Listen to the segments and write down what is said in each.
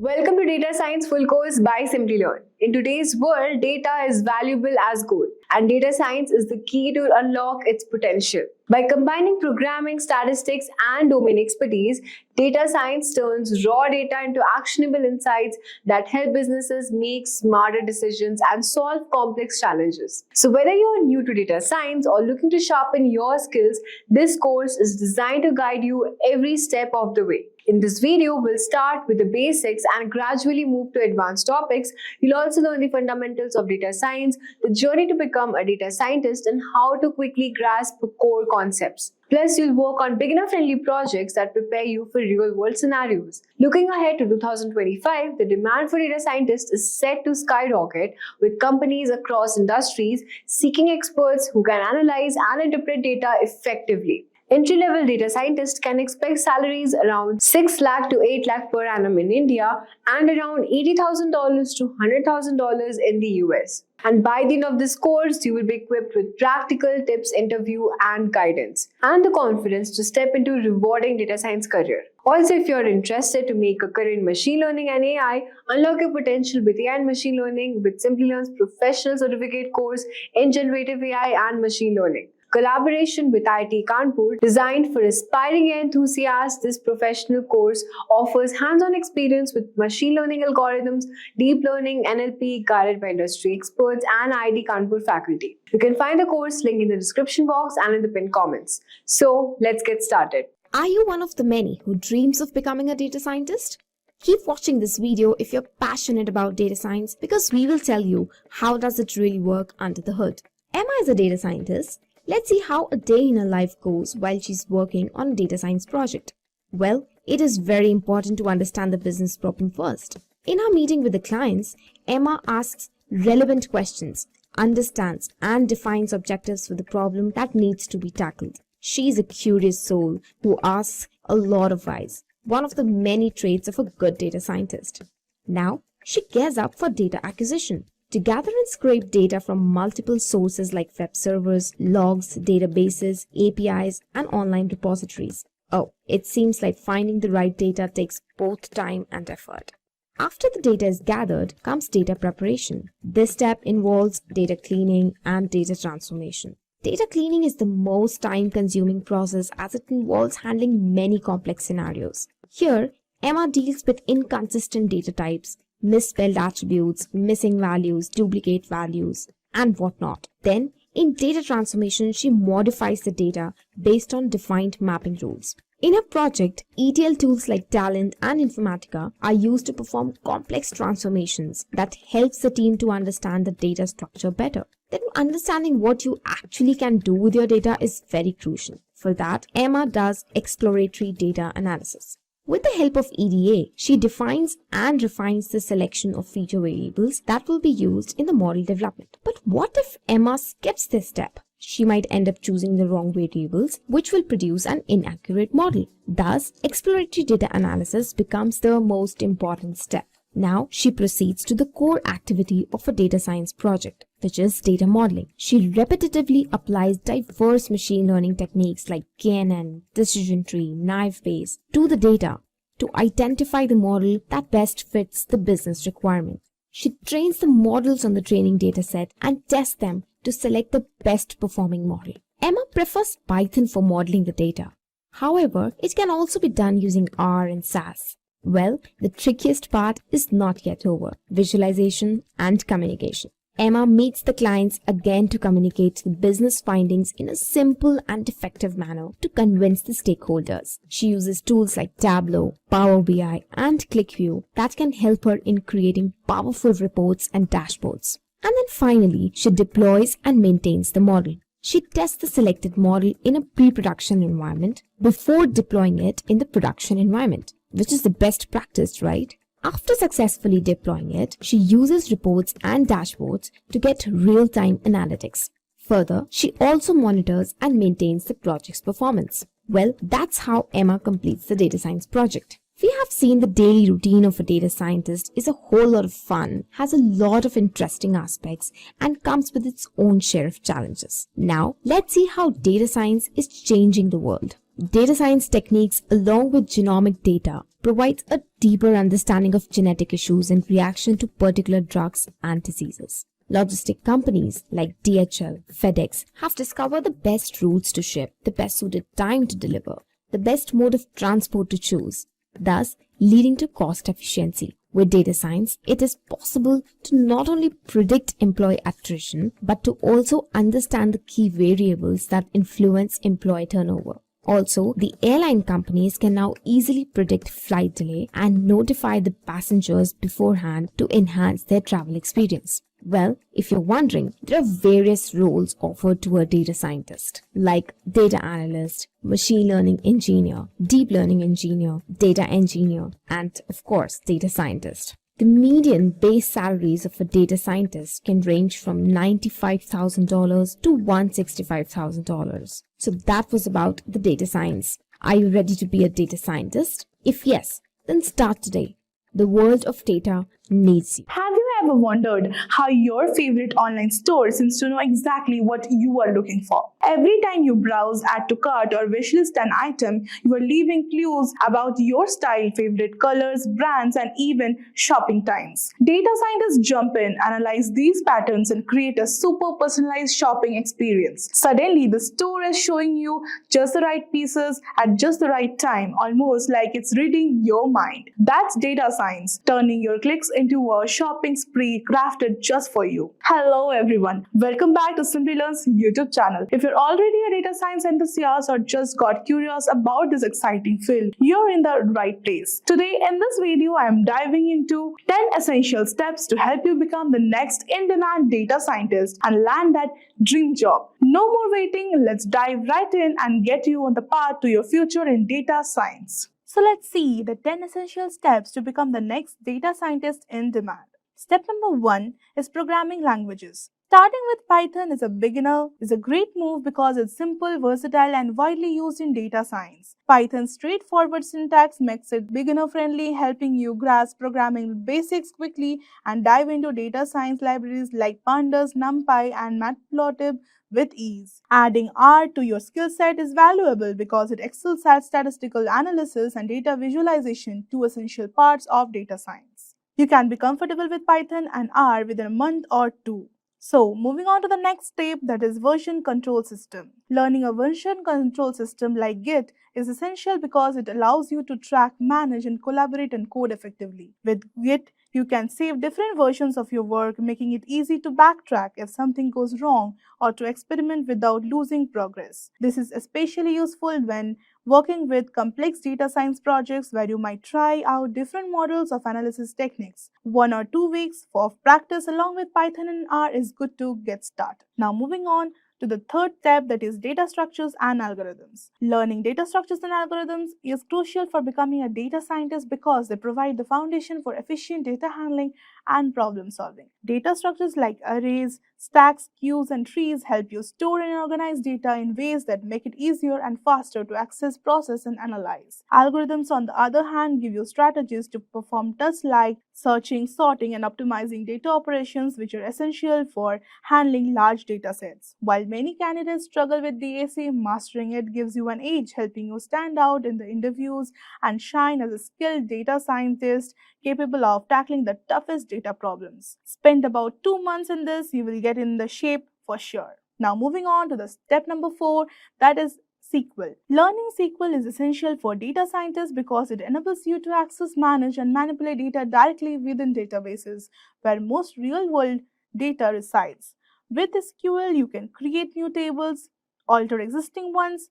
Welcome to Data Science Full Course by Simplilearn. In today's world, data is valuable as gold, and data science is the key to unlock its potential. By combining programming, statistics, and domain expertise, data science turns raw data into actionable insights that help businesses make smarter decisions and solve complex challenges. So whether you're new to data science or looking to sharpen your skills, this course is designed to guide you every step of the way. In this video, we'll start with the basics and gradually move to advanced topics. You'll also learn the fundamentals of data science, the journey to become a data scientist, and how to quickly grasp core concepts. Plus, you'll work on beginner-friendly projects that prepare you for real-world scenarios. Looking ahead to 2025, the demand for data scientists is set to skyrocket, with companies across industries seeking experts who can analyze and interpret data effectively. Entry-level data scientists can expect salaries around 6 lakh to 8 lakh per annum in India and around $80,000 to $100,000 in the US. And by the end of this course, you will be equipped with practical tips, interview and guidance, and the confidence to step into a rewarding data science career. Also, if you're interested to make a career in machine learning and AI, unlock your potential with AI and machine learning with Simplilearn's professional certificate course in generative AI and machine learning. Collaboration with IIT Kanpur, designed for aspiring AI enthusiasts, this professional course offers hands-on experience with machine learning algorithms, deep learning, NLP, guided by industry experts and IIT Kanpur faculty. You can find the course link in the description box and in the pinned comments. So let's get started. Are you one of the many who dreams of becoming a data scientist? Keep watching this video if you're passionate about data science, because we will tell you how does it really work under the hood. Emma is a data scientist. Let's see how a day in her life goes while she's working on a data science project. Well, it is very important to understand the business problem first. In her meeting with the clients, Emma asks relevant questions, understands and defines objectives for the problem that needs to be tackled. She's a curious soul who asks a lot of whys, one of the many traits of a good data scientist. Now, she gears up for data acquisition, to gather and scrape data from multiple sources like web servers, logs, databases, APIs, and online repositories. Oh, it seems like finding the right data takes both time and effort. After the data is gathered comes data preparation. This step involves data cleaning and data transformation. Data cleaning is the most time-consuming process as it involves handling many complex scenarios. Here, Emma deals with inconsistent data types, misspelled attributes, missing values, duplicate values, and whatnot. Then, in data transformation, she modifies the data based on defined mapping rules. In her project, ETL tools like Talent and Informatica are used to perform complex transformations that helps the team to understand the data structure better. Then, understanding what you actually can do with your data is very crucial. For that, Emma does exploratory data analysis. With the help of EDA, she defines and refines the selection of feature variables that will be used in the model development. But what if Emma skips this step? She might end up choosing the wrong variables, which will produce an inaccurate model. Thus, exploratory data analysis becomes the most important step. Now, she proceeds to the core activity of a data science project, which is data modeling. She repetitively applies diverse machine learning techniques like KNN, decision tree, naive Bayes to the data to identify the model that best fits the business requirement. She trains the models on the training dataset and tests them to select the best performing model. Emma prefers Python for modeling the data. However, it can also be done using R and SAS. Well, the trickiest part is not yet over: visualization and communication. Emma meets the clients again to communicate the business findings in a simple and effective manner to convince the stakeholders. She uses tools like Tableau, Power BI, and ClickView that can help her in creating powerful reports and dashboards. And then finally, she deploys and maintains the model. She tests the selected model in a pre-production environment before deploying it in the production environment, which is the best practice, right? After successfully deploying it, she uses reports and dashboards to get real-time analytics. Further, she also monitors and maintains the project's performance. Well, that's how Emma completes the data science project. We have seen the daily routine of a data scientist is a whole lot of fun, has a lot of interesting aspects, and comes with its own share of challenges. Now, let's see how data science is changing the world. Data science techniques along with genomic data provides a deeper understanding of genetic issues in reaction to particular drugs and diseases. Logistic companies like DHL, FedEx have discovered the best routes to ship, the best suited time to deliver, the best mode of transport to choose, thus leading to cost efficiency. With data science, it is possible to not only predict employee attrition, but to also understand the key variables that influence employee turnover. Also, the airline companies can now easily predict flight delay and notify the passengers beforehand to enhance their travel experience. Well, if you're wondering, there are various roles offered to a data scientist, like data analyst, machine learning engineer, deep learning engineer, data engineer, and of course, data scientist. The median base salaries of a data scientist can range from $95,000 to $165,000. So that was about the data science. Are you ready to be a data scientist? If yes, then start today. The world of data needs you. Have you ever wondered how your favorite online store seems to know exactly what you are looking for? Every time you browse, add to cart, or wishlist an item, you are leaving clues about your style, favorite colors, brands, and even shopping times. Data scientists jump in, analyze these patterns, and create a super personalized shopping experience. Suddenly, the store is showing you just the right pieces at just the right time, almost like it's reading your mind. That's data science, turning your clicks into a shopping spree crafted just for you. Hello everyone, welcome back to Simplilearn's YouTube channel. If you're already a data science enthusiast or just got curious about this exciting field, you're in the right place. Today in this video, I am diving into 10 essential steps to help you become the next in-demand data scientist and land that dream job. No more waiting, let's dive right in and get you on the path to your future in data science. So let's see the 10 essential steps to become the next data scientist in demand. Step number 1 is programming languages. Starting with Python as a beginner is a great move because it's simple, versatile, and widely used in data science. Python's straightforward syntax makes it beginner-friendly, helping you grasp programming basics quickly and dive into data science libraries like Pandas, NumPy, and Matplotlib with ease. Adding R to your skill set is valuable because it excels at statistical analysis and data visualization, two essential parts of data science. You can be comfortable with Python and R within a month or two. So, moving on to the next step, that is version control system. Learning a version control system like Git is essential because it allows you to track, manage, and collaborate and code effectively. With Git, you can save different versions of your work, making it easy to backtrack if something goes wrong or to experiment without losing progress. This is especially useful when working with complex data science projects where you might try out different models of analysis techniques. 1 or 2 weeks of practice along with Python and R is good to get started. Now moving on to the third step, that is data structures and algorithms. Learning data structures and algorithms is crucial for becoming a data scientist because they provide the foundation for efficient data handling and problem solving. Data structures like arrays, stacks, queues, and trees help you store and organize data in ways that make it easier and faster to access, process, and analyze. Algorithms, on the other hand, give you strategies to perform tasks like searching, sorting, and optimizing data operations, which are essential for handling large data sets. While many candidates struggle with DAC, mastering it gives you an edge, helping you stand out in the interviews and shine as a skilled data scientist capable of tackling the toughest data problems. Spend about 2 months in this, you will get in the shape for sure. Now moving on to the step number 4, that is SQL. Learning SQL is essential for data scientists because it enables you to access, manage, and manipulate data directly within databases where most real-world data resides. With SQL, you can create new tables, alter existing ones,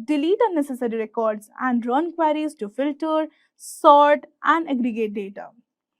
delete unnecessary records, and run queries to filter, sort, and aggregate data.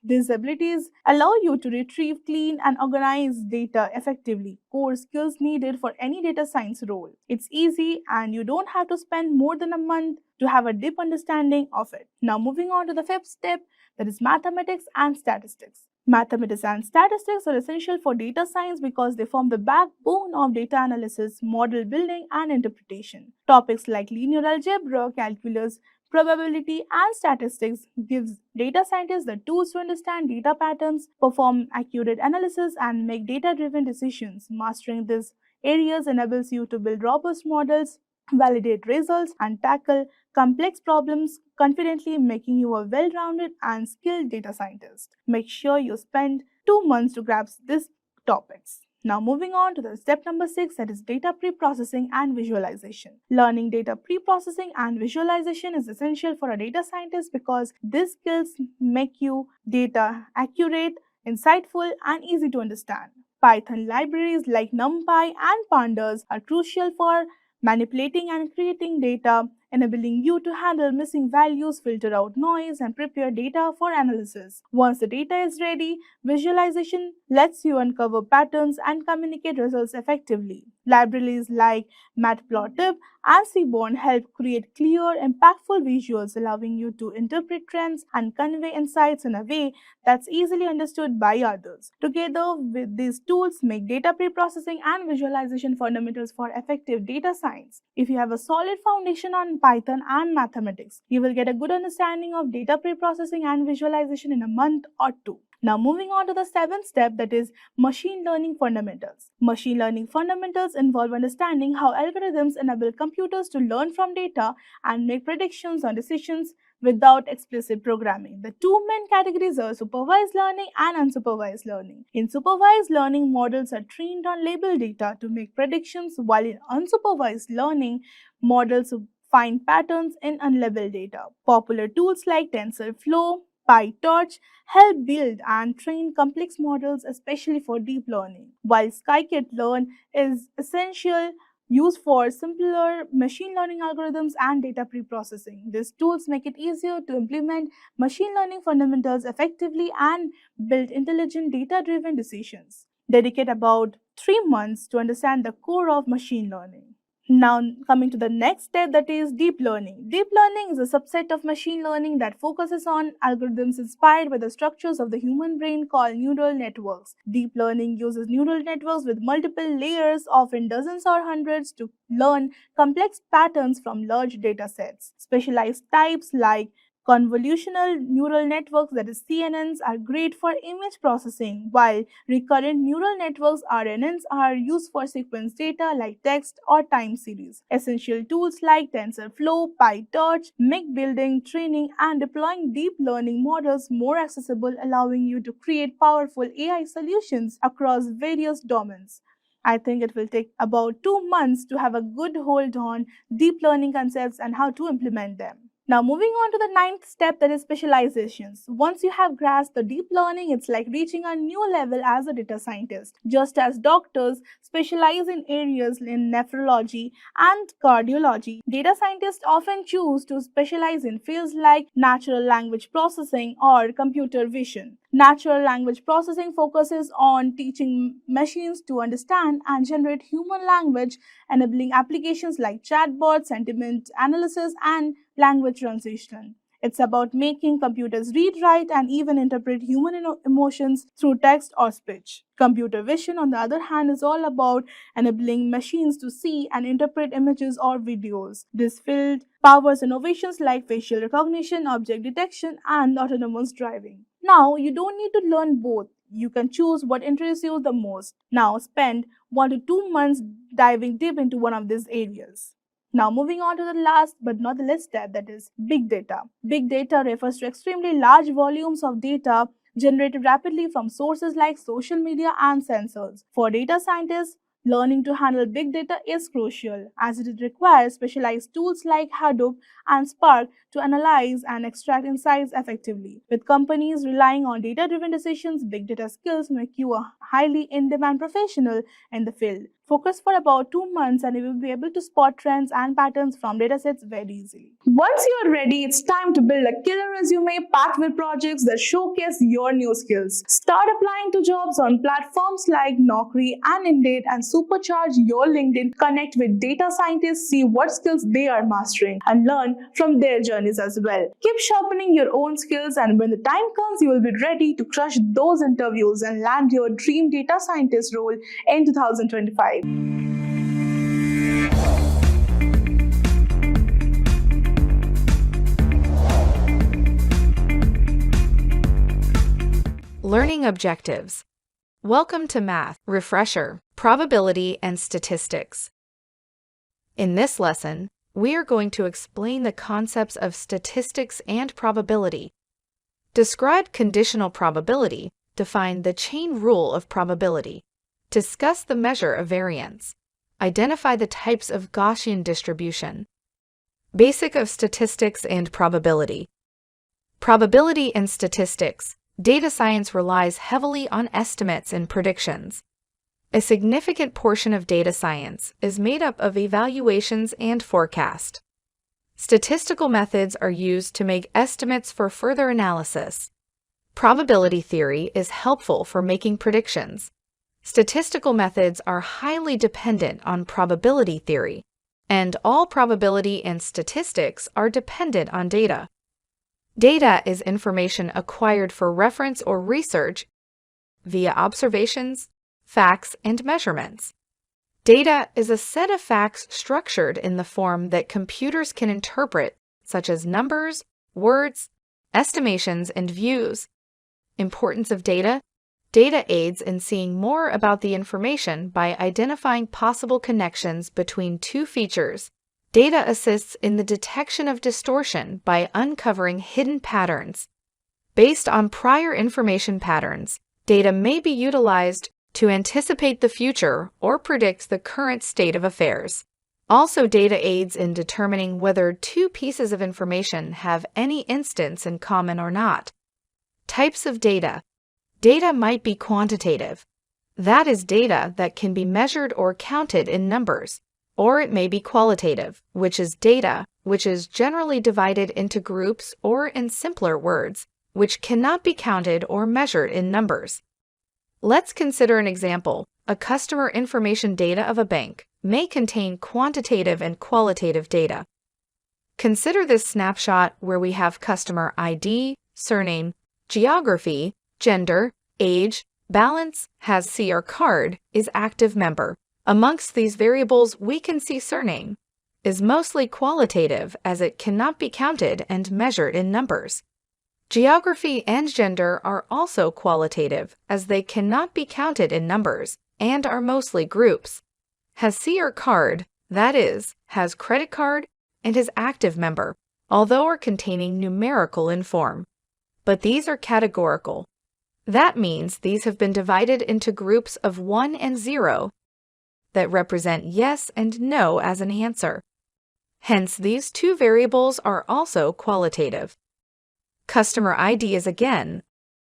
These abilities allow you to retrieve, clean, and organize data effectively, core skills needed for any data science role. It's easy and you don't have to spend more than a month to have a deep understanding of it. Now moving on to the fifth step, that is mathematics and statistics. Mathematics and statistics are essential for data science because they form the backbone of data analysis, model building, and interpretation. Topics like linear algebra, calculus, probability, and statistics gives data scientists the tools to understand data patterns, perform accurate analysis, and make data-driven decisions. Mastering these areas enables you to build robust models validate results, and tackle complex problems confidently, making you a well-rounded and skilled data scientist. Make sure you spend 2 months to grasp these topics. Now moving on to the step number 6, that is data pre-processing and visualization. Learning data pre-processing and visualization is essential for a data scientist because these skills make you data accurate, insightful, and easy to understand. Python libraries like NumPy and Pandas are crucial for manipulating and creating data, enabling you to handle missing values, filter out noise, and prepare data for analysis. Once the data is ready, visualization lets you uncover patterns and communicate results effectively. Libraries like Matplotlib and Seaborn help create clear, impactful visuals, allowing you to interpret trends and convey insights in a way that's easily understood by others. Together with these tools, make data pre-processing and visualization fundamentals for effective data science. If you have a solid foundation on Python and mathematics, you will get a good understanding of data pre-processing and visualization in a month or two. Now moving on to the 7th step, that is machine learning fundamentals. Machine learning fundamentals involve understanding how algorithms enable computers to learn from data and make predictions on decisions without explicit programming. The two main categories are supervised learning and unsupervised learning. In supervised learning, models are trained on labeled data to make predictions, while in unsupervised learning, models find patterns in unlabeled data. Popular tools like TensorFlow, PyTorch help build and train complex models, especially for deep learning, while scikit-learn is essential used for simpler machine learning algorithms and data pre-processing. These tools make it easier to implement machine learning fundamentals effectively and build intelligent data-driven decisions. Dedicate about 3 months to understand the core of machine learning. Now coming to the next step, that is deep learning. Deep learning is a subset of machine learning that focuses on algorithms inspired by the structures of the human brain called neural networks. Deep learning uses neural networks with multiple layers, often dozens or hundreds, to learn complex patterns from large data sets. Specialized types like convolutional neural networks, that is CNNs, are great for image processing, while recurrent neural networks RNNs are used for sequence data like text or time series. Essential tools like TensorFlow, PyTorch make building, training, and deploying deep learning models more accessible, allowing you to create powerful AI solutions across various domains. I think it will take about 2 months to have a good hold on deep learning concepts and how to implement them. Now moving on to the 9th step, that is specializations. Once you have grasped the deep learning, it's like reaching a new level as a data scientist. Just as doctors specialize in areas in nephrology and cardiology, data scientists often choose to specialize in fields like natural language processing or computer vision. Natural language processing focuses on teaching machines to understand and generate human language, enabling applications like chatbots, sentiment analysis, and language translation. It's about making computers read, write, and even interpret human emotions through text or speech. Computer vision, on the other hand, is all about enabling machines to see and interpret images or videos. This field powers innovations like facial recognition, object detection, and autonomous driving. Now, you don't need to learn both. You can choose what interests you the most. Now, spend 1 to 2 months diving deep into one of these areas. Now moving on to the last but not the least step, that is big data. Big data refers to extremely large volumes of data generated rapidly from sources like social media and sensors. For data scientists, learning to handle big data is crucial, as it requires specialized tools like Hadoop and Spark to analyze and extract insights effectively. With companies relying on data-driven decisions, big data skills make you a highly in-demand professional in the field. Focus for about 2 months and you will be able to spot trends and patterns from datasets very easily. Once you are ready, it's time to build a killer resume packed with projects that showcase your new skills. Start applying to jobs on platforms like Naukri and Indeed and supercharge your LinkedIn. Connect with data scientists, see what skills they are mastering, and learn from their journeys as well. Keep sharpening your own skills, and when the time comes, you will be ready to crush those interviews and land your dream data scientist role in 2025. Learning objectives. Welcome to Math Refresher, Probability and Statistics. In this lesson, we are going to explain the concepts of statistics and probability. Describe conditional probability, define the chain rule of probability, discuss the measure of variance, identify the types of Gaussian distribution. Basic of statistics and probability. Probability and statistics. Data science relies heavily on estimates and predictions. A significant portion of data science is made up of evaluations and forecast. Statistical methods are used to make estimates for further analysis. Probability theory is helpful for making predictions. Statistical methods are highly dependent on probability theory, and all probability and statistics are dependent on data. Data is information acquired for reference or research via observations, facts, and measurements. Data is a set of facts structured in the form that computers can interpret, such as numbers, words, estimations, and views. Importance of data. Data aids in seeing more about the information by identifying possible connections between two features. Data assists in the detection of distortion by uncovering hidden patterns. Based on prior information patterns, data may be utilized to anticipate the future or predict the current state of affairs. Also, data aids in determining whether two pieces of information have any instance in common or not. Types of data. Data might be quantitative. That is data that can be measured or counted in numbers. Or it may be qualitative, which is data which is generally divided into groups, or in simpler words, which cannot be counted or measured in numbers. Let's consider an example. A customer information data of a bank may contain quantitative and qualitative data. Consider this snapshot where we have customer ID, surname, geography, gender, age, balance, has C or card, is active member. Amongst these variables, we can see surname is mostly qualitative as it cannot be counted and measured in numbers. Geography and gender are also qualitative as they cannot be counted in numbers and are mostly groups. Has C or card, that is, has credit card and is active member, although are containing numerical in form. But these are categorical. That means these have been divided into groups of 1 and 0 that represent yes and no as an answer. Hence, these two variables are also qualitative. Customer ID is again,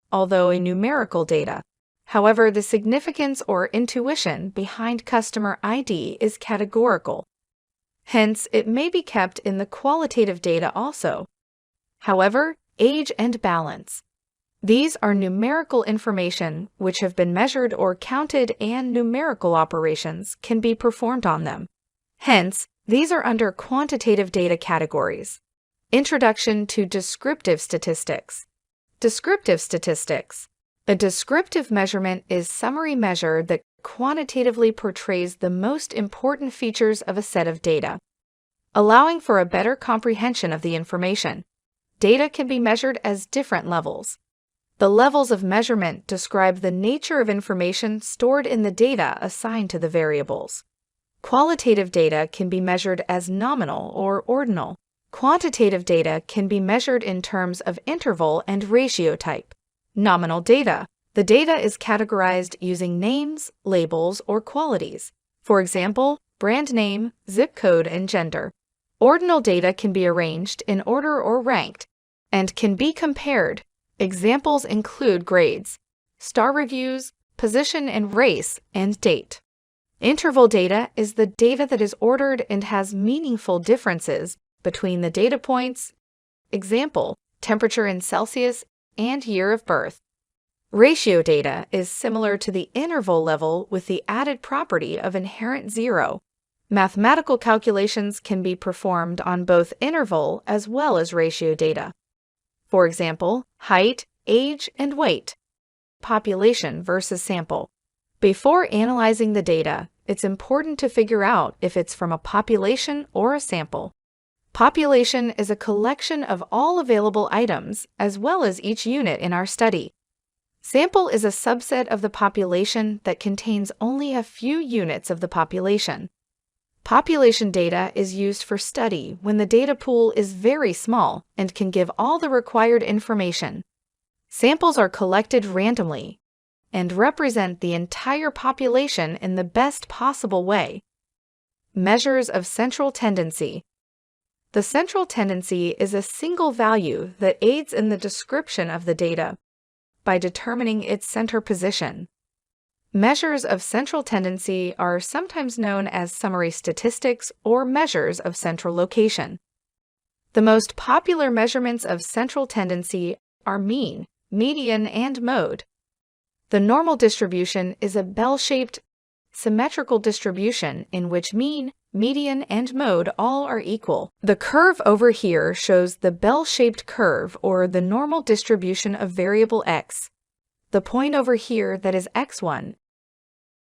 although a numerical data. However, the significance or intuition behind customer ID is categorical. Hence, it may be kept in the qualitative data also. However, age and balance. These are numerical information which have been measured or counted, and numerical operations can be performed on them. Hence, these are under quantitative data categories. Introduction to Descriptive Statistics. Descriptive Statistics. A descriptive measurement is summary measure that quantitatively portrays the most important features of a set of data, allowing for a better comprehension of the information. Data can be measured as different levels. The levels of measurement describe the nature of information stored in the data assigned to the variables. Qualitative data can be measured as nominal or ordinal. Quantitative data can be measured in terms of interval and ratio type. Nominal data. The data is categorized using names, labels, or qualities. For example, brand name, zip code, and gender. Ordinal data can be arranged in order or ranked and can be compared. Examples include grades, star reviews, position and race, and date. Interval data is the data that is ordered and has meaningful differences between the data points. Example, temperature in Celsius and year of birth. Ratio data is similar to the interval level with the added property of inherent zero. Mathematical calculations can be performed on both interval as well as ratio data. For example, height, age, and weight. Population versus sample. Before analyzing the data, it's important to figure out if it's from a population or a sample. Population is a collection of all available items as well as each unit in our study. Sample is a subset of the population that contains only a few units of the population. Population data is used for study when the data pool is very small and can give all the required information. Samples are collected randomly and represent the entire population in the best possible way. Measures of central tendency. The central tendency is a single value that aids in the description of the data by determining its center position. Measures of central tendency are sometimes known as summary statistics or measures of central location. The most popular measurements of central tendency are mean, median, and mode. The normal distribution is a bell-shaped, symmetrical distribution in which mean, median, and mode all are equal. The curve over here shows the bell-shaped curve or the normal distribution of variable x. The point over here that is x1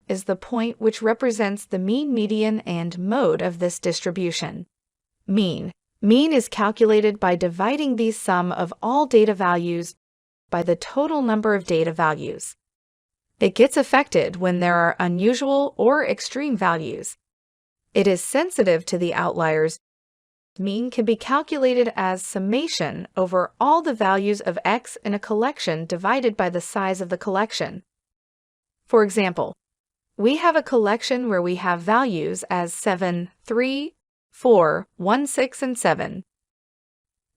is the point which represents the mean, median, and mode of this distribution. Mean. Mean is calculated by dividing the sum of all data values by the total number of data values. It gets affected when there are unusual or extreme values. It is sensitive to the outliers. Mean can be calculated as summation over all the values of x in a collection divided by the size of the collection. For example, we have a collection where we have values as 7, 3, 4, 1, 6, and 7.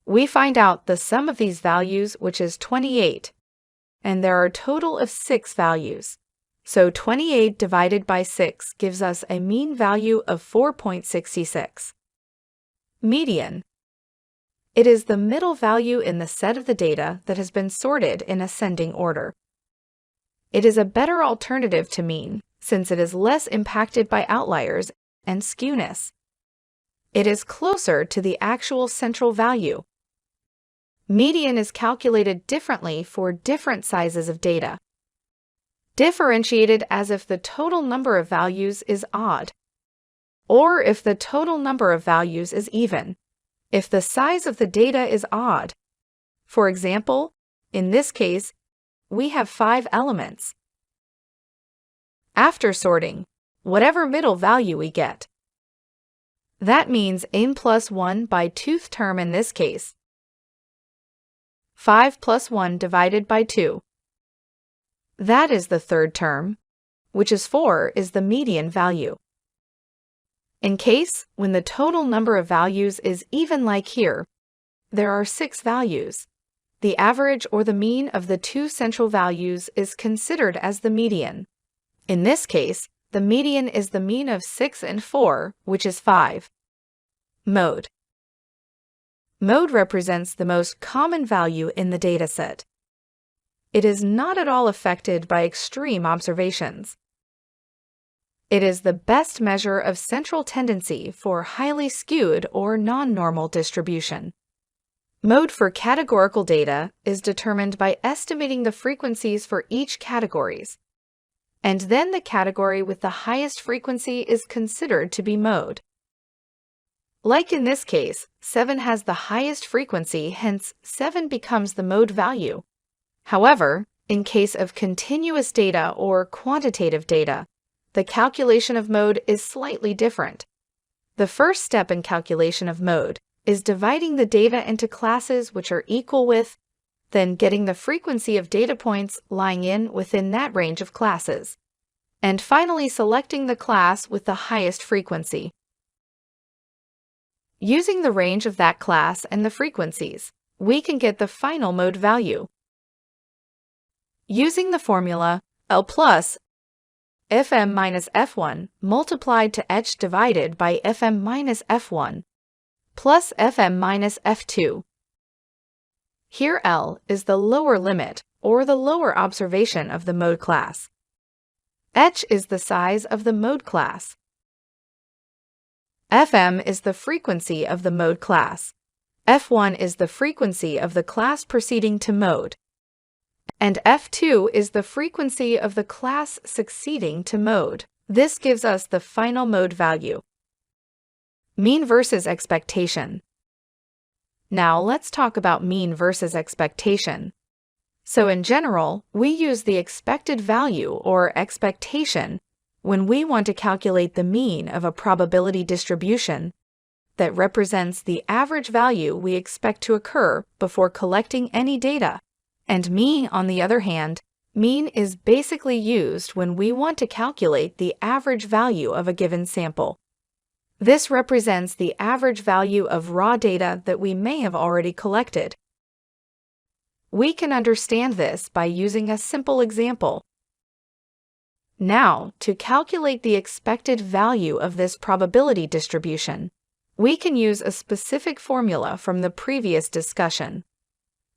We find out the sum of these values, which is 28, and there are a total of 6 values. So 28 divided by 6 gives us a mean value of 4.66. Median. It is the middle value in the set of the data that has been sorted in ascending order. It is a better alternative to mean, since it is less impacted by outliers and skewness. It is closer to the actual central value. Median is calculated differently for different sizes of data. Differentiated as if the total number of values is odd, or if the total number of values is even, if the size of the data is odd. For example, in this case, we have 5 elements. After sorting, whatever middle value we get. That means n plus 1 by 2th term in this case. 5 plus 1 divided by 2. That is the 3rd term, which is 4 is the median value. In case when the total number of values is even like here, there are 6 values. The average or the mean of the 2 central values is considered as the median. In this case, the median is the mean of 6 and 4, which is 5. Mode. Mode represents the most common value in the dataset. It is not at all affected by extreme observations. It is the best measure of central tendency for highly skewed or non-normal distribution. Mode for categorical data is determined by estimating the frequencies for each categories, and then the category with the highest frequency is considered to be mode. Like in this case, 7 has the highest frequency, hence 7 becomes the mode value. However, in case of continuous data or quantitative data, the calculation of mode is slightly different. The first step in calculation of mode is dividing the data into classes which are equal with, then getting the frequency of data points lying within that range of classes, and finally selecting the class with the highest frequency. Using the range of that class and the frequencies, we can get the final mode value. Using the formula L plus Fm minus F1 multiplied to H divided by Fm minus F1 plus Fm minus F2. Here L is the lower limit or the lower observation of the mode class. H is the size of the mode class. Fm is the frequency of the mode class. F1 is the frequency of the class proceeding to mode. And F2 is the frequency of the class succeeding to mode. This gives us the final mode value. Mean versus expectation. Now let's talk about mean versus expectation. So in general, we use the expected value or expectation when we want to calculate the mean of a probability distribution that represents the average value we expect to occur before collecting any data. And mean, on the other hand, mean is basically used when we want to calculate the average value of a given sample. This represents the average value of raw data that we may have already collected. We can understand this by using a simple example. Now, to calculate the expected value of this probability distribution, we can use a specific formula from the previous discussion.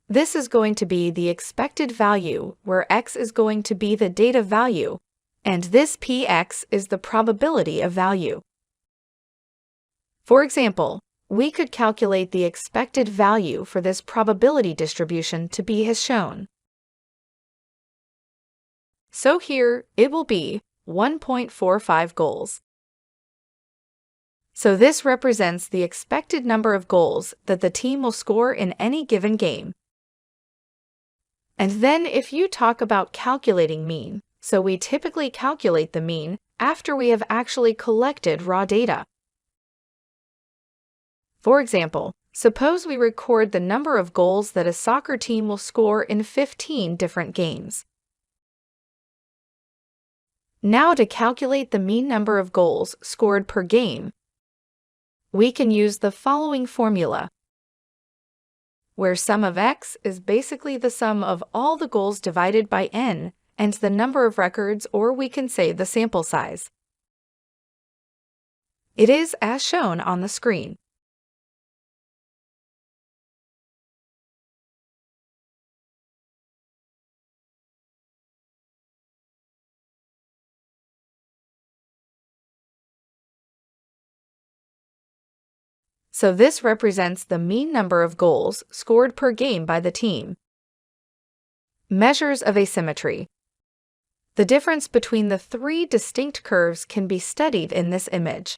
This is going to be the expected value, where x is going to be the data value, and this px is the probability of value. For example, we could calculate the expected value for this probability distribution to be as shown. So here, it will be 1.45 goals. So this represents the expected number of goals that the team will score in any given game. And then if you talk about calculating mean, so we typically calculate the mean after we have actually collected raw data. For example, suppose we record the number of goals that a soccer team will score in 15 different games. Now to calculate the mean number of goals scored per game, we can use the following formula, where sum of x is basically the sum of all the goals divided by n and the number of records, or we can say the sample size. It is as shown on the screen. So this represents the mean number of goals scored per game by the team. Measures of asymmetry. The difference between the three distinct curves can be studied in this image.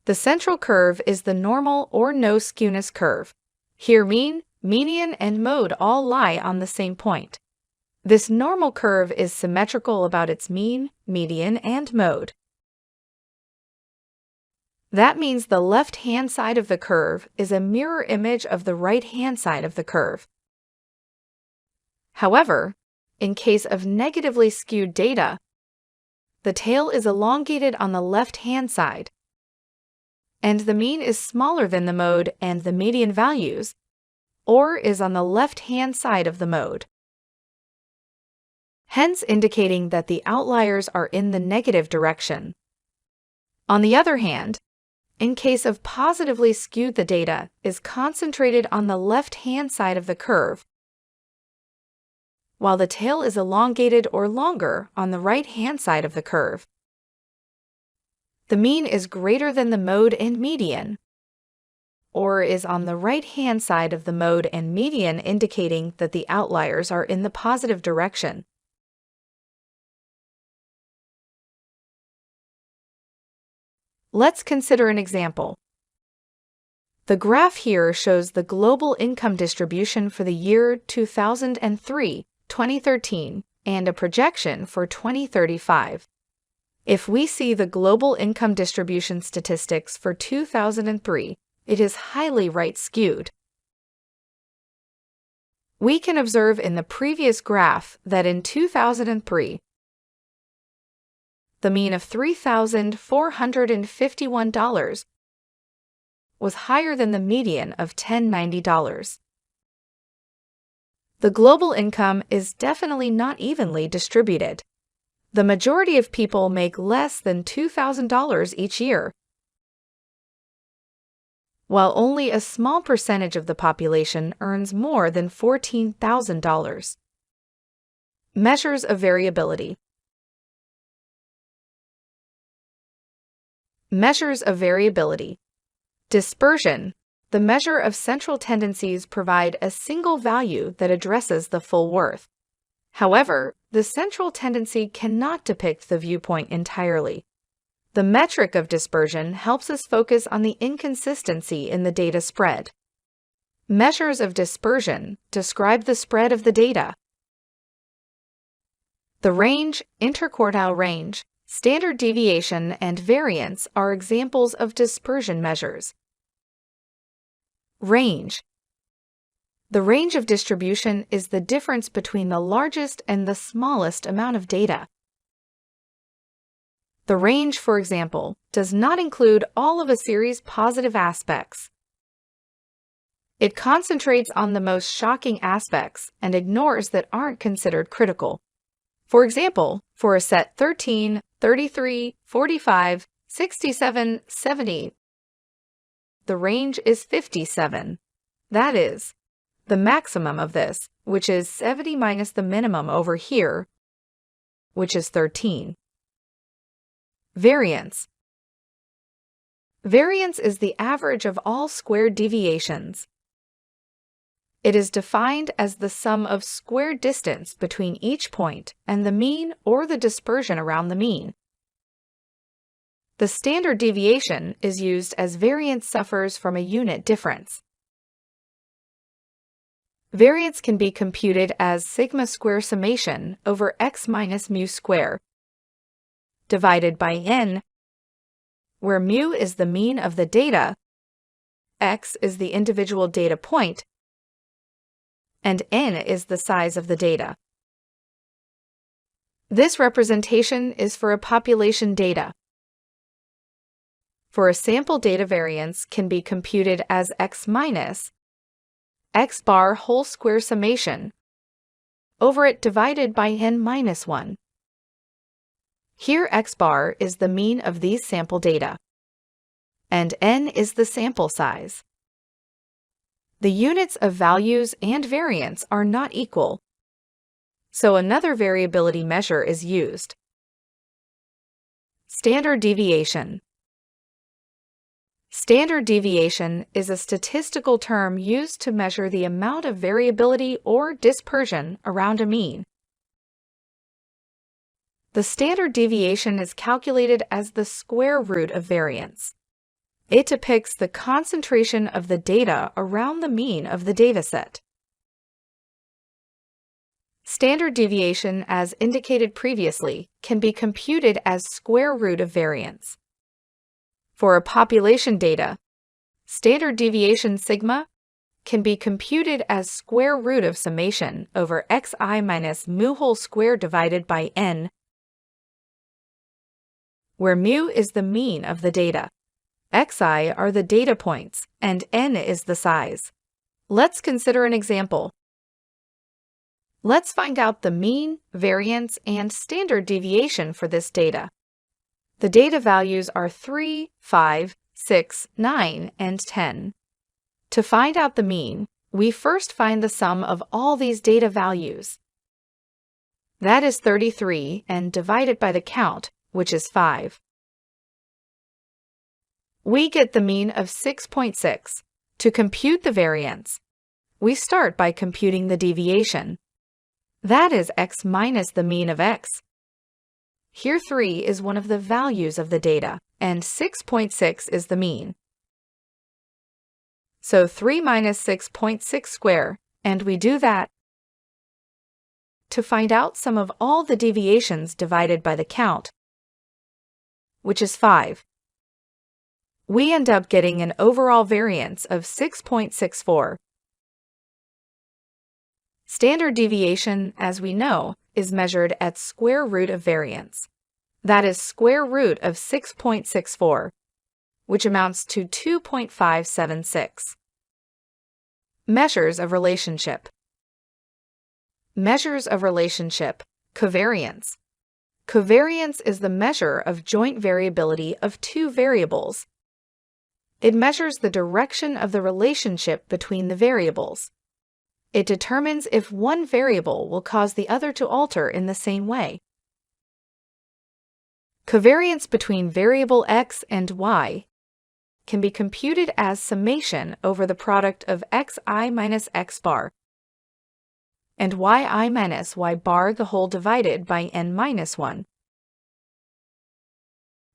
The central curve is the normal or no skewness curve. Here mean, median, and mode all lie on the same point. This normal curve is symmetrical about its mean, median, and mode. That means the left-hand side of the curve is a mirror image of the right-hand side of the curve. However, in case of negatively skewed data, the tail is elongated on the left-hand side, and the mean is smaller than the mode and the median values, or is on the left-hand side of the mode, hence indicating that the outliers are in the negative direction. On the other hand, in case of positively skewed, the data is concentrated on the left-hand side of the curve, while the tail is elongated or longer on the right-hand side of the curve. The mean is greater than the mode and median, or is on the right-hand side of the mode and median, indicating that the outliers are in the positive direction. Let's consider an example. The graph here shows the global income distribution for the year 2003-2013 and a projection for 2035. If we see the global income distribution statistics for 2003, it is highly right-skewed. We can observe in the previous graph that in 2003, the mean of $3,451 was higher than the median of $1,090. The global income is definitely not evenly distributed. The majority of people make less than $2,000 each year, while only a small percentage of the population earns more than $14,000. Measures of variability. Measures of variability. Dispersion. The measure of central tendencies provide a single value that addresses the full worth. However, the central tendency cannot depict the viewpoint entirely. The metric of dispersion helps us focus on the inconsistency in the data spread. Measures of dispersion describe the spread of the data. The range, interquartile range, Standard deviation and variance are examples of dispersion measures. Range. The range of distribution is the difference between the largest and the smallest amount of data. The range, for example, does not include all of a series' positive aspects. It concentrates on the most shocking aspects and ignores that aren't considered critical. For example, for a set 13, 33, 45, 67, 70, the range is 57. That is, the maximum of this, which is 70 minus the minimum over here, which is 13. Variance. Variance is the average of all squared deviations. It is defined as the sum of squared distance between each point and the mean or the dispersion around the mean. The standard deviation is used as variance suffers from a unit difference. Variance can be computed as sigma square summation over x minus mu square divided by n, where mu is the mean of the data, x is the individual data point, and n is the size of the data. This representation is for a population data. For a sample data variance can be computed as x minus x bar whole square summation over it divided by n minus 1. Here x bar is the mean of these sample data, and n is the sample size. The units of values and variance are not equal, so another variability measure is used. Standard deviation. Standard deviation is a statistical term used to measure the amount of variability or dispersion around a mean. The standard deviation is calculated as the square root of variance. It depicts the concentration of the data around the mean of the dataset. Standard deviation, as indicated previously, can be computed as square root of variance. For a population data, standard deviation sigma can be computed as square root of summation over xi minus mu whole square divided by n, where mu is the mean of the data, xi are the data points, and n is the size. Let's consider an example. Let's find out the mean, variance, and standard deviation for this data. The data values are 3, 5, 6, 9, and 10. To find out the mean, we first find the sum of all these data values. That is 33, and divide it by the count, which is 5. We get the mean of 6.6. To compute the variance, we start by computing the deviation. That is x minus the mean of x. Here 3 is one of the values of the data, and 6.6 is the mean. So 3 minus 6.6 square, and we do that to find out sum of all the deviations divided by the count, which is 5. We end up getting an overall variance of 6.64. Standard deviation, as we know, is measured at square root of variance. That is square root of 6.64, which amounts to 2.576. Measures of relationship. Measures of relationship. Covariance. Covariance is the measure of joint variability of two variables. It measures the direction of the relationship between the variables. It determines if one variable will cause the other to alter in the same way. Covariance between variable x and y can be computed as summation over the product of xi minus x bar and yi minus y bar the whole divided by n minus 1.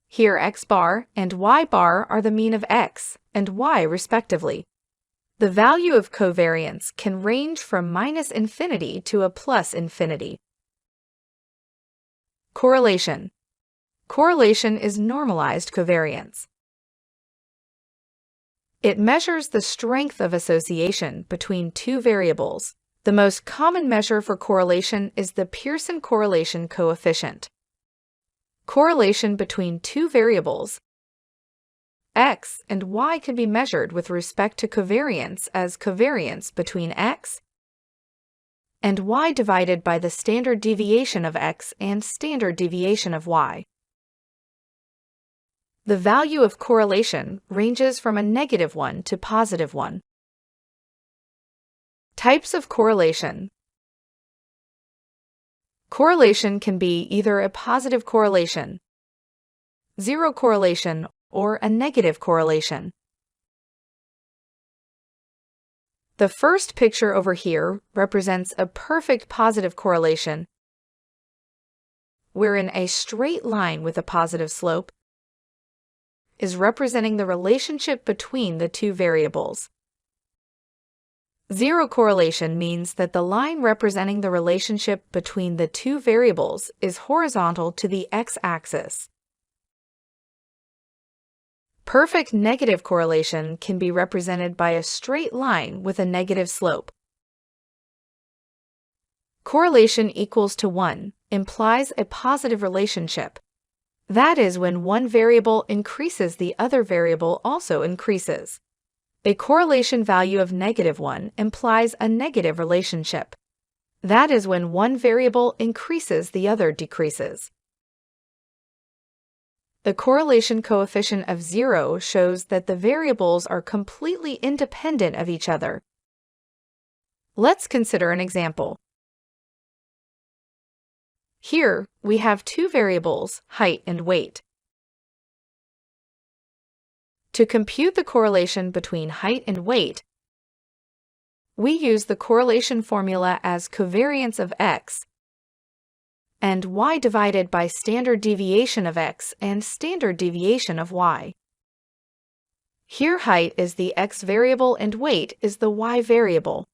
Here x bar and y bar are the mean of x and y respectively. The value of covariance can range from minus infinity to a plus infinity. Correlation. Correlation is normalized covariance. It measures the strength of association between two variables. The most common measure for correlation is the Pearson correlation coefficient. Correlation between two variables, x and y, can be measured with respect to covariance as covariance between x and y divided by the standard deviation of x and standard deviation of y. The value of correlation ranges from a -1 to +1. Types of correlation. Correlation can be either a positive correlation, zero correlation, or a negative correlation. The first picture over here represents a perfect positive correlation, wherein a straight line with a positive slope is representing the relationship between the two variables. Zero correlation means that the line representing the relationship between the two variables is horizontal to the x-axis. Perfect negative correlation can be represented by a straight line with a negative slope. Correlation equals to 1 implies a positive relationship. That is when one variable increases, the other variable also increases. A correlation value of -1 implies a negative relationship. That is when one variable increases, the other decreases. The correlation coefficient of 0 shows that the variables are completely independent of each other. Let's consider an example. Here, we have two variables, height and weight. To compute the correlation between height and weight, we use the correlation formula as covariance of x and y divided by standard deviation of x and standard deviation of y. Here, height is the x variable and weight is the y variable.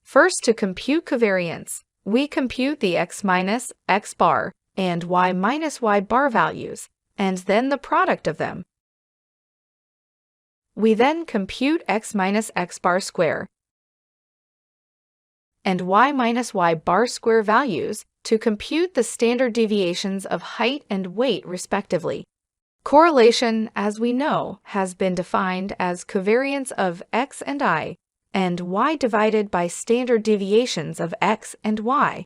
First, to compute covariance, we compute the x minus x bar and y minus y bar values, and then the product of them. We then compute x minus x bar square and y minus y bar square values to compute the standard deviations of height and weight respectively. Correlation, as we know, has been defined as covariance of x and I and y divided by standard deviations of x and y.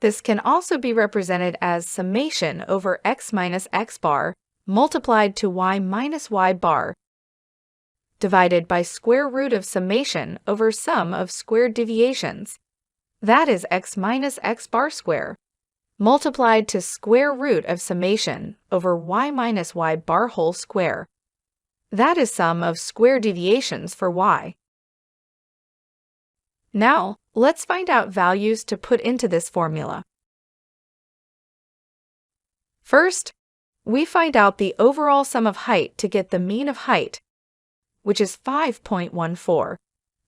This can also be represented as summation over x minus x bar multiplied to y minus y bar divided by square root of summation over sum of squared deviations. That is x minus x bar square multiplied to square root of summation over y minus y bar whole square. That is sum of square deviations for y. Now, let's find out values to put into this formula. First, we find out the overall sum of height to get the mean of height, which is 5.14.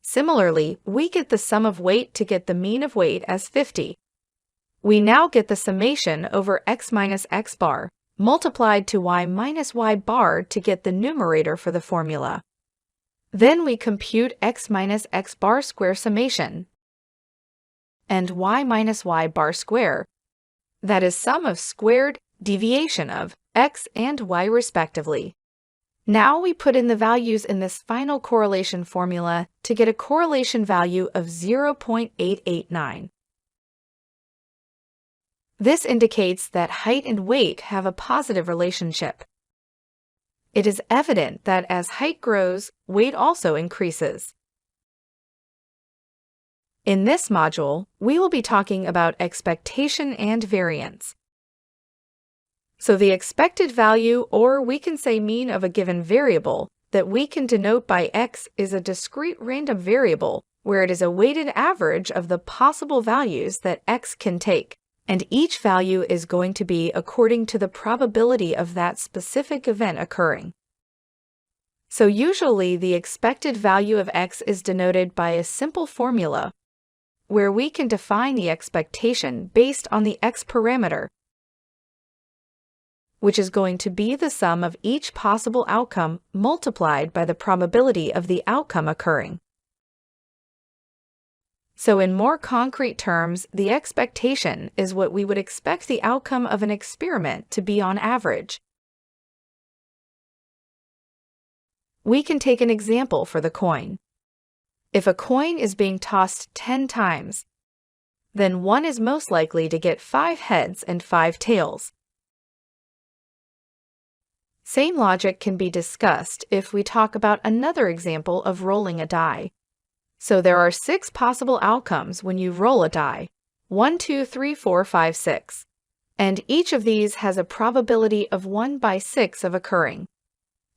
Similarly, we get the sum of weight to get the mean of weight as 50. We now get the summation over x minus x bar multiplied to y minus y bar to get the numerator for the formula. Then we compute x minus x bar square summation and y minus y bar square. That is sum of squared deviation of x and y respectively. Now we put in the values in this final correlation formula to get a correlation value of 0.889. This indicates that height and weight have a positive relationship. It is evident that as height grows, weight also increases. In this module, we will be talking about expectation and variance. So the expected value, or we can say mean of a given variable, that we can denote by x is a discrete random variable where it is a weighted average of the possible values that x can take, and each value is going to be according to the probability of that specific event occurring. So usually the expected value of x is denoted by a simple formula where we can define the expectation based on the x parameter, which is going to be the sum of each possible outcome multiplied by the probability of the outcome occurring. So in more concrete terms, the expectation is what we would expect the outcome of an experiment to be on average. We can take an example for the coin. If a coin is being tossed 10 times, then one is most likely to get 5 heads and 5 tails. Same logic can be discussed if we talk about another example of rolling a die. So there are 6 possible outcomes when you roll a die. 1, 2, 3, 4, 5, 6. And each of these has a probability of 1 by 6 of occurring.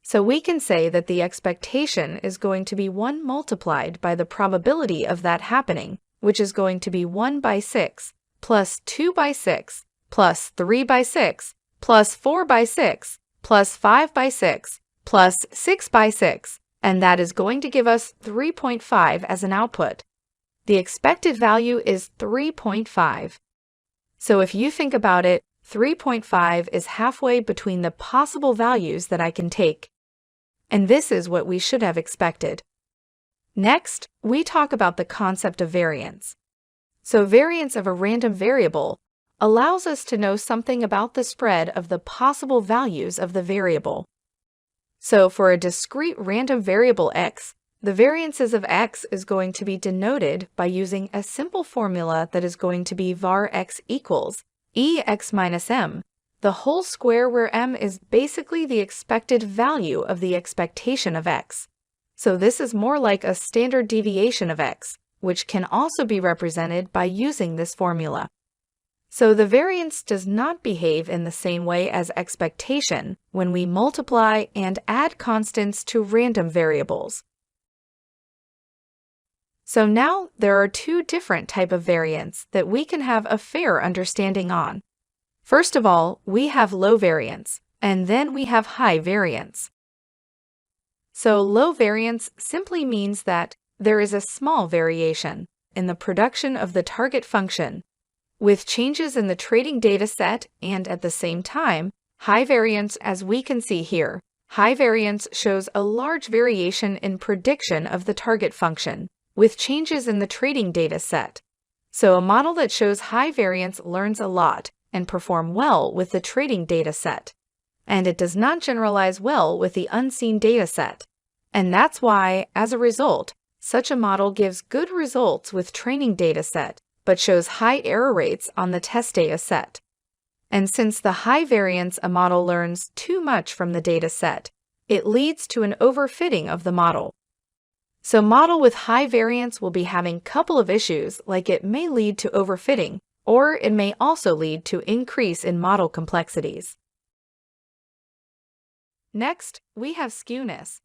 So we can say that the expectation is going to be 1 multiplied by the probability of that happening, which is going to be 1 by 6, plus 2 by 6, plus 3 by 6, plus 4 by 6, plus 5 by 6, plus 6 by 6, and that is going to give us 3.5 as an output. The expected value is 3.5. So if you think about it, 3.5 is halfway between the possible values that I can take. And this is what we should have expected. Next, we talk about the concept of variance. So variance of a random variable allows us to know something about the spread of the possible values of the variable. So for a discrete random variable x, the variances of x is going to be denoted by using a simple formula that is going to be var x equals ex minus m, the whole square where m is basically the expected value of the expectation of x. So this is more like a standard deviation of x, which can also be represented by using this formula. So the variance does not behave in the same way as expectation when we multiply and add constants to random variables. So now there are 2 different types of variance that we can have a fair understanding on. First of all, we have low variance, and then we have high variance. So low variance simply means that there is a small variation in the production of the target function, with changes in the training data set, and at the same time, high variance, as we can see here. High variance shows a large variation in prediction of the target function, with changes in the training data set. So a model that shows high variance learns a lot and performs well with the training data set. And it does not generalize well with the unseen data set. And that's why, as a result, such a model gives good results with training data set, but shows high error rates on the test data set. And since the high variance a model learns too much from the data set, it leads to an overfitting of the model. So model with high variance will be having a couple of issues, like it may lead to overfitting, or it may also lead to increase in model complexities. Next, we have skewness.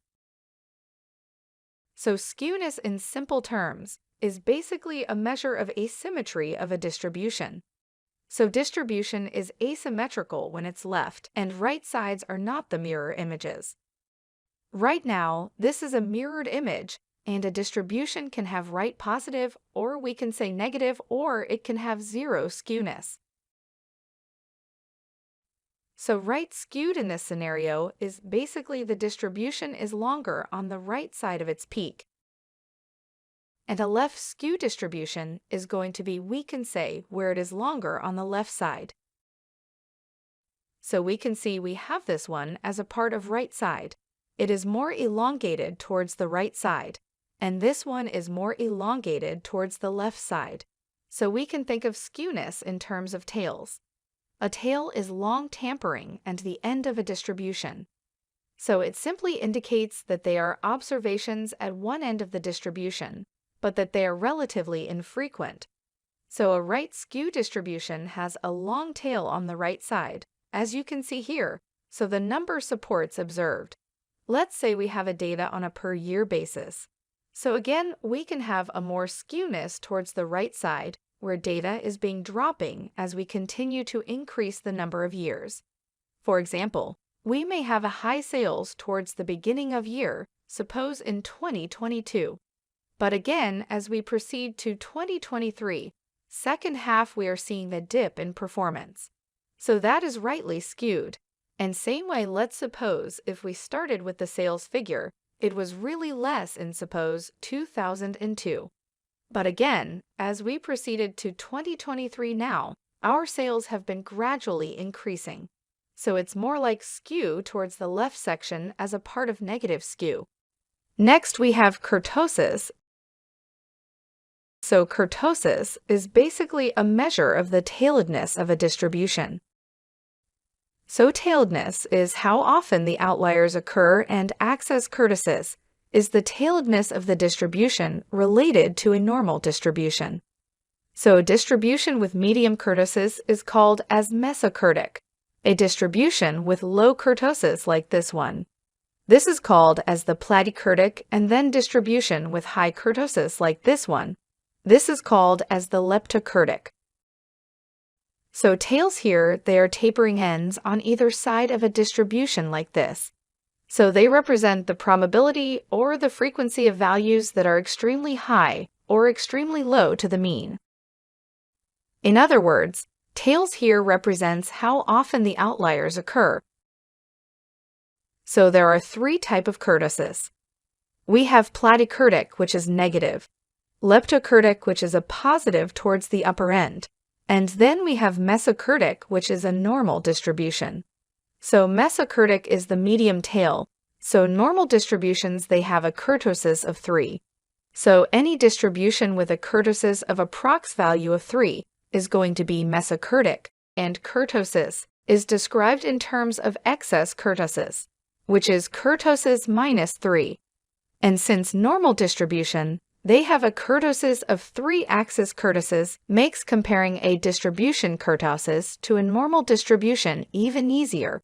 So skewness in simple terms is basically a measure of asymmetry of a distribution. So distribution is asymmetrical when its left and right sides are not the mirror images. Right now, this is a mirrored image, and a distribution can have right positive, or we can say negative, or it can have zero skewness. So right skewed in this scenario is basically the distribution is longer on the right side of its peak. And a left skew distribution is going to be, we can say, where it is longer on the left side. So we can see we have this one as a part of right side. It is more elongated towards the right side, and this one is more elongated towards the left side. So we can think of skewness in terms of tails. A tail is long tampering and the end of a distribution. So it simply indicates that they are observations at one end of the distribution, but that they are relatively infrequent. So a right skew distribution has a long tail on the right side, as you can see here, so the number supports observed. Let's say we have a data on a per year basis. So again, we can have a more skewness towards the right side, where data is being dropping as we continue to increase the number of years. For example, we may have a high sales towards the beginning of year, suppose in 2022. But again, as we proceed to 2023, second half we are seeing the dip in performance. So that is rightly skewed. And same way, let's suppose if we started with the sales figure, it was really less in suppose 2002. But again, as we proceeded to 2023 now, our sales have been gradually increasing. So it's more like skew towards the left section as a part of negative skew. Next we have kurtosis. So kurtosis is basically a measure of the tailedness of a distribution. So tailedness is how often the outliers occur, and acts as kurtosis is the tailedness of the distribution related to a normal distribution. So a distribution with medium kurtosis is called as mesokurtic. A distribution with low kurtosis like this one. This is called as the platykurtic, and then distribution with high kurtosis like this one. This is called as the leptokurtic. So tails here, they are tapering ends on either side of a distribution like this. So they represent the probability or the frequency of values that are extremely high or extremely low to the mean. In other words, tails here represents how often the outliers occur. So there are three types of kurtosis. We have platykurtic, which is negative, leptokurtic, which is a positive towards the upper end, and then we have mesokurtic, which is a normal distribution. So mesokurtic is the medium tail. So normal distributions, they have a kurtosis of 3. So any distribution with a kurtosis of a prox value of 3 is going to be mesokurtic, and kurtosis is described in terms of excess kurtosis, which is kurtosis minus 3. And since normal distribution, they have a kurtosis of 3-axis kurtosis, makes comparing a distribution kurtosis to a normal distribution even easier.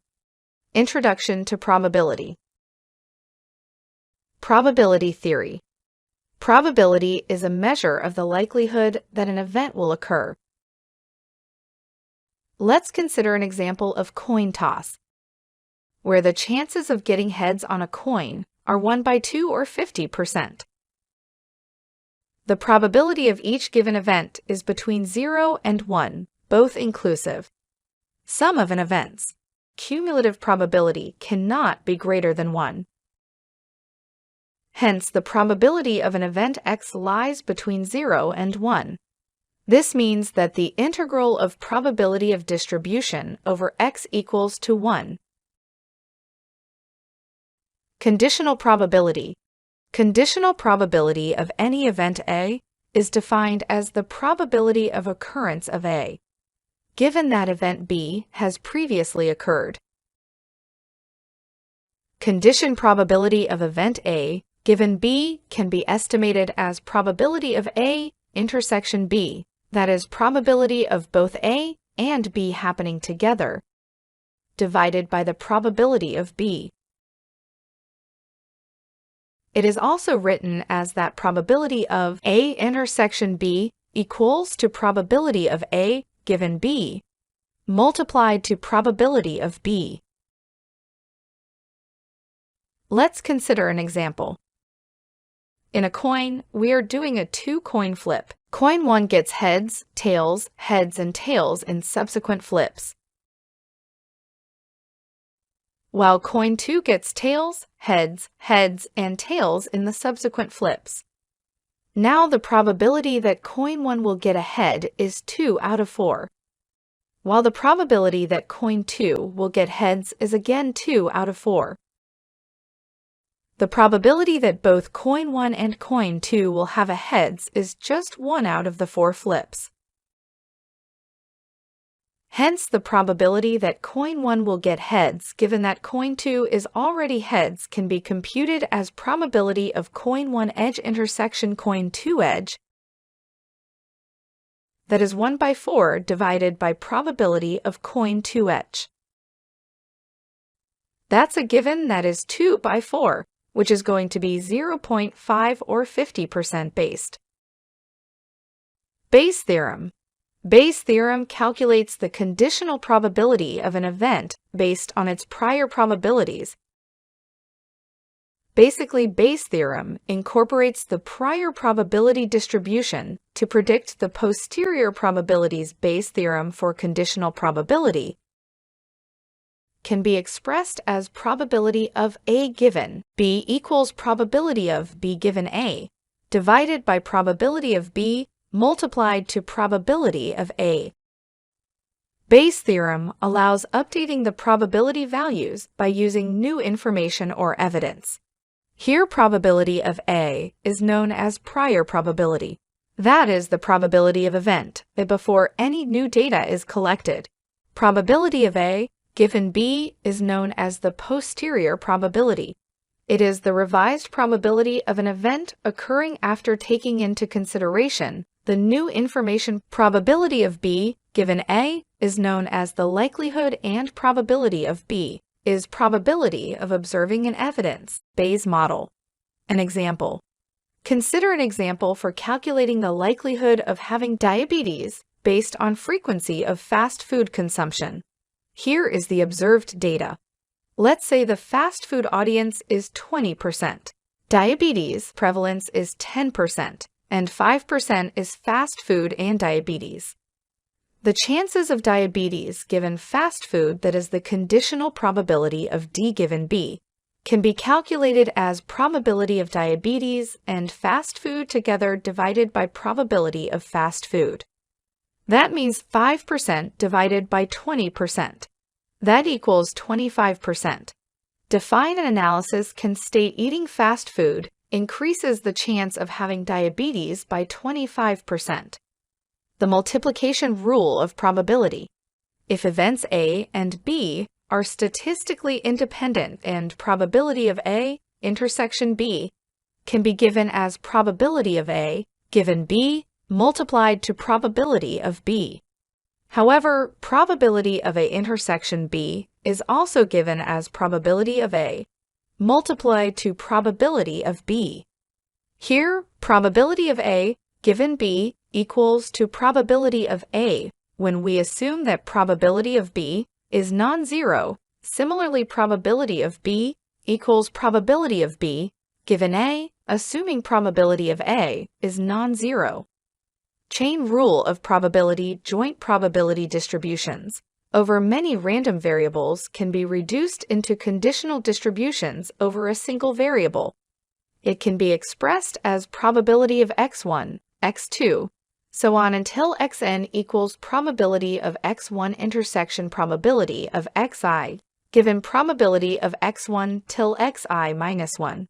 Introduction to probability. Probability theory. Probability is a measure of the likelihood that an event will occur. Let's consider an example of coin toss, where the chances of getting heads on a coin are 1 by 2 or 50%. The probability of each given event is between 0 and 1, both inclusive. Sum of an event's cumulative probability cannot be greater than 1. Hence, the probability of an event X lies between 0 and 1. This means that the integral of probability of distribution over X equals to 1. Conditional probability. Conditional probability of any event A is defined as the probability of occurrence of A, given that event B has previously occurred. Condition probability of event A given B can be estimated as probability of A intersection B, that is, probability of both A and B happening together, divided by the probability of B. It is also written as that probability of A intersection B equals to probability of A given B multiplied to probability of B. Let's consider an example. In a coin, we are doing a 2-coin flip. Coin 1 gets heads, and tails in subsequent flips, while coin 2 gets tails, heads, and tails in the subsequent flips. Now the probability that coin 1 will get a head is 2 out of 4, while the probability that coin 2 will get heads is again 2 out of 4. The probability that both coin 1 and coin 2 will have a heads is just 1 out of the 4 flips. Hence, the probability that coin 1 will get heads, given that coin 2 is already heads, can be computed as probability of coin 1 edge intersection coin 2 edge, that is 1 by 4 divided by probability of coin 2 edge. That's a given that is 2 by 4, which is going to be 0.5 or 50% based. Bayes theorem. Bayes' theorem calculates the conditional probability of an event based on its prior probabilities. Basically, Bayes' theorem incorporates the prior probability distribution to predict the posterior probabilities. Bayes' theorem for conditional probability can be expressed as probability of A given B equals probability of B given A divided by probability of B multiplied to probability of A. Bayes' theorem allows updating the probability values by using new information or evidence. Here, probability of A is known as prior probability. That is the probability of event before any new data is collected. Probability of A given B is known as the posterior probability. It is the revised probability of an event occurring after taking into consideration the new information. Probability of B given A is known as the likelihood, and probability of B is probability of observing an evidence. Bayes' model. An example. Consider an example for calculating the likelihood of having diabetes based on frequency of fast food consumption. Here is the observed data. Let's say the fast food audience is 20%. Diabetes prevalence is 10%, and 5% is fast food and diabetes. The chances of diabetes given fast food, that is the conditional probability of D given B, can be calculated as probability of diabetes and fast food together divided by probability of fast food. That means 5% divided by 20%. That equals 25%. Define an analysis can state eating fast food increases the chance of having diabetes by 25%. The multiplication rule of probability. If events A and B are statistically independent and probability of A intersection B can be given as probability of A given B multiplied to probability of B. However, probability of A intersection B is also given as probability of A multiplied to probability of B. Here, probability of A given B equals to probability of A when we assume that probability of B is non-zero. Similarly, probability of B equals probability of B given A, assuming probability of A is non-zero. Chain rule of probability. Joint probability distributions over many random variables can be reduced into conditional distributions over a single variable. It can be expressed as probability of x1, x2, so on until xn equals probability of x1 intersection probability of xi, given probability of x1 till xi minus 1.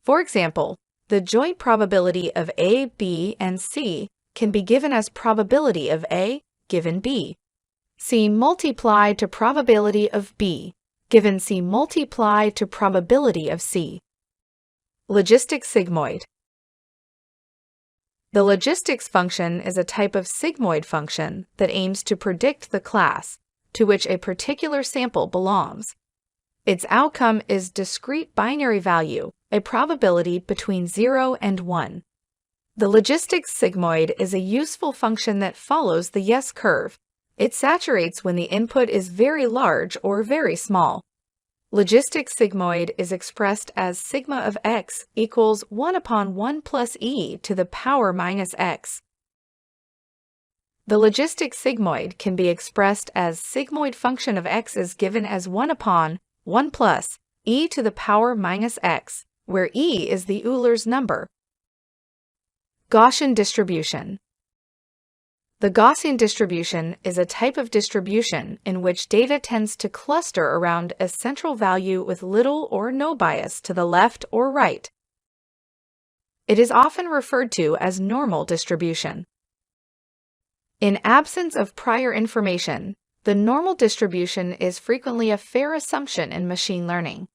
For example, the joint probability of A, B, and C can be given as probability of A given B. C multiplied to probability of B, given C multiplied to probability of C. Logistic sigmoid. The logistics function is a type of sigmoid function that aims to predict the class to which a particular sample belongs. Its outcome is discrete binary value, a probability between 0 and 1. The logistics sigmoid is a useful function that follows the yes curve. It saturates when the input is very large or very small. Logistic sigmoid is expressed as sigma of x equals 1 upon 1 plus e to the power minus x. The logistic sigmoid can be expressed as sigmoid function of x is given as 1 upon 1 plus e to the power minus x, where e is the Euler's number. Gaussian distribution. The Gaussian distribution is a type of distribution in which data tends to cluster around a central value with little or no bias to the left or right. It is often referred to as normal distribution. In absence of prior information, the normal distribution is frequently a fair assumption in machine learning.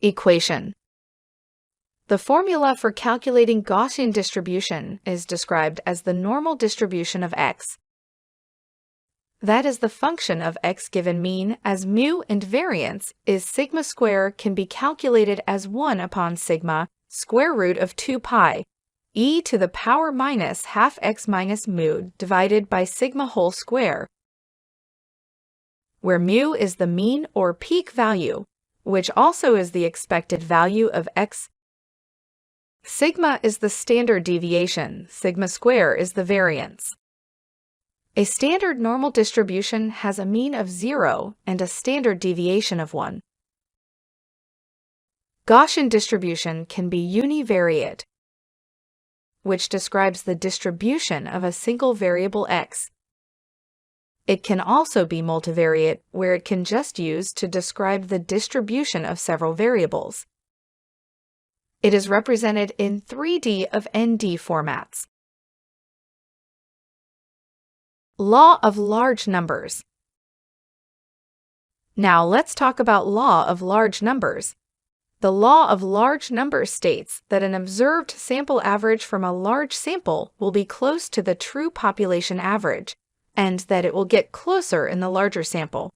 Equation. The formula for calculating Gaussian distribution is described as the normal distribution of x. That is the function of x given mean as mu and variance is sigma square can be calculated as 1 upon sigma square root of 2 pi e to the power minus half x minus mu divided by sigma whole square, where mu is the mean or peak value, which also is the expected value of x. Sigma is the standard deviation, sigma square is the variance. A standard normal distribution has a mean of 0 and a standard deviation of 1. Gaussian distribution can be univariate, which describes the distribution of a single variable x. It can also be multivariate, where it can just use to describe the distribution of several variables. It is represented in 3D of ND formats. Law of large numbers. Now let's talk about law of large numbers. The law of large numbers states that an observed sample average from a large sample will be close to the true population average, and that it will get closer in the larger sample.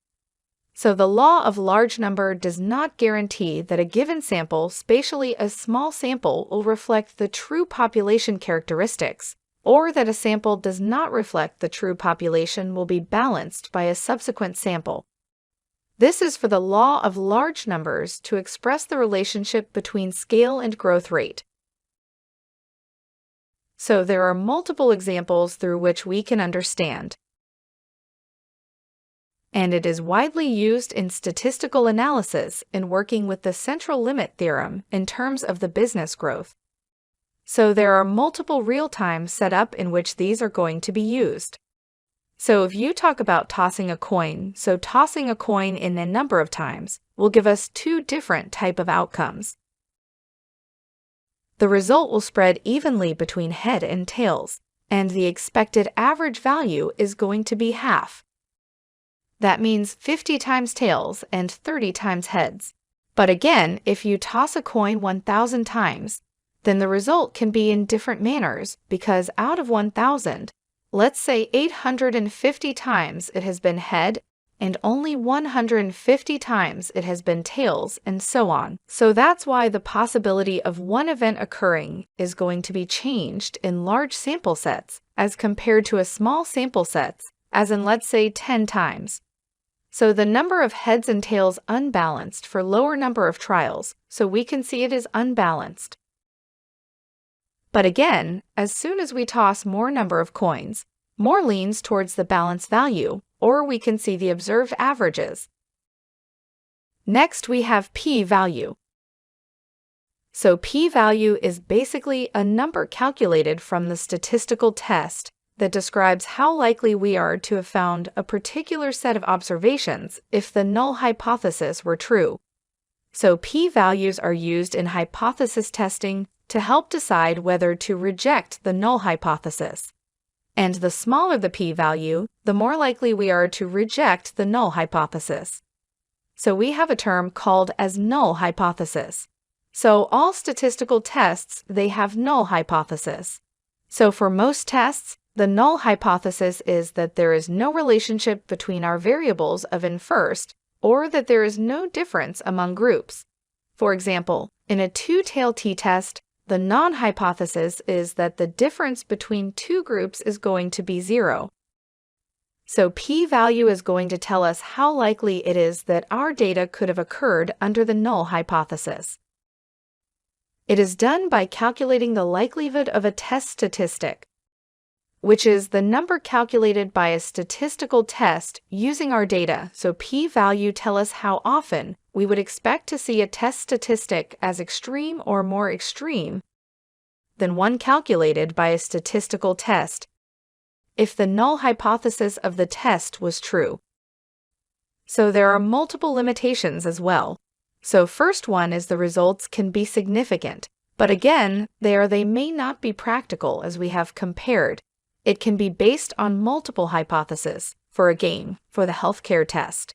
So the law of large number does not guarantee that a given sample, spatially a small sample, will reflect the true population characteristics, or that a sample does not reflect the true population will be balanced by a subsequent sample. This is for the law of large numbers to express the relationship between scale and growth rate. So there are multiple examples through which we can understand. And it is widely used in statistical analysis in working with the central limit theorem in terms of the business growth. So there are multiple real-time setup in which these are going to be used. So if you talk about tossing a coin, so tossing a coin in a number of times will give us two different type of outcomes. The result will spread evenly between head and tails, and the expected average value is going to be half. That means 50 times tails and 30 times heads. But again, if you toss a coin 1,000 times, then the result can be in different manners, because out of 1,000, let's say 850 times it has been head, and only 150 times it has been tails, and so on. So that's why the possibility of one event occurring is going to be changed in large sample sets as compared to a small sample sets, as in let's say 10 times. So the number of heads and tails unbalanced for lower number of trials, so we can see it is unbalanced. But again, as soon as we toss more number of coins, more leans towards the balance value, or we can see the observed averages. Next, we have p-value. So p-value is basically a number calculated from the statistical test that describes how likely we are to have found a particular set of observations if the null hypothesis were true. So p-values are used in hypothesis testing to help decide whether to reject the null hypothesis. And the smaller the p-value, the more likely we are to reject the null hypothesis. So we have a term called as null hypothesis. So all statistical tests, they have null hypothesis. So for most tests, the null hypothesis is that there is no relationship between our variables of in first, or that there is no difference among groups. For example, in a two-tailed t-test, the non-hypothesis is that the difference between two groups is going to be 0. So p-value is going to tell us how likely it is that our data could have occurred under the null hypothesis. It is done by calculating the likelihood of a test statistic, which is the number calculated by a statistical test using our data. So p-value tell us how often we would expect to see a test statistic as extreme or more extreme than one calculated by a statistical test if the null hypothesis of the test was true. So there are multiple limitations as well. So first one is the results can be significant, but again, they may not be practical as we have compared. It can be based on multiple hypotheses for a game for the healthcare test.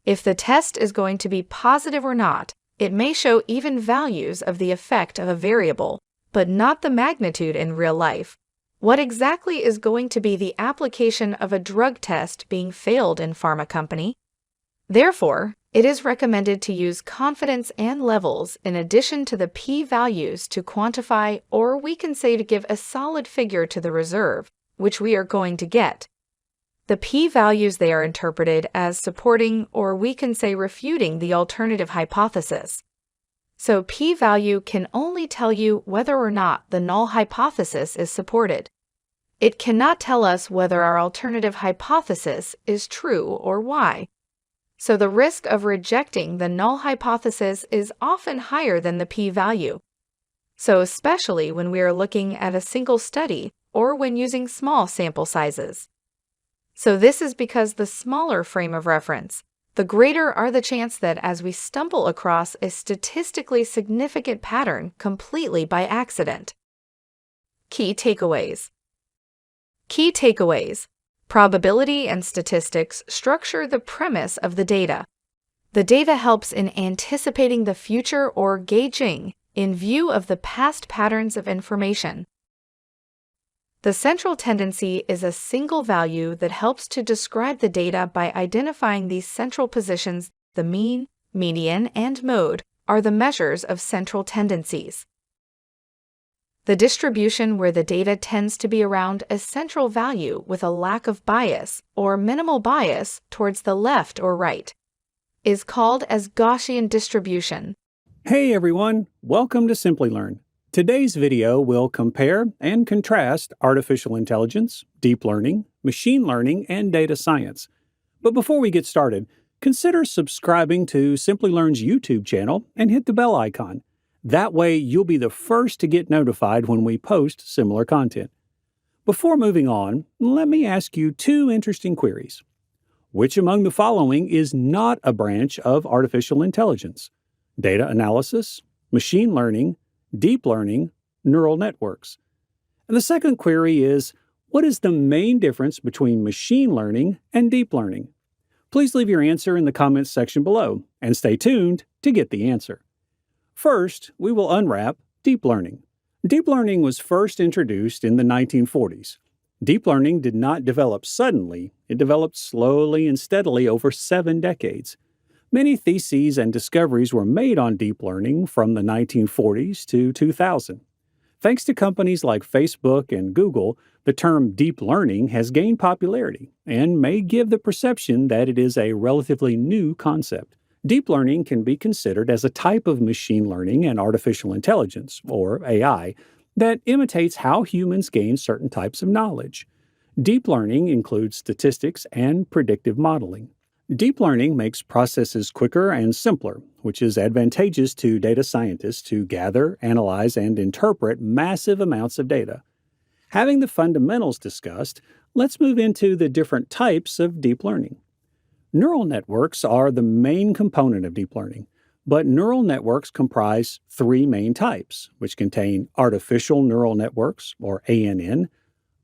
If the test is going to be positive or not, it may show even values of the effect of a variable, but not the magnitude in real life. What exactly is going to be the application of a drug test being failed in pharma company? Therefore, it is recommended to use confidence and levels in addition to the p-values to quantify, or we can say to give a solid figure to the reserve, which we are going to get. The p-values they are interpreted as supporting, or we can say refuting, the alternative hypothesis. So p-value can only tell you whether or not the null hypothesis is supported. It cannot tell us whether our alternative hypothesis is true or why. So the risk of rejecting the null hypothesis is often higher than the p-value. So especially when we are looking at a single study or when using small sample sizes. So this is because the smaller frame of reference, the greater are the chance that as we stumble across a statistically significant pattern completely by accident. Key takeaways. Key takeaways. Probability and statistics structure the premise of the data. The data helps in anticipating the future or gauging in view of the past patterns of information. The central tendency is a single value that helps to describe the data by identifying these central positions. The mean, median, and mode are the measures of central tendencies. The distribution where the data tends to be around a central value with a lack of bias or minimal bias towards the left or right is called as Gaussian distribution. Hey everyone, welcome to Simplilearn. Today's video will compare and contrast artificial intelligence, deep learning, machine learning, and data science. But before we get started, consider subscribing to Simplilearn's YouTube channel and hit the bell icon. That way, you'll be the first to get notified when we post similar content. Before moving on, let me ask you two interesting queries. Which among the following is not a branch of artificial intelligence? Data analysis, machine learning, deep learning, neural networks. And the second query is, what is the main difference between machine learning and deep learning? Please leave your answer in the comments section below, and stay tuned to get the answer. First, we will unwrap deep learning. Deep learning was first introduced in the 1940s. Deep learning did not develop suddenly, it developed slowly and steadily over 7 decades. Many theses and discoveries were made on deep learning from the 1940s to 2000. Thanks to companies like Facebook and Google, the term deep learning has gained popularity and may give the perception that it is a relatively new concept. Deep learning can be considered as a type of machine learning and artificial intelligence, or AI, that imitates how humans gain certain types of knowledge. Deep learning includes statistics and predictive modeling. Deep learning makes processes quicker and simpler, which is advantageous to data scientists to gather, analyze, and interpret massive amounts of data. Having the fundamentals discussed, let's move into the different types of deep learning. Neural networks are the main component of deep learning, but neural networks comprise 3 main types, which contain artificial neural networks, or ANN,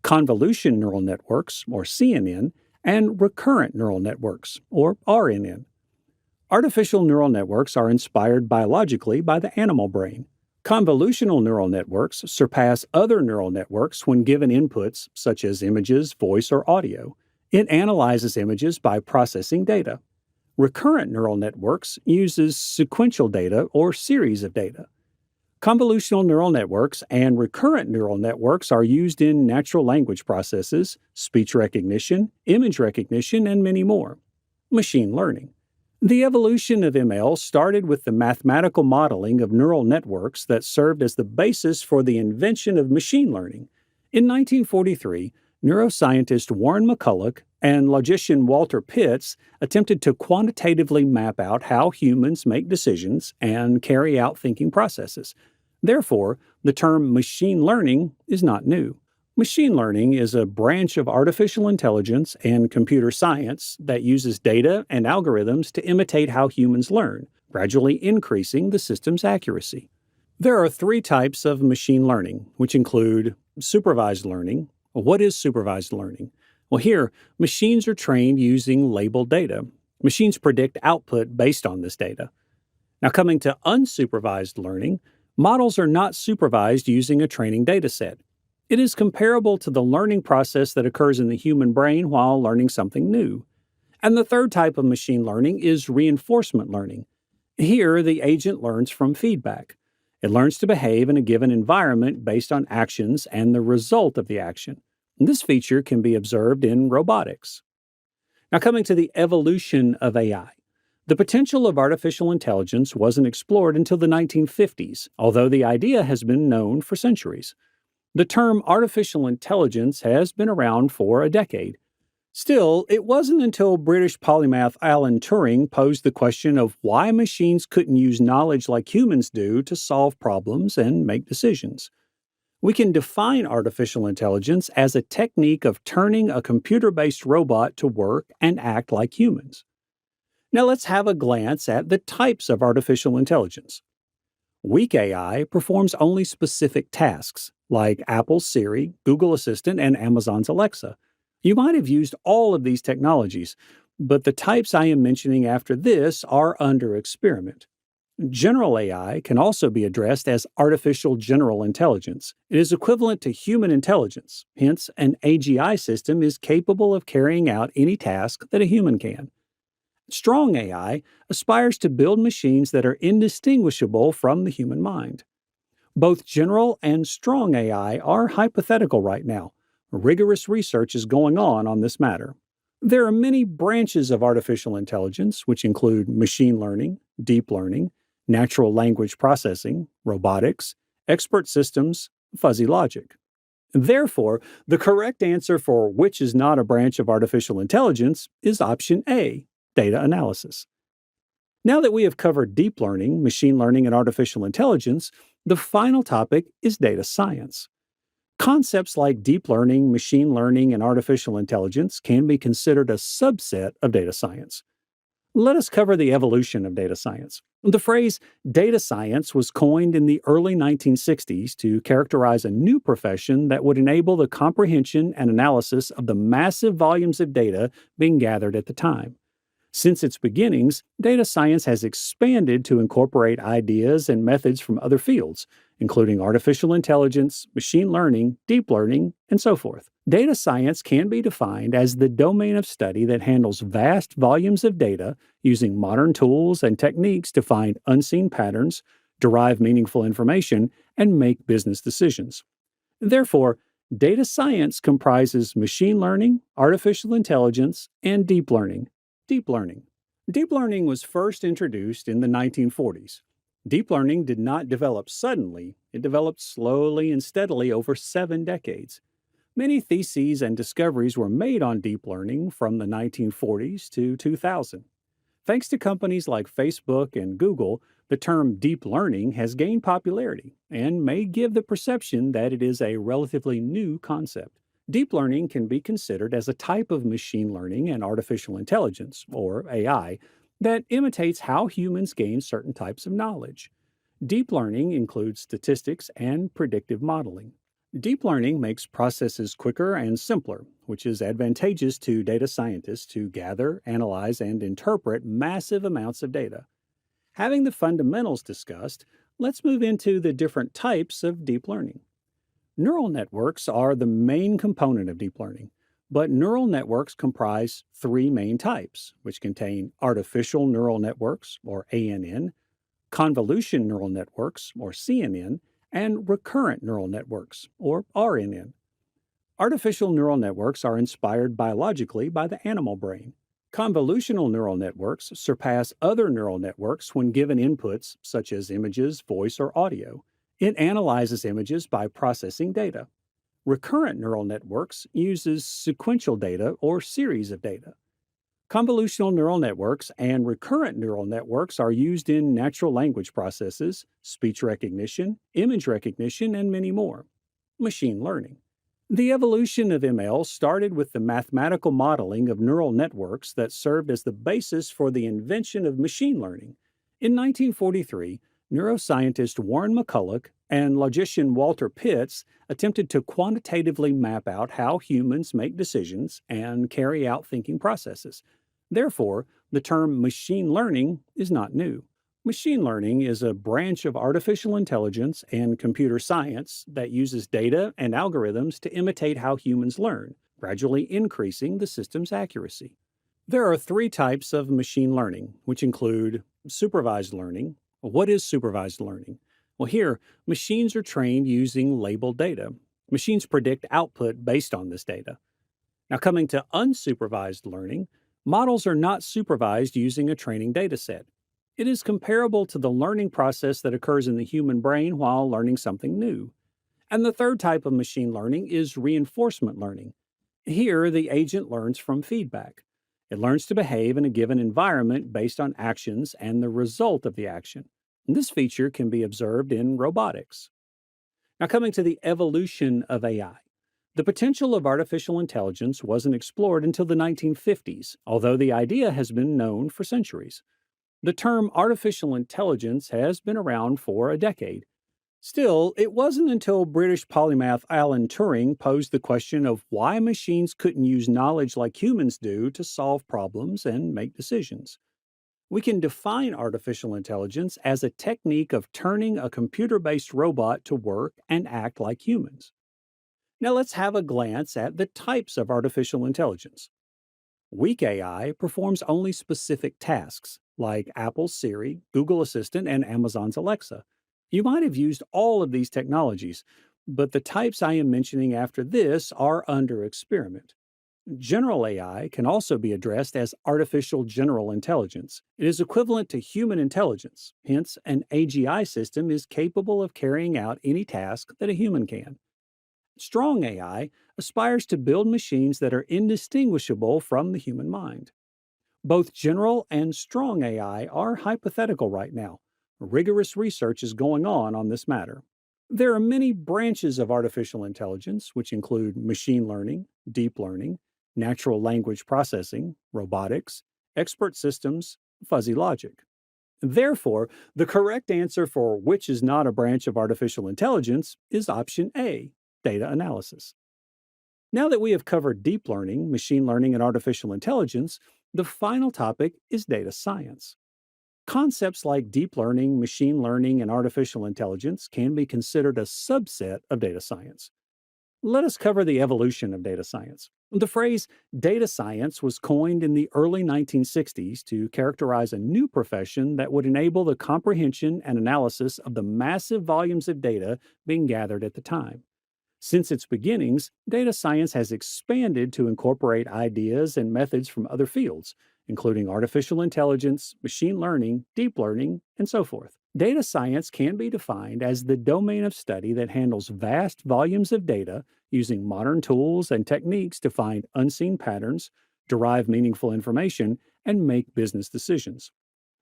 convolution neural networks, or CNN, and recurrent neural networks, or RNN. Artificial neural networks are inspired biologically by the animal brain. Convolutional neural networks surpass other neural networks when given inputs such as images, voice, or audio. It analyzes images by processing data. Recurrent neural networks uses sequential data or series of data. Convolutional neural networks and recurrent neural networks are used in natural language processes, speech recognition, image recognition, and many more. Machine learning. The evolution of ML started with the mathematical modeling of neural networks that served as the basis for the invention of machine learning. In 1943, neuroscientist Warren McCulloch and logician Walter Pitts attempted to quantitatively map out how humans make decisions and carry out thinking processes. Therefore, the term machine learning is not new. Machine learning is a branch of artificial intelligence and computer science that uses data and algorithms to imitate how humans learn, gradually increasing the system's accuracy. There are 3 types of machine learning, which include supervised learning. What is supervised learning? Well, here, machines are trained using labeled data. Machines predict output based on this data. Now, coming to unsupervised learning, models are not supervised using a training data set. It is comparable to the learning process that occurs in the human brain while learning something new. And the third type of machine learning is reinforcement learning. Here, the agent learns from feedback. It learns to behave in a given environment based on actions and the result of the action. This feature can be observed in robotics. Now, coming to the evolution of AI. The potential of artificial intelligence wasn't explored until the 1950s, although the idea has been known for centuries. The term artificial intelligence has been around for a decade. Still, it wasn't until British polymath Alan Turing posed the question of why machines couldn't use knowledge like humans do to solve problems and make decisions. We can define artificial intelligence as a technique of turning a computer-based robot to work and act like humans. Now let's have a glance at the types of artificial intelligence. Weak AI performs only specific tasks, like Apple's Siri, Google Assistant, and Amazon's Alexa. You might have used all of these technologies, but the types I am mentioning after this are under experiment. General AI can also be addressed as artificial general intelligence. It is equivalent to human intelligence, hence, an AGI system is capable of carrying out any task that a human can. Strong AI aspires to build machines that are indistinguishable from the human mind. Both general and strong AI are hypothetical right now. Rigorous research is going on this matter. There are many branches of artificial intelligence, which include machine learning, deep learning, natural language processing, robotics, expert systems, fuzzy logic. Therefore, the correct answer for which is not a branch of artificial intelligence is option A, data analysis. Now that we have covered deep learning, machine learning, and artificial intelligence, the final topic is data science. Concepts like deep learning, machine learning, and artificial intelligence can be considered a subset of data science. Let us cover the evolution of data science. The phrase data science was coined in the early 1960s to characterize a new profession that would enable the comprehension and analysis of the massive volumes of data being gathered at the time. Since its beginnings, data science has expanded to incorporate ideas and methods from other fields, including artificial intelligence, machine learning, deep learning, and so forth. Data science can be defined as the domain of study that handles vast volumes of data using modern tools and techniques to find unseen patterns, derive meaningful information, and make business decisions. Therefore, data science comprises machine learning, artificial intelligence, and deep learning. Deep learning. Deep learning was first introduced in the 1940s. Deep learning did not develop suddenly, it developed slowly and steadily over 7 decades. Many theses and discoveries were made on deep learning from the 1940s to 2000. Thanks to companies like Facebook and Google, the term deep learning has gained popularity and may give the perception that it is a relatively new concept. Deep learning can be considered as a type of machine learning and artificial intelligence, or AI, that imitates how humans gain certain types of knowledge. Deep learning includes statistics and predictive modeling. Deep learning makes processes quicker and simpler, which is advantageous to data scientists to gather, analyze, and interpret massive amounts of data. Having the fundamentals discussed, let's move into the different types of deep learning. Neural networks are the main component of deep learning, but neural networks comprise 3 main types, which contain artificial neural networks, or ANN, convolution neural networks, or CNN, and recurrent neural networks, or RNN. Artificial neural networks are inspired biologically by the animal brain. Convolutional neural networks surpass other neural networks when given inputs such as images, voice, or audio. It analyzes images by processing data. Recurrent neural networks uses sequential data or series of data. Convolutional neural networks and recurrent neural networks are used in natural language processes, speech recognition, image recognition, and many more. Machine learning. The evolution of ML started with the mathematical modeling of neural networks that served as the basis for the invention of machine learning. In 1943, neuroscientist Warren McCulloch and logician Walter Pitts attempted to quantitatively map out how humans make decisions and carry out thinking processes. Therefore, the term machine learning is not new. Machine learning is a branch of artificial intelligence and computer science that uses data and algorithms to imitate how humans learn, gradually increasing the system's accuracy. There are 3 types of machine learning, which include supervised learning. What is supervised learning? Well, here, machines are trained using labeled data. Machines predict output based on this data. Now, coming to unsupervised learning, Models are not supervised using a training dataset. It is comparable to the learning process that occurs in the human brain while learning something new. And the third type of machine learning is reinforcement learning. Here, the agent learns from feedback. It learns to behave in a given environment based on actions and the result of the action. And this feature can be observed in robotics. Now, coming to the evolution of AI. The potential of artificial intelligence wasn't explored until the 1950s, although the idea has been known for centuries. The term artificial intelligence has been around for a decade. Still, it wasn't until British polymath Alan Turing posed the question of why machines couldn't use knowledge like humans do to solve problems and make decisions. We can define artificial intelligence as a technique of turning a computer-based robot to work and act like humans. Now let's have a glance at the types of artificial intelligence. Weak AI performs only specific tasks, like Apple's Siri, Google Assistant, and Amazon's Alexa. You might have used all of these technologies, but the types I am mentioning after this are under experiment. General AI can also be addressed as artificial general intelligence. It is equivalent to human intelligence, hence, an AGI system is capable of carrying out any task that a human can. Strong AI aspires to build machines that are indistinguishable from the human mind. Both general and strong AI are hypothetical right now. Rigorous research is going on this matter. There are many branches of artificial intelligence, which include machine learning, deep learning, natural language processing, robotics, expert systems, fuzzy logic. Therefore, the correct answer for which is not a branch of artificial intelligence is option A, data analysis. Now that we have covered deep learning, machine learning, and artificial intelligence, the final topic is data science. Concepts like deep learning, machine learning, and artificial intelligence can be considered a subset of data science. Let us cover the evolution of data science. The phrase data science was coined in the early 1960s to characterize a new profession that would enable the comprehension and analysis of the massive volumes of data being gathered at the time. Since its beginnings, data science has expanded to incorporate ideas and methods from other fields, including artificial intelligence, machine learning, deep learning, and so forth. Data science can be defined as the domain of study that handles vast volumes of data using modern tools and techniques to find unseen patterns, derive meaningful information, and make business decisions.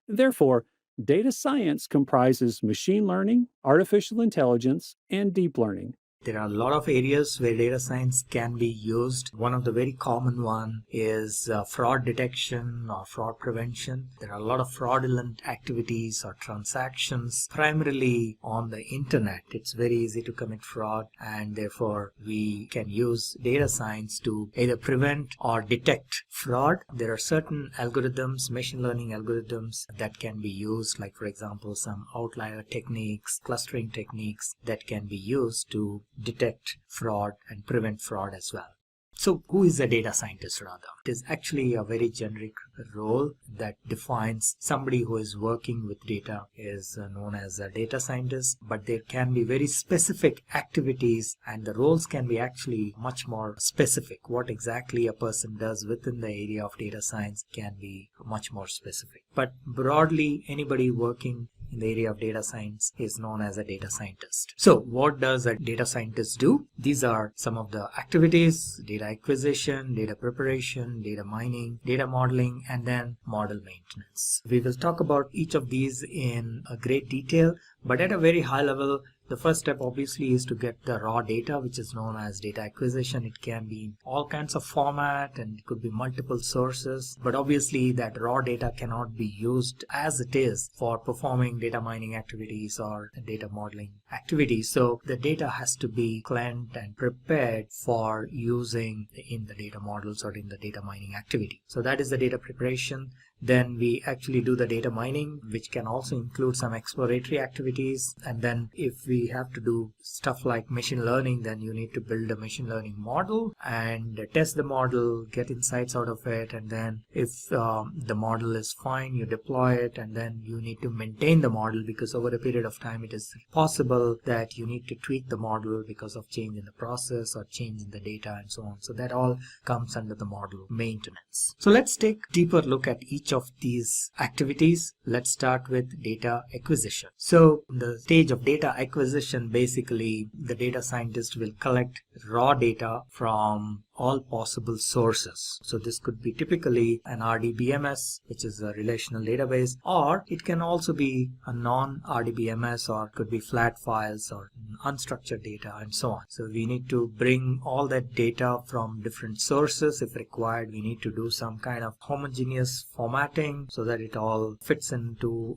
Therefore, data science comprises machine learning, artificial intelligence, and deep learning. There are a lot of areas where data science can be used. One of the very common one is fraud detection or fraud prevention. There are a lot of fraudulent activities or transactions, primarily on the internet. It's very easy to commit fraud, and therefore we can use data science to either prevent or detect fraud. There are certain algorithms, machine learning algorithms, that can be used, like for example some outlier techniques, clustering techniques that can be used to detect fraud and prevent fraud as well. So who is a data scientist rather? It is actually a very generic role that defines somebody who is working with data is known as a data scientist, but there can be very specific activities and the roles can be actually much more specific. What exactly a person does within the area of data science can be much more specific. But broadly, anybody working in the area of data science is known as a data scientist. So what does a data scientist do? These are some of the activities: data acquisition, data preparation, data mining, data modeling, and then model maintenance. We will talk about each of these in a great detail, but at a very high level, the first step obviously is to get the raw data, which is known as data acquisition. It can be in all kinds of format and it could be multiple sources, but obviously that raw data cannot be used as it is for performing data mining activities or data modeling activities. So the data has to be cleansed and prepared for using in the data models or in the data mining activity. So that is the data preparation. Then we actually do the data mining, which can also include some exploratory activities. And then if we have to do stuff like machine learning, then you need to build a machine learning model and test the model, get insights out of it. And then if the model is fine, you deploy it, and then you need to maintain the model, because over a period of time it is possible example, that you need to tweak the model because of change in the process or change in the data and so on. So that all comes under the model maintenance. So let's take a deeper look at each of these activities. Let's start with data acquisition. So in the stage of data acquisition, basically the data scientist will collect raw data from all possible sources. So this could be typically an RDBMS, which is a relational database, or it can also be a non-RDBMS, or could be flat files or unstructured data and so on. So we need to bring all that data from different sources. If required, we need to do some kind of homogeneous formatting so that it all fits into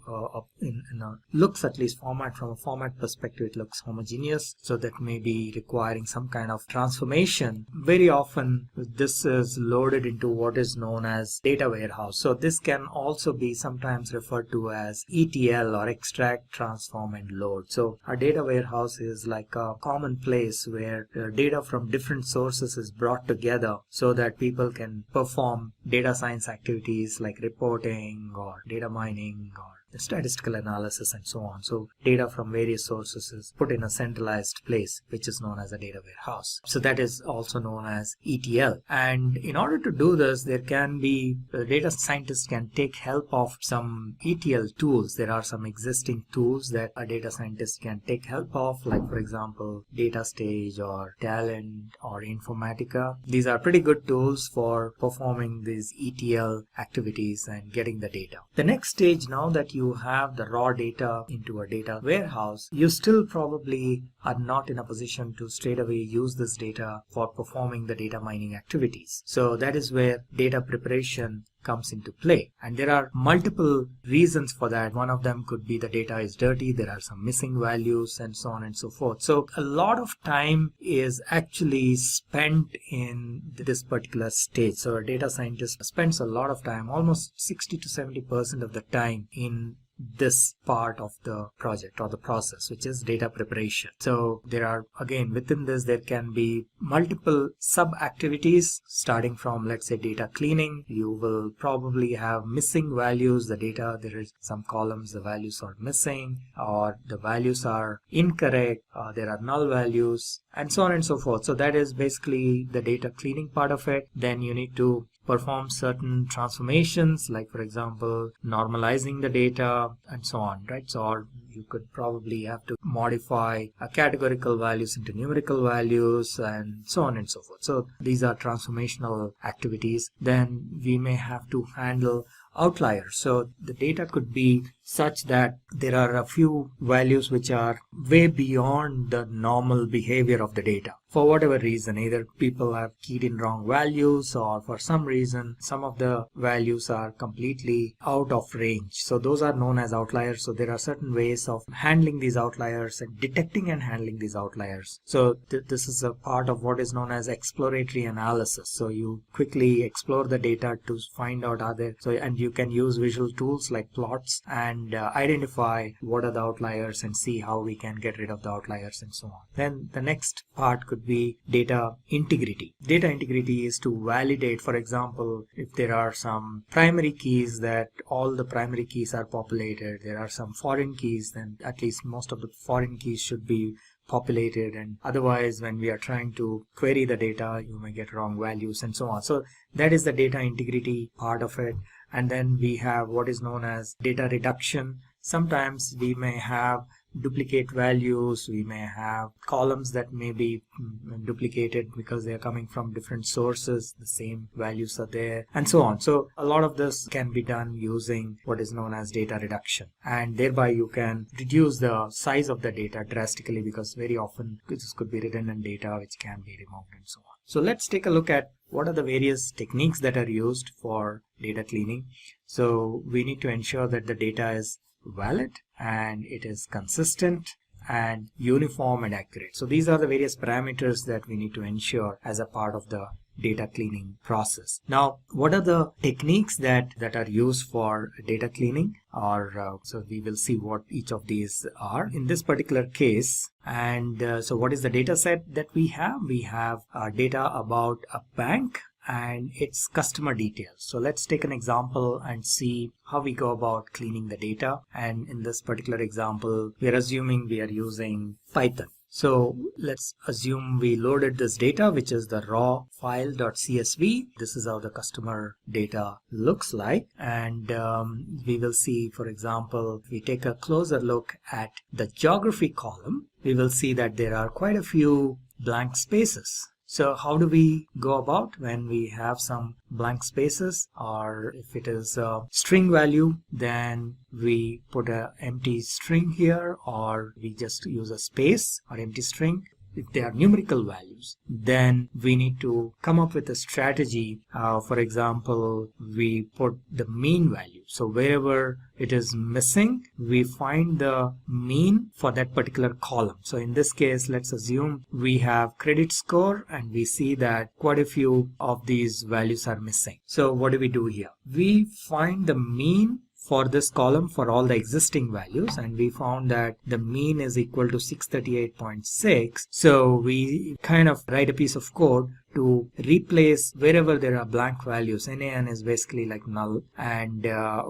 looks, at least format, from a format perspective, it looks homogeneous. So that may be requiring some kind of transformation. Very often this is loaded into what is known as data warehouse. So this can also be sometimes referred to as ETL, or extract, transform and load. So a data warehouse is like a common place where data from different sources is brought together so that people can perform data science activities like reporting or data mining or statistical analysis and so on. So data from various sources is put in a centralized place, which is known as a data warehouse. So that is also known as ETL. And in order to do this, there can be, data scientists can take help of some ETL tools. There are some existing tools that a data scientist can take help of, like for example, DataStage or Talent or Informatica. These are pretty good tools for performing these ETL activities and getting the data. The next stage, now that you have the raw data into a data warehouse, you still probably are not in a position to straight away use this data for performing the data mining activities. So that is where data preparation comes into play, and there are multiple reasons for that. One of them could be the data is dirty, there are some missing values and so on and so forth. So a lot of time is actually spent in this particular stage. So a data scientist spends a lot of time, almost 60 to 70% of the time, in this part of the project or the process, which is data preparation. So there are, again, within this there can be multiple sub activities, starting from, let's say, data cleaning. You will probably have missing values. The data, there is some columns, the values are missing, or the values are incorrect, there are null values, and so on and so forth. So that is basically the data cleaning part of it. Then you need to perform certain transformations, like for example normalizing the data and so on, right? So, or you could probably have to modify categorical values into numerical values and so on and so forth. So these are transformational activities. Then we may have to handle outliers. So the data could be such that there are a few values which are way beyond the normal behavior of the data. For whatever reason, either people have keyed in wrong values, or for some reason some of the values are completely out of range. So those are known as outliers. So there are certain ways of handling these outliers and detecting and handling these outliers. So this is a part of what is known as exploratory analysis. So you quickly explore the data to find out and you can use visual tools like plots and identify what are the outliers and see how we can get rid of the outliers and so on. Then the next part could be data integrity. Data integrity is to validate, for example, if there are some primary keys, that all the primary keys are populated. There are some foreign keys, then at least most of the foreign keys should be populated, and otherwise when we are trying to query the data, you may get wrong values and so on. So that is the data integrity part of it. And then we have what is known as data reduction. Sometimes we may have duplicate values, we may have columns that may be duplicated because they are coming from different sources, the same values are there, and so on. So a lot of this can be done using what is known as data reduction, and thereby you can reduce the size of the data drastically, because very often this could be redundant data which can be removed and so on. So let's take a look at what are the various techniques that are used for data cleaning. So we need to ensure that the data is valid and it is consistent and uniform and accurate. So these are the various parameters that we need to ensure as a part of the data cleaning process. Now, what are the techniques that are used for data cleaning? So we will see what each of these are in this particular case. And so what is the data set that we have? We have data about a bank, and it's customer details. So let's take an example and see how we go about cleaning the data. And in this particular example, we are assuming we are using Python. So let's assume we loaded this data, which is the raw file.csv. This is how the customer data looks like. And we will see, for example, if we take a closer look at the geography column, we will see that there are quite a few blank spaces. So how do we go about when we have some blank spaces, or if it is a string value, then we put an empty string here, or we just use a space or empty string. If they are numerical values, then we need to come up with a strategy. For example, we put the mean value. So wherever it is missing, we find the mean for that particular column. So in this case, let's assume we have credit score and we see that quite a few of these values are missing. So what do we do here? We find the mean for this column for all the existing values, and we found that the mean is equal to 638.6. So we kind of write a piece of code to replace wherever there are blank values. NaN is basically like null, and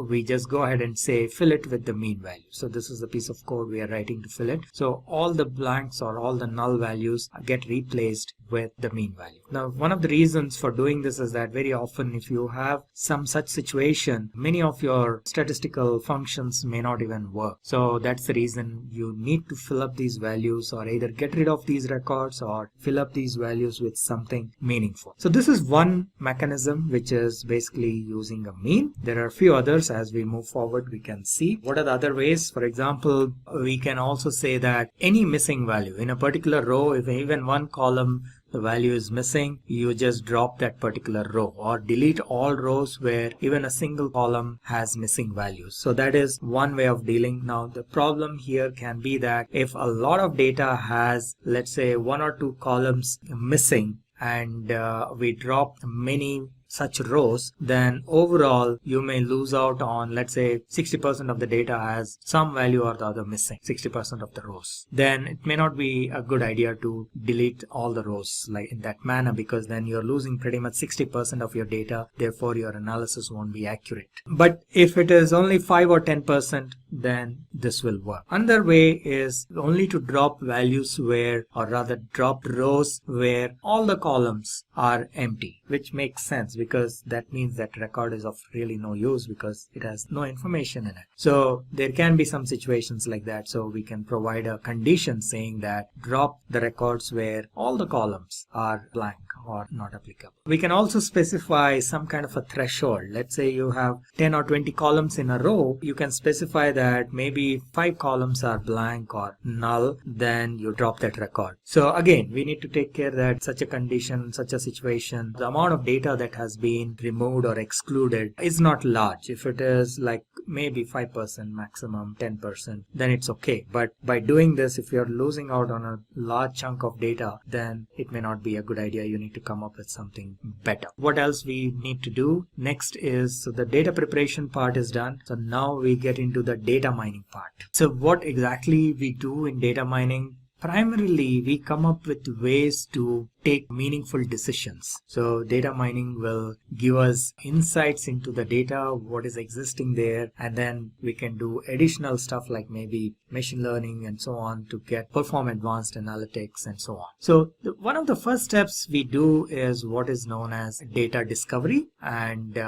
we just go ahead and say fill it with the mean value. So this is the piece of code we are writing to fill it. So all the blanks or all the null values get replaced with the mean value. Now, one of the reasons for doing this is that very often if you have some such situation, many of your statistical functions may not even work. So that's the reason you need to fill up these values, or either get rid of these records or fill up these values with something meaningful. So this is one mechanism, which is basically using a mean. There are a few others. As we move forward, we can see what are the other ways. For example, we can also say that any missing value in a particular row, if even one column the value is missing, you just drop that particular row, or delete all rows where even a single column has missing values. So that is one way of dealing. Now the problem here can be that if a lot of data has, let's say, one or two columns missing, and we drop many such rows, then overall you may lose out on, let's say, 60% of the data has some value or the other missing, 60% of the rows. Then it may not be a good idea to delete all the rows like in that manner, because then you're losing pretty much 60% of your data. Therefore your analysis won't be accurate. But if it is only 5 or 10%, then this will work. Another way is only to drop values where, or rather drop rows where all the columns are empty, which makes sense, because that means that record is of really no use because it has no information in it. So there can be some situations like that. So we can provide a condition saying that drop the records where all the columns are blank or not applicable. We can also specify some kind of a threshold. Let's say you have 10 or 20 columns in a row. You can specify that maybe 5 columns are blank or null, then you drop that record. So again, we need to take care that such a condition, such a situation, the amount of data that has been removed or excluded is not large. If it is like maybe 5%, maximum 10%, then it's okay. But by doing this, if you're losing out on a large chunk of data, then it may not be a good idea. You need to come up with something better. What else we need to do next is, so the data preparation part is done. So now we get into the data mining part. So what exactly we do in data mining? Primarily, we come up with ways to take meaningful decisions. So data mining will give us insights into the data, what is existing there, and then we can do additional stuff like maybe machine learning and so on to perform advanced analytics and so on. So one of the first steps we do is what is known as data discovery, and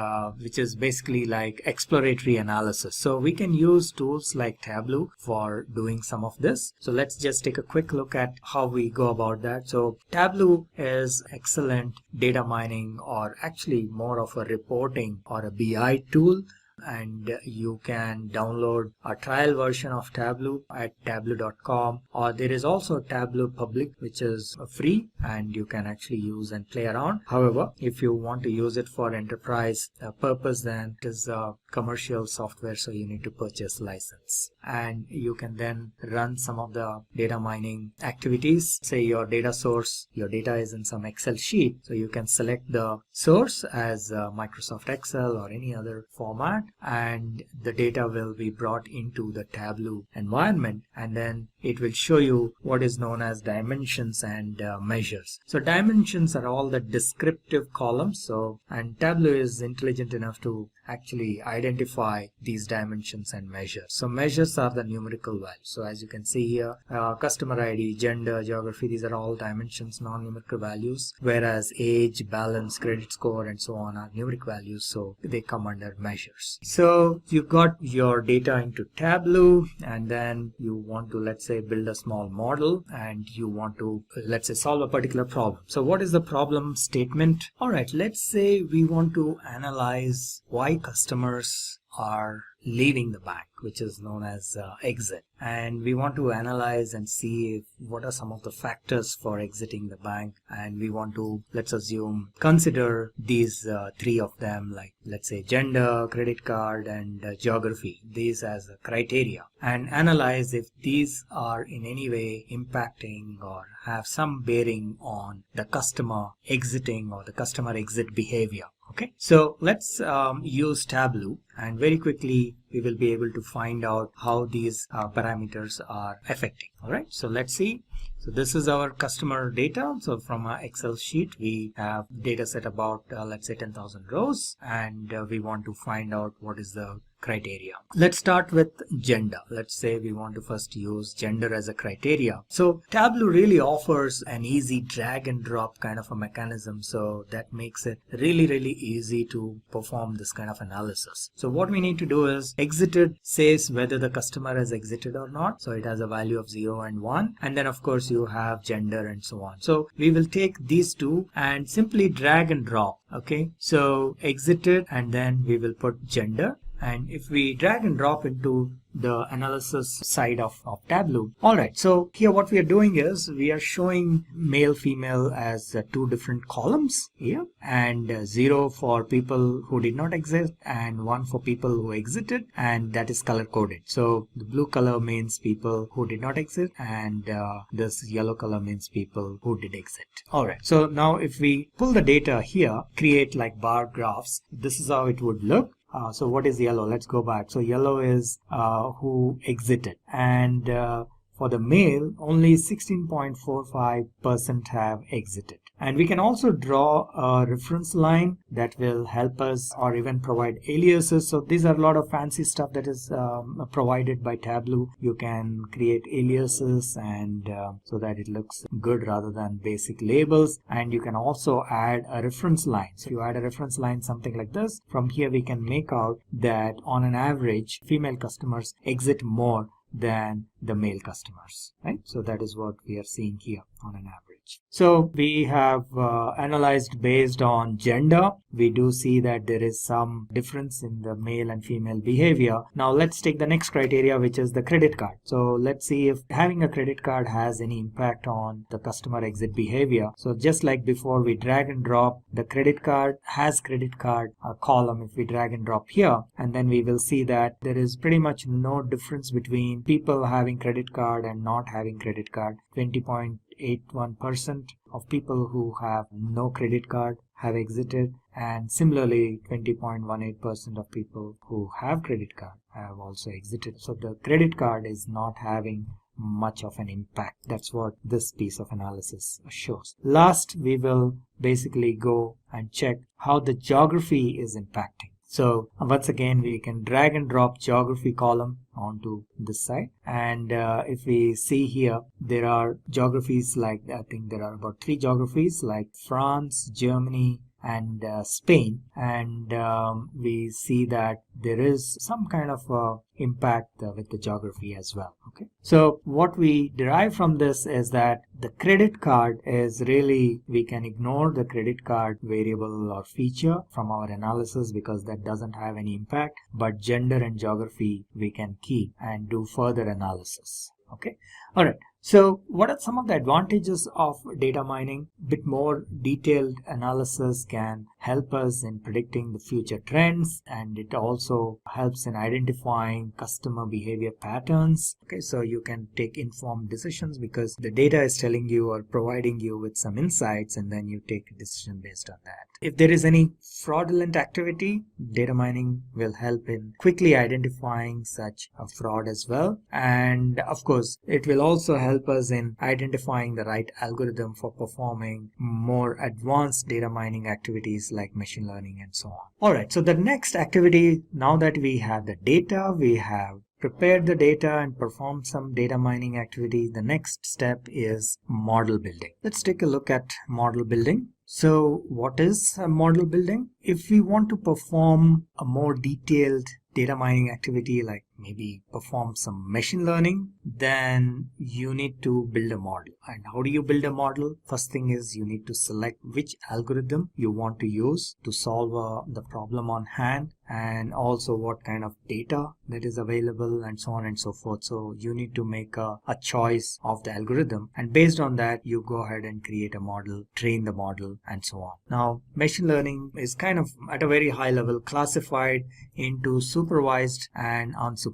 which is basically like exploratory analysis. So we can use tools like Tableau for doing some of this. So let's just take a quick look at how we go about that. So Tableau is excellent data mining, or actually more of a reporting or a BI tool. And you can download a trial version of Tableau at tableau.com, or there is also Tableau Public, which is free and you can actually use and play around. However, if you want to use it for enterprise purpose, then it is commercial software, so you need to purchase license, and you can then run some of the data mining activities. Say your data source, your data is in some Excel sheet, so you can select the source as Microsoft Excel or any other format, and the data will be brought into the Tableau environment, and then it will show you what is known as dimensions and measures. So dimensions are all the descriptive columns. And Tableau is intelligent enough to actually identify these dimensions and measures. So measures are the numerical values. So as you can see here, customer ID, gender, geography, these are all dimensions, non-numerical values, whereas age, balance, credit score, and so on are numeric values, so they come under measures. So you got your data into Tableau, and then you want to, let's say, build a small model, and you want to, let's say, solve a particular problem. So what is the problem statement? All right, let's say we want to analyze why customers are leaving the bank, which is known as exit, and we want to analyze and see what are some of the factors for exiting the bank, and we want to, let's assume, consider these three of them, like let's say gender, credit card, and geography, these as a criteria, and analyze if these are in any way impacting or have some bearing on the customer exiting or the customer exit behavior. Okay, so let's use Tableau, and very quickly we will be able to find out how these parameters are affecting. All right, so let's see. So this is our customer data. So from our Excel sheet, we have data set about, let's say 10,000 rows, and we want to find out what is the criteria. Let's start with gender. Let's say we want to first use gender as a criteria. So Tableau really offers an easy drag and drop kind of a mechanism, so that makes it really easy to perform this kind of analysis. So what we need to do is exited says whether the customer has exited or not, so it has a value of 0 and 1, and then of course you have gender and so on. So we will take these two and simply drag and drop. Okay, so exited, and then we will put gender. And if we drag and drop into the analysis side of Tableau. All right, so here what we are doing is we are showing male, female as two different columns here, and 0 for people who did not exit and 1 for people who exited, and that is color coded. So the blue color means people who did not exit, and this yellow color means people who did exit. All right, so now if we pull the data here, create like bar graphs, this is how it would look. So what is yellow? Let's go back. So yellow is who exited, and for the male, only 16.45% have exited. And we can also draw a reference line that will help us, or even provide aliases. So these are a lot of fancy stuff that is provided by Tableau. You can create aliases, and so that it looks good rather than basic labels. And you can also add a reference line. So you add a reference line, something like this. From here we can make out that on an average, female customers exit more than the male customers, right? So that is what we are seeing here on an average. So we have analyzed based on gender. We do see that there is some difference in the male and female behavior. Now let's take the next criteria, which is the credit card. So let's see if having a credit card has any impact on the customer exit behavior. So just like before, we drag and drop the credit card has credit card column. If we drag and drop here, and then we will see that there is pretty much no difference between people having credit card and not having credit card. 20.81% of people who have no credit card have exited, and similarly 20.18% of people who have credit card have also exited. So the credit card is not having much of an impact. That's what this piece of analysis shows. Last, we will basically go and check how the geography is impacting. So once again, we can drag and drop geography column onto this side, and if we see here, there are geographies like, I think there are about 3 geographies like France, Germany, and Spain, and we see that there is some kind of impact with the geography as well. Okay, so what we derive from this is that the credit card is really, we can ignore the credit card variable or feature from our analysis because that doesn't have any impact, but gender and geography we can keep and do further analysis. Okay, all right. So what are some of the advantages of data mining? Bit more detailed analysis can help us in predicting the future trends, and it also helps in identifying customer behavior patterns. Okay, so you can take informed decisions because the data is telling you or providing you with some insights, and then you take a decision based on that. If there is any fraudulent activity, data mining will help in quickly identifying such a fraud as well. And of course, it will also help us in identifying the right algorithm for performing more advanced data mining activities like machine learning and so on. Alright, so the next activity, now that we have the data, we have prepared the data and perform some data mining activity, the next step is model building. Let's take a look at model building. So what is model building? If we want to perform a more detailed data mining activity, like maybe perform some machine learning, then you need to build a model. And how do you build a model? First thing is you need to select which algorithm you want to use to solve the problem on hand, and also what kind of data that is available, and so on and so forth. So you need to make a choice of the algorithm, and based on that you go ahead and create a model, train the model, and so on. Now machine learning is kind of at a very high level classified into supervised and unsupervised.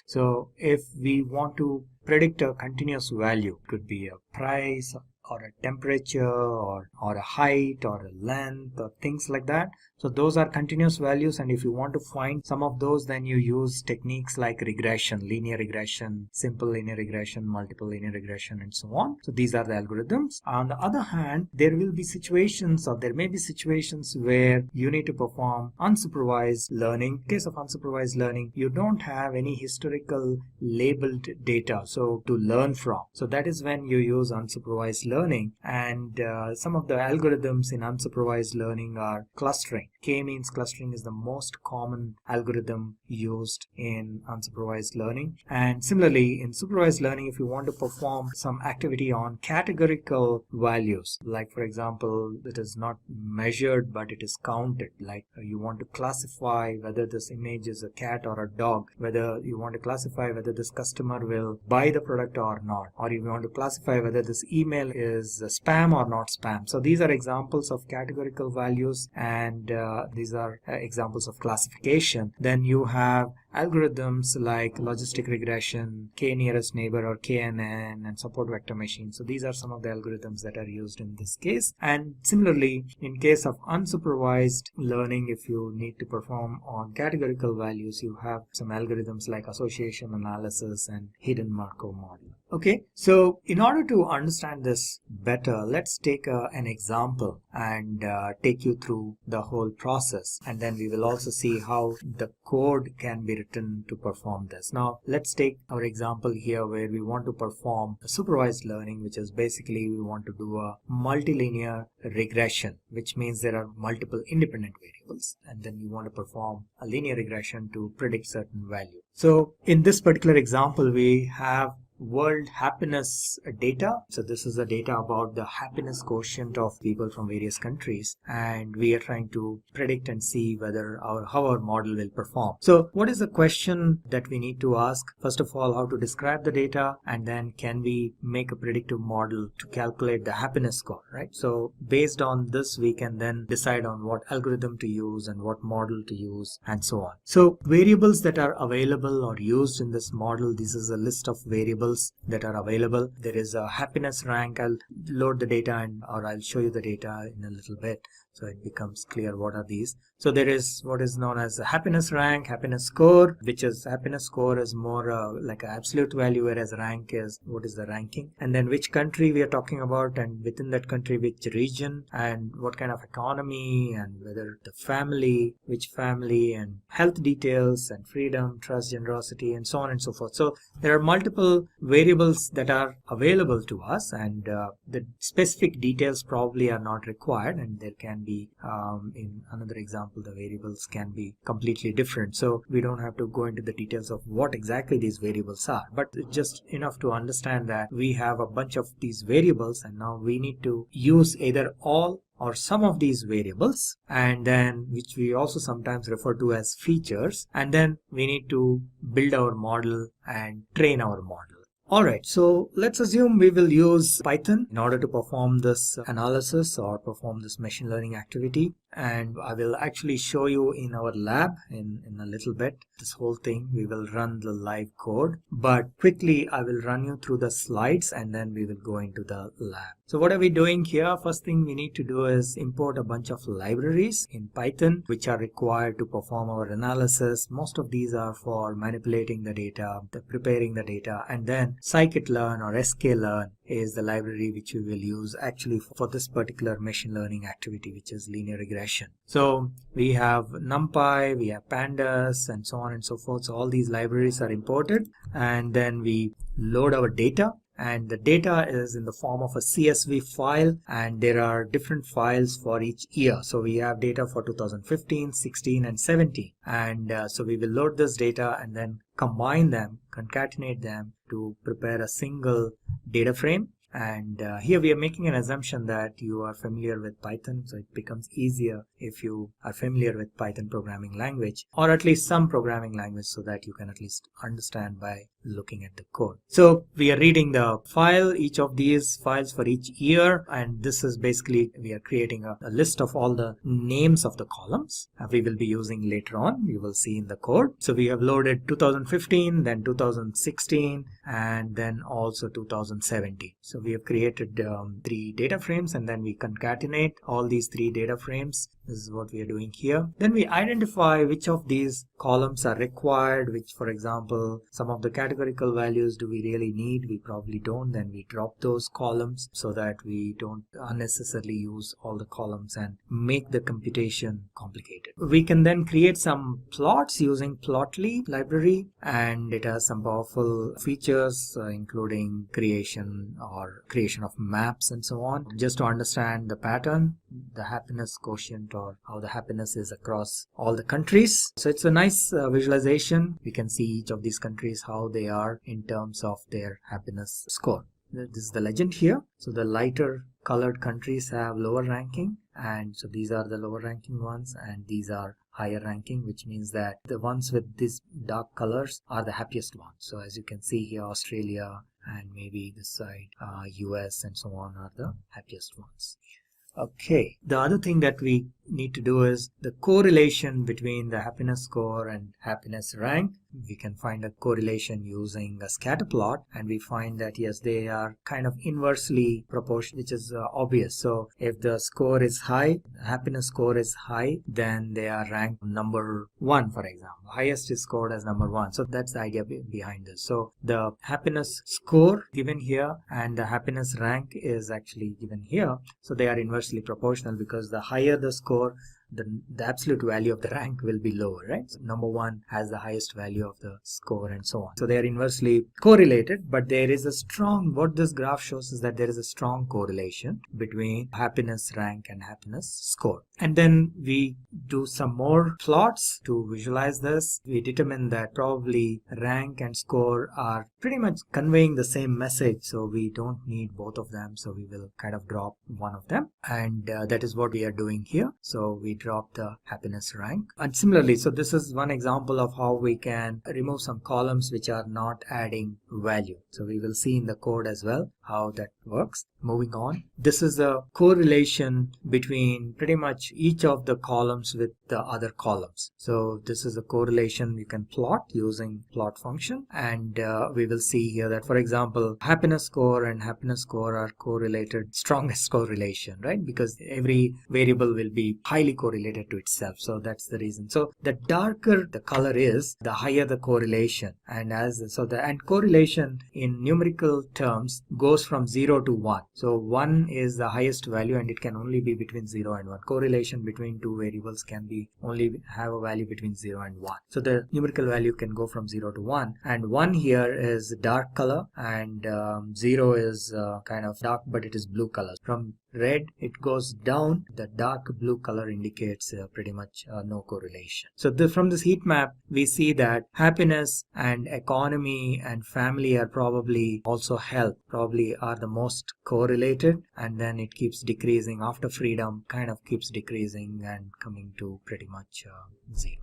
So if we want to predict a continuous value, it could be a price or a temperature or a height or a length or things like that. So those are continuous values, and if you want to find some of those, then you use techniques like regression, linear regression, simple linear regression, multiple linear regression, and so on. So these are the algorithms. On the other hand, there will be situations, or there may be situations, where you need to perform unsupervised learning. In case of unsupervised learning, you don't have any historical labeled data so to learn from. So that is when you use unsupervised learning, and some of the algorithms in unsupervised learning are clustering. K-means clustering is the most common algorithm used in unsupervised learning. And similarly, in supervised learning, if you want to perform some activity on categorical values, like for example, it is not measured but it is counted, like you want to classify whether this image is a cat or a dog, whether you want to classify whether this customer will buy the product or not, or you want to classify whether this email is spam or not spam. So these are examples of categorical values, and these are examples of classification. Then you have algorithms like logistic regression, k nearest neighbor or KNN, and support vector machine. So these are some of the algorithms that are used in this case. And similarly, in case of unsupervised learning, if you need to perform on categorical values, you have some algorithms like association analysis and hidden Markov model. Okay, so in order to understand this better, let's take an example and take you through the whole process, and then we will also see how the code can be written to perform this. Now let's take our example here where we want to perform a supervised learning, which is basically we want to do a multilinear regression, which means there are multiple independent variables, and then you want to perform a linear regression to predict certain value. So in this particular example, we have world happiness data. So this is the data about the happiness quotient of people from various countries, and we are trying to predict and see whether how our model will perform. So what is the question that we need to ask? First of all, how to describe the data, and then can we make a predictive model to calculate the happiness score, right? So based on this, we can then decide on what algorithm to use and what model to use, and so on. So variables that are available or used in this model, this is a list of variables that are available. There is a happiness rank. I'll load the data or I'll show you the data in a little bit so it becomes clear what are these. So there is what is known as a happiness rank, happiness score, which is happiness score is more like an absolute value, whereas rank is what is the ranking, and then which country we are talking about, and within that country which region, and what kind of economy, and whether the family, which family, and health details, and freedom, trust, generosity, and so on and so forth. So there are multiple variables that are available to us, and the specific details probably are not required, and there can be in another example the variables can be completely different, so we don't have to go into the details of what exactly these variables are, but it's just enough to understand that we have a bunch of these variables, and now we need to use either all or some of these variables, and then which we also sometimes refer to as features, and then we need to build our model and train our model. Alright, so let's assume we will use Python in order to perform this analysis or perform this machine learning activity, and I will actually show you in our lab in a little bit. This whole thing, we will run the live code, but quickly I will run you through the slides and then we will go into the lab. So what are we doing here? First thing we need to do is import a bunch of libraries in Python which are required to perform our analysis. Most of these are for manipulating the data, preparing the data, and then scikit-learn or sklearn is the library which we will use actually for this particular machine learning activity, which is linear regression. So we have NumPy, we have pandas, and so on and so forth. So all these libraries are imported, and then we load our data. And the data is in the form of a CSV file, and there are different files for each year. So we have data for 2015, 16, and 17. And so we will load this data and then combine them, concatenate them to prepare a single data frame. And here we are making an assumption that you are familiar with Python, so it becomes easier if you are familiar with Python programming language, or at least some programming language, so that you can at least understand by looking at the code. So we are reading the file, each of these files for each year, and this is basically we are creating a list of all the names of the columns we will be using later on. You will see in the code. So we have loaded 2015, then 2016, and then also 2017. So we have created 3 data frames, and then we concatenate all these 3 data frames. This is what we are doing here. Then we identify which of these columns are required, which, for example, some of the categorical values do we really need? We probably don't. Then we drop those columns so that we don't unnecessarily use all the columns and make the computation complicated. We can then create some plots using Plotly library, and it has some powerful features including creation of maps and so on, just to understand the pattern, the happiness quotient, or how the happiness is across all the countries. So it's a nice visualization. We can see each of these countries, how they are in terms of their happiness score. This is the legend here. So the lighter colored countries have lower ranking, and so these are the lower ranking ones, and these are higher ranking, which means that the ones with these dark colors are the happiest ones. So as you can see here, Australia and maybe this side, US and so on are the happiest ones. Okay, the other thing that we need to do is the correlation between the happiness score and happiness rank. We can find a correlation using a scatter plot, and we find that yes, they are kind of inversely proportional, which is obvious. So if the score is high, happiness score is high, then they are ranked number 1, for example. Highest is scored as number 1. So that's the idea behind this. So the happiness score given here and the happiness rank is actually given here. So they are inversely proportional, because the higher the score, the absolute value of the rank will be lower, right? So number 1 has the highest value of the score and so on. So they are inversely correlated, but there is a strong, what this graph shows is that there is a strong correlation between happiness rank and happiness score. And then we do some more plots to visualize this. We determine that probably rank and score are pretty much conveying the same message, so we don't need both of them. So we will kind of drop one of them, and that is what we are doing here. So we drop the happiness rank. And similarly, so this is one example of how we can remove some columns which are not adding value. So we will see in the code as well how that works. Moving on, this is a correlation between pretty much each of the columns with the other columns. So this is a correlation you can plot using plot function, and we will see here that, for example, happiness score and happiness score are correlated, strongest correlation, right? Because every variable will be highly correlated to itself. So that's the reason. So the darker the color is, the higher the correlation. And and correlation in numerical terms goes from 0 to 1. So 1 is the highest value, and it can only be between 0 and 1. Correlation between two variables can be only have a value between 0 and 1. So the numerical value can go from 0 to 1, and 1 here is dark color, and 0 is kind of dark, but it is blue color. From red it goes down, the dark blue color indicates pretty much no correlation. So from this heat map we see that happiness and economy and family are probably, also health probably, are the most correlated, and then it keeps decreasing after freedom, kind of keeps decreasing and coming to pretty much 0.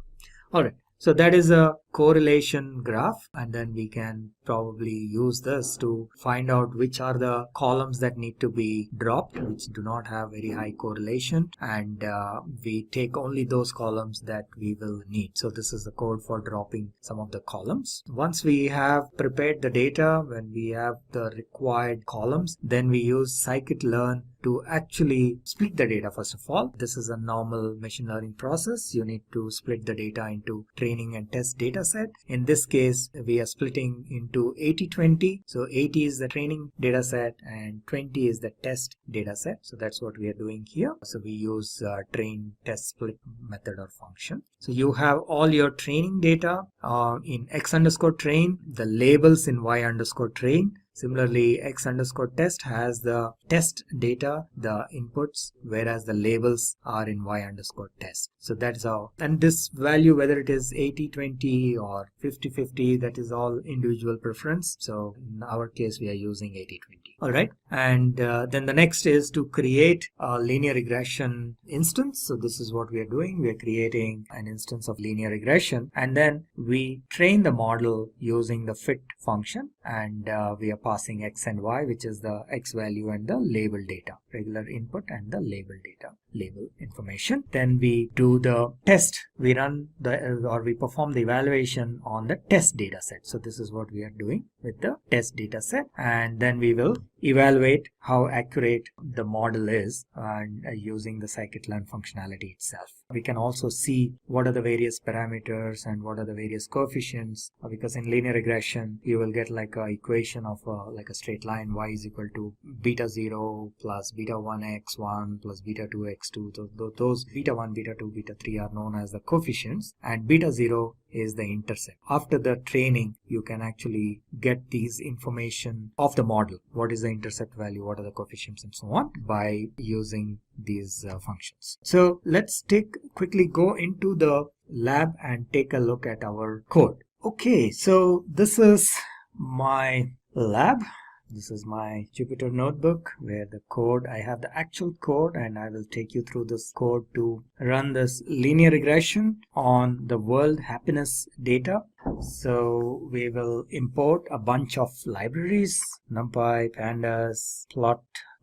Alright, So that is a correlation graph, and then we can probably use this to find out which are the columns that need to be dropped, which do not have very high correlation, and we take only those columns that we will need. So this is the code for dropping some of the columns. Once we have prepared the data, when we have the required columns, then we use scikit-learn to actually split the data. First of all, this is a normal machine learning process. You need to split the data into training and test data set. In this case, we are splitting into 80-20. So 80 is the training data set and 20 is the test data set. So that's what we are doing here. So we use train test split method or function. So you have all your training data in x_train, the labels in y_train. Similarly, x_test has the test data, the inputs, whereas the labels are in y_test. So that's how. And this value, whether it is 80-20 or 50-50, that is all individual preference. So in our case, we are using 80-20. All right. And then the next is to create a linear regression instance. So this is what we are doing. We are creating an instance of linear regression, and then we train the model using the fit function, and we are passing x and y, which is the x value and the label data, regular input and the label data, label information. Then we do the test. We run we perform the evaluation on the test data set. So this is what we are doing with the test data set, and then we will evaluate how accurate the model is and using the scikit-learn functionality itself. We can also see what are the various parameters and what are the various coefficients, because in linear regression you will get like a equation of like a straight line, y is equal to beta 0 plus beta 1 x1 plus beta 2 x2. Those beta 1, beta 2, beta 3 are known as the coefficients, and beta 0 is the intercept. After the training, you can actually get these information of the model. What is the intercept value, what are the coefficients, and so on, by using these functions. So let's quickly go into the lab and take a look at our code. Okay, so this is my lab. This is my Jupyter notebook where the code, I have the actual code, and I will take you through this code to run this linear regression on the world happiness data. So we will import a bunch of libraries, NumPy, Pandas,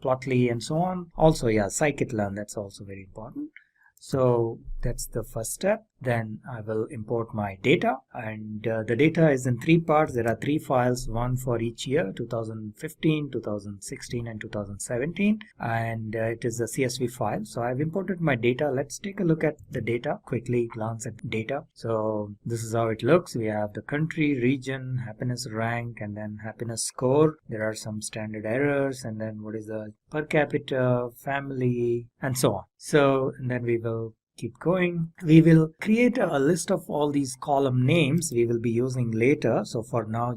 Plotly, and so on. Also, yeah, scikit-learn, that's also very important. So that's the first step. Then I will import my data, and the data is in 3 parts. There are 3 files, one for each year, 2015, 2016, and 2017, and it is a CSV file. So I've imported my data. Let's take a look at the data, quickly glance at data. So this is how it looks. We have the country, region, happiness rank, and then happiness score. There are some standard errors, and then what is the per capita, family, and so on. So, and then we will keep going. We will create a list of all these column names we will be using later. So for now,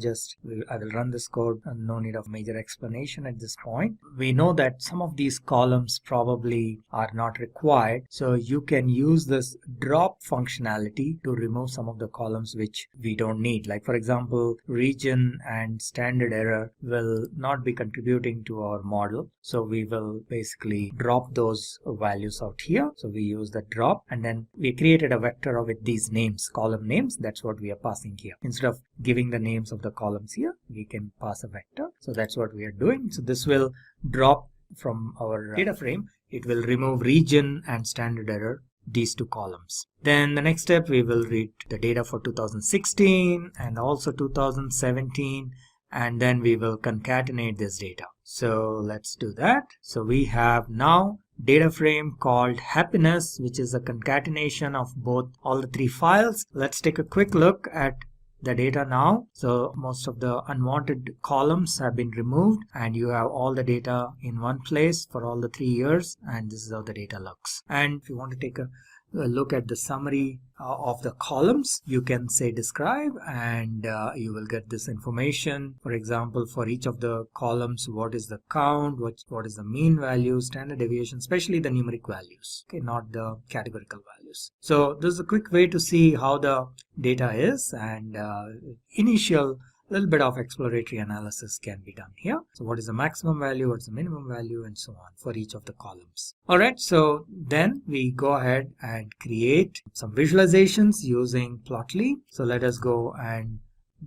I will run this code, and no need of major explanation at this point. We know that some of these columns probably are not required. So you can use this drop functionality to remove some of the columns which we don't need. Like for example, region and standard error will not be contributing to our model. So we will basically drop those values out here. So we use the drop, and then we created a vector with these names, column names. That's what we are passing here. Instead of giving the names of the columns here, we can pass a vector. So that's what we are doing. So this will drop from our data frame. It will remove region and standard error, these 2 columns. Then the next step, we will read the data for 2016 and also 2017, and then we will concatenate this data. So let's do that. So we have now data frame called happiness, which is a concatenation of all the 3 files. Let's take a quick look at the data now. So most of the unwanted columns have been removed, and you have all the data in one place for all the 3 years, and this is how the data looks. And if you want to take a look at the summary of the columns, you can say describe, and you will get this information. For example, for each of the columns, what is the count, what is the mean value, standard deviation, especially the numeric values, okay, not the categorical values. So this is a quick way to see how the data is, and initial little bit of exploratory analysis can be done here. So what is the maximum value, what's the minimum value, and so on for each of the columns. Alright, so then we go ahead and create some visualizations using Plotly. So let us go and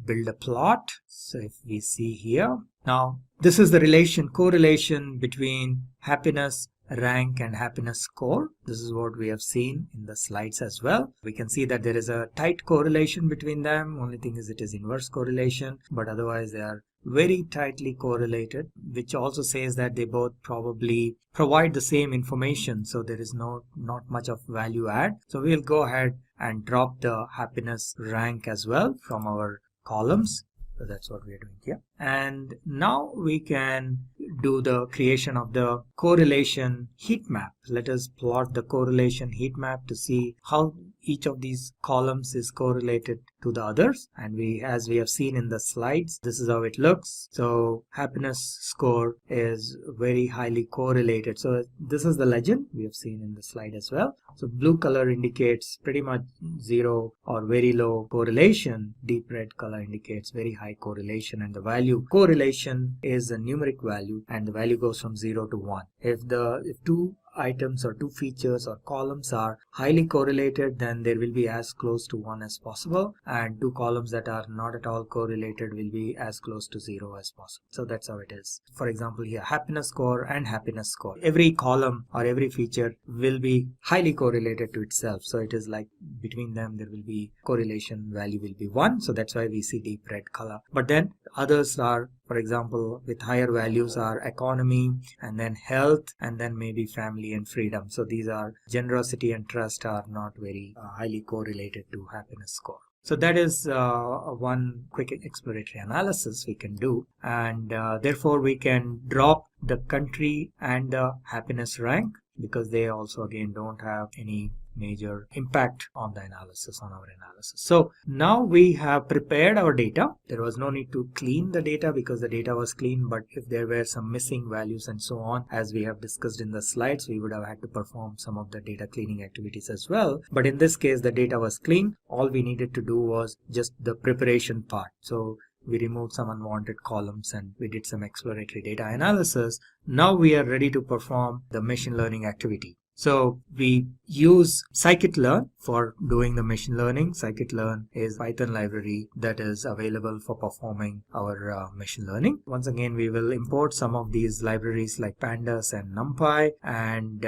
build a plot. So if we see here, now this is the correlation between happiness rank and happiness score. This is what we have seen in the slides as well. We can see that there is a tight correlation between them. Only thing is it is inverse correlation, but otherwise they are very tightly correlated, which also says that they both probably provide the same information, so there is not much of value add. So we'll go ahead and drop the happiness rank as well from our columns. So that's what we are doing here. And now we can do the creation of the correlation heat map. Let us plot the correlation heat map to see how each of these columns is correlated to the others. And as we have seen in the slides, this is how it looks. So happiness score is very highly correlated. So this is the legend we have seen in the slide as well. So blue color indicates pretty much zero or very low correlation. Deep red color indicates very high correlation, and the value correlation is a numeric value, and the value goes from 0 to 1. If two items or two features or columns are highly correlated, then there will be as close to 1 as possible, and two columns that are not at all correlated will be as close to 0 as possible. So that's how it is. For example, here happiness score and happiness score, every column or every feature will be highly correlated to itself. So it is like between them there will be correlation value will be 1. So that's why we see deep red color. But then others are, for example, with higher values are economy, and then health, and then maybe family and freedom. So these are generosity and trust are not very highly correlated to happiness score. So that is one quick exploratory analysis we can do, and therefore we can drop the country and the happiness rank, because they also again don't have any major impact on the analysis, on our analysis. So now we have prepared our data. There was no need to clean the data because the data was clean, but if there were some missing values and so on, as we have discussed in the slides, we would have had to perform some of the data cleaning activities as well. But in this case, the data was clean. All we needed to do was just the preparation part. So we removed some unwanted columns and we did some exploratory data analysis. Now we are ready to perform the machine learning activity. So we use scikit-learn for doing the machine learning. Scikit-learn is a Python library that is available for performing our machine learning. Once again, we will import some of these libraries like pandas and numpy, and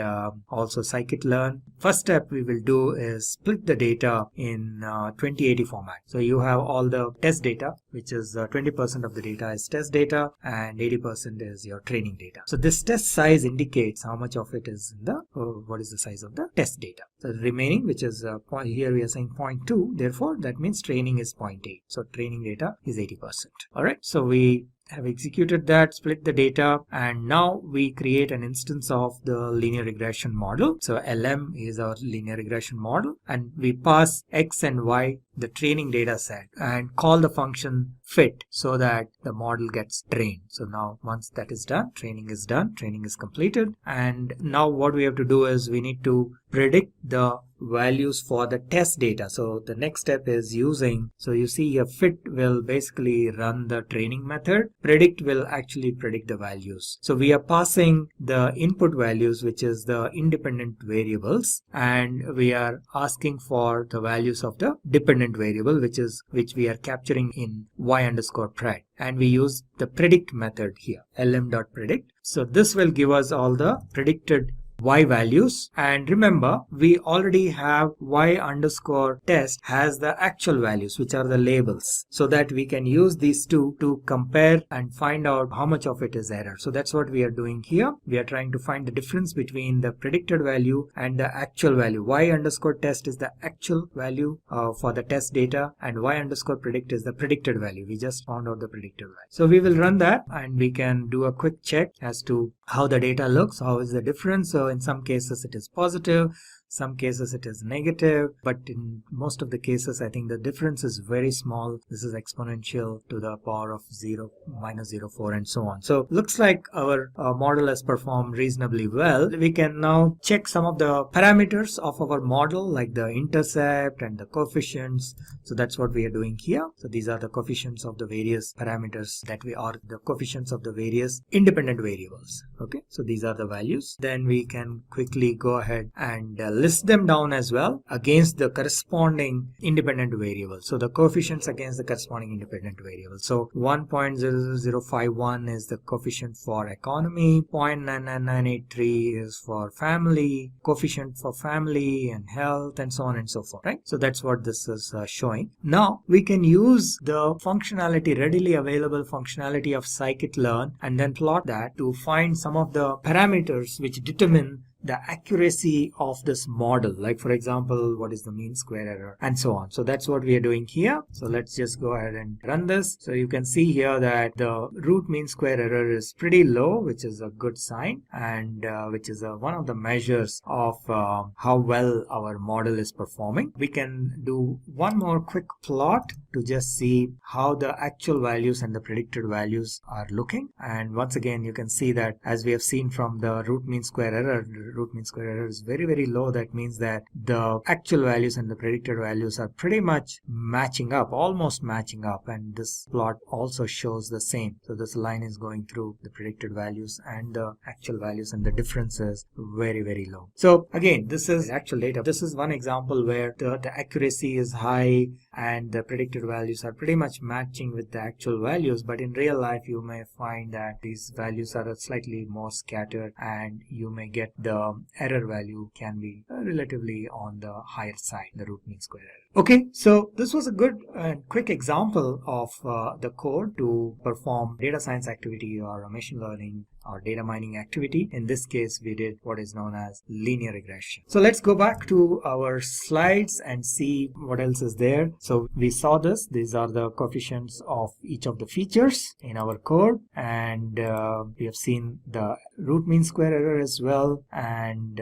also scikit-learn. First step we will do is split the data in 2080 format. So you have all the test data, which is 20% of the data is test data and 80% is your training data. So this test size indicates how much of it is in the what is the size of the test data. So the remaining, which is here we are saying 0.2, therefore that means training is 0.8. So training data is 80%. All right, so we have executed that, split the data, and now we create an instance of the linear regression model. So LM is our linear regression model, and we pass X and Y, the training data set, and call the function fit so that the model gets trained. So now once that is done, training is completed, and now what we have to do is we need to predict the values for the test data. So the next step is using, so you see here fit will basically run the training method, predict will actually predict the values. So we are passing the input values, which is the independent variables, and we are asking for the values of the dependent variable, which we are capturing in y_pred, and we use the predict method here, lm.predict. So this will give us all the predicted y values, and remember we already have y_test has the actual values, which are the labels, so that we can use these two to compare and find out how much of it is error. So that's what we are doing here. We are trying to find the difference between the predicted value and the actual value. y_test is the actual value for the test data, and y_predict is the predicted value. We just found out the predicted value. So we will run that and we can do a quick check as to how the data looks, how is the difference. So in some cases it is positive, Some cases it is negative, but in most of the cases I think the difference is very small. This is exponential to the power of 0, minus 0.4 and so on. So looks like our model has performed reasonably well. We can now check some of the parameters of our model, like the intercept and the coefficients. So that's what we are doing here. So these are the coefficients of the various parameters that we are, the coefficients of the various independent variables. Okay, so these are the values. Then we can quickly go ahead and list them down as well against the corresponding independent variables. So the coefficients against the corresponding independent variables. So 1.00051 is the coefficient for economy, 0.99983 is for family, coefficient for family and health, and so on and so forth, right? So that's what this is showing. Now we can use the functionality, readily available functionality of scikit-learn, and then plot that to find some of the parameters which determine the accuracy of this model, like for example, what is the mean square error and so on. So that's what we are doing here. So let's just go ahead and run this. So you can see here that the root mean square error is pretty low, which is a good sign, and which is one of the measures of how well our model is performing. We can do one more quick plot to just see how the actual values and the predicted values are looking. And once again, you can see that as we have seen from the root mean square error is very, very low. That means that the actual values and the predicted values are pretty much matching up, almost matching up, and this plot also shows the same. So this line is going through the predicted values and the actual values, and the difference is very, very low. So again, this is actual data. This is one example where the accuracy is high and the predicted values are pretty much matching with the actual values, but in real life you may find that these values are slightly more scattered, and you may get the error value can be relatively on the higher side, the root mean square error. Okay, so this was a good and quick example of the code to perform data science activity or machine learning or data mining activity. In this case, we did what is known as linear regression. So let's go back to our slides and see what else is there. So we saw this. These are the coefficients of each of the features in our code, and we have seen the root mean square error as well, and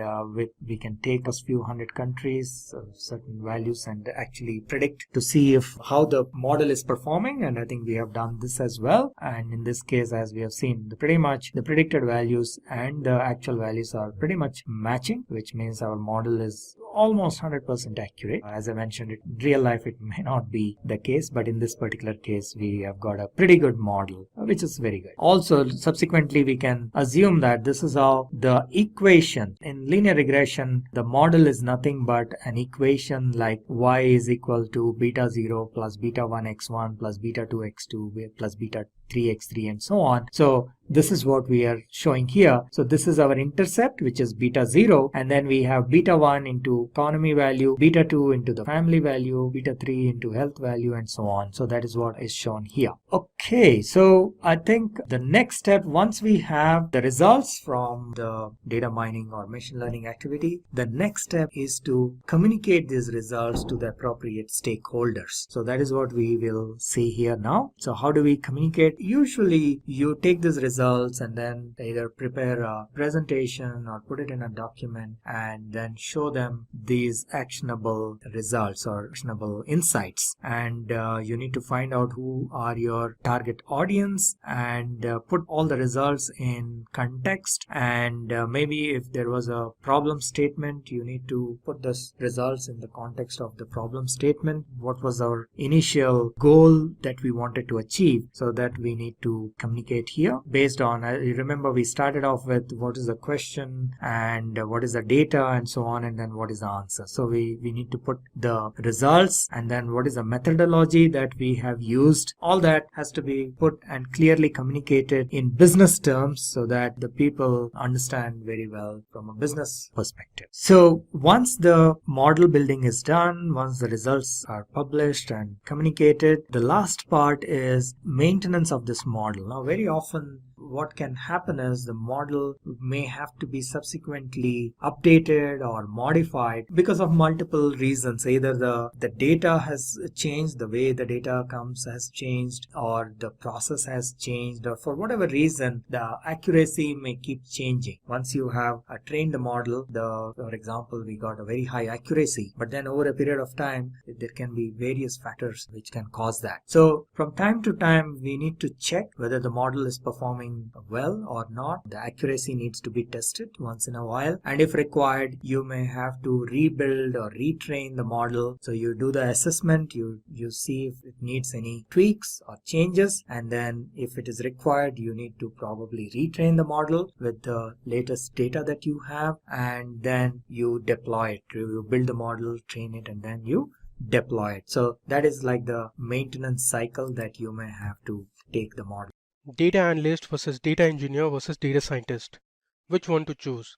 we can take a few hundred countries, certain values, and actually predict to see if how the model is performing, and I think we have done this as well. And in this case, as we have seen, pretty much the predicted values and the actual values are pretty much matching, which means our model is almost 100% accurate. As I mentioned, in real life it may not be the case, but in this particular case we have got a pretty good model, which is very good. Also, subsequently we can assume that this is how the equation in linear regression, the model is nothing but an equation like y is equal to beta 0 plus beta 1 x1 plus beta 2 x2 plus beta 3 x3 and so on. So this is what we are showing here. So this is our intercept, which is beta 0, and then we have beta 1 into economy value, beta 2 into the family value, beta 3 into health value, and so on. So that is what is shown here. Okay, so I think the next step, once we have the results from the data mining or machine learning activity, the next step is to communicate these results to the appropriate stakeholders. So that is what we will see here now. So how do we communicate? Usually you take these results and then either prepare a presentation or put it in a document and then show them these actionable results or actionable insights. And you need to find out who are your target audience and put all the results in context. And maybe if there was a problem statement, you need to put the results in the context of the problem statement. What was our initial goal that we wanted to achieve? So that we need to communicate here based on, you remember we started off with what is the question and what is the data and so on, and then what is the answer. So we need to put the results and then what is the methodology that we have used. All that has to be put and clearly communicated in business terms so that the people understand very well from a business perspective. So once the model building is done, once the results are published and communicated, the last part is maintenance of this model. Now very often what can happen is the model may have to be subsequently updated or modified because of multiple reasons. Either the data has changed, the way the data comes has changed, or the process has changed, or for whatever reason the accuracy may keep changing. Once you have trained the model, for example, we got a very high accuracy, but then over a period of time there can be various factors which can cause that. So from time to time we need to check whether the model is performing well or not. The accuracy needs to be tested once in a while, and if required you may have to rebuild or retrain the model. So you do the assessment, you see if it needs any tweaks or changes, and then if it is required you need to probably retrain the model with the latest data that you have, and then you deploy it. You build the model, train it, and then you deploy it. So that is like the maintenance cycle that you may have to take the model. Data analyst versus data engineer versus data scientist. Which one to choose?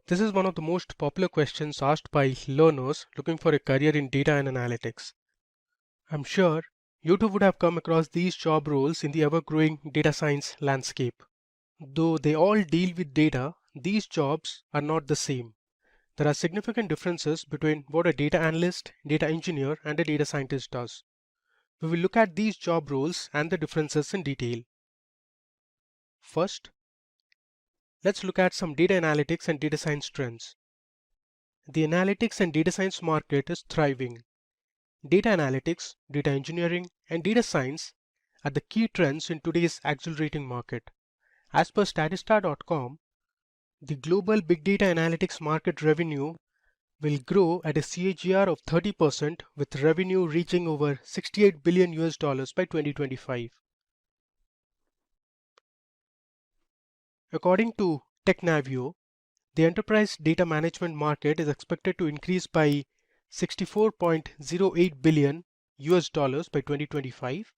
This is one of the most popular questions asked by learners looking for a career in data and analytics. I'm sure you too would have come across these job roles in the ever-growing data science landscape. Though they all deal with data, these jobs are not the same. There are significant differences between what a data analyst, data engineer, and a data scientist does. We will look at these job roles and the differences in detail. First, let's look at some data analytics and data science trends. The analytics and data science market is thriving. Data analytics, data engineering, and data science are the key trends in today's accelerating market. As per Statista.com, the global big data analytics market revenue will grow at a CAGR of 30%, with revenue reaching over $68 billion by 2025. According to Technavio, the enterprise data management market is expected to increase by $64.08 billion by 2025.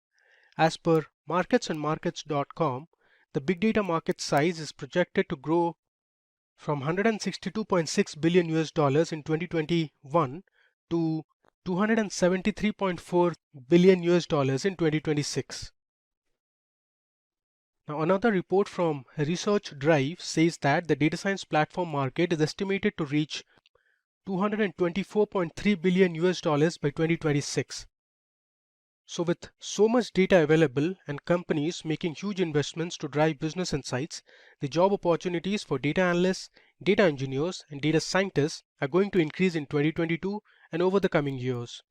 As per marketsandmarkets.com, the big data market size is projected to grow from $162.6 billion in 2021 to $273.4 billion in 2026. Now, another report from Research Drive says that the data science platform market is estimated to reach $224.3 billion by 2026. So with so much data available and companies making huge investments to drive business insights, the job opportunities for data analysts, data engineers, and data scientists are going to increase in 2022 and over the coming years.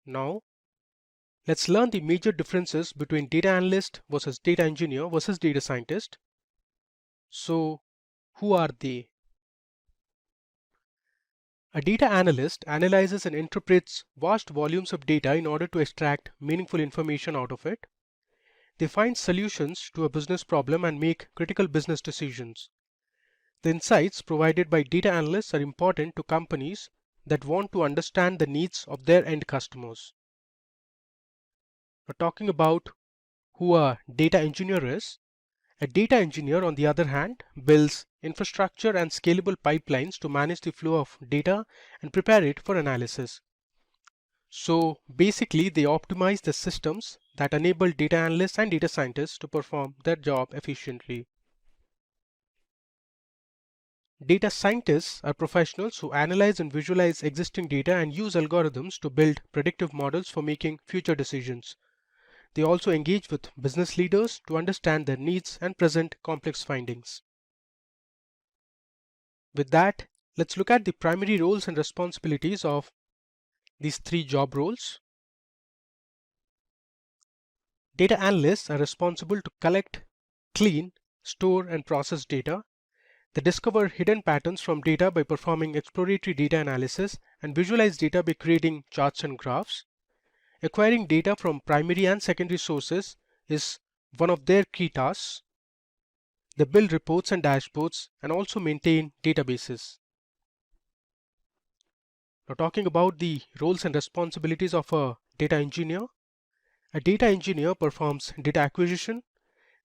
Now, let's learn the major differences between data analyst versus data engineer versus data scientist. So, who are they? A data analyst analyzes and interprets vast volumes of data in order to extract meaningful information out of it. They find solutions to a business problem and make critical business decisions. The insights provided by data analysts are important to companies that want to understand the needs of their end customers. Now, talking about who a data engineer is, a data engineer, on the other hand, builds infrastructure and scalable pipelines to manage the flow of data and prepare it for analysis. So basically, they optimize the systems that enable data analysts and data scientists to perform their job efficiently. Data scientists are professionals who analyze and visualize existing data and use algorithms to build predictive models for making future decisions. They also engage with business leaders to understand their needs and present complex findings. With that, let's look at the primary roles and responsibilities of these three job roles. Data analysts are responsible to collect, clean, store, and process data. They discover hidden patterns from data by performing exploratory data analysis and visualize data by creating charts and graphs. Acquiring data from primary and secondary sources is one of their key tasks. They build reports and dashboards and also maintain databases. Now, talking about the roles and responsibilities of a data engineer. A data engineer performs data acquisition.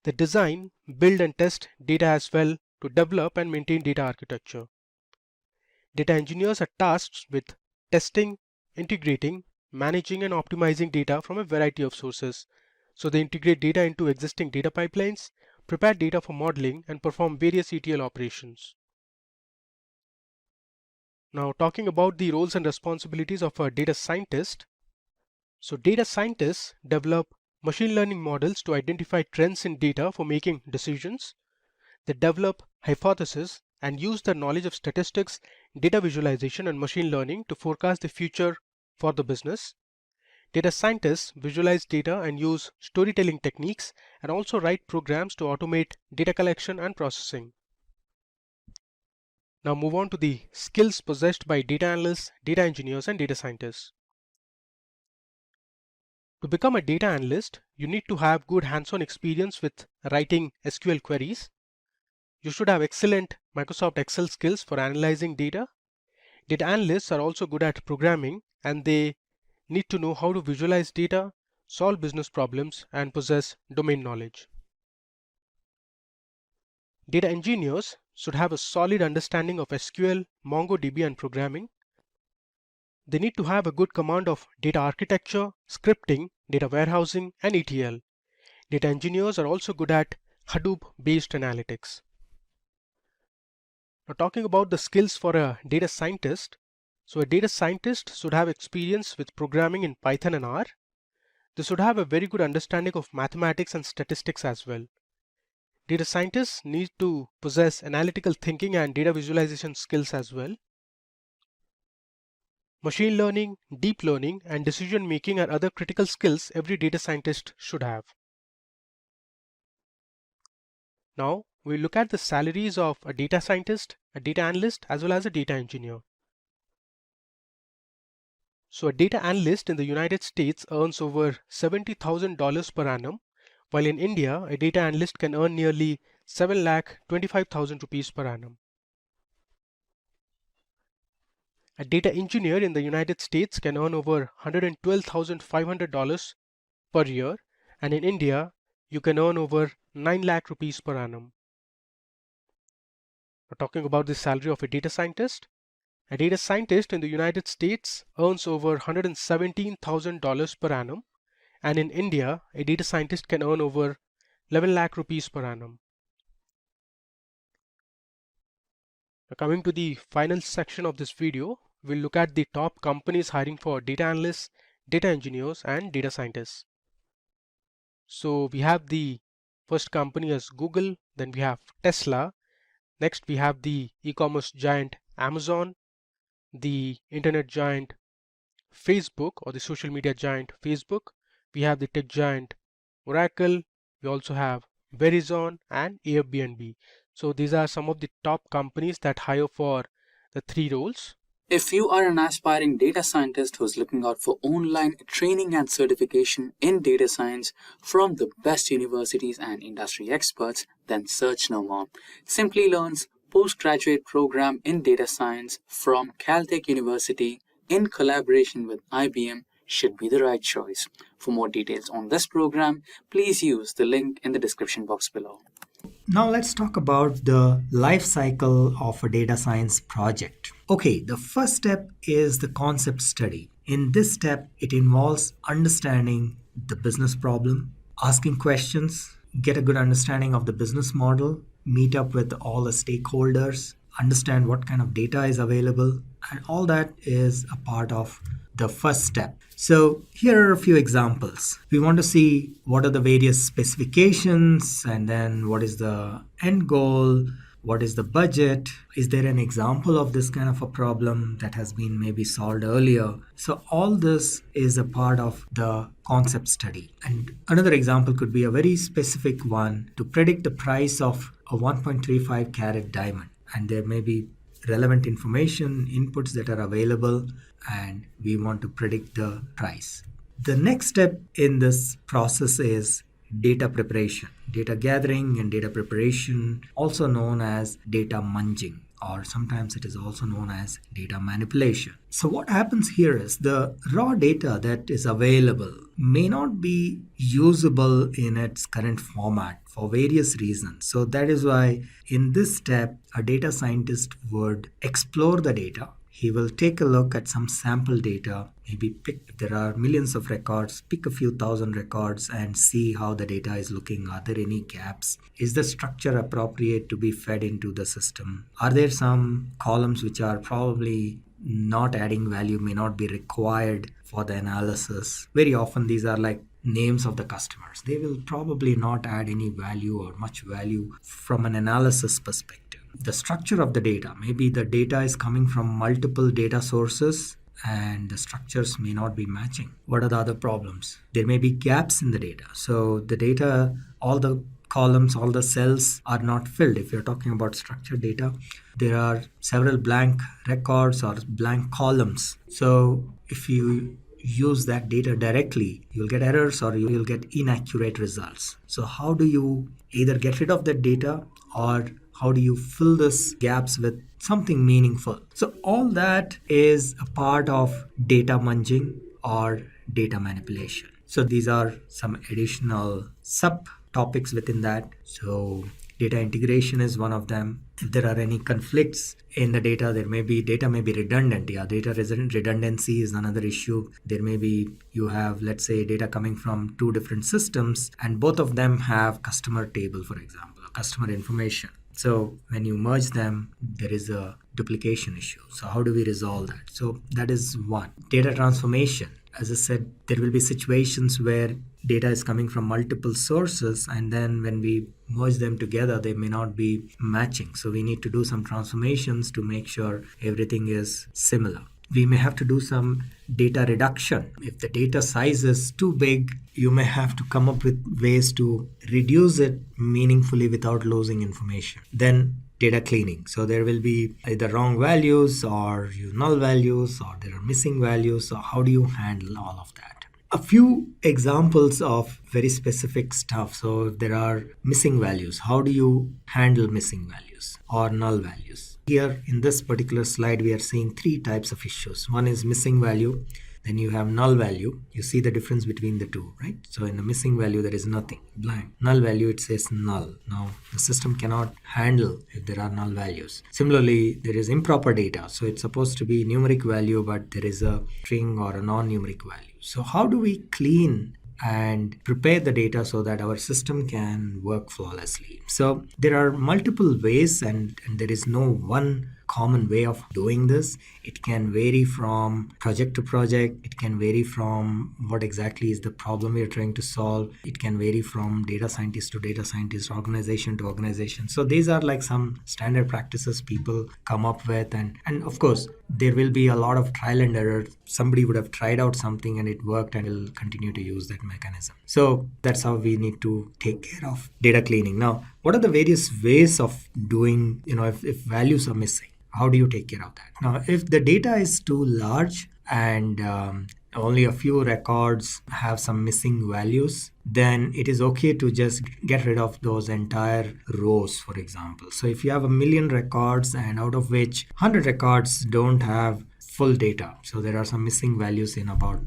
They design, build, and test data as well to develop and maintain data architecture. Data engineers are tasked with testing, integrating, managing, and optimizing data from a variety of sources. So they integrate data into existing data pipelines, prepare data for modeling, and perform various ETL operations. Now, talking about the roles and responsibilities of a data scientist. So data scientists develop machine learning models to identify trends in data for making decisions. They develop hypotheses and use their knowledge of statistics, data visualization, and machine learning to forecast the future for the business. Data scientists visualize data and use storytelling techniques and also write programs to automate data collection and processing. Now move on to the skills possessed by data analysts, data engineers, and data scientists. To become a data analyst, you need to have good hands-on experience with writing SQL queries. You should have excellent Microsoft Excel skills for analyzing data. Data analysts are also good at programming, and they need to know how to visualize data, solve business problems, and possess domain knowledge. Data engineers should have a solid understanding of SQL, MongoDB, and programming. They need to have a good command of data architecture, scripting, data warehousing, and ETL. Data engineers are also good at Hadoop-based analytics. Now, talking about the skills for a data scientist. So a data scientist should have experience with programming in Python and R. They should have a very good understanding of mathematics and statistics as well. Data scientists need to possess analytical thinking and data visualization skills as well. Machine learning, deep learning, and decision making are other critical skills every data scientist should have. Now, we look at the salaries of a data scientist, a data analyst, as well as a data engineer. So a data analyst in the United States earns over $70,000 per annum, while in India, a data analyst can earn nearly 7,25,000 rupees per annum. A data engineer in the United States can earn over $112,500 per year, and in India, you can earn over 9 lakh rupees per annum. Now, talking about the salary of a data scientist in the United States earns over $117,000 per annum, and in India, a data scientist can earn over 11 lakh rupees per annum. Now, coming to the final section of this video, we'll look at the top companies hiring for data analysts, data engineers, and data scientists. So we have the first company as Google, then we have Tesla, next we have the e-commerce giant Amazon, the internet giant Facebook, or the social media giant Facebook. We have the tech giant Oracle. We also have Verizon and Airbnb. So these are some of the top companies that hire for the three roles. If you are an aspiring data scientist who's looking out for online training and certification in data science from the best universities and industry experts, then search no more. Simplilearn's postgraduate program in data science from Caltech University in collaboration with IBM should be the right choice. For more details on this program, please use the link in the description box below. Now let's talk about the life cycle of a data science project. Okay, the first step is the concept study. In this step, it involves understanding the business problem, asking questions, get a good understanding of the business model, meet up with all the stakeholders, understand what kind of data is available, and all that is a part of the first step. So here are a few examples. We want to see what are the various specifications, and then what is the end goal, what is the budget, is there an example of this kind of a problem that has been maybe solved earlier. So all this is a part of the concept study. And another example could be a very specific one to predict the price of a 1.35 carat diamond, and there may be relevant information, inputs that are available, and we want to predict the price. The next step in this process is data preparation, data gathering and data preparation, also known as data munging, or sometimes it is also known as data manipulation. So what happens here is the raw data that is available may not be usable in its current format for various reasons. So that is why in this step, a data scientist would explore the data. he will take a look at some sample data, maybe pick, if there are millions of records, pick a few thousand records and see how the data is looking. Are there any gaps? Is the structure appropriate to be fed into the system? Are there some columns which are probably not adding value, may not be required for the analysis? Very often these are like names of the customers. They will probably not add any value or much value from an analysis perspective. The structure of the data, maybe the data is coming from multiple data sources and the structures may not be matching. What are the other problems? There may be gaps in the data. So the data, all the columns, all the cells are not filled. If you're talking about structured data, there are several blank records or blank columns. So if you use that data directly, you'll get errors or you'll get inaccurate results. So how do you either get rid of that data or how do you fill these gaps with something meaningful? So all that is a part of data munging or data manipulation. So these are some additional subtopics within that. So data integration is one of them. If there are any conflicts in the data, data may be redundant. Yeah, data redundancy is another issue. There may be, you have, let's say, data coming from two different systems and both of them have customer table, for example, customer information. So when you merge them, there is a duplication issue. So how do we resolve that? So that is one. Data transformation. As I said, there will be situations where data is coming from multiple sources and then when we merge them together, they may not be matching. So we need to do some transformations to make sure everything is similar. We may have to do some data reduction. If the data size is too big, you may have to come up with ways to reduce it meaningfully without losing information. Then data cleaning. So there will be either wrong values or null values or there are missing values. So how do you handle all of that? A few examples of very specific stuff. So if there are missing values, how do you handle missing values or null values? Here in this particular slide, we are seeing three types of issues. One is missing value. Then you have null value. You see the difference between the two, right? So in the missing value, there is nothing, blank. Null value, it says null. Now, the system cannot handle if there are null values. Similarly, there is improper data. So it's supposed to be numeric value, but there is a string or a non-numeric value. So how do we clean and prepare the data so that our system can work flawlessly? So there are multiple ways and there is no one common way of doing this. It can vary from project to project. It can vary from what exactly is the problem we are trying to solve. It can vary from data scientist to data scientist, organization to organization. So these are like some standard practices people come up with. And of course, there will be a lot of trial and error. Somebody would have tried out something and it worked and will continue to use that mechanism. So that's how we need to take care of data cleaning. Now, what are the various ways of doing, if values are missing? How do you take care of that? Now, if the data is too large and only a few records have some missing values, then it is okay to just get rid of those entire rows, for example. So if you have 1 million records and out of which 100 records don't have full data, so there are some missing values in about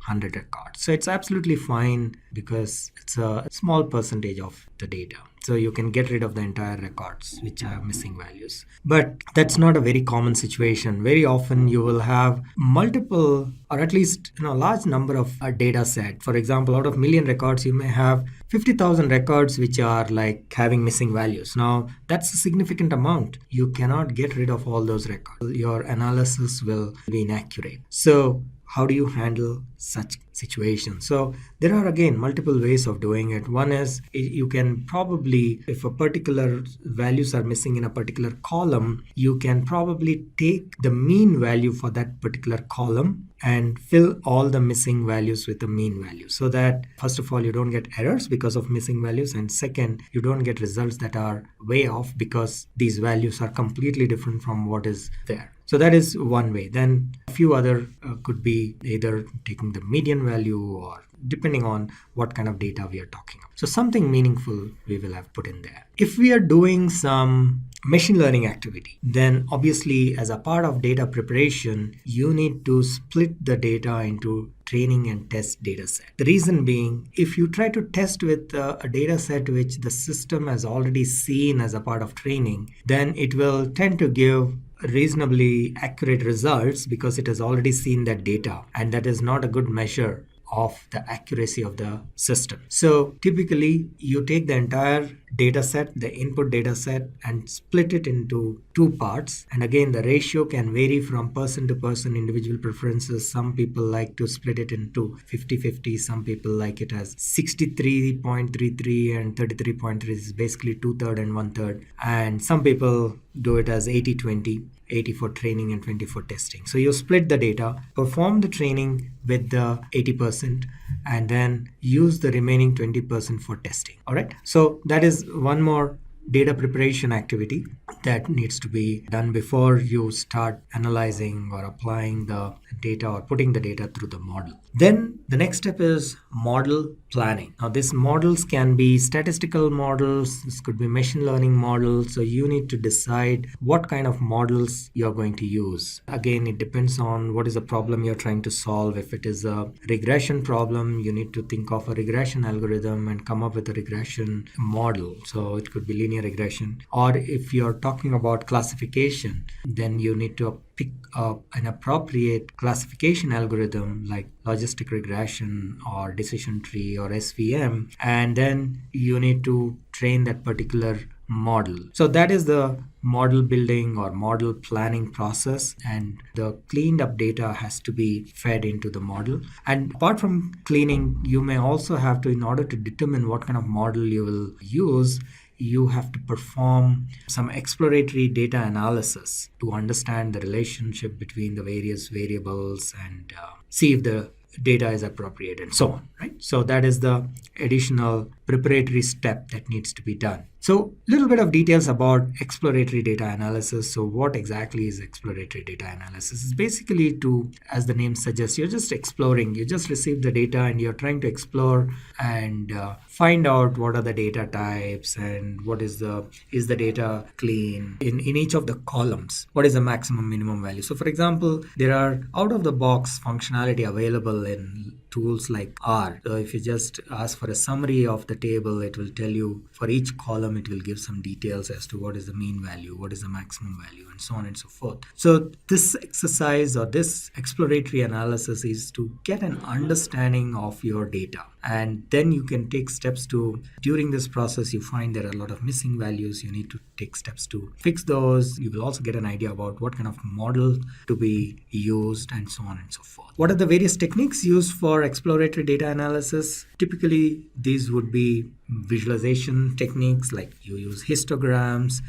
100 records. So it's absolutely fine because it's a small percentage of the data. So you can get rid of the entire records which have missing values. But that's not a very common situation. Very often you will have multiple or at least a large number of a data set. For example, out of 1 million records, you may have 50,000 records which are like having missing values. Now, that's a significant amount. You cannot get rid of all those records. Your analysis will be inaccurate. So how do you handle such situations? So there are again multiple ways of doing it. One is you can probably, if a particular values are missing in a particular column, you can probably take the mean value for that particular column and fill all the missing values with the mean value, so that first of all you don't get errors because of missing values, and second, you don't get results that are way off because these values are completely different from what is there. So that is one way. Then a few other could be either taking the median value or depending on what kind of data we are talking about. So something meaningful we will have put in there. If we are doing some machine learning activity, then obviously as a part of data preparation, you need to split the data into training and test data set. The reason being, if you try to test with a data set which the system has already seen as a part of training, then it will tend to give reasonably accurate results because it has already seen that data, and that is not a good measure of the accuracy of the system. So typically you take the entire data set, the input data set, and split it into two parts. And again, the ratio can vary from person to person, individual preferences. Some people like to split it into 50-50. Some people like it as 63.33 and 33.3 is basically 2/3 and 1/3. And some people do it as 80-20. 80 for training and 20 for testing. So you split the data, perform the training with the 80%, and then use the remaining 20% for testing. All right. So that is one more data preparation activity that needs to be done before you start analyzing or applying the data or putting the data through the model. Then the next step is model planning. Now these models can be statistical models, this could be machine learning models. So you need to decide what kind of models you're going to use. Again, it depends on what is the problem you're trying to solve. If it is a regression problem, you need to think of a regression algorithm and come up with a regression model. So it could be linear regression. Or if you're talking about classification, then you need to pick up an appropriate classification algorithm like logistic regression or decision tree or SVM, and then you need to train that particular model. So that is the model building or model planning process, and the cleaned up data has to be fed into the model. And apart from cleaning, you may also have to, in order to determine what kind of model you will use, you have to perform some exploratory data analysis to understand the relationship between the various variables and see if the data is appropriate and so on, right? So that is the additional preparatory step that needs to be done. So a little bit of details about exploratory data analysis. So what exactly is exploratory data analysis? It's basically to, as the name suggests, you're just exploring. You just receive the data and you're trying to explore and find out what are the data types and what is the data clean in each of the columns. What is the maximum minimum value? So for example, there are out of the box functionality available in tools like R. So if you just ask for a summary of the table, it will tell you for each column, it will give some details as to what is the mean value, what is the maximum value, and so on and so forth. So this exercise or this exploratory analysis is to get an understanding of your data. And then you can take steps to, during this process, you find there are a lot of missing values. You need to take steps to fix those. You will also get an idea about what kind of model to be used and so on and so forth. What are the various techniques used for exploratory data analysis? Typically, these would be visualization techniques, like you use histograms,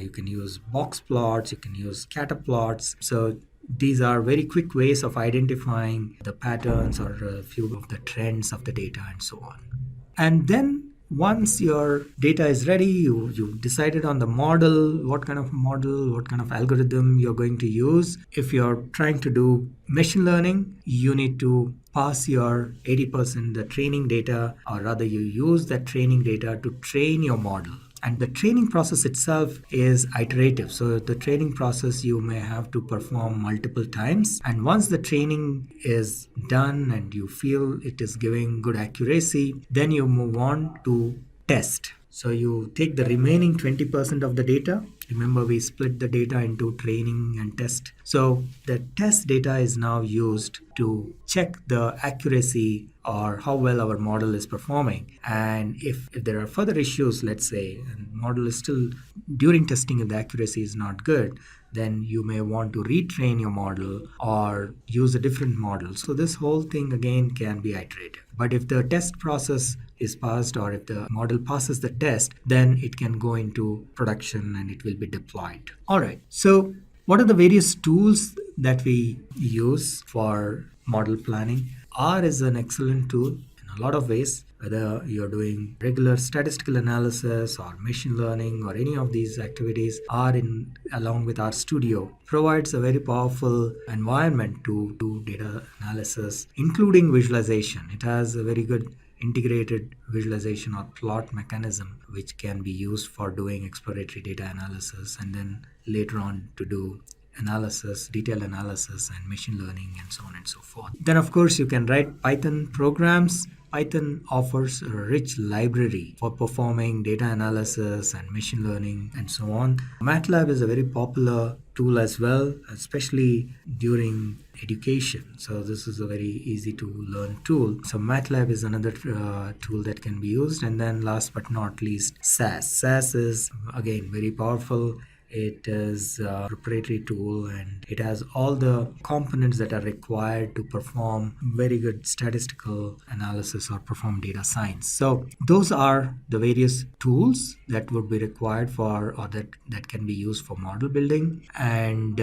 you can use box plots, you can use scatter plots. So these are very quick ways of identifying the patterns or a few of the trends of the data and so on. And then once your data is ready, you've decided on the model, what kind of algorithm you're going to use. If you're trying to do machine learning, you need to pass your 80% the training data, or rather you use that training data to train your model. And the training process itself is iterative. So the training process you may have to perform multiple times. And once the training is done and you feel it is giving good accuracy, then you move on to test. So you take the remaining 20% of the data. Remember, we split the data into training and test. So the test data is now used to check the accuracy or how well our model is performing. And if there are further issues, let's say, and model is still, during testing, if the accuracy is not good, then you may want to retrain your model or use a different model. So this whole thing again can be iterative. But if the test process is passed, or if the model passes the test, then it can go into production and it will be deployed. All right. So what are the various tools that we use for model planning? R is an excellent tool in a lot of ways. Whether you're doing regular statistical analysis or machine learning or any of these activities, R, along with R Studio, provides a very powerful environment to do data analysis, including visualization. It has a very good integrated visualization or plot mechanism, which can be used for doing exploratory data analysis, and then later on to do analysis, detailed analysis, and machine learning, and so on and so forth. Then, of course, you can write Python programs. Python offers a rich library for performing data analysis and machine learning and so on. MATLAB is a very popular tool as well, especially during education. So this is a very easy to learn tool. So MATLAB is another tool that can be used. And then last but not least, SAS. SAS is again very powerful. It is a proprietary tool and it has all the components that are required to perform very good statistical analysis or perform data science. So those are the various tools that would be required for, or that can be used for model building. And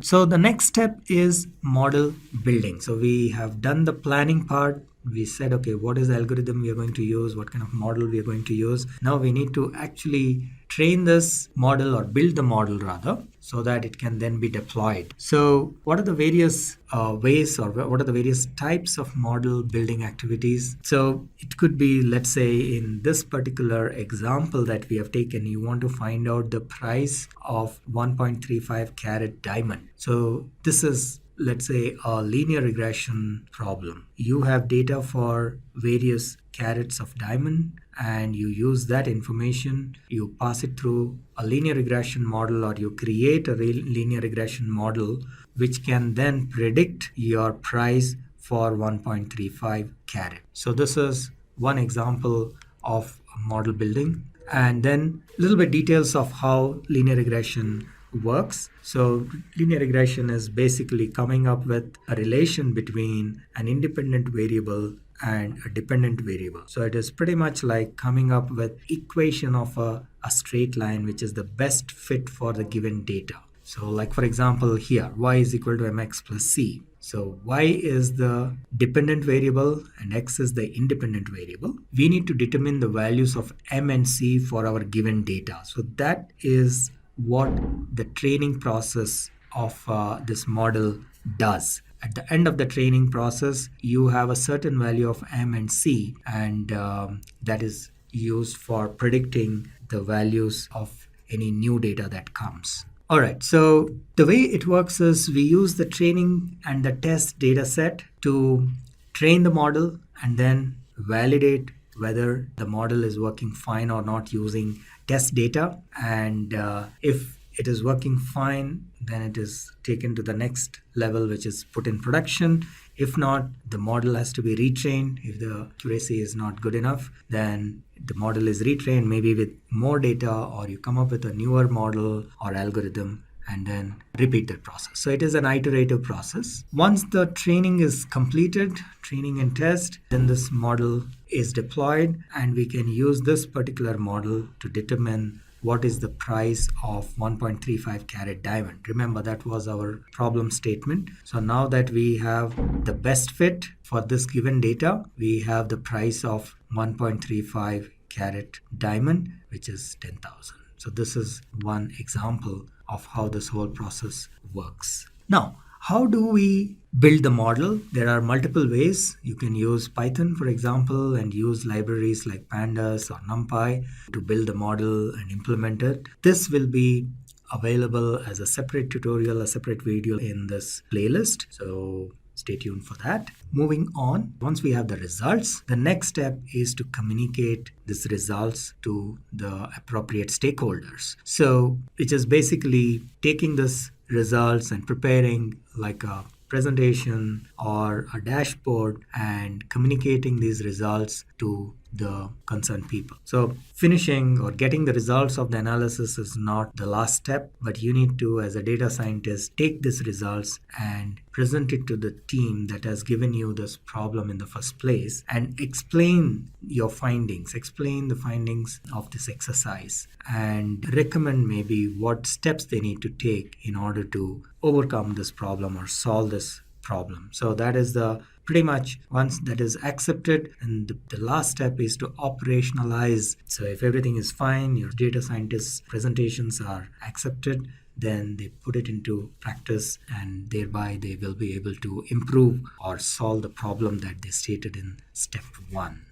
so the next step is model building. So we have done the planning part. We said, okay, what is the algorithm we are going to use? What kind of model we are going to use? Now we need to actually train this model, or build the model rather, so that it can then be deployed. So what are the various ways, or what are the various types of model building activities? So it could be, let's say in this particular example that we have taken, you want to find out the price of 1.35 carat diamond. So this is, let's say, a linear regression problem. You have data for various carats of diamond and you use that information, you pass it through a linear regression model, or you create a linear regression model which can then predict your price for 1.35 carat. So this is one example of model building. And then a little bit details of how linear regression works. So linear regression is basically coming up with a relation between an independent variable and a dependent variable. So it is pretty much like coming up with equation of a straight line which is the best fit for the given data. So like for example here, y is equal to mx plus c. So y is the dependent variable and x is the independent variable. We need to determine the values of m and c for our given data. So that is what the training process of this model does. At the end of the training process, you have a certain value of m and c, and that is used for predicting the values of any new data that comes. All right, so the way it works is we use the training and the test data set to train the model and then validate whether the model is working fine or not using test data. And if it is working fine, then it is taken to the next level, which is put in production. If not, the model has to be retrained. If the accuracy is not good enough, then the model is retrained, maybe with more data, or you come up with a newer model or algorithm and then repeat that process. So it is an iterative process. Once the training is completed, training and test, then this model is deployed and we can use this particular model to determine what is the price of 1.35 carat diamond. Remember, that was our problem statement. So now that we have the best fit for this given data, we have the price of 1.35 carat diamond, which is 10,000. So this is one example of how this whole process works. Now, how do we build the model? There are multiple ways. You can use Python, for example, and use libraries like Pandas or NumPy to build the model and implement it. This will be available as a separate tutorial, a separate video in this playlist. So stay tuned for that. Moving on, once we have the results, the next step is to communicate these results to the appropriate stakeholders. So, which is basically taking this results and preparing like a presentation or a dashboard and communicating these results to the concerned people. So finishing or getting the results of the analysis is not the last step, but you need to, as a data scientist, take these results and present it to the team that has given you this problem in the first place and explain your findings, explain the findings of this exercise and recommend maybe what steps they need to take in order to overcome this problem or solve this problem. So that is the pretty much once that is accepted, and the last step is to operationalize. So if everything is fine, your data scientist presentations are accepted, then they put it into practice and thereby they will be able to improve or solve the problem that they stated in step 1.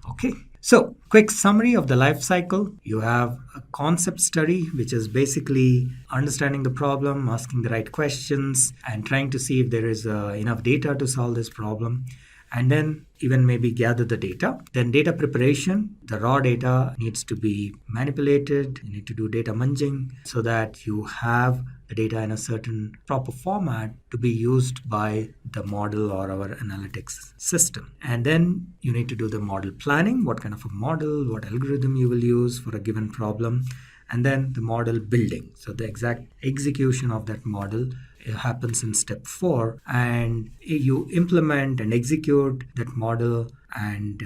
Okay, so quick summary of the life cycle. You have a concept study, which is basically understanding the problem, asking the right questions, and trying to see if there is enough data to solve this problem. and then even maybe gather the data. Then data preparation, the raw data needs to be manipulated. You need to do data munging so that you have the data in a certain proper format to be used by the model or our analytics system. And then you need to do the model planning, what kind of a model, what algorithm you will use for a given problem, and then the model building. So the exact execution of that model happens in step 4, and you implement and execute that model and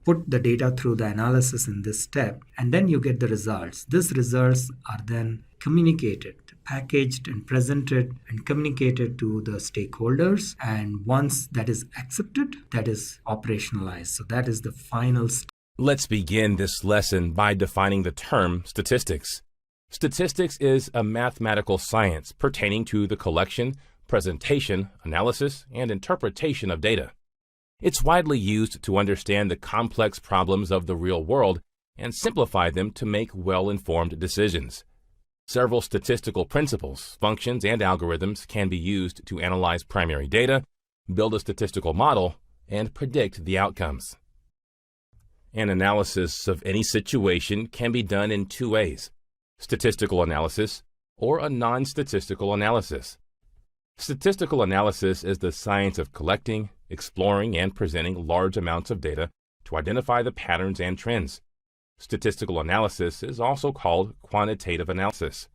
put the data through the analysis in this step, and then you get the results. These results are then communicated, packaged and presented and communicated to the stakeholders, and once that is accepted, that is operationalized. So that is the final step. Let's begin this lesson by defining the term statistics. Statistics is a mathematical science pertaining to the collection, presentation, analysis, and interpretation of data. It's widely used to understand the complex problems of the real world and simplify them to make well-informed decisions. Several statistical principles, functions, and algorithms can be used to analyze primary data, build a statistical model, and predict the outcomes. An analysis of any situation can be done in 2 ways: statistical analysis or a non-statistical analysis. Statistical analysis is the science of collecting, exploring, and presenting large amounts of data to identify the patterns and trends. Statistical analysis is also called quantitative analysis.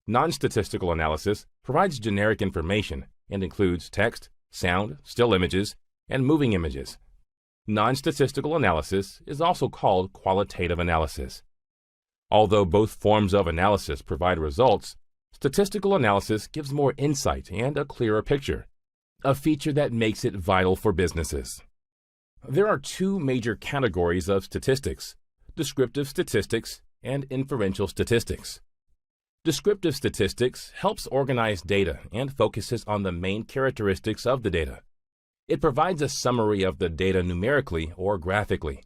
Non-statistical analysis provides generic information and includes text, sound, still images, and moving images. Non-statistical analysis is also called qualitative analysis. Although both forms of analysis provide results, statistical analysis gives more insight and a clearer picture, a feature that makes it vital for businesses. There are 2 major categories of statistics: descriptive statistics and inferential statistics. Descriptive statistics helps organize data and focuses on the main characteristics of the data. It provides a summary of the data numerically or graphically.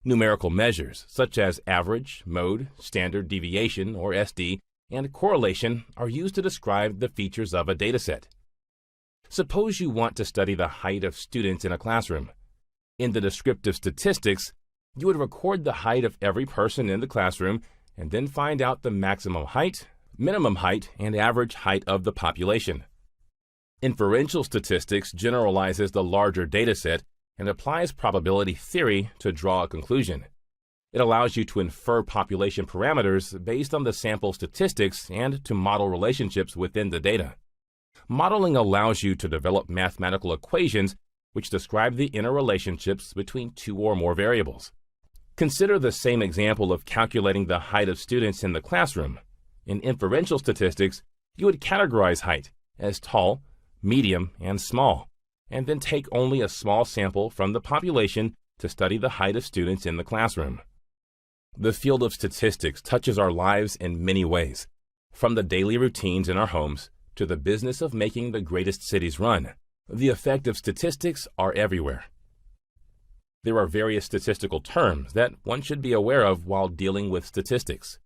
Numerical measures such as average, mode, standard deviation or SD, and correlation are used to describe the features of a dataset. Suppose you want to study the height of students in a classroom. In the descriptive statistics, you would record the height of every person in the classroom and then find out the maximum height, minimum height, and average height of the population. Inferential statistics generalizes the larger dataset and applies probability theory to draw a conclusion. It allows you to infer population parameters based on the sample statistics and to model relationships within the data. Modeling allows you to develop mathematical equations which describe the interrelationships between 2 or more variables. Consider the same example of calculating the height of students in the classroom. In inferential statistics, you would categorize height as tall, medium, and small, and then take only a small sample from the population to study the height of students in the classroom. The field of statistics touches our lives in many ways, from the daily routines in our homes to the business of making the greatest cities run. The effect of statistics are everywhere. There are various statistical terms that one should be aware of while dealing with statistics: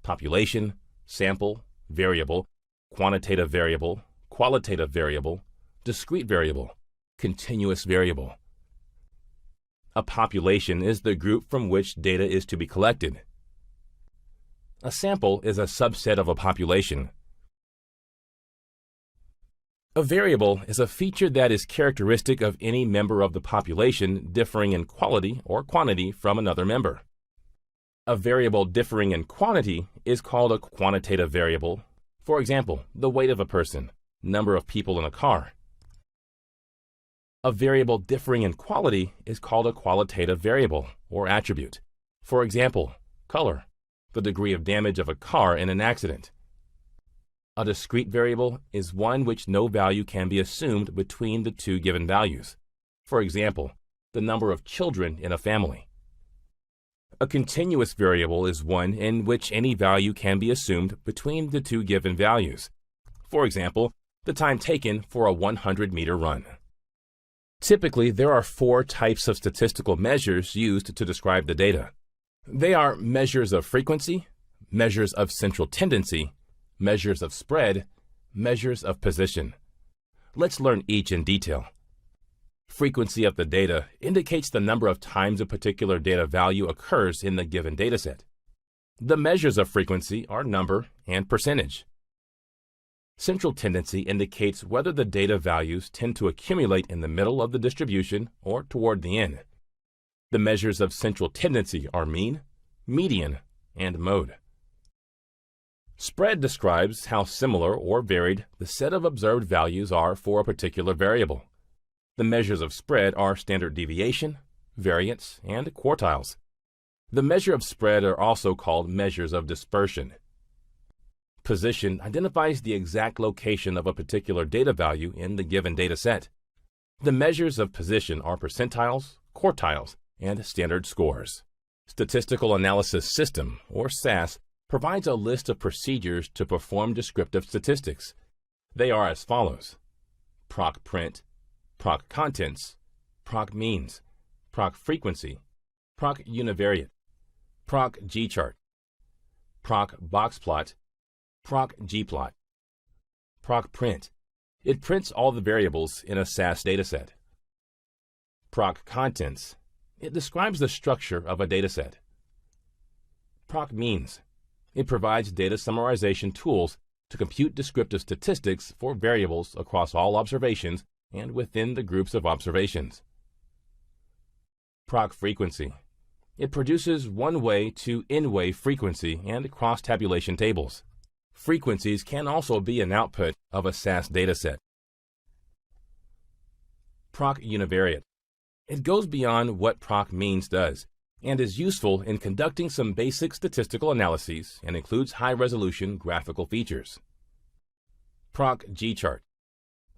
population, sample, variable, quantitative variable, qualitative variable, discrete variable, continuous variable. A population is the group from which data is to be collected. A sample is a subset of a population. A variable is a feature that is characteristic of any member of the population differing in quality or quantity from another member. A variable differing in quantity is called a quantitative variable. For example, the weight of a person, number of people in a car. A variable differing in quality is called a qualitative variable or attribute. For example, color, the degree of damage of a car in an accident. A discrete variable is one which no value can be assumed between the 2 given values. For example, the number of children in a family. A continuous variable is one in which any value can be assumed between the 2 given values. For example, the time taken for a 100-meter run. Typically, there are 4 types of statistical measures used to describe the data. They are measures of frequency, measures of central tendency, measures of spread, measures of position. Let's learn each in detail. Frequency of the data indicates the number of times a particular data value occurs in the given dataset. The measures of frequency are number and percentage. Central tendency indicates whether the data values tend to accumulate in the middle of the distribution or toward the end. The measures of central tendency are mean, median, and mode. Spread describes how similar or varied the set of observed values are for a particular variable. The measures of spread are standard deviation, variance, and quartiles. The measure of spread are also called measures of dispersion. Position identifies the exact location of a particular data value in the given data set. The measures of position are percentiles, quartiles, and standard scores. Statistical Analysis System, or SAS, provides a list of procedures to perform descriptive statistics. They are as follows: proc print, proc contents, proc means, proc frequency, proc univariate, proc gchart, proc boxplot, proc gplot. Proc print. It prints all the variables in a SAS dataset. Proc contents. It describes the structure of a dataset. Proc means. It provides data summarization tools to compute descriptive statistics for variables across all observations and within the groups of observations. Proc frequency. It produces one-way to n-way frequency and cross-tabulation tables. Frequencies can also be an output of a SAS dataset. Proc univariate. It goes beyond what proc means does and is useful in conducting some basic statistical analyses and includes high-resolution graphical features. Proc gchart.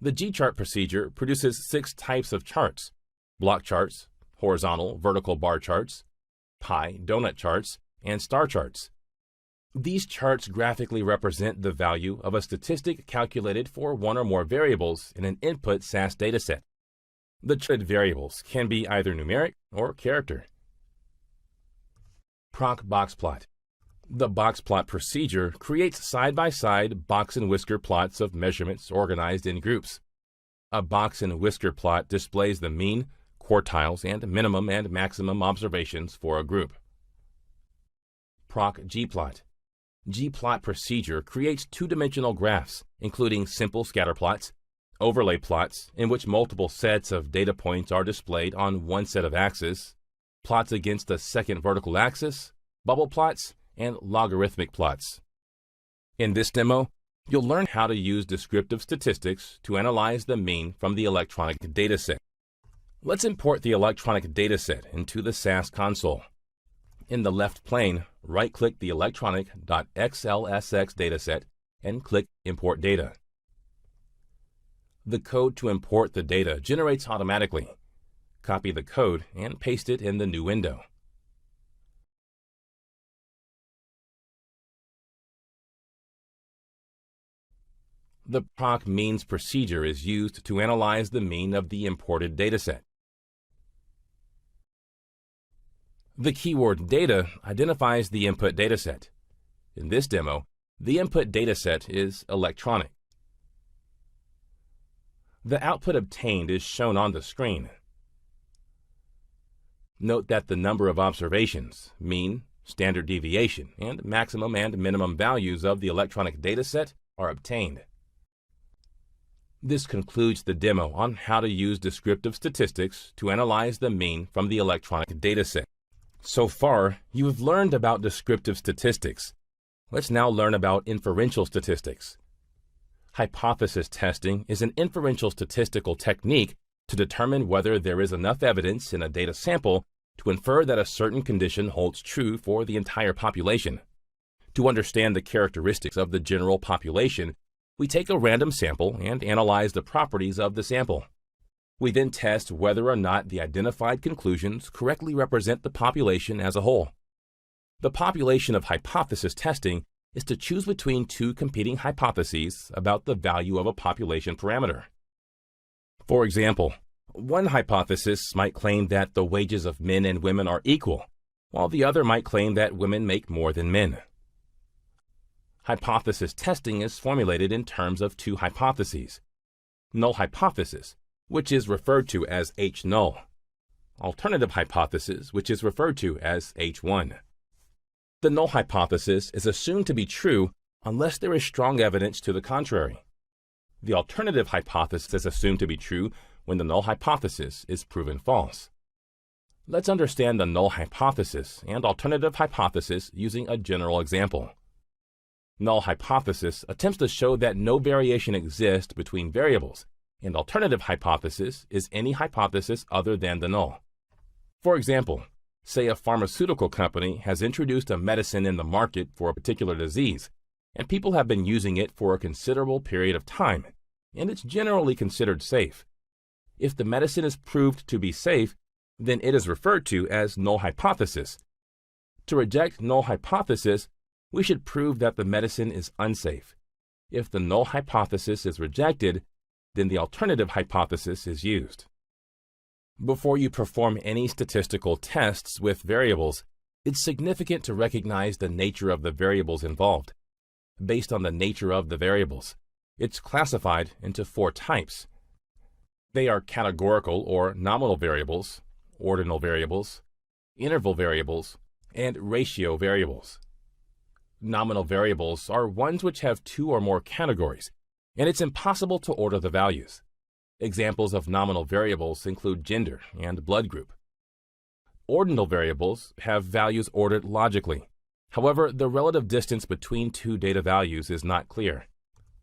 The gchart procedure produces 6 types of charts: block charts, horizontal, vertical bar charts, pie, donut charts, and star charts. These charts graphically represent the value of a statistic calculated for one or more variables in an input SAS dataset. The charted variables can be either numeric or character. Proc boxplot. The boxplot procedure creates side-by-side box and whisker plots of measurements organized in groups. A box and whisker plot displays the mean, quartiles, and minimum and maximum observations for a group. Proc gplot. Gplot procedure creates two-dimensional graphs, including simple scatter plots, overlay plots in which multiple sets of data points are displayed on one set of axes, plots against a second vertical axis, bubble plots, and logarithmic plots. In this demo, you'll learn how to use descriptive statistics to analyze the mean from the electronic dataset. Let's import the electronic dataset into the SAS console. In the left plane, right-click the electronic.xlsx dataset and click Import Data. The code to import the data generates automatically. Copy the code and paste it in the new window. The proc means procedure is used to analyze the mean of the imported dataset. The keyword data identifies the input dataset. In this demo, the input dataset is electronic. The output obtained is shown on the screen. Note that the number of observations, mean, standard deviation, and maximum and minimum values of the electronic dataset are obtained. This concludes the demo on how to use descriptive statistics to analyze the mean from the electronic dataset. So far, you have learned about descriptive statistics. Let's now learn about inferential statistics. Hypothesis testing is an inferential statistical technique to determine whether there is enough evidence in a data sample to infer that a certain condition holds true for the entire population. To understand the characteristics of the general population, we take a random sample and analyze the properties of the sample. We then test whether or not the identified conclusions correctly represent the population as a whole. The population of hypothesis testing is to choose between two competing hypotheses about the value of a population parameter. For example, one hypothesis might claim that the wages of men and women are equal, while the other might claim that women make more than men. Hypothesis testing is formulated in terms of two hypotheses: null hypothesis, which is referred to as H null. Alternative hypothesis, which is referred to as H1. The null hypothesis is assumed to be true unless there is strong evidence to the contrary. The alternative hypothesis is assumed to be true when the null hypothesis is proven false. Let's understand the null hypothesis and alternative hypothesis using a general example. Null hypothesis attempts to show that no variation exists between variables, and alternative hypothesis is any hypothesis other than the null. For example, say a pharmaceutical company has introduced a medicine in the market for a particular disease, and people have been using it for a considerable period of time, and it's generally considered safe. If the medicine is proved to be safe, then it is referred to as null hypothesis. To reject null hypothesis, we should prove that the medicine is unsafe. If the null hypothesis is rejected, then the alternative hypothesis is used. Before you perform any statistical tests with variables, it's significant to recognize the nature of the variables involved. Based on the nature of the variables, it's classified into 4 types. They are categorical or nominal variables, ordinal variables, interval variables, and ratio variables. Nominal variables are ones which have 2 or more categories, and it's impossible to order the values. Examples of nominal variables include gender and blood group. Ordinal variables have values ordered logically. However, the relative distance between 2 data values is not clear.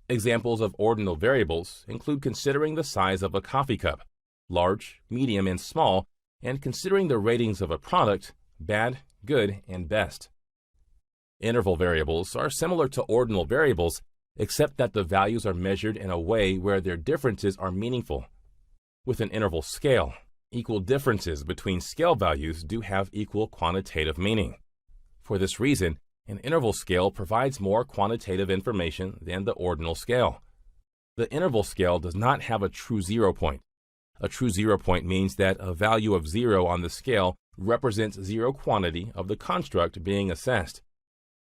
Examples of ordinal variables include considering the size of a coffee cup, large, medium, and small, and considering the ratings of a product, bad, good, and best. Interval variables are similar to ordinal variables, except that the values are measured in a way where their differences are meaningful. With an interval scale, equal differences between scale values do have equal quantitative meaning. For this reason, an interval scale provides more quantitative information than the ordinal scale. The interval scale does not have a true zero point. A true zero point means that a value of 0 on the scale represents zero quantity of the construct being assessed.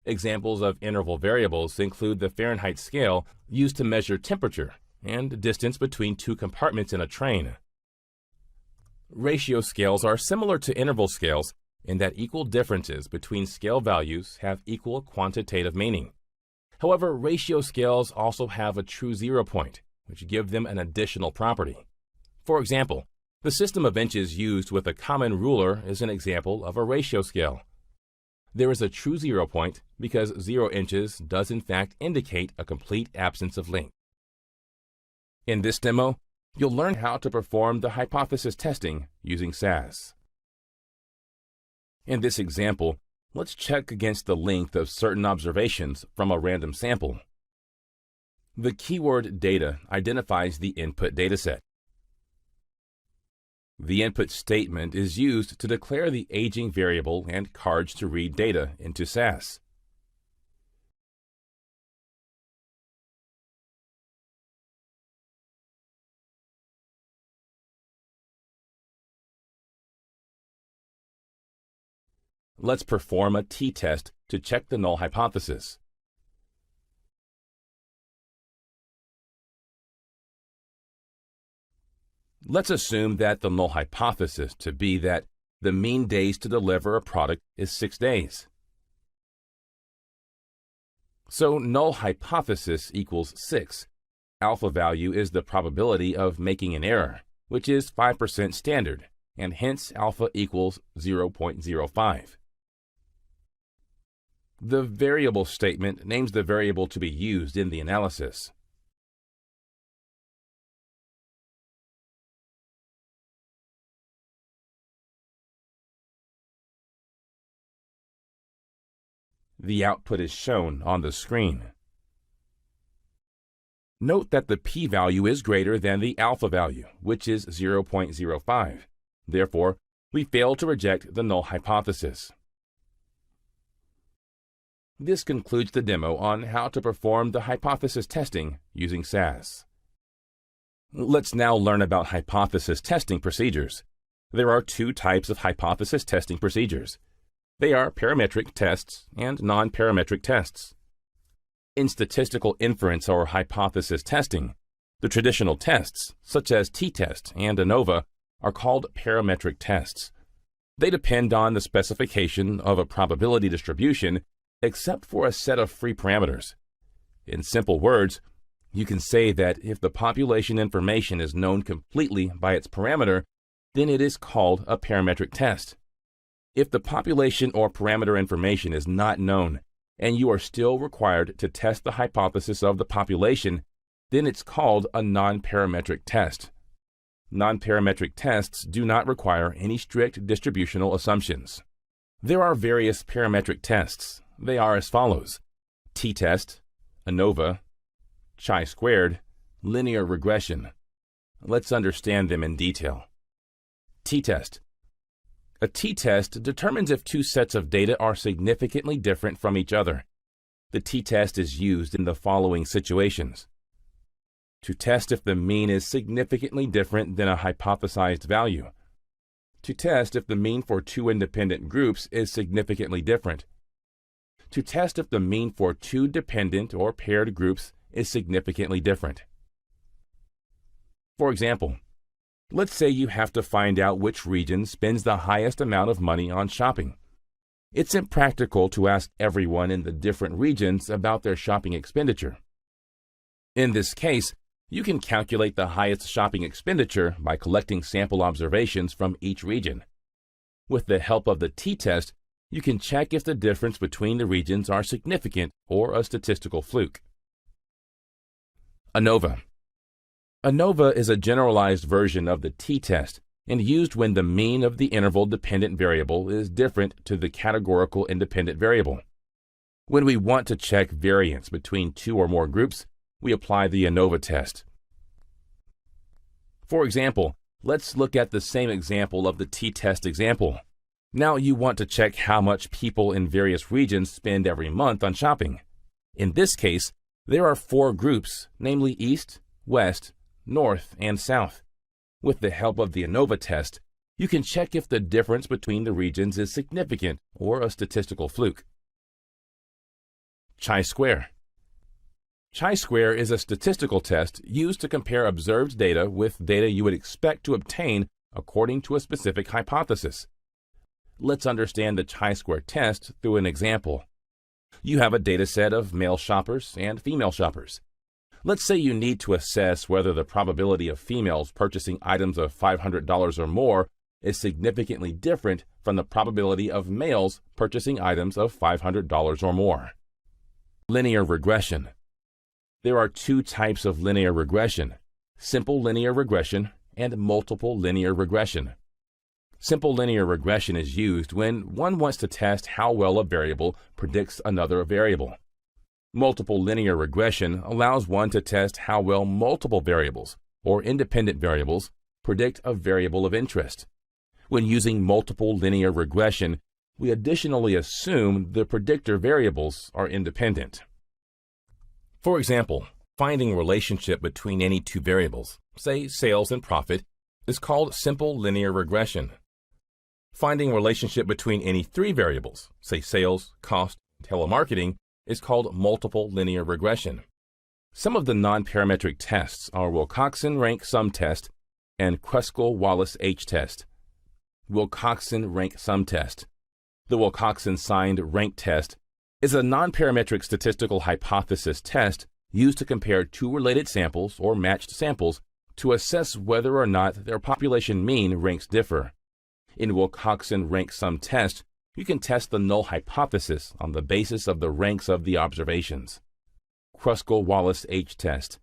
Examples of interval variables include the Fahrenheit scale used to measure temperature and distance between 2 compartments in a train. Ratio scales are similar to interval scales in that equal differences between scale values have equal quantitative meaning. However, ratio scales also have a true zero point, which give them an additional property. For example, the system of inches used with a common ruler is an example of a ratio scale. There is a true zero point because 0 inches does in fact indicate a complete absence of length. In this demo, you'll learn how to perform the hypothesis testing using SAS. In this example, let's check against the length of certain observations from a random sample. The keyword data identifies the input dataset. The input statement is used to declare the aging variable and cards to read data into SAS. Let's perform a t-test to check the null hypothesis. Let's assume that the null hypothesis to be that the mean days to deliver a product is 6 days. So null hypothesis equals 6. Alpha value is the probability of making an error, which is 5% standard, and hence alpha equals 0.05. The variable statement names the variable to be used in the analysis. The output is shown on the screen. Note that the p-value is greater than the alpha value, which is 0.05. Therefore, we fail to reject the null hypothesis. This concludes the demo on how to perform the hypothesis testing using SAS. Let's now learn about hypothesis testing procedures. There are 2 types of hypothesis testing procedures. They are parametric tests and non-parametric tests. In statistical inference or hypothesis testing, The traditional tests, such as t-test and ANOVA, are called parametric tests. They depend on the specification of a probability distribution, except for a set of free parameters. In simple words, you can say that if the population information is known completely by its parameter, then it is called a parametric test. If the population or parameter information is not known, and you are still required to test the hypothesis of the population, then it's called a non-parametric test. Non-parametric tests do not require any strict distributional assumptions. There are various parametric tests. They are as follows: t-test, ANOVA, chi-squared, linear regression. Let's understand them in detail. T-test. A t-test determines if two sets of data are significantly different from each other. The t-test is used in the following situations: to test if the mean is significantly different than a hypothesized value, to test if the mean for two independent groups is significantly different, to test if the mean for two dependent or paired groups is significantly different. For example, let's say you have to find out which region spends the highest amount of money on shopping. It's impractical to ask everyone in the different regions about their shopping expenditure. In this case, you can calculate the highest shopping expenditure by collecting sample observations from each region. With the help of the t-test, you can check if the difference between the regions are significant or a statistical fluke. ANOVA. ANOVA is a generalized version of the t-test and used when the mean of the interval dependent variable is different to the categorical independent variable. When we want to check variance between two or more groups, we apply the ANOVA test. For example, let's look at the same example of the t-test example. Now you want to check how much people in various regions spend every month on shopping. In this case, there are four groups, namely East, West, North, and South. With the help of the ANOVA test, you can check if the difference between the regions is significant or a statistical fluke. Chi-square. Chi-square is a statistical test used to compare observed data with data you would expect to obtain according to a specific hypothesis. Let's understand the chi-square test through an example. You have a data set of male shoppers and female shoppers. Let's say you need to assess whether the probability of females purchasing items of $500 or more is significantly different from the probability of males purchasing items of $500 or more. Linear regression. There are two types of linear regression: simple linear regression and multiple linear regression. Simple linear regression is used when one wants to test how well a variable predicts another variable. Multiple linear regression allows one to test how well multiple variables, or independent variables, predict a variable of interest. When using multiple linear regression, we additionally assume the predictor variables are independent. For example, finding a relationship between any two variables, say sales and profit, is called simple linear regression. Finding a relationship between any three variables, say sales, cost, telemarketing, is called multiple linear regression. Some of the non-parametric tests are Wilcoxon rank sum test and Kruskal-Wallis H-test. Wilcoxon rank sum test. The Wilcoxon signed rank test is a non-parametric statistical hypothesis test used to compare two related samples or matched samples to assess whether or not their population mean ranks differ. In Wilcoxon rank sum test, you can test the null hypothesis on the basis of the ranks of the observations. Kruskal-Wallis H-test.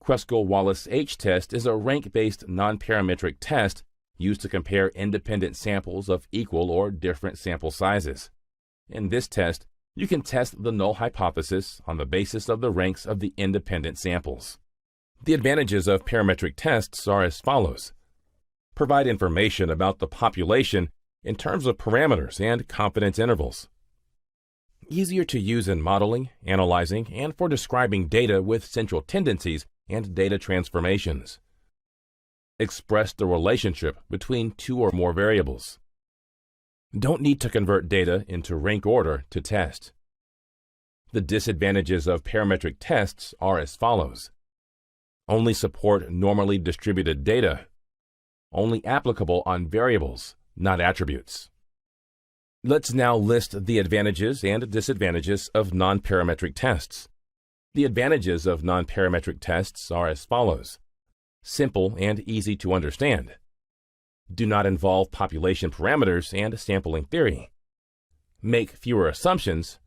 Kruskal-Wallis H-test is a rank-based non-parametric test used to compare independent samples of equal or different sample sizes. In this test, you can test the null hypothesis on the basis of the ranks of the independent samples. The advantages of parametric tests are as follows. Provide information about the population in terms of parameters and confidence intervals. Easier to use in modeling, analyzing, and for describing data with central tendencies and data transformations. Express the relationship between two or more variables. Don't need to convert data into rank order to test. The disadvantages of parametric tests are as follows. only support normally distributed data, only applicable on variables, not attributes. Let's now list the advantages and disadvantages of non-parametric tests. The advantages of non-parametric tests are as follows. Simple and easy to understand. Do not involve population parameters and sampling theory. Make fewer assumptions.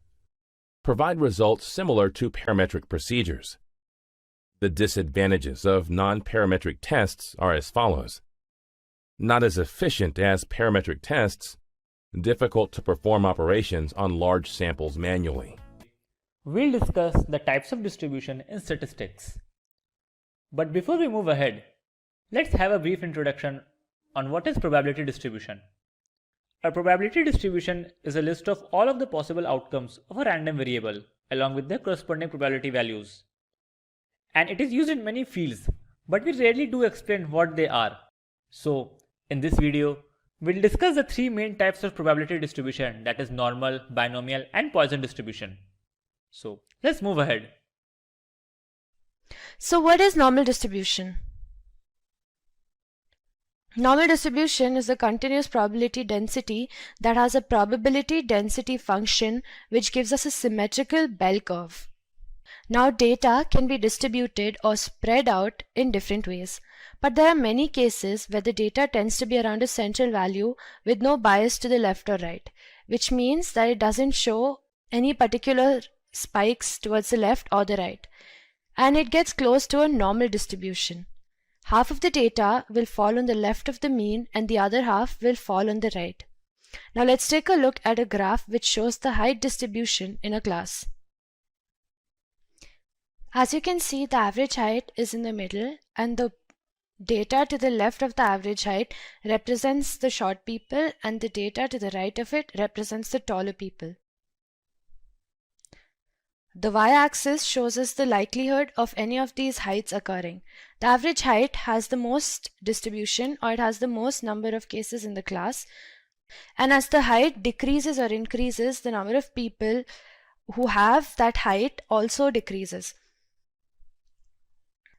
Provide results similar to parametric procedures. The disadvantages of non-parametric tests are as follows. Not as efficient as parametric tests, difficult to perform operations on large samples manually. We'll discuss the types of distribution in statistics. But before we move ahead, let's have a brief introduction on what is probability distribution. A probability distribution is a list of all of the possible outcomes of a random variable along with their corresponding probability values. And it is used in many fields, but we rarely do explain what they are. So, in this video, we'll discuss the three main types of probability distribution, that is normal, binomial, and Poisson distribution. So, let's move ahead. So what is normal distribution? Normal distribution is a continuous probability density that has a probability density function which gives us a symmetrical bell curve. Now data can be distributed or spread out in different ways, but there are many cases where the data tends to be around a central value with no bias to the left or right, which means that it doesn't show any particular spikes towards the left or the right, and it gets close to a normal distribution. Half of the data will fall on the left of the mean and the other half will fall on the right. Now let's take a look at a graph which shows the height distribution in a class. As you can see, the average height is in the middle and the data to the left of the average height represents the short people and the data to the right of it represents the taller people. The y-axis shows us the likelihood of any of these heights occurring. The average height has the most distribution, or it has the most number of cases in the class, and as the height decreases or increases, the number of people who have that height also decreases.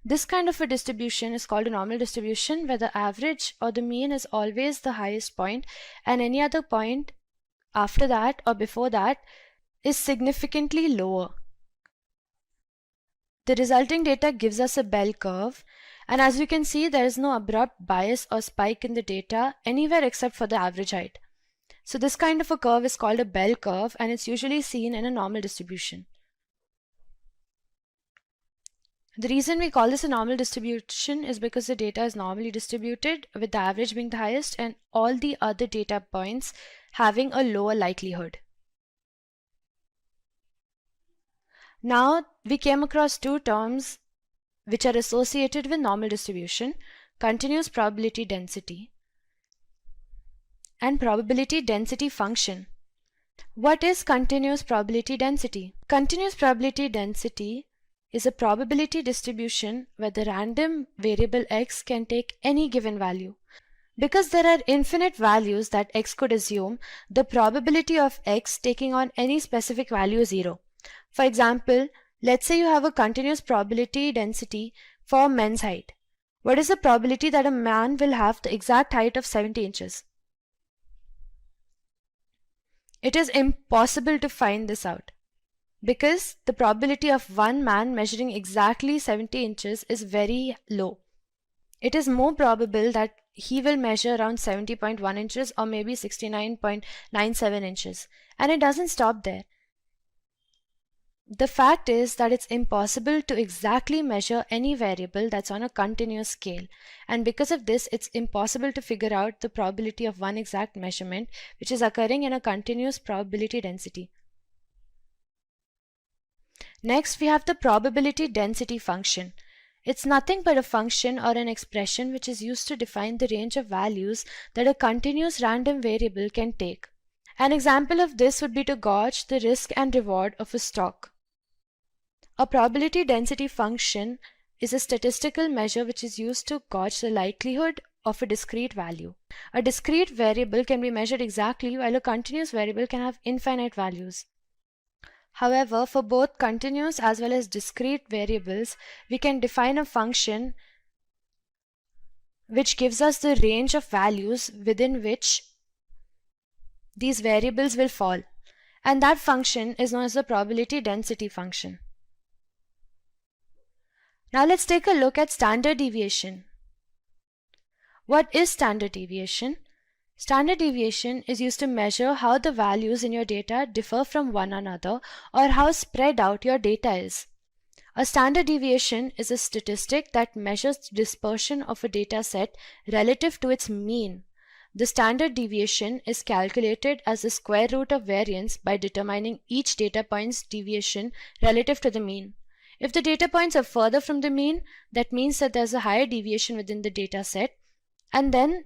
This kind of a distribution is called a normal distribution, where the average or the mean is always the highest point and any other point after that or before that is significantly lower. The resulting data gives us a bell curve, and as you can see, there is no abrupt bias or spike in the data anywhere except for the average height. So this kind of a curve is called a bell curve, and it's usually seen in a normal distribution. The reason we call this a normal distribution is because the data is normally distributed, with the average being the highest and all the other data points having a lower likelihood. Now we came across two terms which are associated with normal distribution: continuous probability density and probability density function. What is continuous probability density? Continuous probability density is a probability distribution where the random variable x can take any given value. Because there are infinite values that x could assume, the probability of x taking on any specific value is 0. For example, let's say you have a continuous probability density for men's height. What is the probability that a man will have the exact height of 70 inches? It is impossible to find this out, because the probability of one man measuring exactly 70 inches is very low. It is more probable that he will measure around 70.1 inches or maybe 69.97 inches. And it doesn't stop there. The fact is that it's impossible to exactly measure any variable that's on a continuous scale, and because of this it's impossible to figure out the probability of one exact measurement which is occurring in a continuous probability density. Next, we have the probability density function. It's nothing but a function or an expression which is used to define the range of values that a continuous random variable can take. An example of this would be to gauge the risk and reward of a stock. A probability density function is a statistical measure which is used to gauge the likelihood of a discrete value. A discrete variable can be measured exactly, while a continuous variable can have infinite values. However, for both continuous as well as discrete variables, we can define a function which gives us the range of values within which these variables will fall, and that function is known as the probability density function. Now let's take a look at standard deviation. What is standard deviation? Standard deviation is used to measure how the values in your data differ from one another or how spread out your data is. A standard deviation is a statistic that measures the dispersion of a data set relative to its mean. The standard deviation is calculated as the square root of variance by determining each data point's deviation relative to the mean. If the data points are further from the mean, that means that there's a higher deviation within the data set, and then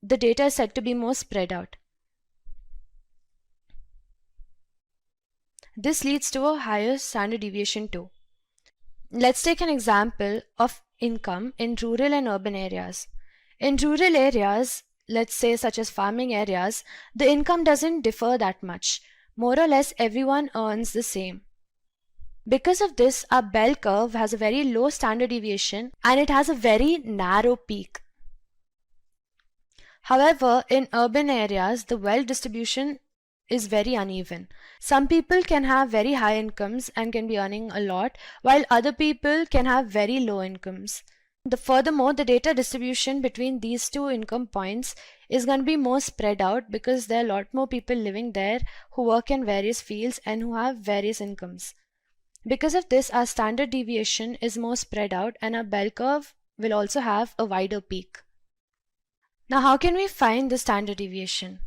the data is said to be more spread out. This leads to a higher standard deviation too. Let's take an example of income in rural and urban areas. In rural areas, let's say such as farming areas, the income doesn't differ that much. More or less everyone earns the same. Because of this, our bell curve has a very low standard deviation and it has a very narrow peak. However, in urban areas, the wealth distribution is very uneven. Some people can have very high incomes and can be earning a lot, while other people can have very low incomes. Furthermore, the data distribution between these two income points is going to be more spread out because there are a lot more people living there who work in various fields and who have various incomes. Because of this, our standard deviation is more spread out and our bell curve will also have a wider peak. Now, how can we find the standard deviation?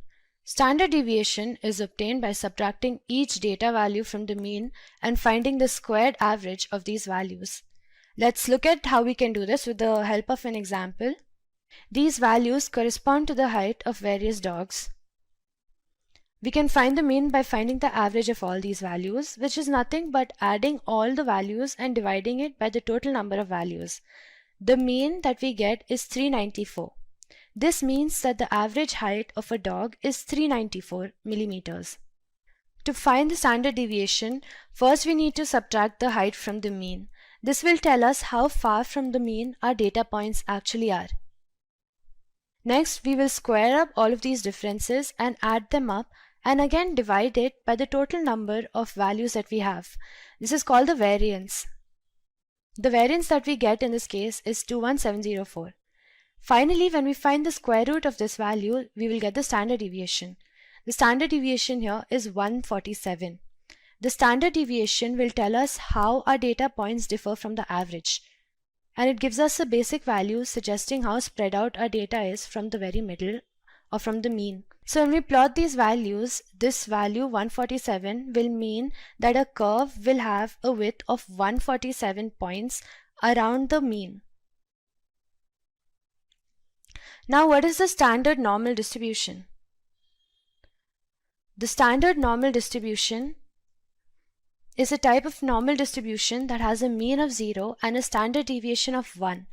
Standard deviation is obtained by subtracting each data value from the mean and finding the squared average of these values. Let's look at how we can do this with the help of an example. These values correspond to the height of various dogs. We can find the mean by finding the average of all these values, which is nothing but adding all the values and dividing it by the total number of values. The mean that we get is 394. This means that the average height of a dog is 394 millimeters. To find the standard deviation, first we need to subtract the height from the mean. This will tell us how far from the mean our data points actually are. Next, we will square up all of these differences and add them up and again divide it by the total number of values that we have. This is called the variance. The variance that we get in this case is 21704. Finally, when we find the square root of this value, we will get the standard deviation. The standard deviation here is 147. The standard deviation will tell us how our data points differ from the average, and it gives us a basic value suggesting how spread out our data is from the very middle or from the mean. So when we plot these values, this value 147 will mean that a curve will have a width of 147 points around the mean. Now, what is the standard normal distribution? The standard normal distribution is a type of normal distribution that has a mean of 0 and a standard deviation of 1.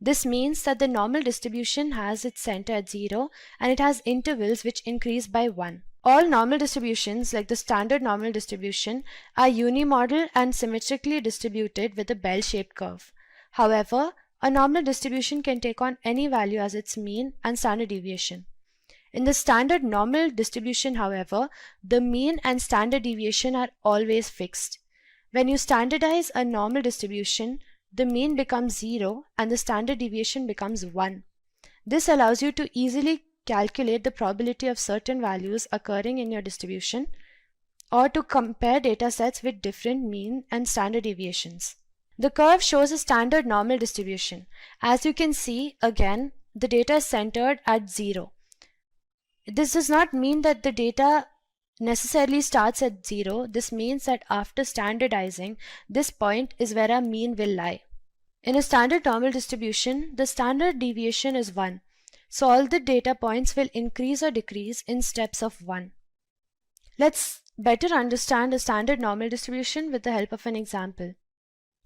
This means that the normal distribution has its center at 0 and it has intervals which increase by 1. All normal distributions, like the standard normal distribution, are unimodal and symmetrically distributed with a bell-shaped curve. However, a normal distribution can take on any value as its mean and standard deviation. In the standard normal distribution, however, the mean and standard deviation are always fixed. When you standardize a normal distribution, the mean becomes 0 and the standard deviation becomes 1. This allows you to easily calculate the probability of certain values occurring in your distribution or to compare data sets with different mean and standard deviations. The curve shows a standard normal distribution. As you can see, again, the data is centered at 0. This does not mean that the data necessarily starts at 0. This means that after standardizing, this point is where our mean will lie. In a standard normal distribution, the standard deviation is 1. So all the data points will increase or decrease in steps of 1. Let's better understand a standard normal distribution with the help of an example.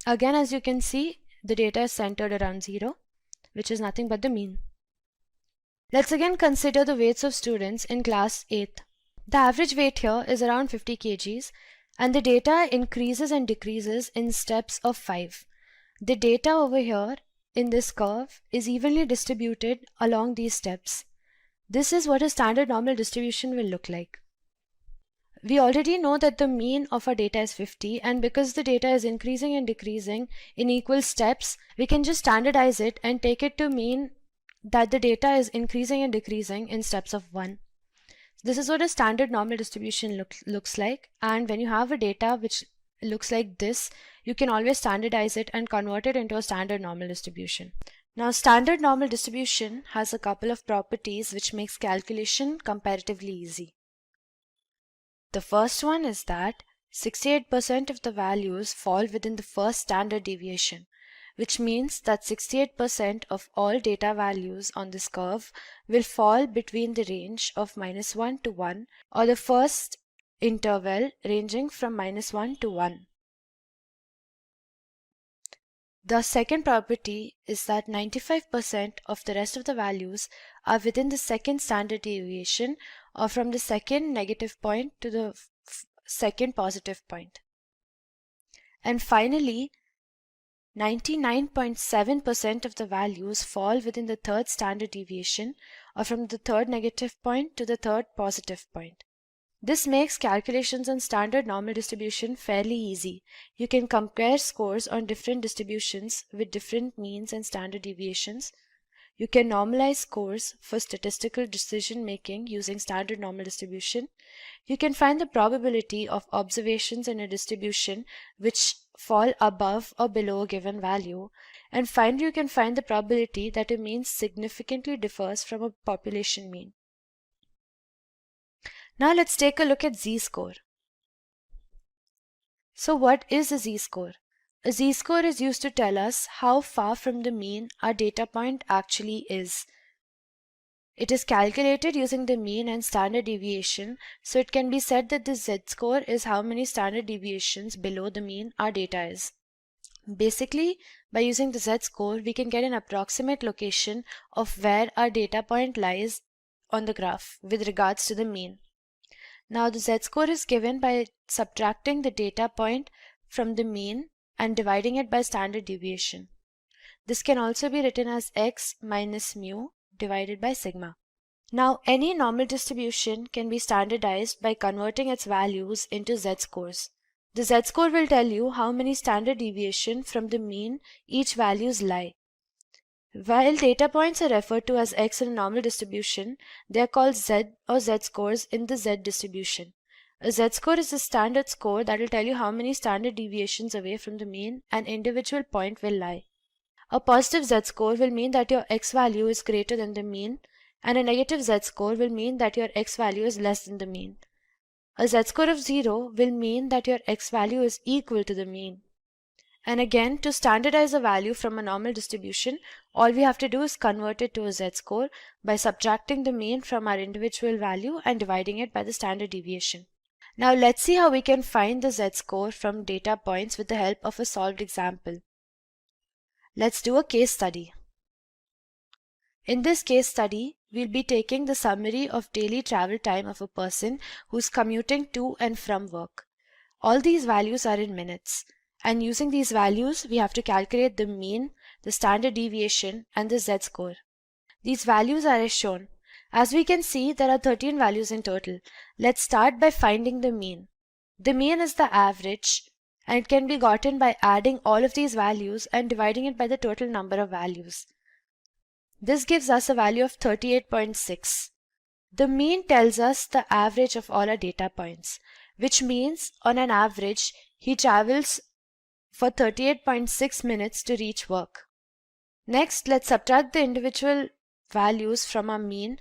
Again, as you can see, the data is centered around 0, which is nothing but the mean. Let's again consider the weights of students in class 8th. The average weight here is around 50 kgs and the data increases and decreases in steps of 5. The data over here in this curve is evenly distributed along these steps. This is what a standard normal distribution will look like. We already know that the mean of our data is 50, and because the data is increasing and decreasing in equal steps, we can just standardize it and take it to mean that the data is increasing and decreasing in steps of 1. This is what a standard normal distribution looks like, and when you have a data which looks like this, you can always standardize it and convert it into a standard normal distribution. Now, standard normal distribution has a couple of properties which makes calculation comparatively easy. The first one is that 68% of the values fall within the first standard deviation, which means that 68% of all data values on this curve will fall between the range of -1 to 1, or the first interval ranging from -1 to 1. The second property is that 95% of the rest of the values are within the second standard deviation, or from the second negative point to the second positive point. And finally, 99.7% of the values fall within the third standard deviation, or from the third negative point to the third positive point. This makes calculations on standard normal distribution fairly easy. You can compare scores on different distributions with different means and standard deviations. You can normalize scores for statistical decision making using standard normal distribution. You can find the probability of observations in a distribution which fall above or below a given value. And finally, you can find the probability that a mean significantly differs from a population mean. Now let's take a look at z-score. So what is a z-score? A z-score is used to tell us how far from the mean our data point actually is. It is calculated using the mean and standard deviation, so it can be said that the z-score is how many standard deviations below the mean our data is. Basically, by using the z-score, we can get an approximate location of where our data point lies on the graph with regards to the mean. Now the z-score is given by subtracting the data point from the mean and dividing it by standard deviation. This can also be written as x minus mu divided by sigma. Now any normal distribution can be standardized by converting its values into z-scores. The z-score will tell you how many standard deviation from the mean each values lie. While data points are referred to as x in a normal distribution, they are called z or z-scores in the z distribution. A z-score is a standard score that will tell you how many standard deviations away from the mean an individual point will lie. A positive z-score will mean that your x value is greater than the mean, and a negative z-score will mean that your x value is less than the mean. A z-score of 0 will mean that your x value is equal to the mean. And again, to standardize a value from a normal distribution, all we have to do is convert it to a z-score by subtracting the mean from our individual value and dividing it by the standard deviation. Now let's see how we can find the z-score from data points with the help of a solved example. Let's do a case study. In this case study, we'll be taking the summary of daily travel time of a person who's commuting to and from work. All these values are in minutes. And using these values, we have to calculate the mean, the standard deviation, and the z-score. These values are as shown. As we can see, there are 13 values in total. Let's start by finding the mean. The mean is the average, and it can be gotten by adding all of these values and dividing it by the total number of values. This gives us a value of 38.6. The mean tells us the average of all our data points, which means on an average, he travels for 38.6 minutes to reach work. Next, let's subtract the individual values from our mean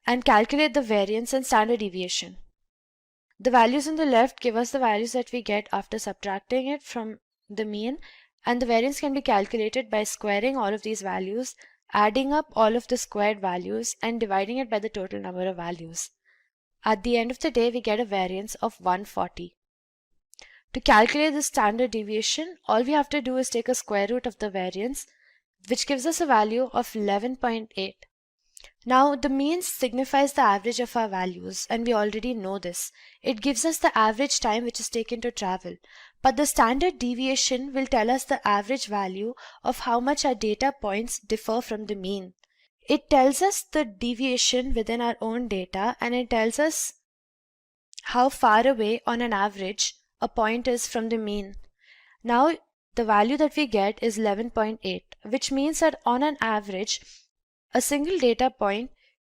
and calculate the variance and standard deviation. The values on the left give us the values that we get after subtracting it from the mean, and the variance can be calculated by squaring all of these values, adding up all of the squared values, and dividing it by the total number of values. At the end of the day, we get a variance of 140. To calculate the standard deviation, all we have to do is take a square root of the variance, which gives us a value of 11.8. Now, the mean signifies the average of our values, and we already know this. It gives us the average time which is taken to travel. But the standard deviation will tell us the average value of how much our data points differ from the mean. It tells us the deviation within our own data, and it tells us how far away on an average a point is from the mean. Now, the value that we get is 11.8, which means that on an average, a single data point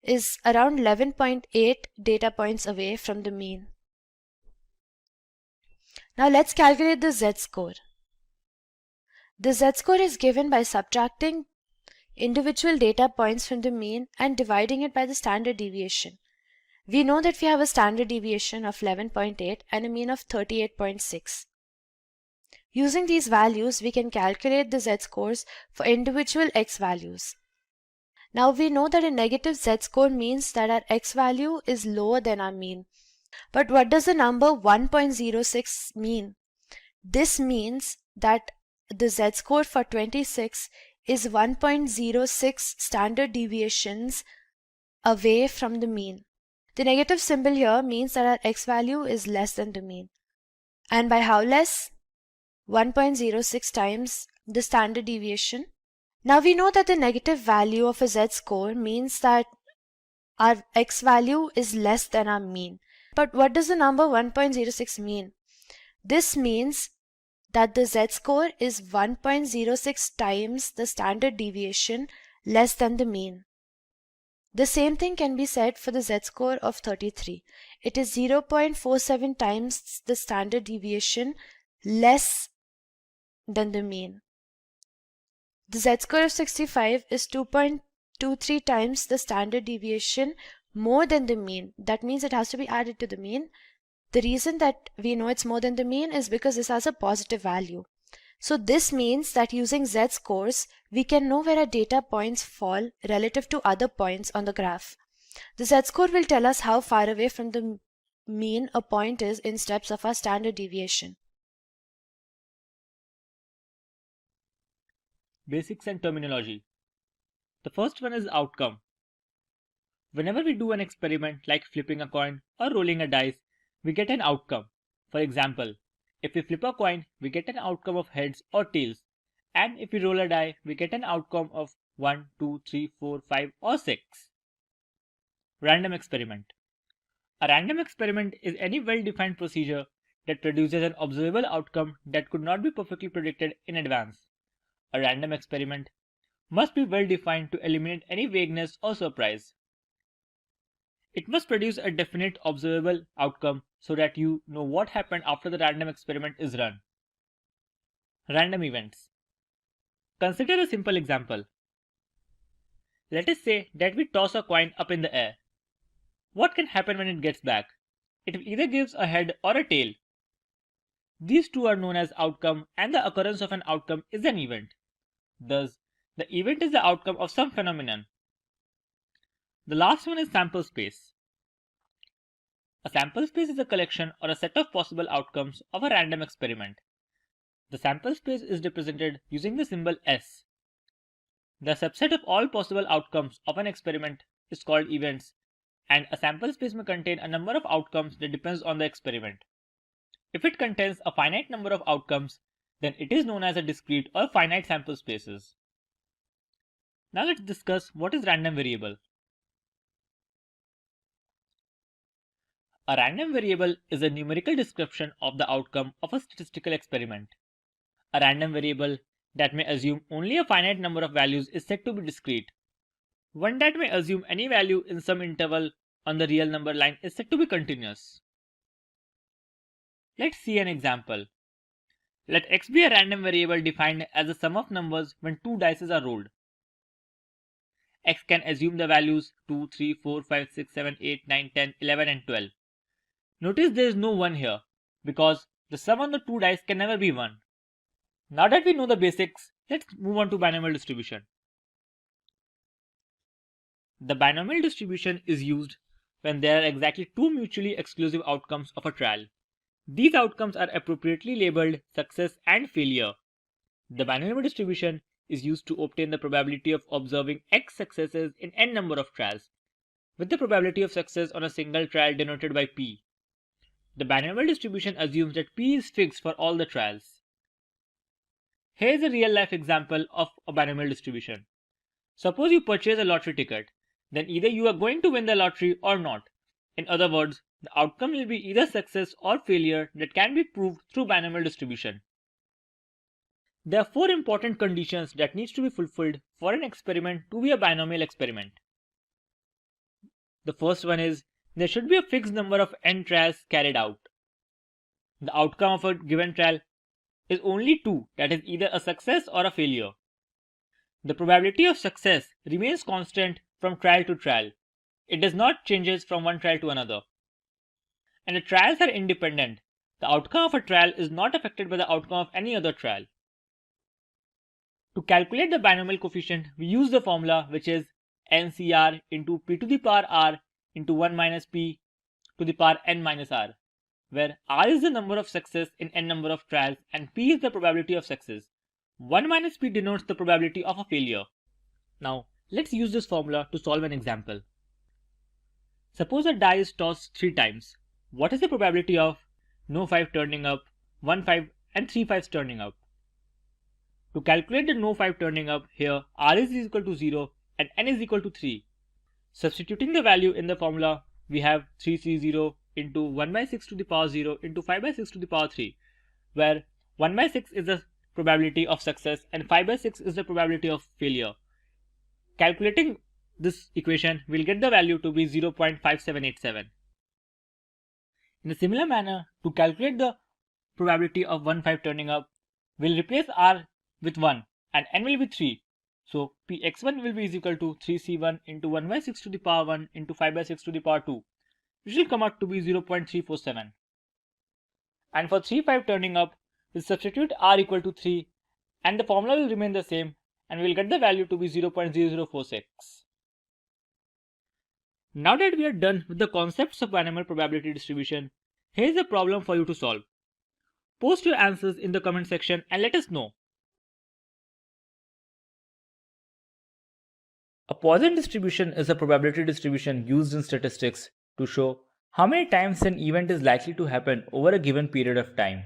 is around 11.8 data points away from the mean. Now let's calculate the z-score. The z-score is given by subtracting individual data points from the mean and dividing it by the standard deviation. We know that we have a standard deviation of 11.8 and a mean of 38.6. Using these values, we can calculate the z-scores for individual x values. Now we know that a negative z-score means that our x value is lower than our mean. But what does the number 1.06 mean? This means that the z-score for 26 is 1.06 standard deviations away from the mean. The negative symbol here means that our x value is less than the mean. And by how less? 1.06 times the standard deviation. Now we know that the negative value of a z-score means that our x value is less than our mean. But what does the number 1.06 mean? This means that the z-score is 1.06 times the standard deviation less than the mean. The same thing can be said for the z-score of 33. It is 0.47 times the standard deviation less than the mean. The z-score of 65 is 2.23 times the standard deviation more than the mean. That means it has to be added to the mean. The reason that we know it's more than the mean is because this has a positive value. So this means that using z-scores, we can know where our data points fall relative to other points on the graph. The z-score will tell us how far away from the mean a point is in steps of our standard deviation. Basics and terminology. The first one is outcome. Whenever we do an experiment like flipping a coin or rolling a dice, we get an outcome. For example, if we flip a coin, we get an outcome of heads or tails. And if we roll a die, we get an outcome of 1, 2, 3, 4, 5 or 6. Random experiment. A random experiment is any well-defined procedure that produces an observable outcome that could not be perfectly predicted in advance. A random experiment must be well defined to eliminate any vagueness or surprise. It must produce a definite observable outcome so that you know what happened after the random experiment is run. Random events. Consider a simple example. Let us say that we toss a coin up in the air. What can happen when it gets back? It either gives a head or a tail. These two are known as outcome, and the occurrence of an outcome is an event. Thus, the event is the outcome of some phenomenon. The last one is sample space. A sample space is a collection or a set of possible outcomes of a random experiment. The sample space is represented using the symbol S. The subset of all possible outcomes of an experiment is called events, and a sample space may contain a number of outcomes that depends on the experiment. If it contains a finite number of outcomes, then it is known as a discrete or finite sample spaces. Now let's discuss what is random variable. A random variable is a numerical description of the outcome of a statistical experiment. A random variable that may assume only a finite number of values is said to be discrete. One that may assume any value in some interval on the real number line is said to be continuous. Let's see an example. Let x be a random variable defined as the sum of numbers when two dice are rolled. X can assume the values 2, 3, 4, 5, 6, 7, 8, 9, 10, 11 and 12. Notice there is no 1 here because the sum on the two dice can never be 1. Now that we know the basics, let's move on to binomial distribution. The binomial distribution is used when there are exactly two mutually exclusive outcomes of a trial. These outcomes are appropriately labeled success and failure. The binomial distribution is used to obtain the probability of observing X successes in n number of trials, with the probability of success on a single trial denoted by P. The binomial distribution assumes that P is fixed for all the trials. Here is a real-life example of a binomial distribution. Suppose you purchase a lottery ticket, then either you are going to win the lottery or not. In other words, the outcome will be either success or failure that can be proved through binomial distribution. There are 4 important conditions that needs to be fulfilled for an experiment to be a binomial experiment. The first one is there should be a fixed number of n trials carried out. The outcome of a given trial is only 2, that is either a success or a failure. The probability of success remains constant from trial to trial. It does not change from one trial to another. And the trials are independent. The outcome of a trial is not affected by the outcome of any other trial. To calculate the binomial coefficient, we use the formula which is NCR into P to the power R into 1 minus P to the power N minus R, where R is the number of success in n number of trials and P is the probability of success. 1 minus P denotes the probability of a failure. Now, let's use this formula to solve an example. Suppose a die is tossed 3 times. What is the probability of no 5 turning up, 1 5 and 3 5s turning up? To calculate the no 5 turning up, here R is equal to 0 and N is equal to 3. Substituting the value in the formula, we have 3C0 into 1 by 6 to the power 0 into 5 by 6 to the power 3, where 1 by 6 is the probability of success and 5 by 6 is the probability of failure. Calculating this equation, we'll get the value to be 0.5787. In a similar manner, to calculate the probability of 1 5 turning up, we'll replace R with 1 and N will be 3. So Px1 will be equal to 3C1 into 1 by 6 to the power 1 into 5 by 6 to the power 2, which will come out to be 0.347. And for 3 5 turning up, we'll substitute R equal to 3 and the formula will remain the same and we'll get the value to be 0.0046. Now that we are done with the concepts of binomial probability distribution, here's a problem for you to solve. Post your answers in the comment section and let us know. A Poisson distribution is a probability distribution used in statistics to show how many times an event is likely to happen over a given period of time.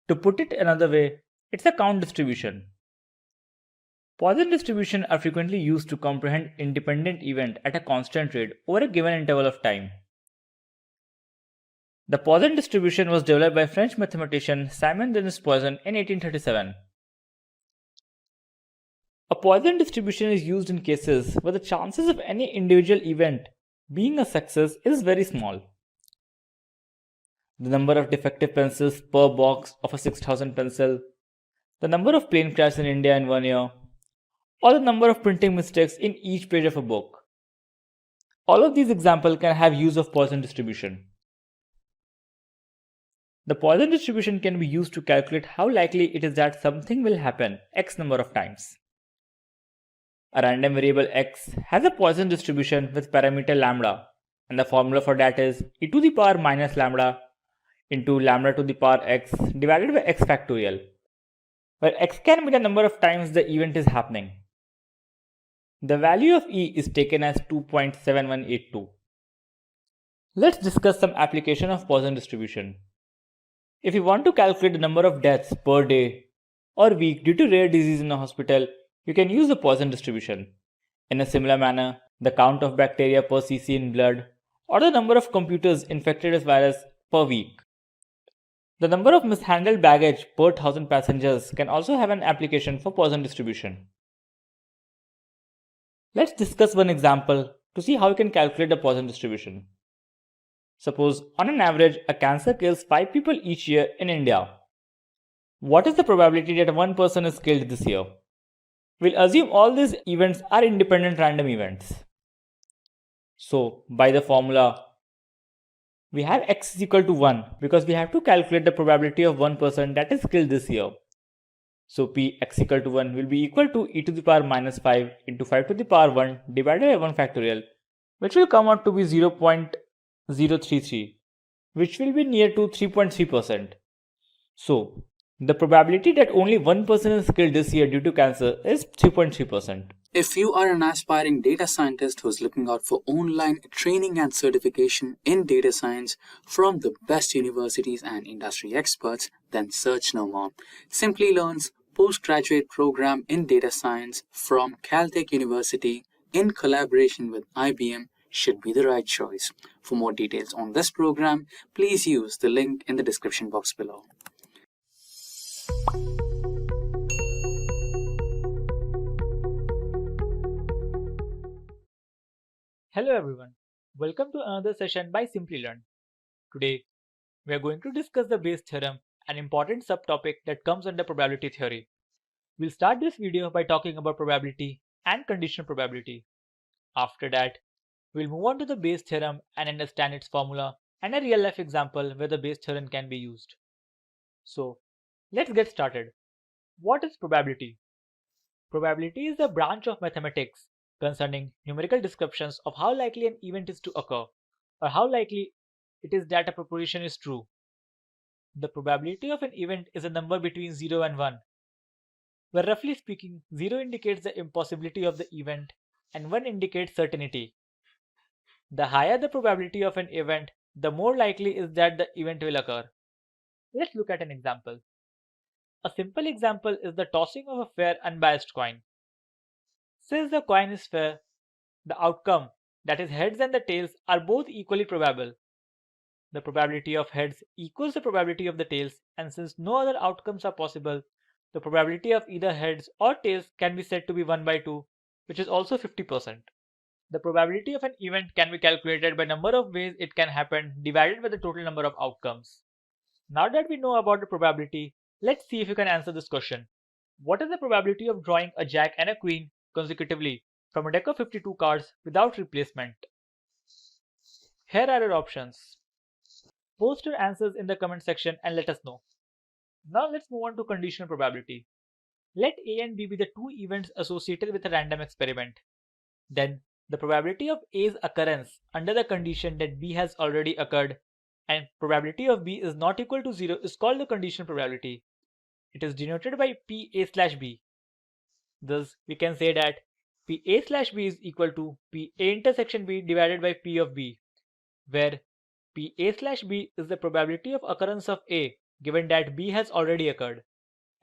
To put it another way, it's a count distribution. Poisson distributions are frequently used to comprehend independent event at a constant rate over a given interval of time. The Poisson distribution was developed by French mathematician Simon Denis Poisson in 1837. A Poisson distribution is used in cases where the chances of any individual event being a success is very small. The number of defective pencils per box of a 6,000 pencil, the number of plane crashes in India in 1 year, or the number of printing mistakes in each page of a book. All of these examples can have use of Poisson distribution. The Poisson distribution can be used to calculate how likely it is that something will happen X number of times. A random variable X has a Poisson distribution with parameter lambda, and the formula for that is e to the power minus lambda into lambda to the power x divided by x factorial, where x can be the number of times the event is happening. The value of e is taken as 2.7182. Let's discuss some application of Poisson distribution. If you want to calculate the number of deaths per day or week due to rare disease in a hospital, you can use the Poisson distribution. In a similar manner, the count of bacteria per cc in blood or the number of computers infected with virus per week. The number of mishandled baggage per 1000 passengers can also have an application for Poisson distribution. Let's discuss one example to see how you can calculate the Poisson distribution. Suppose on an average, a cancer kills 5 people each year in India. What is the probability that one person is killed this year? We'll assume all these events are independent random events. So, by the formula, we have x is equal to 1 because we have to calculate the probability of one person that is killed this year. So, p x equal to 1 will be equal to e to the power minus 5 into 5 to the power 1 divided by 1 factorial, which will come out to be 0.033, which will be near to 3.3%. So, The probability that only one person is killed this year due to cancer is 3.3%. If you are an aspiring data scientist who's looking out for online training and certification in data science from the best universities and industry experts, then search no more. Simplilearn's postgraduate program in data science from Caltech University in collaboration with IBM should be the right choice. For more details on this program, please use the link in the description box below. Hello everyone, welcome to another session by Simplilearn. Today, we are going to discuss the Bayes theorem, an important subtopic that comes under probability theory. We'll start this video by talking about probability and conditional probability. After that, we'll move on to the Bayes theorem and understand its formula and a real-life example where the Bayes theorem can be used. So, let's get started. What is probability? Probability is a branch of mathematics concerning numerical descriptions of how likely an event is to occur, or how likely it is that a proposition is true. The probability of an event is a number between 0 and 1, where roughly speaking, 0 indicates the impossibility of the event and 1 indicates certainty. The higher the probability of an event, the more likely is that the event will occur. Let's look at an example. A simple example is the tossing of a fair unbiased coin. Since the coin is fair, the outcome, that is heads and the tails, are both equally probable. The probability of heads equals the probability of the tails, and since no other outcomes are possible, the probability of either heads or tails can be said to be 1 by 2, which is also 50%. The probability of an event can be calculated by number of ways it can happen divided by the total number of outcomes. Now that we know about the probability, let's see if you can answer this question. What is the probability of drawing a jack and a queen consecutively from a deck of 52 cards without replacement? Here are your options. Post your answers in the comment section and let us know. Now let's move on to conditional probability. Let A and B be the two events associated with a random experiment. Then the probability of A's occurrence under the condition that B has already occurred and probability of B is not equal to 0 is called the conditional probability. It is denoted by PA/B. Thus, we can say that PA/B is equal to PA intersection B divided by P of B, where PA/B is the probability of occurrence of A given that B has already occurred,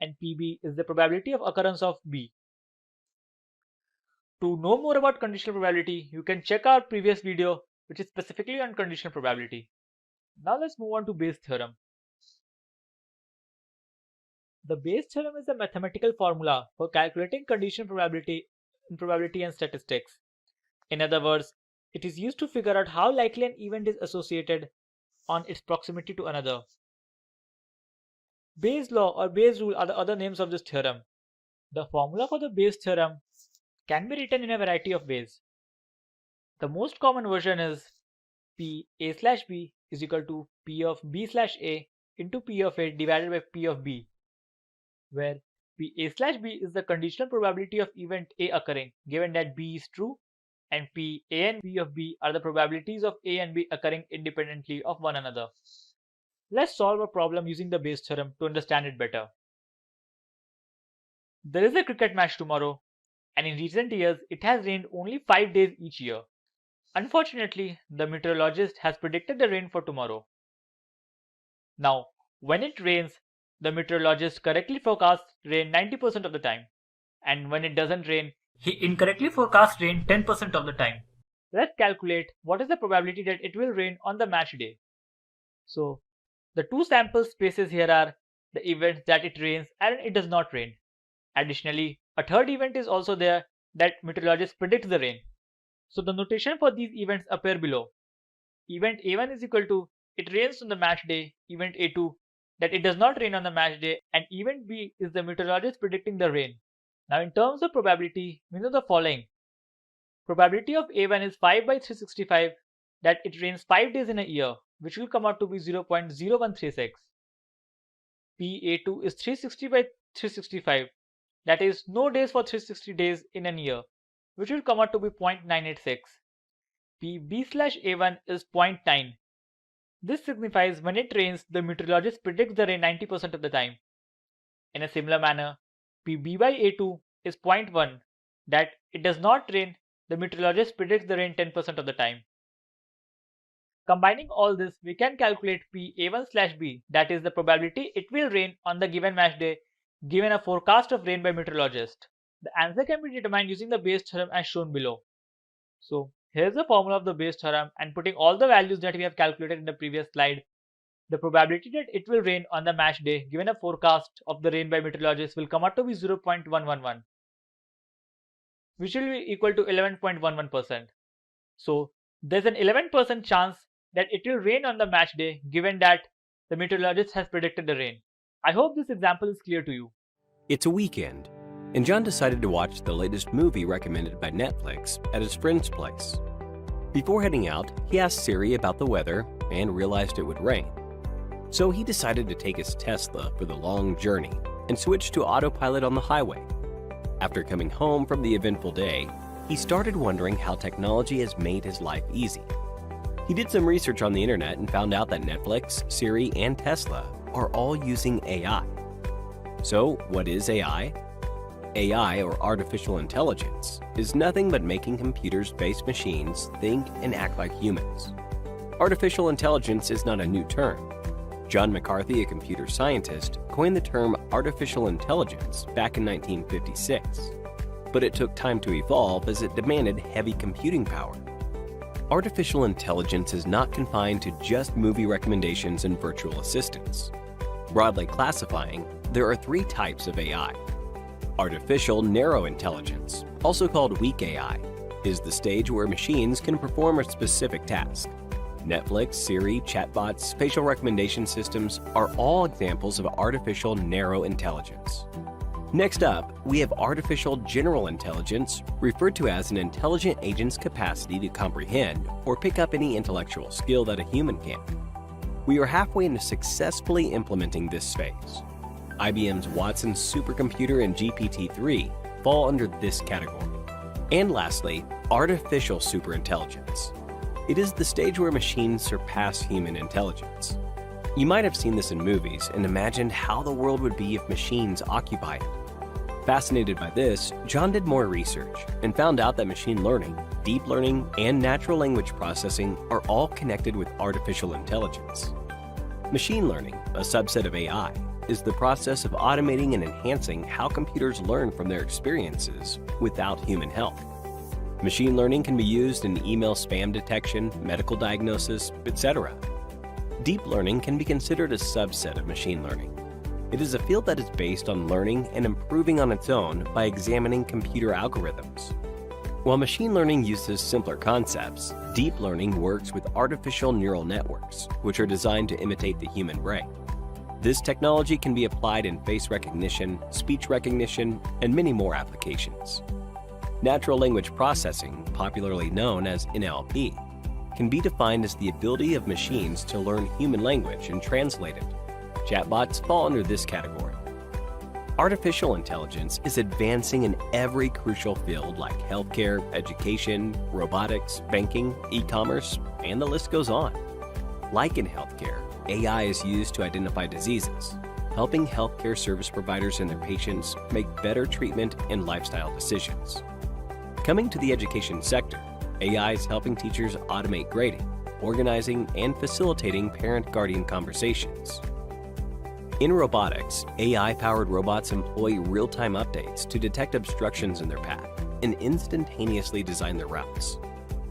and PB is the probability of occurrence of B. To know more about conditional probability, you can check our previous video which is specifically on conditional probability. Now let's move on to Bayes theorem. The Bayes theorem is a mathematical formula for calculating conditional probability in probability and statistics. In other words, it is used to figure out how likely an event is associated on its proximity to another. Bayes' law or Bayes' rule are the other names of this theorem. The formula for the Bayes theorem can be written in a variety of ways. The most common version is PA/B is equal to P of B/A into P of A divided by P of B, where PA/B is the conditional probability of event A occurring given that B is true, and PA and P of B are the probabilities of A and B occurring independently of one another. Let's solve a problem using the Bayes theorem to understand it better. There is a cricket match tomorrow, and in recent years it has rained only 5 days each year. Unfortunately, the meteorologist has predicted the rain for tomorrow. Now, when it rains, the meteorologist correctly forecasts rain 90% of the time, and when it doesn't rain, he incorrectly forecasts rain 10% of the time. Let's calculate what is the probability that it will rain on the match day. So, the two sample spaces here are the events that it rains and it does not rain. Additionally, a third event is also there that meteorologist predicts the rain. So the notation for these events appear below. Event A1 is equal to it rains on the match day, event A2 that it does not rain on the match day, and event B is the meteorologist predicting the rain. Now in terms of probability, we know the following. Probability of A1 is 5 by 365 that it rains 5 days in a year, which will come out to be 0.0136. PA2 is 360 by 365, that is no days for 360 days in a year, which will come out to be 0.986. PB/A1 is 0.9. This signifies when it rains, the meteorologist predicts the rain 90% of the time. In a similar manner, PB by A2 is 0.1, that it does not rain, the meteorologist predicts the rain 10% of the time. Combining all this, we can calculate P A1/B, that is the probability it will rain on the given match day, given a forecast of rain by meteorologist. The answer can be determined using the Bayes theorem as shown below. So here's the formula of the Bayes theorem, and putting all the values that we have calculated in the previous slide, the probability that it will rain on the match day given a forecast of the rain by meteorologist will come out to be 0.111, which will be equal to 11.11%. So there's an 11% chance that it will rain on the match day given that the meteorologist has predicted the rain. I hope this example is clear to you. It's a weekend, and John decided to watch the latest movie recommended by Netflix at his friend's place. Before heading out, he asked Siri about the weather and realized it would rain. So he decided to take his Tesla for the long journey and switch to autopilot on the highway. After coming home from the eventful day, he started wondering how technology has made his life easy. He did some research on the internet and found out that Netflix, Siri, and Tesla are all using AI. So, what is AI? AI, or artificial intelligence, is nothing but making computers-based machines think and act like humans. Artificial intelligence is not a new term. John McCarthy, a computer scientist, coined the term artificial intelligence back in 1956. But it took time to evolve as it demanded heavy computing power. Artificial intelligence is not confined to just movie recommendations and virtual assistants. Broadly classifying, there are three types of AI. Artificial narrow intelligence, also called weak AI, is the stage where machines can perform a specific task. Netflix, Siri, chatbots, facial recommendation systems are all examples of artificial narrow intelligence. Next up, we have artificial general intelligence, referred to as an intelligent agent's capacity to comprehend or pick up any intellectual skill that a human can. We are halfway into successfully implementing this phase. IBM's Watson supercomputer and GPT-3 fall under this category. And lastly, artificial superintelligence. It is the stage where machines surpass human intelligence. You might have seen this in movies and imagined how the world would be if machines occupied it. Fascinated by this, John did more research and found out that machine learning, deep learning, and natural language processing are all connected with artificial intelligence. Machine learning, a subset of AI, is the process of automating and enhancing how computers learn from their experiences without human help. Machine learning can be used in email spam detection, medical diagnosis, etc. Deep learning can be considered a subset of machine learning. It is a field that is based on learning and improving on its own by examining computer algorithms. While machine learning uses simpler concepts, deep learning works with artificial neural networks, which are designed to imitate the human brain. This technology can be applied in face recognition, speech recognition, and many more applications. Natural language processing, popularly known as NLP, can be defined as the ability of machines to learn human language and translate it. Chatbots fall under this category. Artificial intelligence is advancing in every crucial field like healthcare, education, robotics, banking, e-commerce, and the list goes on. Like in healthcare, AI is used to identify diseases, helping healthcare service providers and their patients make better treatment and lifestyle decisions. Coming to the education sector, AI is helping teachers automate grading, organizing, and facilitating parent-guardian conversations. In robotics, AI-powered robots employ real-time updates to detect obstructions in their path and instantaneously design their routes.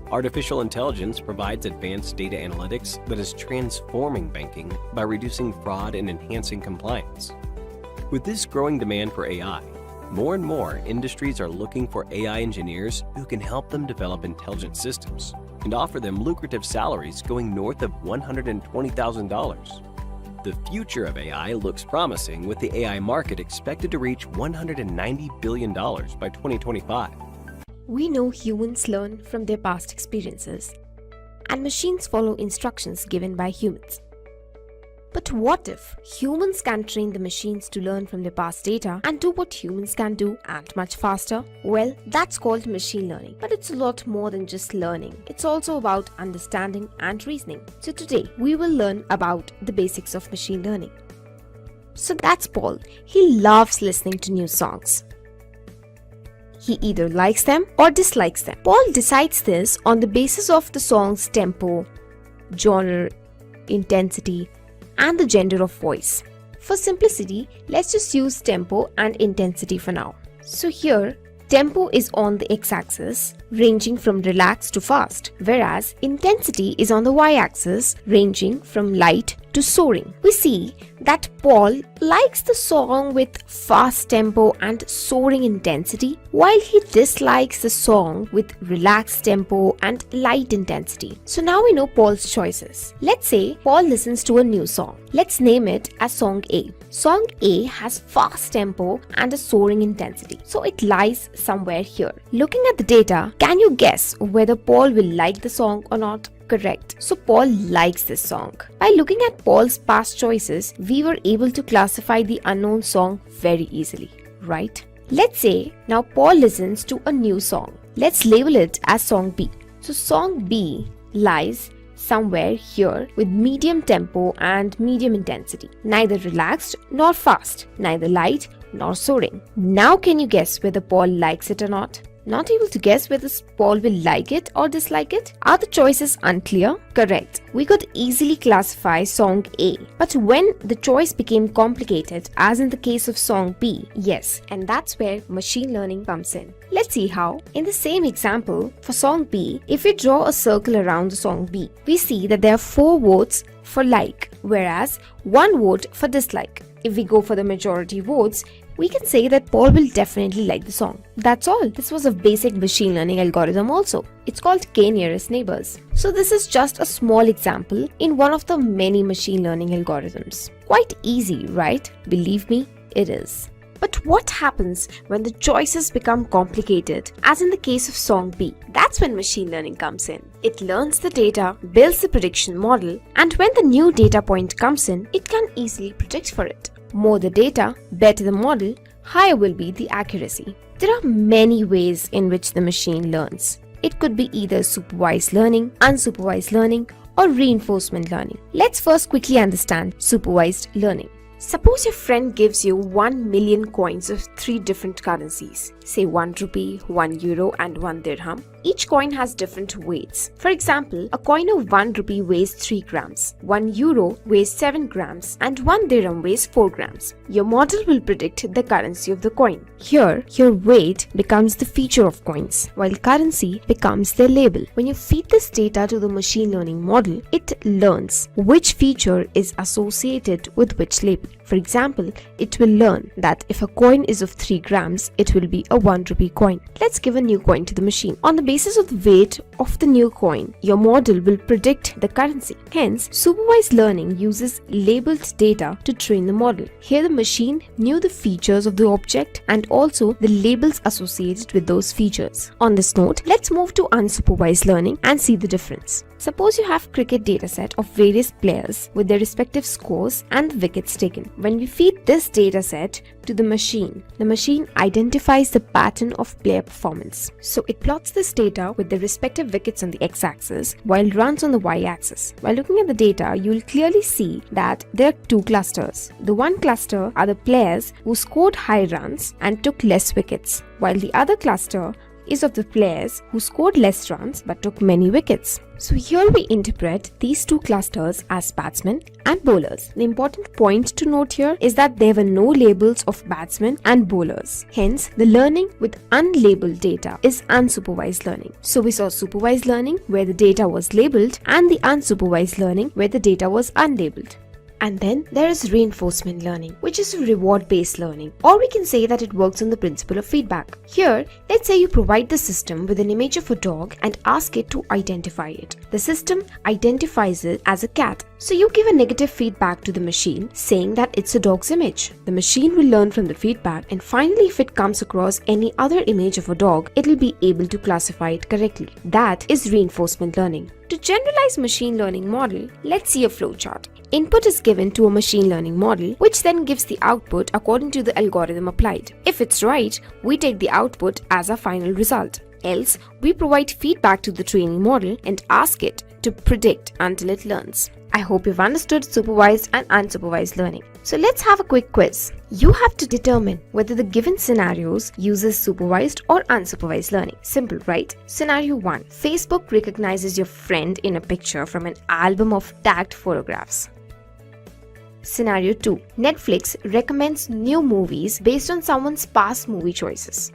Artificial intelligence provides advanced data analytics that is transforming banking by reducing fraud and enhancing compliance. With this growing demand for AI, more and more industries are looking for AI engineers who can help them develop intelligent systems and offer them lucrative salaries going north of $120,000. The future of AI looks promising, with the AI market expected to reach $190 billion by 2025. We know humans learn from their past experiences, and machines follow instructions given by humans. But what if humans can train the machines to learn from their past data and do what humans can do and much faster? Well, that's called machine learning. But it's a lot more than just learning. It's also about understanding and reasoning. So today, we will learn about the basics of machine learning. So that's Paul. He loves listening to new songs. He either likes them or dislikes them. Paul decides this on the basis of the song's tempo, genre, intensity, and the gender of voice. For simplicity, let's just use tempo and intensity for now. So here, tempo is on the x-axis, ranging from relaxed to fast, whereas intensity is on the y-axis, ranging from light to soaring. We see that Paul likes the song with fast tempo and soaring intensity, while he dislikes the song with relaxed tempo and light intensity. So now we know Paul's choices. Let's say Paul listens to a new song. Let's name it as Song A. Song A has fast tempo and a soaring intensity, so it lies somewhere here. Looking at the data, can you guess whether Paul will like the song or not? Correct. So Paul likes this song. By looking at Paul's past choices, we were able to classify the unknown song very easily, right? Let's say now Paul listens to a new song. Let's label it as Song B. So Song B lies somewhere here with medium tempo and medium intensity. Neither relaxed nor fast, neither light nor soaring. Now can you guess whether Paul likes it or not? Not able to guess whether Paul will like it or dislike it? Are the choices unclear? Correct. We could easily classify Song A. But when the choice became complicated, as in the case of Song B, yes, and that's where machine learning comes in. Let's see how. In the same example, for Song B, if we draw a circle around the Song B, we see that there are 4 votes for like, whereas 1 vote for dislike. If we go for the majority votes, we can say that Paul will definitely like the song. That's all. This was a basic machine learning algorithm also. It's called k-nearest neighbors. So this is just a small example in one of the many machine learning algorithms. Quite easy, right? Believe me, it is. But what happens when the choices become complicated, as in the case of Song B? That's when machine learning comes in. It learns the data, builds the prediction model, and when the new data point comes in, it can easily predict for it. More the data, better the model, higher will be the accuracy. There are many ways in which the machine learns. It could be either supervised learning, unsupervised learning, or reinforcement learning. Let's first quickly understand supervised learning. Suppose your friend gives you 1 million coins of 3 different currencies, say 1 rupee, 1 euro and 1 dirham. Each coin has different weights. For example, a coin of 1 rupee weighs 3 grams, 1 euro weighs 7 grams and 1 dirham weighs 4 grams. Your model will predict the currency of the coin. Here, your weight becomes the feature of coins, while currency becomes their label. When you feed this data to the machine learning model, it learns which feature is associated with which label. For example, it will learn that if a coin is of 3 grams, it will be a 1 rupee coin. Let's give a new coin to the machine. On the basis of the weight of the new coin, your model will predict the currency. Hence, supervised learning uses labeled data to train the model. Here the machine knew the features of the object and also the labels associated with those features. On this note, let's move to unsupervised learning and see the difference. Suppose you have cricket dataset of various players with their respective scores and wickets taken. When we feed this dataset to the machine identifies the pattern of player performance. So it plots this data with the respective wickets on the x-axis while runs on the y-axis. While looking at the data, you will clearly see that there are 2 clusters. The one cluster are the players who scored high runs and took less wickets, while the other cluster is of the players who scored less runs but took many wickets. So here we interpret these 2 clusters as batsmen and bowlers. The important point to note here is that there were no labels of batsmen and bowlers. Hence, the learning with unlabeled data is unsupervised learning. So we saw supervised learning where the data was labeled and the unsupervised learning where the data was unlabeled. And then there is reinforcement learning, which is reward-based learning, or we can say that it works on the principle of feedback. Here, let's say you provide the system with an image of a dog and ask it to identify it. The system identifies it as a cat. So you give a negative feedback to the machine saying that it's a dog's image. The machine will learn from the feedback, and finally if it comes across any other image of a dog, it will be able to classify it correctly. That is reinforcement learning. To generalize machine learning model, let's see a flowchart. Input is given to a machine learning model, which then gives the output according to the algorithm applied. If it's right, we take the output as our final result. Else, we provide feedback to the training model and ask it to predict until it learns. I hope you've understood supervised and unsupervised learning. So let's have a quick quiz. You have to determine whether the given scenarios uses supervised or unsupervised learning. Simple, right? Scenario 1. Facebook recognizes your friend in a picture from an album of tagged photographs. Scenario 2. Netflix recommends new movies based on someone's past movie choices.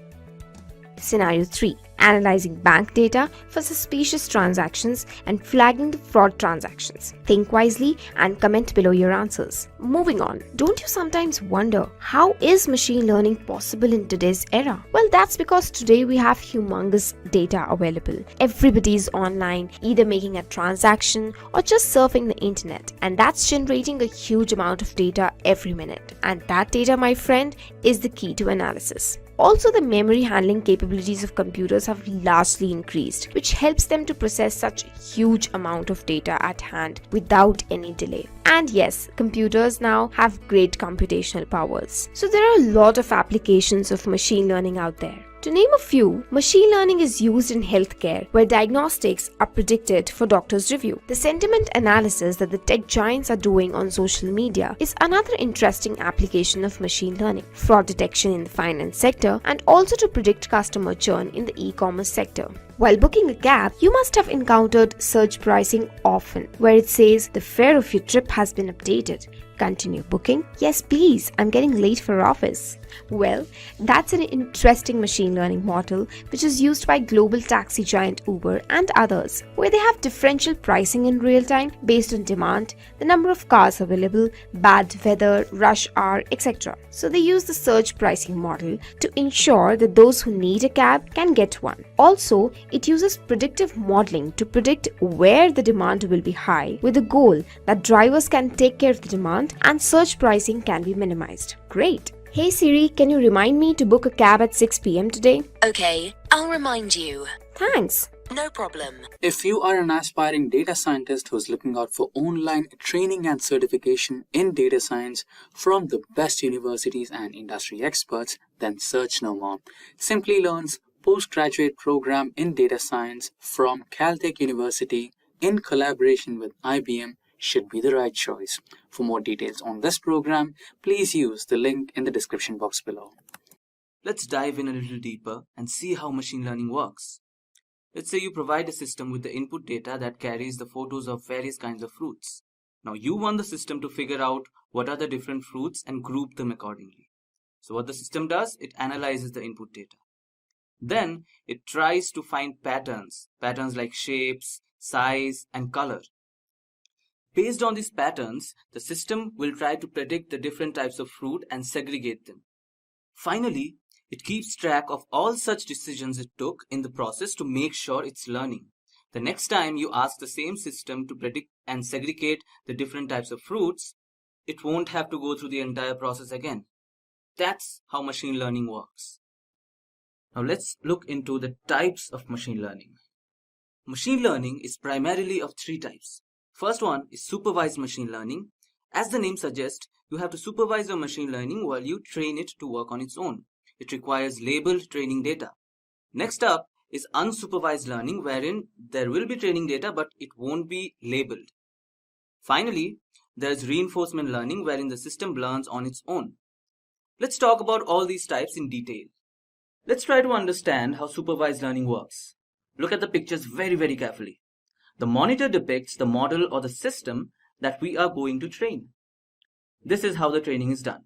Scenario 3. Analyzing bank data for suspicious transactions and flagging the fraud transactions. Think wisely and comment below your answers. Moving on, don't you sometimes wonder, how is machine learning possible in today's era? Well, that's because today we have humongous data available. Everybody's online, either making a transaction or just surfing the internet, and that's generating a huge amount of data every minute. And that data, my friend, is the key to analysis. Also, the memory handling capabilities of computers have largely increased, which helps them to process such a huge amount of data at hand without any delay. And yes, computers now have great computational powers. So there are a lot of applications of machine learning out there. To name a few, machine learning is used in healthcare, where diagnostics are predicted for doctors' review. The sentiment analysis that the tech giants are doing on social media is another interesting application of machine learning. Fraud detection in the finance sector, and also to predict customer churn in the e-commerce sector. While booking a cab, you must have encountered surge pricing often, where it says the fare of your trip has been updated. Continue booking? Yes, please, I'm getting late for office. Well, that's an interesting machine learning model which is used by global taxi giant Uber and others, where they have differential pricing in real time based on demand, the number of cars available, bad weather, rush hour, etc. So they use the surge pricing model to ensure that those who need a cab can get one. Also, it uses predictive modeling to predict where the demand will be high, with the goal that drivers can take care of the demand and surge pricing can be minimized. Great! Hey Siri, can you remind me to book a cab at 6 p.m. today? Okay, I'll remind you. Thanks. No problem. If you are an aspiring data scientist who's looking out for online training and certification in data science from the best universities and industry experts, then search no more. Simplilearn's postgraduate program in data science from Caltech University in collaboration with IBM should be the right choice. For more details on this program, please use the link in the description box below. Let's dive in a little deeper and see how machine learning works. Let's say you provide a system with the input data that carries the photos of various kinds of fruits. Now you want the system to figure out what are the different fruits and group them accordingly. So what the system does, it analyzes the input data. Then it tries to find patterns like shapes, size, and color. Based on these patterns, the system will try to predict the different types of fruit and segregate them. Finally, it keeps track of all such decisions it took in the process to make sure it's learning. The next time you ask the same system to predict and segregate the different types of fruits, it won't have to go through the entire process again. That's how machine learning works. Now let's look into the types of machine learning. Machine learning is primarily of three types. First one is supervised machine learning. As the name suggests, you have to supervise your machine learning while you train it to work on its own. It requires labeled training data. Next up is unsupervised learning, wherein there will be training data but it won't be labeled. Finally, there is reinforcement learning, wherein the system learns on its own. Let's talk about all these types in detail. Let's try to understand how supervised learning works. Look at the pictures very carefully. The monitor depicts the model or the system that we are going to train. This is how the training is done.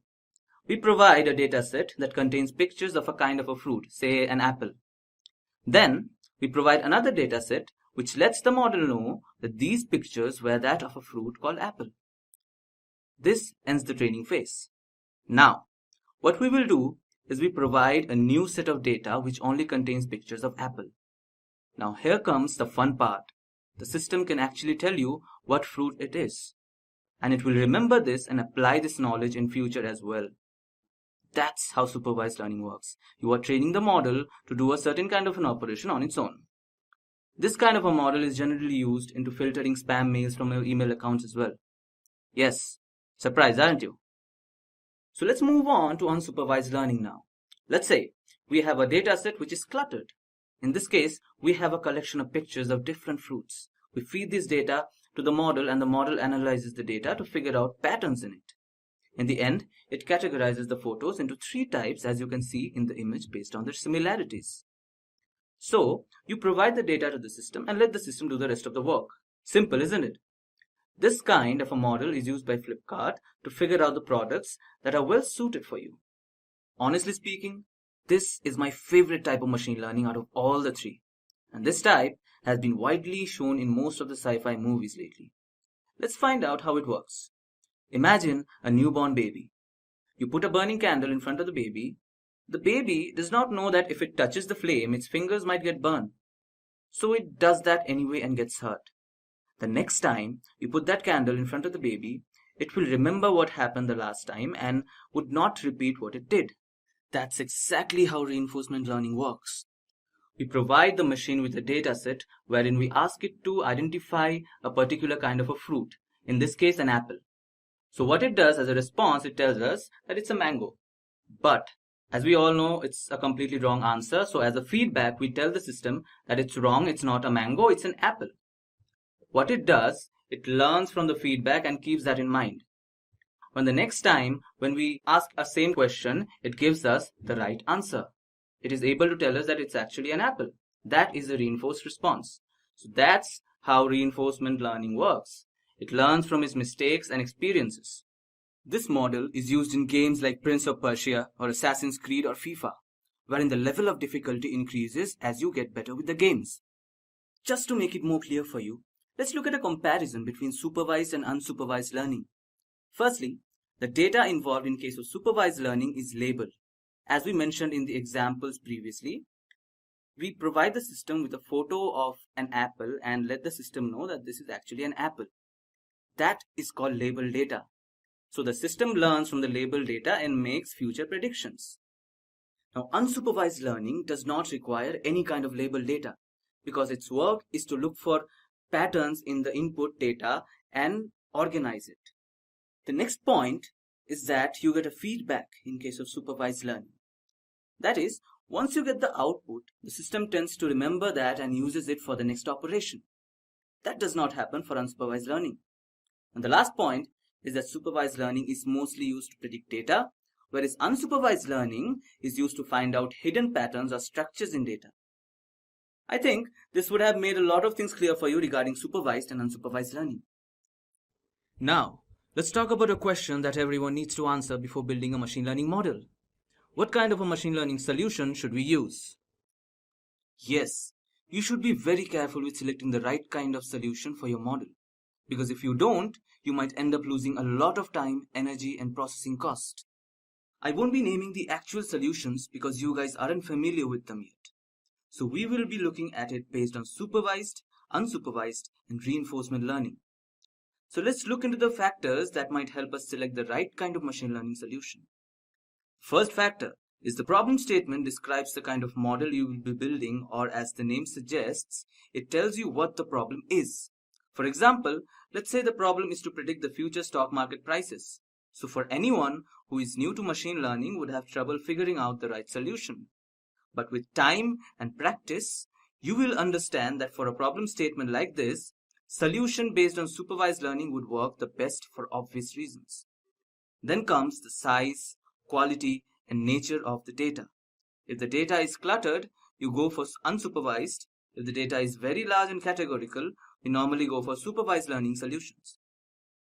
We provide a data set that contains pictures of a kind of a fruit, say an apple. Then we provide another data set which lets the model know that these pictures were that of a fruit called apple. This ends the training phase. Now, what we will do is we provide a new set of data which only contains pictures of apple. Now here comes the fun part. The system can actually tell you what fruit it is. And it will remember this and apply this knowledge in future as well. That's how supervised learning works. You are training the model to do a certain kind of an operation on its own. This kind of a model is generally used into filtering spam mails from your email accounts as well. Yes, surprised, aren't you? So let's move on to unsupervised learning now. Let's say we have a data set which is cluttered. In this case, we have a collection of pictures of different fruits. We feed this data to the model, and the model analyzes the data to figure out patterns in it. In the end, it categorizes the photos into 3 types, as you can see in the image, based on their similarities. So, you provide the data to the system and let the system do the rest of the work. Simple, isn't it? This kind of a model is used by Flipkart to figure out the products that are well suited for you. Honestly speaking, this is my favorite type of machine learning out of all the 3. And this type has been widely shown in most of the sci-fi movies lately. Let's find out how it works. Imagine a newborn baby. You put a burning candle in front of the baby. The baby does not know that if it touches the flame, its fingers might get burned. So it does that anyway and gets hurt. The next time you put that candle in front of the baby, it will remember what happened the last time and would not repeat what it did. That's exactly how reinforcement learning works. We provide the machine with a data set wherein we ask it to identify a particular kind of a fruit, in this case an apple. So what it does as a response, it tells us that it's a mango. But as we all know, it's a completely wrong answer. So as a feedback, we tell the system that it's wrong, it's not a mango, it's an apple. What it does, it learns from the feedback and keeps that in mind. When the next time, when we ask a same question, it gives us the right answer. It is able to tell us that it's actually an apple. That is a reinforced response. So that's how reinforcement learning works. It learns from its mistakes and experiences. This model is used in games like Prince of Persia or Assassin's Creed or FIFA, wherein the level of difficulty increases as you get better with the games. Just to make it more clear for you, let's look at a comparison between supervised and unsupervised learning. Firstly, the data involved in case of supervised learning is label. As we mentioned in the examples previously, we provide the system with a photo of an apple and let the system know that this is actually an apple. That is called label data. So the system learns from the label data and makes future predictions. Now, unsupervised learning does not require any kind of label data because its work is to look for patterns in the input data and organize it. The next point is that you get a feedback in case of supervised learning. That is, once you get the output, the system tends to remember that and uses it for the next operation. That does not happen for unsupervised learning. And the last point is that supervised learning is mostly used to predict data, whereas unsupervised learning is used to find out hidden patterns or structures in data. I think this would have made a lot of things clear for you regarding supervised and unsupervised learning. Now, let's talk about a question that everyone needs to answer before building a machine learning model. What kind of a machine learning solution should we use? Yes, you should be very careful with selecting the right kind of solution for your model. Because if you don't, you might end up losing a lot of time, energy, and processing cost. I won't be naming the actual solutions because you guys aren't familiar with them yet. So we will be looking at it based on supervised, unsupervised, and reinforcement learning. So let's look into the factors that might help us select the right kind of machine learning solution. First factor is the problem statement describes the kind of model you will be building, or as the name suggests, it tells you what the problem is. For example, let's say the problem is to predict the future stock market prices. So for anyone who is new to machine learning would have trouble figuring out the right solution. But with time and practice, you will understand that for a problem statement like this, solution based on supervised learning would work the best for obvious reasons. Then comes the size, quality, and nature of the data. If the data is cluttered, you go for unsupervised. If the data is very large and categorical, we normally go for supervised learning solutions.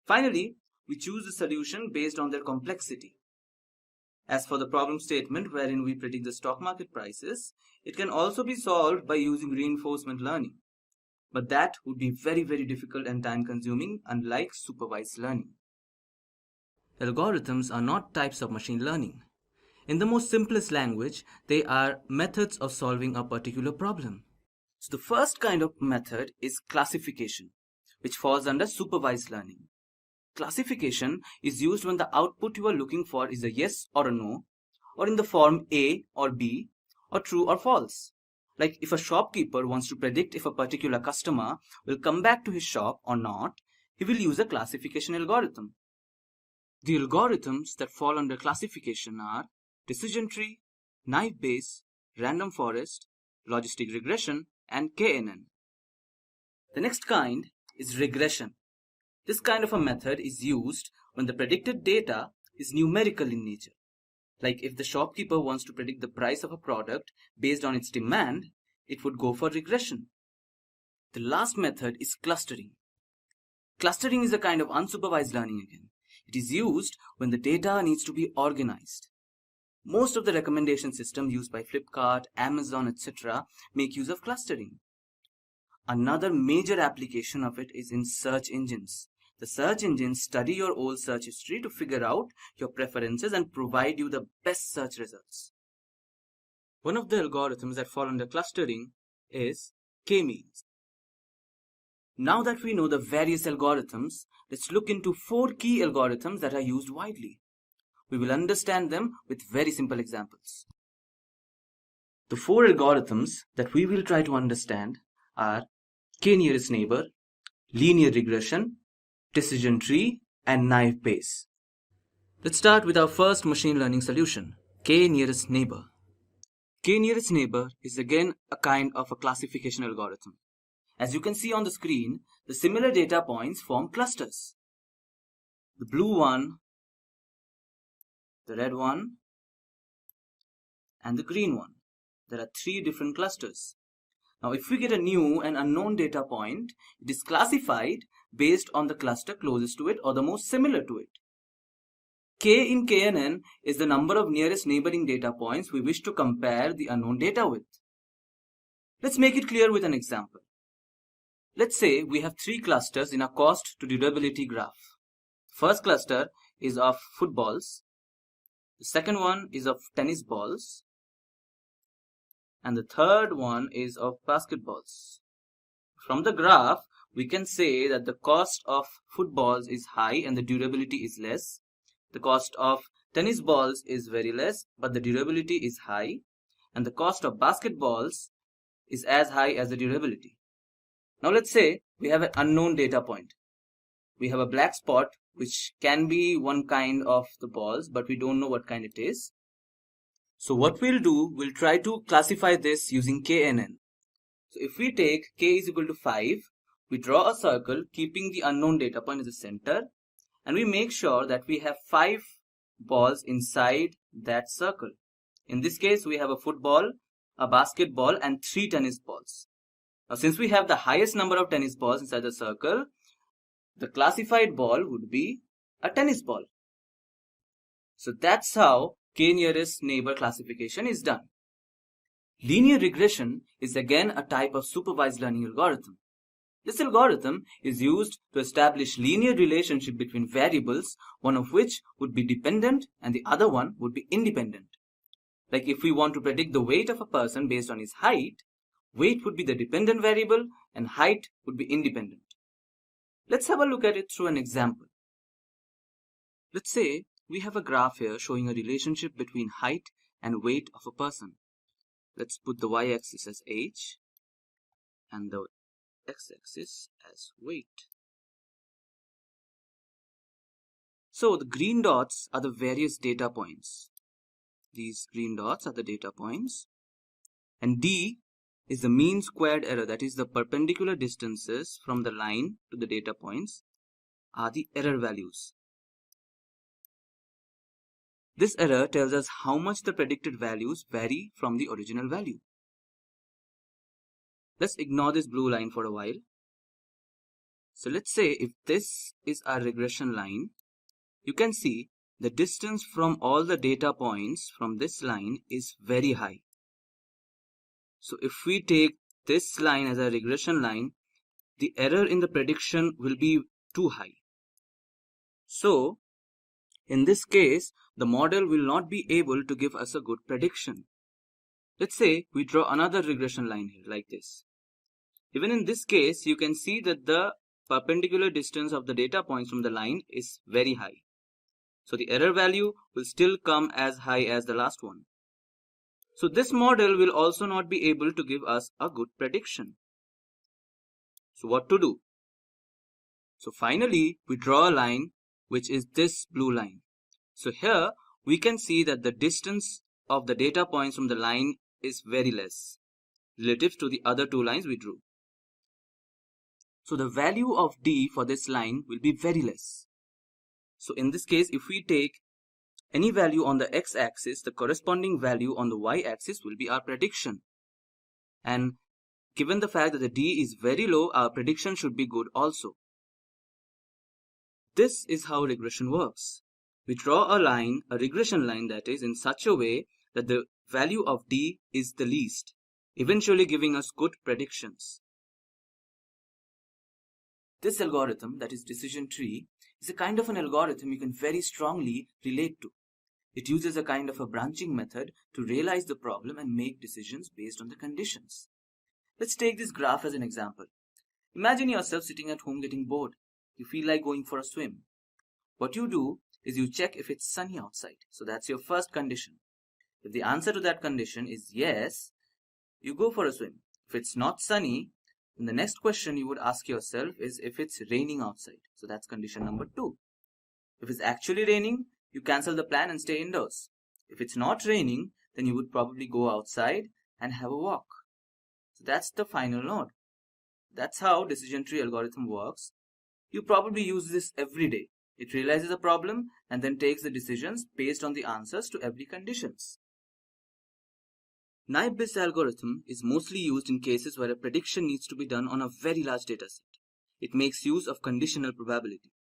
Finally, we choose a solution based on their complexity. As for the problem statement wherein we predict the stock market prices, it can also be solved by using reinforcement learning. But that would be very, very difficult and time consuming, unlike supervised learning. Algorithms are not types of machine learning. In the most simplest language, they are methods of solving a particular problem. So the first kind of method is classification, which falls under supervised learning. Classification is used when the output you are looking for is a yes or a no, or in the form A or B, or true or false. Like if a shopkeeper wants to predict if a particular customer will come back to his shop or not, he will use a classification algorithm. The algorithms that fall under classification are decision tree, naive Bayes, random forest, logistic regression, and KNN. The next kind is regression. This kind of a method is used when the predicted data is numerical in nature. Like if the shopkeeper wants to predict the price of a product based on its demand, it would go for regression. The last method is clustering. Clustering is a kind of unsupervised learning again. It is used when the data needs to be organized. Most of the recommendation systems used by Flipkart, Amazon, etc. make use of clustering. Another major application of it is in search engines. The search engines study your old search history to figure out your preferences and provide you the best search results. One of the algorithms that fall under clustering is k-means. Now that we know the various algorithms, let's look into 4 key algorithms that are used widely. We will understand them with very simple examples. The 4 algorithms that we will try to understand are k-nearest neighbor, linear regression, decision tree, and naive Bayes. Let's start with our first machine learning solution, k-nearest neighbor. K-nearest neighbor is again a kind of a classification algorithm. As you can see on the screen, the similar data points form clusters. The blue one, the red one, and the green one. There are 3 different clusters. Now, if we get a new and unknown data point, it is classified based on the cluster closest to it or the most similar to it. K in KNN is the number of nearest neighboring data points we wish to compare the unknown data with. Let's make it clear with an example. Let's say we have 3 clusters in a cost to durability graph. The first cluster is of footballs, the second one is of tennis balls, and the third one is of basketballs. From the graph, we can say that the cost of footballs is high and the durability is less. The cost of tennis balls is very less, but the durability is high. And the cost of basketballs is as high as the durability. Now let's say we have an unknown data point. We have a black spot which can be one kind of the balls, but we don't know what kind it is. So what we'll do, we'll try to classify this using KNN. So if we take k is equal to 5, we draw a circle keeping the unknown data point as the center, and we make sure that we have 5 balls inside that circle. In this case, we have a football, a basketball, and 3 tennis balls. Now, since we have the highest number of tennis balls inside the circle, the classified ball would be a tennis ball. So that's how k-nearest neighbor classification is done. Linear regression is again a type of supervised learning algorithm. This algorithm is used to establish linear relationship between variables, one of which would be dependent and the other one would be independent. Like if we want to predict the weight of a person based on his height, weight would be the dependent variable and height would be independent. Let's have a look at it through an example. Let's say we have a graph here showing a relationship between height and weight of a person. Let's put the y-axis as age and the x-axis as weight. So the green dots are the various data points. These green dots are the data points. And D is the mean squared error, that is the perpendicular distances from the line to the data points are the error values. This error tells us how much the predicted values vary from the original value. Let's ignore this blue line for a while. So let's say if this is our regression line, you can see the distance from all the data points from this line is very high. So if we take this line as a regression line, the error in the prediction will be too high. So in this case, the model will not be able to give us a good prediction. Let's say we draw another regression line here like this. Even in this case, you can see that the perpendicular distance of the data points from the line is very high. So the error value will still come as high as the last one. So this model will also not be able to give us a good prediction. So what to do? So finally, we draw a line which is this blue line. So here we can see that the distance of the data points from the line is very less relative to the other 2 lines we drew. So the value of D for this line will be very less. So in this case, if we take any value on the x-axis, the corresponding value on the y-axis will be our prediction. And given the fact that the D is very low, our prediction should be good also. This is how regression works. We draw a line, a regression line that is, in such a way that the value of D is the least, eventually giving us good predictions. This algorithm, that is decision tree, is a kind of an algorithm you can very strongly relate to. It uses a kind of a branching method to realize the problem and make decisions based on the conditions. Let's take this graph as an example. Imagine yourself sitting at home getting bored. You feel like going for a swim. What you do is you check if it's sunny outside. So that's your first condition. If the answer to that condition is yes, you go for a swim. If it's not sunny, then the next question you would ask yourself is if it's raining outside. So that's condition number 2. If it's actually raining, you cancel the plan and stay indoors. If it's not raining, then you would probably go outside and have a walk. So that's the final node. That's how decision tree algorithm works. You probably use this every day. It realizes a problem and then takes the decisions based on the answers to every conditions. Naive-Bayes algorithm is mostly used in cases where a prediction needs to be done on a very large dataset. It makes use of conditional probability.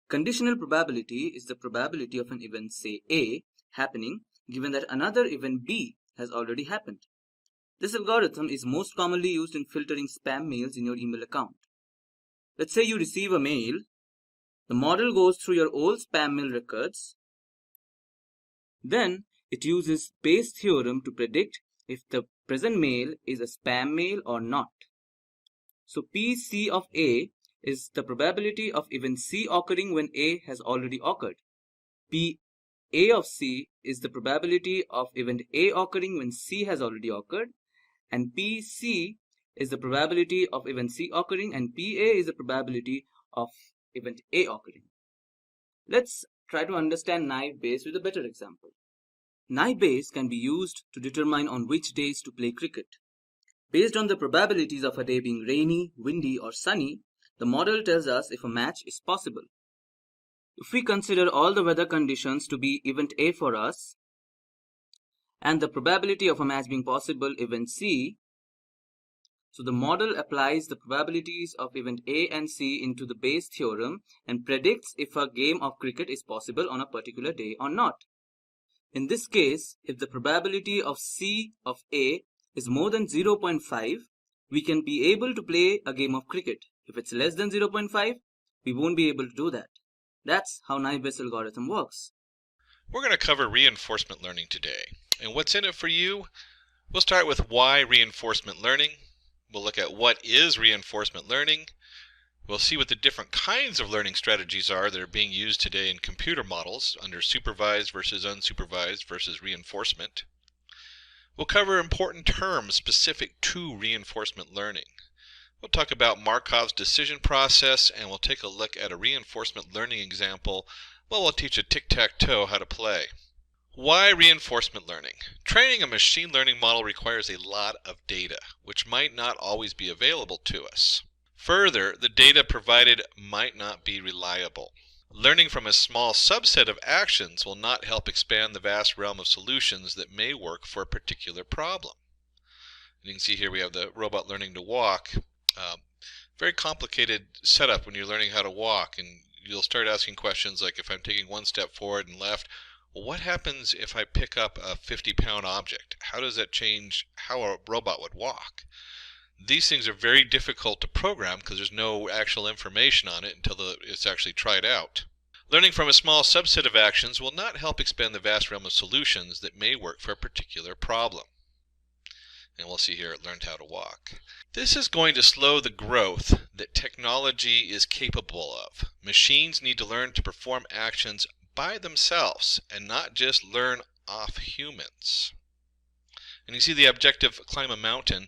Conditional probability is the probability of an event, say A, happening given that another event B has already happened. This algorithm is most commonly used in filtering spam mails in your email account. Let's say you receive a mail. The model goes through your old spam mail records. Then it uses Bayes' theorem to predict if the present mail is a spam mail or not. So PC of A is the probability of event C occurring when A has already occurred. PA of C is the probability of event A occurring when C has already occurred. And PC is the probability of event C occurring, and PA is the probability of event A occurring. Let's try to understand Naive-Bayes with a better example. Naive-Bayes can be used to determine on which days to play cricket. Based on the probabilities of a day being rainy, windy, or sunny, the model tells us if a match is possible. If we consider all the weather conditions to be event A for us, and the probability of a match being possible event C, so the model applies the probabilities of event A and C into the Bayes theorem and predicts if a game of cricket is possible on a particular day or not. In this case, if the probability of C of A is more than 0.5, we can be able to play a game of cricket. If it's less than 0.5, we won't be able to do that. That's how Naive-Bayes algorithm works. We're going to cover reinforcement learning today. And what's in it for you? We'll start with why reinforcement learning. We'll look at what is reinforcement learning. We'll see what the different kinds of learning strategies are that are being used today in computer models under supervised versus unsupervised versus reinforcement. We'll cover important terms specific to reinforcement learning. We'll talk about Markov's decision process, and we'll take a look at a reinforcement learning example. Well, we'll teach a tic-tac-toe how to play. Why reinforcement learning? Training a machine learning model requires a lot of data, which might not always be available to us. Further, the data provided might not be reliable. Learning from a small subset of actions will not help expand the vast realm of solutions that may work for a particular problem. And you can see here we have the robot learning to walk. Very complicated setup when you're learning how to walk, and you'll start asking questions like, if I'm taking one step forward and left, well, what happens if I pick up a 50-pound object? How does that change how a robot would walk? These things are very difficult to program because there's no actual information on it until it's actually tried out. Learning from a small subset of actions will not help expand the vast realm of solutions that may work for a particular problem. And we'll see here it learned how to walk. This is going to slow the growth that technology is capable of. Machines need to learn to perform actions by themselves and not just learn off humans. And you see the objective climb a mountain.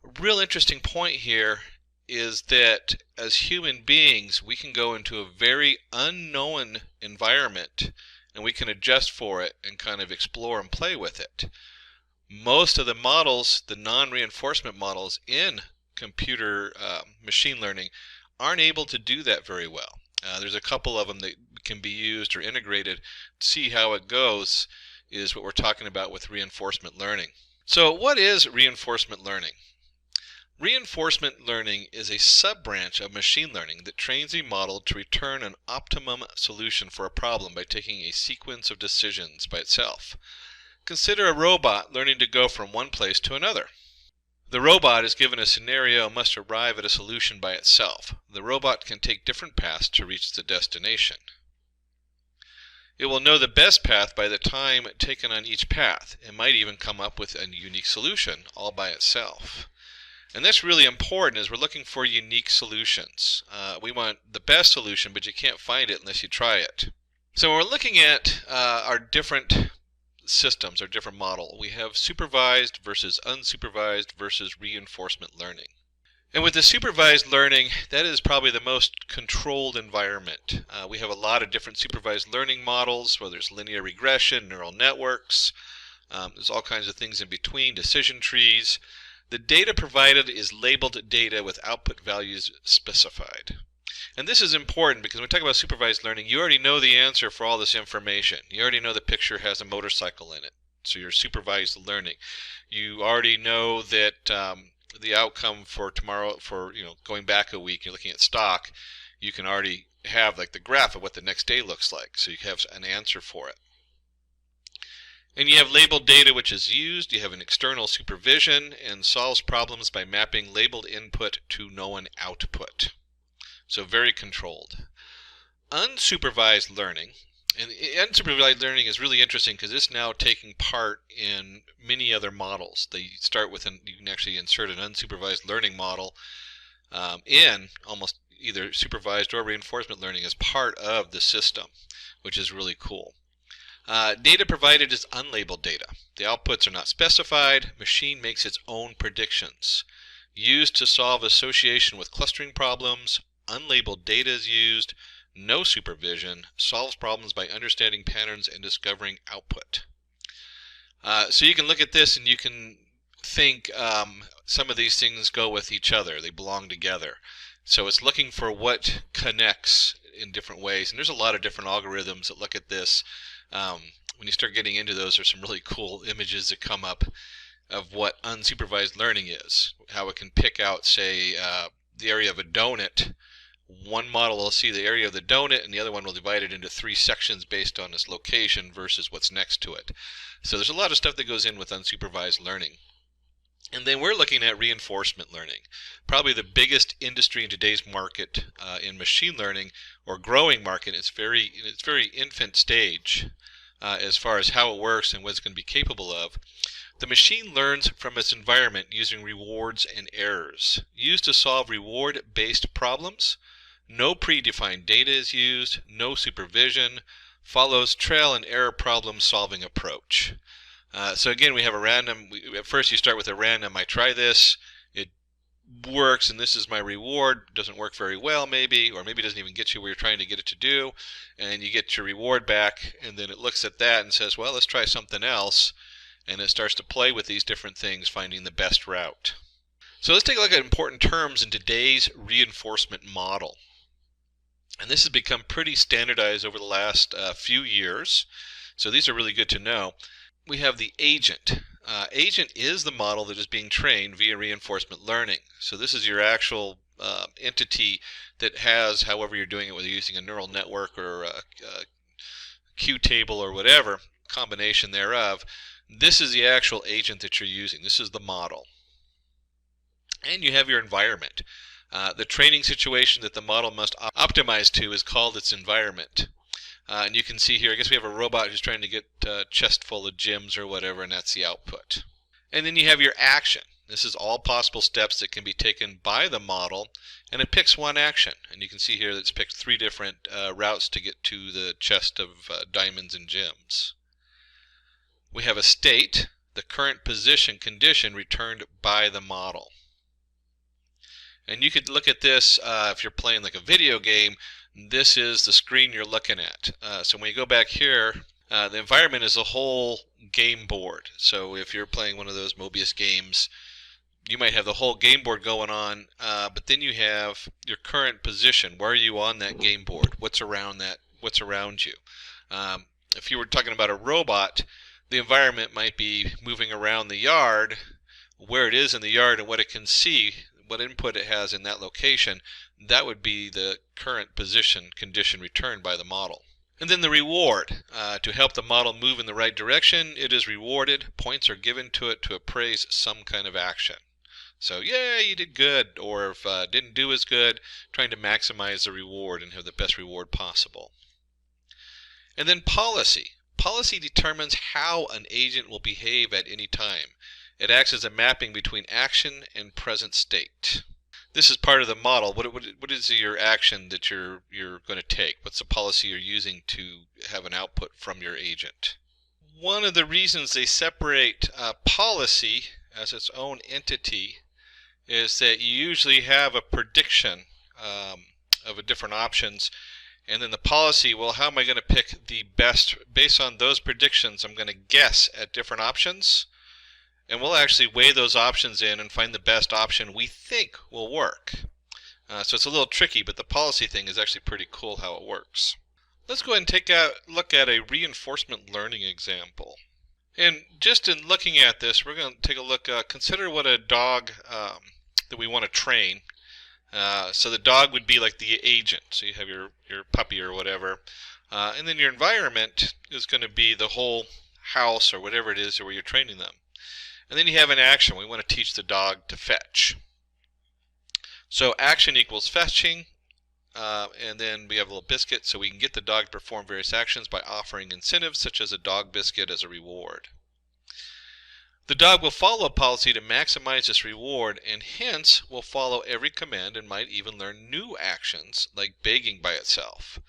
A real interesting point here is that as human beings we can go into a very unknown environment and we can adjust for it and kind of explore and play with it. Most of the models, the non-reinforcement models in computer machine learning aren't able to do that very well. There's a couple of them that can be used or integrated. To see how it goes is what we're talking about with reinforcement learning. So what is reinforcement learning? Reinforcement learning is a sub-branch of machine learning that trains a model to return an optimum solution for a problem by taking a sequence of decisions by itself. Consider a robot learning to go from one place to another. The robot is given a scenario and must arrive at a solution by itself. The robot can take different paths to reach the destination. It will know the best path by the time taken on each path. It might even come up with a unique solution all by itself. And that's really important as we're looking for unique solutions. We want the best solution, but you can't find it unless you try it. So when we're looking at our different systems, our different model, we have supervised versus unsupervised versus reinforcement learning. And with the supervised learning, that is probably the most controlled environment. We have a lot of different supervised learning models, whether it's linear regression, neural networks, there's all kinds of things in between, decision trees. The data provided is labeled data with output values specified. And this is important because when we talk about supervised learning, you already know the answer for all this information. You already know the picture has a motorcycle in it, so you're supervised learning. You already know that the outcome for tomorrow, for going back a week, you're looking at stock, you can already have like the graph of what the next day looks like, so you have an answer for it. And you have labeled data which is used, you have an external supervision, and solves problems by mapping labeled input to known output. So very controlled. Unsupervised learning, and unsupervised learning is really interesting because it's now taking part in many other models. They start with, you can actually insert an unsupervised learning model in almost either supervised or reinforcement learning as part of the system, which is really cool. Data provided is unlabeled data. The outputs are not specified. Machine makes its own predictions. Used to solve association with clustering problems. Unlabeled data is used. No supervision. Solves problems by understanding patterns and discovering output. So you can look at this and you can think some of these things go with each other. They belong together. So it's looking for what connects in different ways. And there's a lot of different algorithms that look at this. When you start getting into those, there's some really cool images that come up of what unsupervised learning is. How it can pick out, say, the area of a donut. One model will see the area of the donut, and the other one will divide it into 3 sections based on its location versus what's next to it. So there's a lot of stuff that goes in with unsupervised learning. And then we're looking at reinforcement learning. Probably the biggest industry in today's market in machine learning, or growing market. It's very infant stage as far as how it works and what it's going to be capable of. The machine learns from its environment using rewards and errors. Used to solve reward-based problems. No predefined data is used. No supervision. Follows trial and error problem solving approach. So again, we have a random, at first you start with a random, I try this, it works and this is my reward, doesn't work very well maybe, or maybe it doesn't even get you where you're trying to get it to do, and you get your reward back, and then it looks at that and says, well, let's try something else, and it starts to play with these different things, finding the best route. So let's take a look at important terms in today's reinforcement model. And this has become pretty standardized over the last few years, so these are really good to know. We have the agent. Agent is the model that is being trained via reinforcement learning. So this is your actual entity that has, however you're doing it, whether you're using a neural network or a Q table or whatever, combination thereof. This is the actual agent that you're using. This is the model. And you have your environment. The training situation that the model must optimize to is called its environment. And you can see here, I guess we have a robot who's trying to get a chest full of gems or whatever, and that's the output. And then you have your action. This is all possible steps that can be taken by the model, and it picks one action. And you can see here that it's picked 3 different routes to get to the chest of diamonds and gems. We have a state, the current position condition returned by the model. And you could look at this if you're playing like a video game. This is the screen you're looking at. So when you go back here, the environment is a whole game board. So if you're playing one of those Mobius games, You might have the whole game board going on, but then you have your current position. Where are you on that game board? What's around that? What's around you? If you were talking about a robot, the environment might be moving around the yard, where it is in the yard and what it can see, what input it has in that location. That would be the current position condition returned by the model. And then the reward. To help the model move in the right direction, it is rewarded. Points are given to it to appraise some kind of action. So, yeah, you did good, or if didn't do as good, trying to maximize the reward and have the best reward possible. And then policy. Policy determines how an agent will behave at any time. It acts as a mapping between action and present state. This is part of the model. What is your action that you're going to take? What's the policy you're using to have an output from your agent? One of the reasons they separate policy as its own entity is that you usually have a prediction of a different options, and then the policy, well, how am I going to pick the best? Based on those predictions, I'm going to guess at different options, and we'll actually weigh those options in and find the best option we think will work. So it's a little tricky, but the policy thing is actually pretty cool how it works. Let's go ahead and take a look at a reinforcement learning example. And just in looking at this, we're going to take a look, consider what a dog that we want to train. So the dog would be like the agent. So you have your puppy or whatever. And then your environment is going to be the whole house or whatever it is where you're training them. And then you have an action. We want to teach the dog to fetch. So action equals fetching. And then we have a little biscuit, so we can get the dog to perform various actions by offering incentives such as a dog biscuit as a reward. The dog will follow a policy to maximize this reward, and hence will follow every command and might even learn new actions like begging by itself.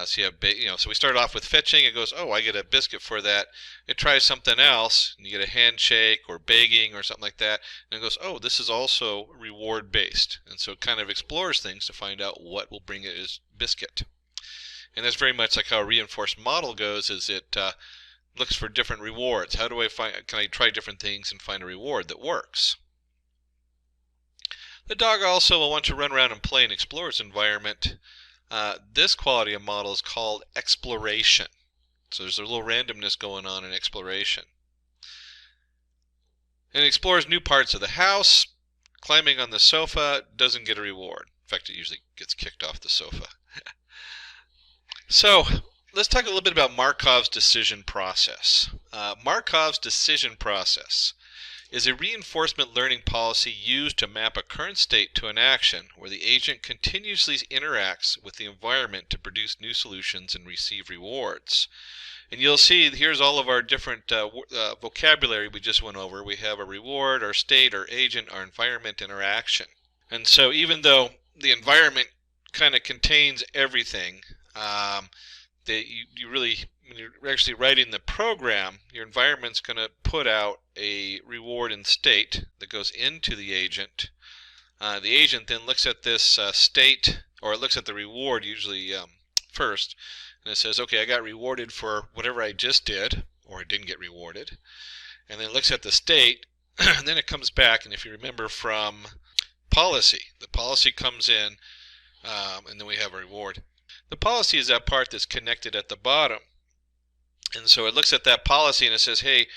So you have, so we start off with fetching. It goes, oh, I get a biscuit for that. It tries something else, and you get a handshake or begging or something like that, and it goes, oh, this is also reward based, and so it kind of explores things to find out what will bring it as biscuit. And that's very much like how a reinforced model goes. Is it looks for different rewards. How do I find? Can I try different things and find a reward that works? The dog also will want to run around and play and explore its environment. This quality of model is called exploration. So there's a little randomness going on in exploration. And it explores new parts of the house. Climbing on the sofa doesn't get a reward. In fact, it usually gets kicked off the sofa. So let's talk a little bit about Markov's decision process. Markov's decision process is a reinforcement learning policy used to map a current state to an action where the agent continuously interacts with the environment to produce new solutions and receive rewards. And you'll see here's all of our different vocabulary we just went over. We have a reward, our state, our agent, our environment, and our action. And so even though the environment kind of contains everything, that you really, when you're actually writing the program, your environment's going to put out a reward and state that goes into the agent. The agent then looks at this state, or it looks at the reward usually first, and it says, okay, I got rewarded for whatever I just did, or I didn't get rewarded. And then it looks at the state, and then it comes back, and if you remember from policy, the policy comes in, and then we have a reward. The policy is that part that's connected at the bottom. And so it looks at that policy and it says, hey,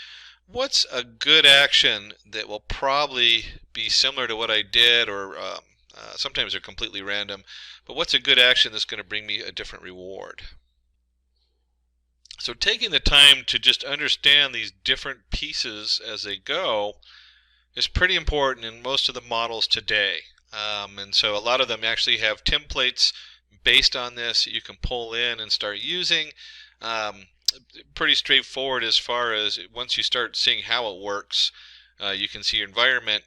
what's a good action that will probably be similar to what I did, or sometimes they're completely random, but what's a good action that's going to bring me a different reward? So taking the time to just understand these different pieces as they go is pretty important in most of the models today. And so a lot of them actually have templates based on this you can pull in and start using. Pretty straightforward as far as once you start seeing how it works, you can see your environment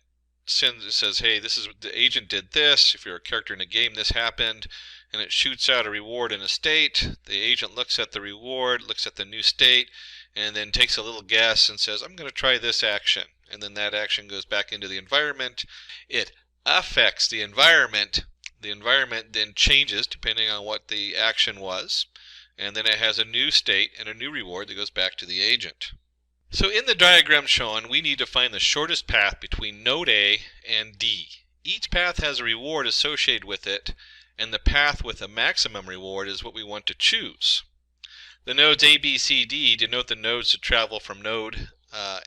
says, hey, this is the agent did this. If you're a character in a game, this happened, and it shoots out a reward in a state. The agent looks at the reward, looks at the new state, and then takes a little guess and says, I'm going to try this action. And then that action goes back into the environment. It affects the environment. The environment then changes depending on what the action was, and then it has a new state and a new reward that goes back to the agent. So in the diagram shown, we need to find the shortest path between node A and D. Each path has a reward associated with it, and the path with a maximum reward is what we want to choose. The nodes A, B, C, D denote the nodes to travel from node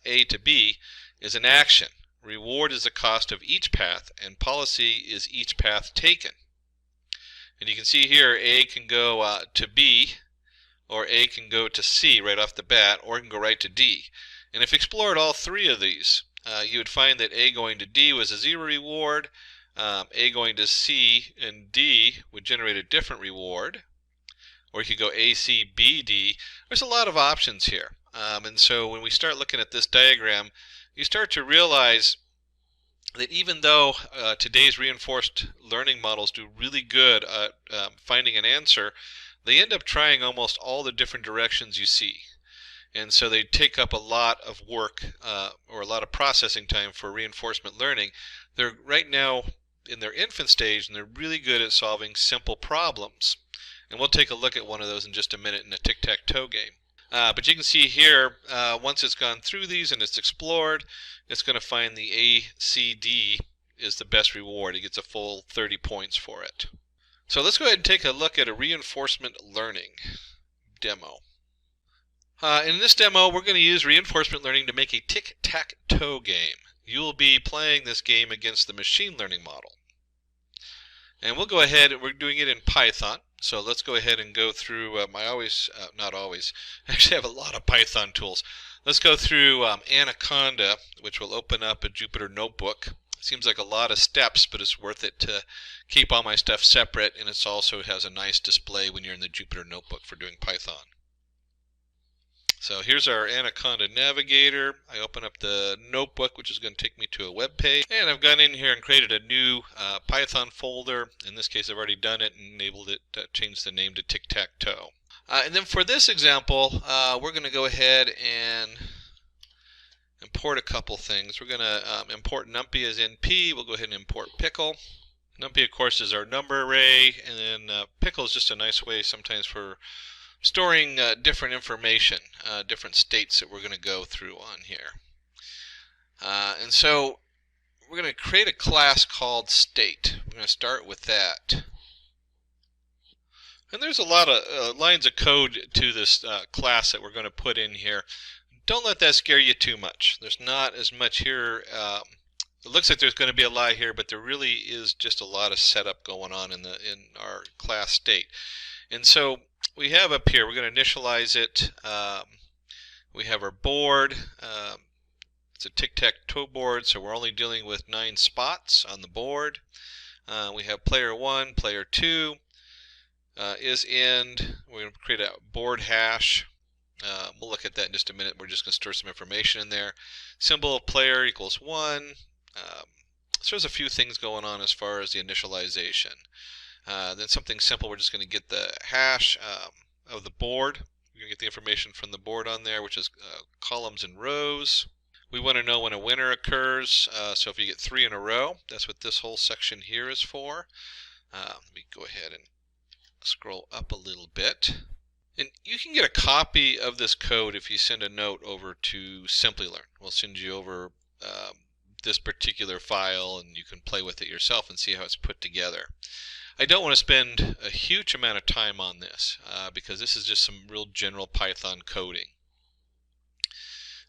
A to B is an action. Reward is the cost of each path, and policy is each path taken. And you can see here A can go to B, or A can go to C right off the bat, or it can go right to D. And if you explored all three of these, you would find that A going to D was a 0 reward, A going to C and D would generate a different reward, or you could go A, C, B, D. There's a lot of options here. And so when we start looking at this diagram, you start to realize that even though today's reinforced learning models do really good at finding an answer, they end up trying almost all the different directions you see. And so they take up a lot of work or a lot of processing time for reinforcement learning. They're right now in their infant stage, and they're really good at solving simple problems. And we'll take a look at one of those in just a minute in a tic-tac-toe game. But you can see here, once it's gone through these and it's explored, it's going to find the A, C, D is the best reward. It gets a full 30 points for it. So let's go ahead and take a look at a reinforcement learning demo. In this demo, we're going to use reinforcement learning to make a tic-tac-toe game. You will be playing this game against the machine learning model. And we'll go ahead, we're doing it in Python. So let's go ahead and go through, not always, I actually have a lot of Python tools. Let's go through Anaconda, which will open up a Jupyter notebook. Seems like a lot of steps, but it's worth it to keep all my stuff separate, and it also has a nice display when you're in the Jupyter notebook for doing Python. So here's our Anaconda navigator. I open up the notebook, which is going to take me to a web page, and I've gone in here and created a new Python folder. In this case, I've already done it and enabled it to change the name to tic-tac-toe. And then for this example, we're going to go ahead and import a couple things. We're going to import numpy as np. We'll go ahead and import pickle. Numpy, of course, is our number array, and then pickle is just a nice way sometimes for storing different information, different states that we're going to go through on here. And so we're going to create a class called state. We're going to start with that. And there's a lot of lines of code to this class that we're going to put in here. Don't let that scare you too much. There's not as much here. It looks like there's going to be a lot here, but there really is just a lot of setup going on in our class state. And so we have up here, we're going to initialize it. We have our board. It's a tic-tac-toe board, so we're only dealing with 9 spots on the board. We have player 1, player 2 is end. We're going to create a board hash. We'll look at that in just a minute. We're just going to store some information in there. Symbol of player equals 1. So there's a few things going on as far as the initialization. Then something simple, we're just going to get the hash of the board. We're going to get the information from the board on there, which is columns and rows. We want to know when a winner occurs, so if you get 3 in a row, that's what this whole section here is for. Let me go ahead and scroll up a little bit. And you can get a copy of this code if you send a note over to Simplilearn. We'll send you over this particular file, and you can play with it yourself and see how it's put together. I don't want to spend a huge amount of time on this because this is just some real general Python coding.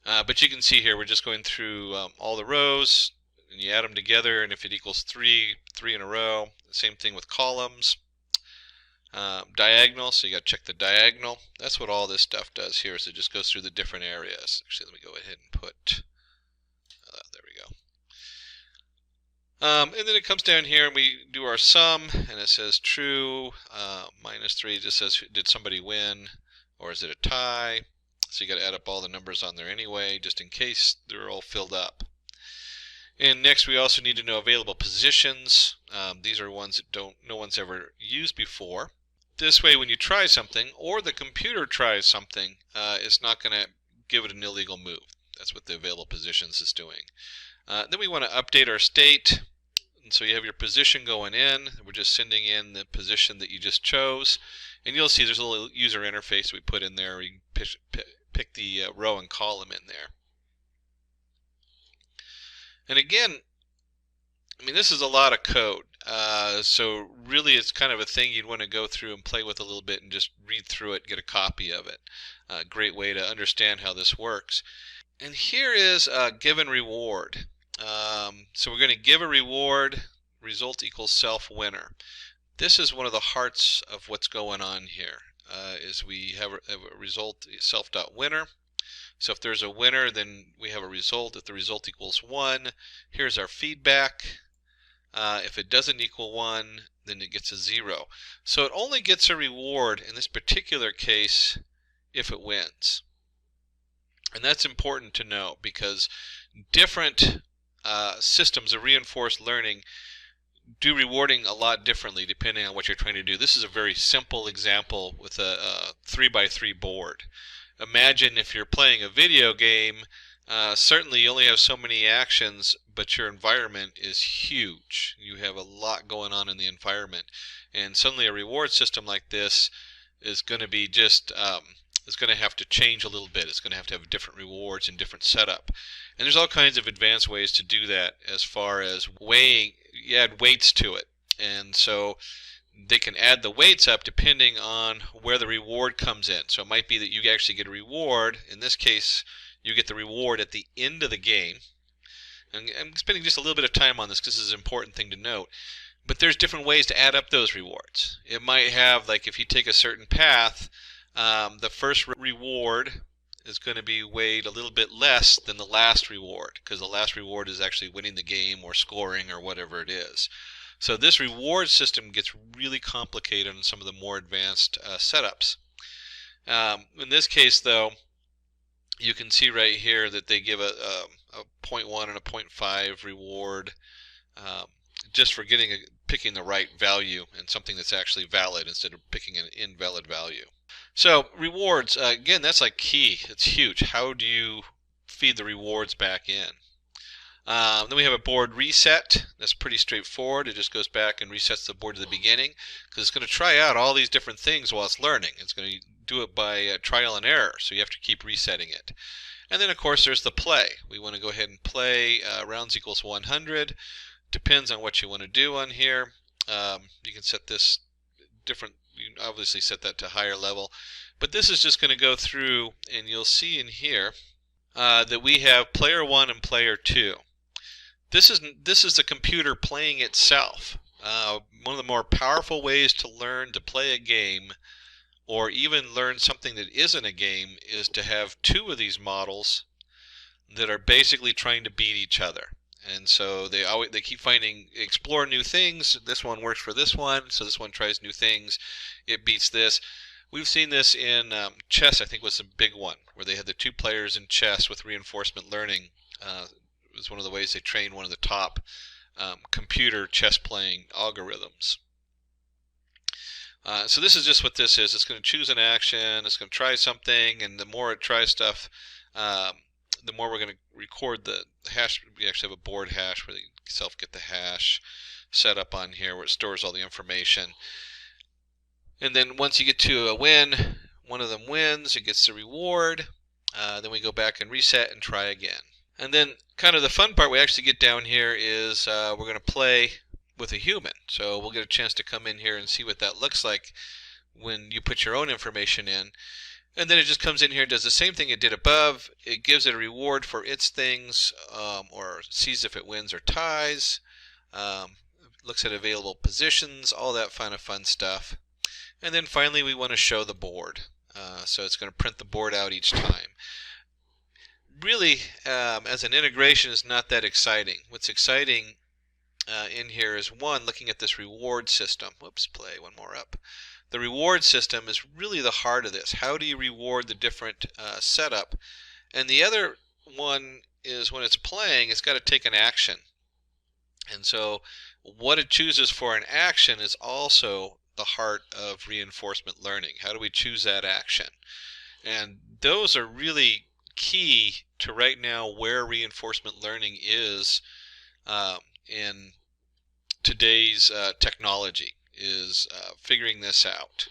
But you can see here we're just going through all the rows, and you add them together, and if it equals 3 in a row. Same thing with columns. Diagonal, so you got to check the diagonal. That's what all this stuff does here, is it just goes through the different areas. Actually, let me go ahead and put, there we go. And then it comes down here and we do our sum, and it says true, -3 just says did somebody win, or is it a tie? So you got to add up all the numbers on there anyway, just in case they're all filled up. And next we also need to know available positions. These are ones that no one's ever used before. This way when you try something, or the computer tries something, it's not going to give it an illegal move. That's what the available positions is doing. Then we want to update our state. And so you have your position going in. We're just sending in the position that you just chose. And you'll see there's a little user interface we put in there. You can pick the row and column in there. And again, I mean, this is a lot of code. So really it's kind of a thing you'd want to go through and play with a little bit and just read through it, get a copy of it. A great way to understand how this works. And here is a given reward. So we're going to give a reward, result equals self winner. This is one of the hearts of what's going on here, is we have a result self.winner. So if there's a winner, then we have a result. If the result equals 1, here's our feedback. If it doesn't equal 1, then it gets a 0. So it only gets a reward in this particular case if it wins. And that's important to know because different systems of reinforced learning do rewarding a lot differently depending on what you're trying to do. This is a very simple example with a 3x3 board. Imagine if you're playing a video game, certainly you only have so many actions, but your environment is huge. You have a lot going on in the environment. And suddenly a reward system like this is going to be just, it's going to have to change a little bit. It's going to have different rewards and different setup. And there's all kinds of advanced ways to do that as far as weighing. You add weights to it. And so they can add the weights up depending on where the reward comes in. So it might be that you actually get a reward. In this case, you get the reward at the end of the game. And I'm spending just a little bit of time on this because this is an important thing to note. But there's different ways to add up those rewards. It might have, like if you take a certain path, the first reward is going to be weighed a little bit less than the last reward because the last reward is actually winning the game or scoring or whatever it is. So this reward system gets really complicated in some of the more advanced setups. In this case, though, you can see right here that they give a 0.1 and a 0.5 reward just for picking the right value and something that's actually valid instead of picking an invalid value. So rewards, again, that's like key. It's huge. How do you feed the rewards back in? Then we have a board reset. That's pretty straightforward. It just goes back and resets the board to the beginning because it's going to try out all these different things while it's learning. It's going to do it by trial and error, so you have to keep resetting it. And then, of course, there's the play. We want to go ahead and play rounds equals 100. Depends on what you want to do on here. You can set this different. You can obviously set that to higher level. But this is just going to go through, and you'll see in here that we have player 1 and player 2. This is the computer playing itself. One of the more powerful ways to learn to play a game or even learn something that isn't a game is to have two of these models that are basically trying to beat each other. And so they keep explore new things. This one works for this one, so this one tries new things. It beats this. We've seen this in chess, I think was a big one, where they had the two players in chess with reinforcement learning. It was one of the ways they trained one of the top computer chess playing algorithms. So this is just what this is. It's going to choose an action, it's going to try something, and the more it tries stuff, the more we're going to record the hash. We actually have a board hash where you self get the hash set up on here where it stores all the information. And then once you get to a win, one of them wins, it gets the reward. Then we go back and reset and try again. And then kind of the fun part we actually get down here is we're going to play with a human. So we'll get a chance to come in here and see what that looks like when you put your own information in. And then it just comes in here and does the same thing it did above. It gives it a reward for its things, or sees if it wins or ties, looks at available positions, all that kind of fun stuff. And then finally we want to show the board. So it's going to print the board out each time. Really, as an integration, is not that exciting. What's exciting in here is, one, looking at this reward system. Whoops, play one more up. The reward system is really the heart of this. How do you reward the different setup? And the other one is when it's playing, it's got to take an action. And so what it chooses for an action is also the heart of reinforcement learning. How do we choose that action? And those are really key to right now where reinforcement learning is in today's technology, is figuring this out.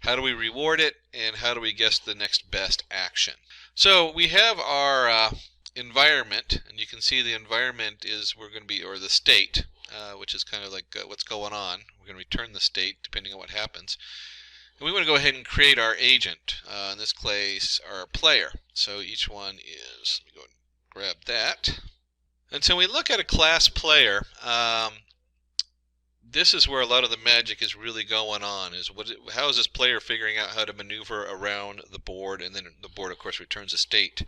How do we reward it, and how do we guess the next best action? So we have our environment, and you can see the environment is or the state, which is kind of like what's going on. We're going to return the state depending on what happens. And we want to go ahead and create our agent, in this case our player. So each one is, let me go and grab that. And so we look at a class player. This is where a lot of the magic is really going on, is how is this player figuring out how to maneuver around the board, and then the board of course returns a state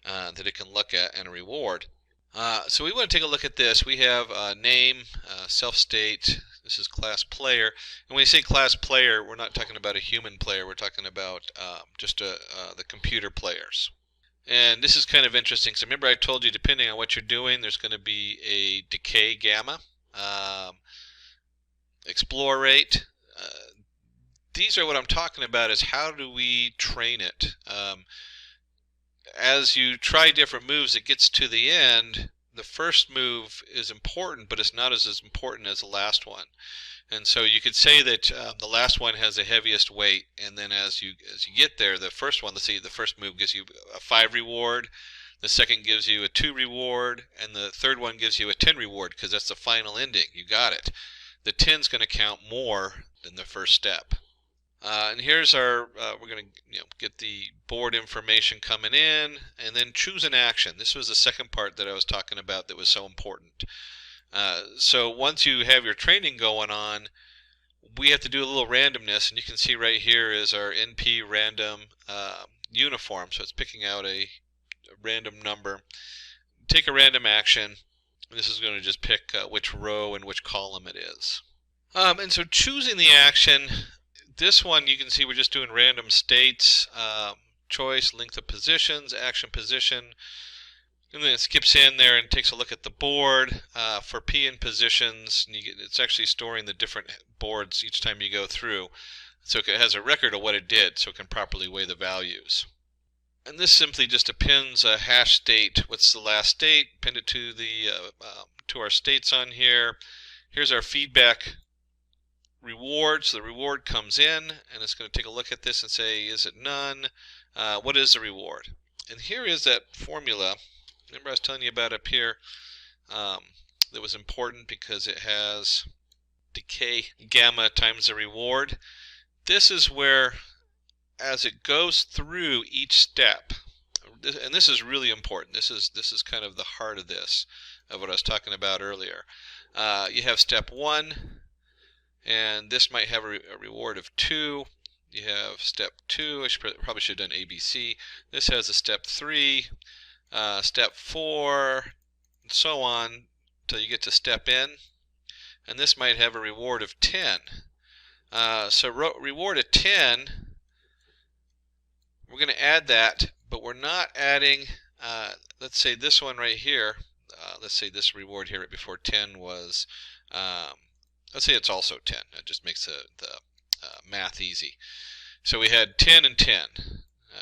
that it can look at and a reward. So we want to take a look at this. We have name, self-state, this is class player, and when we say class player, we're not talking about a human player, we're talking about just the computer players. And this is kind of interesting. So remember I told you depending on what you're doing, there's going to be a decay gamma, explore rate. These are what I'm talking about, is how do we train it. As you try different moves, it gets to the end, the first move is important, but it's not as important as the last one. And so you could say that the last one has the heaviest weight, and then as you get there, the first one, let's see, the first move gives you a 5 reward, the second gives you a 2 reward, and the third one gives you a 10 reward, because that's the final ending. You got it. The 10's going to count more than the first step. And here's our, we're going to get the board information coming in, and then choose an action. This was the second part that I was talking about that was so important. So once you have your training going on, we have to do a little randomness, and you can see right here is our NP random uniform. So it's picking out a random number. Take a random action. This is going to just pick which row and which column it is. And so choosing the action, this one you can see we're just doing random states, choice, length of positions, action position, and then it skips in there and takes a look at the board for P in positions. And it's actually storing the different boards each time you go through, so it has a record of what it did, so it can properly weigh the values. And this simply just appends a hash state. What's the last state? Append it to the to our states on here. Here's our feedback reward. So the reward comes in, and it's going to take a look at this and say, is it none? What is the reward? And here is that formula. Remember I was telling you about up here that was important because it has decay gamma times the reward. This is where, as it goes through each step, and this is really important, this is kind of the heart of this, of what I was talking about earlier. You have step 1, and this might have a reward of 2. You have step 2, I probably should have done ABC. This has a step 3, step 4, and so on until you get to step N, and this might have a reward of 10. So reward of 10, we're going to add that, but we're not adding, let's say this one right here, let's say this reward here right before 10 was, let's say it's also 10. That just makes the math easy. So we had 10 and 10.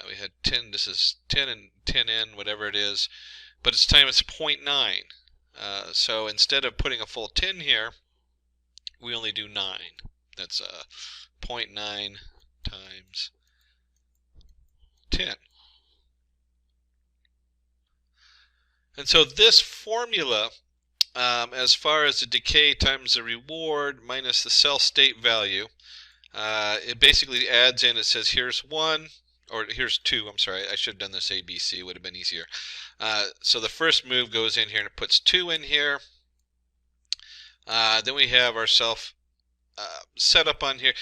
We had 10, this is 10 and 10n, whatever it is, but it's 0.9. So instead of putting a full 10 here, we only do 9. That's 0.9 times 10. And so this formula, as far as the decay times the reward minus the cell state value, it basically adds in, it says here's 1, or here's 2, I'm sorry, I should have done this ABC, it would have been easier. So the first move goes in here and it puts 2 in here. Then we have our self set up on here.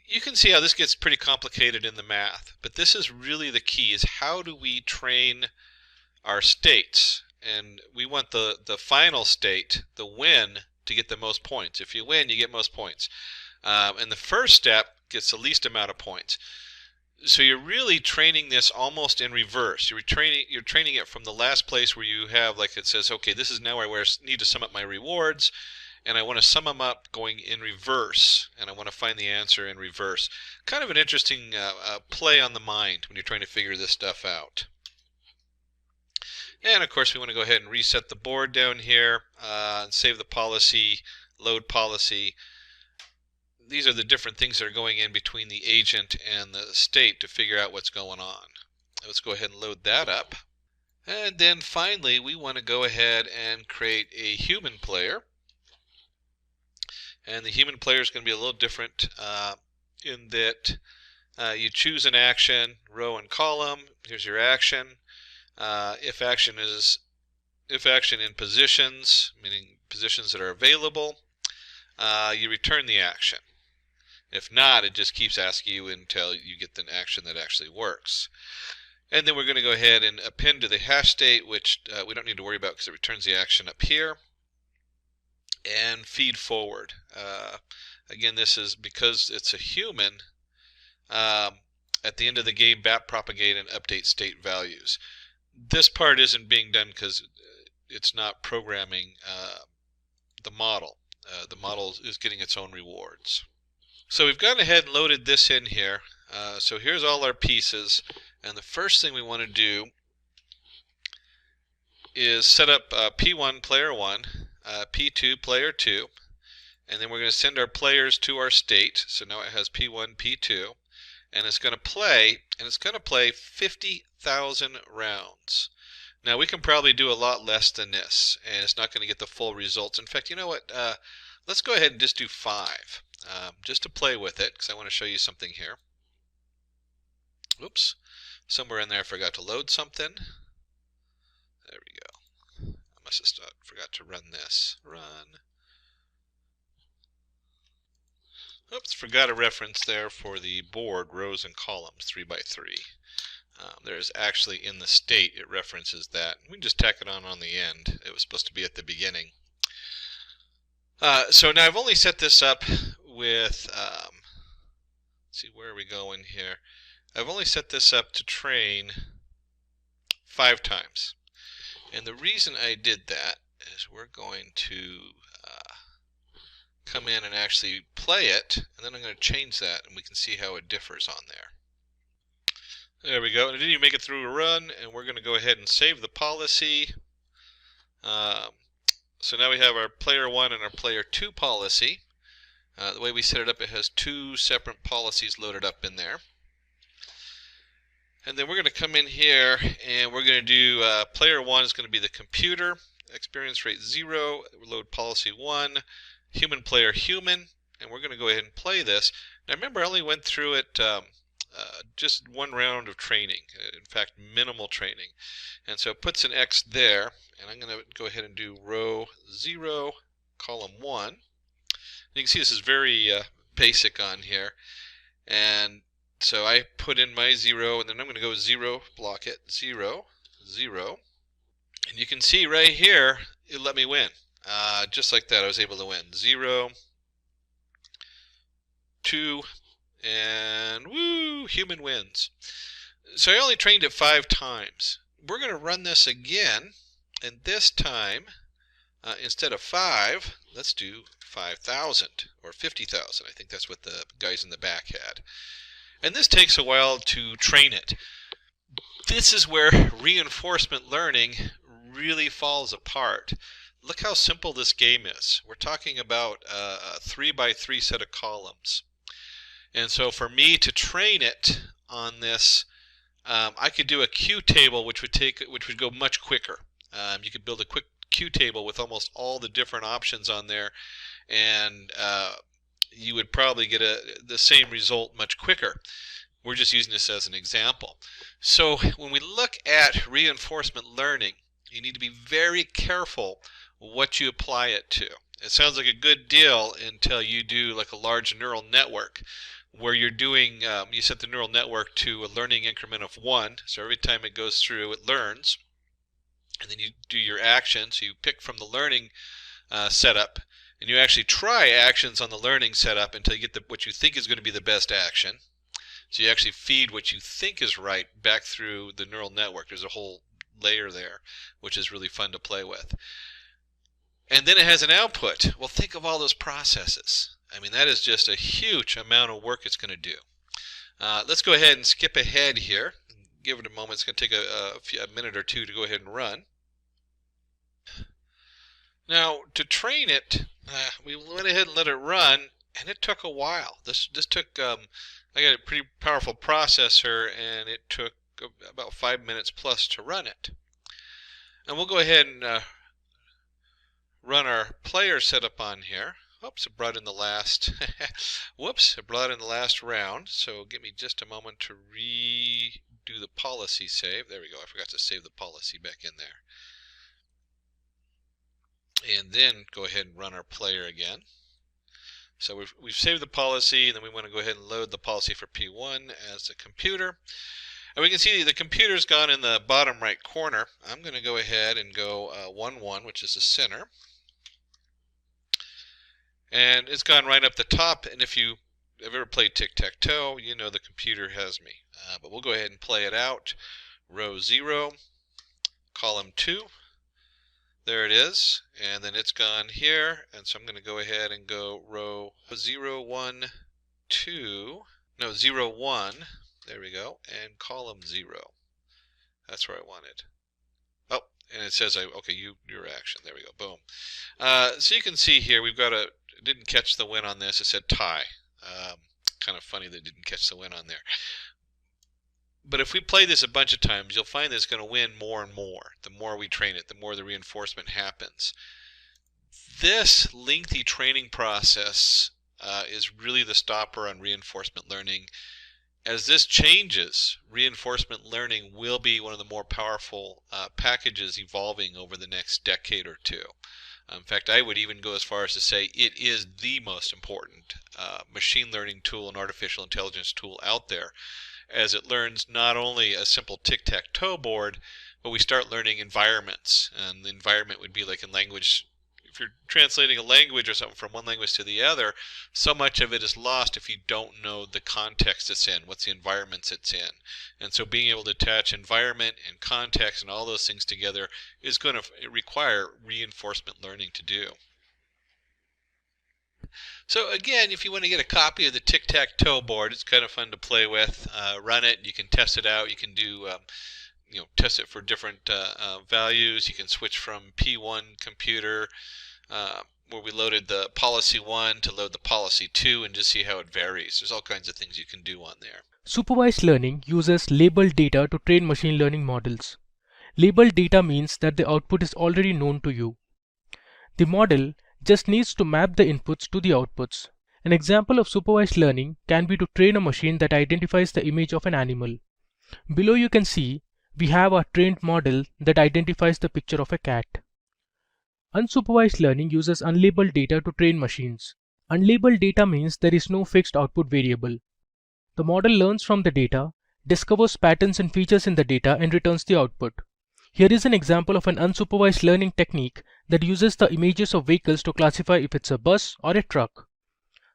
You can see how this gets pretty complicated in the math, but this is really the key, is how do we train our states? And we want the final state, the win, to get the most points. If you win, you get most points. And the first step gets the least amount of points. So you're really training this almost in reverse. You're training it from the last place where you have, like it says, okay, this is now where I need to sum up my rewards, and I want to sum them up going in reverse, and I want to find the answer in reverse. Kind of an interesting play on the mind when you're trying to figure this stuff out. And of course we want to go ahead and reset the board down here and save the policy, load policy. These are the different things that are going in between the agent and the state to figure out what's going on. Let's go ahead and load that up. And then finally, we want to go ahead and create a human player. And the human player is going to be a little different in that you choose an action, row and column. Here's your action. If action in positions, meaning positions that are available, you return the action. If not, it just keeps asking you until you get the action that actually works. And then we're going to go ahead and append to the hash state, which we don't need to worry about because it returns the action up here. And feed forward. Again, this is because it's a human. At the end of the game, backpropagate and update state values. This part isn't being done because it's not programming the model. The model is getting its own rewards. So we've gone ahead and loaded this in here. So here's all our pieces. And the first thing we want to do is set up P1 player 1, P2 player 2, and then we're going to send our players to our state. So now it has P1, P2, and it's going to play, 50,000 rounds. Now we can probably do a lot less than this, and it's not going to get the full results. In fact, you know what? Let's go ahead and just do 5, just to play with it, because I want to show you something here. Oops. Somewhere in there I forgot to load something. There we go. I must have forgot to run this. Run. Oops, forgot a reference there for the board, rows and columns, 3 by 3. There's actually in the state, it references that. We can just tack it on the end. It was supposed to be at the beginning. So now I've only set this up with, let's see, where are we going here? I've only set this up to train 5 times. And the reason I did that is we're going to come in and actually play it, and then I'm going to change that, and we can see how it differs on there. There we go. And it didn't even make it through a run, and we're going to go ahead and save the policy. So now we have our player 1 and our player 2 policy. The way we set it up, it has 2 separate policies loaded up in there. And then we're going to come in here and we're going to do player 1 is going to be the computer, experience rate 0, load policy 1, human player human, and we're going to go ahead and play this. Now remember, I only went through it just 1 round of training, in fact minimal training. And so it puts an X there, and I'm going to go ahead and do row 0, column 1. You can see this is very basic on here. And so I put in my 0, and then I'm going to go 0, block it, 0, 0. And you can see right here, it let me win. Just like that, I was able to win. 0, 2, and woo, human wins. So I only trained it 5 times. We're going to run this again, and this time, instead of 5, let's do 5,000 or 50,000. I think that's what the guys in the back had. And this takes a while to train it. This is where reinforcement learning really falls apart. Look how simple this game is. We're talking about a 3 by 3 set of columns. And so for me to train it on this, I could do a Q table which would go much quicker. You could build a quick Q table with almost all the different options on there, and you would probably get the same result much quicker. We're just using this as an example. So when we look at reinforcement learning, you need to be very careful what you apply it to. It sounds like a good deal until you do like a large neural network where you're doing, you set the neural network to a learning increment of 1. So every time it goes through, it learns. And then you do your actions. So you pick from the learning setup, and you actually try actions on the learning setup until you get what you think is going to be the best action. So you actually feed what you think is right back through the neural network. There's a whole layer there, which is really fun to play with. And then it has an output. Well, think of all those processes. I mean, that is just a huge amount of work it's going to do. Let's go ahead and skip ahead here. Give it a moment. It's going to take a minute or two to go ahead and run. Now, to train it, we went ahead and let it run, and it took a while. This took, I got a pretty powerful processor, and it took about 5 minutes plus to run it. And we'll go ahead and run our player setup on here. Oops, it brought in the last whoops, it brought in the last round. So give me just a moment to redo the policy save. There we go. I forgot to save the policy back in there. And then go ahead and run our player again. So we've saved the policy, and then we want to go ahead and load the policy for P1 as a computer. And we can see the computer's gone in the bottom right corner. I'm going to go ahead and go 1, 1, which is the center. And it's gone right up the top, and if you have ever played tic-tac-toe, you know the computer has me. But we'll go ahead and play it out. Row 0, column 2. There it is, and then it's gone here, and so I'm going to go ahead and go row 0, 1, 2, no, 0, 1, there we go, and column 0. That's where I wanted. Oh, and it says, okay, your action, there we go, boom. So you can see here, we've got didn't catch the win on this, it said tie. Kind of funny that it didn't catch the win on there. But if we play this a bunch of times, you'll find that it's going to win more and more. The more we train it, the more the reinforcement happens. This lengthy training process is really the stopper on reinforcement learning. As this changes, reinforcement learning will be one of the more powerful packages evolving over the next decade or two. In fact, I would even go as far as to say it is the most important machine learning tool and artificial intelligence tool out there, as it learns not only a simple tic-tac-toe board, but we start learning environments. And the environment would be like in language. If you're translating a language or something from one language to the other, so much of it is lost if you don't know the context it's in, what's the environments it's in. And so being able to attach environment and context and all those things together is going to require reinforcement learning to do. So again, if you want to get a copy of the tic-tac-toe board, it's kind of fun to play with. Run it, you can test it out, you can do test it for different values. You can switch from P1 computer where we loaded the policy 1 to load the policy 2 and just see how it varies. There's all kinds of things you can do on there. Supervised learning uses labeled data to train machine learning models. Labeled data means that the output is already known to you. The model just needs to map the inputs to the outputs. An example of supervised learning can be to train a machine that identifies the image of an animal. Below you can see we have a trained model that identifies the picture of a cat. Unsupervised learning uses unlabeled data to train machines. Unlabeled data means there is no fixed output variable. The model learns from the data, discovers patterns and features in the data, and returns the output. Here is an example of an unsupervised learning technique that uses the images of vehicles to classify if it's a bus or a truck.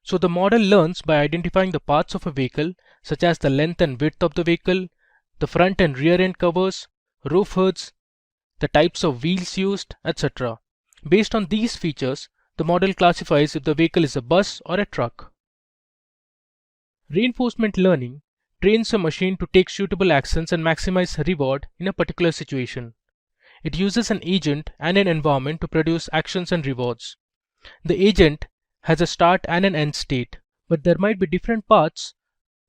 So the model learns by identifying the parts of a vehicle, such as the length and width of the vehicle, the front and rear end covers, roof hoods, the types of wheels used, etc. Based on these features, the model classifies if the vehicle is a bus or a truck. Reinforcement learning trains a machine to take suitable actions and maximize reward in a particular situation. It uses an agent and an environment to produce actions and rewards. The agent has a start and an end state, but there might be different paths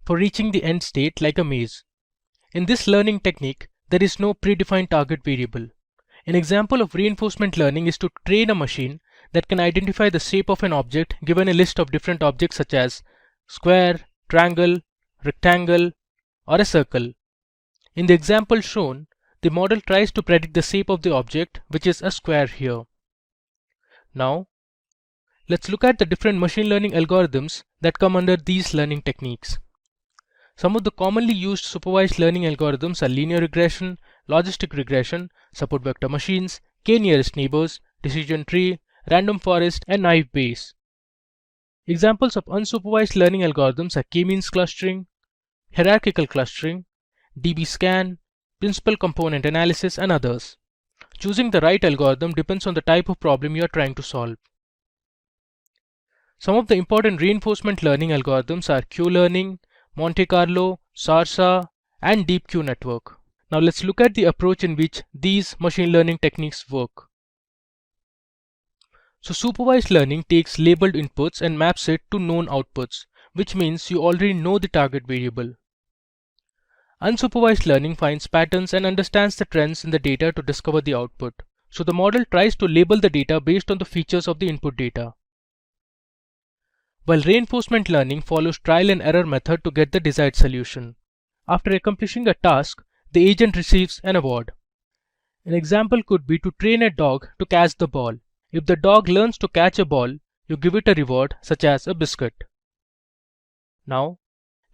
for reaching the end state, like a maze. In this learning technique, there is no predefined target variable. An example of reinforcement learning is to train a machine that can identify the shape of an object given a list of different objects such as square, triangle, rectangle, or a circle. In the example shown, the model tries to predict the shape of the object, which is a square here. Now, let's look at the different machine learning algorithms that come under these learning techniques. Some of the commonly used supervised learning algorithms are linear regression, logistic regression, support vector machines, k-nearest neighbors, decision tree, random forest, and naive Bayes. Examples of unsupervised learning algorithms are k-means clustering, hierarchical clustering, dbScan, principal component analysis, and others. Choosing the right algorithm depends on the type of problem you are trying to solve. Some of the important reinforcement learning algorithms are Q-learning, Monte Carlo, SARSA, and Deep Q network. Now let's look at the approach in which these machine learning techniques work. So supervised learning takes labeled inputs and maps it to known outputs, which means you already know the target variable. Unsupervised learning finds patterns and understands the trends in the data to discover the output. So the model tries to label the data based on the features of the input data. While reinforcement learning follows trial and error method to get the desired solution. After accomplishing a task, the agent receives an award. An example could be to train a dog to catch the ball. If the dog learns to catch a ball, you give it a reward such as a biscuit. Now,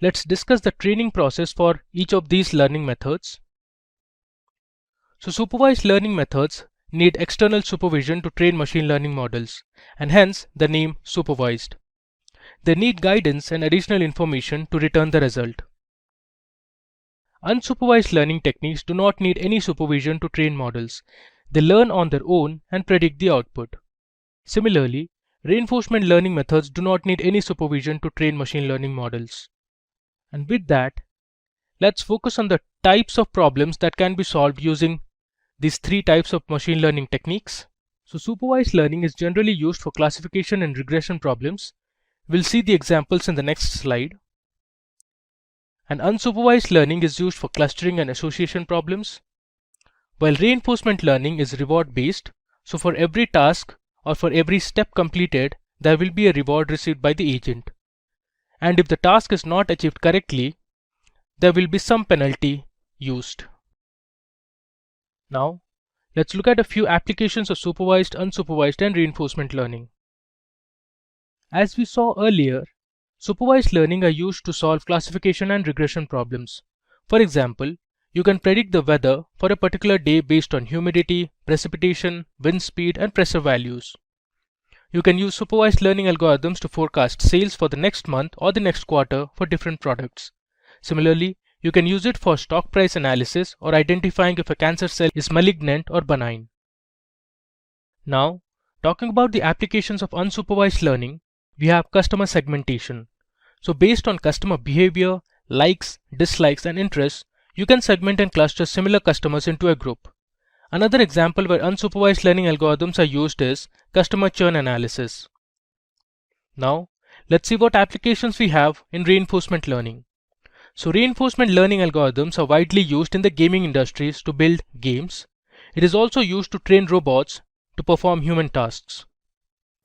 let's discuss the training process for each of these learning methods. So supervised learning methods need external supervision to train machine learning models, and hence the name supervised. They need guidance and additional information to return the result. Unsupervised learning techniques do not need any supervision to train models. They learn on their own and predict the output. Similarly, reinforcement learning methods do not need any supervision to train machine learning models. And with that, let's focus on the types of problems that can be solved using these three types of machine learning techniques. So supervised learning is generally used for classification and regression problems. We'll see the examples in the next slide. And unsupervised learning is used for clustering and association problems. While reinforcement learning is reward based, so for every task or for every step completed, there will be a reward received by the agent. And if the task is not achieved correctly, there will be some penalty used. Now, let's look at a few applications of supervised, unsupervised, and reinforcement learning. As we saw earlier, supervised learning are used to solve classification and regression problems. For example, you can predict the weather for a particular day based on humidity, precipitation, wind speed, and pressure values. You can use supervised learning algorithms to forecast sales for the next month or the next quarter for different products. Similarly, you can use it for stock price analysis or identifying if a cancer cell is malignant or benign. Now, talking about the applications of unsupervised learning, we have customer segmentation. So based on customer behavior, likes, dislikes, and interests, you can segment and cluster similar customers into a group. Another example where unsupervised learning algorithms are used is customer churn analysis. Now, let's see what applications we have in reinforcement learning. So reinforcement learning algorithms are widely used in the gaming industries to build games. It is also used to train robots to perform human tasks.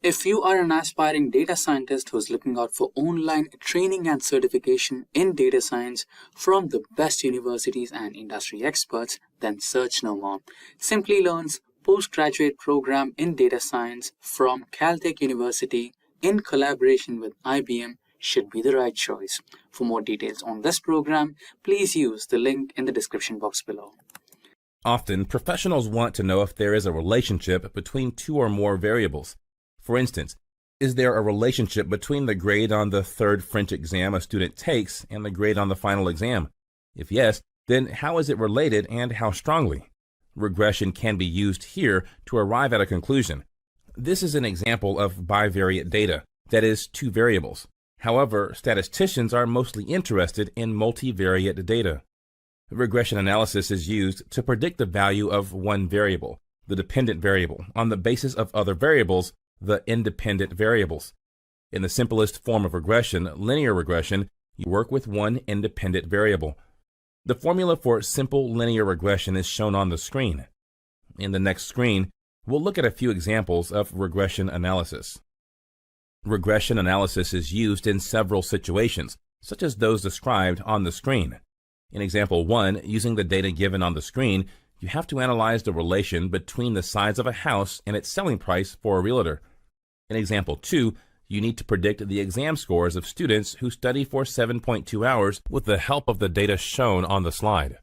If you are an aspiring data scientist who's looking out for online training and certification in data science from the best universities and industry experts, then search no more. Simplilearn's postgraduate program in data science from Caltech University in collaboration with IBM should be the right choice. For more details on this program, please use the link in the description box below. Often, professionals want to know if there is a relationship between two or more variables. For instance, is there a relationship between the grade on the third French exam a student takes and the grade on the final exam? If yes, then how is it related and how strongly? Regression can be used here to arrive at a conclusion. This is an example of bivariate data, that is, two variables. However, statisticians are mostly interested in multivariate data. Regression analysis is used to predict the value of one variable, the dependent variable, on the basis of other variables, the independent variables. In the simplest form of regression, linear regression, you work with one independent variable. The formula for simple linear regression is shown on the screen. In the next screen, we'll look at a few examples of regression analysis. Regression analysis is used in several situations, such as those described on the screen. In example 1, using the data given on the screen, you have to analyze the relation between the size of a house and its selling price for a realtor. In example 2, you need to predict the exam scores of students who study for 7.2 hours with the help of the data shown on the slide.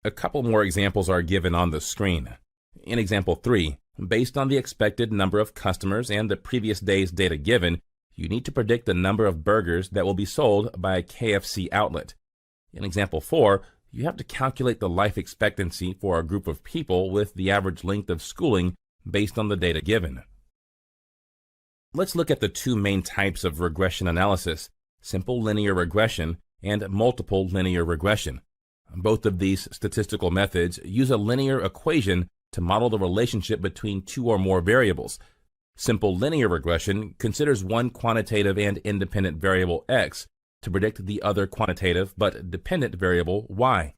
A couple more examples are given on the screen. In example 3, based on the expected number of customers and the previous day's data given, you need to predict the number of burgers that will be sold by a KFC outlet. In example 4, you have to calculate the life expectancy for a group of people with the average length of schooling based on the data given. Let's look at the two main types of regression analysis, simple linear regression and multiple linear regression. Both of these statistical methods use a linear equation to model the relationship between two or more variables. Simple linear regression considers one quantitative and independent variable x, to predict the other quantitative but dependent variable y.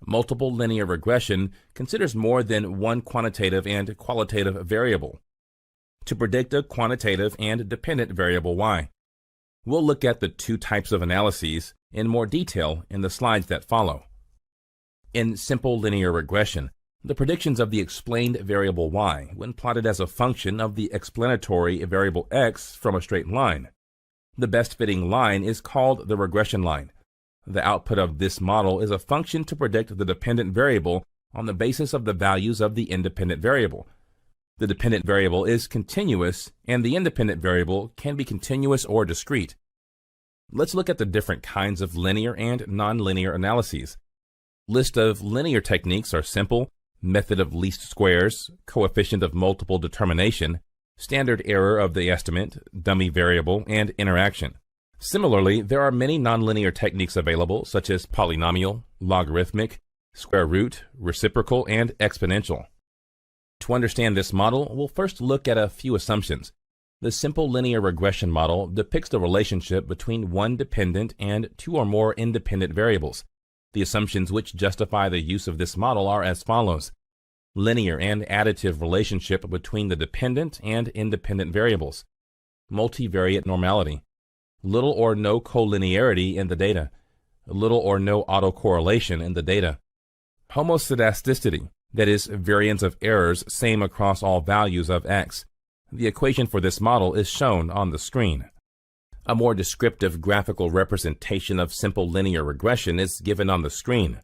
Multiple linear regression considers more than one quantitative and qualitative variable to predict a quantitative and dependent variable y. We'll look at the two types of analyses in more detail in the slides that follow. In simple linear regression, the predictions of the explained variable y, when plotted as a function of the explanatory variable x from a straight line. The best fitting line is called the regression line. The output of this model is a function to predict the dependent variable on the basis of the values of the independent variable. The dependent variable is continuous, and the independent variable can be continuous or discrete. Let's look at the different kinds of linear and nonlinear analyses. List of linear techniques are simple, method of least squares, coefficient of multiple determination, standard error of the estimate, dummy variable, and interaction. Similarly, there are many nonlinear techniques available, such as polynomial, logarithmic, square root, reciprocal, and exponential. To understand this model, we'll first look at a few assumptions. The simple linear regression model depicts the relationship between one dependent and two or more independent variables. The assumptions which justify the use of this model are as follows. Linear and additive relationship between the dependent and independent variables. Multivariate normality. Little or no collinearity in the data. Little or no autocorrelation in the data. Homoscedasticity, that is, variance of errors same across all values of x. The equation for this model is shown on the screen. A more descriptive graphical representation of simple linear regression is given on the screen.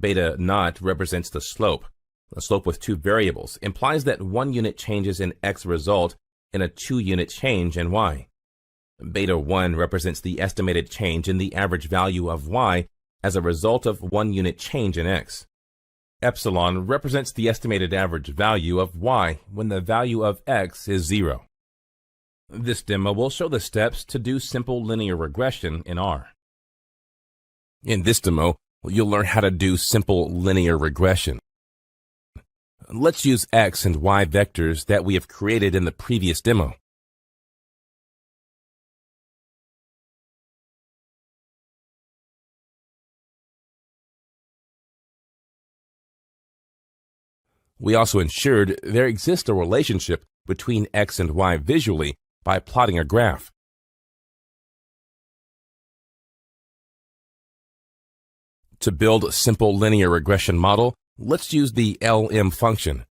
Beta naught represents the slope. A slope with two variables implies that 1 unit changes in x result in a 2-unit change in y. Beta 1 represents the estimated change in the average value of y as a result of 1 unit change in x. Epsilon represents the estimated average value of y when the value of x is 0. This demo will show the steps to do simple linear regression in R. In this demo, you'll learn how to do simple linear regression. Let's use x and y vectors that we have created in the previous demo. We also ensured there exists a relationship between x and y visually by plotting a graph. To build a simple linear regression model, let's use the LM function.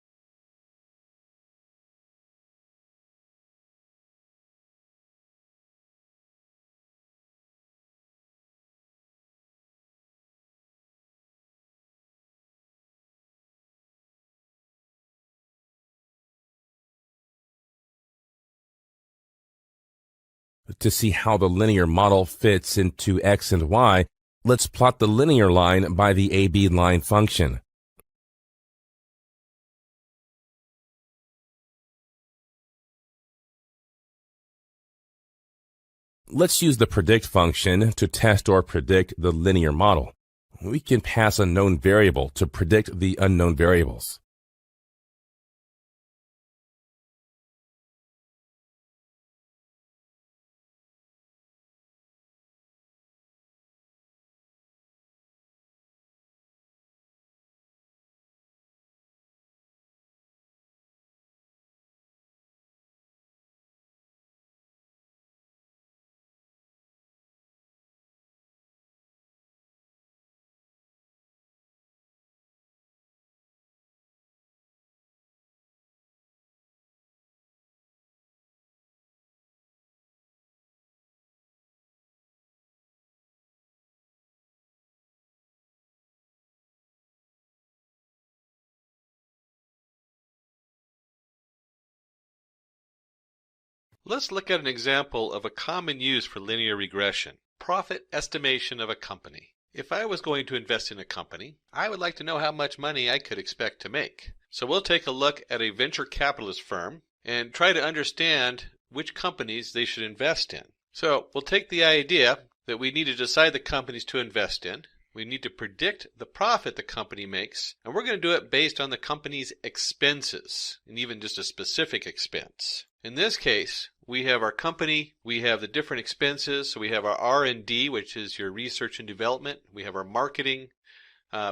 To see how the linear model fits into x and y, let's plot the linear line by the AB line function. Let's use the predict function to test or predict the linear model. We can pass a known variable to predict the unknown variables. Let's look at an example of a common use for linear regression, profit estimation of a company. If I was going to invest in a company, I would like to know how much money I could expect to make. So we'll take a look at a venture capitalist firm and try to understand which companies they should invest in. So we'll take the idea that we need to decide the companies to invest in. We need to predict the profit the company makes, and we're going to do it based on the company's expenses, and even just a specific expense. In this case, we have our company, we have the different expenses, so we have our R&D, which is your research and development, we have our marketing,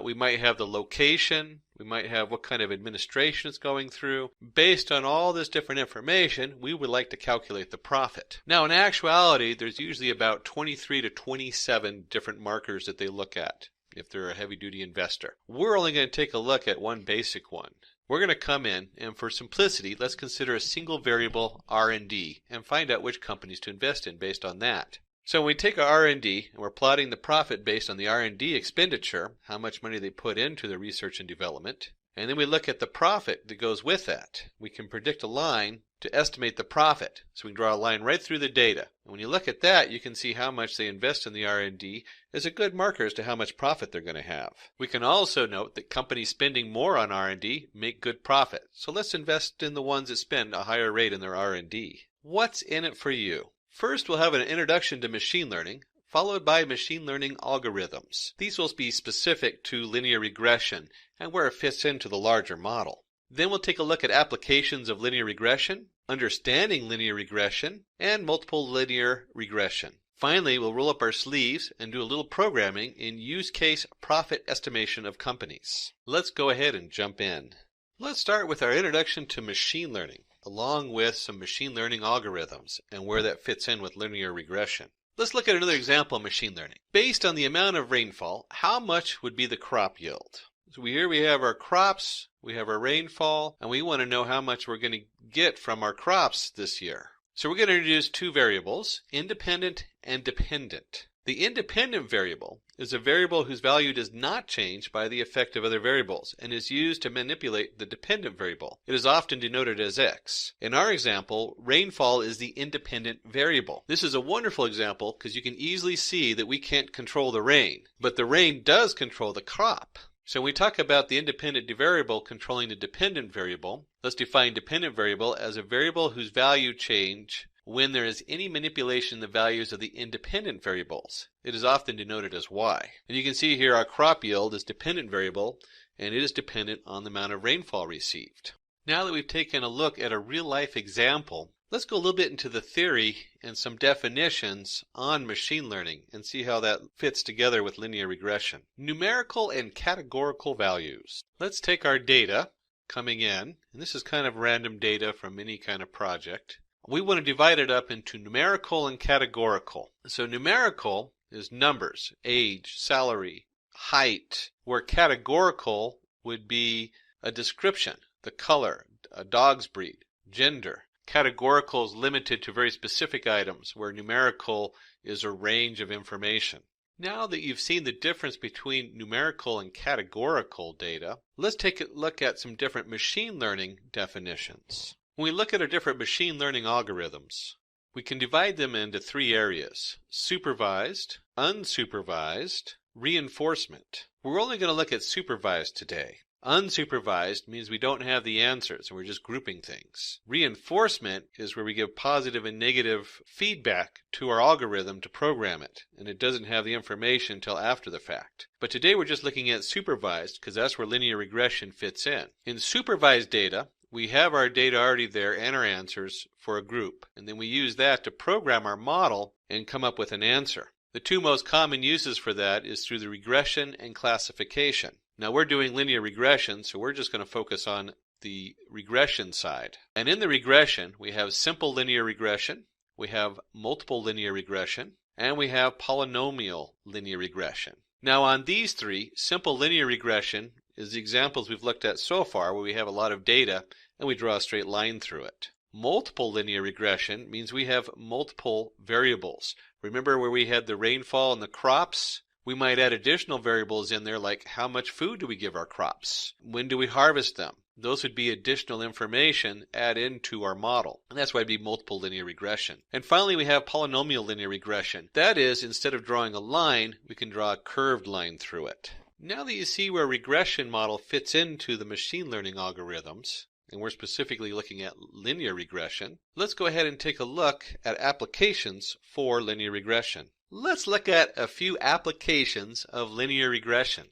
we might have the location, we might have what kind of administration it's going through. Based on all this different information, we would like to calculate the profit. Now, in actuality, there's usually about 23 to 27 different markers that they look at if they're a heavy-duty investor. We're only going to take a look at one basic one. We're going to come in, and for simplicity, let's consider a single variable R&D and find out which companies to invest in based on that. So when we take our R&D and we're plotting the profit based on the R&D expenditure, how much money they put into the research and development, and then we look at the profit that goes with that. We can predict a line to estimate the profit. So we can draw a line right through the data. And when you look at that, you can see how much they invest in the R&D is a good marker as to how much profit they're going to have. We can also note that companies spending more on R&D make good profit. So let's invest in the ones that spend a higher rate in their R&D. What's in it for you? First, we'll have an introduction to machine learning, followed by machine learning algorithms. These will be specific to linear regression and where it fits into the larger model. Then we'll take a look at applications of linear regression, understanding linear regression, and multiple linear regression. Finally, we'll roll up our sleeves and do a little programming in use case profit estimation of companies. Let's go ahead and jump in. Let's start with our introduction to machine learning, along with some machine learning algorithms and where that fits in with linear regression. Let's look at another example of machine learning. Based on the amount of rainfall, how much would be the crop yield? So here we have our crops, we have our rainfall, and we want to know how much we're going to get from our crops this year. So we're going to introduce two variables, independent and dependent. The independent variable is a variable whose value does not change by the effect of other variables and is used to manipulate the dependent variable. It is often denoted as x. In our example, rainfall is the independent variable. This is a wonderful example because you can easily see that we can't control the rain, but the rain does control the crop. So when we talk about the independent variable controlling the dependent variable, let's define dependent variable as a variable whose value change when there is any manipulation in the values of the independent variables. It is often denoted as y. And you can see here our crop yield is dependent variable, and it is dependent on the amount of rainfall received. Now that we've taken a look at a real-life example, let's go a little bit into the theory and some definitions on machine learning and see how that fits together with linear regression. Numerical and categorical values. Let's take our data coming in, and this is kind of random data from any kind of project. We want to divide it up into numerical and categorical. So numerical is numbers, age, salary, height, where categorical would be a description, the color, a dog's breed, gender. Categorical is limited to very specific items, where numerical is a range of information. Now that you've seen the difference between numerical and categorical data, let's take a look at some different machine learning definitions. When we look at our different machine learning algorithms, we can divide them into three areas: supervised, unsupervised, reinforcement. We're only going to look at supervised today. Unsupervised means we don't have the answers and we're just grouping things. Reinforcement is where we give positive and negative feedback to our algorithm to program it, and it doesn't have the information until after the fact. But today we're just looking at supervised because that's where linear regression fits in. In supervised data, we have our data already there and our answers for a group, and then we use that to program our model and come up with an answer. The two most common uses for that is through the regression and classification. Now we're doing linear regression, so we're just going to focus on the regression side. And in the regression, we have simple linear regression, we have multiple linear regression, and we have polynomial linear regression. Now on these three, simple linear regression is the examples we've looked at so far where we have a lot of data and we draw a straight line through it. Multiple linear regression means we have multiple variables. Remember where we had the rainfall and the crops? We might add additional variables in there like how much food do we give our crops? When do we harvest them? Those would be additional information add into our model. And that's why it'd be multiple linear regression. And finally we have polynomial linear regression. That is, instead of drawing a line, we can draw a curved line through it. Now that you see where regression model fits into the machine learning algorithms, and we're specifically looking at linear regression, let's go ahead and take a look at applications for linear regression. Let's look at a few applications of linear regression.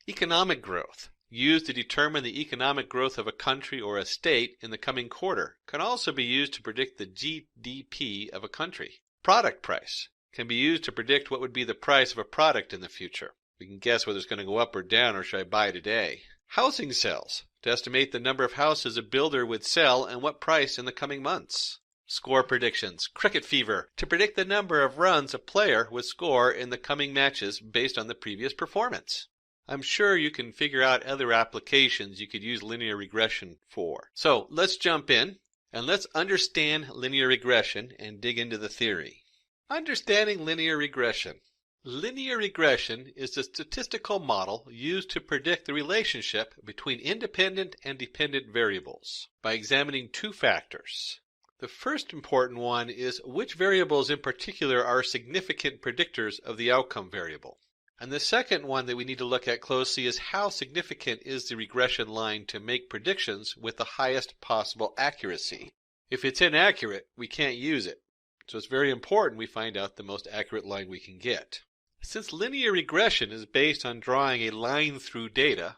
Economic growth. used to determine the economic growth of a country or a state in the coming quarter. Can also be used to predict the GDP of a country. Product price can be used to predict what would be the price of a product in the future. We can guess whether it's going to go up or down, or should I buy today. Housing sales, to estimate the number of houses a builder would sell and what price in the coming months. Score predictions, cricket fever, to predict the number of runs a player would score in the coming matches based on the previous performance. I'm sure you can figure out other applications you could use linear regression for. So let's jump in and let's understand linear regression and dig into the theory. Understanding linear regression. Linear regression is a statistical model used to predict the relationship between independent and dependent variables by examining two factors. The first important one is which variables in particular are significant predictors of the outcome variable. And the second one that we need to look at closely is how significant is the regression line to make predictions with the highest possible accuracy. If it's inaccurate, we can't use it. So it's very important we find out the most accurate line we can get. Since linear regression is based on drawing a line through data,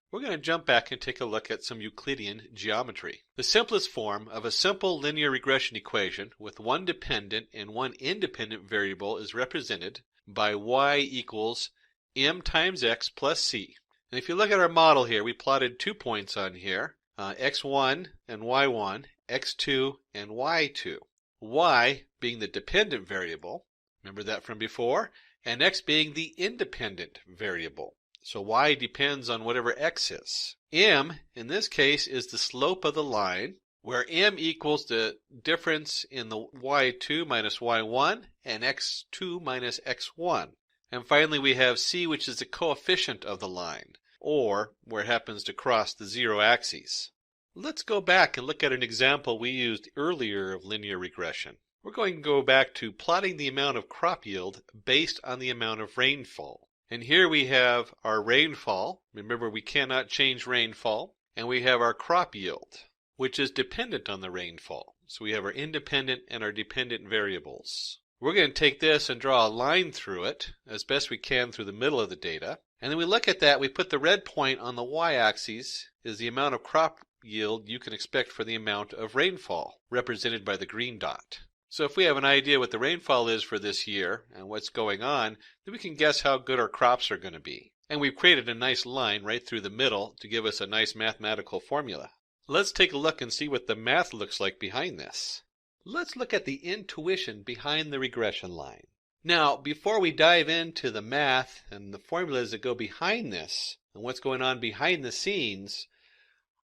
we're going to jump back and take a look at some Euclidean geometry. The simplest form of a simple linear regression equation with one dependent and one independent variable is represented by y equals m times x plus c. And if you look at our model here, we plotted 2 points on here, x1 and y1, x2 and y2. Y being the dependent variable, remember that from before, and x being the independent variable. So y depends on whatever x is. M, in this case, is the slope of the line, where m equals the difference in the y2 minus y1 and x2 minus x1. And finally we have c, which is the coefficient of the line, or where it happens to cross the zero axes. Let's go back and look at an example we used earlier of linear regression. We're going to go back to plotting the amount of crop yield based on the amount of rainfall. And here we have our rainfall. Remember, we cannot change rainfall. And we have our crop yield, which is dependent on the rainfall. So we have our independent and our dependent variables. We're going to take this and draw a line through it as best we can through the middle of the data. And then we look at that, we put the red point on the y-axis is the amount of crop yield you can expect for the amount of rainfall, represented by the green dot. So if we have an idea what the rainfall is for this year and what's going on, then we can guess how good our crops are going to be. And we've created a nice line right through the middle to give us a nice mathematical formula. Let's take a look and see what the math looks like behind this. Let's look at the intuition behind the regression line. Now, before we dive into the math and the formulas that go behind this and what's going on behind the scenes,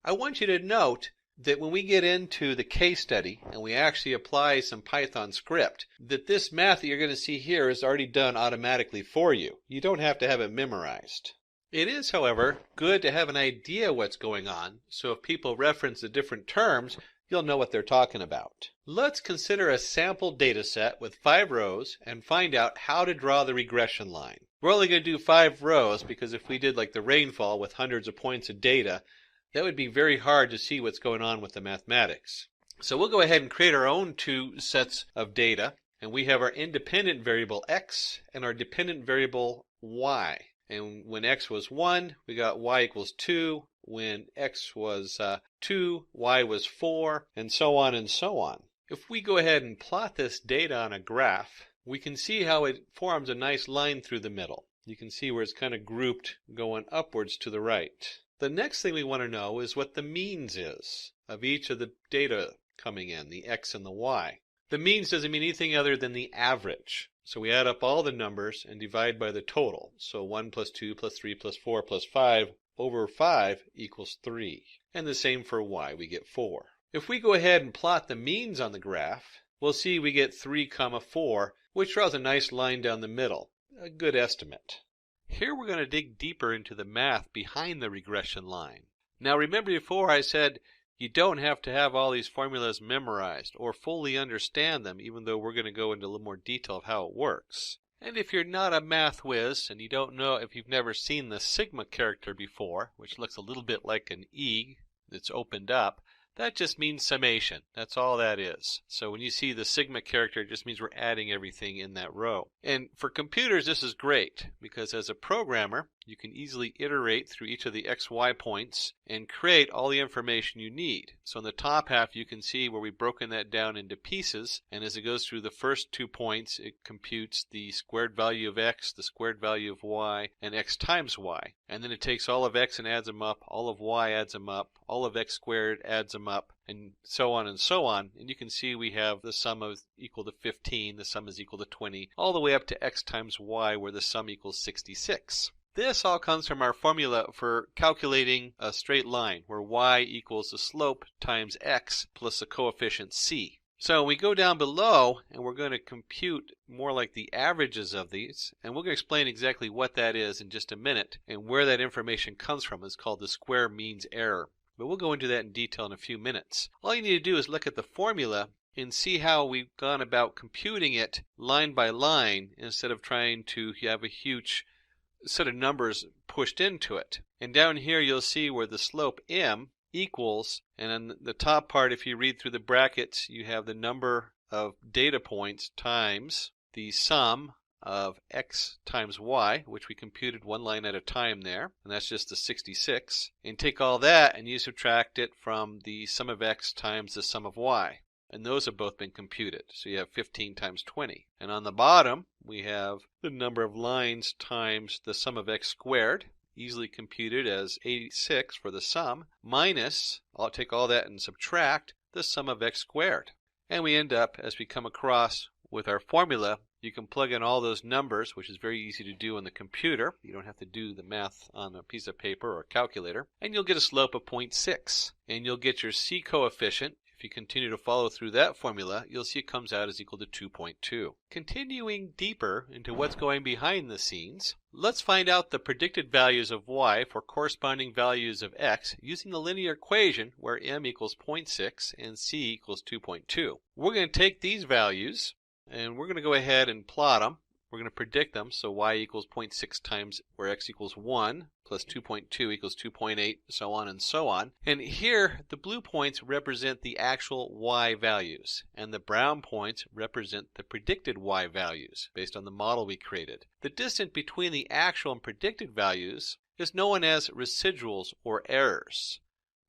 I want you to note that when we get into the case study and we actually apply some Python script, that this math that you're going to see here is already done automatically for you. You don't have to have it memorized. It is, however, good to have an idea what's going on, so if people reference the different terms, you'll know what they're talking about. Let's consider a sample data set with 5 rows and find out how to draw the regression line. We're only going to do 5 rows because if we did like the rainfall with hundreds of points of data, that would be very hard to see what's going on with the mathematics. So we'll go ahead and create our own 2 sets of data, and we have our independent variable x and our dependent variable y. And when x was 1, we got y equals 2. When x was 2, y was 4, and so on and so on. If we go ahead and plot this data on a graph, we can see how it forms a nice line through the middle. You can see where it's kind of grouped going upwards to the right. The next thing we want to know is what the means is of each of the data coming in, the x and the y. The means doesn't mean anything other than the average. So we add up all the numbers and divide by the total. So 1 plus 2 plus 3 plus 4 plus 5 over 5 equals 3. And the same for y, we get 4. If we go ahead and plot the means on the graph, we'll see we get 3, 4, which draws a nice line down the middle. A good estimate. Here we're going to dig deeper into the math behind the regression line. Now remember before I said you don't have to have all these formulas memorized or fully understand them, even though we're going to go into a little more detail of how it works. And if you're not a math whiz and you don't know, if you've never seen the sigma character before, which looks a little bit like an E that's opened up, that just means summation. That's all that is. So when you see the sigma character, it just means we're adding everything in that row. And for computers, this is great because as a programmer, you can easily iterate through each of the XY points and create all the information you need. So in the top half you can see where we've broken that down into pieces, and as it goes through the first 2 points it computes the squared value of x, the squared value of y, and x times y. And then it takes all of x and adds them up, all of y adds them up, all of x squared adds them up, and so on and so on. And you can see we have the sum of equal to 15, the sum is equal to 20, all the way up to x times y where the sum equals 66. This all comes from our formula for calculating a straight line where y equals the slope times x plus the coefficient c. So we go down below and we're going to compute more like the averages of these, and we're going to explain exactly what that is in just a minute and where that information comes from. It's called the square means error. But we'll go into that in detail in a few minutes. All you need to do is look at the formula and see how we've gone about computing it line by line instead of trying to have a huge set of numbers pushed into it. And down here you'll see where the slope m equals, and on the top part if you read through the brackets you have the number of data points times the sum of x times y, which we computed one line at a time there, and that's just the 66, and take all that and you subtract it from the sum of x times the sum of y, and those have both been computed. So you have 15 times 20. And on the bottom we have the number of lines times the sum of x squared, easily computed as 86 for the sum, minus, I'll take all that and subtract the sum of x squared. And we end up, as we come across with our formula, you can plug in all those numbers, which is very easy to do on the computer. You don't have to do the math on a piece of paper or a calculator. And you'll get a slope of 0.6. And you'll get your c coefficient. If you continue to follow through that formula, you'll see it comes out as equal to 2.2. Continuing deeper into what's going behind the scenes, let's find out the predicted values of y for corresponding values of x using the linear equation where m equals 0.6 and c equals 2.2. We're going to take these values and we're going to go ahead and plot them. We're going to predict them, so y equals 0.6 times where x equals 1, plus 2.2 equals 2.8, so on and so on. And here, the blue points represent the actual y values, and the brown points represent the predicted y values, based on the model we created. The distance between the actual and predicted values is known as residuals or errors.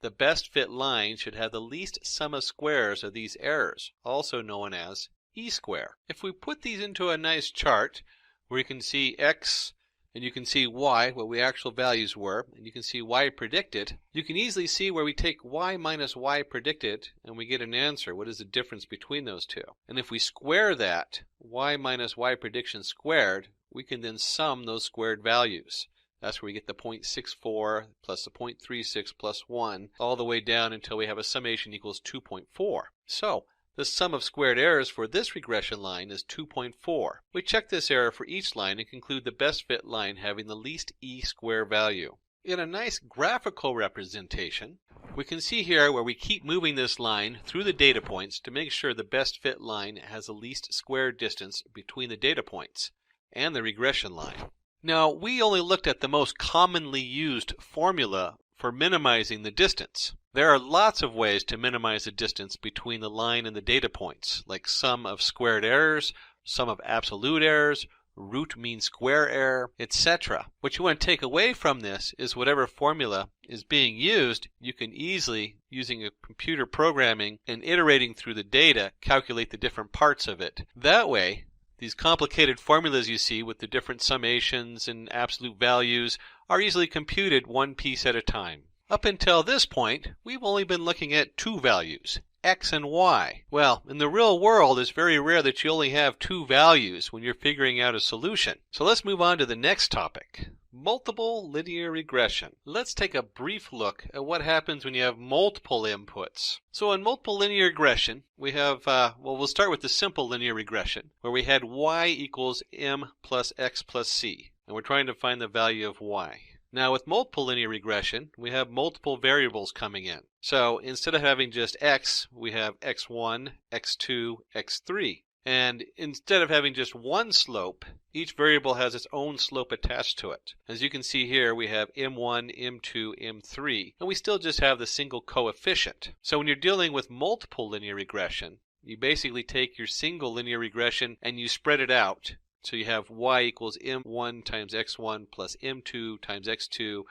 The best fit line should have the least sum of squares of these errors, also known as e-square. If we put these into a nice chart where you can see x and you can see y, what the actual values were, and you can see y predicted, you can easily see where we take y minus y predicted and we get an answer. What is the difference between those two? And if we square that, y minus y prediction squared, we can then sum those squared values. That's where we get the 0.64 plus the 0.36 plus 1, all the way down until we have a summation equals 2.4. So the sum of squared errors for this regression line is 2.4. We check this error for each line and conclude the best fit line having the least e-square value. In a nice graphical representation, we can see here where we keep moving this line through the data points to make sure the best fit line has the least square distance between the data points and the regression line. Now, we only looked at the most commonly used formula for minimizing the distance. There are lots of ways to minimize the distance between the line and the data points, like sum of squared errors, sum of absolute errors, root mean square error, etc. What you want to take away from this is whatever formula is being used, you can easily, using a computer programming and iterating through the data, calculate the different parts of it. That way, these complicated formulas you see with the different summations and absolute values are easily computed one piece at a time. Up until this point, we've only been looking at two values, x and y. Well, in the real world, it's very rare that you only have two values when you're figuring out a solution. So let's move on to the next topic, multiple linear regression. Let's take a brief look at what happens when you have multiple inputs. So in multiple linear regression, we have, we'll start with the simple linear regression, where we had y equals m plus x plus c, and we're trying to find the value of y. Now with multiple linear regression, we have multiple variables coming in. So instead of having just x, we have x1, x2, x3. And instead of having just one slope, each variable has its own slope attached to it. As you can see here, we have m1, m2, m3, and we still just have the single coefficient. So when you're dealing with multiple linear regression, you basically take your single linear regression and you spread it out. So you have y equals m1 times x1 plus m2 times x2,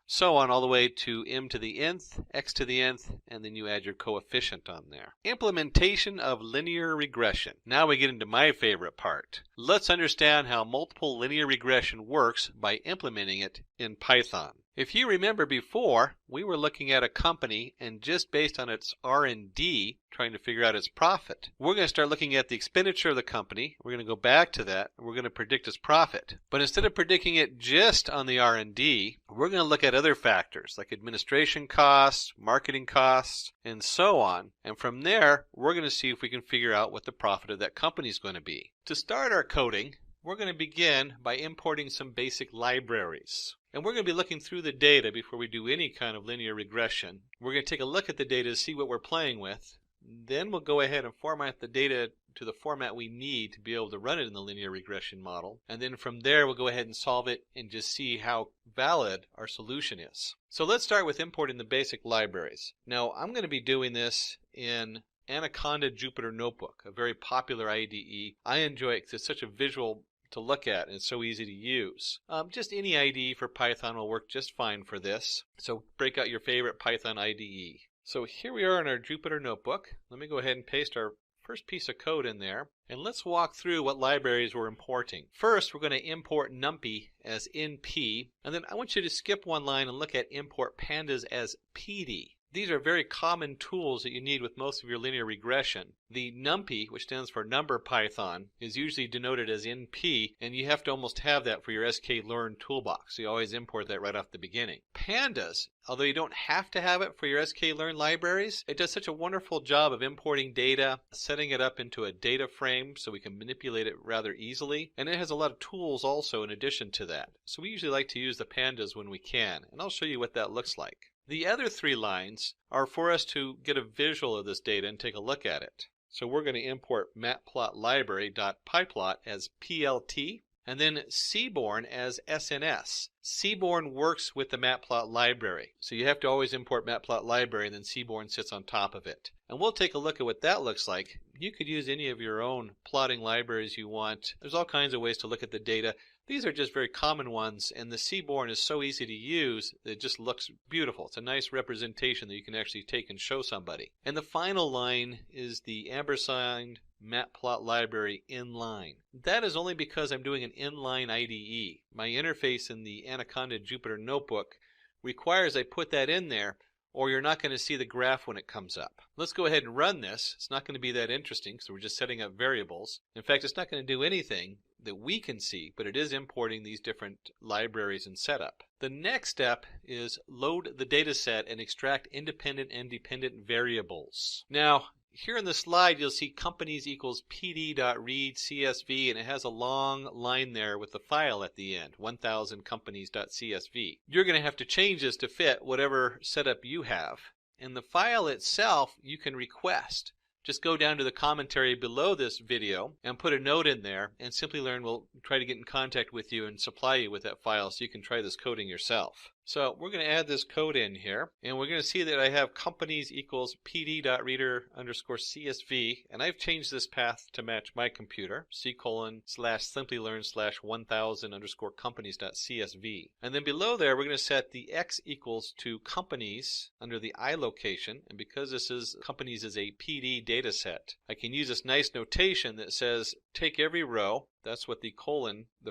so on all the way to m to the nth, x to the nth, and then you add your coefficient on there. Implementation of linear regression. Now we get into my favorite part. Let's understand how multiple linear regression works by implementing it in Python. If you remember before, we were looking at a company and just based on its R&D, trying to figure out its profit. We're going to start looking at the expenditure of the company. We're going to go back to that, and we're going to predict its profit. But instead of predicting it just on the R&D, we're going to look at other factors like administration costs, marketing costs, and so on. And from there, we're going to see if we can figure out what the profit of that company is going to be. To start our coding, we're going to begin by importing some basic libraries. And we're going to be looking through the data before we do any kind of linear regression. We're going to take a look at the data to see what we're playing with. Then we'll go ahead and format the data to the format we need to be able to run it in the linear regression model. And then from there, we'll go ahead and solve it and just see how valid our solution is. So let's start with importing the basic libraries. Now, I'm going to be doing this in Anaconda Jupyter Notebook, a very popular IDE. I enjoy it because it's such a visual to look at and it's so easy to use. Just any IDE for Python will work just fine for this. So break out your favorite Python IDE. So here we are in our Jupyter Notebook. Let me go ahead and paste our first piece of code in there. And let's walk through what libraries we're importing. First, we're going to import NumPy as NP. And then I want you to skip one line and look at import pandas as PD. These are very common tools that you need with most of your linear regression. The NumPy, which stands for NumPython, is usually denoted as NP, and you have to almost have that for your sklearn toolbox. So you always import that right off the beginning. Pandas, although you don't have to have it for your sklearn libraries, it does such a wonderful job of importing data, setting it up into a data frame so we can manipulate it rather easily, and it has a lot of tools also in addition to that. So we usually like to use the pandas when we can, and I'll show you what that looks like. The other three lines are for us to get a visual of this data and take a look at it. So we're going to import matplotlibary.pyplot as PLT and then Seaborn as SNS. Seaborn works with the matplot library. So you have to always import matplotlibary and then Seaborn sits on top of it. And we'll take a look at what that looks like. You could use any of your own plotting libraries you want. There's all kinds of ways to look at the data. These are just very common ones, and the Seaborn is so easy to use that it just looks beautiful. It's a nice representation that you can actually take and show somebody. And the final line is the ampersand matplotlibary inline. That is only because I'm doing an inline IDE. My interface in the Anaconda Jupyter Notebook requires I put that in there, or you're not going to see the graph when it comes up. Let's go ahead and run this. It's not going to be that interesting because we're just setting up variables. In fact, it's not going to do anything that we can see, but it is importing these different libraries and setup. The next step is load the data set and extract independent and dependent variables. Now, here in the slide, you'll see companies equals pd.read CSV, and it has a long line there with the file at the end, 1000companies.csv. You're going to have to change this to fit whatever setup you have. And the file itself, you can request. Just go down to the commentary below this video and put a note in there, and Simplilearn will try to get in contact with you and supply you with that file so you can try this coding yourself. So we're going to add this code in here, and we're going to see that I have companies equals pd.reader_csv, and I've changed this path to match my computer, c:/Simplilearn/1000_companies.csv. And then below there, we're going to set the x equals to companies under the I location, and because this is companies is a PD data set, I can use this nice notation that says take every row. That's what the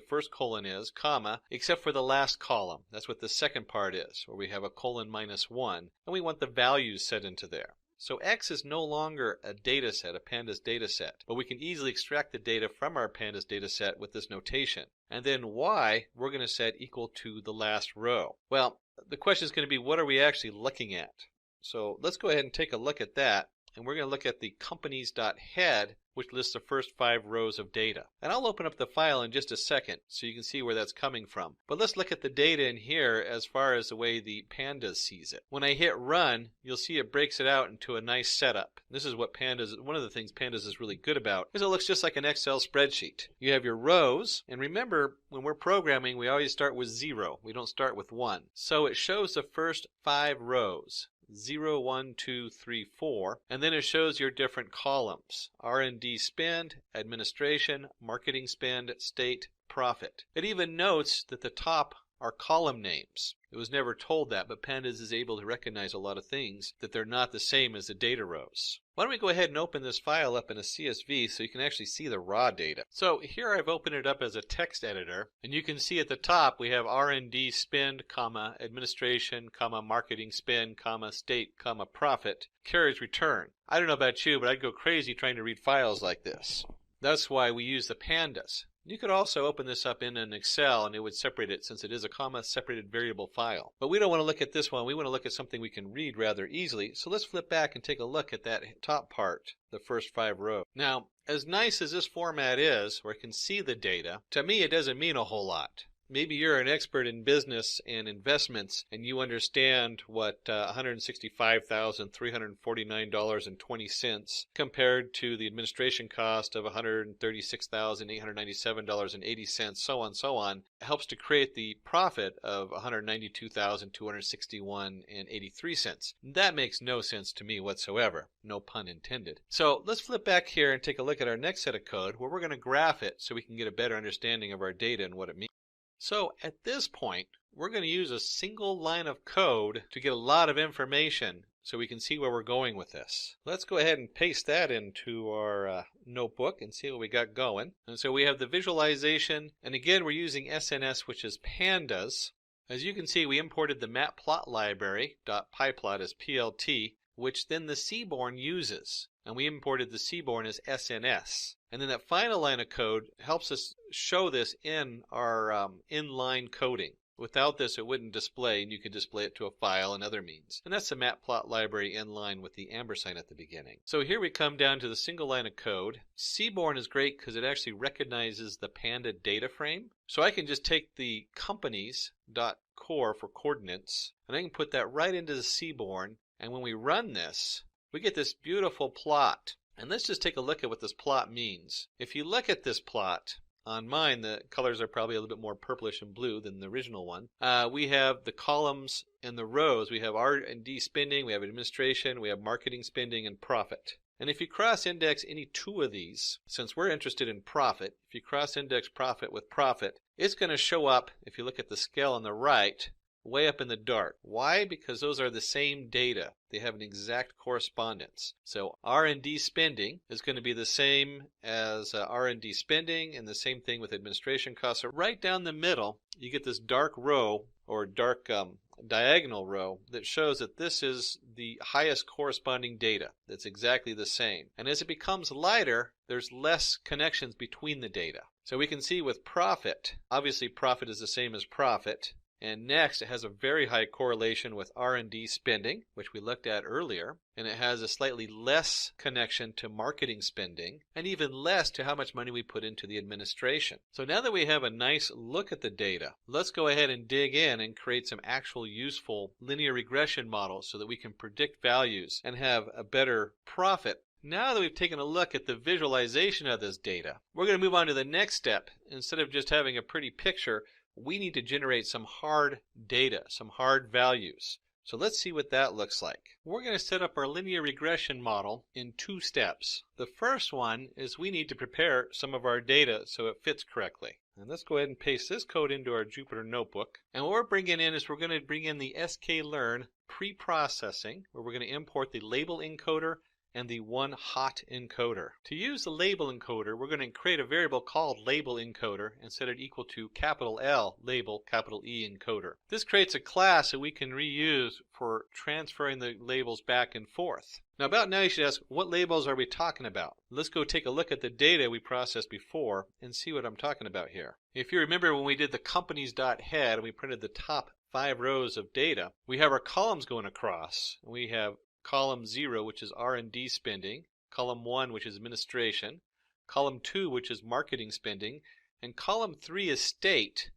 first colon is, comma, except for the last column. That's what the second part is, where we have a :-1, and we want the values set into there. So X is no longer a data set, a pandas data set, but we can easily extract the data from our pandas data set with this notation. And then Y, we're going to set equal to the last row. Well, the question is going to be, what are we actually looking at? So let's go ahead and take a look at that. And we're going to look at the companies.head, which lists the first 5 rows of data. And I'll open up the file in just a second so you can see where that's coming from. But let's look at the data in here as far as the way the pandas sees it. When I hit run, you'll see it breaks it out into a nice setup. This is what pandas, one of the things pandas is really good about, is it looks just like an Excel spreadsheet. You have your rows, and remember, when we're programming, we always start with 0. We don't start with 1. So it shows the first 5 rows. 0, 1, 2, 3, 4, and then it shows your different columns: R&D spend, administration, marketing spend, state, profit. It even notes that the top are column names. It was never told that, but Pandas is able to recognize a lot of things, that they're not the same as the data rows. Why don't we go ahead and open this file up in a CSV so you can actually see the raw data. So here I've opened it up as a text editor, and you can see at the top we have R&D spend, comma, administration, comma, marketing spend, comma, state, comma, profit, carriage return. I don't know about you, but I'd go crazy trying to read files like this. That's why we use the pandas. You could also open this up in an Excel and it would separate it, since it is a comma-separated variable file. But we don't want to look at this one. We want to look at something we can read rather easily. So let's flip back and take a look at that top part, the first 5 rows. Now, as nice as this format is, where I can see the data, to me it doesn't mean a whole lot. Maybe you're an expert in business and investments and you understand what $165,349.20 compared to the administration cost of $136,897.80, so on, helps to create the profit of $192,261.83. That makes no sense to me whatsoever. No pun intended. So let's flip back here and take a look at our next set of code where we're going to graph it so we can get a better understanding of our data and what it means. So at this point, we're going to use a single line of code to get a lot of information so we can see where we're going with this. Let's go ahead and paste that into our notebook and see what we got going. And so we have the visualization, and again we're using SNS, which is pandas. As you can see, we imported the matplot library, .pyplot as PLT, which then the Seaborn uses. And we imported the Seaborn as SNS. And then that final line of code helps us show this in our inline coding. Without this, it wouldn't display, and you could display it to a file and other means. And that's the matplot library inline with the ampersand at the beginning. So here we come down to the single line of code. Seaborn is great because it actually recognizes the Panda data frame. So I can just take the companies.core for coordinates, and I can put that right into the Seaborn. And when we run this, we get this beautiful plot. And let's just take a look at what this plot means. If you look at this plot, on mine the colors are probably a little bit more purplish and blue than the original one. We have the columns and the rows. We have R&D spending, we have administration, we have marketing spending, and profit. And if you cross-index any 2 of these, since we're interested in profit, if you cross-index profit with profit, it's going to show up, if you look at the scale on the right, way up in the dark. Why? Because those are the same data. They have an exact correspondence. So R&D spending is going to be the same as R&D spending, and the same thing with administration costs. So right down the middle, you get this dark row, or dark diagonal row, that shows that this is the highest corresponding data. That's exactly the same. And as it becomes lighter, there's less connections between the data. So we can see with profit, obviously profit is the same as profit. And next, it has a very high correlation with R&D spending, which we looked at earlier. And it has a slightly less connection to marketing spending, and even less to how much money we put into the administration. So now that we have a nice look at the data, let's go ahead and dig in and create some actual useful linear regression models so that we can predict values and have a better profit. Now that we've taken a look at the visualization of this data, we're going to move on to the next step. Instead of just having a pretty picture, we need to generate some hard data, some hard values. So let's see what that looks like. We're going to set up our linear regression model in 2 steps. The first one is we need to prepare some of our data so it fits correctly. And let's go ahead and paste this code into our Jupyter notebook. And what we're bringing in is we're going to bring in the sklearn pre-processing, where we're going to import the label encoder and the one-hot encoder. To use the label encoder, we're going to create a variable called label encoder and set it equal to capital L label capital E encoder. This creates a class that we can reuse for transferring the labels back and forth. Now about now you should ask, what labels are we talking about? Let's go take a look at the data we processed before and see what I'm talking about here. If you remember when we did the companies.head and we printed the top 5 rows of data, we have our columns going across. We have column 0, which is R&D spending, column 1, which is administration, column 2, which is marketing spending, and column 3 is state.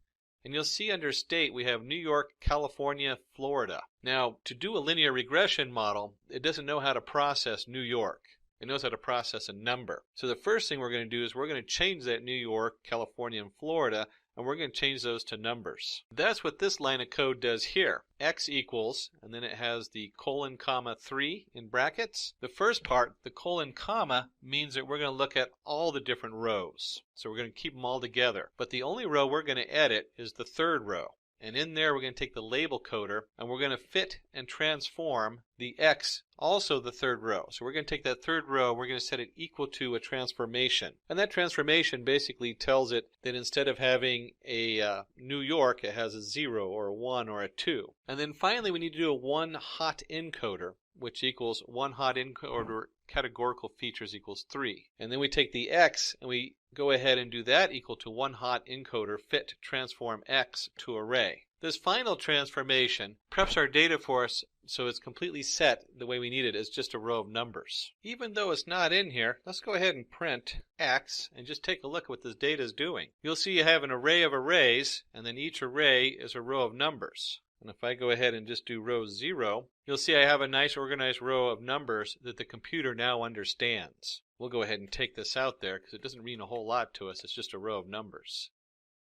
And you'll see under state we have New York, California, Florida. Now, to do a linear regression model, it doesn't know how to process New York. It knows how to process a number. So the first thing we're going to do is we're going to change that New York, California, and Florida, and we're going to change those to numbers. That's what this line of code does here. X equals, and then it has the colon comma 3 in brackets. The first part, the colon comma, means that we're going to look at all the different rows. So we're going to keep them all together. But the only row we're going to edit is the third row. And in there we're going to take the label coder and we're going to fit and transform the X, also the third row. So we're going to take that third row, we're going to set it equal to a transformation. And that transformation basically tells it that instead of having a New York, it has a 0 or a 1 or a 2. And then finally we need to do a one hot encoder, which equals one hot encoder categorical features equals 3. And then we take the X and we go ahead and do that equal to one hot encoder fit transform X to array. This final transformation preps our data for us so it's completely set the way we need it as just a row of numbers. Even though it's not in here, let's go ahead and print X and just take a look at what this data is doing. You'll see you have an array of arrays, and then each array is a row of numbers. And if I go ahead and just do row 0, you'll see I have a nice organized row of numbers that the computer now understands. We'll go ahead and take this out there because it doesn't mean a whole lot to us. It's just a row of numbers.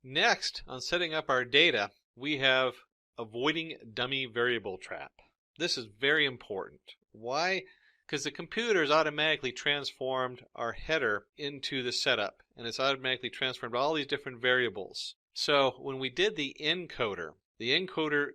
Next, on setting up our data, we have avoiding dummy variable trap. This is very important. Why? Because the computer has automatically transformed our header into the setup, and it's automatically transformed all these different variables. So when we did the encoder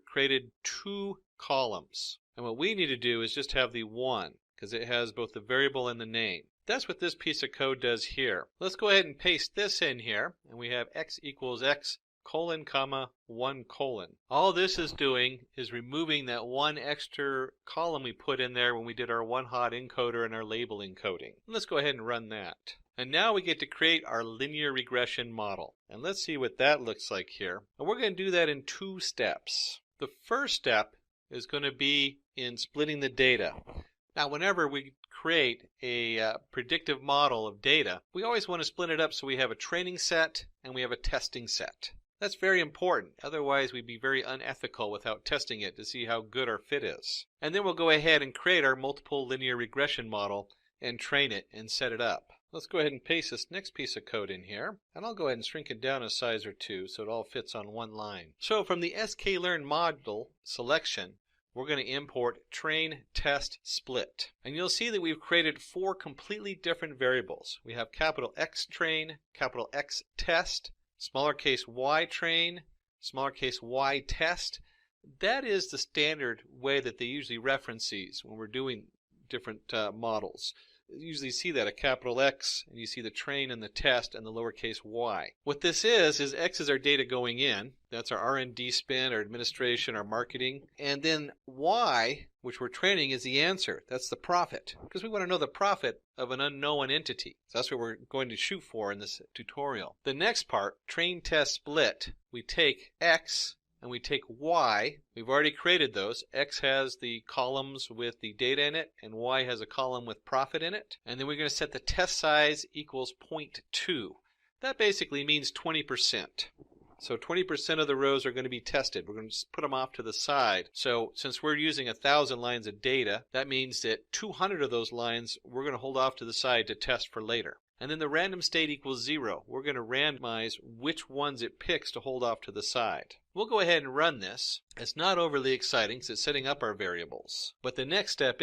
created 2 columns. And what we need to do is just have the 1, because it has both the variable and the name. That's what this piece of code does here. Let's go ahead and paste this in here, and we have X equals X colon comma 1 colon. All this is doing is removing that one extra column we put in there when we did our one hot encoder and our label encoding. Let's go ahead and run that. And now we get to create our linear regression model. And let's see what that looks like here. And we're going to do that in 2 steps. The first step is going to be in splitting the data. Now, whenever we create a predictive model of data, we always want to split it up so we have a training set and we have a testing set. That's very important. Otherwise, we'd be very unethical without testing it to see how good our fit is. And then we'll go ahead and create our multiple linear regression model and train it and set it up. Let's go ahead and paste this next piece of code in here, and I'll go ahead and shrink it down a size or 2 so it all fits on one line. So from the sklearn model selection, we're going to import train, test, split. And you'll see that we've created 4 completely different variables. We have capital X train, capital X test, smaller case y train, smaller case y test. That is the standard way that they usually reference these when we're doing different models. You usually see that a capital X, and you see the train and the test and the lowercase y. What this is X is our data going in. That's our R&D spend, our administration, our marketing. And then Y, which we're training, is the answer. That's the profit. Because we want to know the profit of an unknown entity. So that's what we're going to shoot for in this tutorial. The next part, train, test, split, we take X and we take Y. We've already created those. X has the columns with the data in it, and Y has a column with profit in it. And then we're going to set the test size equals 0.2. That basically means 20%. So 20% of the rows are going to be tested. We're going to put them off to the side. So since we're using 1,000 lines of data, that means that 200 of those lines we're going to hold off to the side to test for later. And then the random state equals 0. We're going to randomize which ones it picks to hold off to the side. We'll go ahead and run this. It's not overly exciting because it's setting up our variables. But the next step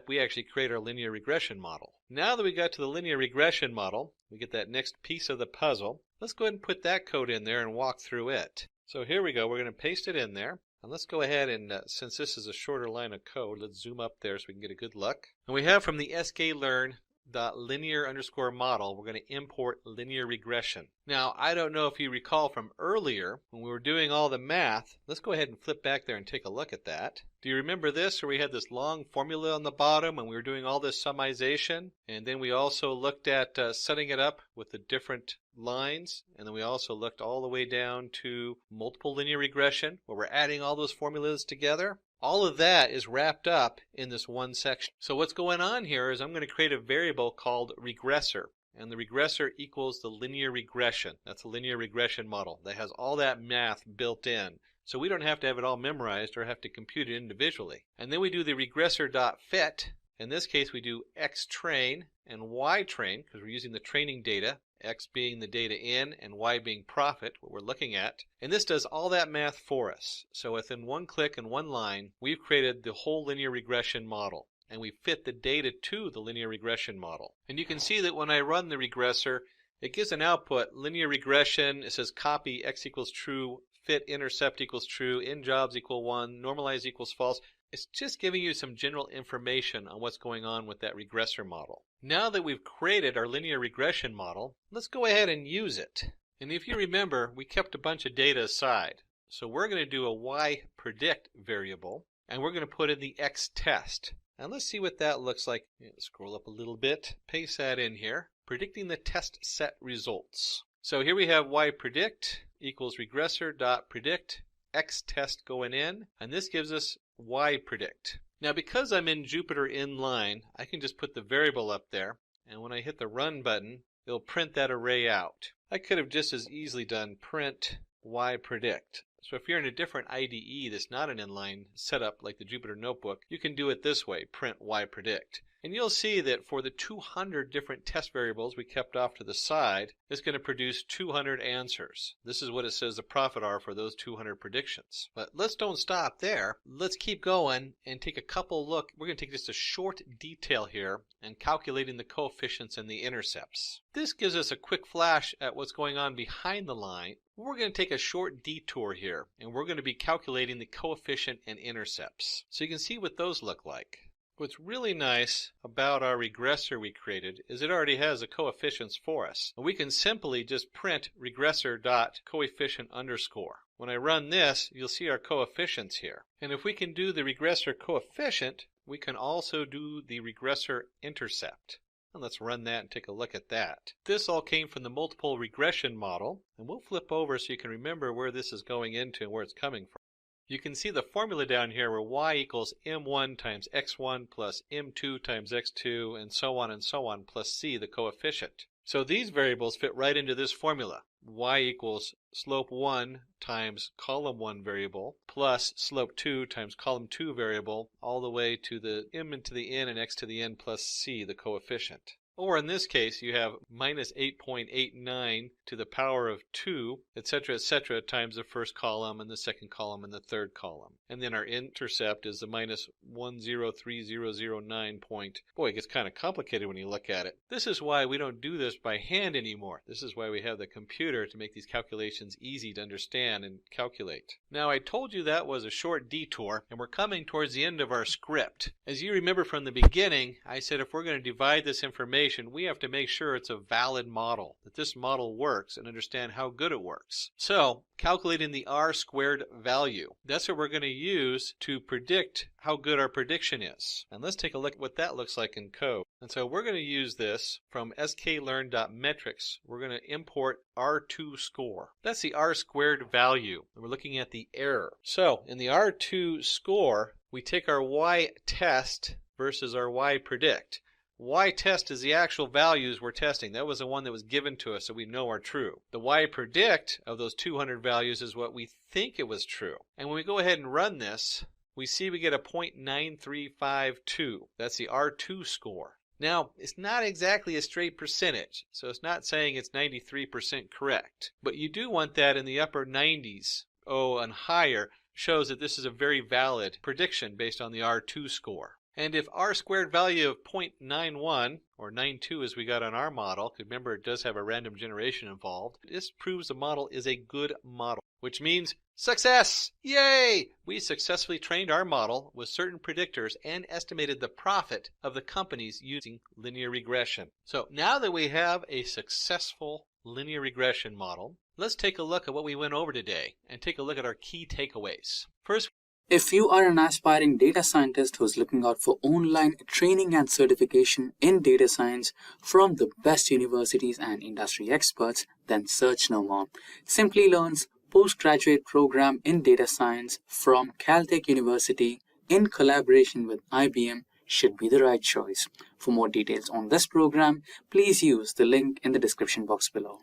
we actually create our linear regression model. Now that we got to the linear regression model, we get that next piece of the puzzle. Let's go ahead and put that code in there and walk through it. So here we go. We're going to paste it in there. And let's go ahead and, since this is a shorter line of code, let's zoom up there so we can get a good look. And we have from the sklearn.linear_model, we're going to import linear regression. Now, I don't know if you recall from earlier when we were doing all the math. Let's go ahead and flip back there and take a look at that. Do you remember this, where we had this long formula on the bottom and we were doing all this summization? And then we also looked at setting it up with the different lines, and then we also looked all the way down to multiple linear regression, where we're adding all those formulas together. All of that is wrapped up in this one section. So what's going on here is I'm going to create a variable called regressor. And the regressor equals the linear regression. That's a linear regression model that has all that math built in. So we don't have to have it all memorized or have to compute it individually. And then we do the regressor.fit, In this case, we do X train and Y train because we're using the training data, X being the data in and Y being profit, what we're looking at. And this does all that math for us. So within one click and one line, we've created the whole linear regression model. And we fit the data to the linear regression model. And you can see that when I run the regressor, it gives an output, linear regression. It says copy X equals true, fit intercept equals true, in jobs equal 1, normalize equals false. It's just giving you some general information on what's going on with that regressor model. Now that we've created our linear regression model, let's go ahead and use it. And if you remember, we kept a bunch of data aside. So we're going to do a Y predict variable, and we're going to put in the X test. And let's see what that looks like. Scroll up a little bit, paste that in here. Predicting the test set results. So here we have Y predict equals regressor dot predict X test going in, and this gives us Y predict. Now because I'm in Jupyter Inline, I can just put the variable up there, and when I hit the run button, it'll print that array out. I could have just as easily done print Y predict. So if you're in a different IDE that's not an inline setup like the Jupyter Notebook, you can do it this way, print Y predict. And you'll see that for the 200 different test variables we kept off to the side, it's going to produce 200 answers. This is what it says the profit are for those 200 predictions. But let's don't stop there. Let's keep going and take a couple look. We're going to take just a short detail here and calculating the coefficients and the intercepts. This gives us a quick flash at what's going on behind the line. We're going to take a short detour here, and we're going to be calculating the coefficient and intercepts. So you can see what those look like. What's really nice about our regressor we created is it already has the coefficients for us. And we can simply just print regressor.coefficient underscore. When I run this, you'll see our coefficients here. And if we can do the regressor coefficient, we can also do the regressor intercept. And let's run that and take a look at that. This all came from the multiple regression model, and we'll flip over so you can remember where this is going into and where it's coming from. You can see the formula down here where y equals m1 times x1 plus m2 times x2 and so on plus c, the coefficient. So these variables fit right into this formula. Y equals slope 1 times column 1 variable plus slope 2 times column 2 variable all the way to the m into the n and x to the n plus c, the coefficient. Or in this case, you have minus 8.89 to the power of 2, etc., times the first column and the second column and the third column. And then our intercept is the minus 103,009 point. Boy, it gets kind of complicated when you look at it. This is why we don't do this by hand anymore. This is why we have the computer to make these calculations easy to understand and calculate. Now, I told you that was a short detour, and we're coming towards the end of our script. As you remember from the beginning, I said if we're going to divide this information, we have to make sure it's a valid model, that this model works and understand how good it works. So, calculating the R-squared value. That's what we're going to use to predict how good our prediction is. And let's take a look at what that looks like in code. And so we're going to use this from sklearn.metrics. We're going to import R2 score. That's the R-squared value. We're looking at the error. So, in the R2 score, we take our Y test versus our Y predict. Y test is the actual values we're testing. That was the one that was given to us so we know are true. The Y predict of those 200 values is what we think it was true. And when we go ahead and run this, we see we get a 0.9352. That's the R2 score. Now, it's not exactly a straight percentage, so it's not saying it's 93% correct. But you do want that in the upper 90s, and higher, shows that this is a very valid prediction based on the R2 score. And if R-squared value of 0.91, or 92 as we got on our model, because remember it does have a random generation involved, this proves the model is a good model, which means success! Yay! We successfully trained our model with certain predictors and estimated the profit of the companies using linear regression. So now that we have a successful linear regression model, let's take a look at what we went over today and take a look at our key takeaways. First, if you are an aspiring data scientist who's looking out for online training and certification in data science from the best universities and industry experts, then search no more. Simplilearn's postgraduate program in data science from Caltech University in collaboration with IBM should be the right choice. For more details on this program, please use the link in the description box below.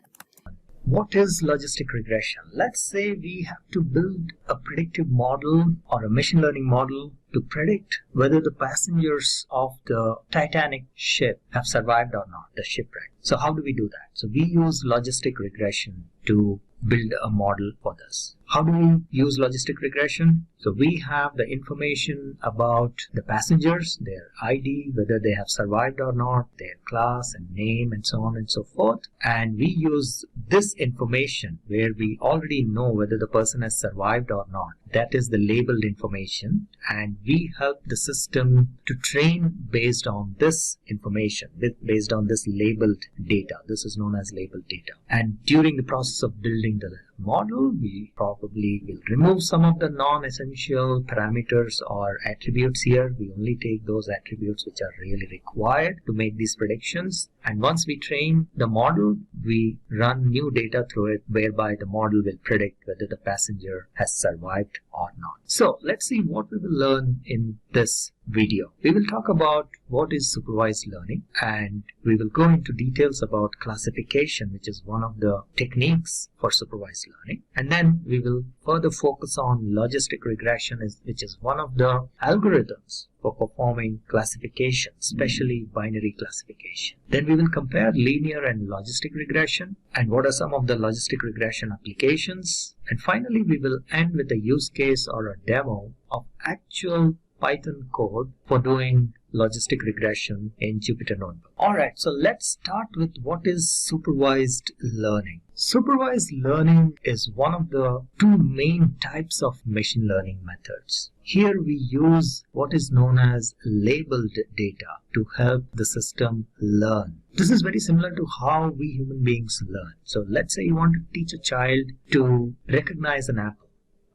What is logistic regression? Let's say we have to build a predictive model or a machine learning model to predict whether the passengers of the Titanic ship have survived or not, the shipwreck. So how do we do that? So we use logistic regression to build a model for this. How do we use logistic regression? So we have the information about the passengers, their ID, whether they have survived or not, their class and name and so on and so forth. And we use this information where we already know whether the person has survived or not. That is the labeled information. And we help the system to train based on this information, based on this labeled data. This is known as labeled data. And during the process of building the model, we probably will remove some of the non-essential parameters or attributes here. We only take those attributes which are really required to make these predictions. And once we train the model, we run new data through it, whereby the model will predict whether the passenger has survived or not. So let's see what we will learn in this video. We will talk about what is supervised learning, and we will go into details about classification, which is one of the techniques for supervised learning. And then we will further focus on logistic regression, which is one of the algorithms for performing classification, especially binary classification. Then we will compare linear and logistic regression and what are some of the logistic regression applications. And finally, we will end with a use case or a demo of actual Python code for doing logistic regression in Jupyter Notebook. Alright, so let's start with what is supervised learning. Supervised learning is one of the two main types of machine learning methods. Here we use what is known as labeled data to help the system learn. This is very similar to how we human beings learn. So let's say you want to teach a child to recognize an apple.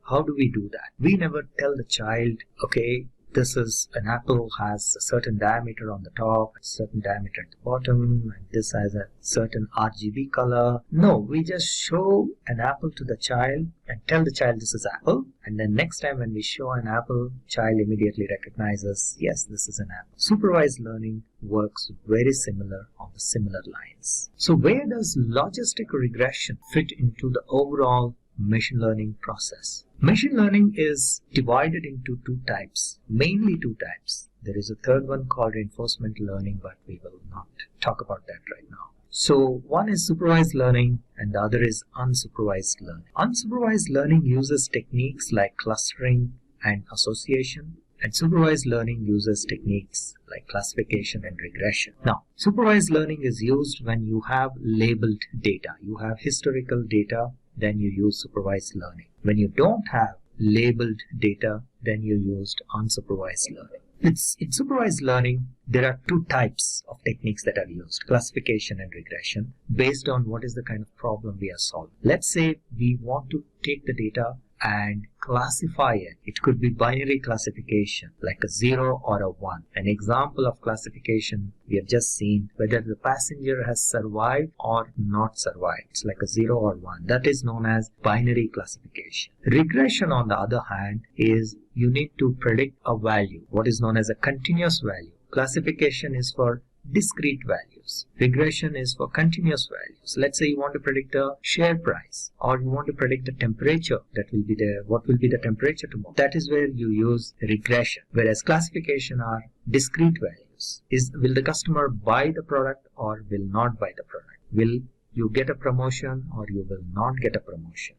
How do we do that? We never tell the child, okay, this is an apple has a certain diameter on the top, a certain diameter at the bottom, and this has a certain RGB color. No, we just show an apple to the child and tell the child this is apple. And then next time when we show an apple, child immediately recognizes, yes, this is an apple. Supervised learning works very similar on the similar lines. So where does logistic regression fit into the overall machine learning process? Machine learning is divided into two types, mainly two types. There is a third one called reinforcement learning, but we will not talk about that right now. So one is supervised learning and the other is unsupervised learning. Unsupervised learning uses techniques like clustering and association, and supervised learning uses techniques like classification and regression. Now, supervised learning is used when you have labeled data. You have historical data, then you use supervised learning. When you don't have labeled data, then you used unsupervised learning. In supervised learning, there are two types of techniques that are used, classification and regression, based on what is the kind of problem we are solving. Let's say we want to take the data and classify it. It could be binary classification, like a 0 or a 1. An example of classification we have just seen, whether the passenger has survived or not survived. It's like a 0 or 1. That is known as binary classification. Regression, on the other hand, is you need to predict a value, what is known as a continuous value. Classification is for discrete values. Regression is for continuous values. Let's say you want to predict a share price, or you want to predict the temperature that will be there. What will be the temperature tomorrow? That is where you use regression. Whereas classification are discrete values. Will the customer buy the product or will not buy the product? Will you get a promotion or you will not get a promotion?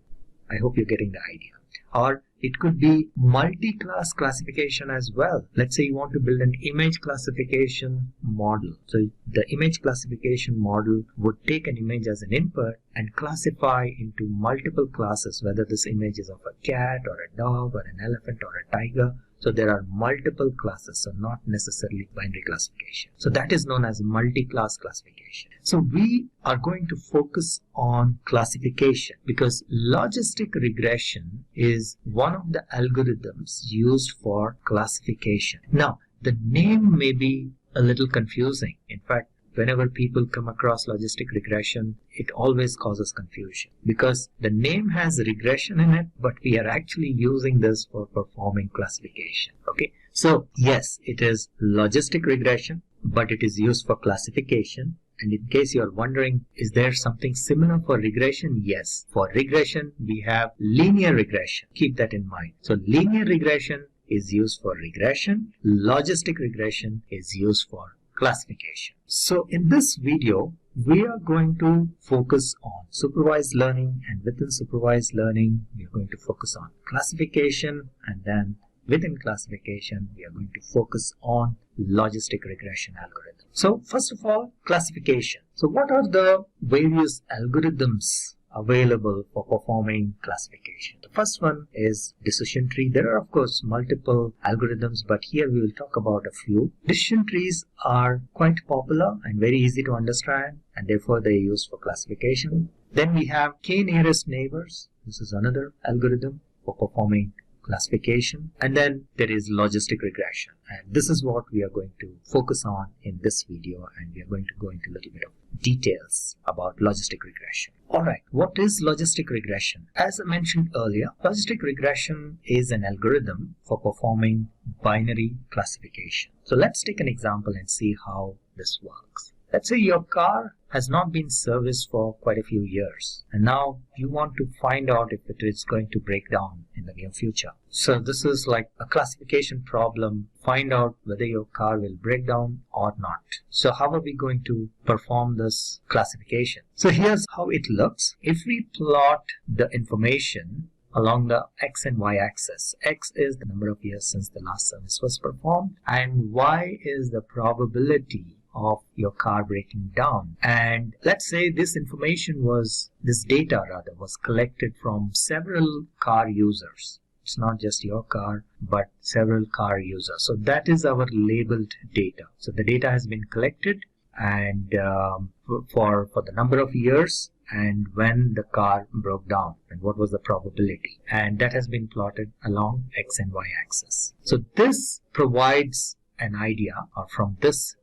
I hope you're getting the idea. Or it could be multi-class classification as well. Let's say you want to build an image classification model. So the image classification model would take an image as an input and classify into multiple classes, whether this image is of a cat or a dog or an elephant or a tiger. So there are multiple classes, so not necessarily binary classification. So that is known as multi-class classification. So we are going to focus on classification because logistic regression is one of the algorithms used for classification. Now, the name may be a little confusing. In fact, whenever people come across logistic regression, it always causes confusion because the name has regression in it, but we are actually using this for performing classification. Okay, so yes, it is logistic regression, but it is used for classification. And in case you are wondering, is there something similar for regression? Yes, for regression we have linear regression. Keep that in mind. So linear regression is used for regression. Logistic regression is used for classification. So in this video, we are going to focus on supervised learning, and within supervised learning, we are going to focus on classification, and then within classification, we are going to focus on logistic regression algorithm. So first of all, classification. So what are the various algorithms available for performing classification? The first one is decision tree. There are of course multiple algorithms, but here we will talk about a few. Decision trees are quite popular and very easy to understand, and therefore they are used for classification. Then we have k-nearest neighbors. This is another algorithm for performing classification. And then there is logistic regression, and this is what we are going to focus on in this video, and we are going to go into a little bit of details about logistic regression. Alright, what is logistic regression? As I mentioned earlier, logistic regression is an algorithm for performing binary classification. So let's take an example and see how this works. Let's say your car has not been serviced for quite a few years, and now you want to find out if it is going to break down in the near future. So this is like a classification problem. Find out whether your car will break down or not. So how are we going to perform this classification? So here's how it looks. If we plot the information along the x and y axis, x is the number of years since the last service was performed, and y is the probability of your car breaking down. And let's say this data was collected from several car users. It's not just your car, but several car users. So that is our labeled data. So the data has been collected, and for the number of years and when the car broke down and what was the probability, and that has been plotted along x and y axis. So this provides an idea, or from this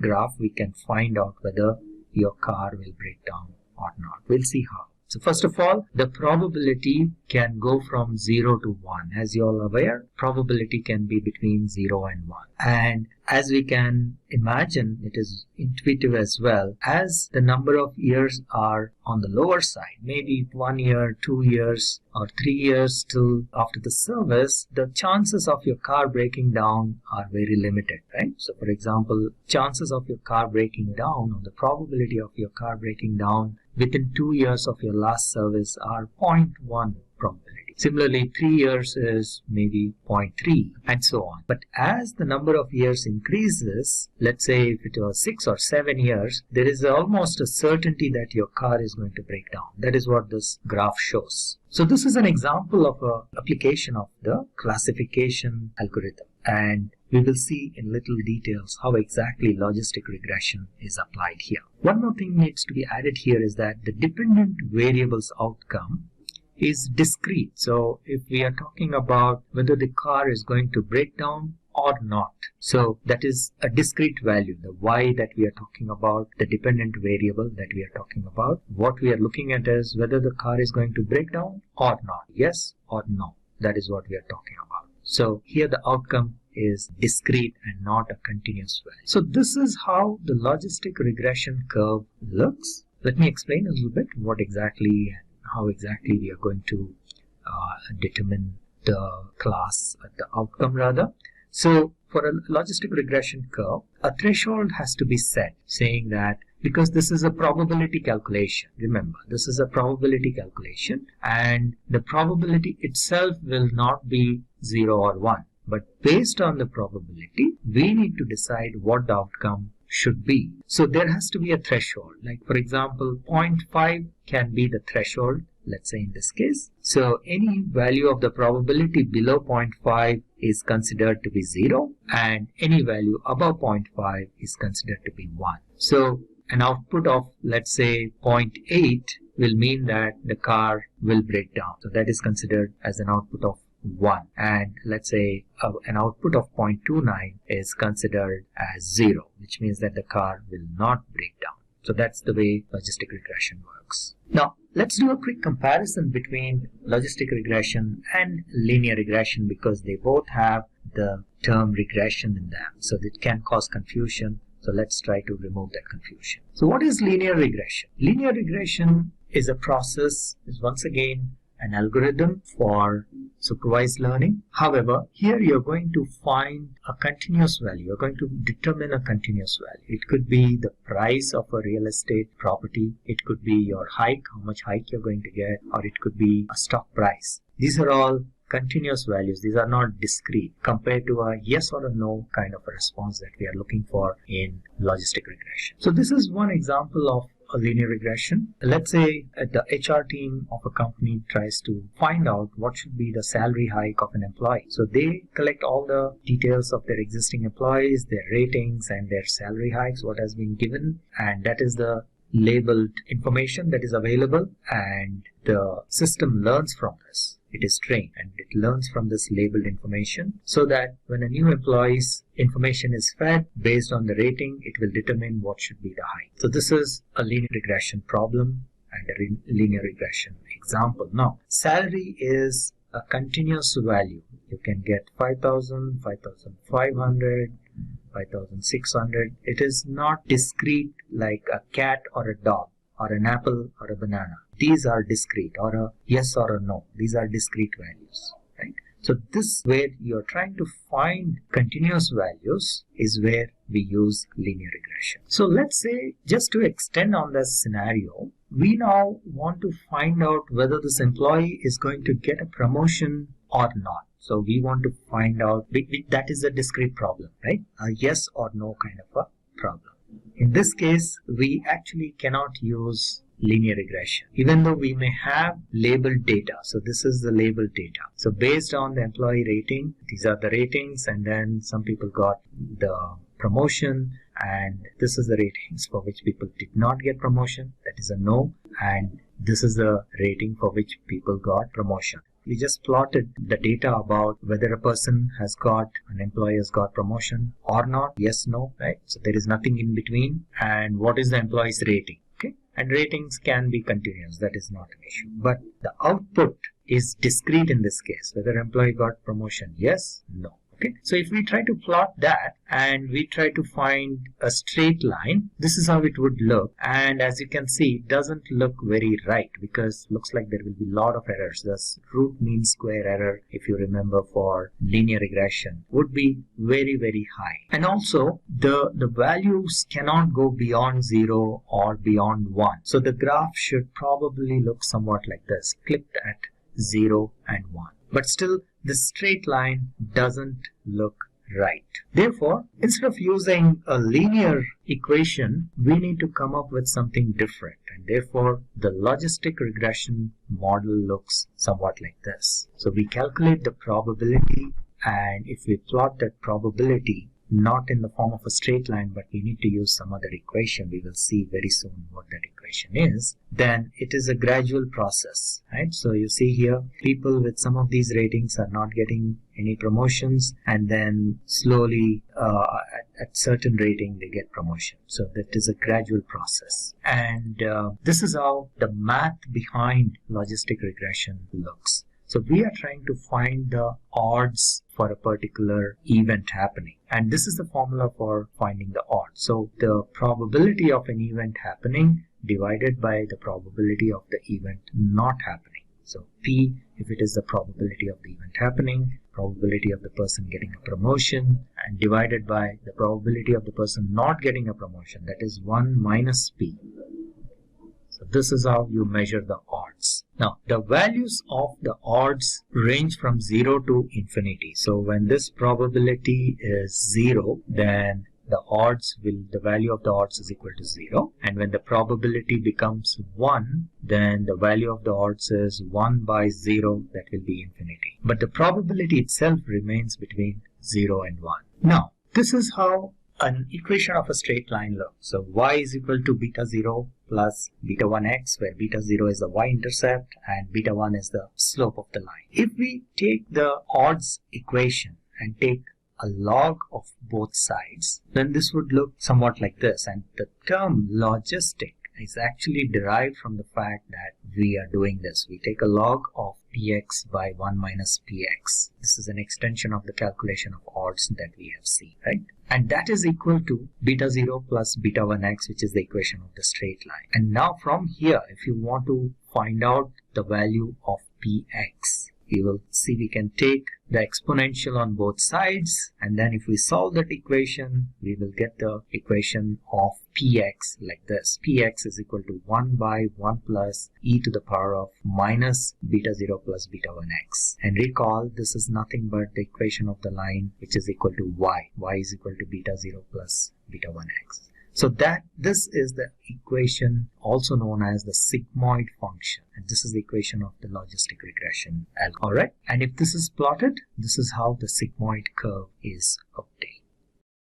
graph we can find out whether your car will break down or not. We'll see how. So first of all, the probability can go from 0 to 1. As you all are aware, probability can be between 0 and 1. And as we can imagine, it is intuitive as well. As the number of years are on the lower side, maybe 1 year, 2 years, or 3 years still after the service, the chances of your car breaking down are very limited, right? So for example, chances of your car breaking down, or the probability of your car breaking down within 2 years of your last service are 0.1 probability. Similarly, 3 years is maybe 0.3, and so on. But as the number of years increases, let's say if it was 6 or 7 years, there is almost a certainty that your car is going to break down. That is what this graph shows. So this is an example of an application of the classification algorithm, and we will see in little details how exactly logistic regression is applied here. One more thing needs to be added here is that the dependent variables outcome is discrete. So if we are talking about whether the car is going to break down or not, so that is a discrete value, the y that we are talking about, the dependent variable that we are talking about. What we are looking at is whether the car is going to break down or not, yes or no. That is what we are talking about. So here the outcome is discrete and not a continuous value. So this is how the logistic regression curve looks. Let me explain a little bit how exactly we are going to determine the outcome rather. So for a logistic regression curve, a threshold has to be set, saying that because this is a probability calculation, remember this is a probability calculation, and the probability itself will not be 0 or 1, but based on the probability we need to decide what the outcome should be. So there has to be a threshold, like for example 0.5 can be the threshold, let's say in this case. So any value of the probability below 0.5 is considered to be 0, and any value above 0.5 is considered to be 1. So an output of, let's say, 0.8 will mean that the car will break down. So that is considered as an output of 1. And let's say an output of 0.29 is considered as 0, which means that the car will not break down. So that's the way logistic regression works. Now, let's do a quick comparison between logistic regression and linear regression, because they both have the term regression in them. So it can cause confusion. So let's try to remove that confusion. So what is linear regression? Linear regression is a process, is once again an algorithm for supervised learning. However, here you're going to find a continuous value. You're going to determine a continuous value. It could be the price of a real estate property. It could be your hike, how much hike you're going to get, or it could be a stock price. These are all continuous values. These are not discrete compared to a yes or a no kind of a response that we are looking for in logistic regression. So this is one example of a linear regression. Let's say the HR team of a company tries to find out what should be the salary hike of an employee. So they collect all the details of their existing employees, their ratings and their salary hikes, what has been given, and that is the labeled information that is available, and the system learns from this. It is trained and it learns from this labeled information, so that when a new employee's information is fed based on the rating, it will determine what should be the hike. So this is a linear regression problem and a linear regression example. Now, salary is a continuous value. You can get 5,000, 5,500, 5,600. It is not discrete like a cat or a dog or an apple or a banana. These are discrete, or a yes or a no. These are discrete values, right? So this, where you're trying to find continuous values, is where we use linear regression. So let's say, just to extend on this scenario, we now want to find out whether this employee is going to get a promotion or not. So we want to find out, that is a discrete problem, right? A yes or no kind of a problem. In this case, we actually cannot use linear regression, even though we may have labeled data. So this is the labeled data. So based on the employee rating, these are the ratings, and then some people got the promotion, and this is the ratings for which people did not get promotion. That is a no. And this is the rating for which people got promotion. We just plotted the data about whether a person has got, an employee has got promotion or not. Yes, no, right? So there is nothing in between. And what is the employee's rating? Okay. And ratings can be continuous. That is not an issue. But the output is discrete in this case. Whether employee got promotion, yes, no. Okay. So if we try to plot that and we try to find a straight line, this is how it would look. And as you can see, it doesn't look very right, because it looks like there will be a lot of errors. The root mean square error, if you remember, for linear regression would be very, very high. And also the values cannot go beyond 0 or beyond 1. So the graph should probably look somewhat like this, clipped at 0 and 1. But still, the straight line doesn't look right. Therefore, instead of using a linear equation, we need to come up with something different. And therefore, the logistic regression model looks somewhat like this. So we calculate the probability, and if we plot that probability, not in the form of a straight line, but we need to use some other equation. We will see very soon what that equation is. Then it is a gradual process, right? So you see here, people with some of these ratings are not getting any promotions, and then slowly at certain rating they get promotion. So that is a gradual process. And this is how the math behind logistic regression looks. So we are trying to find the odds for a particular event happening. And this is the formula for finding the odds. So the probability of an event happening divided by the probability of the event not happening. So P, if it is the probability of the event happening, probability of the person getting a promotion, and divided by the probability of the person not getting a promotion, that is 1 minus P. So this is how you measure the odds. Now, the values of the odds range from 0 to infinity. So when this probability is 0, then the value of the odds is equal to 0. And when the probability becomes 1, then the value of the odds is 1 by 0, that will be infinity. But the probability itself remains between 0 and 1. Now, this is how an equation of a straight line looks. So y is equal to beta 0 plus beta 1x, where beta 0 is the y-intercept and beta 1 is the slope of the line. If we take the odds equation and take a log of both sides, then this would look somewhat like this. And the term logistic is actually derived from the fact that we are doing this. We take a log of px by 1 minus px. This is an extension of the calculation of odds that we have seen, right? And that is equal to beta 0 plus beta 1x, which is the equation of the straight line. And now from here, if you want to find out the value of px. We will see we can take the exponential on both sides, and then if we solve that equation, we will get the equation of px like this. Px is equal to 1 by 1 plus e to the power of minus beta 0 plus beta 1x. And recall, this is nothing but the equation of the line which is equal to y. Y is equal to beta 0 plus beta 1x. So this is the equation also known as the sigmoid function, and this is the equation of the logistic regression algorithm. Alright, and if this is plotted, this is how the sigmoid curve is obtained.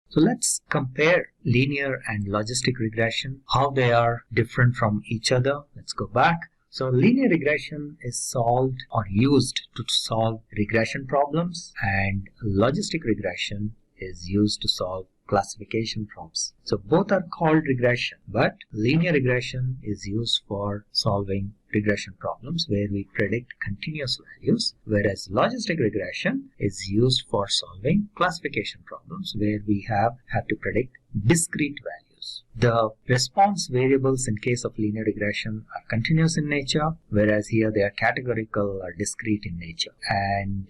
So let's compare linear and logistic regression, how they are different from each other. Let's go back. So linear regression is solved or used to solve regression problems, and logistic regression is used to solve classification problems. So both are called regression, but linear regression is used for solving regression problems where we predict continuous values, whereas logistic regression is used for solving classification problems where we have to predict discrete values. The response variables in case of linear regression are continuous in nature, whereas here they are categorical or discrete in nature. And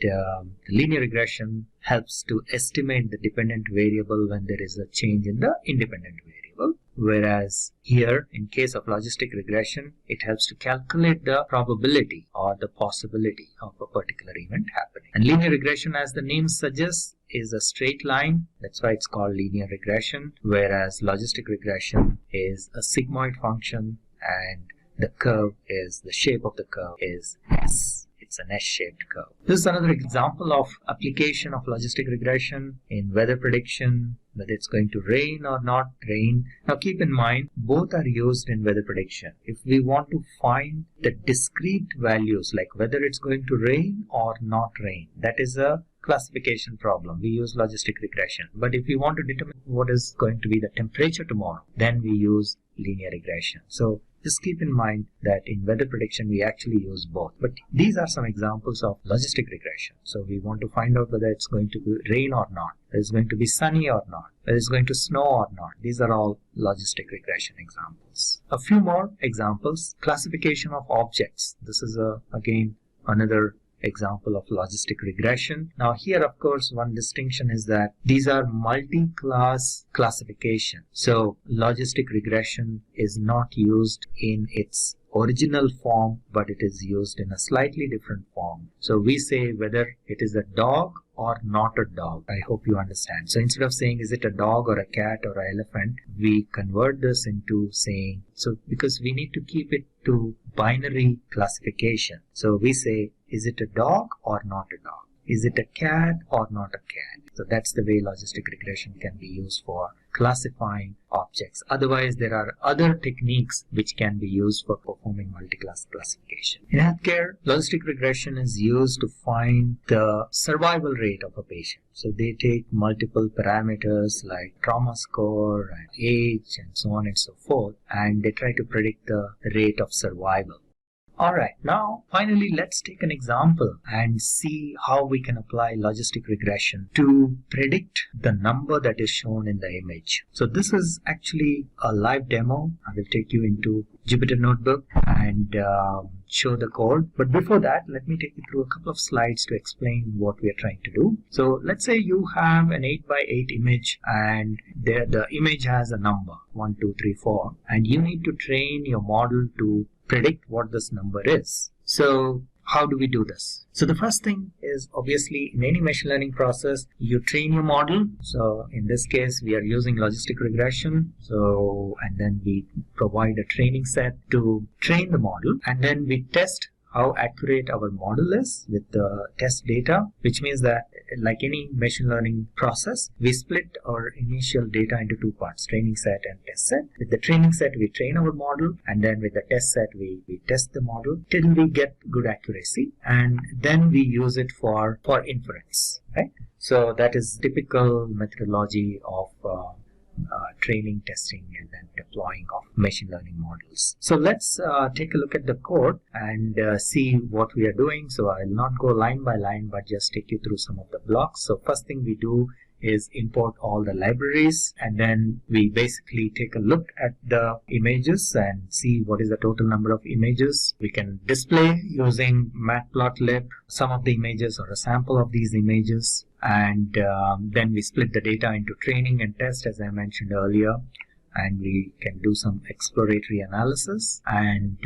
linear regression helps to estimate the dependent variable when there is a change in the independent variable, whereas here in case of logistic regression, it helps to calculate the probability or the possibility of a particular event happening. And linear regression, as the name suggests, is a straight line. That's why it's called linear regression, whereas logistic regression is a sigmoid function, and the shape of the curve is S. It's an S-shaped curve. This is another example of application of logistic regression in weather prediction, whether it's going to rain or not rain. Now keep in mind, both are used in weather prediction. If we want to find the discrete values, like whether it's going to rain or not rain, that is a classification problem. We use logistic regression. But if we want to determine what is going to be the temperature tomorrow, then we use linear regression. So just keep in mind that in weather prediction we actually use both. But these are some examples of logistic regression. So we want to find out whether it's going to be rain or not, whether it's going to be sunny or not, whether it's going to snow or not. These are all logistic regression examples. A few more examples. Classification of objects. This is again another example of logistic regression. Now here, of course, one distinction is that these are multi-class classification. So logistic regression is not used in its original form, but it is used in a slightly different form. So we say whether it is a dog or not a dog. I hope you understand. So instead of saying is it a dog or a cat or an elephant, we convert this into saying, so because we need to keep it to binary classification. So we say, is it a dog or not a dog? Is it a cat or not a cat? So that's the way logistic regression can be used for classifying objects. Otherwise, there are other techniques which can be used for performing multi-class classification. In healthcare, logistic regression is used to find the survival rate of a patient. So they take multiple parameters like trauma score and age and so on and so forth, and they try to predict the rate of survival. Alright, now finally let's take an example and see how we can apply logistic regression to predict the number that is shown in the image. So this is actually a live demo. I will take you into Jupyter Notebook and show the code. But before that, let me take you through a couple of slides to explain what we are trying to do. So let's say you have an 8x8 image and the image has a number 1, 2, 3, 4, and you need to train your model to predict what this number is. So how do we do this? So the first thing is, obviously, in any machine learning process, you train your model. So in this case, we are using logistic regression. So, and then we provide a training set to train the model, and then we test how accurate our model is with the test data, which means that like any machine learning process, we split our initial data into two parts, training set and test set. With the training set, we train our model, and then with the test set, we test the model till we get good accuracy, and then we use it for inference, right? So that is typical methodology of training, testing, and then deploying of machine learning models. So let's take a look at the code and see what we are doing. So I'll not go line by line, but just take you through some of the blocks. So first thing we do is import all the libraries, and then we basically take a look at the images and see what is the total number of images. We can display using matplotlib some of the images or a sample of these images, and then we split the data into training and test, as I mentioned earlier, and we can do some exploratory analysis, and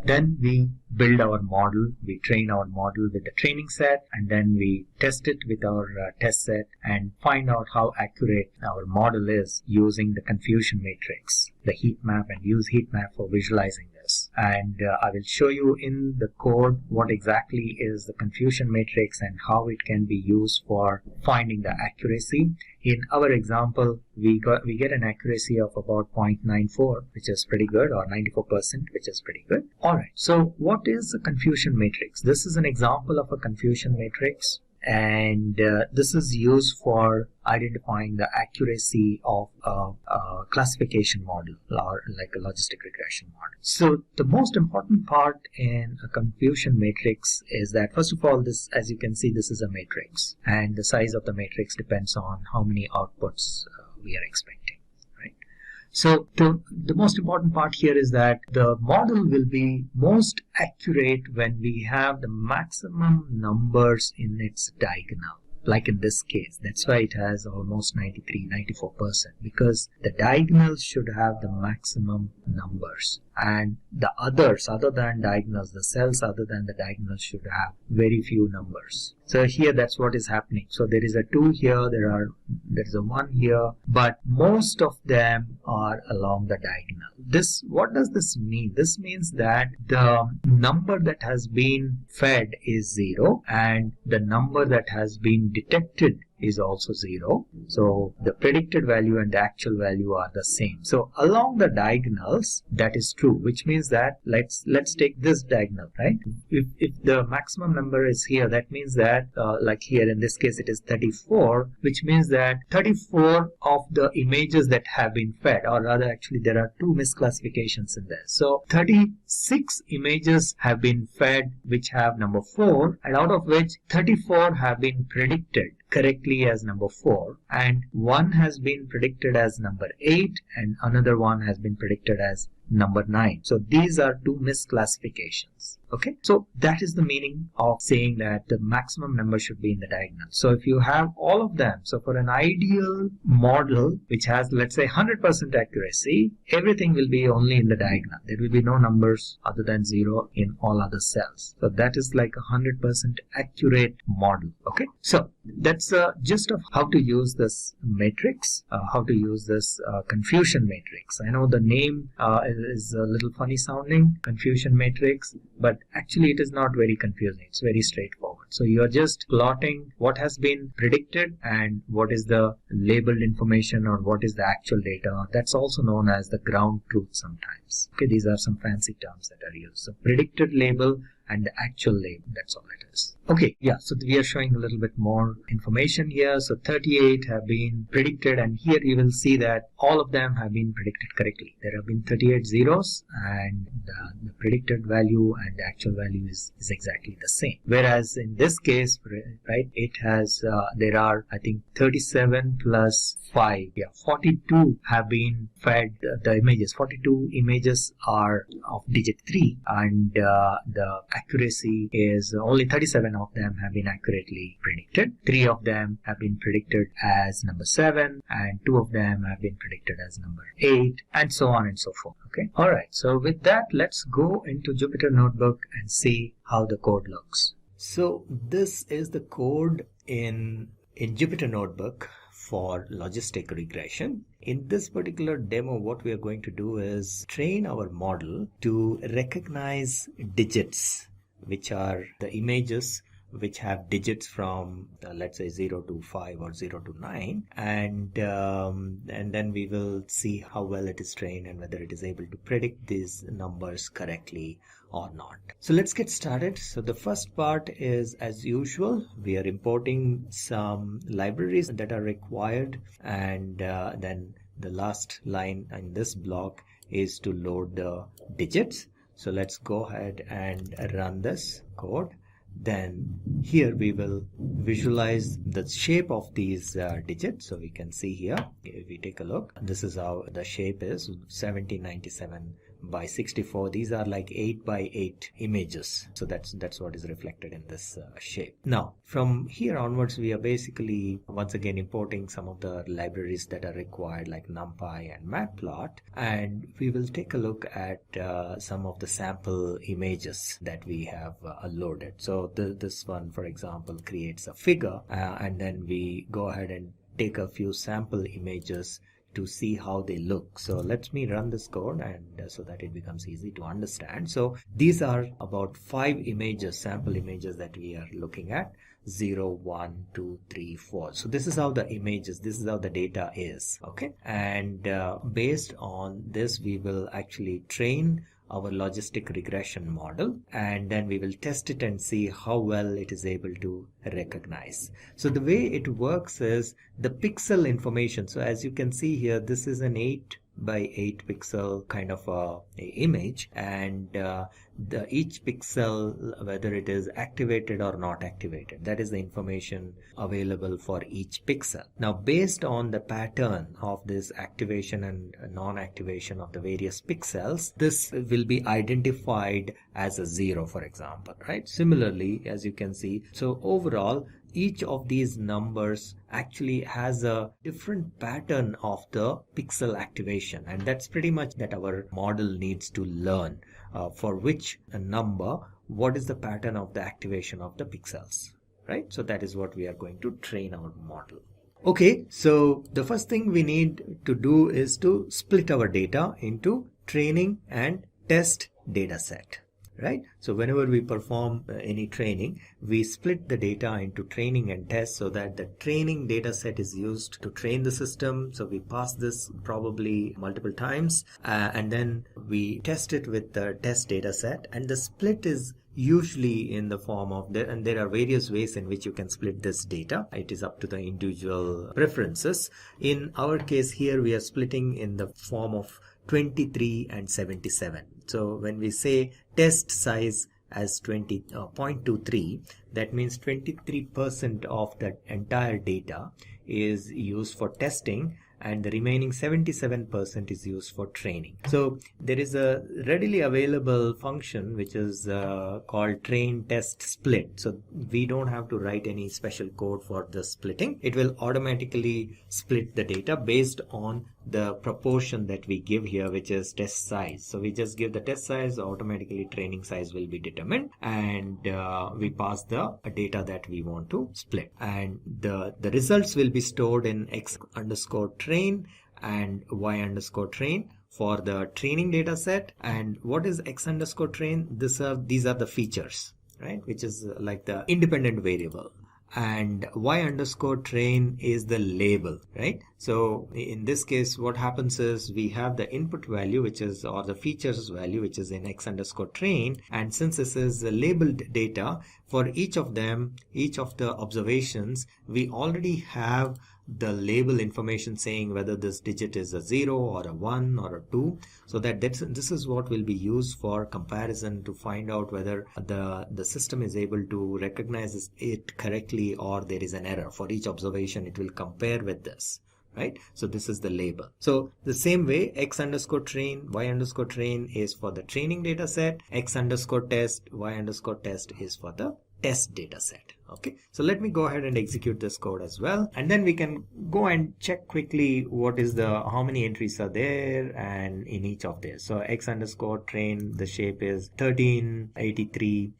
then we build our model. We train our model with the training set, and then we test it with our test set and find out how accurate our model is using the confusion matrix, the heat map, and use heat map for visualizing this. And I will show you in the code what exactly is the confusion matrix and how it can be used for finding the accuracy. In our example, we get an accuracy of about 0.94, which is pretty good, or 94%, which is pretty good. Alright, so what is a confusion matrix? This is an example of a confusion matrix, and this is used for identifying the accuracy of a classification model, or like a logistic regression model. So the most important part in a confusion matrix is that, first of all, this, as you can see, this is a matrix, and the size of the matrix depends on how many outputs we are expecting. So the most important part here is that the model will be most accurate when we have the maximum numbers in its diagonal. Like in this case, that's why it has almost 93-94%, because the diagonals should have the maximum numbers, and the others other than diagonals, the cells other than the diagonals, should have very few numbers. So here that's what is happening. So there is a 2 here, there is a 1 here, but most of them are along the diagonal. What does this mean? This means that the number that has been fed is 0, and the number that has been detected is also 0. So the predicted value and the actual value are the same. So along the diagonals, that is true, which means that let's take this diagonal, right? If the maximum number is here, that means that like here in this case it is 34, which means that 34 of the images that have been fed, or rather actually there are 2 misclassifications in there. So 36 images have been fed which have number 4, and out of which 34 have been predicted correctly as number 4, and 1 has been predicted as number 8, and another one has been predicted as number 9. So these are 2 misclassifications. Okay, so that is the meaning of saying that the maximum number should be in the diagonal. So if you have all of them, so for an ideal model which has, let's say, 100% accuracy, everything will be only in the diagonal. There will be no numbers other than 0 in all other cells. So that is like a 100% accurate model. Okay, so that's the gist of how to use this matrix, how to use this confusion matrix. I know the name is a little funny sounding, confusion matrix, but actually it is not very confusing. It's very straightforward. So you are just plotting what has been predicted and what is the labeled information, or what is the actual data. That's also known as the ground truth sometimes. Okay, these are some fancy terms that are used. So predicted label and the actual label, that's all it is. Okay, yeah, so we are showing a little bit more information here. So 38 have been predicted, and here you will see that all of them have been predicted correctly. There have been 38 zeros, and the predicted value and the actual value is exactly the same. Whereas in this case, right, it has, there are, I think, 37 plus 5, 42 have been fed the images. 42 images are of digit 3, and the accuracy is only 37 of them have been accurately predicted. 3 of them have been predicted as number 7, and 2 of them have been predicted as number 8, and so on and so forth. Okay, alright, so with that, let's go into Jupyter Notebook and see how the code looks. So this is the code in Jupyter Notebook for logistic regression. In this particular demo, what we are going to do is train our model to recognize digits, which are the images which have digits from let's say 0 to 5 or 0 to 9, and then we will see how well it is trained and whether it is able to predict these numbers correctly or not. So let's get started. So the first part is, as usual, we are importing some libraries that are required, and then the last line in this block is to load the digits. So let's go ahead and run this code, then here we will visualize the shape of these digits. So we can see here, if we take a look, this is how the shape is, 1797 by 64. These are like 8 by 8 images. So that's what is reflected in this shape. Now from here onwards, we are basically once again importing some of the libraries that are required, like NumPy and Matplot, and we will take a look at some of the sample images that we have loaded. So this one, for example, creates a figure, and then we go ahead and take a few sample images to see how they look. So let me run this code, and so that it becomes easy to understand. So these are about 5 images, sample images, that we are looking at: 0, 1, 2, 3, 4. So this is how the images, this is how the data is. Okay, and based on this, we will actually train our logistic regression model, and then we will test it and see how well it is able to recognize. So the way it works is the pixel information. So as you can see here, this is an 8 by 8 pixel kind of a image, and each pixel, whether it is activated or not activated, that is the information available for each pixel. Now based on the pattern of this activation and non-activation of the various pixels, this will be identified as a 0, for example, right? Similarly, as you can see, so overall each of these numbers actually has a different pattern of the pixel activation, and that's pretty much that our model needs to learn for which number, what is the pattern of the activation of the pixels, right? So that is what we are going to train our model. Okay, so the first thing we need to do is to split our data into training and test data set. Right? So whenever we perform any training, we split the data into training and test, so that the training data set is used to train the system. So we pass this probably multiple times, and then we test it with the test data set, and the split is usually in the form of and there are various ways in which you can split this data. It is up to the individual preferences. In our case here, we are splitting in the form of 23 and 77. So when we say test size as 0.23, that means 23% of the entire data is used for testing, and the remaining 77% is used for training. So there is a readily available function which is called train test split. So we don't have to write any special code for the splitting. It will automatically split the data based on the proportion that we give here, which is test size. So we just give the test size, automatically training size will be determined, and we pass the data that we want to split, and the results will be stored in x_train and y_train for the training data set. And what is x_train? These are the features, right, which is like the independent variable, and y_train is the label, right? So in this case, what happens is we have the input value, which is, or the features value, which is in x_train, and since this is labeled data, for each of them, each of the observations, we already have the label information saying whether this digit is a 0 or a 1 or a 2, so that this is what will be used for comparison to find out whether the system is able to recognize it correctly or there is an error. For each observation, it will compare with this, right? So this is the label. So the same way, x_train, y_train is for the training data set, x_test, y_test is for the test data set. Okay, so let me go ahead and execute this code as well, and then we can go and check quickly what is how many entries are there and in each of these. So x_train, the shape is 1383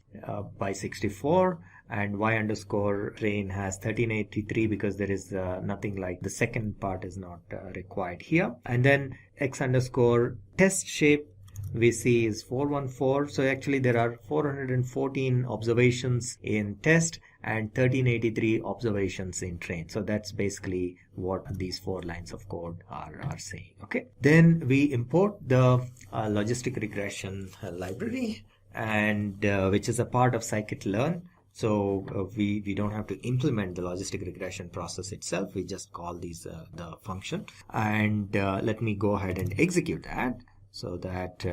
by 64, and y_train has 1383 because there is nothing like the second part is not required here. And then x_test shape we see is 414. So actually there are 414 observations in test and 1383 observations in train. So that's basically what these 4 lines of code are saying. Okay, then we import the logistic regression library, and which is a part of scikit-learn. So we don't have to implement the logistic regression process itself. We just call these the function, and let me go ahead and execute that. so that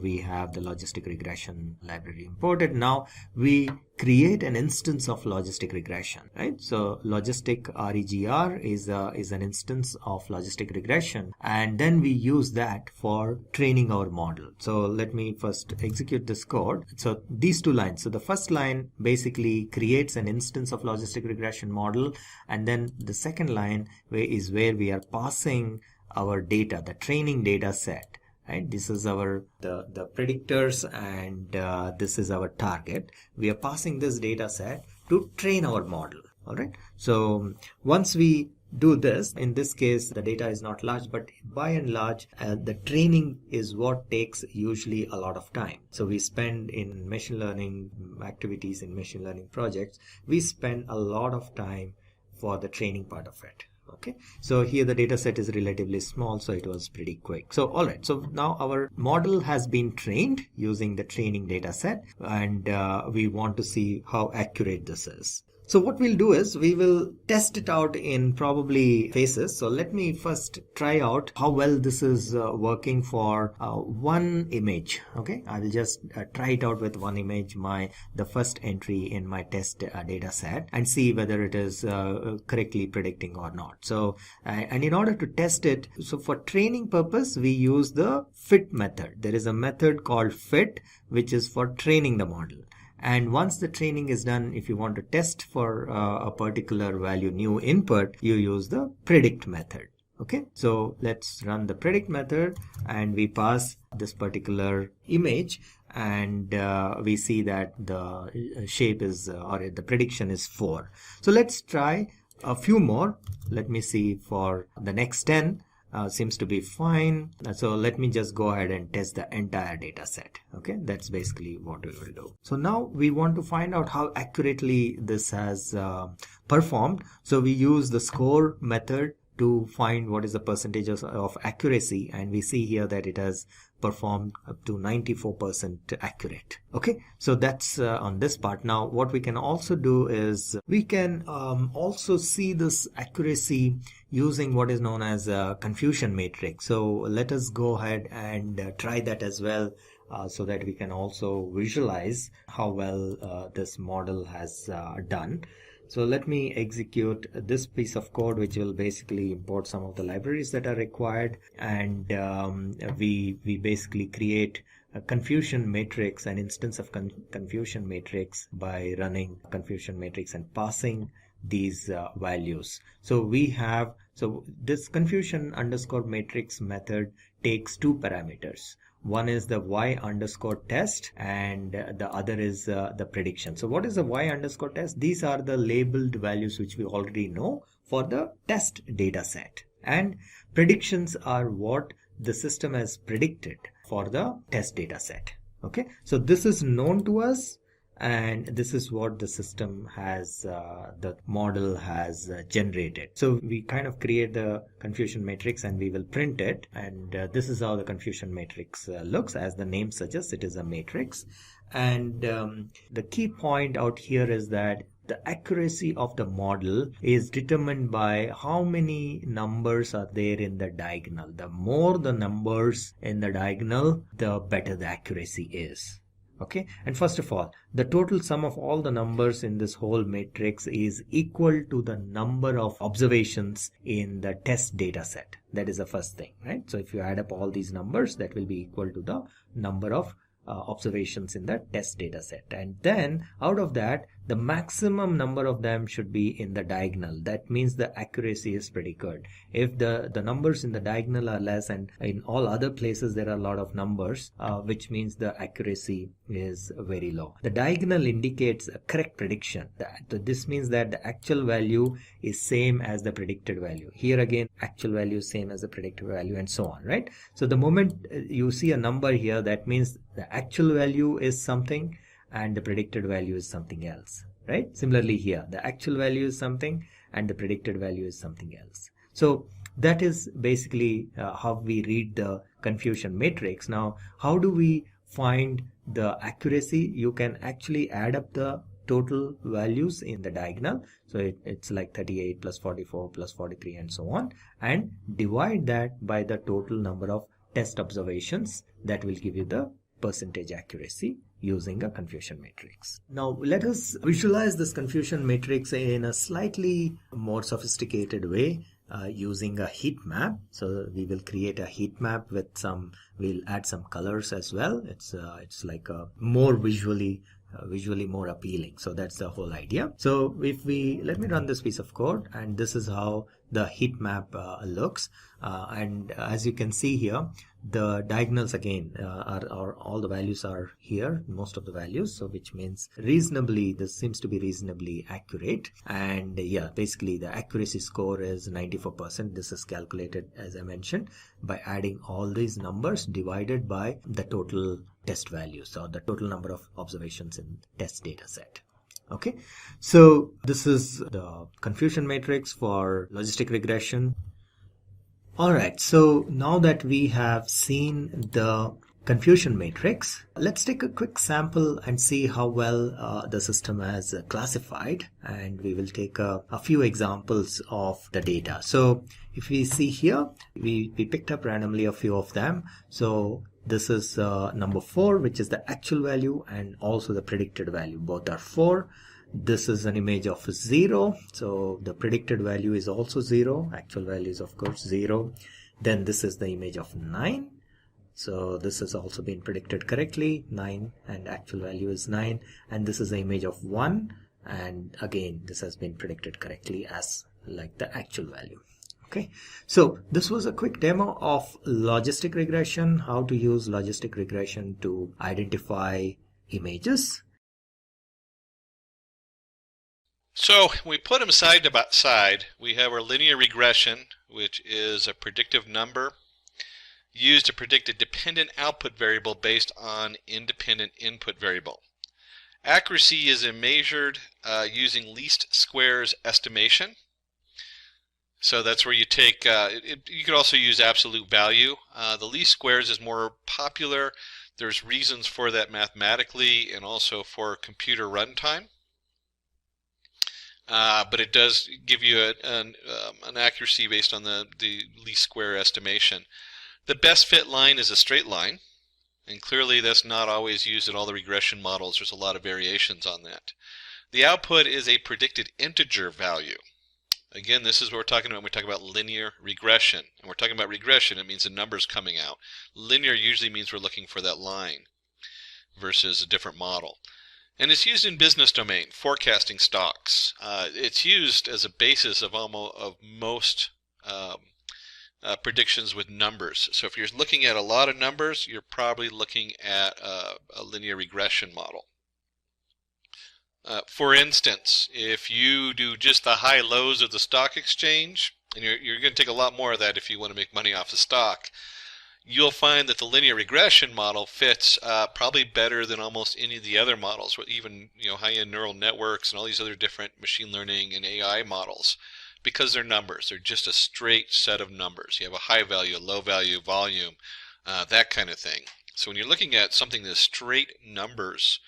we have the logistic regression library imported. Now we create an instance of logistic regression, right? So logistic regr is an instance of logistic regression, and then we use that for training our model. So let me first execute this code. So these two lines, so the first line basically creates an instance of logistic regression model, and then the second line is where we are passing our data, the training data set. Right, this is our the predictors, and this is our target. We are passing this data set to train our model. All right. So once we do this, in this case the data is not large, but by and large the training is what takes usually a lot of time. So we spend in machine learning activities, in machine learning projects, we spend a lot of time for the training part of it. Okay, so here the data set is relatively small, so it was pretty quick. So all right, so now our model has been trained using the training data set, and we want to see how accurate this is. So what we'll do is we will test it out in probably phases. So let me first try out how well this is working for one image. Okay, I will just try it out with one image, the first entry in my test data set, and see whether it is correctly predicting or not. So and in order to test it, so for training purpose we use the fit method. There is a method called fit which is for training the model. And once the training is done, if you want to test for a particular value, new input, you use the predict method. Okay, so let's run the predict method, and we pass this particular image, and we see that the shape is or the prediction is 4. So let's try a few more. Let me see for the next 10. Seems to be fine. So let me just go ahead and test the entire data set. Okay, that's basically what we will do. So now we want to find out how accurately this has performed. So we use the score method to find what is the percentage of accuracy, and we see here that it has performed up to 94% accurate. Okay, so that's on this part. Now what we can also do is we can also see this accuracy using what is known as a confusion matrix. So let us go ahead and try that as well, so that we can also visualize how well this model has done. So let me execute this piece of code, which will basically import some of the libraries that are required, and we basically create a confusion matrix, an instance of confusion matrix, by running confusion matrix and passing these values. So we have, so this confusion underscore matrix method takes two parameters. One is the y underscore test, and the other is the prediction. So what is the y underscore test? These are the labeled values which we already know for the test data set, and predictions are what the system has predicted for the test data set. Okay, so this is known to us, and this is what the system has, the model has generated. So we kind of create the confusion matrix and we will print it, and this is how the confusion matrix looks. As the name suggests, it is a matrix, and the key point out here is that the accuracy of the model is determined by how many numbers are there in the diagonal. The more the numbers in the diagonal, the better the accuracy is. Okay, and first of all, the total sum of all the numbers in this whole matrix is equal to the number of observations in the test data set. That is the first thing, right? So if you add up all these numbers, that will be equal to the number of observations in the test data set, and then out of that the maximum number of them should be in the diagonal. That means the accuracy is pretty good. If the numbers in the diagonal are less and in all other places there are a lot of numbers, which means the accuracy is very low. The diagonal indicates a correct prediction. This means that the actual value is same as the predicted value. Here again, actual value is same as the predicted value, and so on, right? So the moment you see a number here, that means the actual value is something and the predicted value is something else, right? Similarly here, the actual value is something and the predicted value is something else. So that is basically how we read the confusion matrix. Now, how do we find the accuracy? You can actually add up the total values in the diagonal. So it's like 38 plus 44 plus 43 and so on, and divide that by the total number of test observations that will give you the percentage accuracy using a confusion matrix. Now let us visualize this confusion matrix in a slightly more sophisticated way using a heat map. So we will create a heat map with we'll add some colors as well. It's like a more visually more appealing. So that's the whole idea. So let me run this piece of code, and this is how the heat map looks. And as you can see here, the diagonals again are all the values are here, most of the values, so which means this seems to be reasonably accurate. And yeah, basically the accuracy score is 94%. This is calculated, as I mentioned, by adding all these numbers divided by the total test values, or the total number of observations in test data set. Okay, so this is the confusion matrix for logistic regression. Alright, so now that we have seen the confusion matrix, let's take a quick sample and see how well the system has classified, and we will take a few examples of the data. So if we see here, we picked up randomly a few of them. So this is number 4, which is the actual value, and also the predicted value. Both are 4. This is an image of 0, so the predicted value is also 0. Actual value is of course 0. Then this is the image of 9. So this has also been predicted correctly, 9, and actual value is 9. And this is the image of 1, and again this has been predicted correctly as like the actual value. Okay, so this was a quick demo of logistic regression, how to use logistic regression to identify images. So we put them side to side. We have our linear regression, which is a predictive number used to predict a dependent output variable based on independent input variable. Accuracy is measured using least squares estimation. So that's where you take, you could also use absolute value. The least squares is more popular. There's reasons for that mathematically and also for computer runtime. But it does give you an accuracy based on the least square estimation. The best fit line is a straight line, and clearly that's not always used in all the regression models. There's a lot of variations on that. The output is a predicted integer value. Again, this is what we're talking about when we talk about linear regression. And we're talking about regression, it means the numbers coming out. Linear usually means we're looking for that line versus a different model. And it's used in business domain, forecasting stocks. It's used as a basis of most predictions with numbers. So if you're looking at a lot of numbers, you're probably looking at a linear regression model. For instance, if you do just the high lows of the stock exchange, and you're going to take a lot more of that if you want to make money off the stock, you'll find that the linear regression model fits probably better than almost any of the other models, even high-end neural networks and all these other different machine learning and AI models, because they're numbers. They're just a straight set of numbers. You have a high value, a low value, volume, that kind of thing. So when you're looking at something that's straight numbers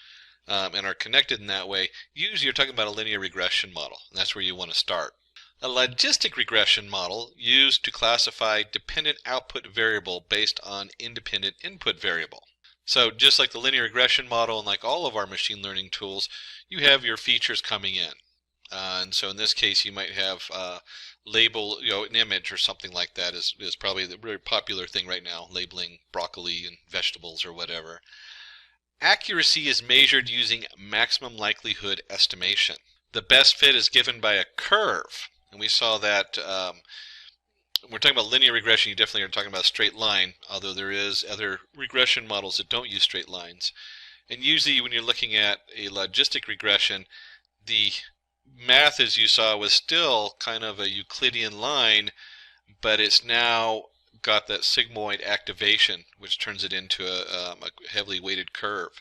and are connected in that way, usually you're talking about a linear regression model, and that's where you want to start. A logistic regression model used to classify dependent output variable based on independent input variable. So just like the linear regression model and like all of our machine learning tools, you have your features coming in. And so in this case you might have label, an image or something like that is probably the very popular thing right now, labeling broccoli and vegetables or whatever. Accuracy is measured using maximum likelihood estimation. The best fit is given by a curve. And we saw that when we're talking about linear regression, you definitely are talking about a straight line, although there is other regression models that don't use straight lines. And usually when you're looking at a logistic regression, the math, as you saw, was still kind of a Euclidean line, but it's now got that sigmoid activation, which turns it into a heavily weighted curve.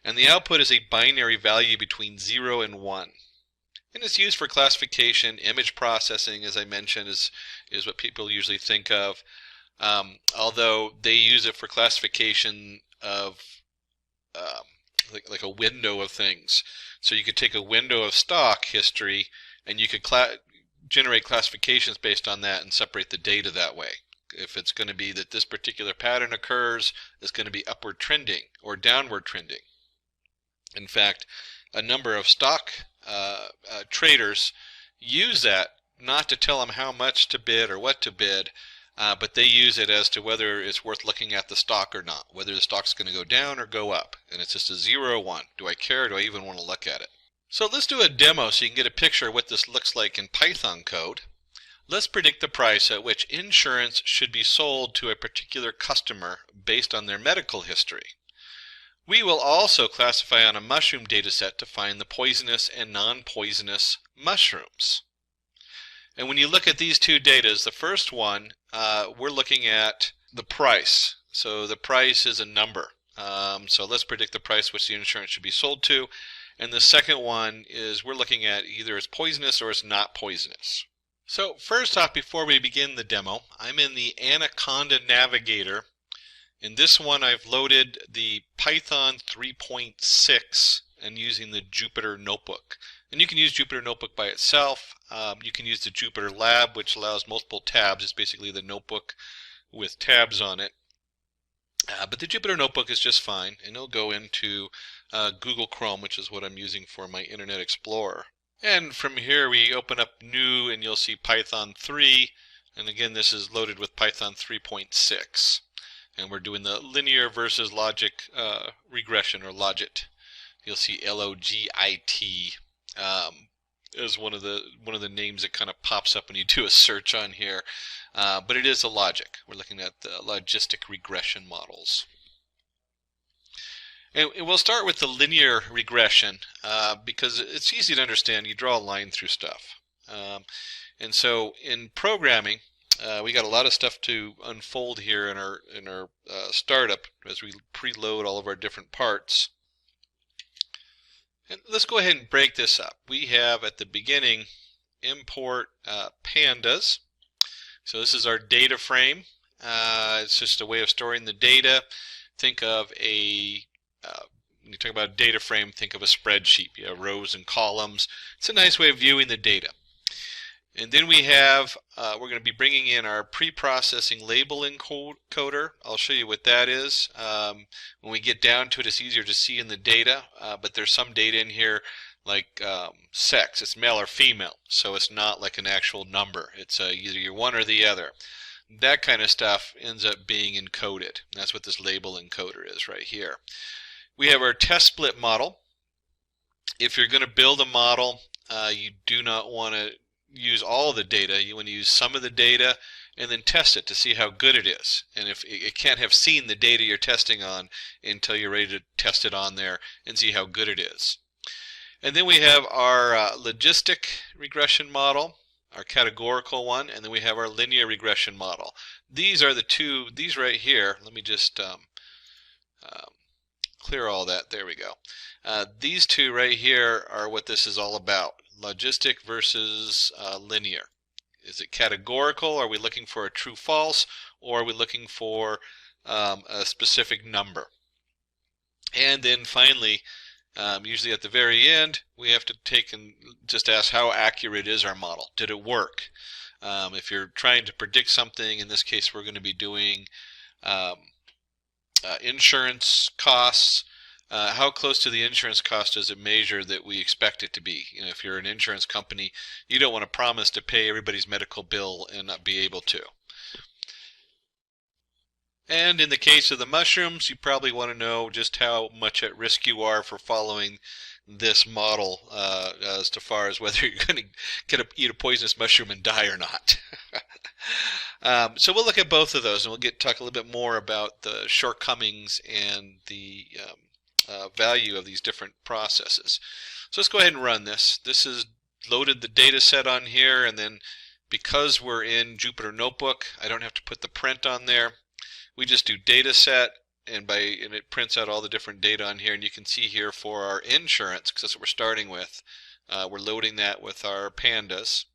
And the output is a binary value between 0 and 1. And it's used for classification. Image processing, as I mentioned, is what people usually think of, although they use it for classification of like a window of things. So you could take a window of stock history and you could generate classifications based on that and separate the data that way. If it's going to be that this particular pattern occurs, it's going to be upward trending or downward trending. In fact, a number of stock traders use that not to tell them how much to bid or what to bid, but they use it as to whether it's worth looking at the stock or not, whether the stock's going to go down or go up. And it's just a 0 or 1. Do I care, or do I even want to look at it? So let's do a demo so you can get a picture of what this looks like in Python code. Let's predict the price at which insurance should be sold to a particular customer based on their medical history. We will also classify on a mushroom dataset to find the poisonous and non-poisonous mushrooms. And when you look at these two datas, the first one, we're looking at the price. So the price is a number. So let's predict the price which the insurance should be sold to. And the second one is we're looking at either it's poisonous or it's not poisonous. So first off, before we begin the demo, I'm in the Anaconda Navigator. In this one, I've loaded the Python 3.6 and using the Jupyter Notebook. And you can use Jupyter Notebook by itself. You can use the Jupyter Lab, which allows multiple tabs. It's basically the notebook with tabs on it. But the Jupyter Notebook is just fine, and it'll go into Google Chrome, which is what I'm using for my Internet Explorer. And from here we open up New, and you'll see Python 3. And again, this is loaded with Python 3.6. And we're doing the linear versus logic regression, or logit. You'll see L-O-G-I-T is one of the names that kind of pops up when you do a search on here. But it is a logic. We're looking at the logistic regression models. And we'll start with the linear regression because it's easy to understand. You draw a line through stuff. And so in programming, we got a lot of stuff to unfold here in our startup as we preload all of our different parts. And let's go ahead and break this up. We have at the beginning import pandas. So this is our data frame. It's just a way of storing the data. Think of when you talk about a data frame, think of a spreadsheet. You have rows and columns. It's a nice way of viewing the data. And then we have, we're going to be bringing in our pre-processing label encoder. I'll show you what that is. When we get down to it, it's easier to see in the data, but there's some data in here like sex. It's male or female, so it's not like an actual number. It's either you're one or the other. That kind of stuff ends up being encoded. That's what this label encoder is right here. We have our test split model. If you're going to build a model, you do not want to use all the data. You want to use some of the data and then test it to see how good it is. And if it can't have seen the data you're testing on until you're ready to test it on there and see how good it is. And then we have our logistic regression model, our categorical one, and then we have our linear regression model. These are the two, these right here. Let me just clear all that. There we go. These two right here are what this is all about. Logistic versus linear. Is it categorical? Are we looking for a true false, or are we looking for a specific number? And then finally, usually at the very end, we have to take and just ask how accurate is our model. Did it work? If you're trying to predict something, in this case we're going to be doing insurance costs. How close to the insurance cost does it measure that we expect it to be? You know, if you're an insurance company, you don't want to promise to pay everybody's medical bill and not be able to. And in the case of the mushrooms, you probably want to know just how much at risk you are for following this model as far as whether you're going to eat a poisonous mushroom and die or not. So we'll look at both of those, and we'll talk a little bit more about the shortcomings and the value of these different processes. So let's go ahead and run this. This is loaded the data set on here, and then because we're in Jupyter Notebook, I don't have to put the print on there. We just do data set, and it prints out all the different data on here, and you can see here for our insurance, because that's what we're starting with. We're loading that with our pandas,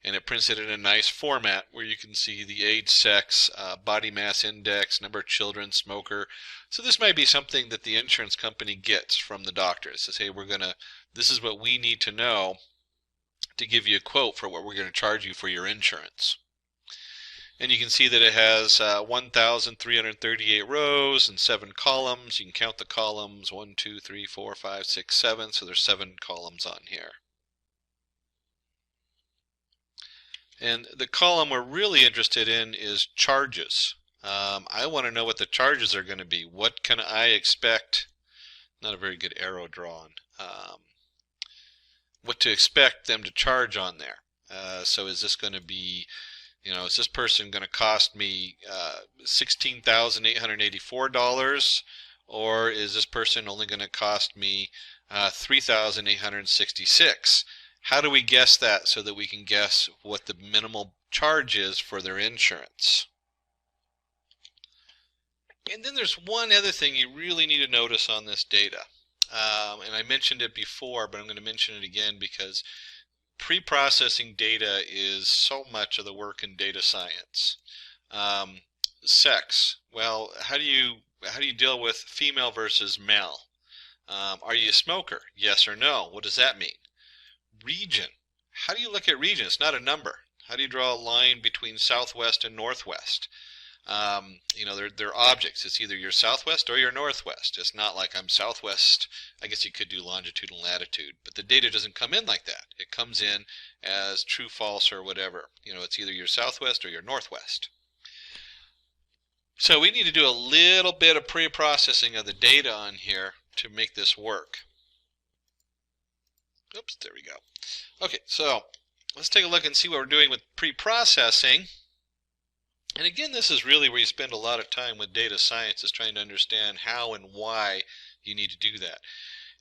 and it prints it in a nice format where you can see the age, sex, body mass index, number of children, smoker. So this might be something that the insurance company gets from the doctor. It says, hey, this is what we need to know to give you a quote for what we're going to charge you for your insurance. And you can see that it has 1,338 rows and 7 columns. You can count the columns, 1, 2, 3, 4, 5, 6, 7. So there's 7 columns on here. And the column we're really interested in is charges. I want to know what the charges are going to be. What can I expect? Not a very good arrow drawn. What to expect them to charge on there. So is this going to be, is this person going to cost me $16,884, or is this person only going to cost me $3,866? How do we guess that so that we can guess what the minimal charge is for their insurance? And then there's one other thing you really need to notice on this data. And I mentioned it before, but I'm going to mention it again because pre-processing data is so much of the work in data science. Sex. Well, how do you deal with female versus male? Are you a smoker? Yes or no? What does that mean? Region. How do you look at region? It's not a number. How do you draw a line between southwest and northwest? They're objects. It's either your southwest or your northwest. It's not like I'm southwest. I guess you could do longitude and latitude, but the data doesn't come in like that. It comes in as true, false, or whatever. It's either your southwest or your northwest. So we need to do a little bit of pre-processing of the data on here to make this work. Oops, there we go. Okay, so let's take a look and see what we're doing with pre-processing. And again, this is really where you spend a lot of time with data science, is trying to understand how and why you need to do that.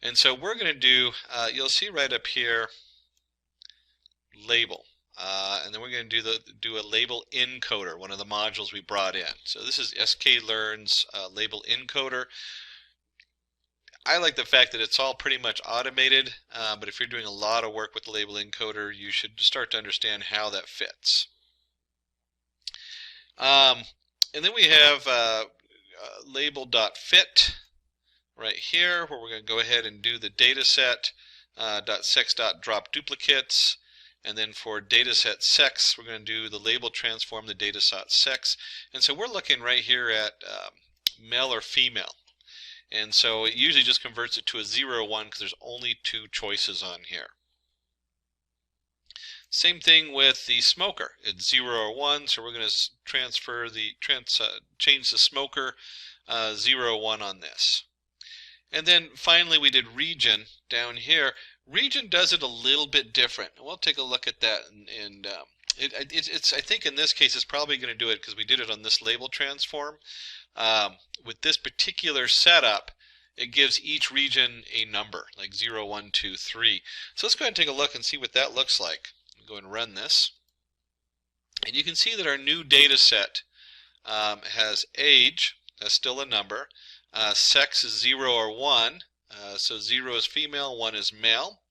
And so we're going to do, you'll see right up here, label. And then we're going to do a label encoder, one of the modules we brought in. So this is sklearn's label encoder. I like the fact that it's all pretty much automated, but if you're doing a lot of work with the label encoder, you should start to understand how that fits. And then we have label.fit right here, where we're going to go ahead and do the dataset .sex.drop duplicates. And then for dataset sex, we're going to do the label transform the dataset sex. And so we're looking right here at male or female. And so it usually just converts it to a 0 or 1 because there's only 2 choices on here. Same thing with the smoker. It's 0 or 1, so we're going to change the smoker 0 or 1 on this. And then finally we did region down here. Region does it a little bit different. We'll take a look at that. And I think in this case it's probably going to do it because we did it on this label transform. With this particular setup, it gives each region a number, like 0, 1, 2, 3. So let's go ahead and take a look and see what that looks like. Go ahead and run this. And you can see that our new data set has age, that's still a number. Sex is 0 or 1. So 0 is female, 1 is male.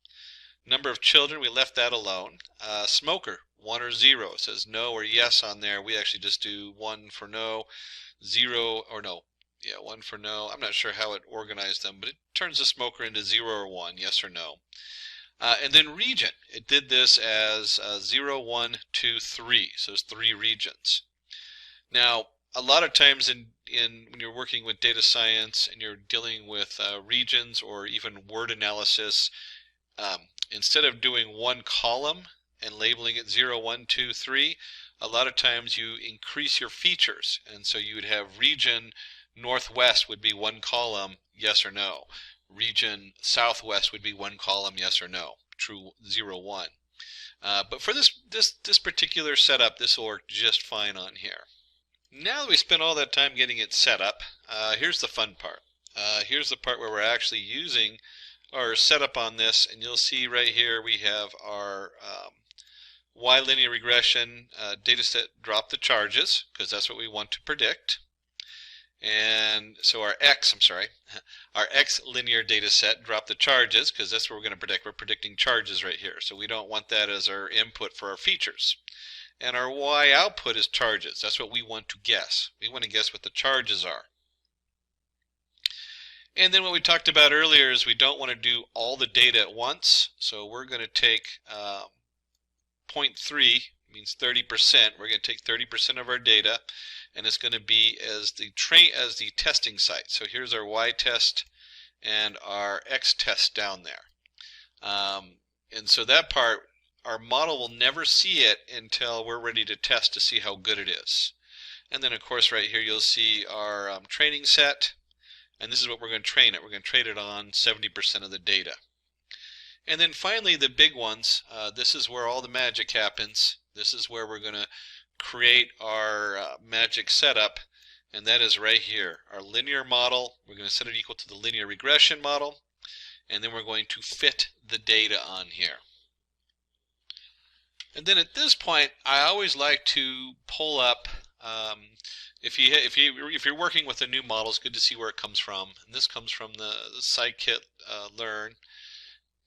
Number of children, we left that alone. Smoker, 1 or 0. It says no or yes on there. We actually just do 1 for no, 0 or no. Yeah, 1 for no. I'm not sure how it organized them, but it turns the smoker into 0 or 1, yes or no. And then region, it did this as 0, 1, 2, 3. So it's 3 regions. Now, a lot of times when you're working with data science and you're dealing with regions or even word analysis, instead of doing one column and labeling it 0, 1, 2, 3, a lot of times you increase your features. And so you would have region northwest would be 1 column, yes or no. Region southwest would be 1 column, yes or no. True, 0, 1. But for this particular setup, this will work just fine on here. Now that we spent all that time getting it set up, here's the fun part. Here's the part where we're actually using our setup on this, and you'll see right here we have our Y linear regression dataset drop the charges, because that's what we want to predict. And so our X linear data set drop the charges, because that's what we're going to predict. We're predicting charges right here, so we don't want that as our input for our features. And our Y output is charges. That's what we want to guess. We want to guess what the charges are. And then what we talked about earlier is we don't want to do all the data at once, so we're going to take 0.3 It means 30%. We're going to take 30% of our data, and it's going to be as the testing site. So here's our Y test and our X test down there. And so that part, our model will never see it until we're ready to test to see how good it is. And then of course right here you'll see our training set, and this is what we're going to train it. We're going to train it on 70% of the data. And then finally the big ones, this is where all the magic happens. This is where we're going to create our magic setup, and that is right here. Our linear model, we're going to set it equal to the linear regression model, and then we're going to fit the data on here. And then at this point, I always like to pull up, if you're working with a new model, it's good to see where it comes from. And this comes from the Scikit-learn,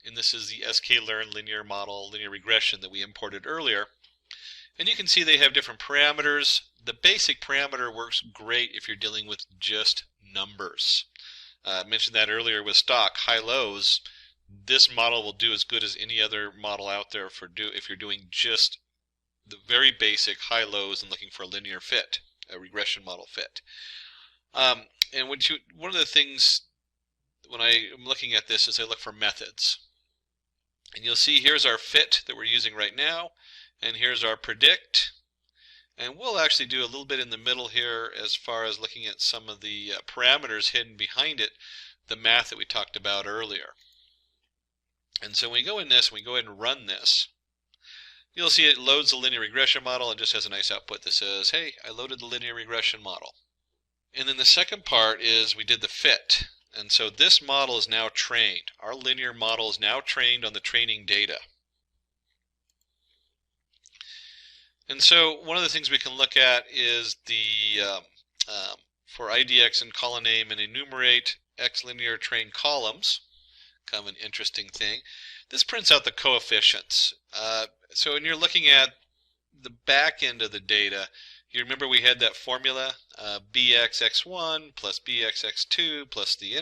and this is the sklearn linear model, linear regression that we imported earlier. And you can see they have different parameters. The basic parameter works great if you're dealing with just numbers. I mentioned that earlier with stock, high-lows. This model will do as good as any other model out there if you're doing just the very basic high-lows and looking for a linear fit, a regression model fit. And one of the things when I'm looking at this is I look for methods. And you'll see here's our fit that we're using right now, and here's our predict. And we'll actually do a little bit in the middle here as far as looking at some of the parameters hidden behind it, the math that we talked about earlier. And so when we go in this, we go ahead and run this, you'll see it loads the linear regression model and just has a nice output that says, hey, I loaded the linear regression model. And then the second part is we did the fit. And so this model is now trained. Our linear model is now trained on the training data. And so one of the things we can look at is the, for IDX and column name and enumerate X linear trained columns, kind of an interesting thing. This prints out the coefficients. So when you're looking at the back end of the data, you remember we had that formula, bxx1 plus bxx2 plus the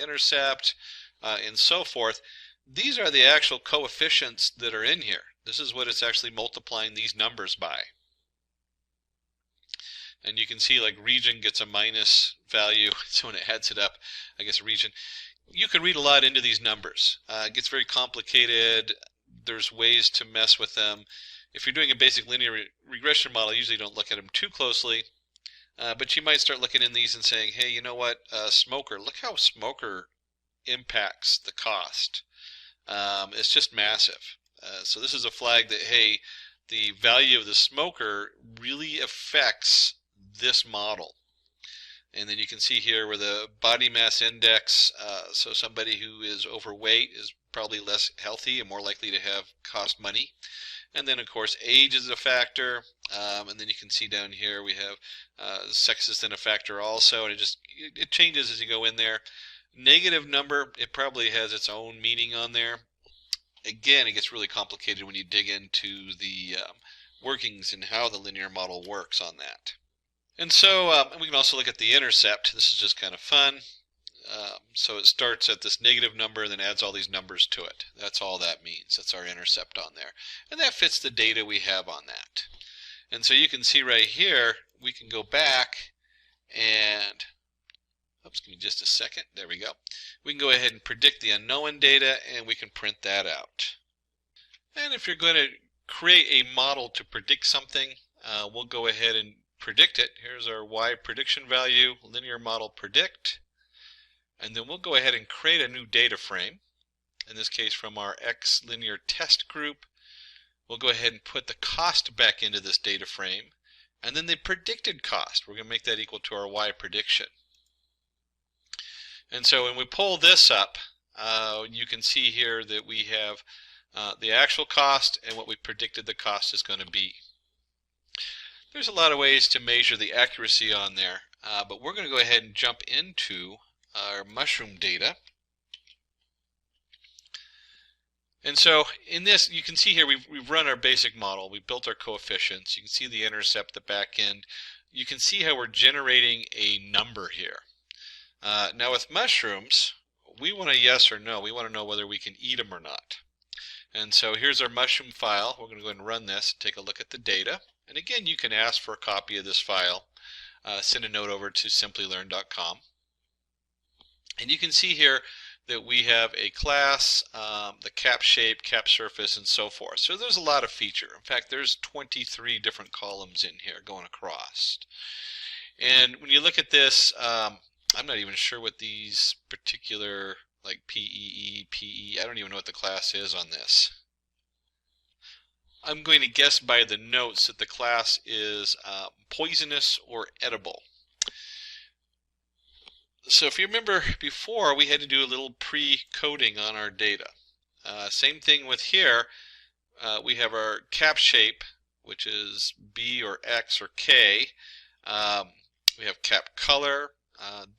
intercept, and so forth. These are the actual coefficients that are in here. This is what it's actually multiplying these numbers by. And you can see like region gets a minus value, so when it adds it up, I guess region. You can read a lot into these numbers. It gets very complicated. There's ways to mess with them. If you're doing a basic linear regression model, you usually don't look at them too closely. But you might start looking in these and saying, hey, you know what, smoker, look how smoker impacts the cost. It's just massive. So this is a flag that, hey, the value of the smoker really affects this model. And then you can see here where the body mass index, so somebody who is overweight is probably less healthy and more likely to have cost money. And then of course age is a factor, and then you can see down here we have sex is then a factor also, and it changes as you go in there. Negative number, it probably has its own meaning on there. Again, it gets really complicated when you dig into the workings and how the linear model works on that. And so we can also look at the intercept. This is just kind of fun. So it starts at this negative number and then adds all these numbers to it. That's all that means. That's our intercept on there. And that fits the data we have on that. And so you can see right here, we can go back and, oops, give me just a second. There we go. We can go ahead and predict the unknown data, and we can print that out. And if you're going to create a model to predict something, we'll go ahead and predict it. Here's our Y prediction value, linear model predict. And then we'll go ahead and create a new data frame. In this case, from our X linear test group, we'll go ahead and put the cost back into this data frame. And then the predicted cost, we're going to make that equal to our Y prediction. And so when we pull this up, you can see here that we have the actual cost and what we predicted the cost is going to be. There's a lot of ways to measure the accuracy on there, but we're going to go ahead and jump into our mushroom data. And so in this, you can see here we've run our basic model. We've built our coefficients. You can see the intercept, the back end. You can see how we're generating a number here. Now with mushrooms, we want a yes or no. We want to know whether we can eat them or not. And so here's our mushroom file. We're going to go ahead and run this, take a look at the data. And again, you can ask for a copy of this file. Send a note over to simplilearn.com. And you can see here that we have a class, the cap shape, cap surface, and so forth. So there's a lot of feature. In fact, there's 23 different columns in here going across. And when you look at this, I'm not even sure what these particular, like PEE, PE, I don't even know what the class is on this. I'm going to guess by the notes that the class is poisonous or edible. So if you remember before, we had to do a little pre-coding on our data. Same thing with here. We have our cap shape, which is B or X or K. We have cap color.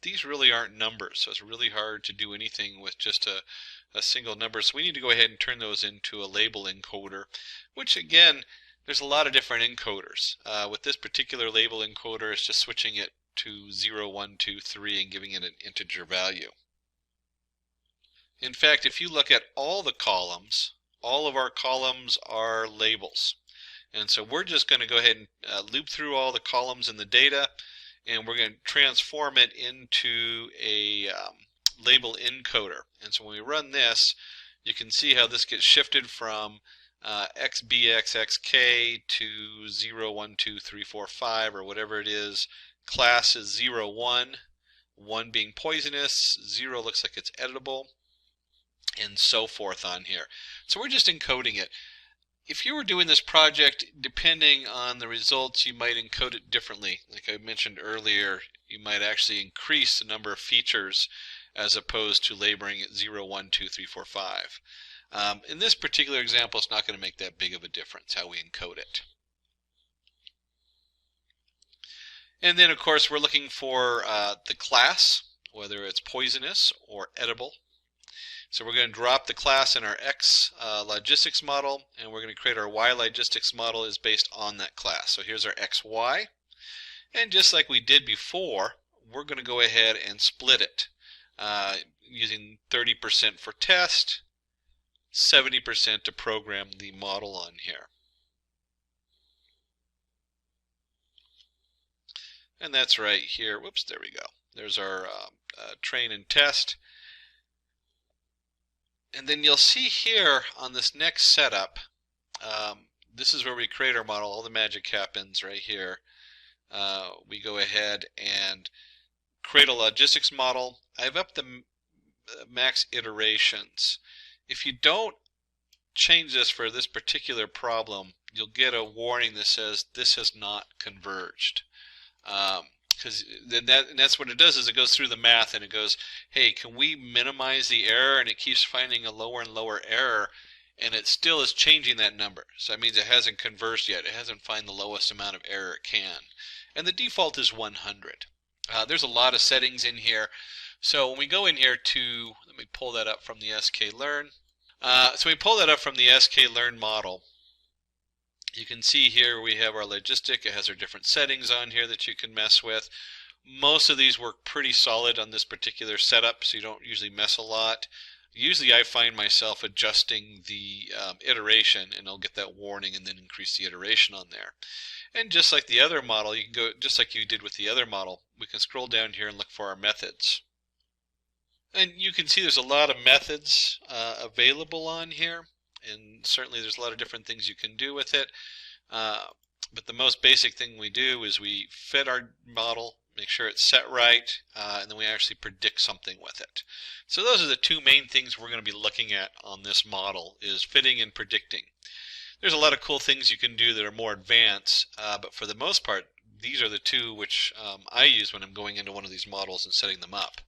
These really aren't numbers, so it's really hard to do anything with just a single number. So we need to go ahead and turn those into a label encoder, which again, there's a lot of different encoders. With this particular label encoder, it's just switching it to 0, 1, 2, 3 and giving it an integer value. In fact, if you look at all the columns, all of our columns are labels. And so we're just going to go ahead and loop through all the columns in the data, and we're going to transform it into a label encoder. And so when we run this, you can see how this gets shifted from XBXXK to 0, 1, 2, 3, 4, 5, or whatever it is. Class is 0, 1, 1 being poisonous, 0 looks like it's editable, and so forth on here. So we're just encoding it. If you were doing this project, depending on the results, you might encode it differently. Like I mentioned earlier, you might actually increase the number of features as opposed to labeling it 0, 1, 2, 3, 4, 5. In this particular example, it's not going to make that big of a difference how we encode it. And then, of course, we're looking for the class, whether it's poisonous or edible. So we're going to drop the class in our X logistics model, and we're going to create our Y logistics model is based on that class. So here's our XY. And just like we did before, we're going to go ahead and split it using 30% for test, 70% to program the model on here. And that's right here. Whoops, there we go. There's our train and test. And then you'll see here on this next setup, this is where we create our model. All the magic happens right here. We go ahead and create a logistics model. I've upped the max iterations. If you don't change this for this particular problem, you'll get a warning that says this has not converged. Because that's what it does, is it goes through the math and it goes, hey, can we minimize the error? And it keeps finding a lower and lower error, and it still is changing that number. So that means it hasn't converged yet. It hasn't found the lowest amount of error it can. And the default is 100. There's a lot of settings in here. So when we go in here to, let me pull that up from the sklearn. So we pull that up from the sklearn model. You can see here we have our logistic. It has our different settings on here that you can mess with. Most of these work pretty solid on this particular setup, so you don't usually mess a lot. Usually I find myself adjusting the iteration, and I'll get that warning and then increase the iteration on there. And just like the other model, you can go, just like you did with the other model, we can scroll down here and look for our methods. And you can see there's a lot of methods available on here. And certainly there's a lot of different things you can do with it. But the most basic thing we do is we fit our model, make sure it's set right, and then we actually predict something with it. So those are the two main things we're going to be looking at on this model, is fitting and predicting. There's a lot of cool things you can do that are more advanced, but for the most part, these are the two which I use when I'm going into one of these models and setting them up.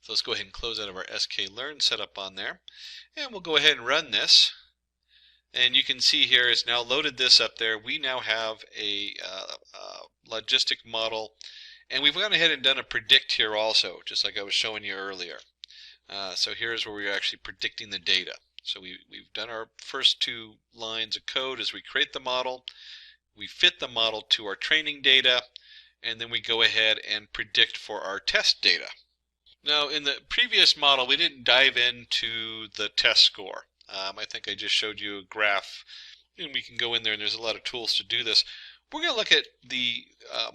So let's go ahead and close out of our sklearn setup on there. And we'll go ahead and run this. And you can see here it's now loaded this up there. We now have a logistic model. And we've gone ahead and done a predict here also, just like I was showing you earlier. So here's where we're actually predicting the data. So we've done our first two lines of code as we create the model. We fit the model to our training data. And then we go ahead and predict for our test data. Now, in the previous model, we didn't dive into the test score. I think I just showed you a graph, and we can go in there, and there's a lot of tools to do this. We're going to look at the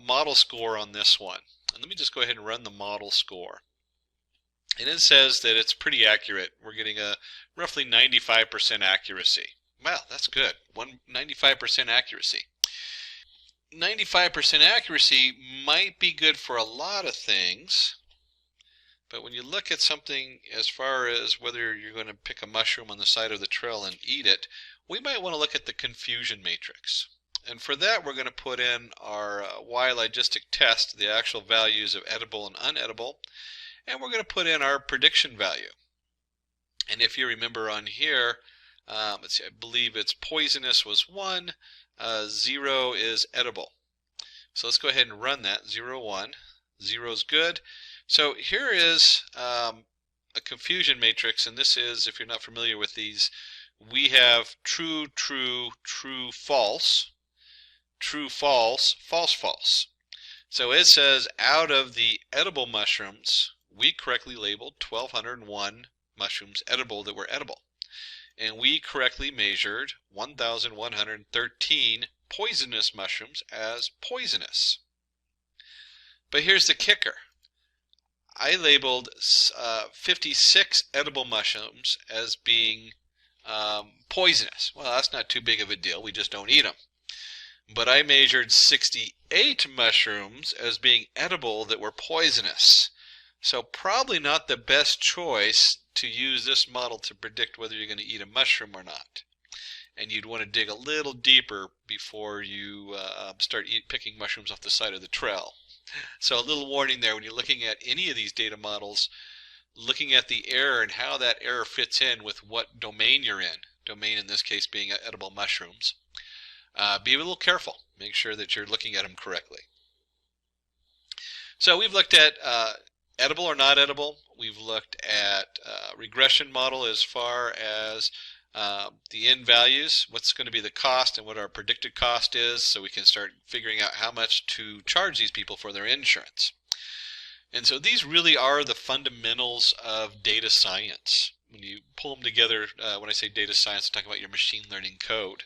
model score on this one. And let me just go ahead and run the model score. And it says that it's pretty accurate. We're getting a roughly 95% accuracy. Wow, that's good. 95% accuracy. 95% accuracy might be good for a lot of things. But when you look at something as far as whether you're going to pick a mushroom on the side of the trail and eat it, we might want to look at the confusion matrix. And for that, we're going to put in our Y-logistic test, the actual values of edible and unedible, and we're going to put in our prediction value. And if you remember on here, let's see, I believe it's poisonous was 1, 0 is edible. So let's go ahead and run that, 0, 1. 0 is good. So here is a confusion matrix, and this is, if you're not familiar with these, we have true, true, true, false, true, false, false, false. So it says out of the edible mushrooms, we correctly labeled 1,201 mushrooms edible that were edible. And we correctly measured 1,113 poisonous mushrooms as poisonous. But here's the kicker. I labeled 56 edible mushrooms as being poisonous. Well, that's not too big of a deal. We just don't eat them. But I measured 68 mushrooms as being edible that were poisonous. So probably not the best choice to use this model to predict whether you're going to eat a mushroom or not. And you'd want to dig a little deeper before you start picking mushrooms off the side of the trail. So a little warning there when you're looking at any of these data models, looking at the error and how that error fits in with what domain you're in. Domain in this case being edible mushrooms. Be a little careful. Make sure that you're looking at them correctly. So we've looked at edible or not edible. We've looked at regression model as far as the end values, what's going to be the cost and what our predicted cost is, so we can start figuring out how much to charge these people for their insurance. And so these really are the fundamentals of data science. When you pull them together, when I say data science, I'm talking about your machine learning code.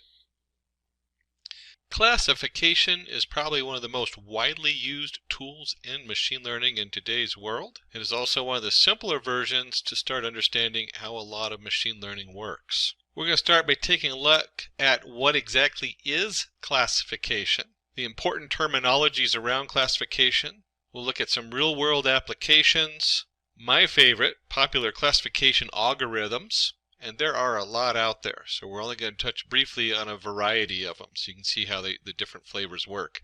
Classification is probably one of the most widely used tools in machine learning in today's world. It is also one of the simpler versions to start understanding how a lot of machine learning works. We're going to start by taking a look at what exactly is classification, the important terminologies around classification. We'll look at some real-world applications, my favorite, popular classification algorithms, and there are a lot out there, so we're only going to touch briefly on a variety of them so you can see how the different flavors work.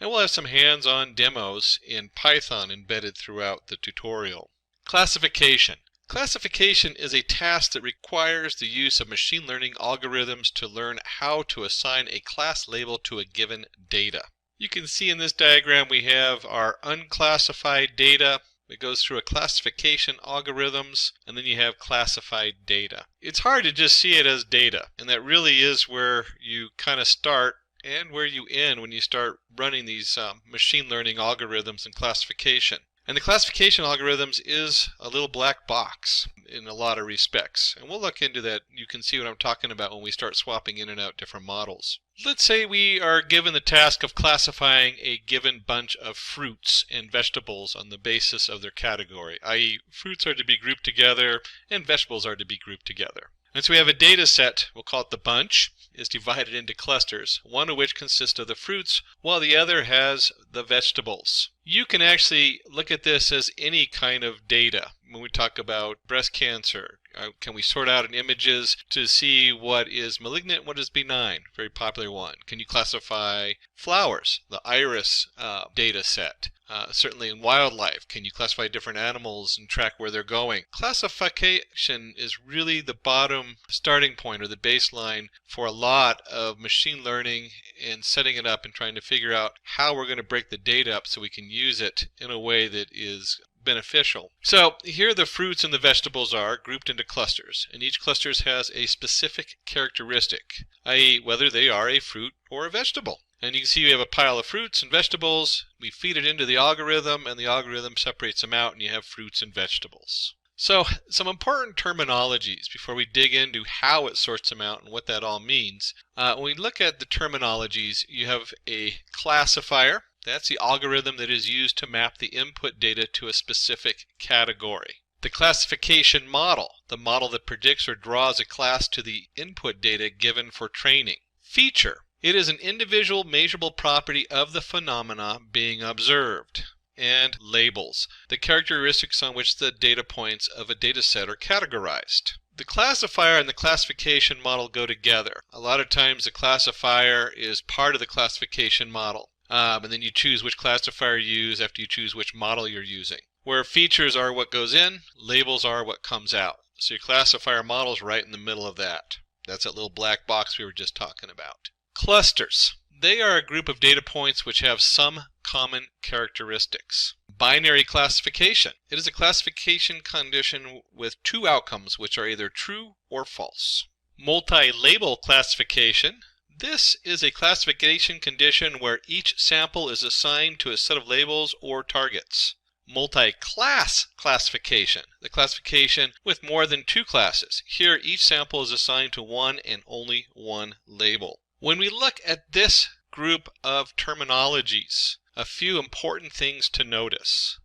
And we'll have some hands-on demos in Python embedded throughout the tutorial. Classification. Classification is a task that requires the use of machine learning algorithms to learn how to assign a class label to a given data. You can see in this diagram we have our unclassified data. It goes through a classification algorithms, and then you have classified data. It's hard to just see it as data, and that really is where you kind of start and where you end when you start running these machine learning algorithms and classification. And the classification algorithms is a little black box in a lot of respects. And we'll look into that. You can see what I'm talking about when we start swapping in and out different models. Let's say we are given the task of classifying a given bunch of fruits and vegetables on the basis of their category, i.e. fruits are to be grouped together and vegetables are to be grouped together. And so we have a data set, we'll call it the bunch, is divided into clusters, one of which consists of the fruits, while the other has the vegetables. You can actually look at this as any kind of data. When we talk about breast cancer, can we sort out in images to see what is malignant, what is benign? Very popular one. Can you classify flowers, the iris data set? Certainly in wildlife, can you classify different animals and track where they're going? Classification is really the bottom starting point or the baseline for a lot of machine learning and setting it up and trying to figure out how we're going to break the data up so we can use it in a way that is beneficial. So here the fruits and the vegetables are grouped into clusters, and each cluster has a specific characteristic, i.e. whether they are a fruit or a vegetable. And you can see we have a pile of fruits and vegetables. We feed it into the algorithm, and the algorithm separates them out, and you have fruits and vegetables. So some important terminologies before we dig into how it sorts them out and what that all means. When we look at the terminologies, you have a classifier. That's the algorithm that is used to map the input data to a specific category. The classification model, the model that predicts or draws a class to the input data given for training. Feature, it is an individual measurable property of the phenomena being observed. And labels, the characteristics on which the data points of a data set are categorized. The classifier and the classification model go together. A lot of times the classifier is part of the classification model, and then you choose which classifier you use after you choose which model you're using. Where features are what goes in, labels are what comes out. So your classifier model is right in the middle of that. That's that little black box we were just talking about. Clusters. They are a group of data points which have some common characteristics. Binary classification. It is a classification condition with two outcomes which are either true or false. Multi-label classification. This is a classification condition where each sample is assigned to a set of labels or targets. Multi-class classification. The classification with more than two classes. Here each sample is assigned to one and only one label. When we look at this group of terminologies, a few important things to notice.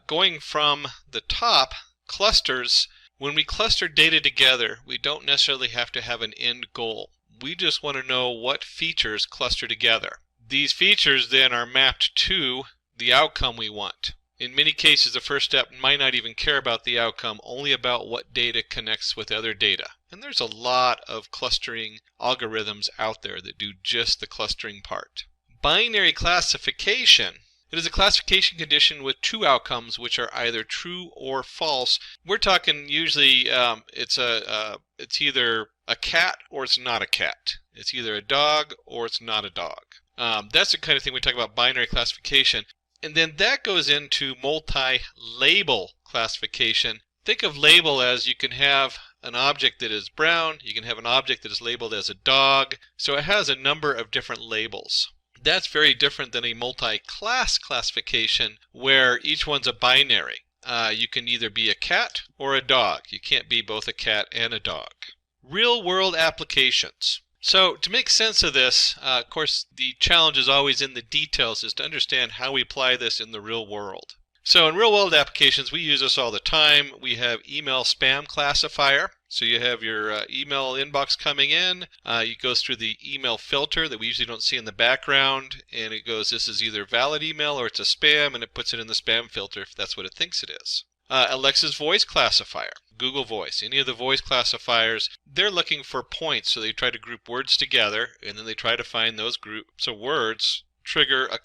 Going from the top, clusters, when we cluster data together, we don't necessarily have to have an end goal. We just want to know what features cluster together. These features then are mapped to the outcome we want. In many cases, the first step might not even care about the outcome, only about what data connects with other data. And there's a lot of clustering algorithms out there that do just the clustering part. Binary classification. It is a classification condition with two outcomes which are either true or false. We're talking usually it's either a cat or it's not a cat. It's either a dog or it's not a dog. That's the kind of thing we talk about binary classification. And then that goes into multi-label classification. Think of label as you can have an object that is brown, you can have an object that is labeled as a dog, so it has a number of different labels. That's very different than a multi-class classification where each one's a binary. You can either be a cat or a dog. You can't be both a cat and a dog. Real-world applications. So to make sense of this, of course, the challenge is always in the details, is to understand how we apply this in the real world. So in real-world applications, we use this all the time. We have email spam classifier. So you have your email inbox coming in. It goes through the email filter that we usually don't see in the background, and it goes, this is either valid email or it's a spam, and it puts it in the spam filter if that's what it thinks it is. Alexa's voice classifier, Google Voice, any of the voice classifiers, they're looking for points, so they try to group words together, and then they try to find those groups of words trigger a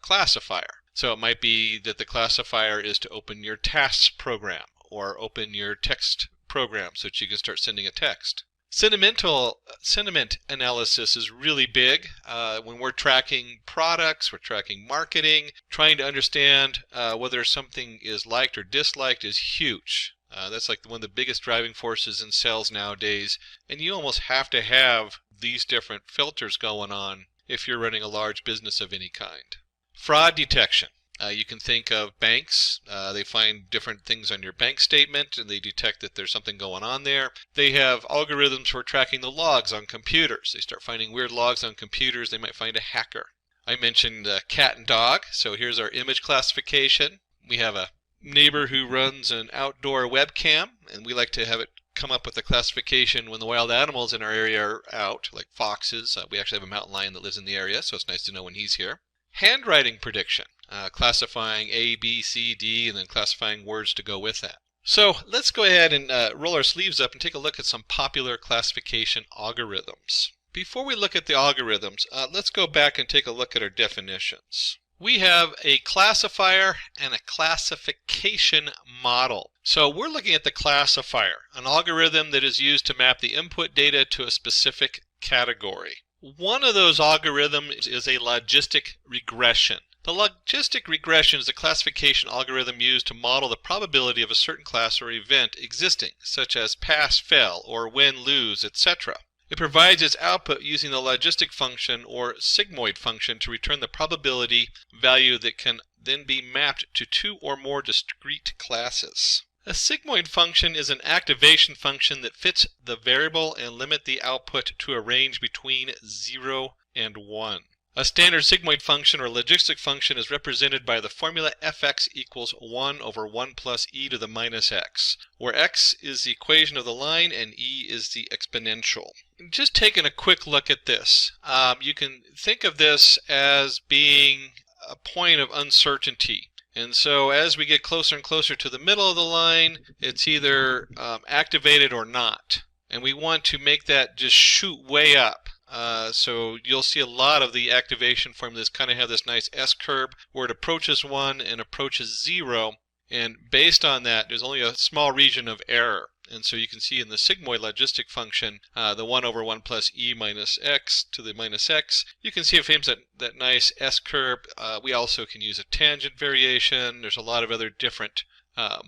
classifier. So it might be that the classifier is to open your tasks program or open your text program so that you can start sending a text. Sentiment analysis is really big. When we're tracking products, we're tracking marketing, trying to understand whether something is liked or disliked is huge. That's like one of the biggest driving forces in sales nowadays, and you almost have to have these different filters going on if you're running a large business of any kind. Fraud detection. You can think of banks. They find different things on your bank statement and they detect that there's something going on there. They have algorithms for tracking the logs on computers. They start finding weird logs on computers. They might find a hacker. I mentioned cat and dog. So here's our image classification. We have a neighbor who runs an outdoor webcam, and we like to have it come up with a classification when the wild animals in our area are out, like foxes. We actually have a mountain lion that lives in the area, so it's nice to know when he's here. Handwriting prediction, classifying A, B, C, D, and then classifying words to go with that. So let's go ahead and roll our sleeves up and take a look at some popular classification algorithms. Before we look at the algorithms, let's go back and take a look at our definitions. We have a classifier and a classification model. So we're looking at the classifier, an algorithm that is used to map the input data to a specific category. One of those algorithms is a logistic regression. The logistic regression is a classification algorithm used to model the probability of a certain class or event existing, such as pass, fail, or win, lose, etc. It provides its output using the logistic function or sigmoid function to return the probability value that can then be mapped to two or more discrete classes. A sigmoid function is an activation function that fits the variable and limits the output to a range between 0 and 1. A standard sigmoid function or logistic function is represented by the formula fx equals 1 over 1 plus e to the minus x, where x is the equation of the line and e is the exponential. Just taking a quick look at this, you can think of this as being a point of uncertainty. And so as we get closer and closer to the middle of the line, it's either activated or not. And we want to make that just shoot way up. So you'll see a lot of the activation formulas kind of have this nice S-curve where it approaches 1 and approaches 0. And based on that, there's only a small region of error. And so you can see in the sigmoid logistic function, the 1 over 1 plus e minus x to the minus x, you can see it frames that nice S-curve. We also can use a tangent variation. There's a lot of other different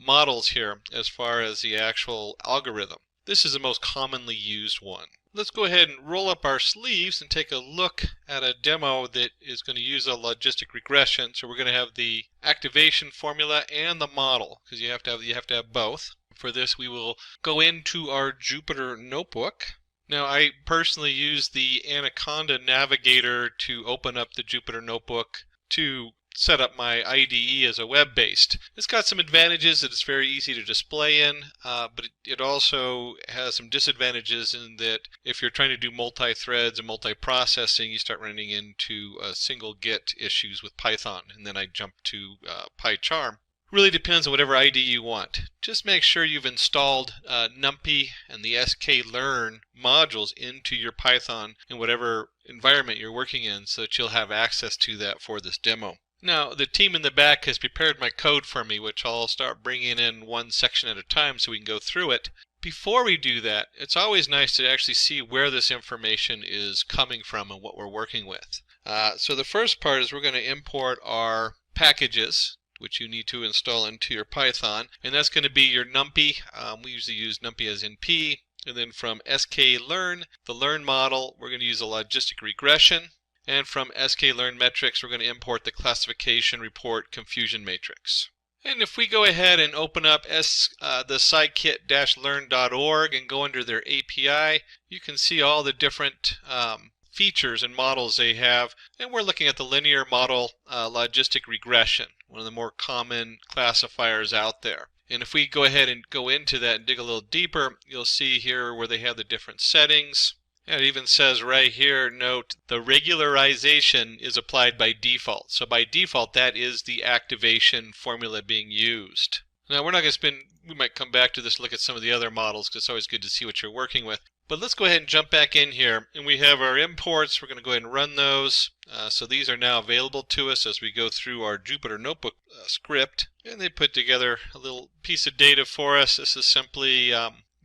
models here as far as the actual algorithm. This is the most commonly used one. Let's go ahead and roll up our sleeves and take a look at a demo that is going to use a logistic regression. So we're going to have the activation formula and the model, because you have to have both. For this, we will go into our Jupyter notebook. Now, I personally use the Anaconda Navigator to open up the Jupyter notebook to set up my IDE as a web-based. It's got some advantages that it's very easy to display in, but it also has some disadvantages in that if you're trying to do multi-threads and multi-processing, you start running into single get issues with Python, and then I jump to PyCharm. Really depends on whatever IDE you want. Just make sure you've installed NumPy and the sklearn modules into your Python in whatever environment you're working in so that you'll have access to that for this demo. Now, the team in the back has prepared my code for me, which I'll start bringing in one section at a time so we can go through it. Before we do that, it's always nice to actually see where this information is coming from and what we're working with. So the first part is we're going to import our packages, which you need to install into your Python, and that's going to be your NumPy. We usually use NumPy as NP, and then from sklearn, the learn model, we're going to use a logistic regression. And from sklearn metrics, we're going to import the classification report confusion matrix. And if we go ahead and open up the scikit-learn.org and go under their API, you can see all the different features and models they have. And we're looking at the linear model logistic regression, one of the more common classifiers out there. And if we go ahead and go into that and dig a little deeper, you'll see here where they have the different settings. And it even says right here, note, the regularization is applied by default. So by default, that is the activation formula being used. Now, we're not going to spend, we might come back to this, look at some of the other models, because it's always good to see what you're working with. But let's go ahead and jump back in here. And we have our imports. We're going to go ahead and run those. So these are now available to us as we go through our Jupyter Notebook script. And they put together a little piece of data for us. This is simply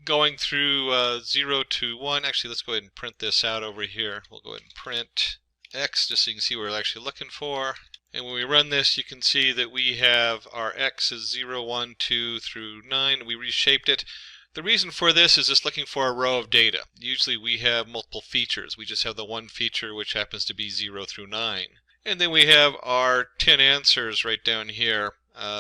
going through 0 to 1. Actually, let's go ahead and print this out over here. We'll go ahead and print X just so you can see what we're actually looking for. And when we run this, you can see that we have our X is 0, 1, 2 through 9. We reshaped it. The reason for this is just looking for a row of data. Usually we have multiple features. We just have the one feature which happens to be 0 through 9. And then we have our 10 answers right down here.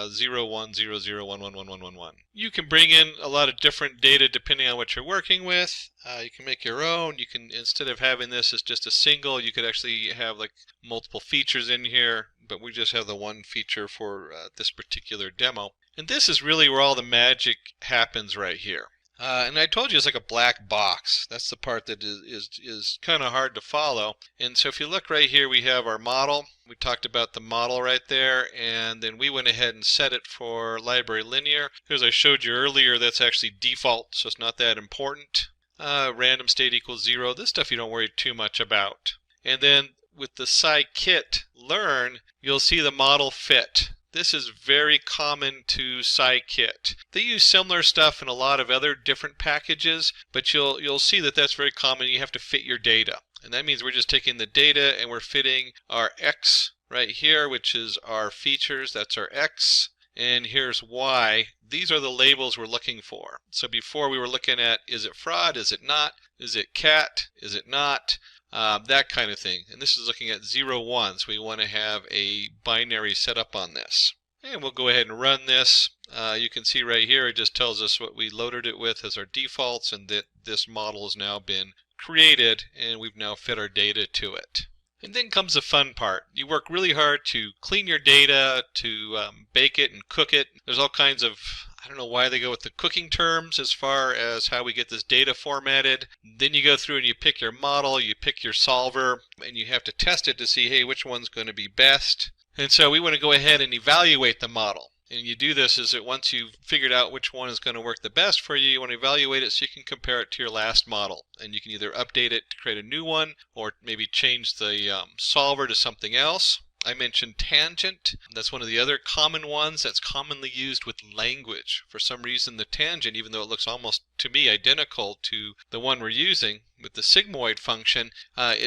0, 1, 0, 0, 1, 1, 1, 1, 1, 1. You can bring in a lot of different data depending on what you're working with. You can make your own. You can, instead of having this as just a single, you could actually have like multiple features in here, but we just have the one feature for this particular demo. And this is really where all the magic happens right here. And I told you it's like a black box. That's the part that is kind of hard to follow. And so if you look right here, we have our model. We talked about the model right there, and then we went ahead and set it for library linear. As I showed you earlier, that's actually default, so it's not that important. Random state equals 0. This stuff you don't worry too much about. And then with the scikit-learn, you'll see the model fit. This is very common to scikit. They use similar stuff in a lot of other different packages, but you'll see that that's very common. You have to fit your data. And that means we're just taking the data and we're fitting our X right here, which is our features. That's our X. and here's why. These are the labels we're looking for. So before we were looking at, is it fraud, is it not, is it cat, is it not, that kind of thing. And this is looking at 0, 1, so we want to have a binary setup on this. And we'll go ahead and run this. You can see right here it just tells us what we loaded it with as our defaults, and that this model has now been created and we've now fit our data to it. And then comes the fun part. You work really hard to clean your data, to bake it and cook it. There's all kinds of, I don't know why they go with the cooking terms as far as how we get this data formatted. Then you go through and you pick your model, you pick your solver, and you have to test it to see, hey, which one's going to be best. And so we want to go ahead and evaluate the model. And you do this is that once you've figured out which one is going to work the best for you, you want to evaluate it so you can compare it to your last model. And you can either update it to create a new one, or maybe change the solver to something else. I mentioned tangent. That's one of the other common ones that's commonly used with language. For some reason the tangent, even though it looks almost to me identical to the one we're using with the sigmoid function,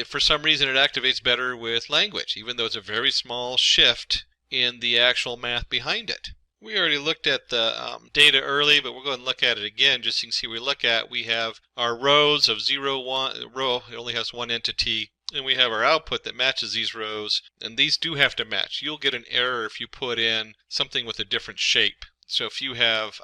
for some reason it activates better with language, even though it's a very small shift in the actual math behind it. We already looked at the data early, but we'll go ahead and look at it again just so you can see what we look at. We have our rows of 0, 1, row, it only has one entity, and we have our output that matches these rows, and these do have to match. You'll get an error if you put in something with a different shape. So if you have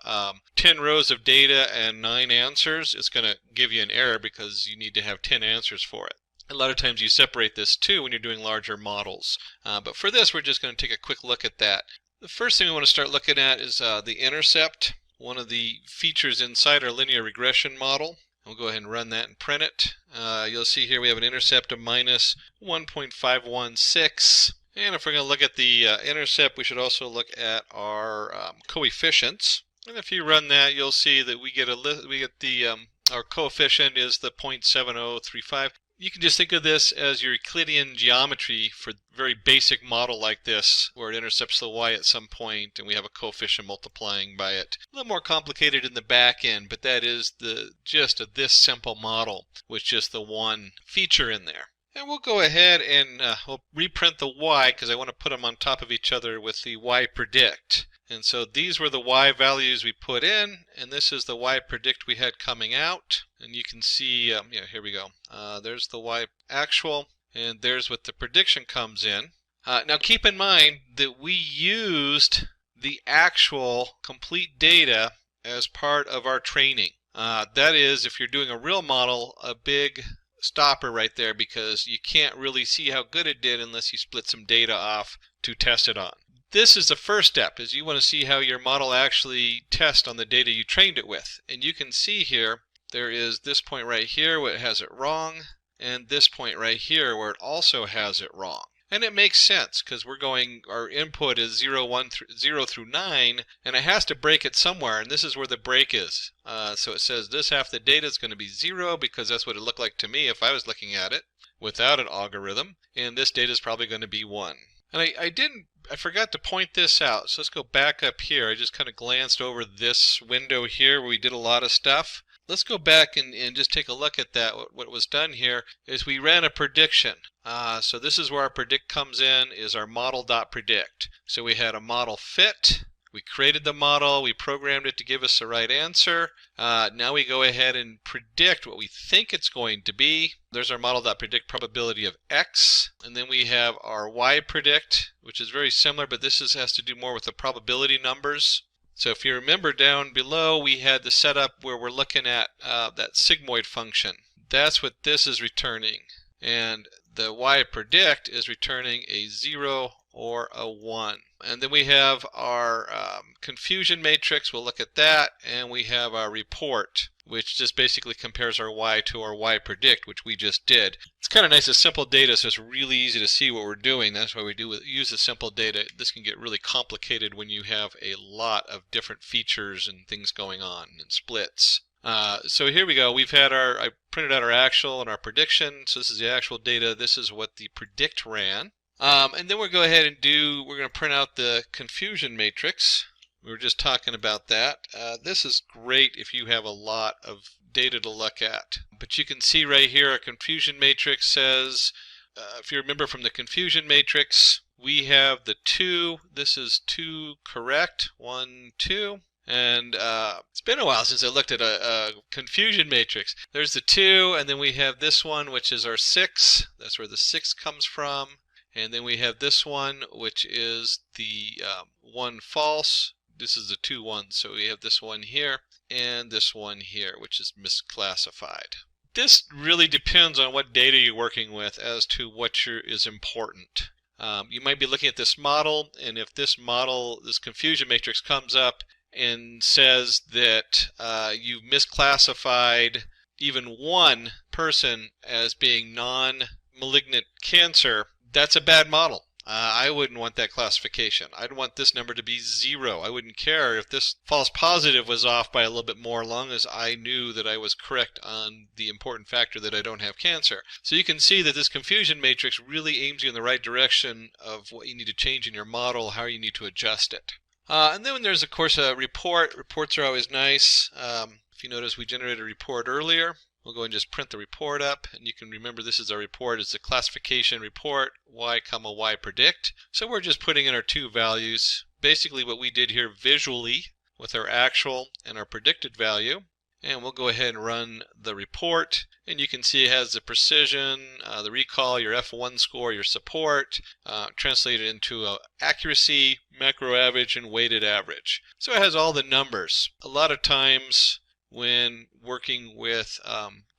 10 rows of data and 9 answers, it's going to give you an error because you need to have 10 answers for it. A lot of times you separate this too when you're doing larger models. But for this, we're just going to take a quick look at that. The first thing we want to start looking at is the intercept, one of the features inside our linear regression model. We'll go ahead and run that and print it. You'll see here we have an intercept of minus 1.516. And if we're going to look at the intercept, we should also look at our coefficients. And if you run that, you'll see that we get our coefficient is the 0.7035. You can just think of this as your Euclidean geometry for a very basic model like this, where it intercepts the y at some point and we have a coefficient multiplying by it. A little more complicated in the back end, but that is the gist of this simple model with just the one feature in there. And we'll go ahead and we'll reprint the y because I want to put them on top of each other with the y predict. And so these were the y values we put in, and this is the y predict we had coming out. And you can see, here we go. There's the y actual, and there's what the prediction comes in. Now keep in mind that we used the actual complete data as part of our training. That is, if you're doing a real model, a big stopper right there, because you can't really see how good it did unless you split some data off to test it on. This is the first step, is you want to see how your model actually tests on the data you trained it with. And you can see here, there is this point right here where it has it wrong, and this point right here where it also has it wrong. And it makes sense, because our input is 0 through 9, and it has to break it somewhere, and this is where the break is. So it says this half the data is going to be 0, because that's what it looked like to me if I was looking at it without an algorithm, and this data is probably going to be 1. And I forgot to point this out, so let's go back up here. I just kind of glanced over this window here where we did a lot of stuff. Let's go back and just take a look at that. What was done here is we ran a prediction. So this is where our predict comes in, is our model.predict. So we had a model fit. We created the model. We programmed it to give us the right answer. Now we go ahead and predict what we think it's going to be. There's our model.predict probability of x. And then we have our y predict, which is very similar, but this has to do more with the probability numbers. So if you remember down below, we had the setup where we're looking at that sigmoid function. That's what this is returning. And the y predict is returning a 0 or a 1. And then we have our confusion matrix. We'll look at that. And we have our report, which just basically compares our y to our y predict, which we just did. It's kind of nice. It's simple data, so it's really easy to see what we're doing. That's why we use the simple data. This can get really complicated when you have a lot of different features and things going on and splits. So here we go. I printed out our actual and our prediction. So this is the actual data. This is what the predict ran. And then we'll go ahead and we're going to print out the confusion matrix. We were just talking about that. This is great if you have a lot of data to look at. But you can see right here our confusion matrix says, if you remember from the confusion matrix, we have the 2. This is 2 correct. 1, 2. And it's been a while since I looked at a confusion matrix. There's the 2, and then we have this one, which is our 6. That's where the 6 comes from. And then we have this one, which is the 1 false. This is the 2 1, so we have this one here and this one here, which is misclassified. This really depends on what data you're working with as to what is important. You might be looking at this model, and if this model, this confusion matrix comes up and says that you've misclassified even one person as being non-malignant cancer, that's a bad model. I wouldn't want that classification. I'd want this number to be 0. I wouldn't care if this false positive was off by a little bit more, as long as I knew that I was correct on the important factor that I don't have cancer. So you can see that this confusion matrix really aims you in the right direction of what you need to change in your model, how you need to adjust it. And then there's, of course, a report. Reports are always nice. If you notice, we generated a report earlier. We'll go and just print the report up, and you can remember this is our report. It's a classification report, y, y predict. So we're just putting in our 2 values. Basically what we did here visually with our actual and our predicted value. And we'll go ahead and run the report, and you can see it has the precision, the recall, your F1 score, your support, translated into accuracy, macro average, and weighted average. So it has all the numbers. A lot of times when working with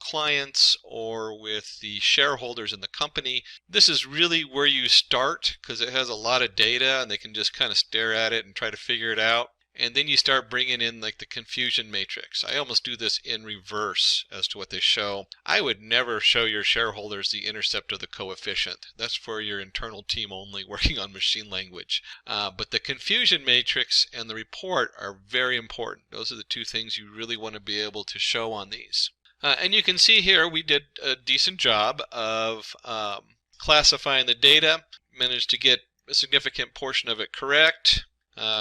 clients or with the shareholders in the company, this is really where you start, because it has a lot of data and they can just kind of stare at it and try to figure it out. And then you start bringing in like the confusion matrix. I almost do this in reverse as to what they show. I would never show your shareholders the intercept of the coefficient. That's for your internal team only working on machine language. But the confusion matrix and the report are very important. Those are the 2 things you really want to be able to show on these. And you can see here we did a decent job of classifying the data, managed to get a significant portion of it correct.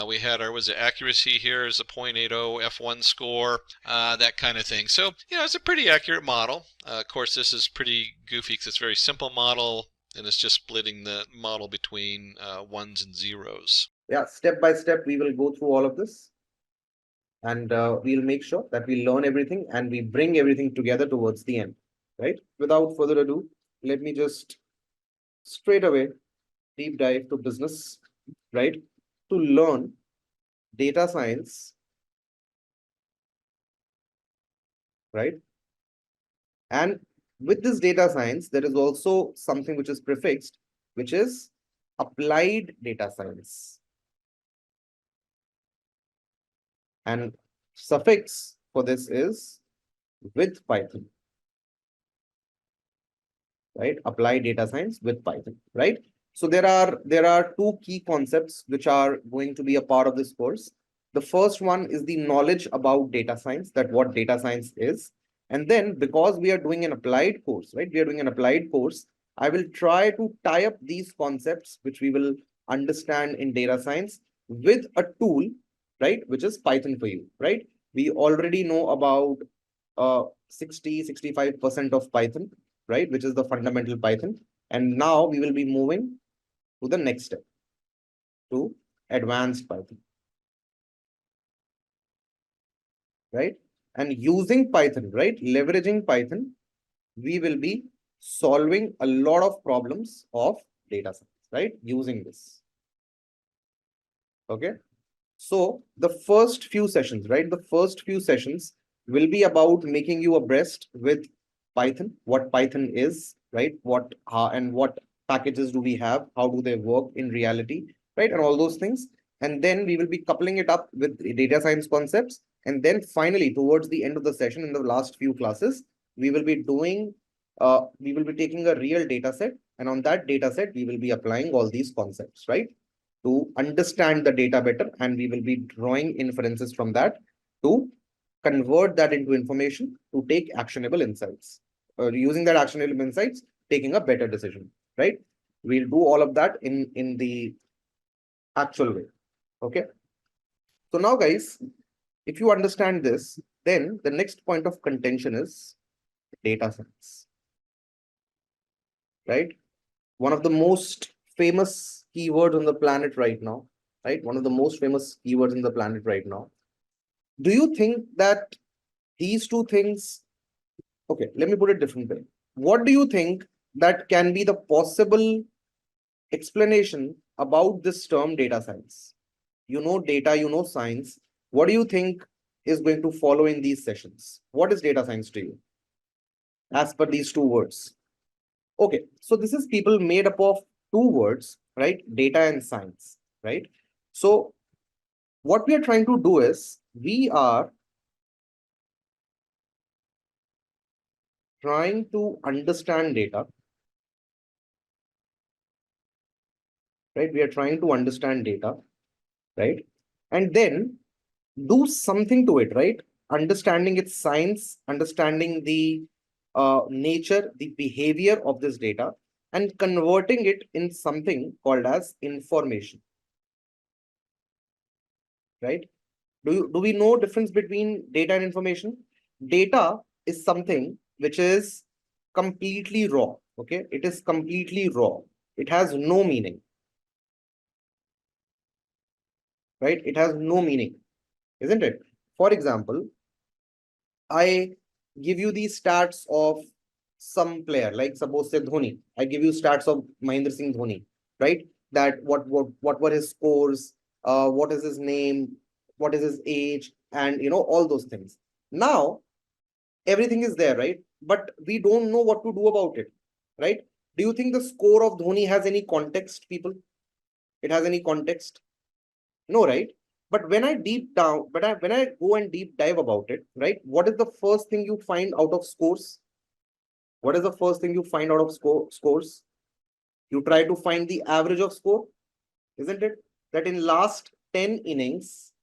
We had our accuracy here is a 0.80 F1 score, that kind of thing. So, it's a pretty accurate model. Of course, this is pretty goofy because it's a very simple model, and it's just splitting the model between 1s and 0s. Yeah, step by step, we will go through all of this, and we'll make sure that we learn everything and we bring everything together towards the end, right? Without further ado, let me just straight away deep dive to business, right? To learn data science, right? And with this data science, there is also something which is prefixed, which is applied data science. And suffix for this is with Python, right? Applied data science with Python, right? So there are 2 key concepts which are going to be a part of this course. The first one is the knowledge about data science, that what data science is. And then because we are doing an applied course, right? We are doing an applied course. I will try to tie up these concepts which we will understand in data science with a tool, right? Which is Python for you, right? We already know about 60-65% of Python, right? Which is the fundamental Python. And now we will be moving to the next step, to advanced Python, right? And using Python, right? Leveraging Python, we will be solving a lot of problems of data science, right? Using this. Okay. So the first few sessions, right? The first few sessions will be about making you abreast with Python, what Python is, right? What packages do we have? How do they work in reality, right? And all those things. And then we will be coupling it up with data science concepts. And then finally, towards the end of the session, in the last few classes, we will be taking a real data set. And on that data set, we will be applying all these concepts, right? To understand the data better. And we will be drawing inferences from that to convert that into information to take actionable insights. Using that actionable insights, taking a better decision, right? We'll do all of that in the actual way. Okay. So now, guys, if you understand this, then the next point of contention is data science, right? One of the most famous keywords on the planet right now, right? One of the most famous keywords in the planet right now. Do you think that these two things, okay, let me put it different way. What do you think that can be the possible explanation about this term data science? You know data, you know science. What do you think is going to follow in these sessions? What is data science to you as per these two words? Okay, so this is people made up of two words, right? Data and science, right? So what we are trying to do is we are trying to understand data, right? We are trying to understand data, right? And then do something to it, right? Understanding its science, understanding the nature, the behavior of this data, and converting it in something called as information, right? Do we know difference between data and information? Data is something which is completely raw, okay? It is completely raw. It has no meaning, right? It has no meaning, isn't it? For example, I give you the stats of some player, like suppose say Dhoni. I give you stats of Mahendra Singh Dhoni, right? That what were his scores, what is his name, what is his age, and all those things. Now everything is there, right? But we don't know what to do about it, right? Do you think the score of Dhoni has any context, people? It has any context? No, right? But when I deep down, when I go and deep dive about it, right? What is the first thing you find out of scores? What is the first thing you find out of scores? You try to find the average of score, isn't it? That in last 10 innings,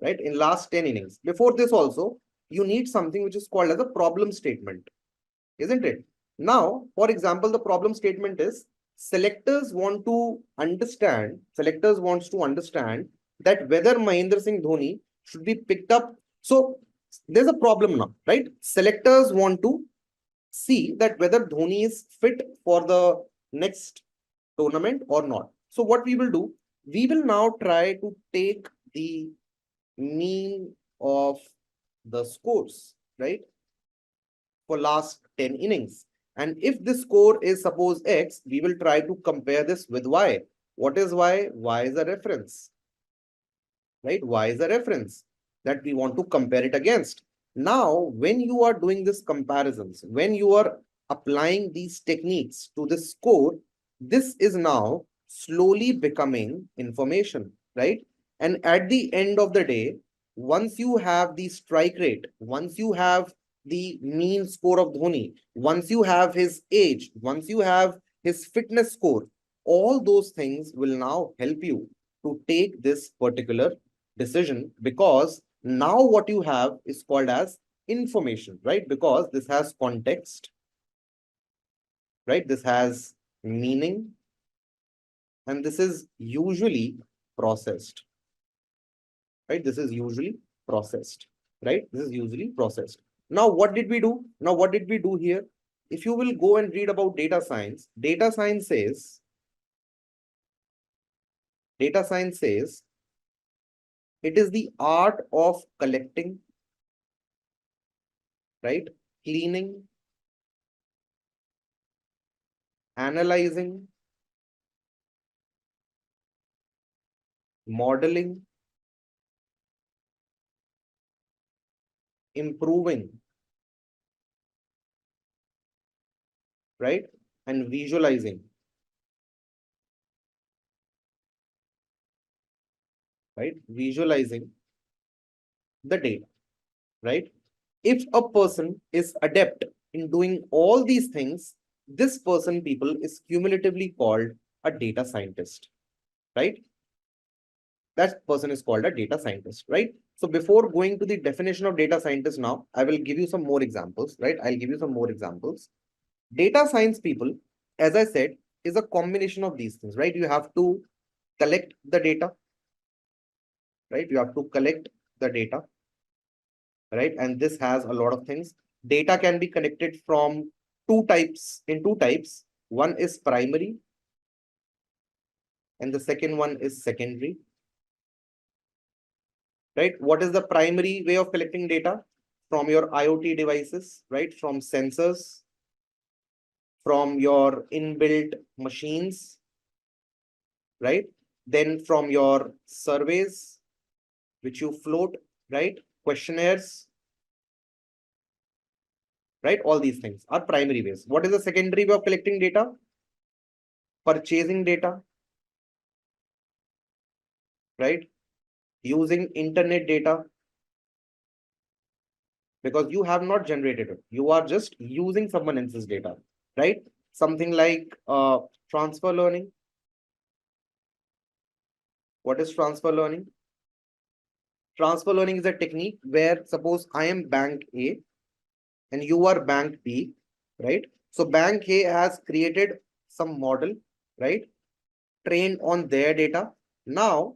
right? In last 10 innings, before this also, you need something which is called as a problem statement, isn't it? Now, for example, the problem statement is selectors wants to understand that whether Mahendra Singh Dhoni should be picked up. So there's a problem now, right? Selectors want to see that whether Dhoni is fit for the next tournament or not. So what we will do, we will now try to take the mean of the scores, right? For last 10 innings. And if the score is suppose X, we will try to compare this with Y. What is Y? Y is a reference, right? Y is a reference that we want to compare it against. Now, when you are doing this comparisons, when you are applying these techniques to the score, this is now slowly becoming information, right? And at the end of the day, once you have the strike rate, once you have the mean score of Dhoni, once you have his age, once you have his fitness score, all those things will now help you to take this particular decision, because now what you have is called as information, right? Because this has context, right? This has meaning, and this is usually processed, right? This is usually processed, right? This is usually processed. Now, what did we do? Now, what did we do here? If you will go and read about data science says, it is the art of collecting, right? Cleaning, analyzing, modeling, improving, right? And visualizing, right? Visualizing the data, right? If a person is adept in doing all these things, this person, people, is cumulatively called a data scientist, right? That person is called a data scientist, right? So before going to the definition of data scientist now, I will give you some more examples, right? I'll give you some more examples. Data science, people, as I said, is a combination of these things, right? You have to collect the data, right? You have to collect the data, right? And this has a lot of things. Data can be connected from two types. One is primary and the second one is secondary. Right? What is the primary way of collecting data? From your IoT devices, right? From sensors, from your inbuilt machines, right? Then from your surveys, which you float, right? Questionnaires, right? All these things are primary ways. What is the secondary way of collecting data? Purchasing data, right? Using internet data, because you have not generated it. You are just using someone else's data, right? Something like transfer learning. What is transfer learning? Transfer learning is a technique where suppose I am bank A and you are bank B, right? So bank A has created some model, right? Trained on their data. Now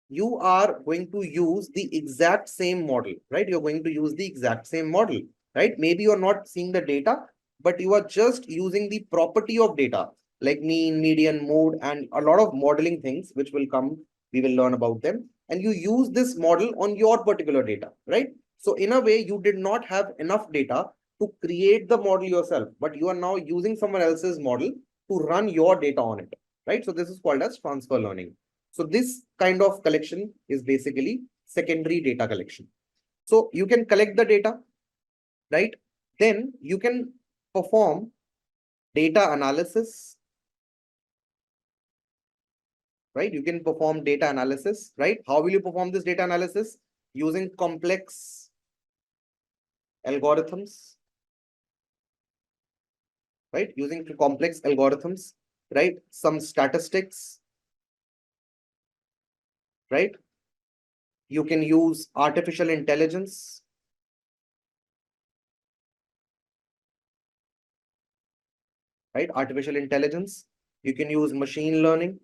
you are going to use the exact same model, right? You're going to use the exact same model, right? Maybe you're not seeing the data, but you are just using the property of data like mean, median, mode, and a lot of modeling things which will come. We will learn about them. And you use this model on your particular data, right? So in a way, you did not have enough data to create the model yourself, but you are now using someone else's model to run your data on it, right? So this is called as transfer learning. So this kind of collection is basically secondary data collection. So you can collect the data, right? Then you can perform data analysis, right? You can perform data analysis, right? How will you perform this data analysis? Using complex algorithms, right? Using complex algorithms, right? Some statistics, right? You can use artificial intelligence, right? Artificial intelligence. You can use machine learning,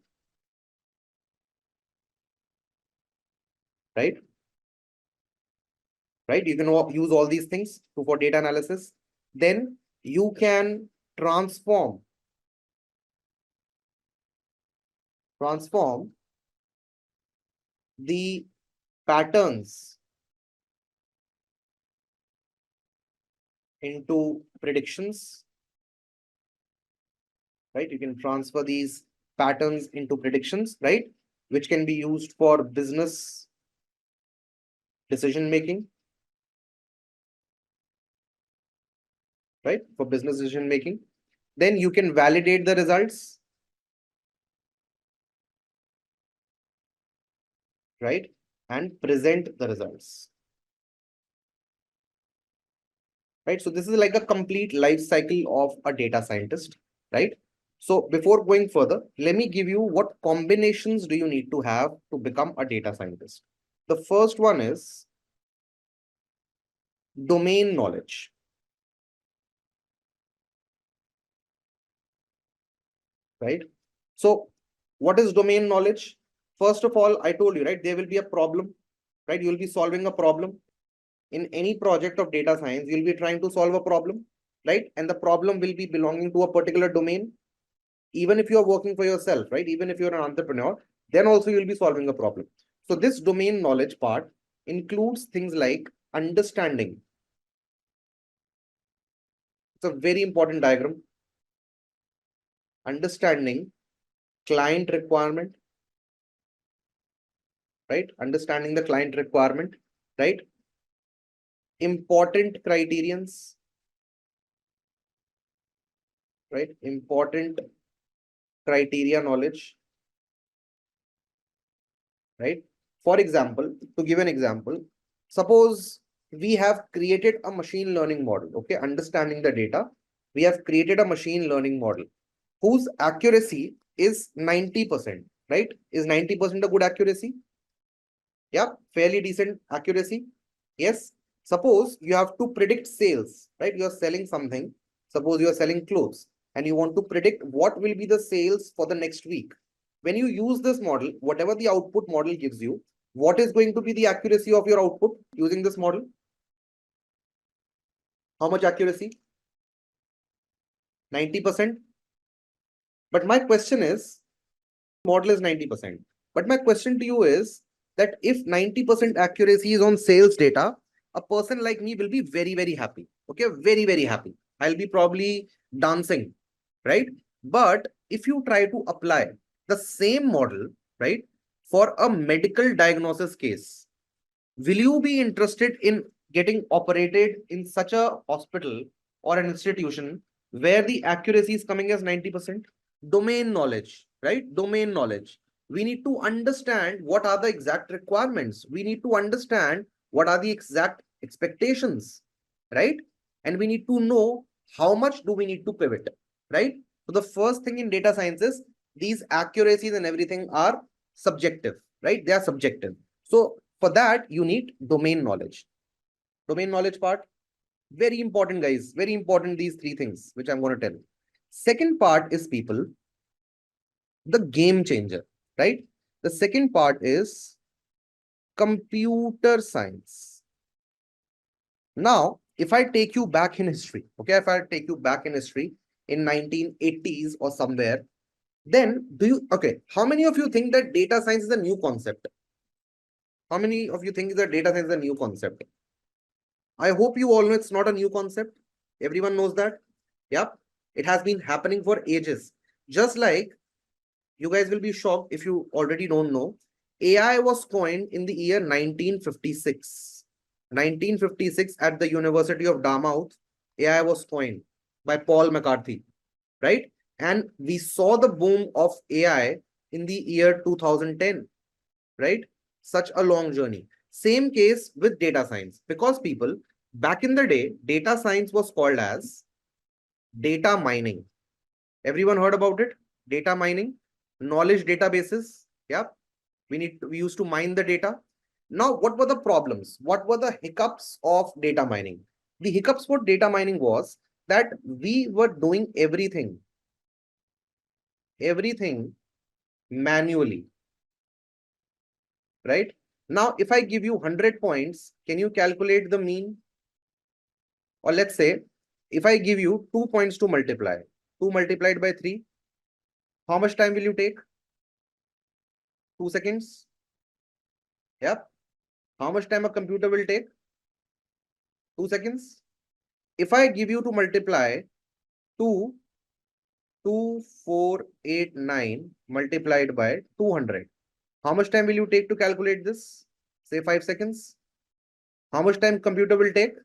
right? Right? You can use all these things for data analysis. Then you can transform the patterns into predictions, right? You can transfer these patterns into predictions, right? Which can be used for business decision making, right? For business decision making. Then you can validate the results, right? And present the results. Right? So this is like a complete life cycle of a data scientist, right? So before going further, let me give you what combinations do you need to have to become a data scientist. The first one is domain knowledge. Right? So what is domain knowledge? First of all, I told you, right? There will be a problem, right? You'll be solving a problem. In any project of data science, you'll be trying to solve a problem, right? And the problem will be belonging to a particular domain. Even if you're working for yourself, right? Even if you're an entrepreneur, then also you'll be solving a problem. So this domain knowledge part includes things like understanding. It's a very important diagram. Understanding client requirement, right? Understanding the client requirement, right? Important criterions, right? Important criteria knowledge, right? For example, to give an example, suppose we have created a machine learning model, okay? Understanding the data, we have created a machine learning model whose accuracy is 90%, right? Is 90% a good accuracy? Yeah, fairly decent accuracy. Yes. Suppose you have to predict sales, right? You're selling something. Suppose you're selling clothes and you want to predict what will be the sales for the next week. When you use this model, whatever the output model gives you, what is going to be the accuracy of your output using this model? How much accuracy? 90%. But my question is, model is 90%. But my question to you is that if 90% accuracy is on sales data, a person like me will be very, very happy. Okay, very, very happy. I'll be probably dancing, right? But if you try to apply the same model, right, for a medical diagnosis case, will you be interested in getting operated in such a hospital or an institution where the accuracy is coming as 90%? Domain knowledge, right? Domain knowledge. We need to understand what are the exact requirements. We need to understand what are the exact expectations, right? And we need to know how much do we need to pivot, right? So the first thing in data science is these accuracies and everything are subjective, right? They are subjective. So for that, you need domain knowledge. Domain knowledge part, very important, guys. Very important, these three things, which I'm going to tell. Second part is people, the game changer, right? The second part is computer science. Now, if I take you back in history, okay, if I take you back in history in 1980s or somewhere, then how many of you think that data science is a new concept? How many of you think that data science is a new concept? I hope you all know it's not a new concept. Everyone knows that. Yep. It has been happening for ages. Just like you guys will be shocked if you already don't know. AI was coined in the year 1956. 1956 at the University of Dartmouth, AI was coined by Paul McCarthy, right? And we saw the boom of AI in the year 2010, right? Such a long journey. Same case with data science, because people, back in the day, data science was called as data mining. Everyone heard about it? Data mining, knowledge databases. Yeah, we used to mine the data. Now, what were the problems? What were the hiccups of data mining? The hiccups for data mining was that we were doing everything manually, right? Now, if I give you 100 points, can you calculate the mean? Or let's say, if I give you 2 points to multiply, 2 multiplied by 3, how much time will you take? 2 seconds. Yep. How much time a computer will take? 2 seconds. If I give you to multiply 2489 multiplied by 200, how much time will you take to calculate this? Say 5 seconds. How much time computer will take?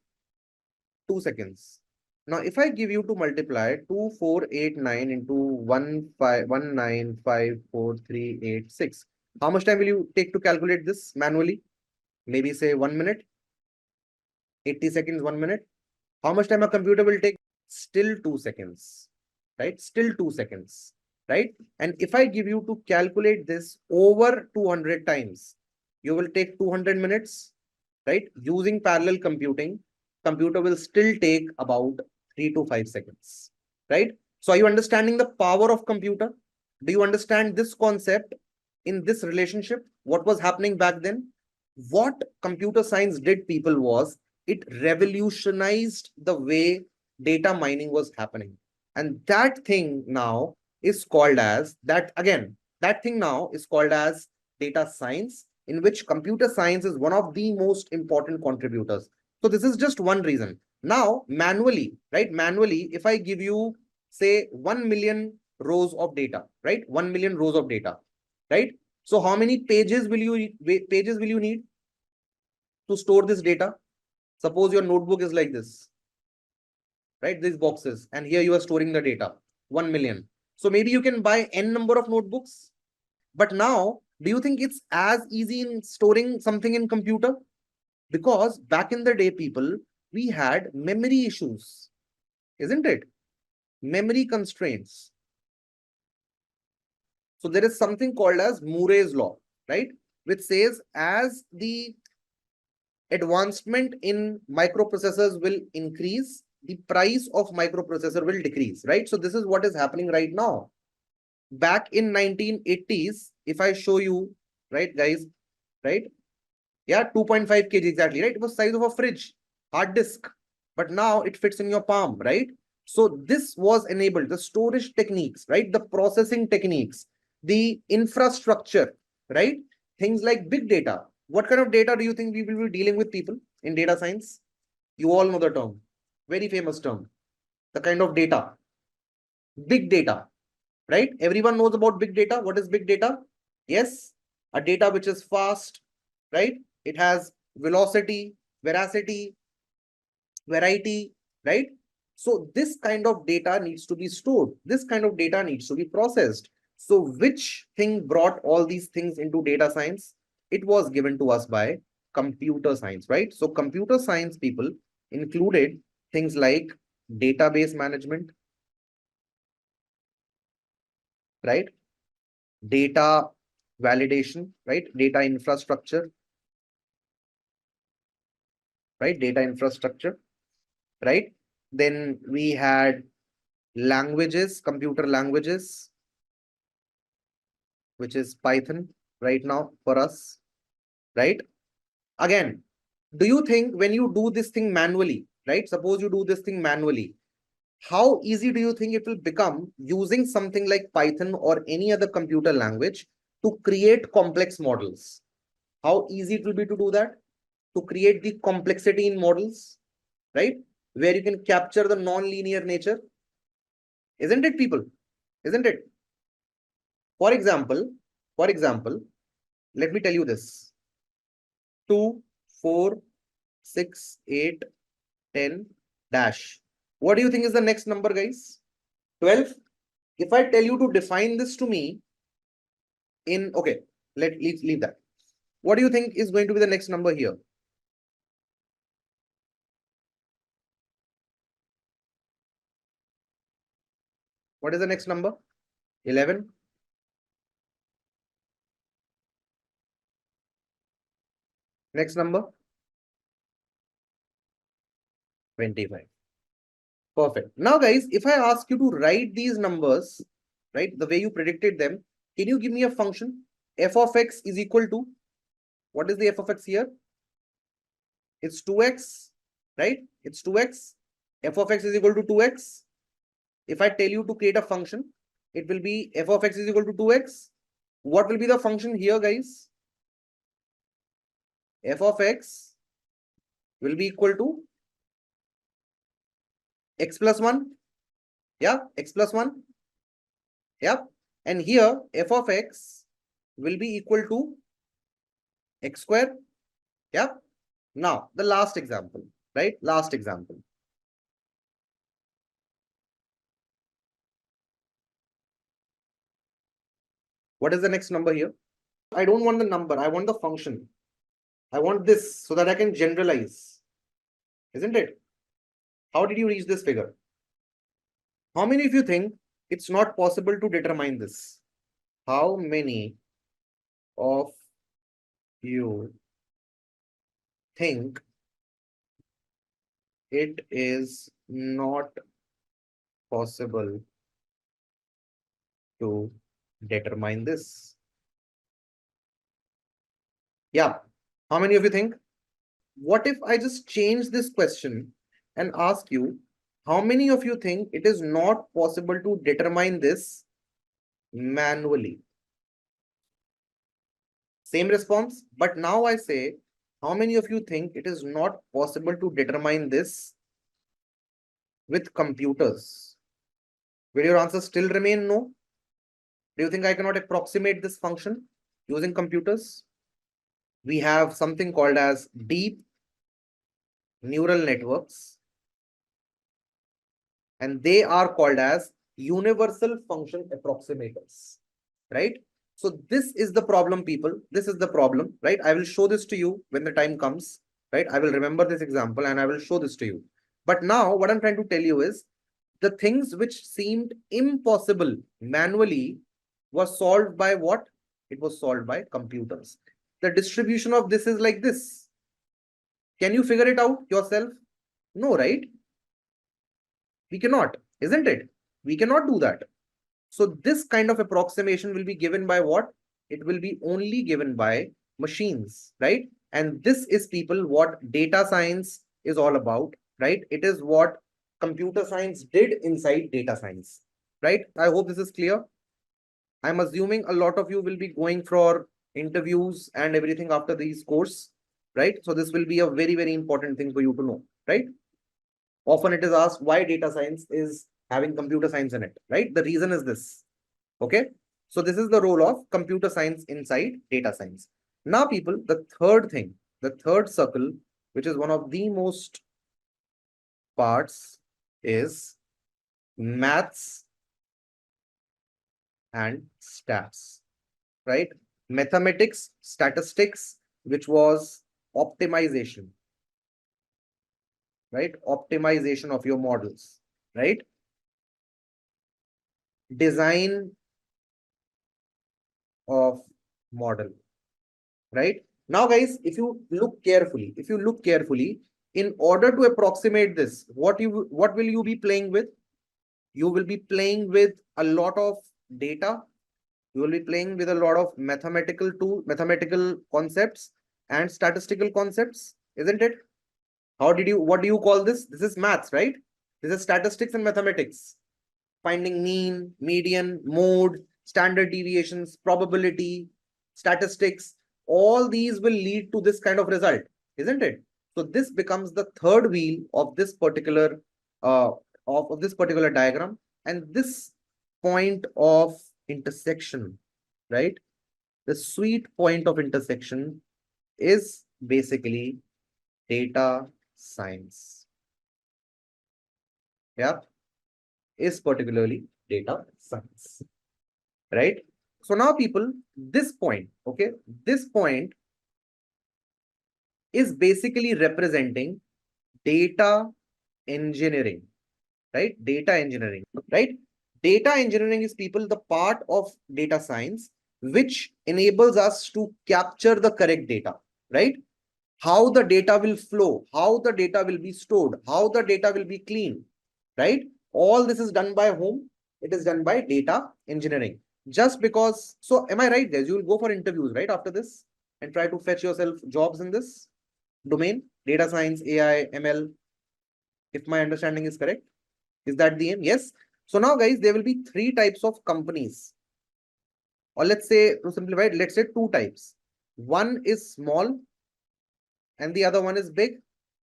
2 seconds. Now, if I give you to multiply 2489 into 1954386, how much time will you take to calculate this manually? Maybe say 1 minute, 80 seconds, 1 minute. How much time a computer will take? Still 2 seconds, right? Still 2 seconds, right? And if I give you to calculate this over 200 times, you will take 200 minutes, right? Using parallel computing, computer will still take about 3 to 5 seconds, right? So are you understanding the power of computer? Do you understand this concept in this relationship? What was happening back then? What computer science did, people, was it revolutionized the way data mining was happening. And that thing now is called as that thing now is called as data science, in which computer science is one of the most important contributors. So this is just one reason. Now, manually, right? Manually, if I give you, say, 1 million rows of data, right? 1 million rows of data, right? So how many pages will you need to store this data? Suppose your notebook is like this, right? These boxes, and here you are storing the data, 1 million. So maybe you can buy n number of notebooks. But now, do you think it's as easy in storing something in computer? Because back in the day, people, we had memory issues, isn't it? Memory constraints. So there is something called as Murray's law, right? Which says as the advancement in microprocessors will increase, the price of microprocessor will decrease, right? So this is what is happening right now. Back in 1980s, if I show you, right, guys, right? Yeah, 2.5 kg exactly, right? It was size of a fridge, hard disk, but now it fits in your palm, right? So this was enabled, the storage techniques, right? The processing techniques, the infrastructure, right? Things like big data. What kind of data do you think we will be dealing with, people, in data science? You all know the term, very famous term, the kind of data, big data, right? Everyone knows about big data. What is big data? Yes, a data which is fast, right? It has velocity, veracity, variety, right? So this kind of data needs to be stored. This kind of data needs to be processed. So which thing brought all these things into data science? It was given to us by computer science, right? So computer science people included things like database management, right? Data validation, right? Data infrastructure, right? Data infrastructure, right? Then we had languages, computer languages, which is Python right now for us, right? Again, do you think when you do this thing manually, right? Suppose you do this thing manually, how easy do you think it will become using something like Python or any other computer language to create complex models? How easy it will be to do that? To create the complexity in models, right? Where you can capture the non-linear nature. Isn't it, people? Isn't it? For example, let me tell you this. 2, 4, 6, 8, 10, dash. What do you think is the next number, guys? 12. If I tell you to define this to me in, okay, leave that. What do you think is going to be the next number here? What is the next number? 11. Next number? 25. Perfect. Now, guys, if I ask you to write these numbers, right, the way you predicted them, can you give me a function? F of x is equal to, what is the f of x here? It's 2x, right? It's 2x. F of x is equal to 2x. If I tell you to create a function, it will be f of x is equal to 2x. What will be the function here, guys? F of x will be equal to x plus 1. Yeah, x plus 1. Yeah. And here, f of x will be equal to x square. Yeah. Now, the last example, right? Last example. What is the next number here? I don't want the number. I want the function. I want this so that I can generalize. Isn't it? How did you reach this figure? How many of you think it's not possible to determine this? How many of you think it is not possible to determine this? Yeah. How many of you think? What if I just change this question and ask you, how many of you think it is not possible to determine this manually? Same response, but now I say, how many of you think it is not possible to determine this with computers? Will your answer still remain no? Do you think I cannot approximate this function using computers? We have something called as deep neural networks, and they are called as universal function approximators, right? So this is the problem, people. This is the problem, right? I will show this to you when the time comes, right? I will remember this example and I will show this to you. But now what I'm trying to tell you is the things which seemed impossible manually was solved by what? It was solved by computers. The distribution of this is like this. Can you figure it out yourself? No, right? We cannot, isn't it? We cannot do that. So this kind of approximation will be given by what? It will be only given by machines, right? And this is, people, what data science is all about, right? It is what computer science did inside data science, right? I hope this is clear. I'm assuming a lot of you will be going for interviews and everything after these course, right? So this will be a very, very important thing for you to know, right? Often it is asked why data science is having computer science in it, right? The reason is this, okay? So this is the role of computer science inside data science. Now, people, the third thing, the third circle, which is one of the most parts, is maths and stats, right? Mathematics, statistics, which was optimization, right? Optimization of your models, right? Design of model, right? Now, guys, if you look carefully, in order to approximate this, what will you be playing with? You will be playing with a lot of data. You will be playing with a lot of mathematical concepts and statistical concepts, isn't it? What do you call this? This is maths, right? This is statistics and mathematics. Finding mean, median, mode, standard deviations, probability, statistics, all these will lead to this kind of result, isn't it? So this becomes the third wheel of this particular of this particular diagram, and this point of intersection, right? The sweet point of intersection is basically data science. Yeah, is particularly data science, right? So now, people, this point, okay, this point is basically representing data engineering, right? Data engineering, right? Data engineering is, people, the part of data science which enables us to capture the correct data, right? How the data will flow, how the data will be stored, how the data will be cleaned, right? All this is done by whom? It is done by data engineering. Just because, so am I right, guys? You will go for interviews, right, after this, and try to fetch yourself jobs in this domain, data science, AI, ML, if my understanding is correct. Is that the aim? Yes. So now, guys, there will be three types of companies. Or let's say, to simplify it, let's say two types. One is small and the other one is big,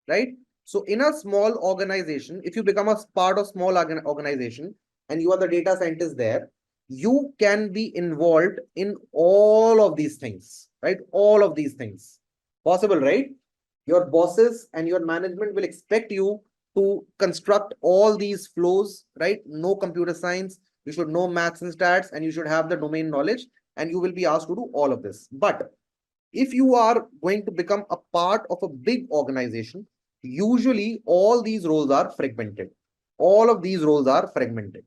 right? So in a small organization, if you become a part of small organization and you are the data scientist there, you can be involved in all of these things, right? All of these things. Possible, right? Your bosses and your management will expect you to construct all these flows, right? No computer science, you should know maths and stats, and you should have the domain knowledge, and you will be asked to do all of this. But if you are going to become a part of a big organization, usually all these roles are fragmented. All of these roles are fragmented,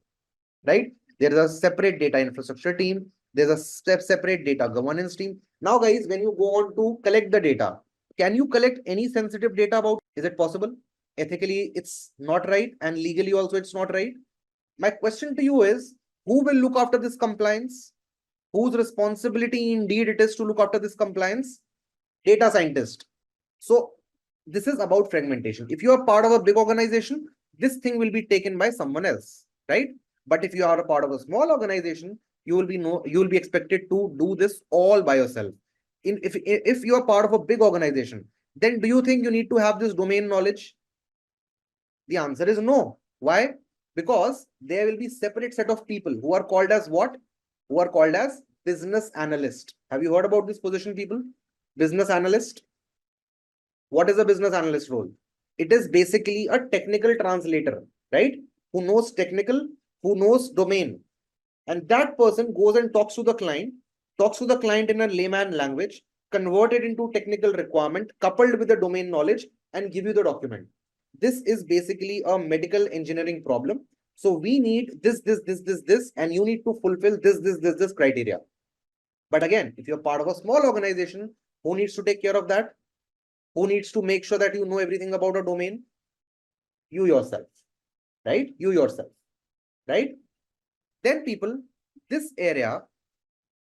right? There is a separate data infrastructure team. There's a separate data governance team. Now, guys, when you go on to collect the data, can you collect any sensitive data about? Is it possible? Ethically, it's not right, and legally also it's not right. My question to you is, who will look after this compliance? Whose responsibility indeed it is to look after this compliance? Data scientist. So this is about fragmentation. If you are part of a big organization, this thing will be taken by someone else, right? But if you are a part of a small organization, you will be expected to do this all by yourself. If you are part of a big organization, then do you think you need to have this domain knowledge? The answer is no. Why? Because there will be separate set of people who are called as what? Who are called as business analyst. Have you heard about this position, people? Business analyst. What is a business analyst role? It is basically a technical translator, right? Who knows technical, who knows domain. And that person goes and talks to the client in a layman language, convert it into technical requirement, coupled with the domain knowledge, and give you the document. This is basically a medical engineering problem. So we need this, and you need to fulfill this criteria. But again, if you're part of a small organization, who needs to take care of that? Who needs to make sure that you know everything about a domain? You yourself, right? You yourself, right? Then, people, this area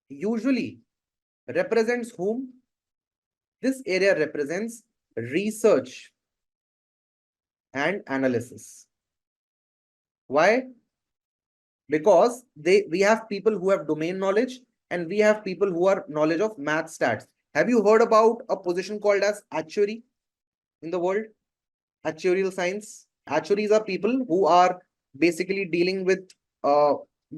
usually represents whom? This area represents research and analysis. Why? because we have people who have domain knowledge and we have people who are knowledge of math stats. Have you heard about a position called as actuary in the world? Actuarial science. Actuaries are people who are basically dealing with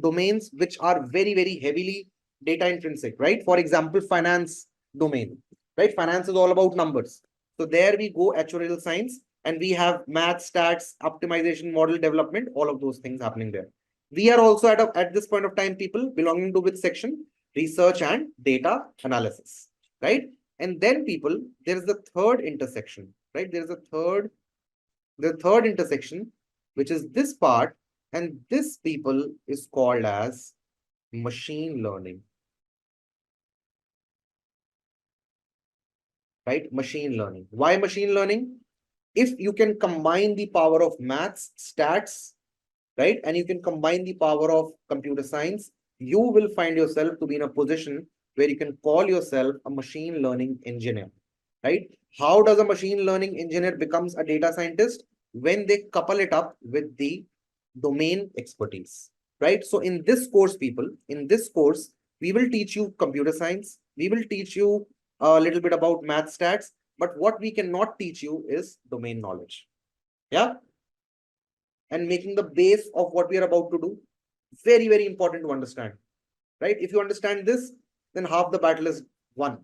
domains which are very, very heavily data intrinsic, right? For example, finance domain, right? Finance is all about numbers. So there we go, actuarial science, and we have math, stats, optimization, model development, all of those things happening there. We are also at this point of time people belonging to which section? Research and data analysis, right? And then people, there is the third intersection, right? There is the third intersection, which is this part, and this people is called as machine learning, right? Machine learning. Why machine learning? If you can combine the power of maths, stats, right, and you can combine the power of computer science, you will find yourself to be in a position where you can call yourself a machine learning engineer, right? How does a machine learning engineer becomes a data scientist? When they couple it up with the domain expertise, right? So in this course, people, in this course, we will teach you computer science. We will teach you a little bit about math stats, but what we cannot teach you is domain knowledge. Yeah. And making the base of what we are about to do very, very important to understand, right? If you understand this, then half the battle is won,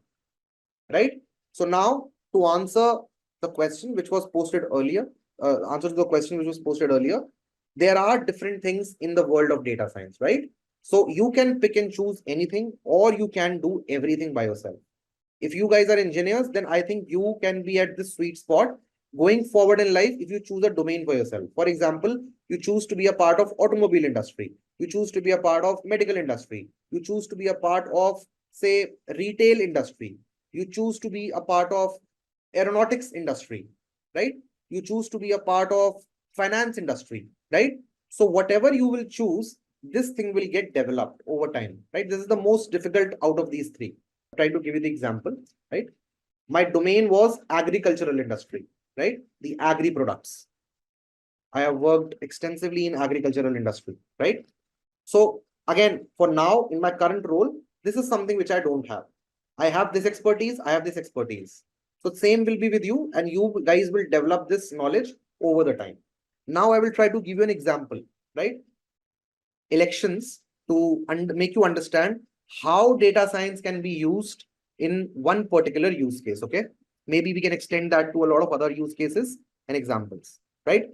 right? So now to answer the question which was posted earlier, answer to the question which was posted earlier, there are different things in the world of data science, right? So you can pick and choose anything, or you can do everything by yourself. If you guys are engineers, then I think you can be at this sweet spot going forward in life. If you choose a domain for yourself, for example, you choose to be a part of automobile industry, you choose to be a part of medical industry, you choose to be a part of, say, retail industry, you choose to be a part of aeronautics industry, right? You choose to be a part of finance industry, right? So whatever you will choose, this thing will get developed over time, right? This is the most difficult out of these three. Try to give you the example, right? My domain was agricultural industry, right? The agri products. I have worked extensively in agricultural industry, right? So again, for now, in my current role, this is something which I don't have. I have this expertise, I have this expertise. So same will be with you, and you guys will develop this knowledge over the time. Now I will try to give you an example, right? Elections, to make you understand how data science can be used in one particular use case, okay? Maybe we can extend that to a lot of other use cases and examples, right?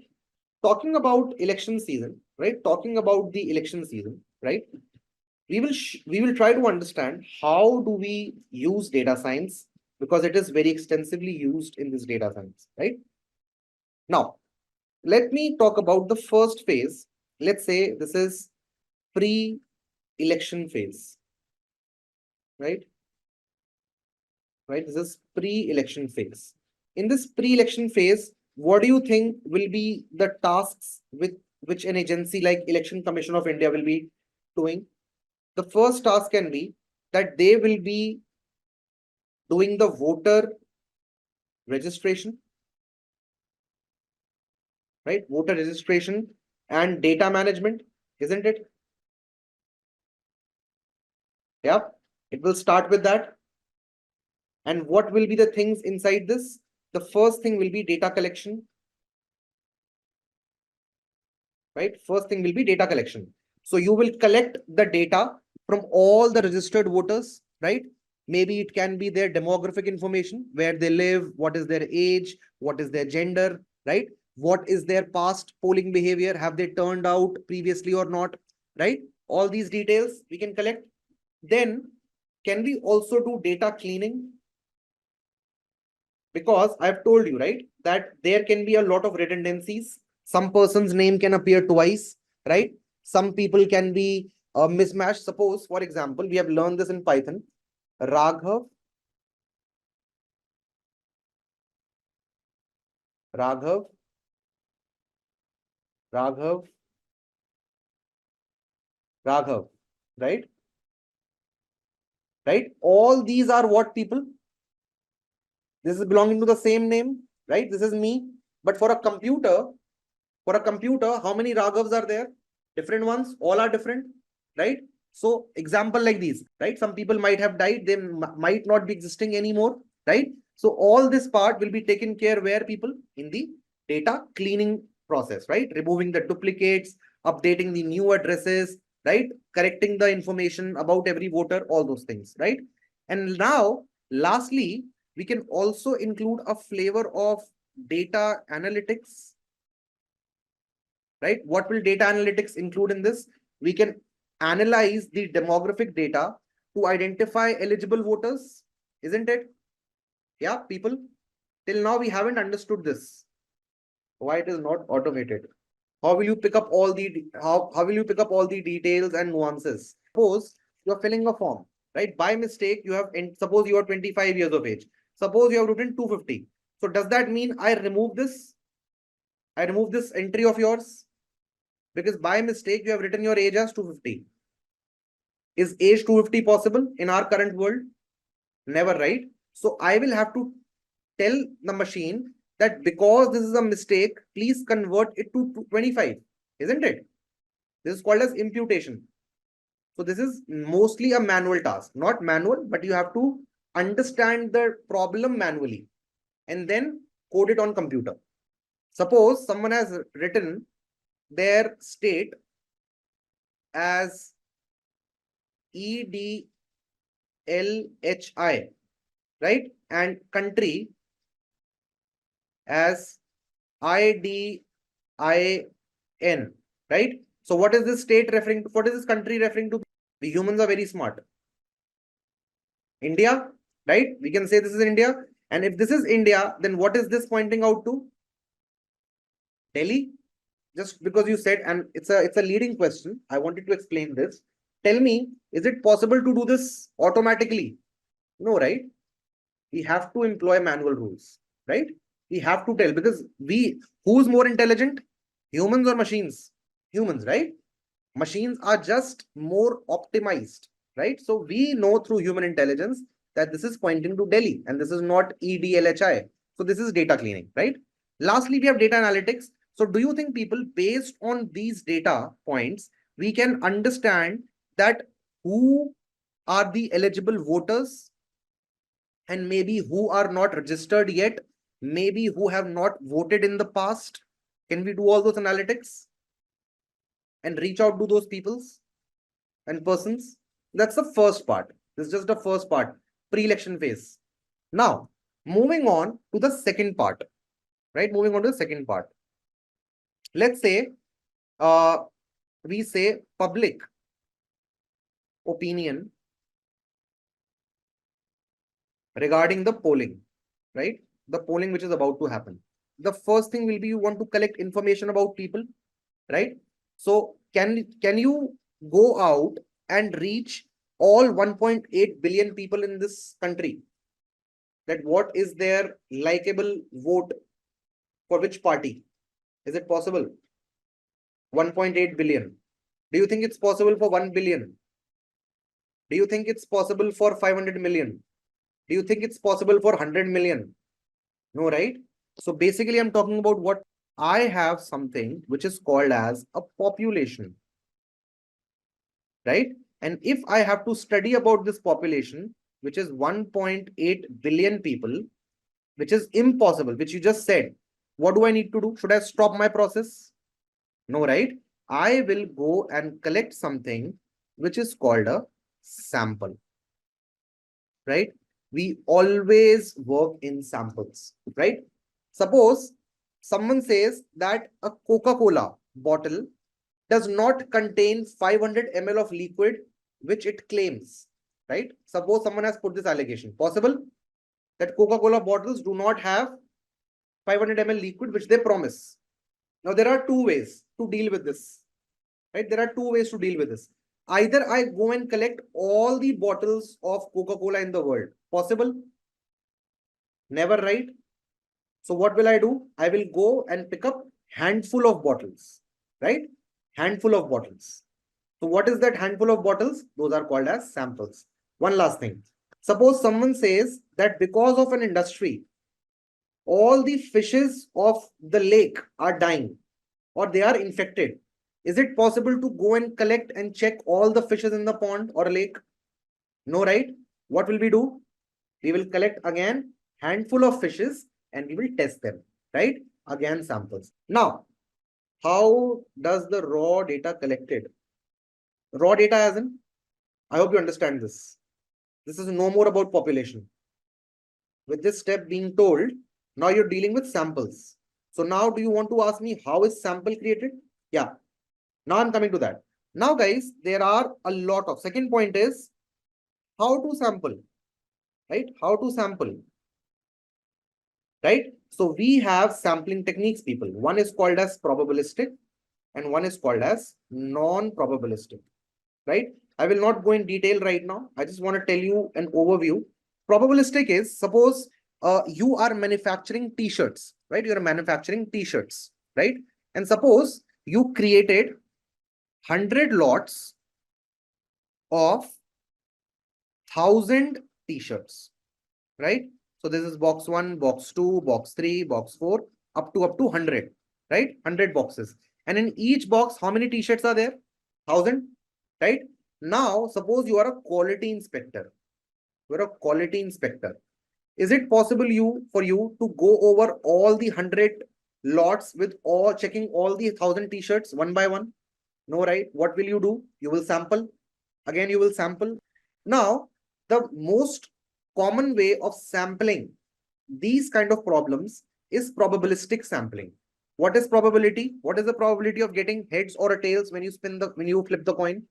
Talking about election season, right? Talking about the election season, right? We will try to understand how do we use data science, because it is very extensively used in this data science, right? Now, let me talk about the first phase. Let's say this is pre-election phase, right? Right, this is pre-election phase. In this pre-election phase, what do you think will be the tasks with which an agency like Election Commission of India will be doing? The first task can be that they will be doing the voter registration, right? Voter registration and data management, isn't it? Yeah, it will start with that. And what will be the things inside this? The first thing will be data collection, right? First thing will be data collection. So you will collect the data from all the registered voters, right? Maybe it can be their demographic information, where they live, what is their age, what is their gender, right? What is their past polling behavior? Have they turned out previously or not, right? All these details we can collect. Then can we also do data cleaning? Because I've told you, right, that there can be a lot of redundancies. Some person's name can appear twice, right? Some people can be mismatched. Suppose, for example, we have learned this in Python. Raghav, Raghav, Raghav, Raghav, right? Right? All these are what people? This is belonging to the same name, right? This is me. But for a computer, how many Raghavs are there? Different ones, all are different, right? So example like these, right? Some people might have died, they might not be existing anymore, right? So all this part will be taken care where people in the data cleaning process, right? Removing the duplicates, updating the new addresses, right? Correcting the information about every voter, all those things, right? And now, lastly, we can also include a flavor of data analytics, right? What will data analytics include in this? We can analyze the demographic data to identify eligible voters, isn't it? Yeah, people, till now we haven't understood this. Why it is not automated? How will you pick up all the how will you pick up all the details and nuances? Suppose you're filling a form, right? By mistake, you have suppose you are 25 years of age. Suppose you have written 250. So does that mean I remove this? I remove this entry of yours? Because by mistake, you have written your age as 250. Is age 250 possible in our current world? Never, right? So I will have to tell the machine that because this is a mistake, please convert it to 25, isn't it? This is called as imputation. So this is mostly a manual task, not manual, but you have to understand the problem manually and then code it on computer. Suppose someone has written their state as EDLHI, right? And country as IDIN, right? So what is this state referring to? What is this country referring to? The humans are very smart. India, right? We can say this is India. And if this is India, then what is this pointing out to? Delhi? Just because you said, and it's a leading question. I wanted to explain this. Tell me, is it possible to do this automatically? No, right? We have to employ manual rules, right? We have to tell, because who's more intelligent? Humans or machines? Humans, right? Machines are just more optimized, right? So we know through human intelligence that this is pointing to Delhi and this is not EDLHI. So this is data cleaning, right? Lastly, we have data analytics. So do you think people, based on these data points, we can understand that who are the eligible voters and maybe who are not registered yet, maybe who have not voted in the past? Can we do all those analytics and reach out to those peoples and persons? That's the first part. This is just the first part, pre-election phase. Now, moving on to the second part, right? Moving on to the second part. Let's say we say public opinion regarding the polling, right? The polling which is about to happen. The first thing will be you want to collect information about people, right? So can you go out and reach all 1.8 billion people in this country? That what is their likable vote for which party? Is it possible? 1.8 billion. Do you think it's possible for 1 billion? Do you think it's possible for 500 million? Do you think it's possible for 100 million? No, right? So basically, I'm talking about what I have something which is called as a population, right? And if I have to study about this population, which is 1.8 billion people, which is impossible, which you just said, what do I need to do? Should I stop my process? No, right? I will go and collect something which is called a sample, right? We always work in samples, right? Suppose someone says that a Coca-Cola bottle does not contain 500 ml of liquid, which it claims, right? Suppose someone has put this allegation. Possible that Coca-Cola bottles do not have 500 ml liquid, which they promise. Now, there are two ways to deal with this, right? There are two ways to deal with this. Either I go and collect all the bottles of Coca-Cola in the world. Possible? Never, right? So what will I do? I will go and pick up handful of bottles, right? Handful of bottles. So what is that handful of bottles? Those are called as samples. One last thing. Suppose someone says that because of an industry, all the fishes of the lake are dying or they are infected. Is it possible to go and collect and check all the fishes in the pond or lake? No, right? What will we do? We will collect again handful of fishes and we will test them, right? Again samples. Now, how does the raw data collected? Raw data as in, I hope you understand this. This is no more about population. With this step being told, now you're dealing with samples. So now do you want to ask me how is sample created? Yeah. Now I'm coming to that. Now guys, there are a lot of, second point is how to sample, right? How to sample, right? So we have sampling techniques, people. One is called as probabilistic and one is called as non-probabilistic, right? I will not go in detail right now. I just want to tell you an overview. Probabilistic is, suppose you are manufacturing t-shirts, right? You're manufacturing t-shirts, right? And suppose you created 100 lots of 1,000 t-shirts, right? So this is box 1, box 2, box 3, box 4, up to 100, right? 100 boxes. And in each box, how many t-shirts are there? 1,000, right? Now, suppose you are a quality inspector. You're a quality inspector. Is it possible for you to go over all the 100 lots with all checking all the 1,000 t-shirts one by one? No, right? What will you do? You will sample. Again, you will sample. Now, the most common way of sampling these kind of problems is probabilistic sampling. What is probability? What is the probability of getting heads or tails when you flip the coin?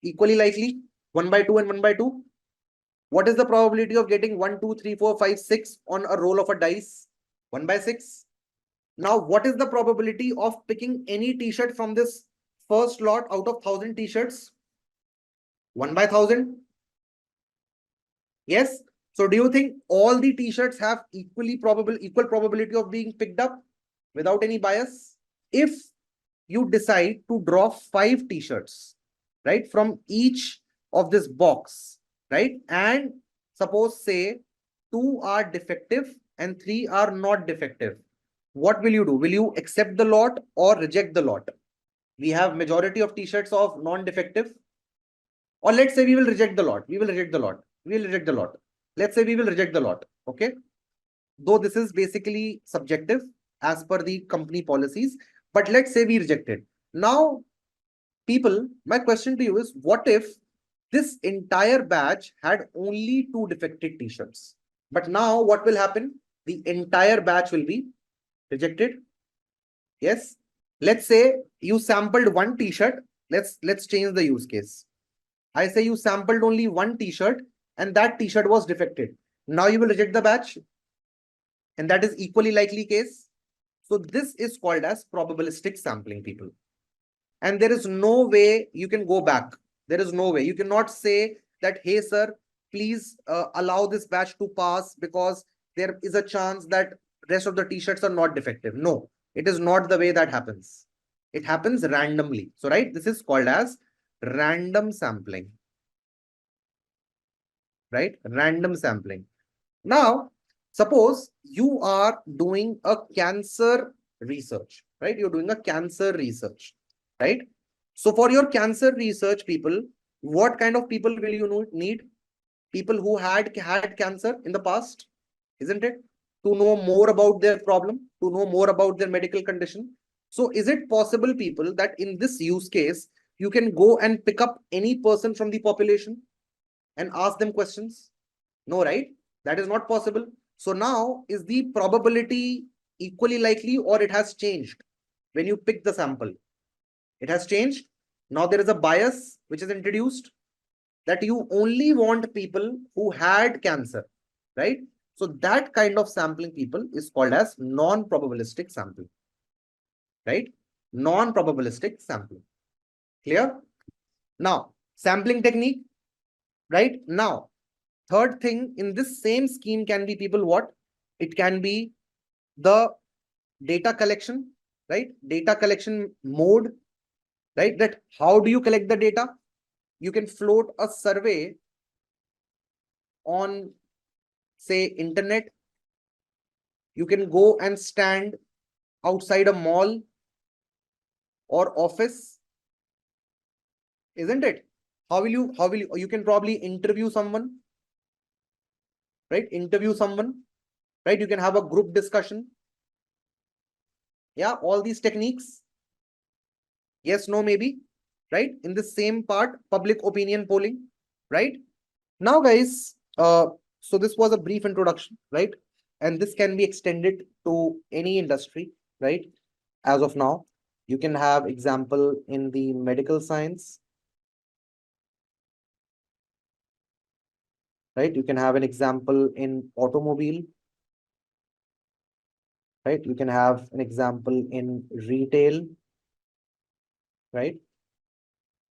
Equally likely, 1 by 2 and 1 by 2. What is the probability of getting 1, 2, 3, 4, 5, 6 on a roll of a dice? 1 by 6. Now, what is the probability of picking any t-shirt from this first lot out of 1,000 t-shirts? 1 by 1,000. Yes. So do you think all the t-shirts have equal probability of being picked up without any bias? If you decide to draw 5 t-shirts, right, from each of this box, right, and suppose say 2 are defective and 3 are not defective, what will you do? Will you accept the lot or reject the lot? We have majority of t-shirts of non-defective, or let's say we will reject the lot. We will reject the lot. We will reject the lot. Let's say we will reject the lot. Okay. Though this is basically subjective as per the company policies, but let's say we reject it. Now, people, my question to you is, what if this entire batch had only 2 defective t-shirts? But now what will happen? The entire batch will be rejected. Yes. Let's say you sampled 1 t-shirt. Let's change the use case. I say you sampled only 1 t-shirt and that t-shirt was defected. Now you will reject the batch. And that is equally likely case. So this is called as probabilistic sampling, people. And there is no way you can go back. There is no way. You cannot say that, hey, sir, please allow this batch to pass because there is a chance that rest of the t-shirts are not defective. No, it is not the way that happens. It happens randomly. So, right, this is called as random sampling. Right? Random sampling. Now, suppose you are doing a cancer research, right? You're doing a cancer research, right? So for your cancer research, people, what kind of people will you need? People who had cancer in the past, isn't it? To know more about their problem, to know more about their medical condition. So is it possible, people, that in this use case, you can go and pick up any person from the population and ask them questions? No, right? That is not possible. So now, is the probability equally likely or it has changed when you pick the sample? It has changed. Now there is a bias which is introduced that you only want people who had cancer, right? So that kind of sampling, people, is called as non-probabilistic sampling, right? Non-probabilistic sampling. Clear? Now, sampling technique, right? Now, third thing in this same scheme can be, people, what? It can be the data collection, right? Data collection mode, right? That how do you collect the data? You can float a survey on, say, internet. You can go and stand outside a mall or office isn't it? How will you can probably interview someone, right? Interview someone, right? You can have a group discussion. Yeah, all these techniques. Yes, no, maybe, right? In the same part, public opinion polling, right? Now, guys, so this was a brief introduction, right? And this can be extended to any industry, right? As of now, you can have example in the medical science, right? You can have an example in automobile, right? You can have an example in retail, right?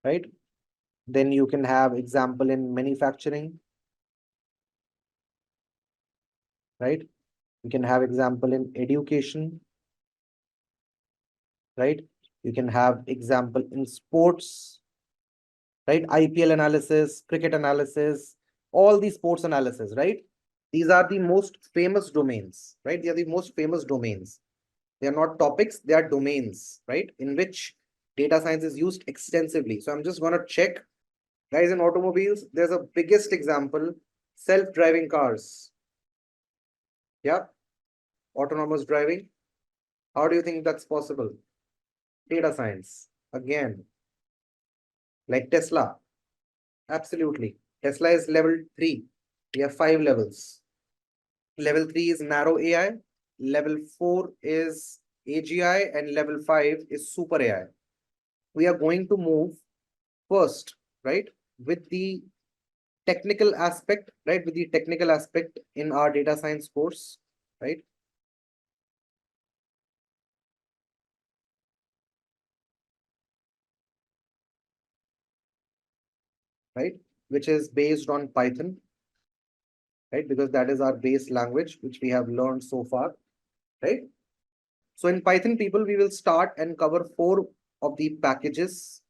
Right? Then you can have example in manufacturing, right? You can have example in education, right? You can have example in sports, right? IPL analysis, cricket analysis, all these sports analysis, right? These are the most famous domains, right? They are the most famous domains. They are not topics, they are domains, right? In which data science is used extensively. So I'm just going to check, guys, in automobiles, there's a biggest example, self-driving cars. Yeah, autonomous driving. How do you think that's possible? Data science, again, like Tesla. Absolutely. Tesla is level 3. We have 5 levels. Level 3 is narrow AI. Level 4 is AGI. And level 5 is super AI. We are going to move first, right, with the technical aspect, right, with the technical aspect in our data science course, right? Right, which is based on Python, right, because that is our base language which we have learned so far, right? So in Python, people, we will start and cover 4 of the packages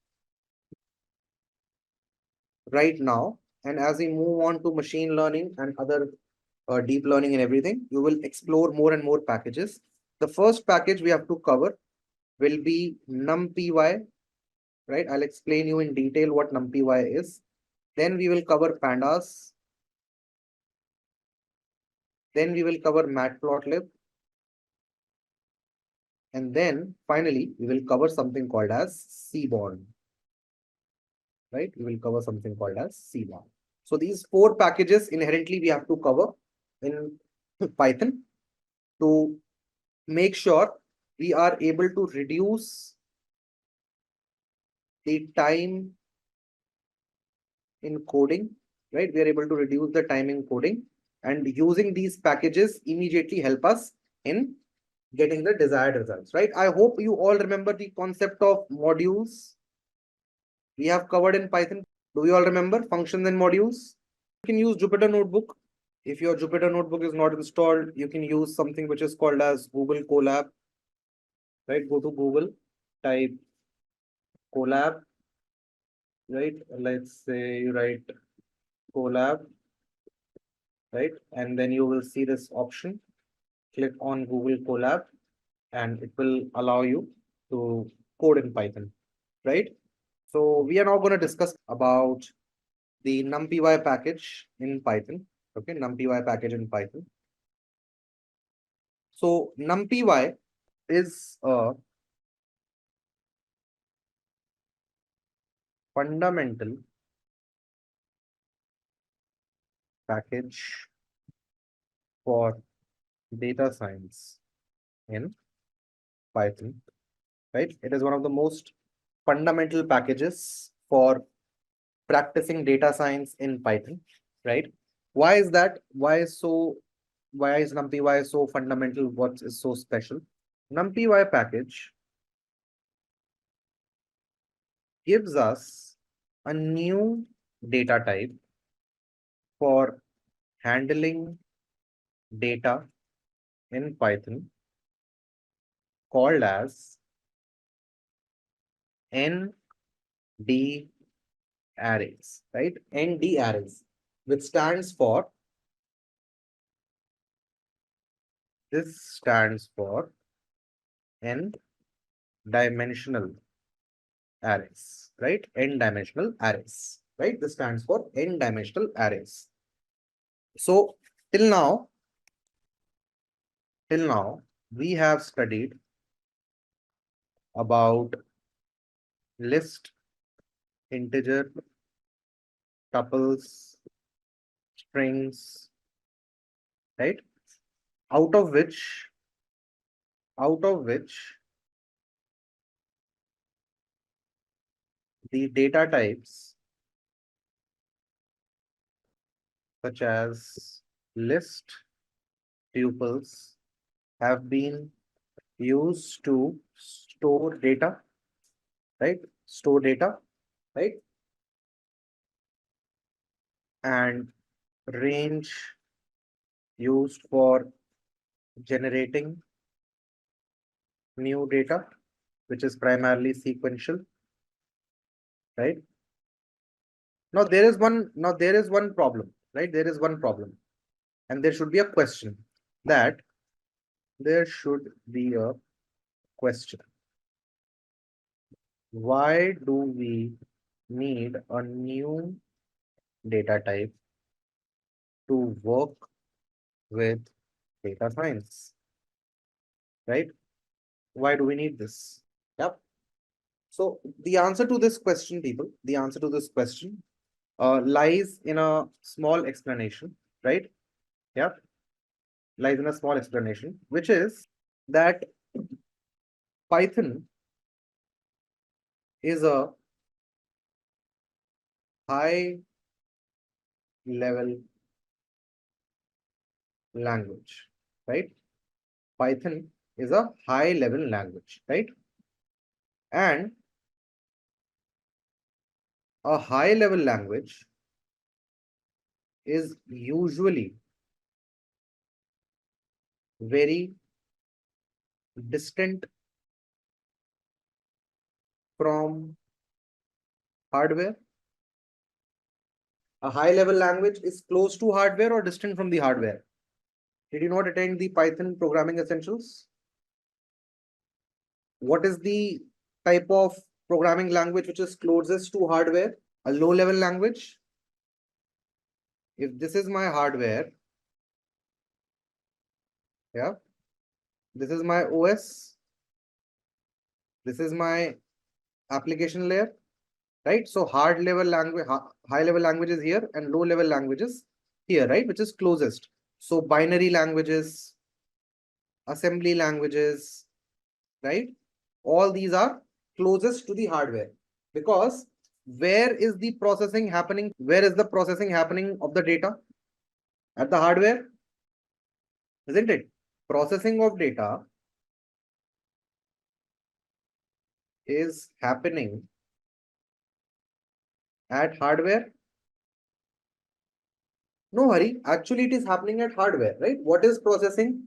right now. And as we move on to machine learning and other deep learning and everything, you will explore more and more packages. The first package we have to cover will be numpy, right? I'll explain you in detail what numpy is. Then we will cover pandas. Then we will cover matplotlib. And then finally, we will cover something called as Seaborn, right? We will cover something called as Seaborn. So these 4 packages inherently we have to cover in Python to make sure we are able to reduce the time in coding, right? We are able to reduce the time in coding, and using these packages immediately help us in getting the desired results, right? I hope you all remember the concept of modules we have covered in Python. Do you all remember functions and modules? You can use Jupyter Notebook. If your Jupyter Notebook is not installed, you can use something which is called as Google Colab, right? Go to Google, type Colab, right? Let's say you write Colab, right? And then you will see this option. Click on Google Colab and it will allow you to code in Python, right? So we are now going to discuss about the numpy package in Python. Okay, numpy package in Python. So numpy is a fundamental package for data science in Python, right? It is one of the most fundamental packages for practicing data science in Python, right? Why is that? Why is numpy so fundamental? What is so special? Numpy package gives us a new data type for handling data in Python called as ND arrays, right? ND arrays, which stands for n dimensional arrays, right? N-dimensional arrays, right? This stands for n-dimensional arrays. So till now, we have studied about list, integer, tuples, strings, right? Out of which the data types such as list, tuples have been used to store data, right? Store data, right? And range used for generating new data, which is primarily sequential, right? Now there is one problem, right? There is one problem, and there should be a question. That there should be a question. Why do we need a new data type to work with data science, right? Why do we need this? Yep. So the answer to this question, people, the answer to this question lies in a small explanation, right? Yep. Lies in a small explanation, which is that Python is a high level language, right? Python is a high level language, right? And a high level language is usually very distant from hardware. A high level language is close to hardware or distant from the hardware. Did you not attend the Python programming essentials? What is the type of programming language which is closest to hardware? A low level language. If this is my hardware, yeah, this is my OS, this is my application layer, right? So hard level language, high level languages here, and low level languages here, right? Which is closest. So binary languages, assembly languages, right? All these are closest to the hardware, because where is the processing happening? Where is the processing happening of the data? At the hardware, isn't it? Processing of data is happening at hardware. No hurry, actually it is happening at hardware, right? What is processing?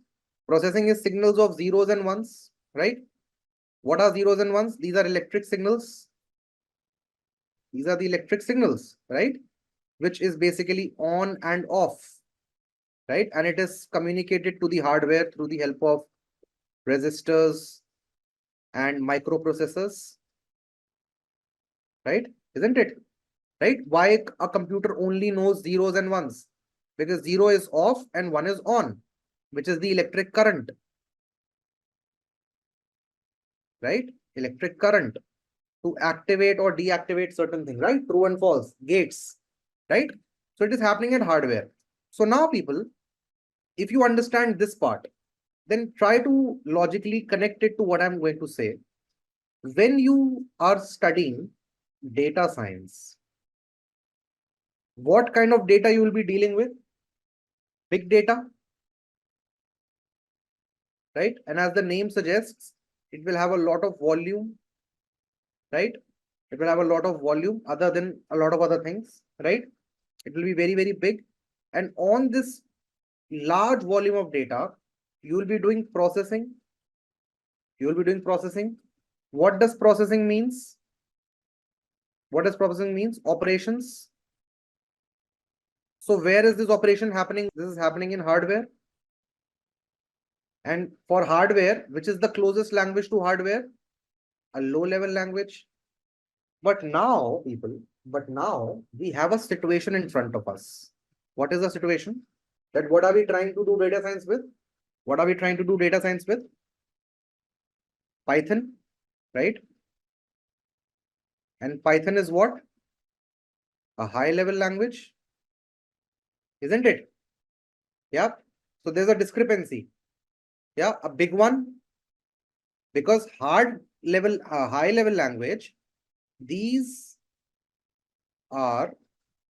Processing is signals of zeros and ones, right? What are zeros and ones? These are electric signals. These are the electric signals, right? Which is basically on and off, right? And it is communicated to the hardware through the help of resistors and microprocessors, right? Isn't it? Right? Why a computer only knows zeros and ones? Because zero is off and one is on, which is the electric current, right? Electric current to activate or deactivate certain things, right? True and false, gates, right? So it is happening at hardware. So now people, if you understand this part, then try to logically connect it to what I'm going to say. When you are studying data science, what kind of data you will be dealing with? Big data, right? And as the name suggests, it will have a lot of volume, right? It will have a lot of volume other than a lot of other things, right? It will be very, very big. And on this large volume of data, you will be doing processing. You will be doing processing. What does processing means? What does processing means? Operations. So where is this operation happening? This is happening in hardware. And for hardware, which is the closest language to hardware? A low level language, But now, people, we have a situation in front of us. What is the situation? That what are we trying to do data science with? What are we trying to do data science with? Python, right? And Python is what? A high level language, isn't it? Yeah. So there's a discrepancy. Yeah, a big one. Because high level language, these are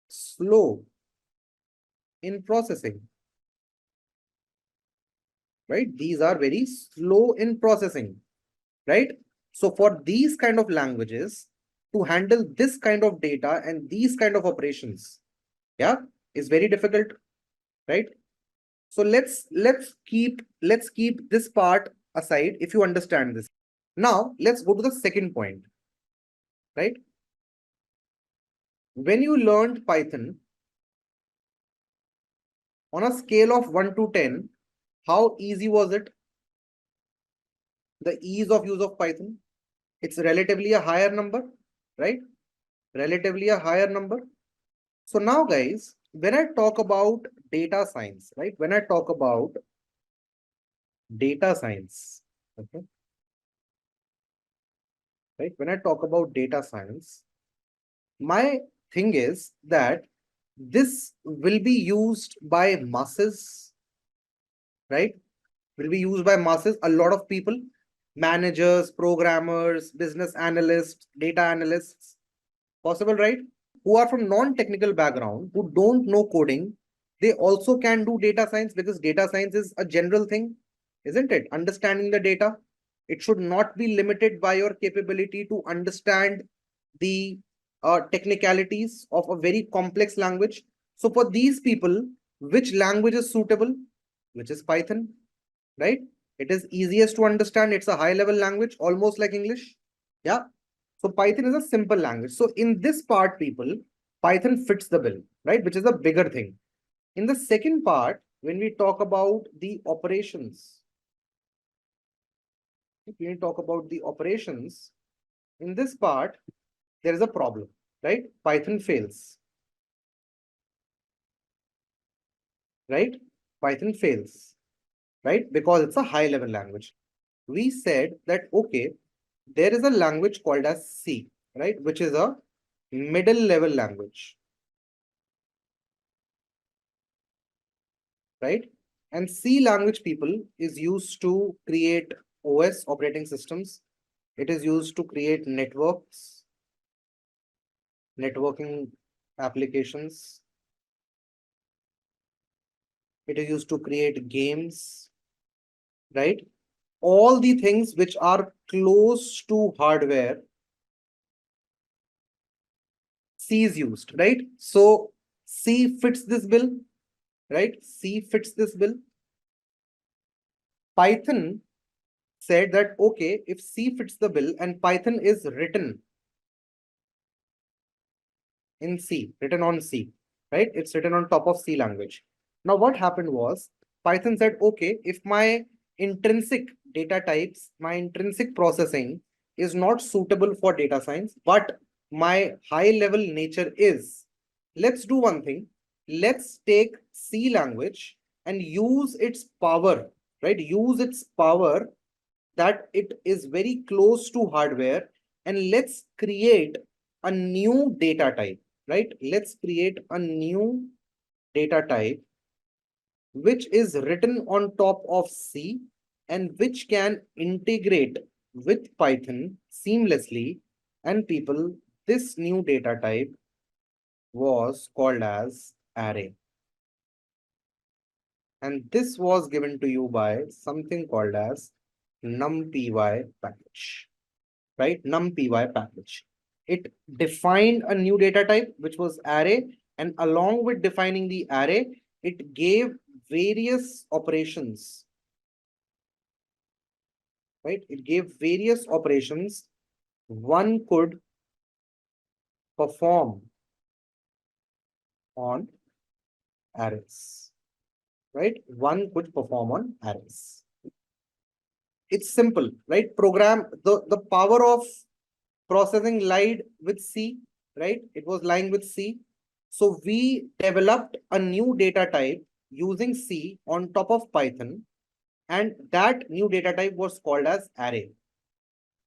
slow in processing, right? These are very slow in processing, right? So for these kind of languages, to handle this kind of data and these kind of operations, yeah, is very difficult, right? So let's keep this part aside if you understand this. Now let's go to the second point, right? When you learned Python, on a scale of 1 to 10, how easy was it? The ease of use of Python? It's relatively a higher number, right? Relatively a higher number. So now guys, when I talk about data science, right? When I talk about data science, okay? Right? When I talk about data science, my thing is that this will be used by masses, right? Will be used by masses, a lot of people, managers, programmers, business analysts, data analysts, possible, right? Who are from non-technical background, who don't know coding, they also can do data science because data science is a general thing, isn't it? Understanding the data. It should not be limited by your capability to understand the technicalities of a very complex language. So for these people, which language is suitable? Which is Python, right? It is easiest to understand. It's a high level language, almost like English. Yeah. So Python is a simple language. So in this part, people, Python fits the bill, right? Which is a bigger thing. In the second part, when we talk about the operations, when we talk about the operations, in this part, there is a problem, right? Python fails, right? Python fails, right? Because it's a high level language. We said that, okay, there is a language called as C, right? Which is a middle level language, right? And C language, people, is used to create OS, operating systems. It is used to create networks, networking applications. It is used to create games, right? All the things which are close to hardware, C is used, right? So C fits this bill, right? C fits this bill. Python said that, okay, if C fits the bill and Python is written in C, written on C, right? It's written on top of C language. Now what happened was Python said, okay, if my intrinsic data types, my intrinsic processing is not suitable for data science, but my high level nature is, let's do one thing. Let's take C language and use its power, right? Use its power that it is very close to hardware, and let's create a new data type, right? Let's create a new data type which is written on top of C and which can integrate with Python seamlessly. And people, this new data type was called as array. And this was given to you by something called as numpy package, right? Numpy package. It defined a new data type, which was array. And along with defining the array, it gave various operations, right? It gave various operations one could perform on arrays, right? One could perform on arrays. It's simple, right? Program, the power of processing lied with C, right? It was lying with C. So we developed a new data type using C on top of Python, and that new data type was called as array.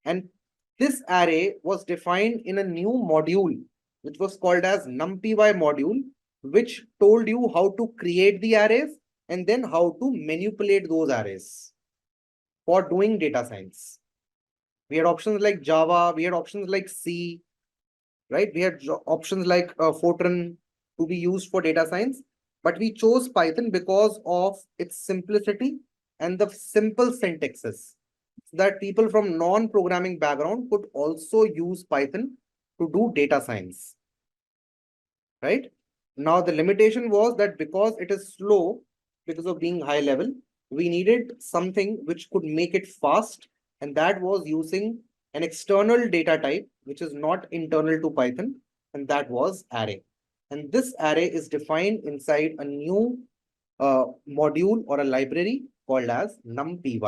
And this array was defined in a new module, which was called as numpy module, which told you how to create the arrays and then how to manipulate those arrays for doing data science. We had options like Java, we had options like C, right? We had options like Fortran to be used for data science, but we chose Python because of its simplicity and the simple syntaxes, so that people from non-programming background could also use Python to do data science, right? Now, the limitation was that because it is slow, because of being high level, we needed something which could make it fast, and that was using an external data type, which is not internal to Python, and that was array. And this array is defined inside a new module or a library called as numpy,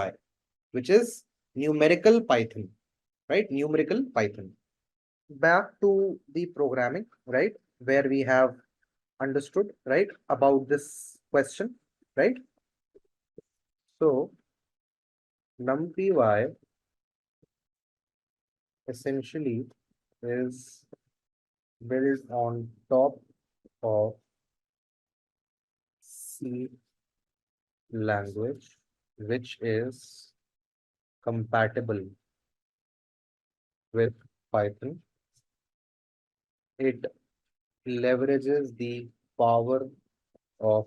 which is numerical Python, right? Numerical Python. Back to the programming, right? Where we have understood, right, about this question, right? So numpy essentially is built on top of C language, which is compatible with Python. It leverages the power of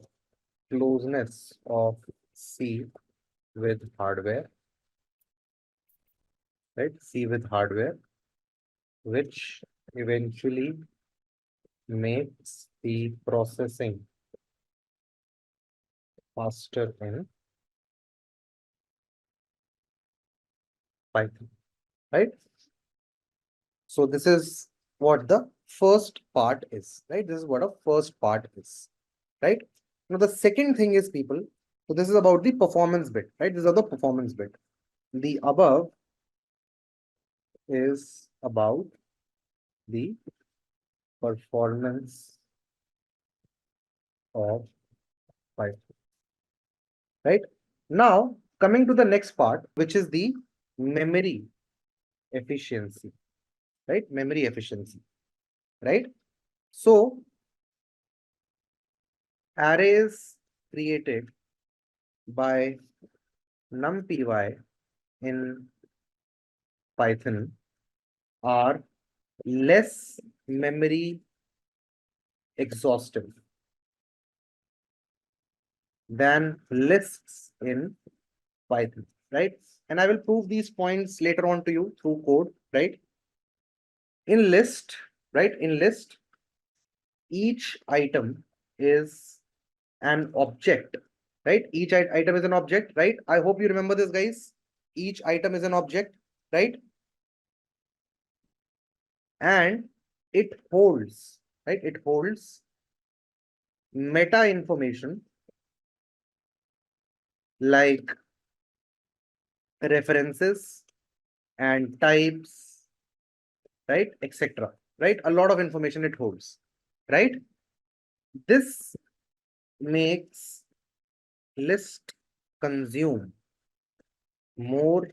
closeness of C with hardware, right? C with hardware, which eventually makes the processing faster in Python, right? So this is what the first part is, right? This is what a first part is, right? Now the second thing is, people, so this is about the performance bit, right? This is the performance bit. The above is about the performance of Python, right? Now coming to the next part, which is the memory efficiency, right? Memory efficiency, right? So arrays created by numpy in Python are less memory exhaustive than lists in Python, right? And I will prove these points later on to you through code, right? In list, right? In list, each item is an object, right? Each item is an object, right? I hope you remember this, guys. Each item is an object, right? And it holds, right? It holds meta information like references and types, right? Etc. Right? A lot of information it holds, right? This makes list consume more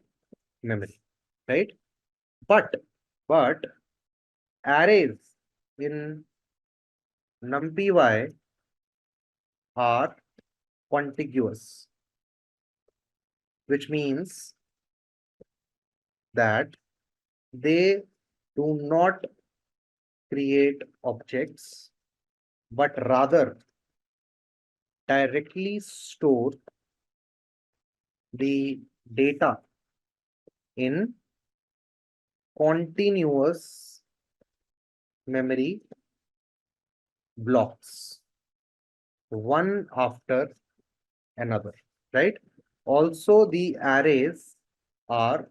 memory, right? But arrays in numpy are contiguous, which means that they do not create objects, but rather directly store the data in continuous memory blocks, one after another, right? Also, the arrays are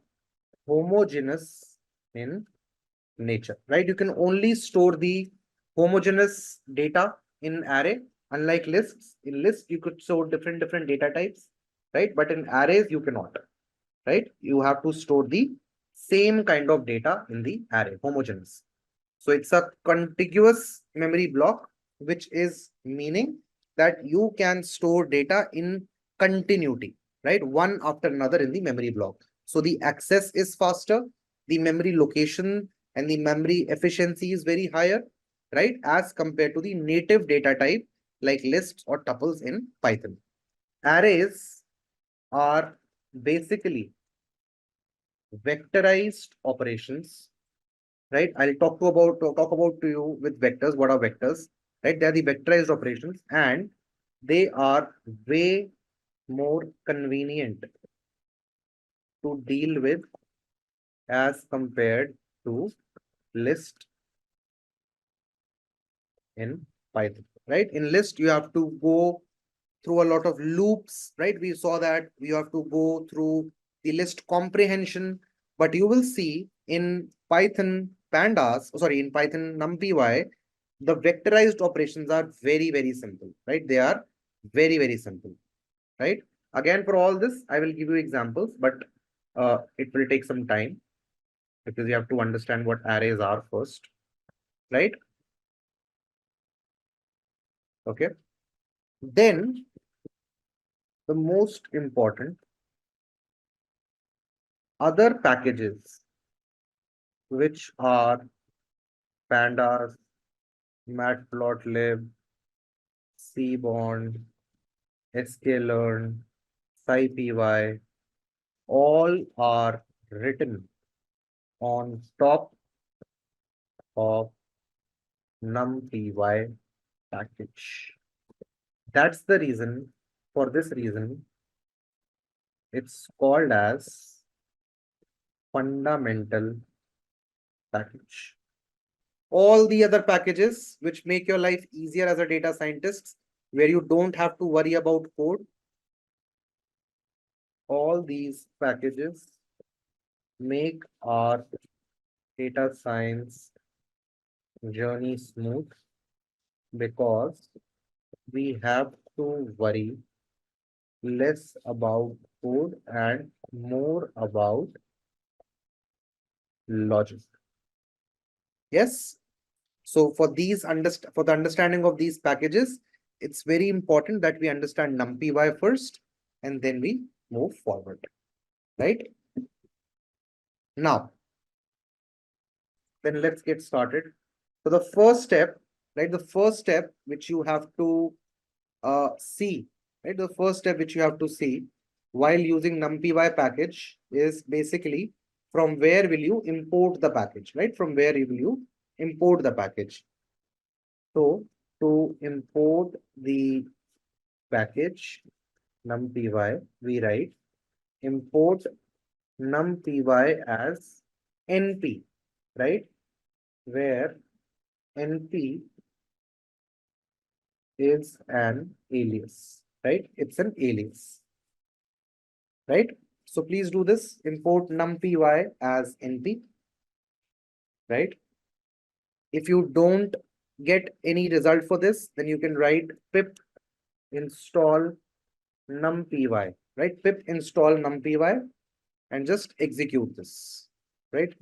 homogeneous in nature, right? You can only store the homogeneous data in array, unlike lists. In lists, you could store different data types, right? But in arrays, you cannot, right? You have to store the same kind of data in the array, homogeneous. So it's a contiguous memory block, which is meaning that you can store data in continuity, right? One after another in the memory block. So the access is faster, the memory location and the memory efficiency is very higher, right? As compared to the native data type like lists or tuples in Python. Arrays are basically vectorized operations, right? I'll talk about to you with vectors. What are vectors? Right? They are the vectorized operations, and they are way more convenient to deal with as compared to list in Python. Right? In list, you have to go through a lot of loops, right? We saw that you have to go through the list comprehension, but you will see in Python pandas, sorry, in Python numpy, the vectorized operations are very, very simple, right? They are very, very simple, right? Again, for all this, I will give you examples, but it will take some time because you have to understand what arrays are first, right? Okay. Then the most important other packages, which are pandas, matplotlib, cbond, sklearn, scipy, all are written on top of numpy package. That's the reason, for this reason, it's called as fundamental package. All the other packages which make your life easier as a data scientist, where you don't have to worry about code, all these packages make our data science journey smooth because we have to worry less about code and more about logic. Yes. So for these for the understanding of these packages, it's very important that we understand numpy first and then we move forward. Right? Now, then let's get started. So the first step, right? The first step which you have to see, right? The first step which you have to see while using numpy package is basically from where will you import the package, right? From where will you import the package? So to import the package numpy, we write import numpy as np, right? Where np is an alias, right? It's an alias, right? So please do this. Import numpy as np, right? If you don't get any result for this, then you can write pip install numpy, right? Pip install numpy and just execute this, right?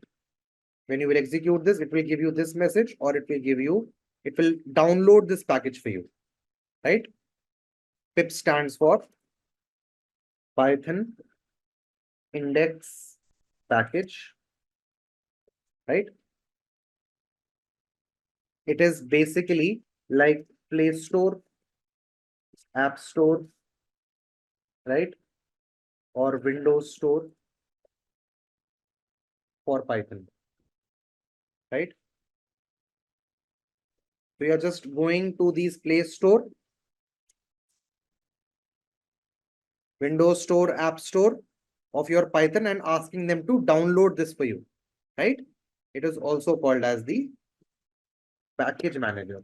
When you will execute this, it will give you this message, or it will download this package for you, right? Pip stands for Python index package, right? It is basically like Play Store, App Store, right? Or Windows Store for Python, right? So you are just going to these Play Store, Windows Store, App Store of your Python and asking them to download this for you, right? It is also called as the package manager,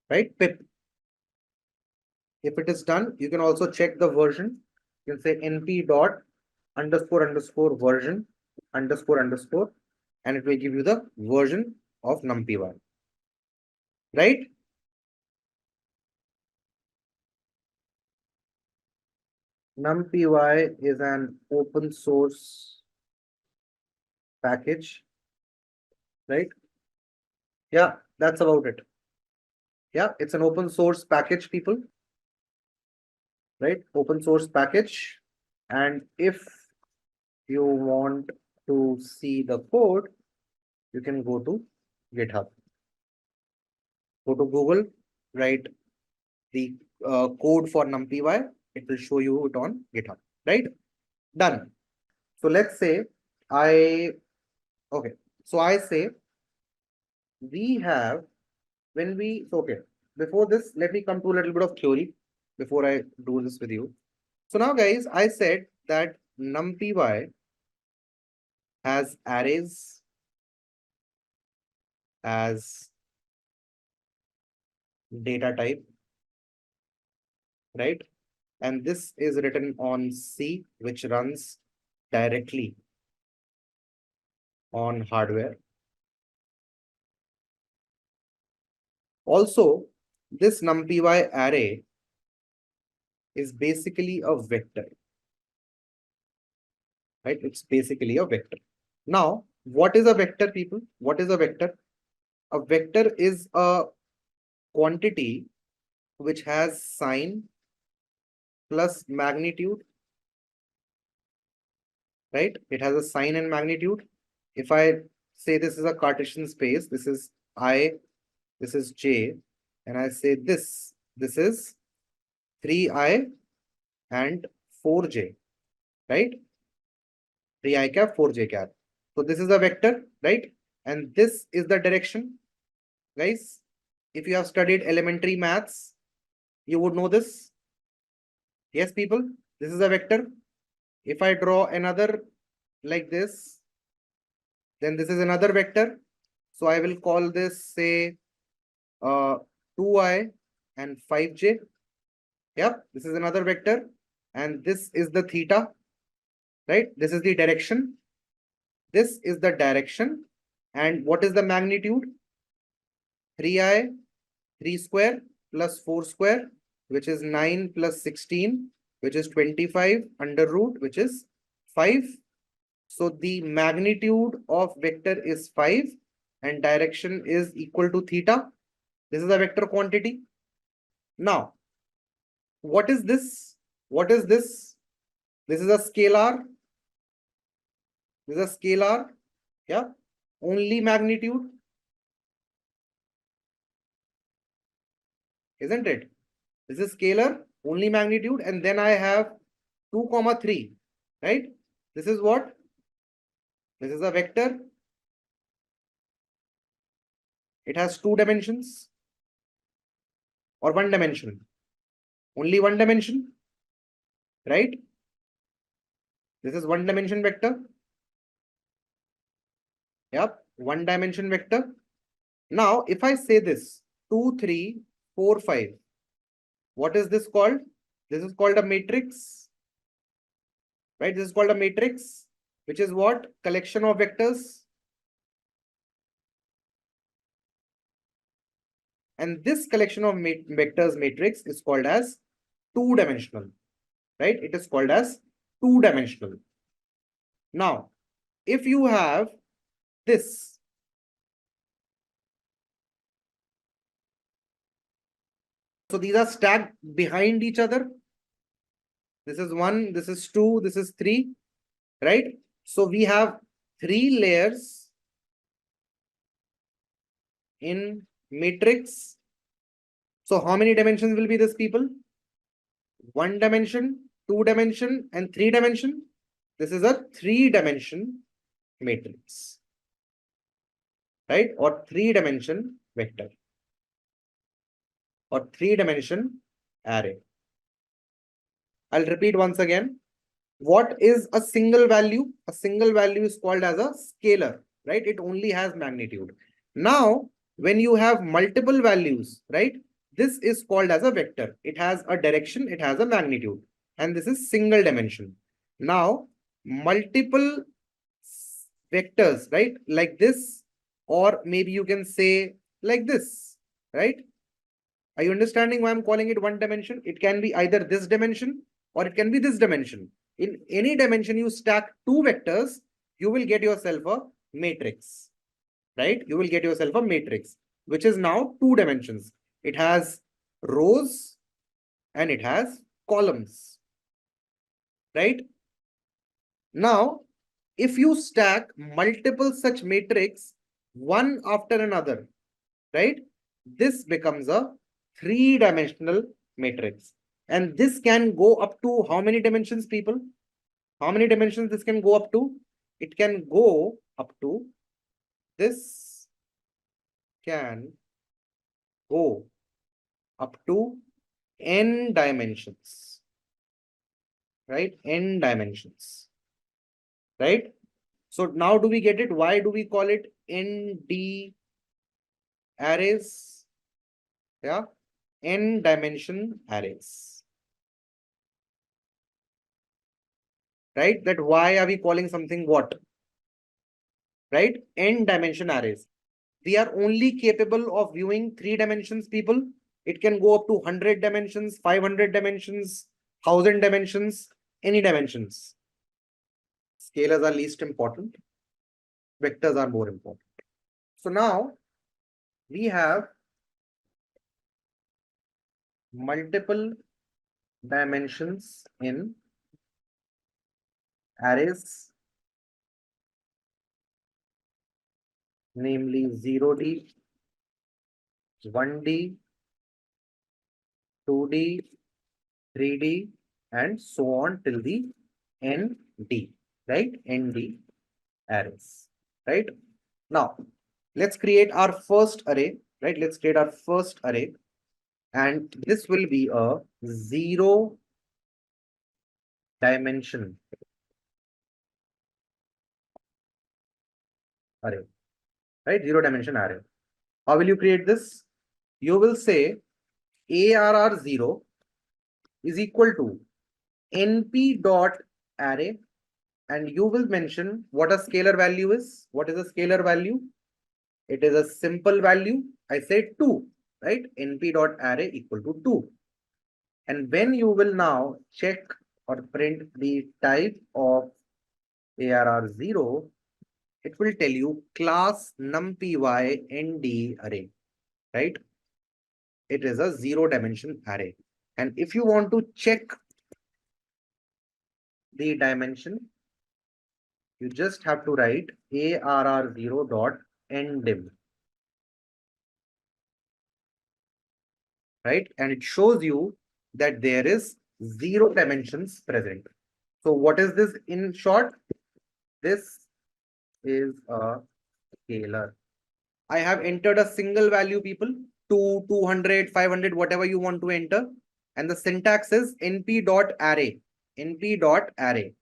right? Pip. If it is done, you can also check the version. You can say np dot underscore underscore version underscore underscore, and it will give you the version of numpy, right? numpy is an open source package, right? Yeah, that's about it. Yeah, it's an open source package, people, right? Open source package. And if you want to see the code, you can go to GitHub. Go to Google, write the code for NumPy. It will show you it on GitHub, right? Done. So let's say okay. So I say we have, okay, before this, let me come to a little bit of theory before I do this with you. So now guys, I said that NumPy has arrays as data type, right? And this is written on C, which runs directly on hardware. Also, this NumPy array is basically a vector, right? It's basically a vector. Now, what is a vector, people? What is a vector? A vector is a quantity which has sign plus magnitude, right? It has a sign and magnitude. If I say this is a Cartesian space, this is I, this is J, and I say this is 3I and 4J, right? 3I cap, 4J cap. So this is a vector, right? And this is the direction. Guys, if you have studied elementary maths, you would know this. Yes, people, this is a vector. If I draw another like this, then this is another vector. So I will call this, say, 2I and 5J. Yep, this is another vector. And this is the theta, right? This is the direction. This is the direction. And what is the magnitude? 3I, 3 square plus 4 square, which is 9 plus 16, which is 25 under root, which is 5. So the magnitude of vector is 5 and direction is equal to theta. This is a vector quantity. Now, what is this? What is this? This is a scalar. This is a scalar. Yeah. Only magnitude. Isn't it? This is scalar, only magnitude. And then I have 2, 3. Right? This is what? This is a vector. It has 2 dimensions or 1 dimension. Only 1 dimension. Right? This is 1 dimension vector. Yep, 1 dimension vector. Now, if I say this 2, 3, 4, 5, what is this called? This is called a matrix. Right? This is called a matrix, which is what? Collection of vectors. And this collection of vectors matrix is called as 2-dimensional. Right? It is called as 2-dimensional. Now, if you have this, so these are stacked behind each other. This is 1, this is 2, this is 3, right? So we have 3 layers in matrix. So how many dimensions will be this, people? 1 dimension, 2 dimension, and 3 dimension. This is a 3-dimension matrix, right? Or 3-dimension vector, or 3-dimension array. I'll repeat once again. What is a single value? A single value is called as a scalar, right? It only has magnitude. Now, when you have multiple values, right? This is called as a vector. It has a direction, it has a magnitude, and this is single dimension. Now, multiple vectors, right? Like this, or maybe you can say like this, right? Are you understanding why I'm calling it 1 dimension? It can be either this dimension or it can be this dimension. In any dimension you stack 2 vectors, you will get yourself a matrix, right? You will get yourself a matrix, which is now 2 dimensions. It has rows and it has columns, right? Now, if you stack multiple such matrix one after another, right? This becomes a 3-dimensional matrix. And this can go up to how many dimensions, people? How many dimensions this can go up to? It can go up to, this can go up to n dimensions, right? N dimensions, right? So now do we get it? Why do we call it ND arrays? Yeah, n dimension arrays, right? That why are we calling something what? Right? N dimension arrays. We are only capable of viewing 3 dimensions, people. It can go up to 100 dimensions, 500 dimensions, 1000 dimensions, any dimensions. Scalars are least important. Vectors are more important. So now we have multiple dimensions in arrays, namely 0D, 1D, 2D, 3D, and so on till the ND, right? ND arrays, right? Now, let's create our first array, right? Let's create our first array. And this will be a 0-dimension array, right? 0-dimension array. How will you create this? You will say ARR0 is equal to NP dot array, and you will mention what a scalar value is. What is a scalar value? It is a simple value. I say 2, right? NP dot array equal to 2. And when you will now check or print the type of ARR0, it will tell you class numpy nd array, right? It is a 0-dimension array. And if you want to check the dimension, you just have to write ARR0 dot ndim, right? And it shows you that there is 0 dimensions present. So what is this in short? This is a scalar. I have entered a single value, people, 2, 200, 500, whatever you want to enter. And the syntax is np.array. np.array.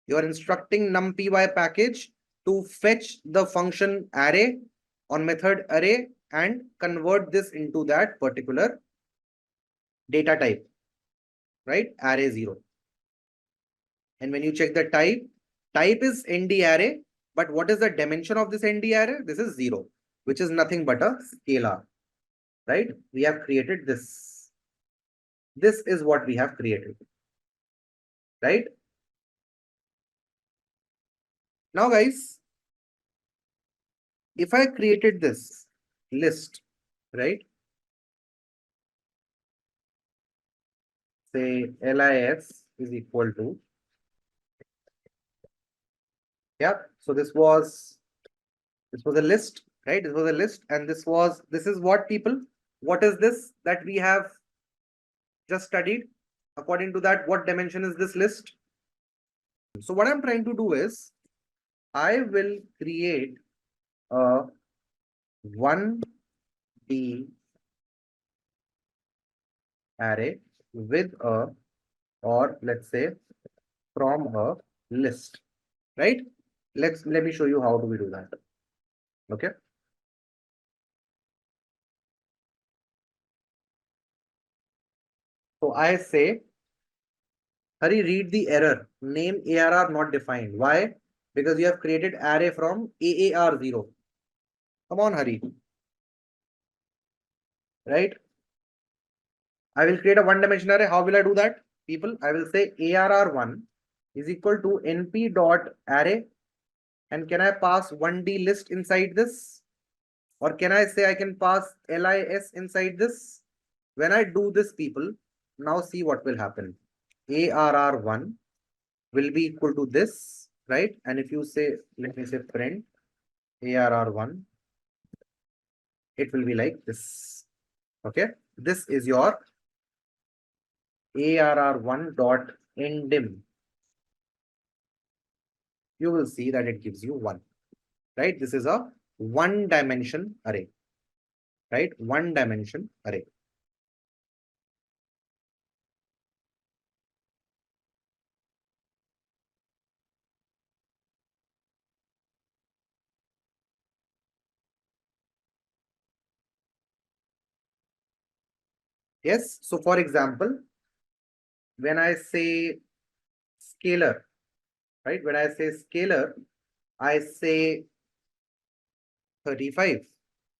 You are instructing numpy package to fetch the function array on method array and convert this into that particular data type, right? Array 0. And when you check the type is nd array. But what is the dimension of this nd array? This is 0, which is nothing but a scalar, right? We have created this. This is what we have created, right? Now, guys, if I created this list, right? Say LIS is equal to, yeah. So this was a list, right? This was a list, and this is what, people? What is this that we have just studied? According to that, what dimension is this list? So what I'm trying to do is, I will create a 1D array with a, or let's say from a list, right? Let me show you how do we do that. Okay. So I say, Hari, read the error. Name ARR not defined. Why? Because you have created array from AAR0. Come on, Hari. Right? I will create a 1-dimensional array. How will I do that? People, I will say ARR1 is equal to np dot array And can I pass 1D list inside this? Or can I say I can pass LIS inside this? When I do this, people, now see what will happen. ARR1 will be equal to this, right? And if you say, let me say print ARR1, it will be like this. Okay, this is your ARR1 dot endim. You will see that it gives you 1, right? This is a one dimension array, right? One dimension array. Yes. So for example, when I say scalar, right? When I say scalar, I say 35,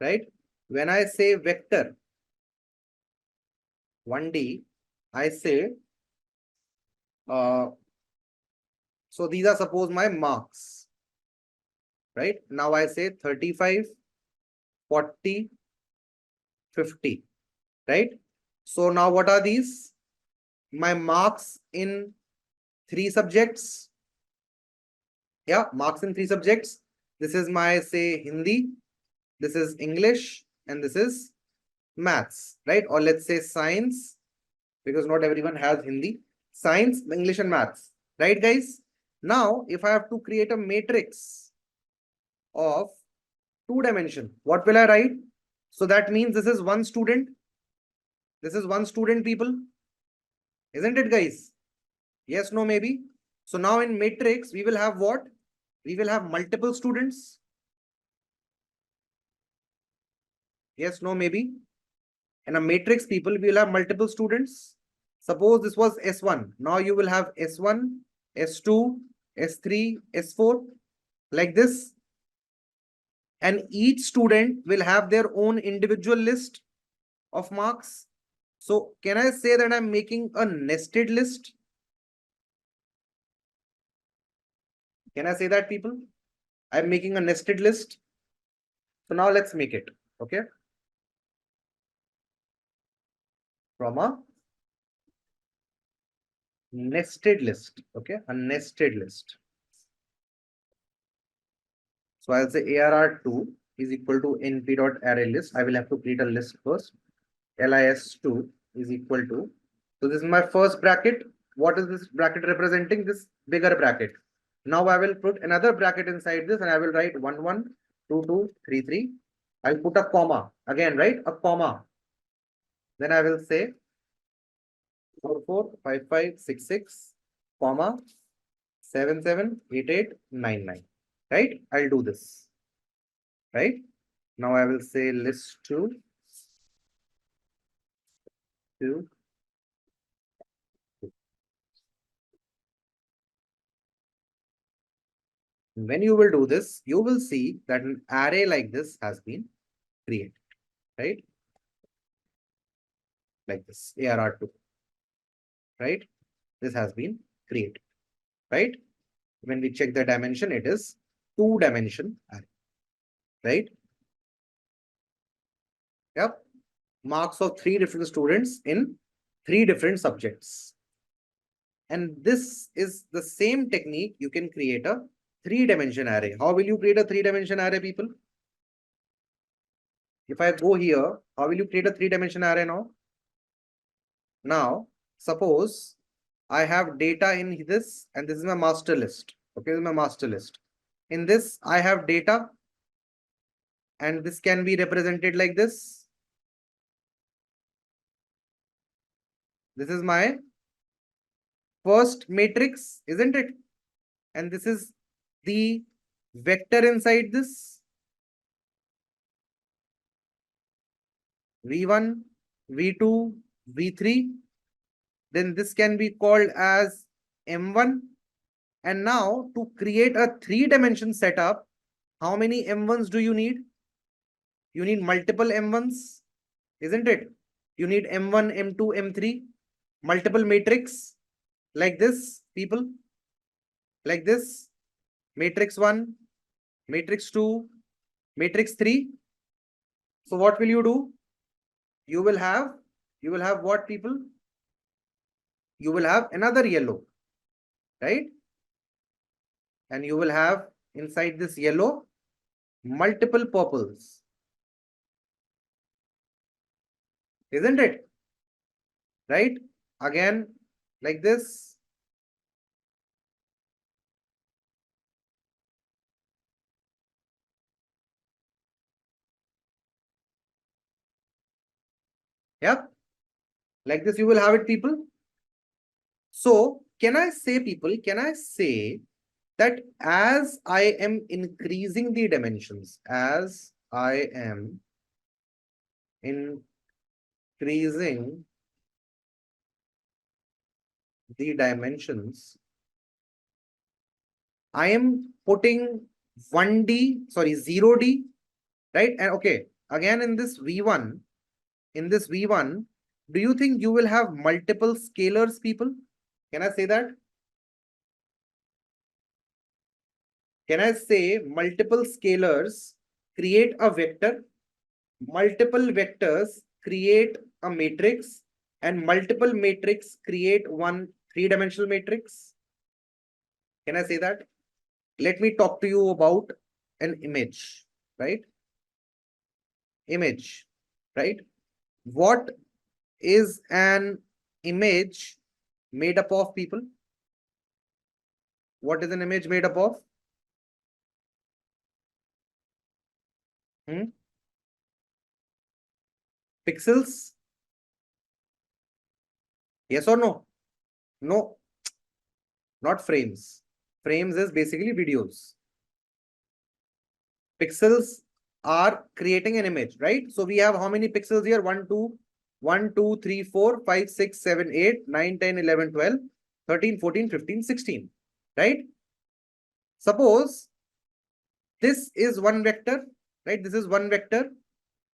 right? When I say vector 1D, I say, so these are suppose my marks, right? Now I say 35, 40, 50, right? So now what are these? My marks in 3 subjects. Yeah, marks in 3 subjects. This is my, say, Hindi, this is English, and this is maths, right? Or let's say science, because not everyone has Hindi. Science, English, and maths, right, guys? Now, if I have to create a matrix of 2 dimension, what will I write? So that means this is one student. This is one student, people. Isn't it, guys? Yes, no, maybe. So now in matrix, we will have what? We will have multiple students. Yes, no, maybe. In a matrix, people, we will have multiple students. Suppose this was S1. Now you will have S1, S2, S3, S4, like this. And each student will have their own individual list of marks. So can I say that I'm making a nested list? Can I say that, people? I'm making a nested list. So now let's make it. Okay. From a nested list. Okay. A nested list. So I'll say ARR2 is equal to np.arraylist. I will have to create a list first. LIS2 is equal to. So this is my first bracket. What is this bracket representing? This bigger bracket. Now I will put another bracket inside this and I will write 1, 1, 2, 2, 3, 3. I'll put a comma. Again, right? A comma. Then I will say 4, 4, 5, 5, 6, 6, comma, 7, 7, 8, 8, 9, 9. Right? I'll do this. Right? Now I will say list 2. When you will do this, you will see that an array like this has been created, right? Like this, ARR2, right? This has been created, right? When we check the dimension, it is 2-dimension array, right? Yep. Marks of 3 different students in 3 different subjects. And this is the same technique you can create a 3-dimension array. How will you create a 3-dimension array, people? If I go here, how will you create a 3-dimension array now? Now, suppose I have data in this, and this is my master list. Okay, this is my master list. In this, I have data, and this can be represented like this. This is my first matrix, isn't it? And this is the vector inside this. V1, V2, V3. Then this can be called as M1. And now to create a 3-dimension setup, how many M1s do you need? You need multiple M1s, isn't it? You need M1, M2, M3, multiple matrix like this, people, like this, matrix 1, matrix 2, matrix 3. So what will you do? You will have what, people? You will have another yellow, right? And you will have inside this yellow multiple purples, isn't it? Right? Again, like this. Yep. Like this you will have it, people. So can I say, people, can I say that as I am increasing the dimensions, as I am increasing the dimensions, I am putting 1D, sorry, 0D, right? And okay, again in this V1, do you think you will have multiple scalars, people? Can I say that? Can I say multiple scalars create a vector, multiple vectors create a matrix, and multiple matrix create one three-dimensional matrix? Can I say that? Let me talk to you about an image, right? Image, right? What is an image made up of, people? What is an image made up of? Pixels? Yes or no? No, not frames. Frames is basically videos. Pixels are creating an image, right? So we have how many pixels here? 1, 2, 1, 2, 3, 4, 5, 6, 7, 8, 9, 10, 11, 12, 13, 14, 15, 16, right? Suppose this is one vector, right? This is one vector,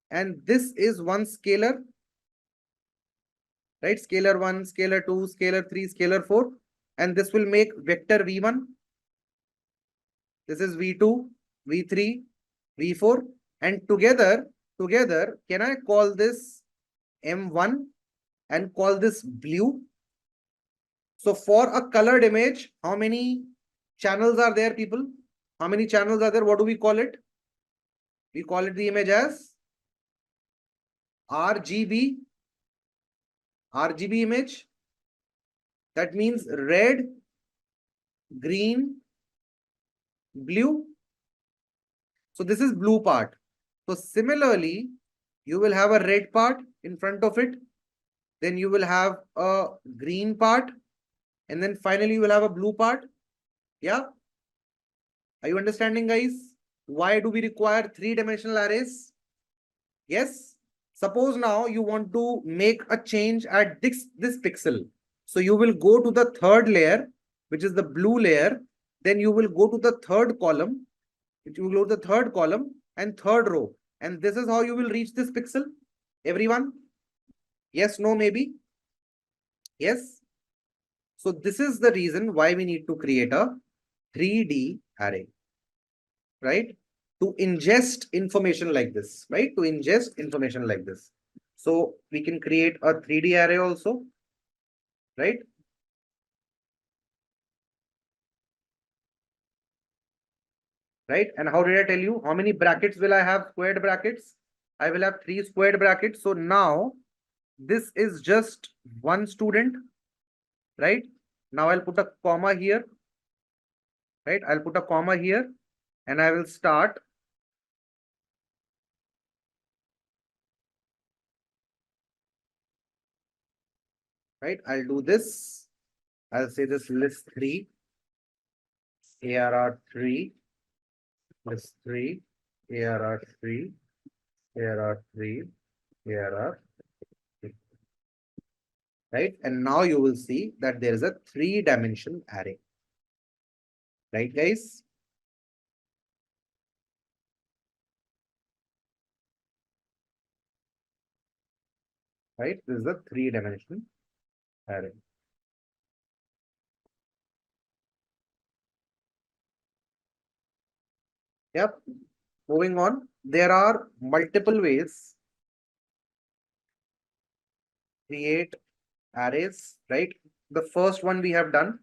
and this is one scalar, right? Scalar 1, scalar 2, scalar 3, scalar 4, and this will make vector V1. This is V2, V3, V4, and together, can I call this M1 and call this blue? So for a colored image, how many channels are there, people? How many channels are there? What do we call it? We call it the image as RGB. RGB image. That means red, green, blue. So this is blue part. So similarly, you will have a red part in front of it. Then you will have a green part. And then finally you will have a blue part. Yeah. Are you understanding, guys? Why do we require three-dimensional arrays? Yes. Suppose now you want to make a change at this pixel. So you will go to the third layer, which is the blue layer. Then you will go to the third column. You will go to the third column and third row. And this is how you will reach this pixel. Everyone? Yes, no, maybe? Yes. So this is the reason why we need to create a 3D array, right? To ingest information like this, right? To ingest information like this. So we can create a 3D array also, right? Right? And how did I tell you? How many brackets will I have? Squared brackets? I will have 3 squared brackets. So now this is just one student, right? Now I'll put a comma here, right? I'll put a comma here and I will start. Right? I'll do this. I'll say this list 3, ARR 3, list 3, ARR 3, ARR 3, ARR 3. Right? And now you will see that there is a 3-dimensional array. Right, guys? Right? This is a 3-dimensional array. Yep. Moving on, there are multiple ways create arrays, right? The first one we have done.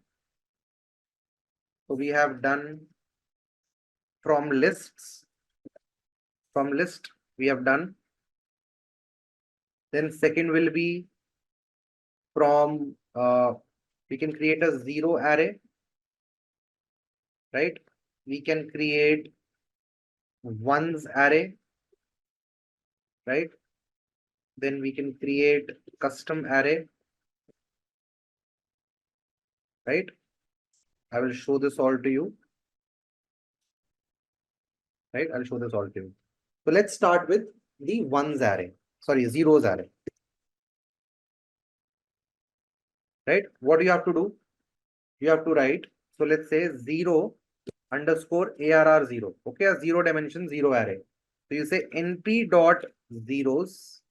So we have done from lists. From list we have done. Then second will be from we can create a zero array, right? We can create ones array, right? Then we can create custom array, right? I will show this all to you, right? I'll show this all to you. So let's start with the ones array, sorry, zeros array, right? What do you have to do? You have to write, so let's say 0 underscore ARR 0, okay, a 0 dimension 0 array. So you say np dot zeros,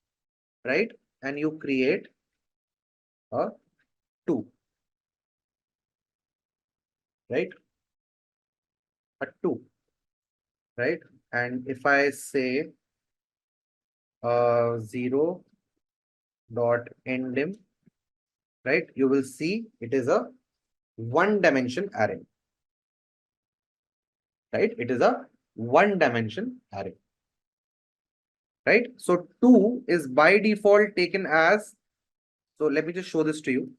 right? And you create a 2, right? A 2, right? And if I say 0 dot endim, right? You will see it is a one dimension array, right? It is a one dimension array, right? So 2 is by default taken as, so let me just show this to you.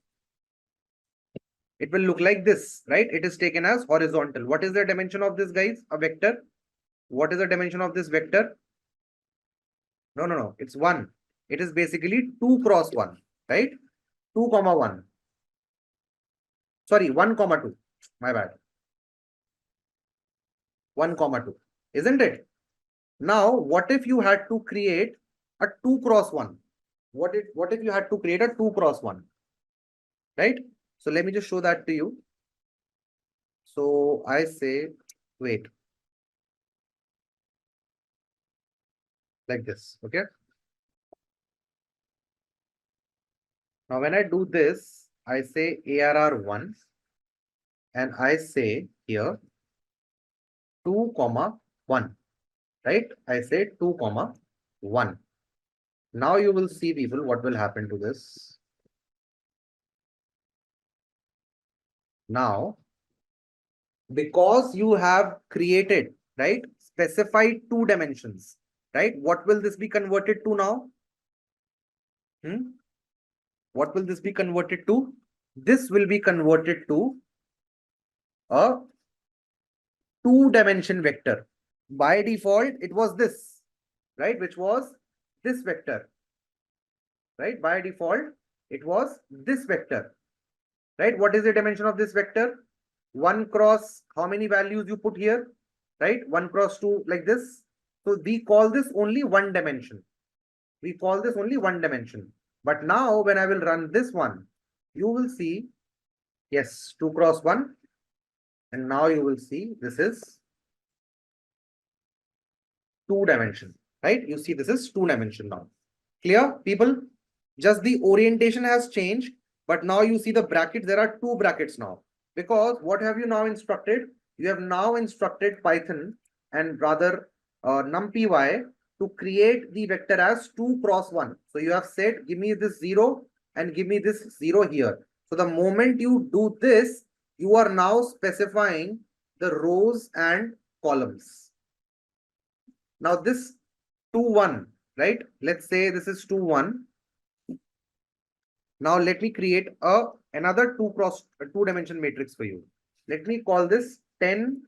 It will look like this, right? It is taken as horizontal. What is the dimension of this, guys? A vector. What is the dimension of this vector? No. It's 1. It is basically 2 cross 1, right? 2 comma 1. Sorry, 1 comma 2. My bad. 1 comma 2. Isn't it? Now, what if you had to create a 2 cross 1? What if you had to create a 2 cross 1? Right? So let me just show that to you. So I say, wait. Like this, okay? Now when I do this, I say ARR 1 and I say here 2 comma 1, right? I say 2 comma 1. Now you will see, people, what will happen to this. Now, because you have created, right, specified 2 dimensions, right? What will this be converted to now? What will this be converted to? This will be converted to a 2-dimension vector. By default, it was this, right? Which was this vector, right? By default, it was this vector, right? What is the dimension of this vector? 1 cross, how many values you put here, right? 1 cross 2, like this. So we call this only one dimension. We call this only one dimension. But now when I will run this one, you will see, yes, 2 cross 1. And now you will see this is 2 dimension, right? You see this is 2 dimension now. Clear, people? Just the orientation has changed, but now you see the brackets. There are 2 brackets now. Because what have you now instructed? You have now instructed Python and rather numpy to create the vector as 2 cross 1. So you have said, give me this 0 and give me this 0 here. So the moment you do this, you are now specifying the rows and columns. Now this 2, 1, right? Let's say this is 2, 1. Now let me create another 2 dimension matrix for you. Let me call this 10,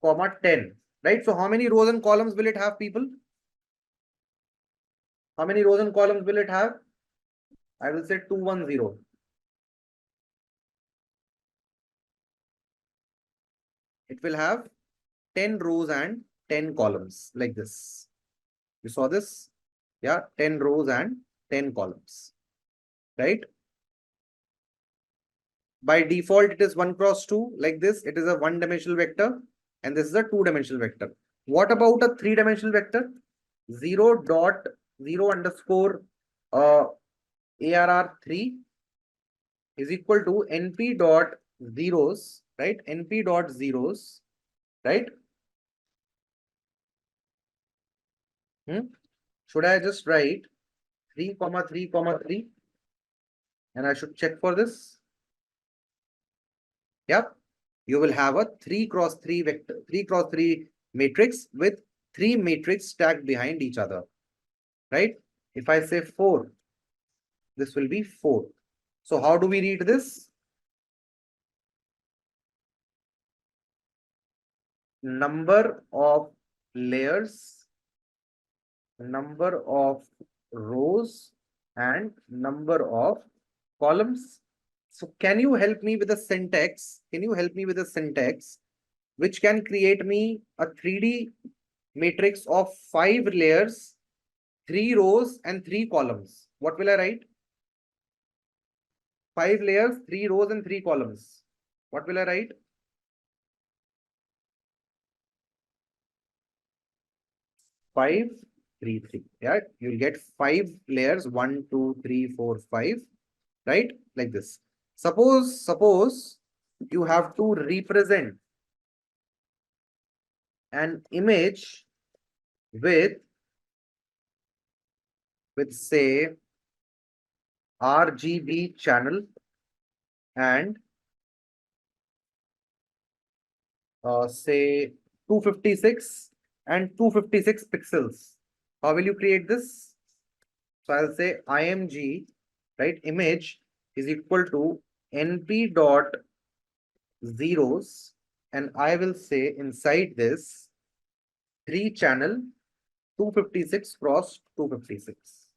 10, right? So how many rows and columns will it have, people? How many rows and columns will it have? I will say 210. It will have 10 rows and 10 columns like this. You saw this? Yeah, 10 rows and 10 columns, right? By default, it is 1 cross 2 like this. It is a 1-dimensional vector and this is a 2-dimensional vector. What about a 3-dimensional vector? 0 dot 0 underscore ARR3 is equal to np dot zeros, right? np dot zeros, right? Should I just write 3, 3, 3? And I should check for this. Yep. You will have a 3 cross 3 vector, 3 cross 3 matrix with 3 matrix stacked behind each other. Right? If I say 4, this will be 4. So how do we read this? Number of layers, number of rows, and number of columns. So can you help me with a syntax? Can you help me with a syntax which can create me a 3D matrix of 5 layers, 3 rows, and 3 columns? What will I write? 5 layers, 3 rows, and 3 columns. What will I write? 5, 3, 3. Yeah, you'll get 5 layers, 1, 2, 3, 4, 5, right? Like this. Suppose you have to represent an image with say RGB channel and say 256 and 256 pixels. How will you create this? So I'll say img, right, image is equal to np dot zeros, and I will say inside this 3 channel 256 cross 256,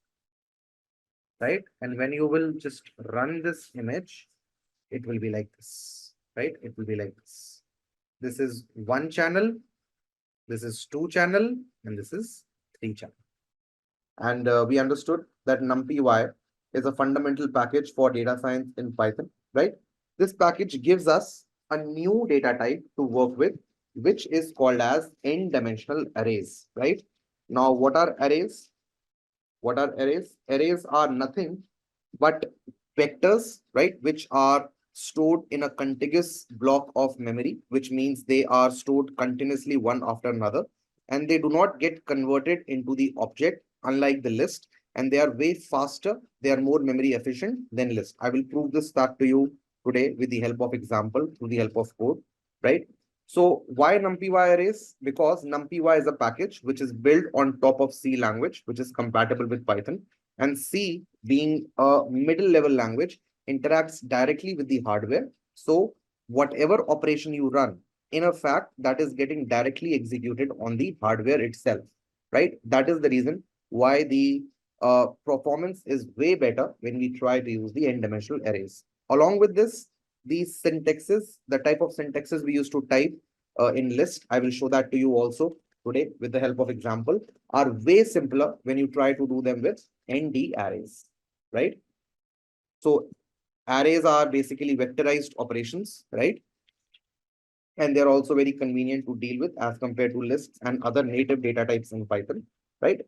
right? And when you will just run this image, it will be like this, right? It will be like this. This is 1 channel, this is 2 channel, and this is 3 channel. And we understood that numpy is a fundamental package for data science in Python, right? This package gives us a new data type to work with, which is called as n-dimensional arrays, right? Now, what are arrays? What are arrays? Arrays are nothing but vectors, right, which are stored in a contiguous block of memory, which means they are stored continuously one after another, and they do not get converted into the object, unlike the list, and they are way faster. They are more memory efficient than list. I will prove this fact to you today with the help of example, through the help of code, right? So why numpy arrays? Because numpy is a package which is built on top of C language, which is compatible with Python, and C, being a middle level language, interacts directly with the hardware. So whatever operation you run, in a fact, that is getting directly executed on the hardware itself, right? That is the reason why the performance is way better when we try to use the n-dimensional arrays. Along with this, these syntaxes, the type of syntaxes we used to type in list, I will show that to you also today with the help of example, are way simpler when you try to do them with ND arrays, right? So arrays are basically vectorized operations, right? And they're also very convenient to deal with as compared to lists and other native data types in Python, right?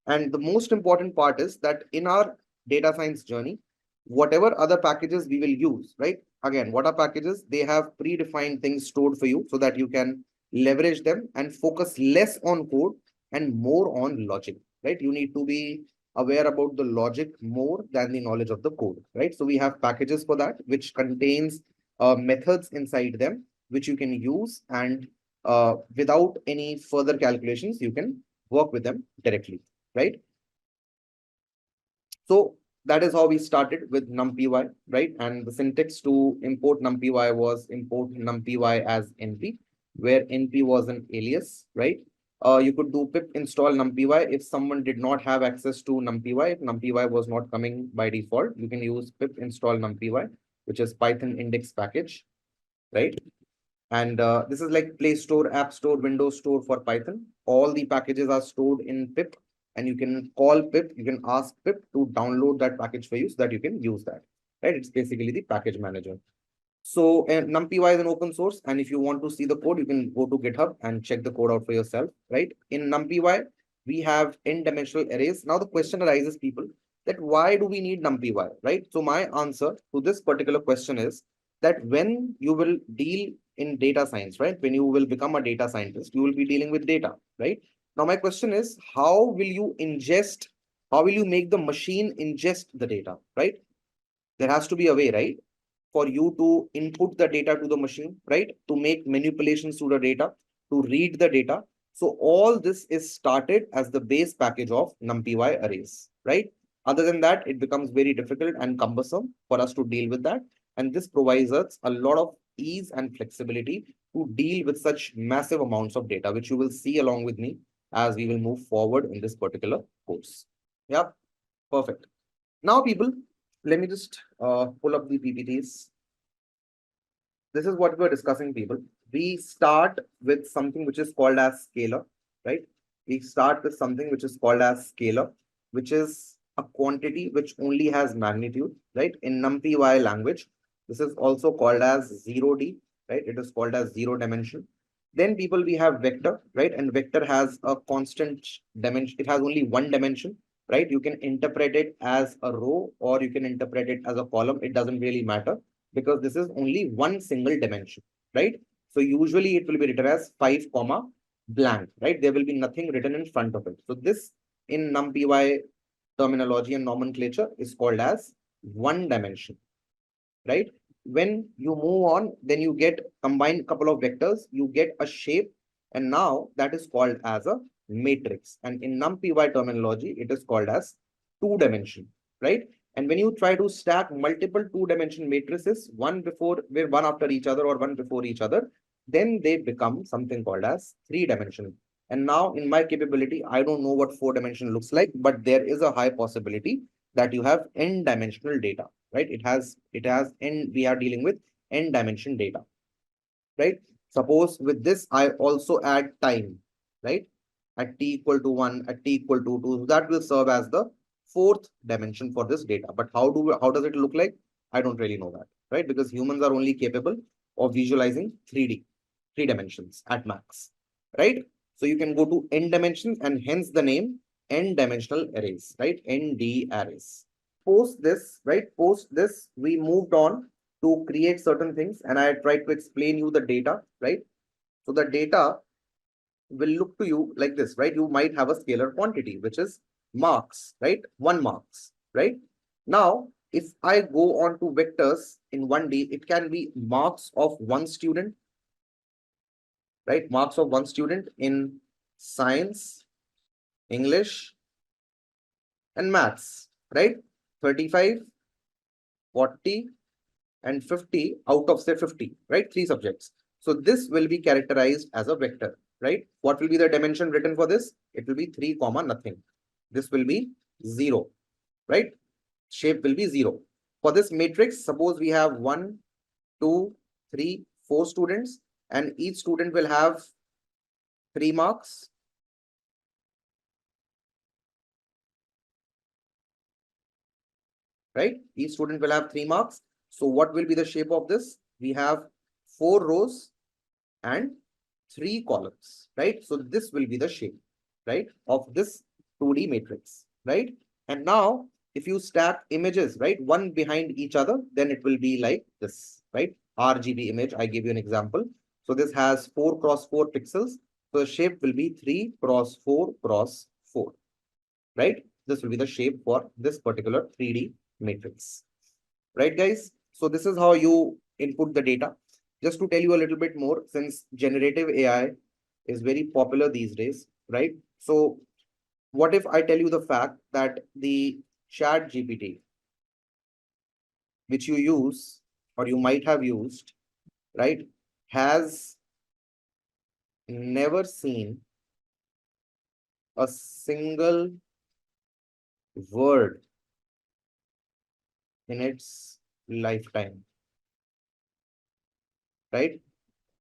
And the most important part is that in our data science journey, whatever other packages we will use, right? Again, what are packages? They have predefined things stored for you so that you can leverage them and focus less on code and more on logic, right? You need to be aware about the logic more than the knowledge of the code, right? So we have packages for that, which contains methods inside them, which you can use, and without any further calculations, you can work with them directly, right? So that is how we started with numpy, right? And the syntax to import numpy was import numpy as np, where np was an alias, right? You could do pip install numpy if someone did not have access to numpy. If numpy was not coming by default, you can use pip install numpy, which is Python index package, right? And this is like Play Store, App Store, Windows Store for Python. All the packages are stored in pip, and you can call pip, you can ask pip to download that package for you so that you can use that, right? It's basically the package manager. So numpy is an open source, and if you want to see the code, you can go to GitHub and check the code out for yourself, right? In numpy, we have n-dimensional arrays. Now the question arises, people, that why do we need numpy, right? So my answer to this particular question is that when you will deal in data science, right? When you will become a data scientist, you will be dealing with data, right? Now my question is, how will you make the machine ingest the data, right? There has to be a way, right, for you to input the data to the machine, right, to make manipulations to the data, to read the data. So all this is started as the base package of NumPy arrays, right? Other than that, it becomes very difficult and cumbersome for us to deal with that. And this provides us a lot of ease and flexibility to deal with such massive amounts of data, which you will see along with me as we will move forward in this particular course. Yeah, perfect. Now, people, let me just pull up the PPTs. This is what we're discussing, people. We start with something which is called as scalar, right? We start with something which is called as scalar, which is a quantity which only has magnitude, right? In NumPy language, this is also called as 0D, right? It is called as 0 dimension. Then, people, we have vector, right? And vector has a constant dimension. It has only one dimension, right? You can interpret it as a row or you can interpret it as a column. It doesn't really matter because this is only one single dimension, right? So usually it will be written as 5 comma blank, right? There will be nothing written in front of it. So this in NumPy terminology and nomenclature is called as one dimension, right? When you move on, then you get combined couple of vectors, you get a shape, and now that is called as a matrix. And in NumPy terminology, it is called as two dimension, right? And when you try to stack multiple two-dimension matrices, one after each other or one before each other, then they become something called as three-dimensional. And now in my capability, I don't know what four-dimension looks like, but there is a high possibility that you have n-dimensional data, right? It has n, we are dealing with n-dimension data, right? Suppose with this, I also add time, right? At t equal to 1, at t equal to 2, that will serve as the fourth dimension for this data. But how does it look like? I don't really know that, right? Because humans are only capable of visualizing 3D, three dimensions at max, right? So you can go to n dimensions and hence the name n-dimensional arrays, right? ND arrays. Post this, we moved on to create certain things and I tried to explain you the data, right? So the data will look to you like this, right? You might have a scalar quantity, which is marks, right? 1 marks, right? Now, if I go on to vectors in 1D, it can be marks of one student, right? Marks of one student in science, English, and maths, right? 35, 40, and 50 out of say 50, right? 3 subjects. So this will be characterized as a vector, right? What will be the dimension written for this? It will be 3 comma nothing. This will be 0, right? Shape will be 0. For this matrix, suppose we have 1, 2, 3, 4 students, and each student will have 3 marks. Right? Each student will have 3 marks. So what will be the shape of this? We have 4 rows and 3 columns, right? So this will be the shape, right, of this 2D matrix, right? And now if you stack images, right, one behind each other, then it will be like this, right? RGB image, I give you an example. So this has 4 cross 4 pixels. So the shape will be 3 cross 4 cross 4, right? This will be the shape for this particular 3D matrix, right, guys? So this is how you input the data. Just to tell you a little bit more, since generative AI is very popular these days, right? So what if I tell you the fact that the chat GPT, which you use or you might have used, right, has never seen a single word in its lifetime, right?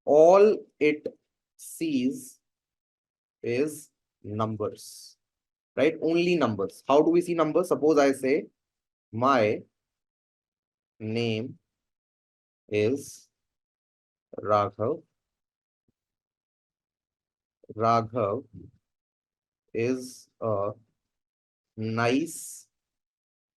All it sees is numbers, right? Only numbers. How do we see numbers? Suppose I say, my name is Raghav. Raghav is a nice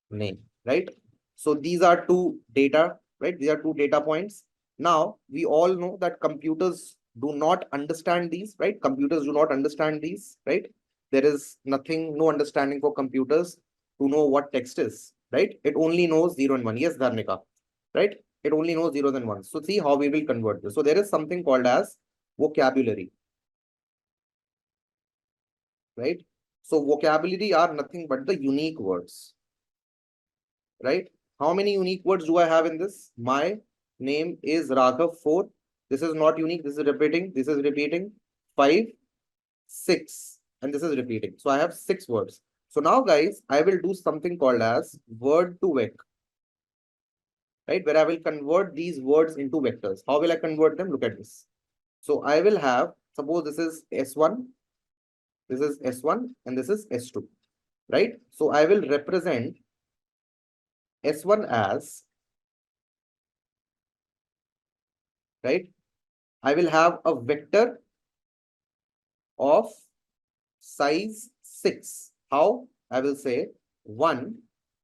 name, right? So these are two data, right? These are two data points. Now, we all know that computers do not understand these, right? Computers do not understand these, right? There is no understanding for computers to know what text is, right? It only knows 0 and 1. Yes, Dharnika, right? It only knows 0s and 1s. So see how we will convert this. So there is something called as vocabulary, right? So vocabulary are nothing but the unique words, right? How many unique words do I have in this? My name is Raghav 4. This is not unique. This is repeating. This is repeating. 5, 6, and this is repeating. So I have 6 words. So now, guys, I will do something called as word to vec, right? Where I will convert these words into vectors. How will I convert them? Look at this. So I will have, suppose this is S1, this is S1, and this is S2, right? So I will represent S1 as, right? I will have a vector of size 6. How? I will say 1,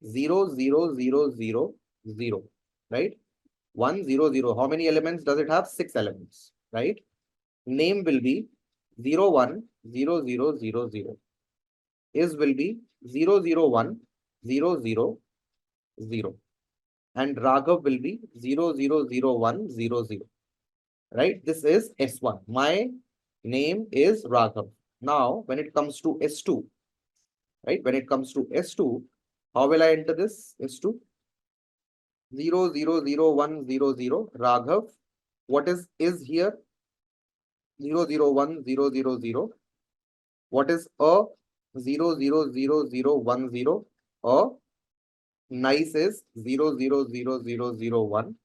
0, 0, 0, 0, 0, right? 1, 0, 0. How many elements does it have? 6 elements, right? Name will be 0, 1, 0, 0, 0, 0. Is will be 0, 0, 1, 0, 0, 0. And Raghav will be 0, 0, 0, 1, 0, 0. Right? This is S1. My name is Raghav. Now, when it comes to S2, right? When it comes to S2, how will I enter this? S2 0, 0, 0, 1, 0, 0. Raghav. What is here? 0, 0, 1, 0, 0, 0. What is a 0, 0, 0, 0, 1, 0? A nice is 0, 0, 0, 0, 0, 1.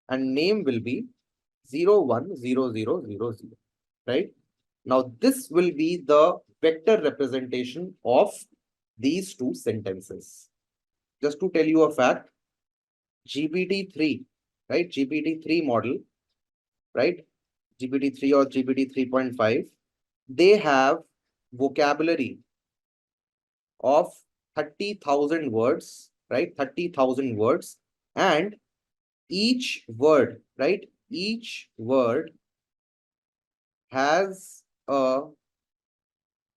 And name will be 0, 1, 0, 0, 0, 0. Right? Now, this will be the vector representation of these two sentences. Just to tell you a fact, GPT-3, right? GPT-3 model, right? GPT-3 or GPT 3.5, they have vocabulary of 30,000 words, right? 30,000 words, and each word, right? Each word has a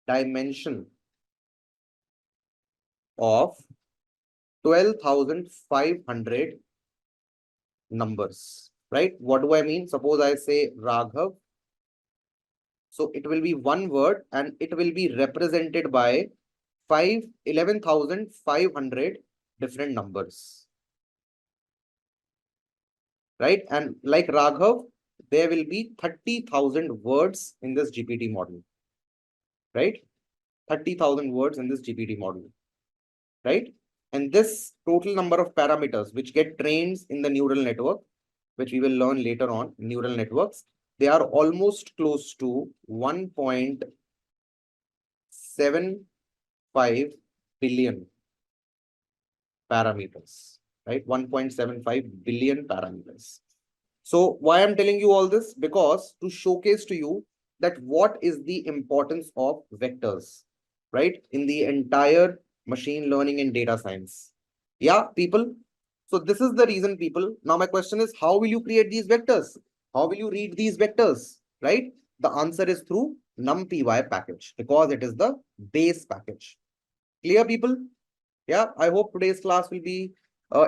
dimension of 12,500 numbers, right? What do I mean? Suppose I say Raghav. So it will be one word and it will be represented by 11,500 different numbers, right? And like Raghav, there will be 30,000 words in this GPT model, right? 30,000 words in this GPT model, right? And this total number of parameters which get trained in the neural network, which we will learn later on, neural networks, they are almost close to 1.75 billion parameters, right? 1.75 billion parameters. So why I'm telling you all this? Because to showcase to you that what is the importance of vectors, right? In the entire machine learning and data science. Yeah, people. So this is the reason, people. Now my question is, how will you create these vectors? How will you read these vectors, right? The answer is through numpy package, because it is the base package. Clear, people? Yeah, I hope today's class will be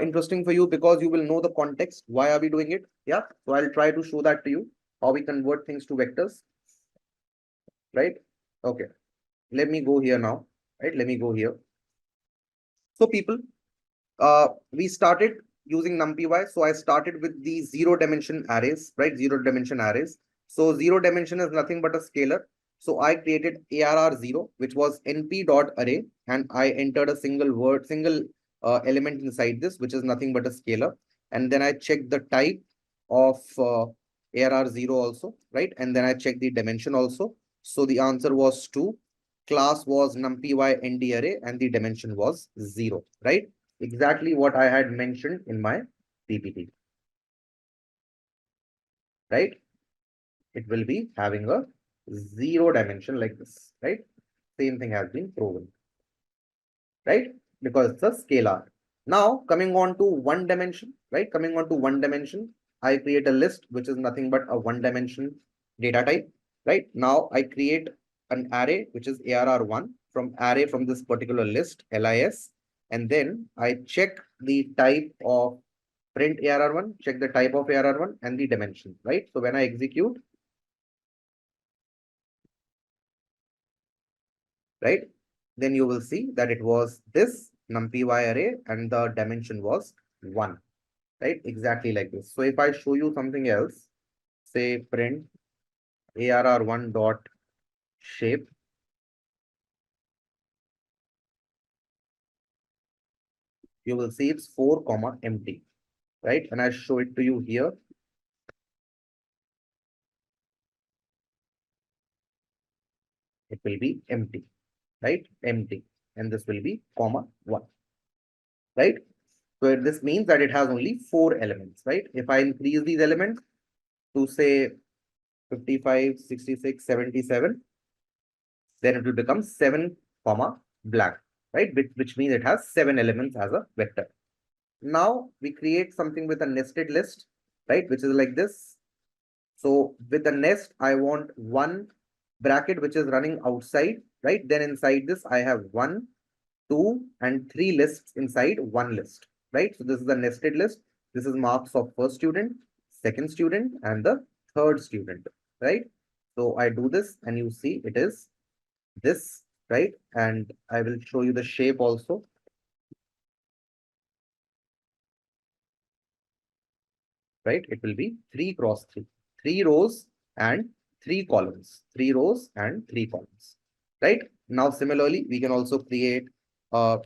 interesting for you, because you will know the context. Why are we doing it? Yeah, so I'll try to show that to you, how we convert things to vectors, right? Okay, let me go here now, right? Let me go here. So people, we started using numpy. So I started with the 0 dimension arrays, right? 0 dimension arrays. So 0 dimension is nothing but a scalar. So I created ARR0, which was np.array, and I entered a single element inside this, which is nothing but a scalar. And then I checked the type of ARR0 also, right? And then I checked the dimension also. So the answer was 2. Class was numpy nd array, and the dimension was 0, right? Exactly what I had mentioned in my PPT, right? It will be having a 0 dimension like this, right? Same thing has been proven, right? Because it's a scalar. Now coming on to 1 dimension, right? Coming on to 1 dimension, I create a list which is nothing but a 1 dimension data type, right? Now I create an array which is ARR1 from array from this particular list, LIS, and then I check the type of print ARR1, check the type of ARR1 and the dimension, right? So when I execute, right, then you will see that it was this numpy array and the dimension was 1, right? Exactly like this. So if I show you something else, say print ARR1 dot shape, you will see it's 4 comma empty, right? And I show it to you here. It will be empty, right? Empty. And this will be comma 1, right? So this means that it has only 4 elements, right? If I increase these elements to say 55, 66, 77, then it will become 7 comma blank, right? Which means it has 7 elements as a vector. Now we create something with a nested list, right? Which is like this. So with the nest, I want one bracket which is running outside, right? Then inside this, I have 1, 2, and 3 lists inside one list, right? So this is a nested list. This is marks of first student, second student, and the third student, right? So I do this and you see it is this, right? And I will show you the shape also. Right? It will be 3 cross 3, 3 rows and 3 columns, 3 rows and 3 columns, right? Now, similarly, we can also create a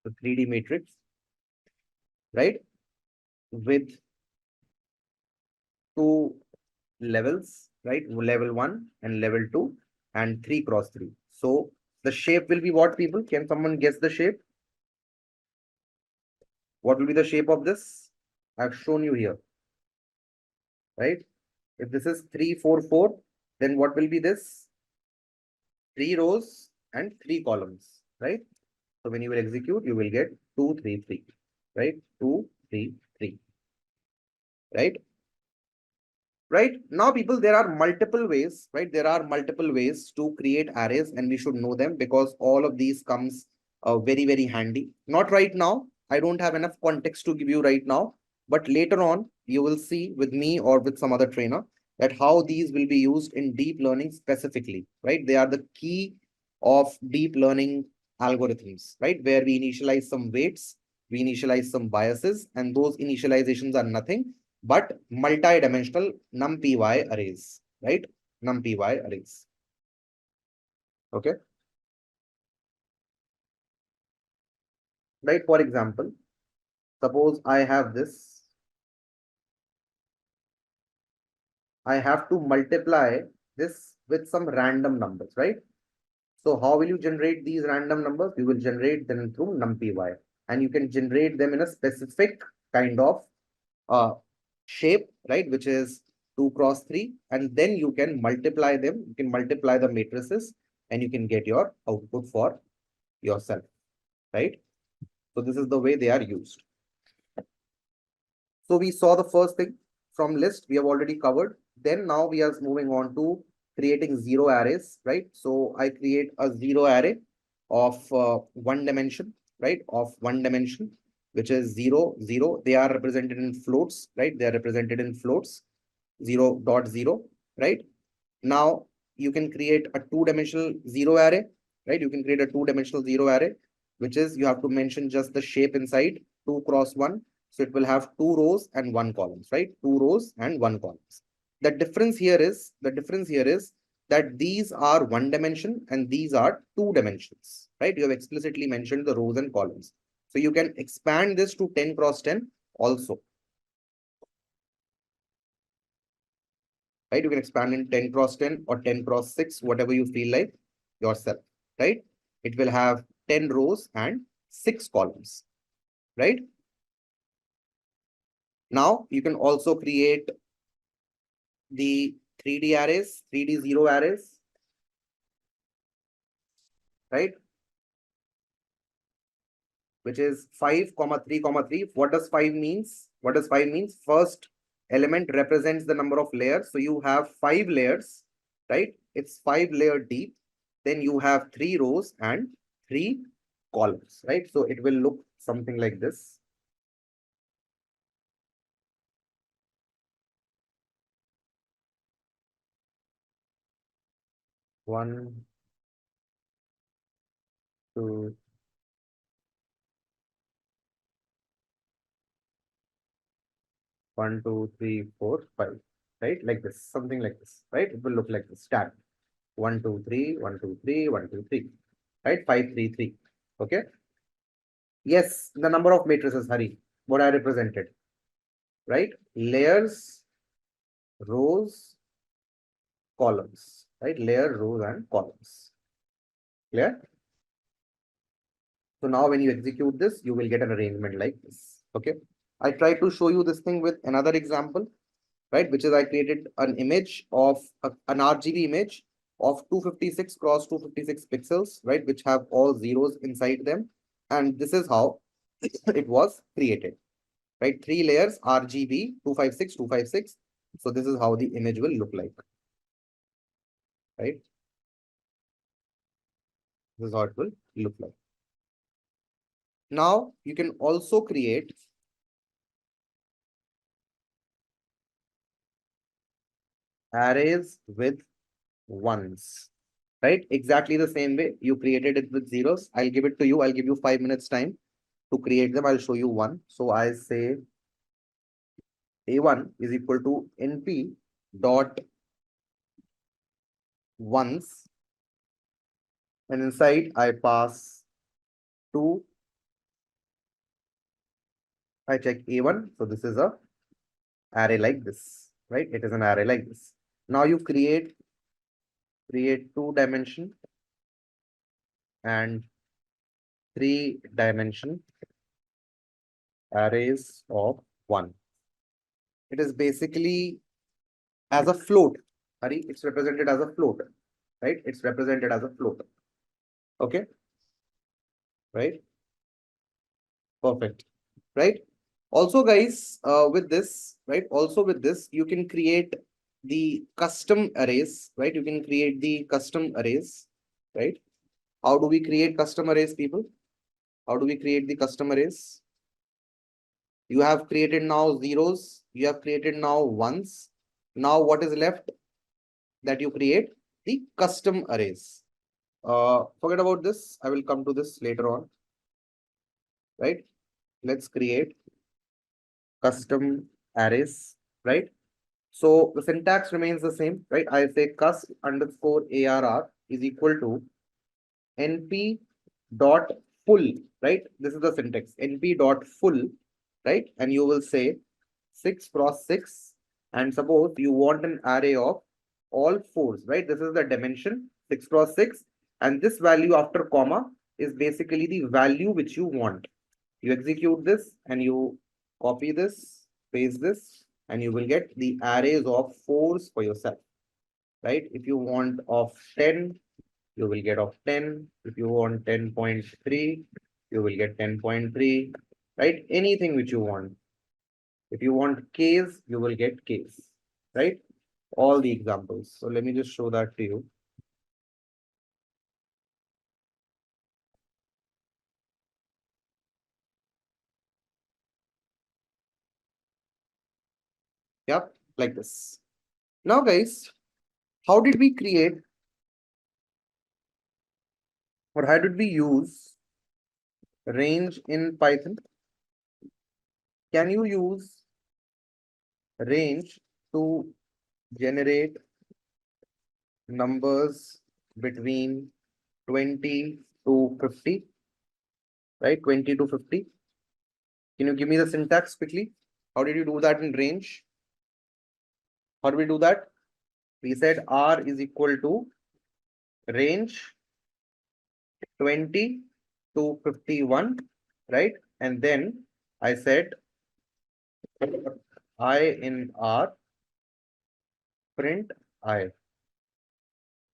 the 3D matrix, right? With 2 levels, right? Level 1 and level 2 and 3 cross 3. So the shape will be what, people? Can someone guess the shape? What will be the shape of this? I've shown you here, right? If this is 3, 4, 4, then what will be this? 3 rows and 3 columns, right? So when you will execute, you will get 2, 3, 3, right? 2, 3, 3, right? Right now, people, there are multiple ways, right? There are multiple ways to create arrays, and we should know them because all of these comes very, very handy. Not right now. I don't have enough context to give you right now, but later on, you will see with me or with some other trainer that how these will be used in deep learning specifically, right? They are the key of deep learning algorithms, right? Where we initialize some weights, we initialize some biases, and those initializations are nothing but multi-dimensional numpy arrays, right? Numpy arrays. Okay. Right. For example, suppose I have this. I have to multiply this with some random numbers, right? So how will you generate these random numbers? You will generate them through numpy, and you can generate them in a specific kind of shape, right? Which is 2 cross 3, and then you can multiply them. You can multiply the matrices, and you can get your output for yourself, right? So this is the way they are used. So we saw the first thing from list we have already covered. Then now we are moving on to creating zero arrays, right? So I create a zero array of 1 dimension, right? Of 1 dimension, which is 0, 0. They are represented in floats, right? They are represented in floats, 0.0, right? Now you can create a 2-dimensional zero array, right? You can create a 2-dimensional zero array, which is you have to mention just the shape inside 2 cross 1. So it will have 2 rows and 1 columns, right? 2 rows and 1 columns. The difference here is that these are 1 dimension and these are 2 dimensions, right? You have explicitly mentioned the rows and columns. So you can expand this to 10 cross 10 also. Right? You can expand in 10 cross 10 or 10 cross 6, whatever you feel like yourself, right? It will have 10 rows and 6 columns, right? Now you can also create the 3D arrays, 3D zero arrays, right? which is 5, 3, 3. What does 5 means? What does 5 means? First element represents the number of layers. So you have 5 layers, right? It's 5 layer deep. Then you have 3 rows and 3 columns, right? So it will look something like this. One, two, one, two, three, four, five, right? Like this, something like this, right? It will look like this. Stack 1, 2, 3, 1, 2, 3, 1, 2, 3, right? 5, 3, 3. Okay. Yes, the number of matrices, Hari, what I represented, right? Layers, rows, columns, right? Layer, rows, and columns. Clear? So now when you execute this, you will get an arrangement like this. Okay. I try to show you this thing with another example, right? Which is I created an image of an RGB image of 256 cross 256 pixels, right? Which have all zeros inside them. And this is how it was created, right? 3 layers RGB 256, 256. So this is how the image will look like, right? This is how it will look like. Now you can also create arrays with ones, right? Exactly the same way you created it with zeros. I'll give it to you. I'll give you 5 minutes time to create them. I'll show you one. So I say A1 is equal to NP dot ones, and inside I pass 2. I check A1. So this is a array like this, right? It is an array like this. Now you create 2-dimension and 3-dimension arrays of 1. It is basically as a float. Hari, it's represented as a float, right? It's represented as a float. Okay. Right. Perfect. Right. Also, guys, with this, right? Also with this, you can create the custom arrays, right? You can create the custom arrays, right? How do we create custom arrays, people? How do we create the custom arrays? You have created now zeros. You have created now ones. Now what is left that you create? The custom arrays. Forget about this. I will come to this later on. Right? Let's create custom arrays. Right? So the syntax remains the same. Right? I say cust underscore arr is equal to np dot full. Right? This is the syntax. np dot full. Right? And you will say 6 cross 6. And suppose you want an array of all 4s. Right? This is the dimension 6 cross 6. And this value after comma is basically the value which you want. You execute this and you copy this, paste this, and you will get the arrays of 4s for yourself. Right? If you want of 10, you will get of 10. If you want 10.3, you will get 10.3. Right? Anything which you want. If you want case, you will get case. Right? All the examples. So let me just show that to you. Yep, like this. Now, guys, how did we create or how did we use range in Python? Can you use range to generate numbers between 20 to 50? Right, 20 to 50. Can you give me the syntax quickly? How did you do that in range? How do we do that? We said R is equal to range 20 to 51, right? And then I said I in R, print I,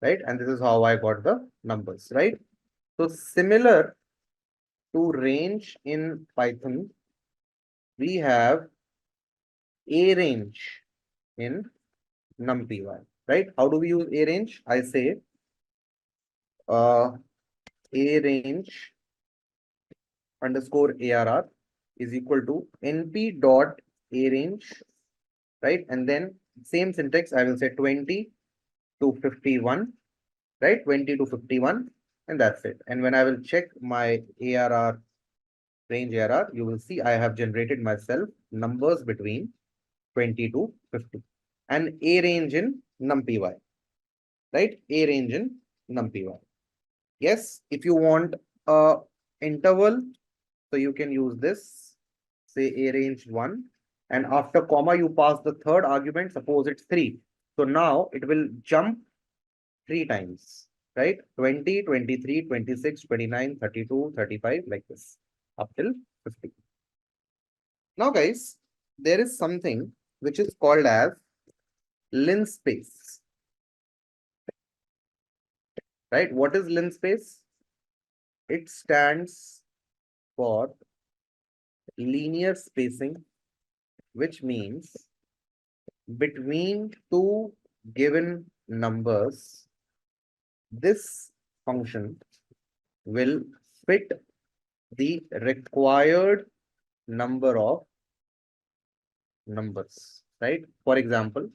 right? And this is how I got the numbers, right? So similar to range in Python, we have a range in numpy, right? How do we use a range? I say a range underscore ARR is equal to np dot a range, right? And then same syntax, I will say 20 to 51, right? 20 to 51, and that's it. And when I will check my ARR, range ARR, you will see I have generated myself numbers between 20 to 50. And a range in numpy, right? A range in numpy. Yes, if you want a interval, so you can use this, say a range 1, and after comma you pass the third argument, suppose it's 3. So now it will jump 3 times, right? 20, 23, 26, 29, 32, 35, like this, up till 50. Now guys, there is something which is called as linspace, right? What is linspace? It stands for linear spacing, which means between two given numbers, this function will fit the required number of numbers, right? For example,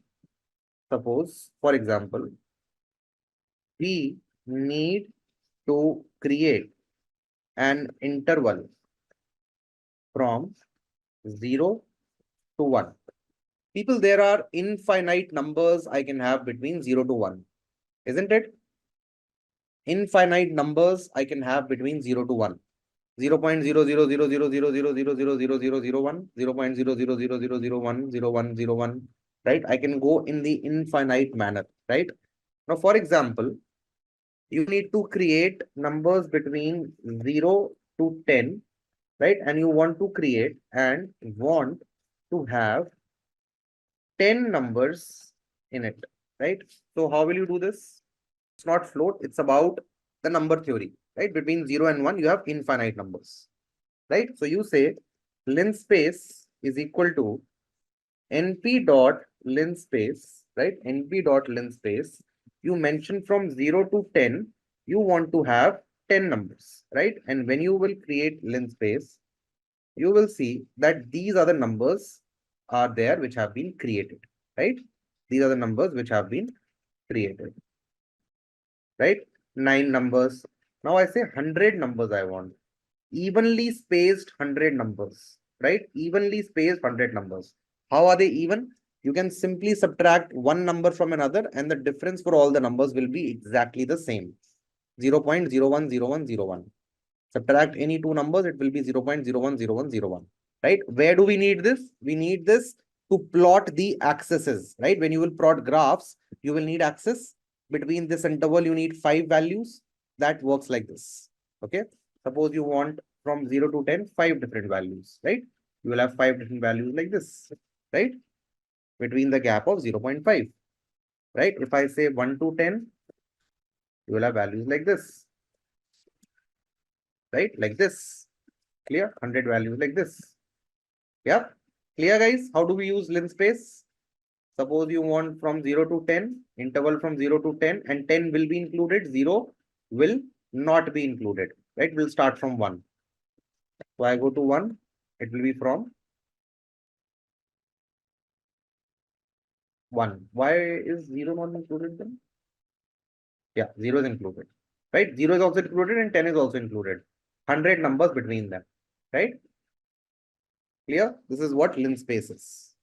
we need to create an interval from 0 to 1. People, there are infinite numbers I can have between 0 to 1, isn't it? Infinite numbers I can have between 0 to 1. 0.0000000000001, 0.000000101, right? I can go in the infinite manner, right? Now, for example, you need to create numbers between 0 to 10, right? And you want to create and want to have 10 numbers in it, right? So how will you do this? It's not float, it's about the number theory, right? Between 0 and 1, you have infinite numbers, right? So you say linspace is equal to np dot linspace, right? np dot linspace. You mention from 0 to 10, you want to have 10 numbers, right? And when you will create linspace, you will see that these are the numbers are there which have been created, right? These are the numbers which have been created, right? 9 numbers. Now I say 100 numbers I want. Evenly spaced 100 numbers, right? Evenly spaced 100 numbers. How are they even? You can simply subtract one number from another and the difference for all the numbers will be exactly the same. 0.010101. Subtract any two numbers, it will be 0.010101, right? Where do we need this? We need this to plot the axes, right? When you will plot graphs, you will need axis. Between this interval, you need 5 values. That works like this, okay? Suppose you want from 0 to 10, 5 different values, right? You will have 5 different values like this, right? Between the gap of 0.5, right? If I say 1 to 10, you will have values like this, right? Like this. Clear? 100 values like this. Yeah. Clear, guys? How do we use linspace? Suppose you want from 0 to 10, interval from 0 to 10, and 10 will be included, 0 will not be included, right? We'll start from 1. So I go to 1, it will be from 1. Why is 0 not included then? Yeah, 0 is included, right? 0 is also included and 10 is also included. 100 numbers between them, right? Clear? This is what linspace is.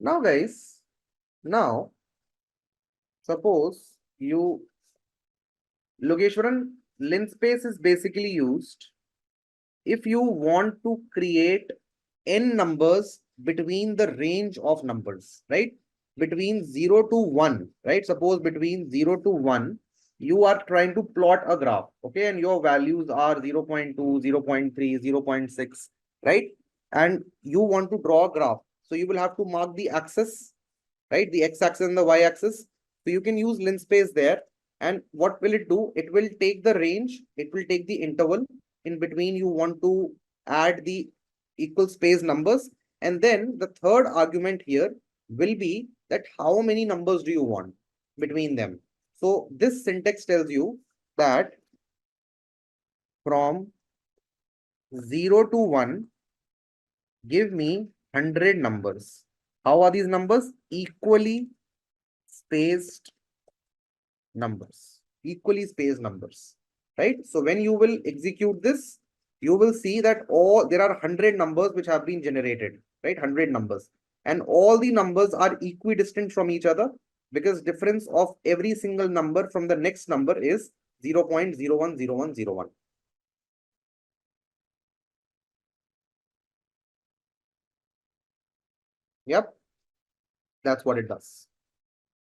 Now, guys, now suppose you, Logeshwaran, linspace is basically used if you want to create n numbers between the range of numbers, right? Between 0 to 1, right? Suppose between 0 to 1, you are trying to plot a graph, okay? And your values are 0 0.2, 0 0.3, 0 0.6, right? And you want to draw a graph. So you will have to mark the axis, right? The x-axis and the y-axis. So you can use linspace there. And what will it do? It will take the range, it will take the interval in between you want to add the equal space numbers. And then the third argument here will be that how many numbers do you want between them. So this syntax tells you that from 0 to 1, give me 100 numbers. How are these numbers? Equally spaced numbers. Equally spaced numbers. Right? So when you will execute this, you will see that there are 100 numbers which have been generated. Right? 100 numbers. And all the numbers are equidistant from each other, because difference of every single number from the next number is 0.010101. Yep, that's what it does.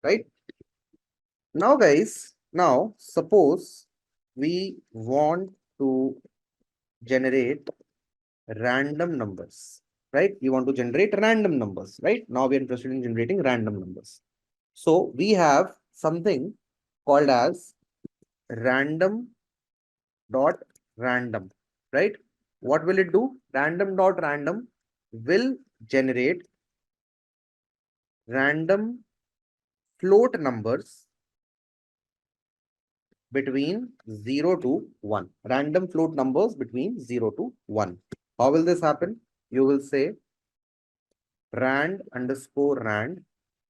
Right? Now guys, now suppose we want to generate random numbers, right? We want to generate random numbers, right? Now we are interested in generating random numbers. So we have something called as random dot random, right? What will it do? Random dot random will generate random float numbers between 0 to 1. Random float numbers between 0 to 1. How will this happen? You will say rand underscore rand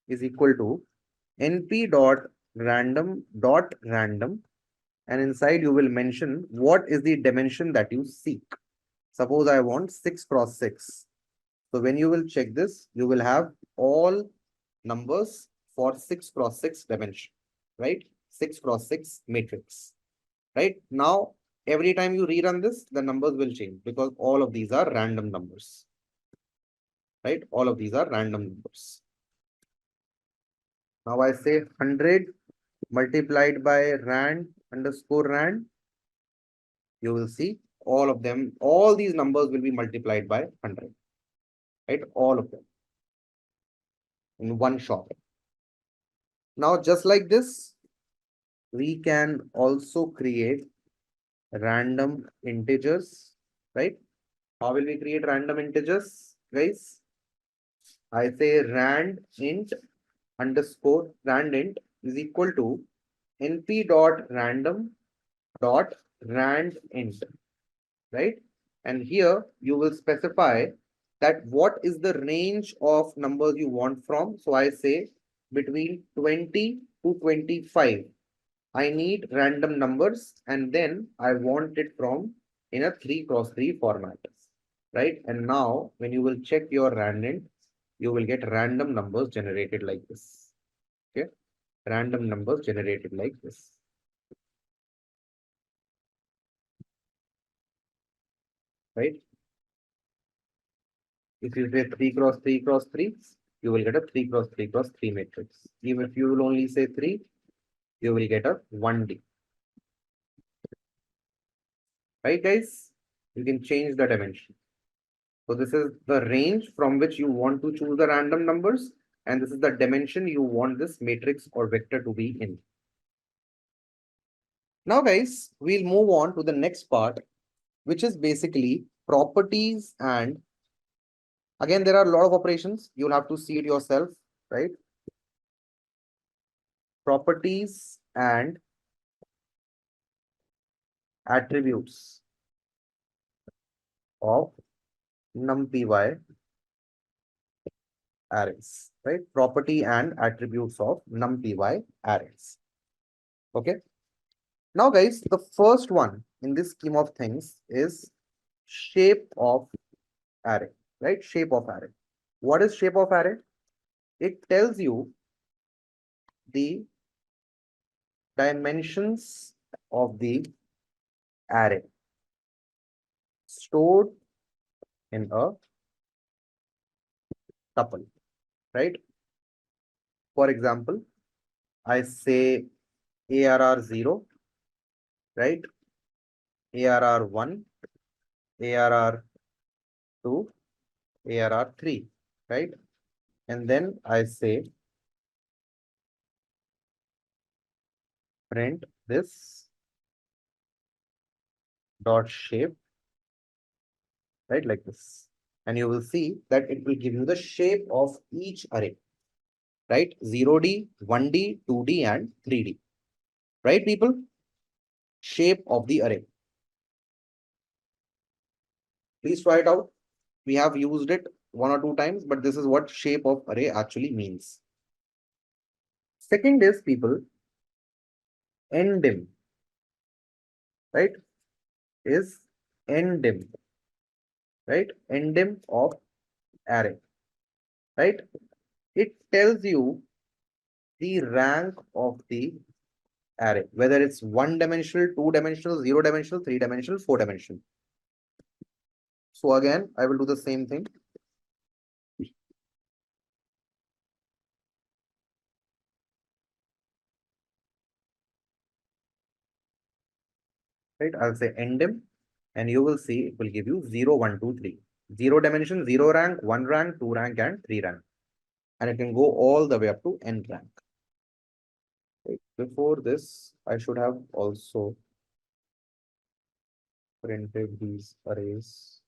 is equal to np dot random, and inside you will mention what is the dimension that you seek. Suppose I want 6 cross 6. So when you will check this, you will have all numbers for 6 cross 6 dimension, right? 6 cross 6 matrix, right? Now, every time you rerun this, the numbers will change because all of these are random numbers, right? All of these are random numbers. Now I say 100 multiplied by rand underscore rand. You will see all of them, all these numbers will be multiplied by 100, right? All of them in one shot. Now, just like this, we can also create random integers, right? How will we create random integers, guys? I say rand int underscore rand int is equal to np dot random dot rand int, right? And here you will specify that what is the range of numbers you want from. So I say between 20 to 25. I need random numbers, and then I want it from in a 3 cross 3 format, right? And now when you will check your random, you will get random numbers generated like this. Okay, random numbers generated like this. Right? If you say 3 cross 3 cross 3, you will get a 3 cross 3 cross 3 matrix. Even if you will only say 3, you will get a 1D. Right, guys? You can change the dimension. So this is the range from which you want to choose the random numbers, and this is the dimension you want this matrix or vector to be in. Now, guys, we'll move on to the next part, which is basically properties. And again, there are a lot of operations. You'll have to see it yourself, right? Properties and attributes of numpy arrays, right? Property and attributes of numpy arrays. Okay. Now, guys, the first one in this scheme of things is shape of array, right? Shape of array. What is shape of array? It tells you the dimensions of the array stored in a tuple, right? For example, I say ARR 0, right? ARR 1, ARR 2, ARR 3, right? And then I say print this dot shape right? Like this. And you will see that it will give you the shape of each array, right? 0D, 1D, 2D, and 3D, right, people? Shape of the array. Please try it out. We have used it 1 or 2 times, but this is what shape of array actually means. Second is, people, endim, right? Is endim, right? Endim of array, right? It tells you the rank of the array, whether it's 1-dimensional, 2-dimensional, 0-dimensional, 3-dimensional, 4-dimensional. So again, I will do the same thing. Right, I'll say endim, and you will see it will give you 0, 1, 2, 3. 0 dimension, 0 rank, 1 rank, 2 rank, and 3 rank. And it can go all the way up to n rank. Right. Before this, I should have also printed these arrays.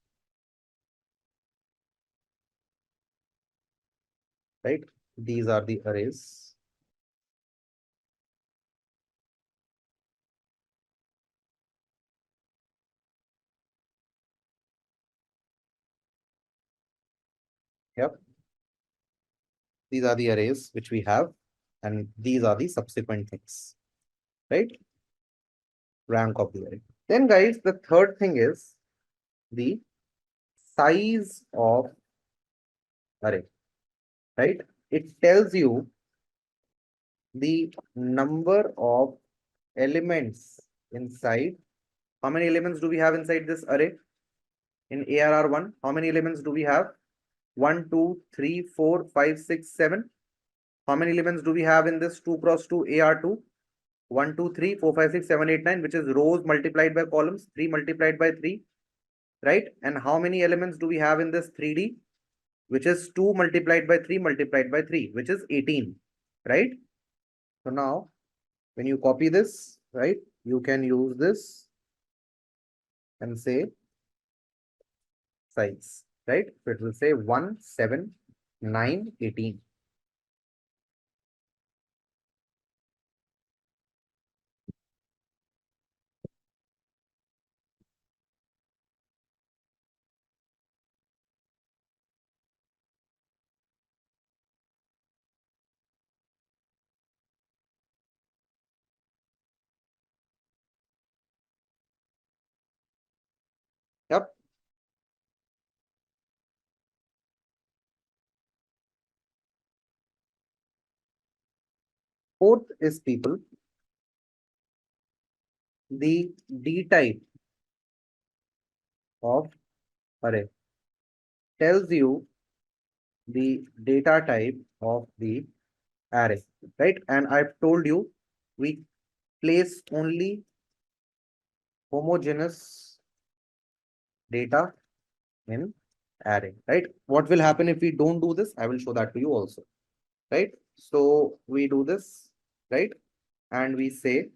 Right, these are the arrays. Yep. These are the arrays which we have, and these are the subsequent things, right? Rank of the array. Then, guys, the third thing is the size of array, right? It tells you the number of elements inside. How many elements do we have inside this array? In ARR1, how many elements do we have? 1, 2, 3, 4, 5, 6, 7. How many elements do we have in this 2 cross 2 AR2? 1, 2, 3, 4, 5, 6, 7, 8, 9, which is rows multiplied by columns, 3 multiplied by 3, right? And how many elements do we have in this 3D? Which is 2 multiplied by 3 multiplied by 3, which is 18, right? So now, when you copy this, right, you can use this and say size, right? So it will say 1, 7, 9, 18. Yep. Fourth is, people, the D type of array tells you the data type of the array, right? And I've told you we place only homogeneous data in array, right? What will happen if we don't do this? I will show that to you also, right? So we do this, right? And we say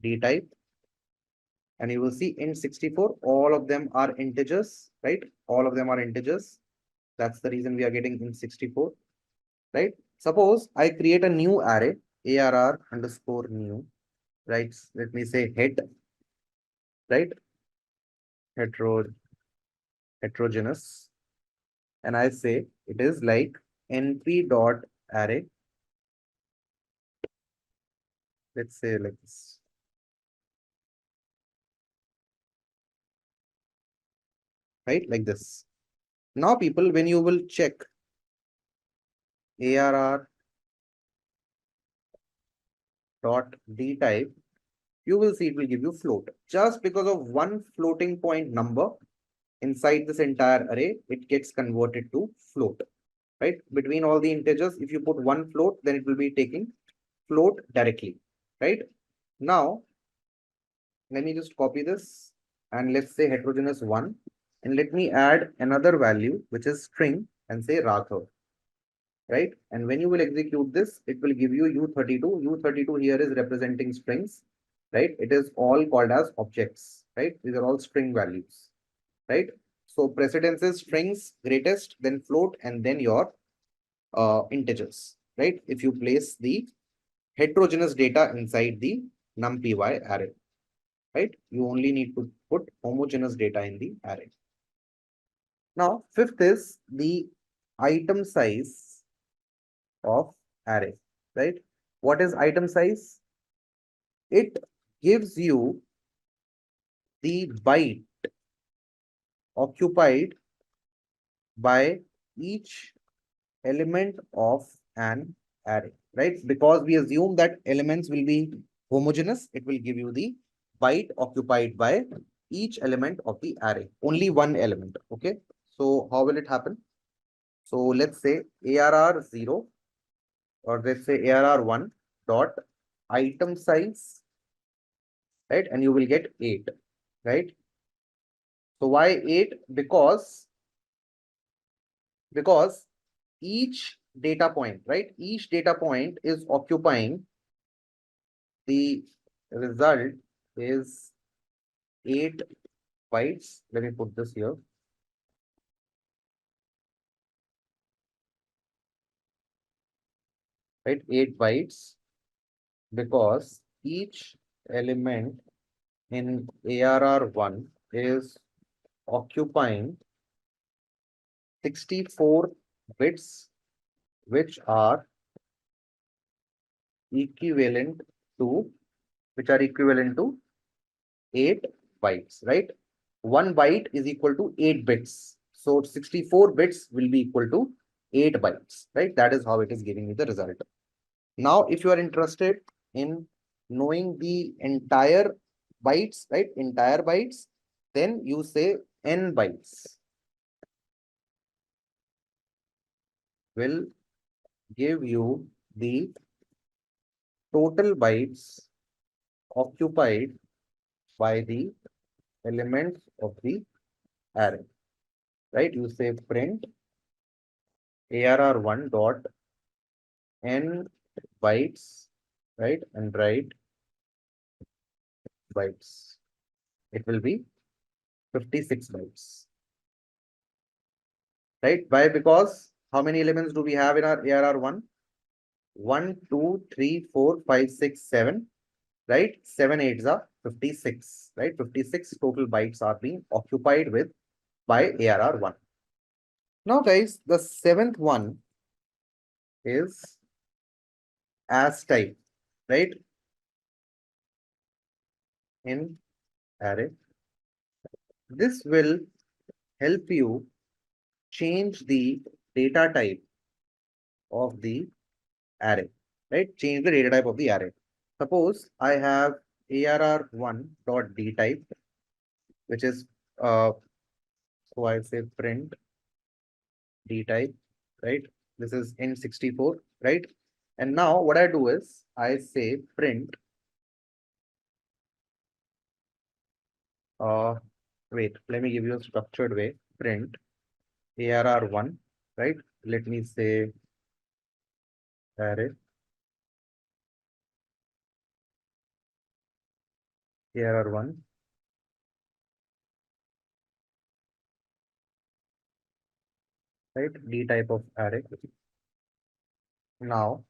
D type, and you will see in 64, all of them are integers, right? All of them are integers. That's the reason we are getting in 64, right? Suppose I create a new array, ARR underscore new, right? Let me say head, right? Heterogeneous. And I say it is like np dot array. Let's say like this. Right? Like this. Now, people, when you will check ARR dot D type, you will see it will give you float. Just because of one floating point number inside this entire array, it gets converted to float. Right? Between all the integers, if you put one float, then it will be taking float directly. Right? Now, let me just copy this and let's say heterogeneous 1, and let me add another value which is string and say Rathav, right? And when you will execute this, it will give you U32. U32 here is representing strings, right? It is all called as objects, right? These are all string values, right? So precedence is strings, greatest, then float, and then your integers, right? If you place the heterogeneous data inside the numpy array, right? You only need to put homogeneous data in the array. Now, fifth is the item size of array, right? What is item size? It gives you the byte occupied by each element of an array, right? Because we assume that elements will be homogeneous, it will give you the byte occupied by each element of the array, only one element, okay? So how will it happen? So let's say ARR 0, or let's say ARR 1 dot item size, right? And you will get 8, right? So why 8? Because each data point, right? Each data point is occupying, the result is 8 bytes. Let me put this here. Right, 8 bytes, because each element in ARR1 is occupying 64 bits, which are equivalent to 8 bytes, right? 1 byte is equal to 8 bits. So 64 bits will be equal to 8 bytes, right? That is how it is giving me the result. Now, if you are interested in knowing the entire bytes, right? Entire bytes, then you say n bytes will give you the total bytes occupied by the elements of the array, right? You say print ARR1 dot n bytes, right? And write bytes. It will be 56 bytes, right? Why? Because how many elements do we have in our ARR1? 1, 2, 3, 4, 5, 6, 7, right? 7 8s are 56, right? 56 total bytes are being occupied with by ARR1. Now, guys, the seventh one is as type, right? In array. This will help you change the data type of the array, right? Change the data type of the array. Suppose I have ARR1 dot d type, which is so I say print d type, right? This is N64, right? And now what I do is I say print wait, let me give you a structured way. Print ARR1, right? Let me say array ARR1 right? D type of array. Now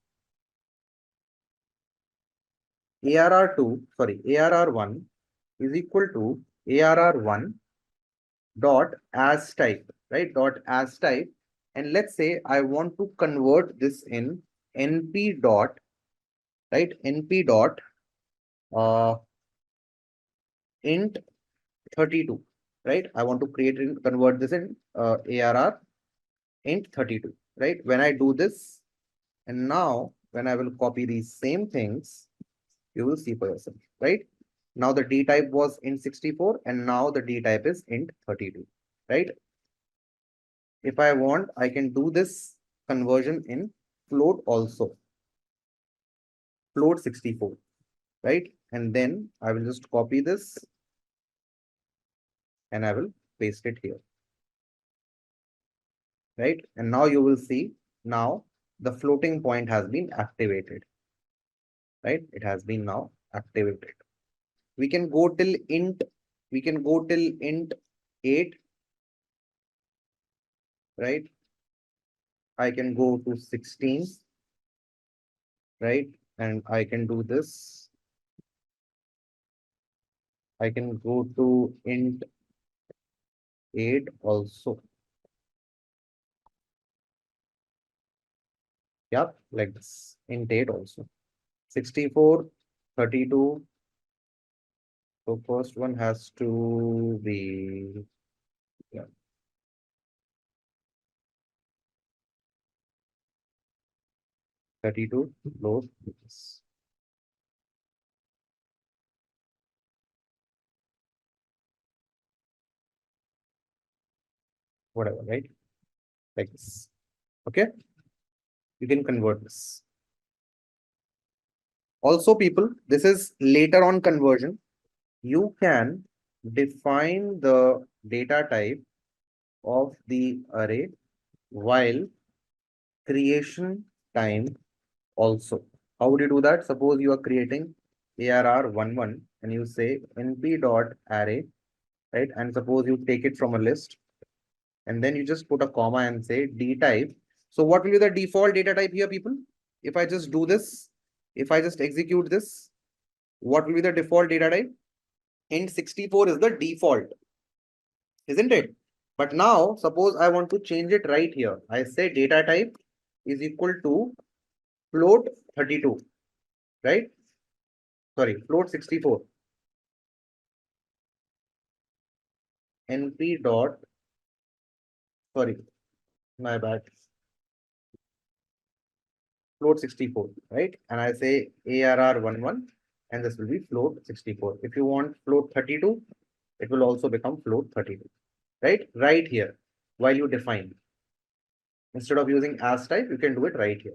ARR1 is equal to ARR1 dot as type, right? Dot as type. And let's say I want to convert this in NP dot, right? NP dot int 32, right? I want to convert this in ARR int 32, right? When I do this, and now when I will copy these same things, you will see for yourself, right? Now the D type was int 64 and now the D type is int 32, right? If I want, I can do this conversion in float also, float 64, right? And then I will just copy this and I will paste it here, right? And now you will see now the floating point has been activated, right? It has been now activated. We can go till int 8, right? I can go to 16, right? And I can do this. I can go to int 8 also. Yep, like this. Int 8 also. 64, 32. So first one has to be, yeah. 32 load this. Whatever, right? Like this. Okay. You can convert this. Also, people, this is later on conversion. You can define the data type of the array while creation time also. How would you do that? Suppose you are creating ARR11 and you say np.array, right? And suppose you take it from a list and then you just put a comma and say d type. So what will be the default data type here, people? If I just do this, if I just execute this, what will be the default data type? Int 64 is the default, isn't it? But now suppose I want to change it right here. I say data type is equal to float 32, right? Sorry, float 64. np dot, sorry, my bad. Float 64, right? And I say ARR11 and this will be float 64. If you want float 32, it will also become float 32, right? Right here, while you define. Instead of using as type, you can do it right here,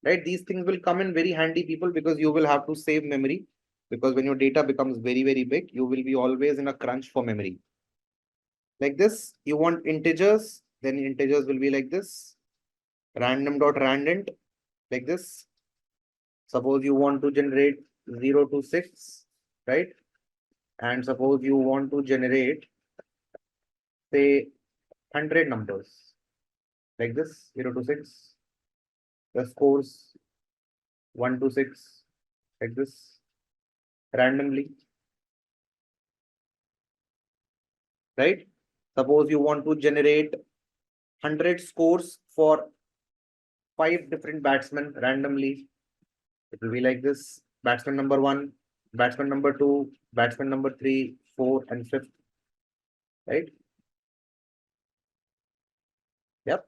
right? These things will come in very handy, people, because you will have to save memory. Because when your data becomes very, very big, you will be always in a crunch for memory. Like this, you want integers, then integers will be like this. Random.randint, like this. Suppose you want to generate 0 to 6, right? And suppose you want to generate, say, 100 numbers, like this, 0 to 6. The scores 1 to 6, like this, randomly, right? Suppose you want to generate 100 scores for 5 different batsmen randomly. It will be like this: batsman number 1, batsman number 2, batsman number 3, 4, and 5th, right? Yep.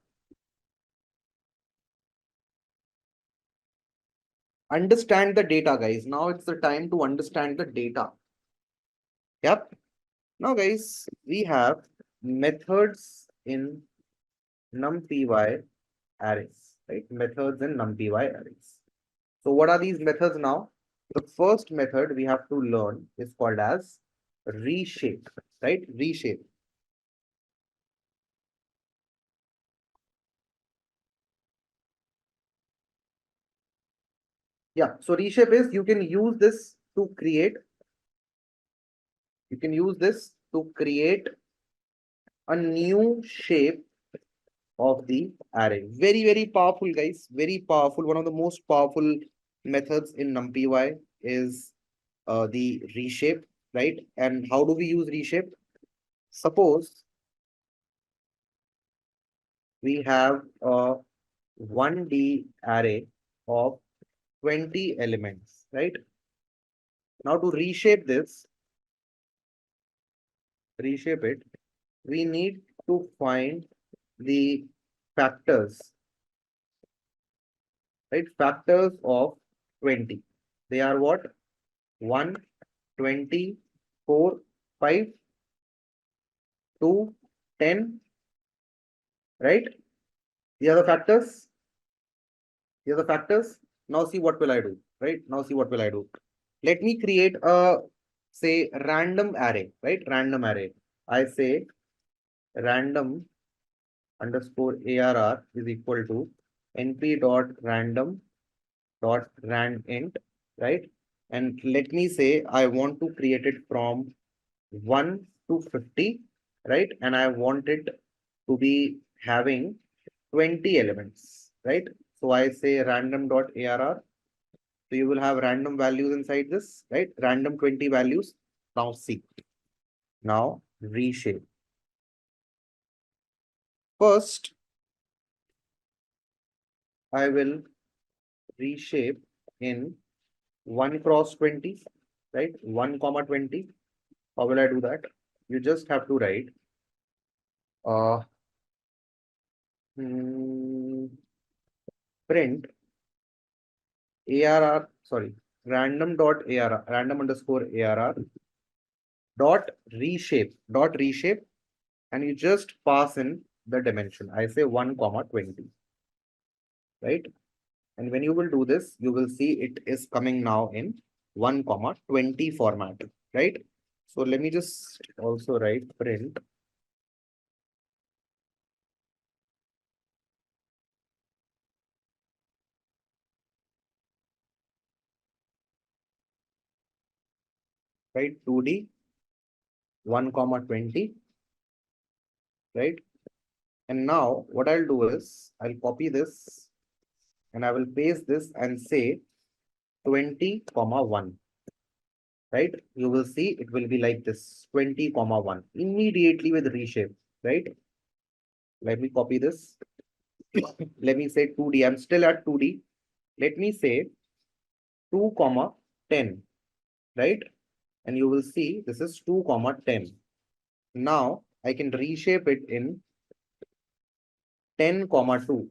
Understand the data, guys. Now it's the time to understand the data. Yep. Now, guys, we have methods in numpy arrays, right? Methods in numpy arrays. So what are these methods now? The first method we have to learn is called as reshape, right? Reshape. Yeah, so reshape is you can use this to create a new shape of the array. Very, very powerful, guys. Very powerful. One of the most powerful methods in NumPy is the reshape, right? And how do we use reshape? Suppose we have a 1D array of 20 elements, right? Now to reshape it, we need to find the factors, right? Factors of 20. They are what? 1, 20, 4, 5, 2, 10, right? These are the factors. These are the factors. Now see what will I do, right? Now see what will I do. Let me create a, say, random array, right? Random array. I say random underscore ARR is equal to np dot random dot randint, right? And let me say I want to create it from 1 to 50, right? And I want it to be having 20 elements, right? So I say random.arr. So you will have random values inside this, right? Random 20 values. Now see. Now reshape. First, I will reshape in 1 cross 20, right? 1 comma 20. How will I do that? You just have to write print arr, sorry, random underscore arr dot reshape, and you just pass in the dimension. I say 1 comma 20, right? And when you will do this, you will see it is coming now in 1 comma 20 format, right? So let me just also write print right 2D 1 comma 20, right? And now what I'll do is I'll copy this and I will paste this and say 20 comma 1, right? You will see it will be like this 20 comma 1 immediately with reshape, right? Let me copy this. Let me say 2D. I'm still at 2D. Let me say 2 comma 10, right? And you will see this is 2 comma 10. Now I can reshape it in 10 comma 2,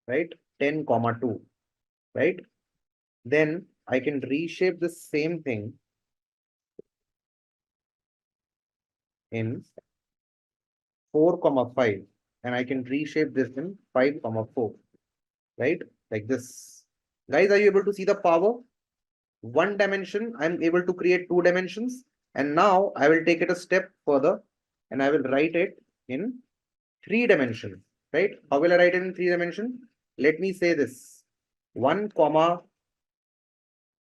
right? 10 comma 2, right? Then I can reshape the same thing in 4 comma 5, and I can reshape this in 5 comma 4, right? Like this. Guys, are you able to see the power? One dimension, I'm able to create 2 dimensions. And now I will take it a step further and I will write it in 3 dimensions, right? How will I write it in 3 dimensions? Let me say this 1 comma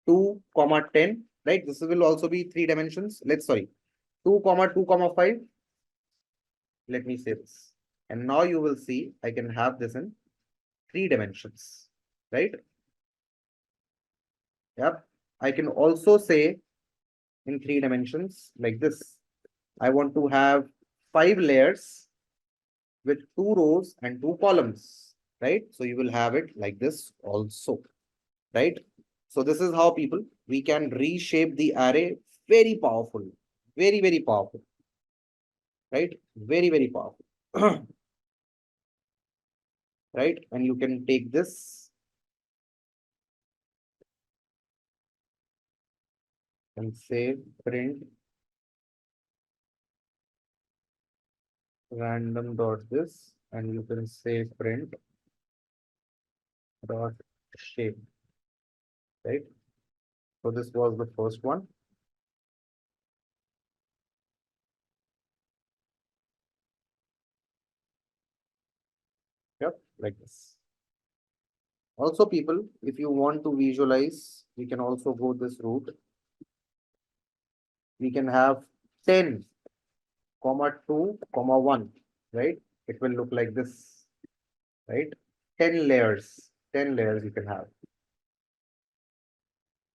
2 comma 10, right? This will also be 3 dimensions. 2 comma 2 comma 5. Let me say this. And now you will see I can have this in 3 dimensions, right? Yep. I can also say in 3 dimensions like this. I want to have 5 layers with 2 rows and 2 columns, right? So you will have it like this also, right? So this is how we can reshape the array. Very powerful, very, very powerful, right? Very, very powerful, right? And you can take this and say print random dot this, and you can say print dot shape, right? So this was the first one. Yep, like this. Also, people, if you want to visualize, we can also go this route. We can have 10 comma 2 comma 1, right? It will look like this, right? 10 layers you can have,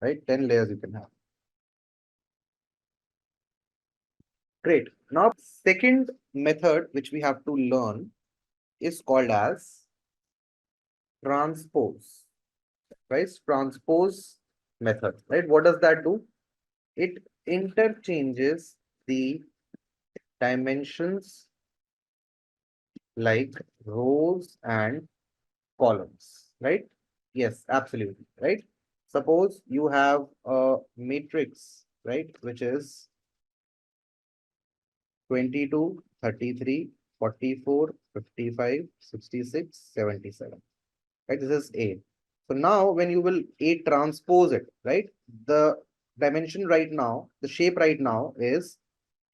right? 10 layers you can have. Great. Now, second method which we have to learn is called as transpose, right? Transpose method, right? What does that do? It interchanges the dimensions like rows and columns, right? Yes, absolutely, right? Suppose you have a matrix, right, which is 22, 33, 44, 55, 66, 77, right? This is A. So now when you will A transpose it, right, the dimension right now, the shape right now is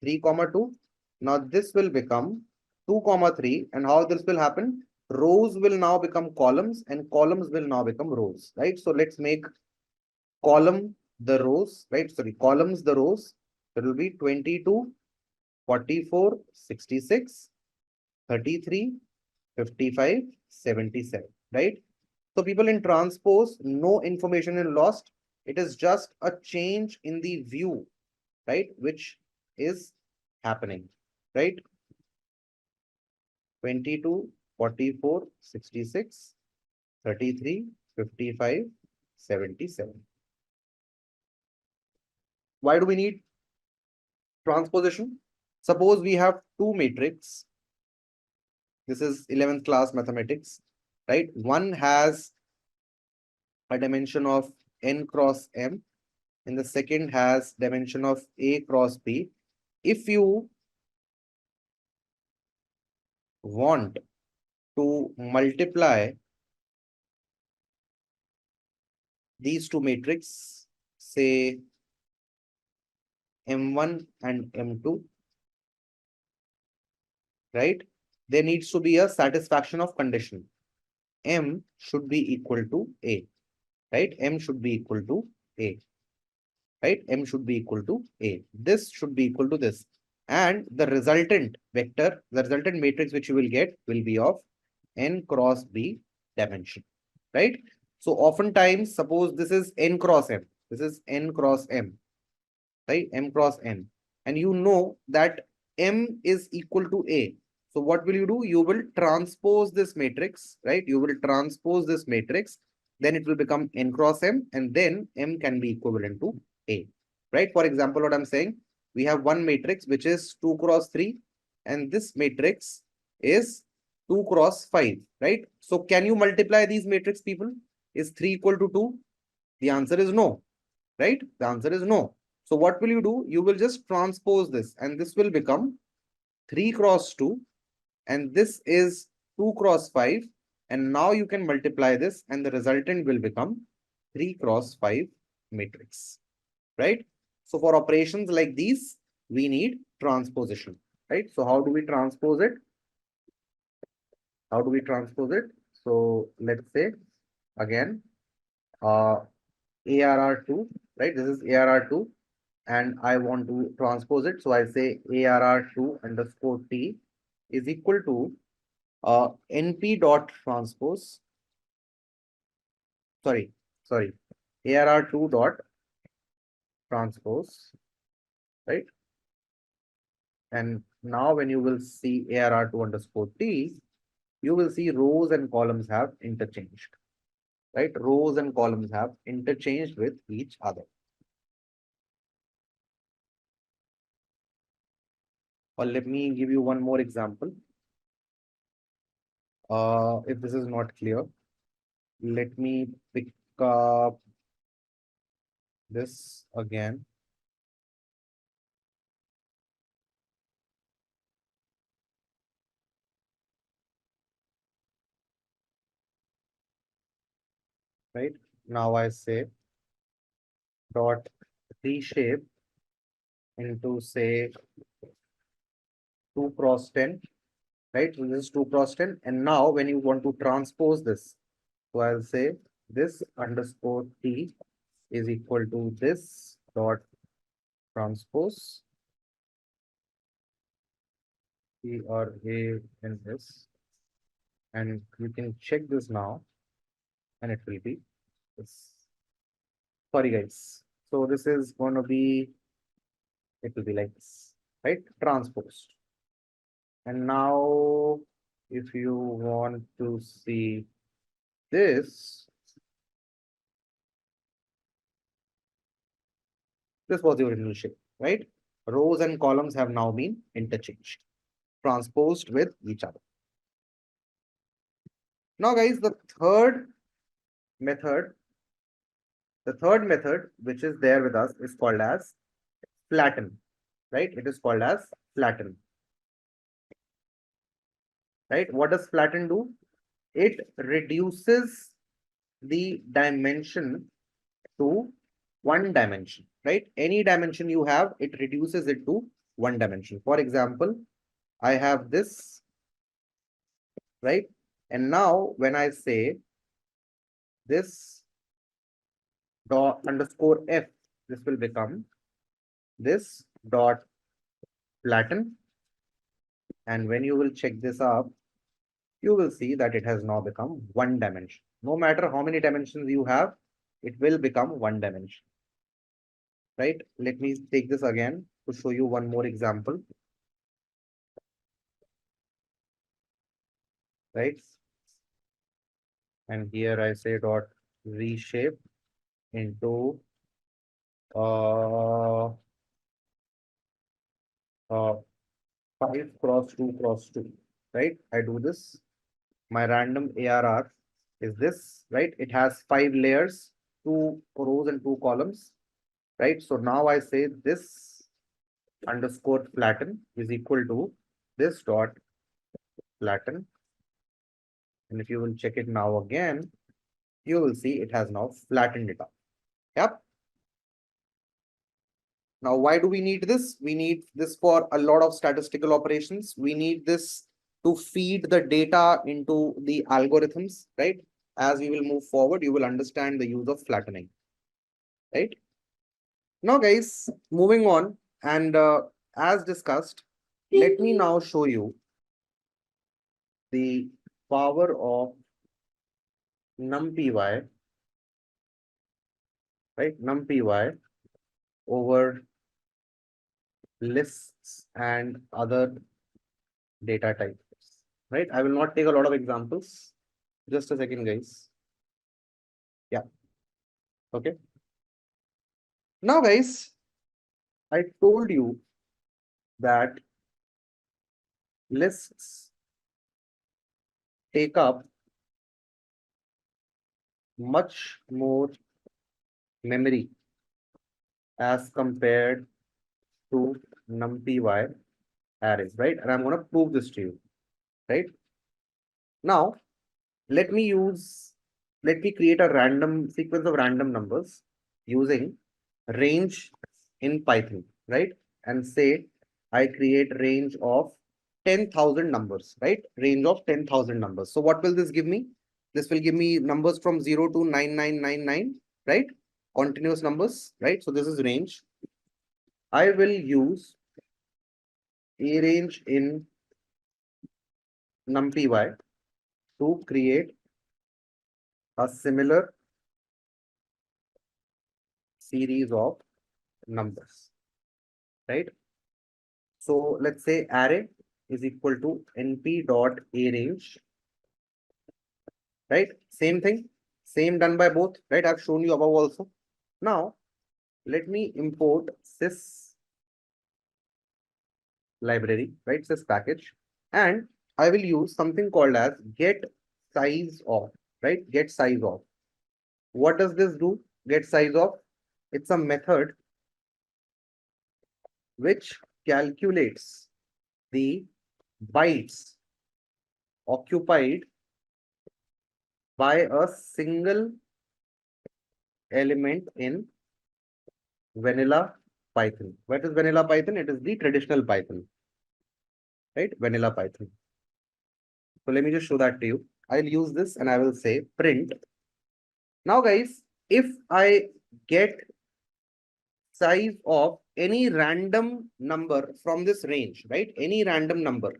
3 comma 2. Now this will become 2 comma 3, and how this will happen? rows will now become columns and columns will now become rows, right? So let's make column the rows, right? Sorry, columns the rows. It will be 22, 44, 66, 33, 55, 77, right? So people in transpose, no information is lost. It is just a change in the view, right? Which is happening, right? 22, 44, 66, 33, 55, 77. Why do we need transposition? Suppose we have two matrix. This is 11th class mathematics, right? One has a dimension of n cross m and the second has dimension of a cross b. If you want to multiply these two matrices, say m1 and m2, right? There needs to be a satisfaction of condition. M should be equal to A, right? M should be equal to A, right? M should be equal to A. This should be equal to this. And the resultant vector, the resultant matrix which you will get will be of n cross B dimension, right? So oftentimes, suppose this is n cross m. This is n cross m, right? M cross n. And you know that m is equal to A. So what will you do? You will transpose this matrix, right? You will transpose this matrix. Then it will become n cross m and then m can be equivalent to A, right? For example, what I'm saying, we have one matrix which is 2 cross 3 and this matrix is 2 cross 5, right? So can you multiply these matrix, people? Is 3 equal to 2? The answer is no, right? The answer is no. So what will you do? You will just transpose this and this will become 3 cross 2 and this is 2 cross 5 and now you can multiply this and the resultant will become 3 cross 5 matrix, right? So for operations like these, we need transposition, right? So how do we transpose it? How do we transpose it? So let's say again, ARR2, right? This is ARR2 and I want to transpose it. So I say ARR2 underscore T is equal to NP dot transpose. Sorry, ARR2 dot transpose, right? And now when you will see ARR2 underscore T, you will see rows and columns have interchanged, right? Rows and columns have interchanged with each other. Or let me give you one more example. If this is not clear, let me pick up this again. Right now I say dot reshape into say 2 cross 10, right? So this is 2 cross 10 and now when you want to transpose this, so I'll say this underscore T is equal to this dot transpose TRANS and you can check this now and it will be this. Sorry guys, so this is going to be, it will be like this, right? Transposed. And now if you want to see this, this was the original shape, right? Rows and columns have now been interchanged, transposed with each other. Now guys, the third method which is there with us is called as flatten, right? It is called as flatten, right? What does flatten do? It reduces the dimension to one dimension, right? Any dimension you have, it reduces it to one dimension. For example, I have this, right? And now when I say this dot underscore f, this will become this dot flatten. And when you will check this up, you will see that it has now become one dimension. No matter how many dimensions you have, it will become one dimension. Right? Let me take this again to show you one more example. Right? And here I say dot reshape into 5 cross 2 cross 2. Right? I do this. My random ARR is this, right? It has 5 layers, 2 rows and 2 columns, right? So now I say this underscore flatten is equal to this dot flatten. And if you will check it now again, you will see it has now flattened it up. Yep. Now, why do we need this? We need this for a lot of statistical operations. We need this to feed the data into the algorithms, right? As we will move forward, you will understand the use of flattening, right? Now, guys, moving on, and as discussed, let me now show you the power of numpy, right? Numpy over lists and other data types, right? I will not take a lot of examples. Just a second, guys. Yeah. Okay. Now, guys, I told you that lists take up much more memory as compared to numpy arrays, right? And I'm going to prove this to you, right? Now, let me create a random sequence of random numbers using range in Python, right? And say I create range of 10,000 numbers, right? Range of 10,000 numbers. So what will this give me? This will give me numbers from 0 to 9999, right? Continuous numbers, right? So this is range. I will use a range in numpy to create a similar series of numbers, right? So let's say array is equal to np.arange, right? Same thing, same done by both, right? I've shown you above also. Now, let me import sys library, right? Sys package, and I will use something called as get size of, right? Get size of. What does this do? Get size of? It's a method which calculates the bytes occupied by a single element in vanilla Python. What is vanilla Python? It is the traditional Python, right? Vanilla Python. So let me just show that to you. I'll use this and I will say print. Now, guys, if I get size of any random number from this range, right? Any random number,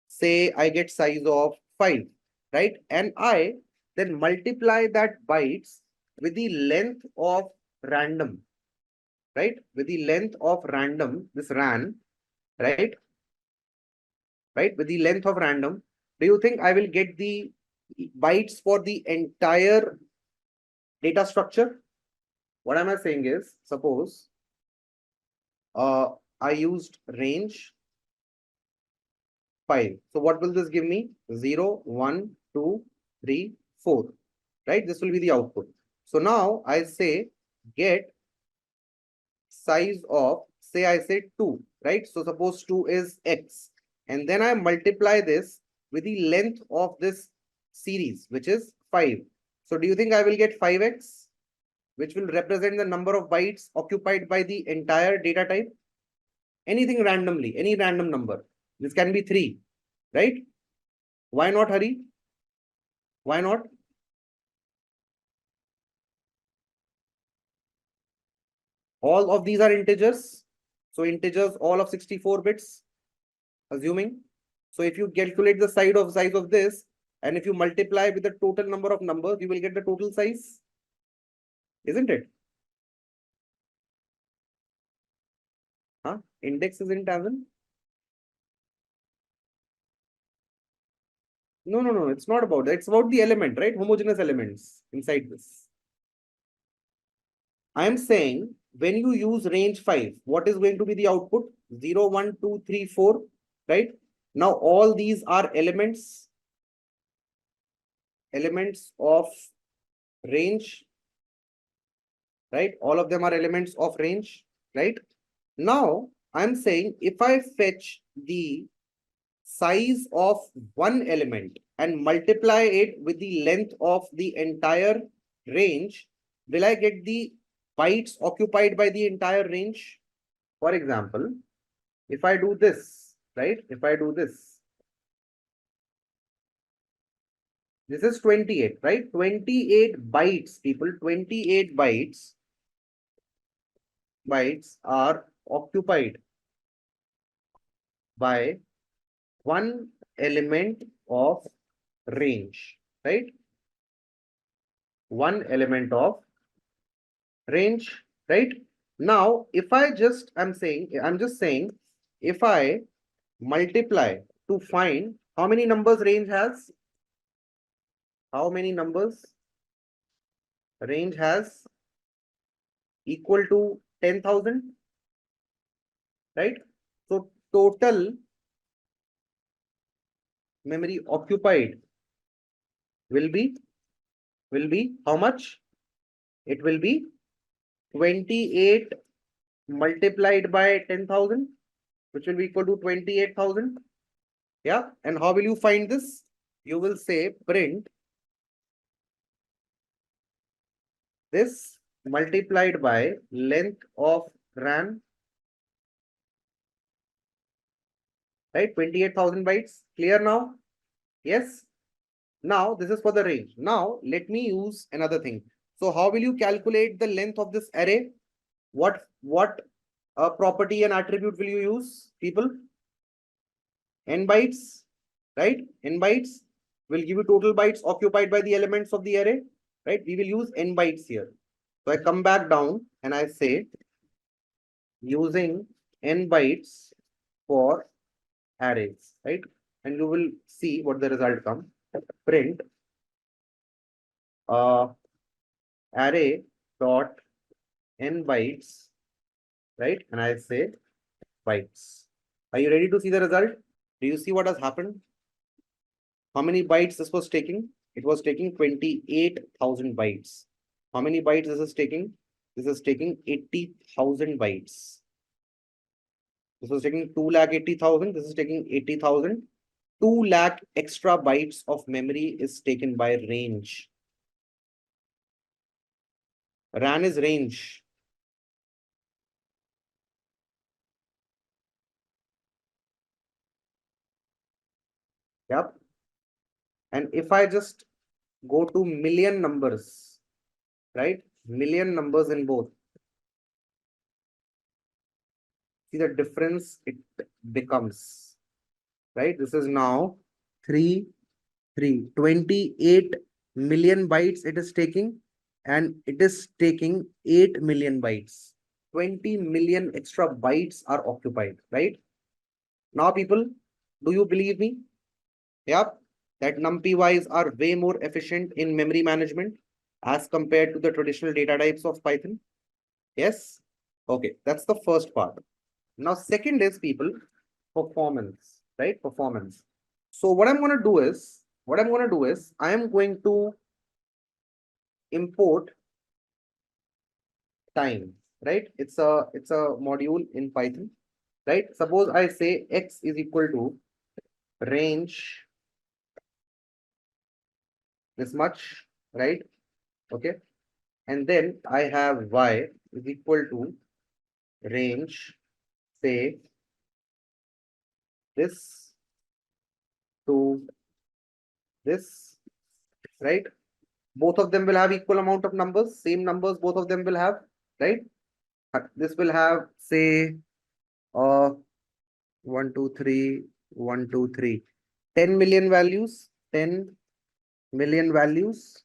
say I get size of 5, right? And I then multiply that bytes with the length of random, right? With the length of random, this ran, right? Right? With the length of random, do you think I will get the bytes for the entire data structure? What am I saying is, suppose I used range 5. So what will this give me? 0, 1, 2, 3, 4, right? This will be the output. So now I say get size of, say I say 2, right? So suppose 2 is x, and then I multiply this with the length of this series, which is 5. So do you think I will get 5x, which will represent the number of bytes occupied by the entire data type? Anything randomly, any random number. This can be 3, right? Why not, Hari? Why not? All of these are integers. So integers, all of 64 bits, assuming. So if you calculate the size of this, and if you multiply with the total number of numbers, you will get the total size, isn't it? Huh? Index isn't as in? No. It's not about that. It's about the element, right? Homogeneous elements inside this. I am saying when you use range 5, what is going to be the output? 0, 1, 2, 3, 4, right? Now all these are elements of range, right? All of them are elements of range, right? Now I'm saying if I fetch the size of one element and multiply it with the length of the entire range, will I get the bytes occupied by the entire range? For example, if I do this, right? If I do this, this is 28, right? 28 bytes, people, 28 bytes are occupied by one element of range, right? One element of range, right? Now, if I just, I'm just saying, if I multiply to find how many numbers range has, how many numbers range has equal to 10,000, right? So total memory occupied will be how much? It will be 28 multiplied by 10,000, which will be equal to 28,000. Yeah. And how will you find this? You will say print this multiplied by length of RAM, right? 28,000 bytes. Clear now? Yes. Now this is for the range. Now let me use another thing. So how will you calculate the length of this array? What property and attribute will you use, people? N bytes, right? N bytes will give you total bytes occupied by the elements of the array, right? We will use N bytes here. So I come back down and I say using N bytes for arrays, right? And you will see what the result comes. Print array dot N bytes, right? And I say bytes. Are you ready to see the result? Do you see what has happened? How many bytes this was taking? It was taking 28,000 bytes. How many bytes this is taking? This is taking 80,000 bytes. This was taking 2,80,000. This is taking 80,000. 2 lakh extra bytes of memory is taken by range. RAN is range. Yep. And if I just go to million numbers, right? Million numbers in both. See the difference it becomes, right? This is now 28 million bytes it is taking, and it is taking 8 million bytes. 20 million extra bytes are occupied, right? Now, people, do you believe me? Yep, that NumPys are way more efficient in memory management as compared to the traditional data types of Python. Yes? Okay, that's the first part. Now, second is, people, performance, right? Performance. So what I'm going to do is, I am going to import time, right? It's a module in Python, right? Suppose I say x is equal to range this much, right? Okay. And then I have y is equal to range, say, this to this, right? Both of them will have equal amount of numbers, same numbers both of them will have, right? This will have, say, 1, 2, 3, 1, 2, 3, 10 million values, 10 million values.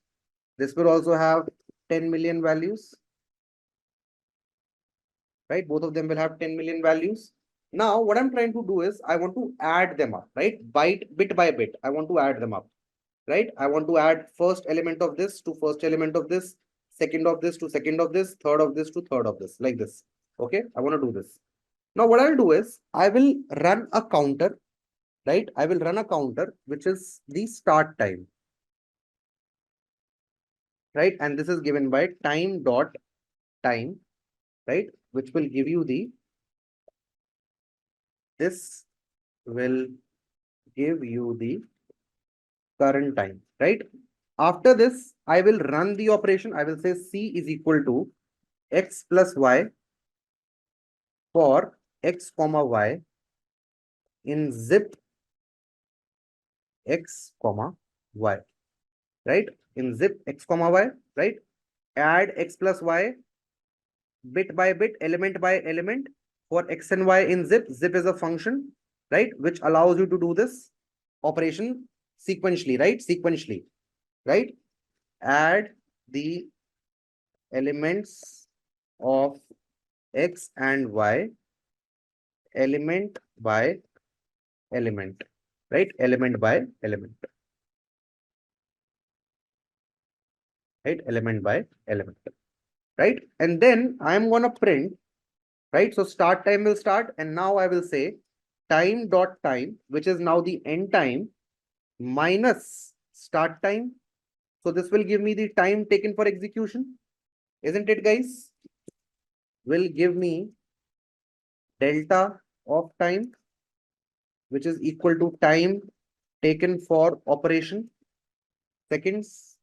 This will also have 10 million values, right? Both of them will have 10 million values. Now, what I'm trying to do is I want to add them up, right? Bit by bit, I want to add them up, right? I want to add first element of this to first element of this, second of this to second of this, third of this to third of this, like this. Okay, I want to do this. Now, what I'll do is I will run a counter, right? I will run a counter, which is the start time, right? And this is given by time dot time, right? Which will give you this will give you the current time, right? After this, I will run the operation. I will say C is equal to X plus Y for X comma Y in zip X comma Y, right? In zip X comma Y, right? Add X plus Y bit by bit, element by element for X and Y in zip. Zip is a function, right? Which allows you to do this operation sequentially, right? Sequentially, right? Add the elements of X and Y element by element, right? Element by element, right? Element by element, right? And then I'm going to print, right? So start time will start. And now I will say time dot time, which is now the end time minus start time. So this will give me the time taken for execution. Isn't it, guys? Will give me delta of time, which is equal to time taken for operation, seconds,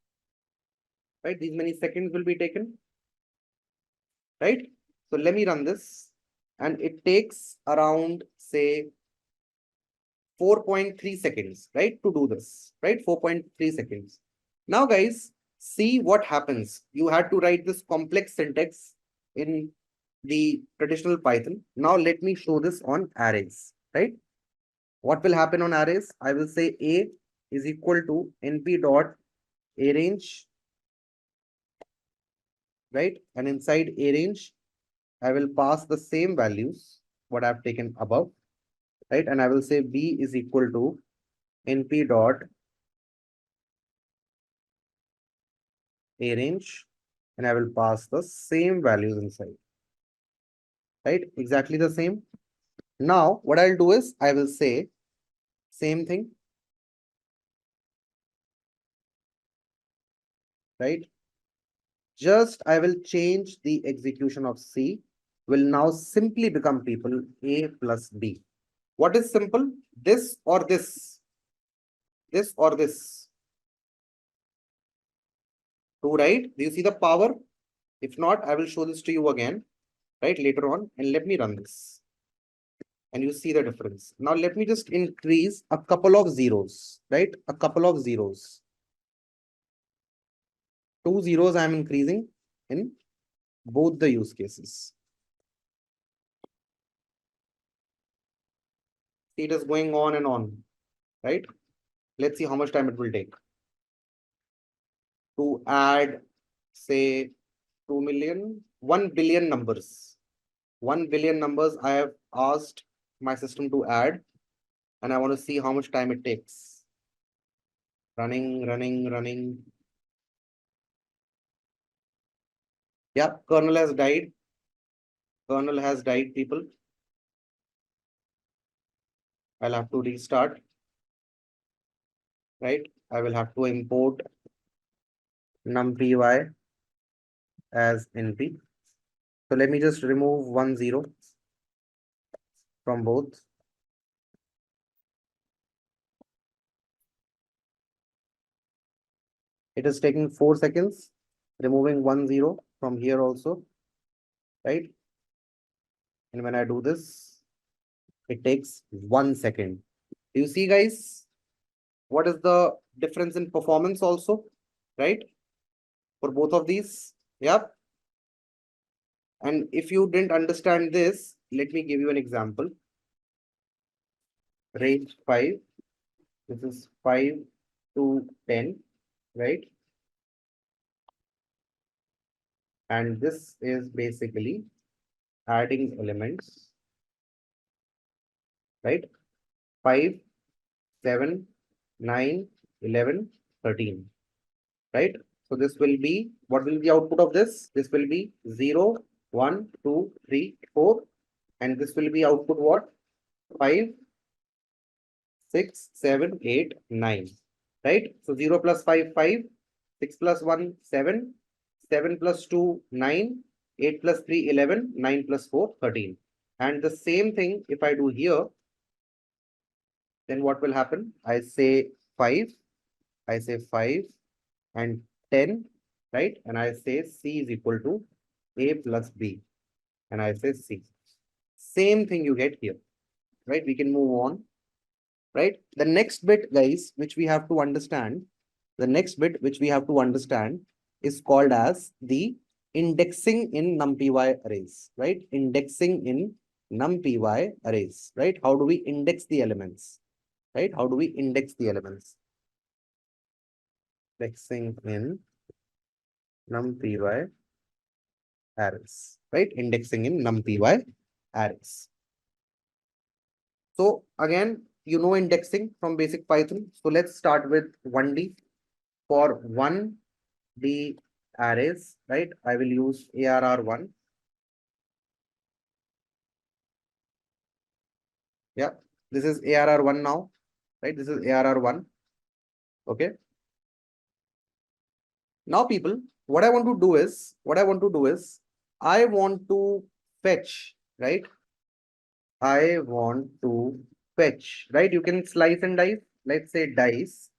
right? These many seconds will be taken, right? So let me run this, and it takes around, say, 4.3 seconds, right? To do this, right? 4.3 seconds. Now, guys, see what happens. You had to write this complex syntax in the traditional Python. Now, let me show this on arrays, right? What will happen on arrays? I will say A is equal to np dot arrange, right? And inside arrange, I will pass the same values, what I've taken above, right? And I will say B is equal to np dot arrange, and I will pass the same values inside, right? Exactly the same. Now, what I'll do is I will say same thing, right? Just I will change the execution of C, will now simply become people A plus B. What is simple? This or this? This or this? 2, right? Do you see the power? If not, I will show this to you again, right? Later on, and let me run this. And you see the difference. Now, let me just increase a couple of zeros, right? A couple of zeros. 2 zeros I'm increasing in both the use cases. It is going on and on, right? Let's see how much time it will take to add, say, 2 million, 1 billion numbers. 1 billion numbers I have asked my system to add, and I want to see how much time it takes. Running. Yeah, kernel has died. Kernel has died, people. I'll have to restart, right? I will have to import numpy as np. So let me just remove 1 0 from both. It is taking 4 seconds, removing 1 0 from here also, right? And when I do this, it takes 1 second. Do you see, guys? What is the difference in performance also? right? For both of these, yep. And if you didn't understand this, let me give you an example. Range 5, this is 5 to 10, right? And this is basically adding elements, right? 5, 7, 9, 11, 13, right? So this will be, what will be the output of this? This will be 0, 1, 2, 3, 4. And this will be output what? 5, 6, 7, 8, 9, right? So 0 plus 5, 5, 6 plus 1, 7, 7 plus 2, 9, 8 plus 3, 11, 9 plus 4, 13. And the same thing, if I do here, then what will happen? I say 5, and 10, right? And I say C is equal to A plus B, and I say C. Same thing you get here, right? We can move on, right? The next bit, guys, which we have to understand, is called as the indexing in numpy arrays, right? Indexing in numpy arrays, right? How do we index the elements, right? How do we index the elements? Indexing in numpy arrays, right? Indexing in numpy arrays. So again, you know indexing from basic Python. So let's start with 1D. For 1D arrays, right? I will use ARR1. Yeah, this is ARR1 now, right? This is ARR1. Okay. Now, people, what I want to do is, I want to fetch, right? I want to fetch, right? You can slice and dice. Let's say dice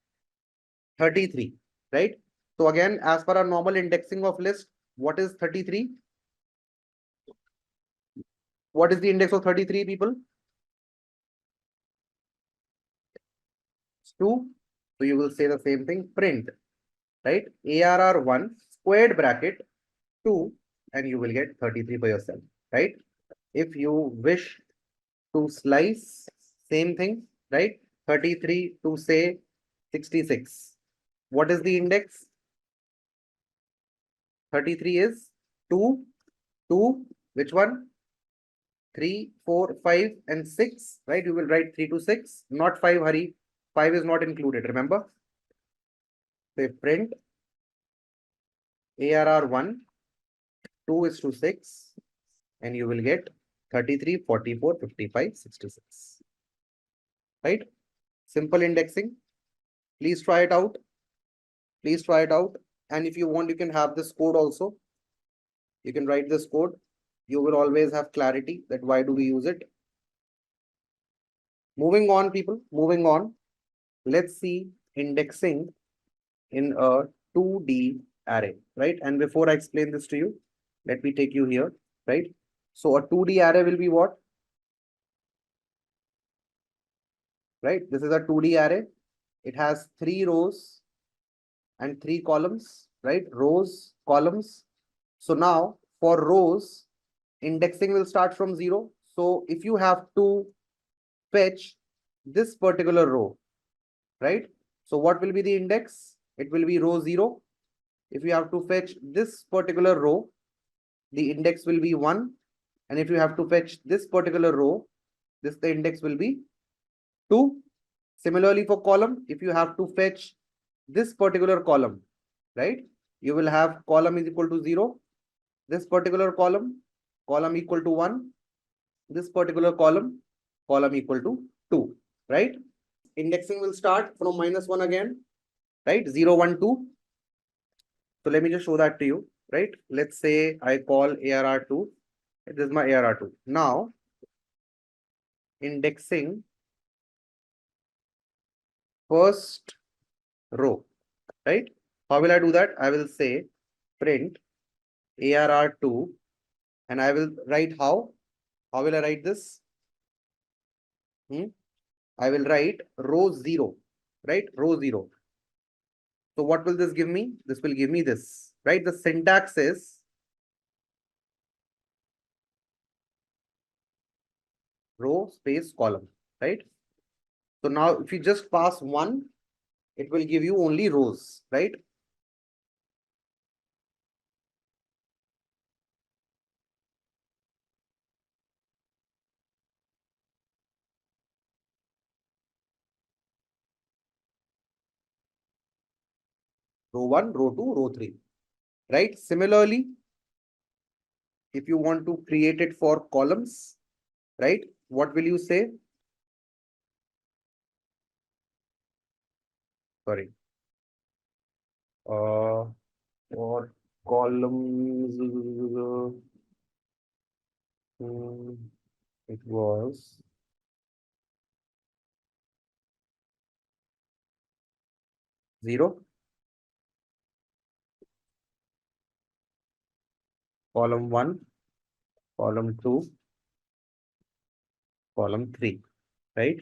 33, right? So again, as per our normal indexing of list, what is 33? What is the index of 33, people? It's 2. So you will say the same thing, print, right? ARR1 squared bracket 2, and you will get 33 for yourself, right? If you wish to slice, same thing, right? 33 to say 66. What is the index? 33 is 2, 2, which one? 3, 4, 5, and 6, right? You will write 3 to 6, not 5, hurry. 5 is not included, remember? Say print ARR1, 2 is to 6, and you will get 33, 44, 55, 66. Right? Simple indexing. Please try it out. And if you want, you can have this code also. You can write this code. You will always have clarity that why do we use it. Moving on, people. Moving on. Let's see indexing in a 2D array, right? And before I explain this to you, let me take you here, right? So a 2D array will be what? Right? This is a 2D array. It has 3 rows and 3 columns, right? Rows, columns. So now for rows, indexing will start from 0. So if you have to fetch this particular row, right? So what will be the index? It will be row 0. If you have to fetch this particular row, the index will be 1. And if you have to fetch this particular row, the index will be 2. Similarly for column, if you have to fetch this particular column, right? You will have column is equal to 0. This particular column equal to 1. This particular column equal to 2, right? Indexing will start from -1 again, right? 0, 1, 2. So let me just show that to you, right? Let's say I call ARR2. This is my ARR2. Now, indexing first row, right? How will I do that? I will say print ARR2, and I will write how? How will I write this? I will write row 0, right? Row 0. So what will this give me? This will give me this, right? The syntax is row space column, right? So now if you just pass 1, it will give you only rows, right? Row 1, row 2, row 3, right? Similarly, if you want to create it for columns, right? What will you say? Sorry. For columns, it was zero, column 1, column 2, column 3, right?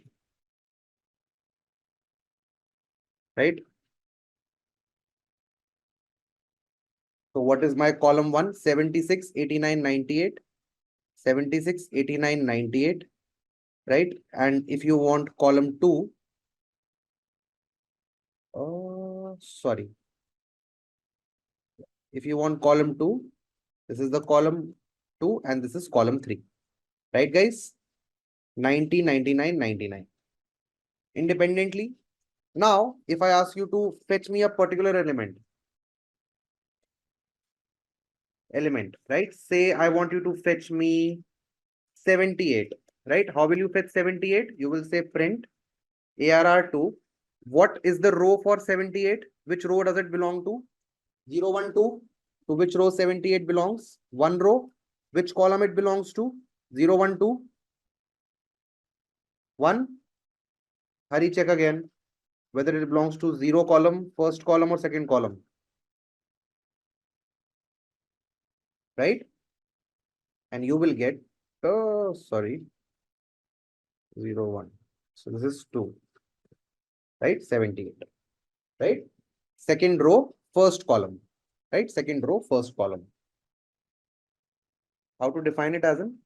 Right? So what is my column 1? 76, 89, 98. 76, 89, 98, right? And if you want column 2, sorry. If you want column 2, this is the column 2 and this is column 3, right guys? 90, 99, 99. Independently. Now, if I ask you to fetch me a particular element, right? Say I want you to fetch me 78, right? How will you fetch 78? You will say print ARR2. What is the row for 78? Which row does it belong to? 0, 1, 2. To which row 78 belongs? 1 row. Which column it belongs to? 0, 1, 2. 1. Hurry, check again whether it belongs to 0 column, first column or second column. Right? And you will get, sorry, 0, 1. So this is 2. Right? 78. Right? Second row, first column. Right? Second row, first column. How to define it as in?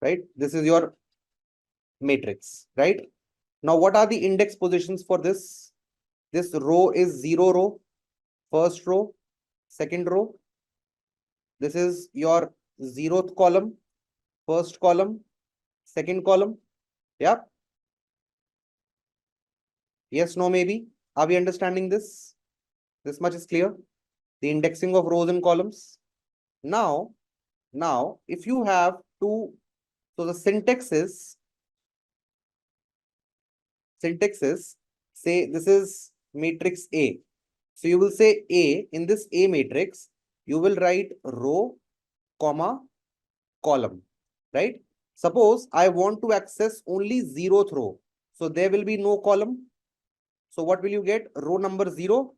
Right? This is your matrix, right? Now, what are the index positions for this? This row is 0 row, first row, second row. This is your 0th column, first column, second column. Yeah. Yes, no, maybe. Are we understanding this? This much is clear. The indexing of rows and columns. Now, if you have two, so the syntax is, say this is matrix A. So you will say A, in this A matrix, you will write row, comma, column, right? Suppose I want to access only 0th row. So there will be no column. So what will you get? Row number 0,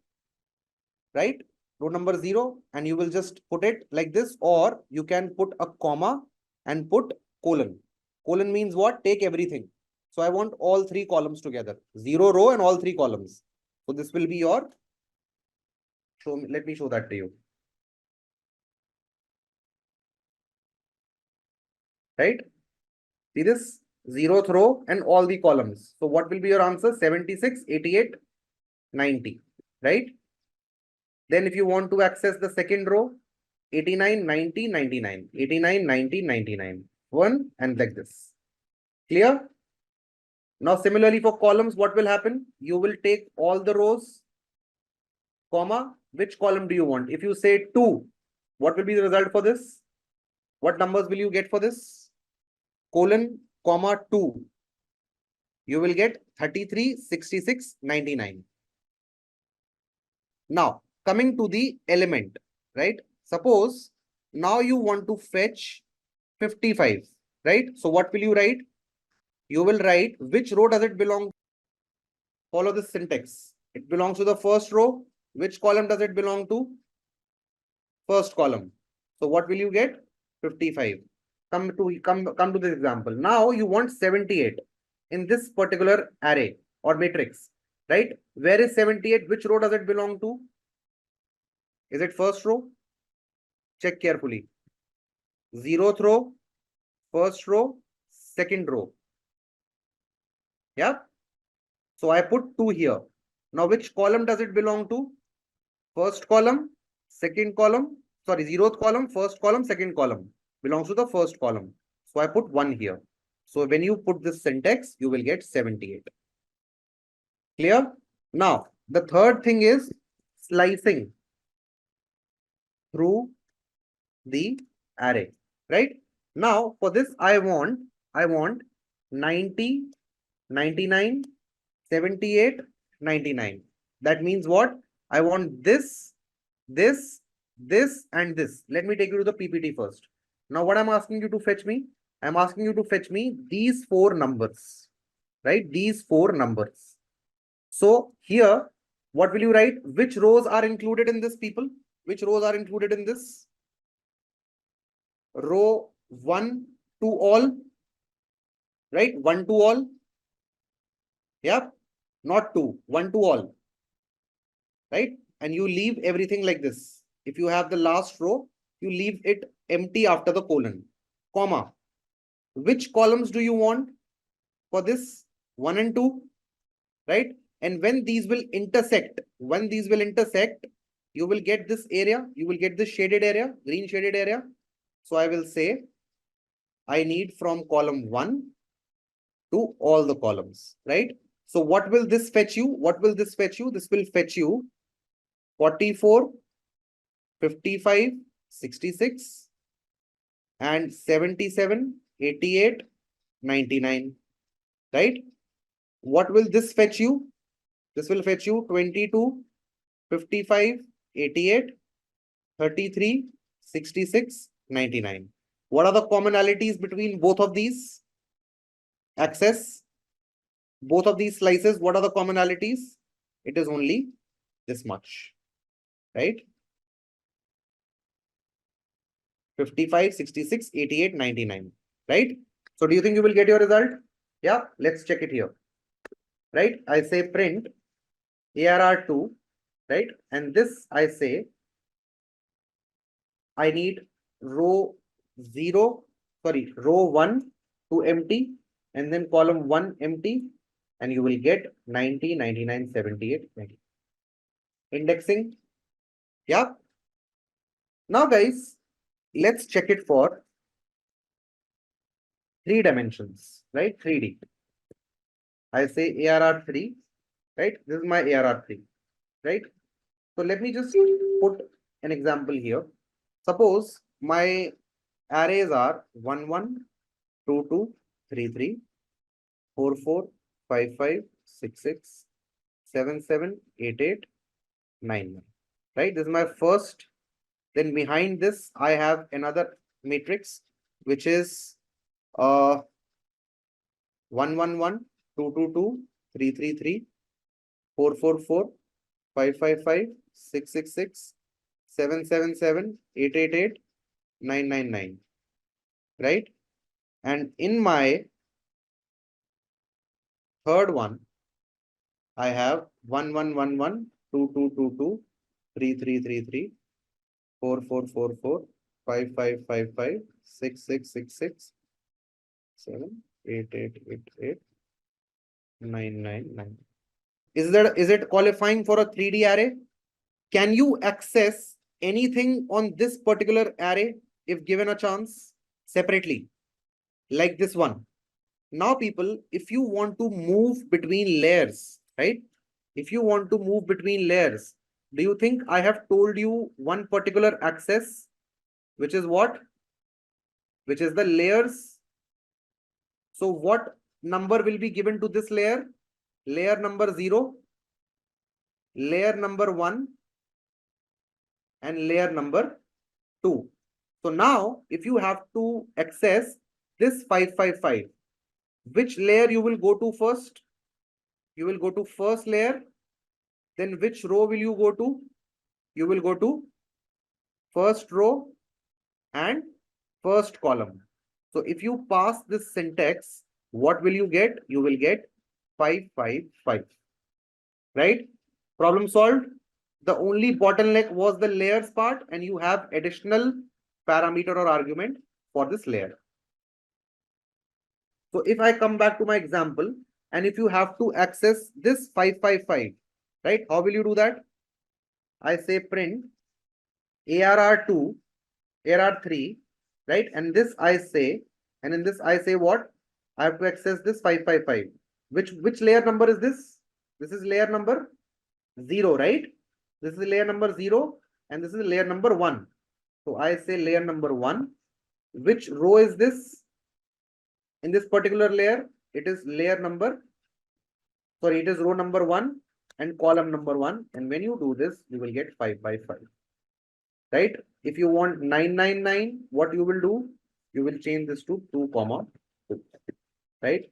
right? Row number 0, and you will just put it like this, or you can put a comma and put colon. Colon means what? Take everything. So I want all 3 columns together, 0 row and all 3 columns. So this will be your, let me show that to you. Right? See this? 0th row and all the columns. So what will be your answer? 76, 88, 90, right? Then if you want to access the second row, 89, 90, 99, 89, 90, 99, 1 and like this. Clear? Now similarly for columns, what will happen? You will take all the rows, comma, which column do you want? If you say 2, what will be the result for this? What numbers will you get for this? Colon, comma, 2. You will get 33, 66, 99. Now, coming to the element, right? Suppose now you want to fetch 55, right? So what will you write? You will write which row does it belong to? Follow this syntax. It belongs to the first row. Which column does it belong to? First column. So what will you get? 55. come to this example. Now you want 78 in this particular array or matrix, right? Where is 78? Which row does it belong to? Is it first row? Check carefully. 0th row, first row, second row. Yeah. So I put 2 here. Now which column does it belong to? First column, second column, sorry, 0th column, first column, second column. Belongs to the first column. So I put 1 here. So when you put this syntax, you will get 78. Clear? Now, the third thing is slicing through the array, right? Now, for this, I want 90, 99, 78, 99. That means what? I want this, this, this, and this. Let me take you to the PPT first. Now, what I'm asking you to fetch me? I'm asking you to fetch me these 4 numbers, right? These 4 numbers. So here, what will you write? Which rows are included in this, people? Which rows are included in this? Row 1 to all, right? 1 to all. Yep. Not 2, 1 to all, right? And you leave everything like this. If you have the last row, you leave it empty after the colon, comma. Which columns do you want for this? 1 and 2, right? And when these will intersect, you will get this area, you will get this shaded area, green shaded area. So I will say, I need from column 1 to all the columns, right? So what will this fetch you? What will this fetch you? This will fetch you 44, 55, 66, and 77, 88, 99, right? What will this fetch you? This will fetch you 22, 55, 88, 33, 66, 99. What are the commonalities between both of these? Access. Both of these slices, what are the commonalities? It is only this much, right? 55, 66, 88, 99, right? So do you think you will get your result? Yeah, let's check it here, right? I say print ARR2, right? And this I say, I need row 1 to empty, and then column 1 empty, and you will get 90, 99, 78, 90. Indexing. Yeah. Now guys, let's check it for 3 dimensions, right? 3D. I say ARR3, right? This is my ARR3, right? So let me just put an example here. Suppose my arrays are 1, 1, 2, 2, 3, 3, 4, 4, 5, 5, 6, 6, 7, 7, 8, 8, 9, 9, right? This is my first. Then behind this, I have another matrix, which is 1, 1, 1, 2, 2, 2, 3, 3, 3, 4, 4, 4, 5, 5, 5, 6, 6, 6, 7, 7, 7, 8, 8, 8, 9, 9, 9, right? And in my third one, I have 1, 1, 1, 1, 2, 2, 2, 2, 3, 3, 3, 3, 4, 4, 4, 4, 5, 5, 5, 5, 6, 6, 6, 6, 7, 8, 8, 8, 8, 9, 9, 9. Is it qualifying for a 3D array? Can you access anything on this particular array if given a chance separately, like this one? Now people, if you want to move between layers, right? If you want to move between layers, do you think I have told you one particular access, which is what? Which is the layers. So what number will be given to this layer? Layer number 0, layer number 1, and layer number 2. So now if you have to access this 555, which layer you will go to first? You will go to first layer. Then which row will you go to? You will go to first row and first column. So if you pass this syntax, what will you get? You will get 555. Right? Problem solved. The only bottleneck was the layers part, and you have additional parameter or argument for this layer. So if I come back to my example, and if you have to access this 555, right? How will you do that? I say print ARR2, ARR3, right? And this I say, and in this I say what? I have to access this 555. Which layer number is this? This is layer number 0, right? This is layer number 0, and this is layer number 1. So I say layer number 1. Which row is this? In this particular layer, it is layer number, sorry, it is row number 1 and column number 1. And when you do this, you will get 5 by 5. Right? If you want 999, what you will do? You will change this to 2, 2. Right?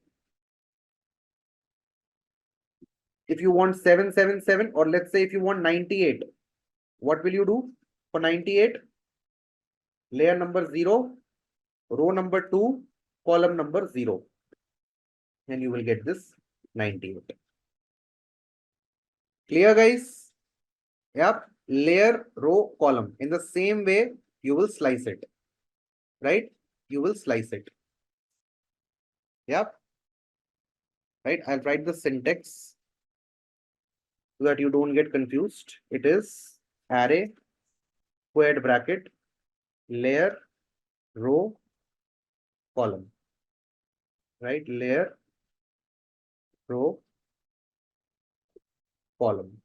If you want 777, or let's say if you want 98, what will you do? For 98, layer number 0, row number 2, column number 0. And you will get this 98. Clear, guys? Yep. Layer, row, column. In the same way, you will slice it. Right? You will slice it. Yep. Right? I'll write the syntax so that you don't get confused. It is array, squared bracket, layer, row, column. Right? Layer, row, column.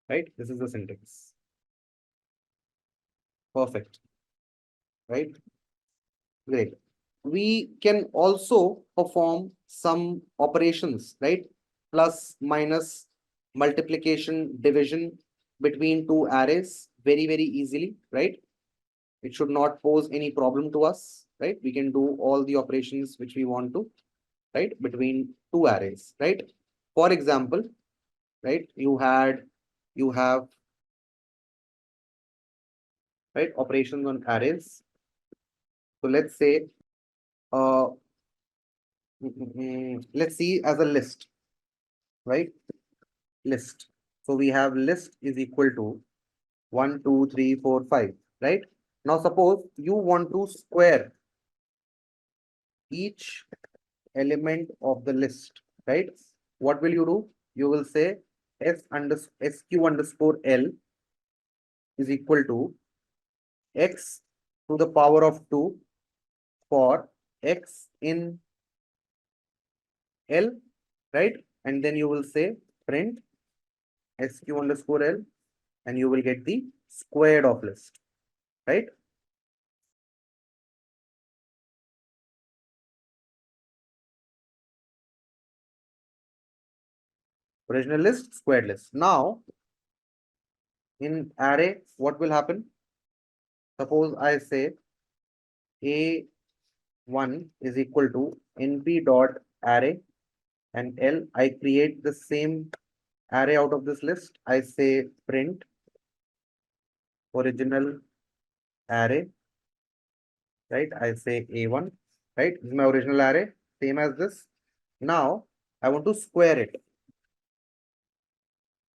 Right? This is the syntax. Perfect. Right? Great. We can also perform some operations, right? Plus, minus, multiplication, division between two arrays very, very easily, right? It should not pose any problem to us, right? We can do all the operations which we want to, right? Between two arrays, right? For example, right? You have, right? Operations on arrays. So let's say, let's see as a list, right? List. So we have list is equal to 1, 2, 3, 4, 5, right? Now suppose you want to square each element of the list, right? What will you do? You will say sq underscore L is equal to x to the power of 2 for x in L, right? And then you will say print sq underscore L, and you will get the squared of list, right? Original list, squared list. Now, in array, what will happen? Suppose I say A1 is equal to np dot array, and L, I create the same array out of this list. I say print original array, right? I say A1, right? This is my original array, same as this. Now, I want to square it.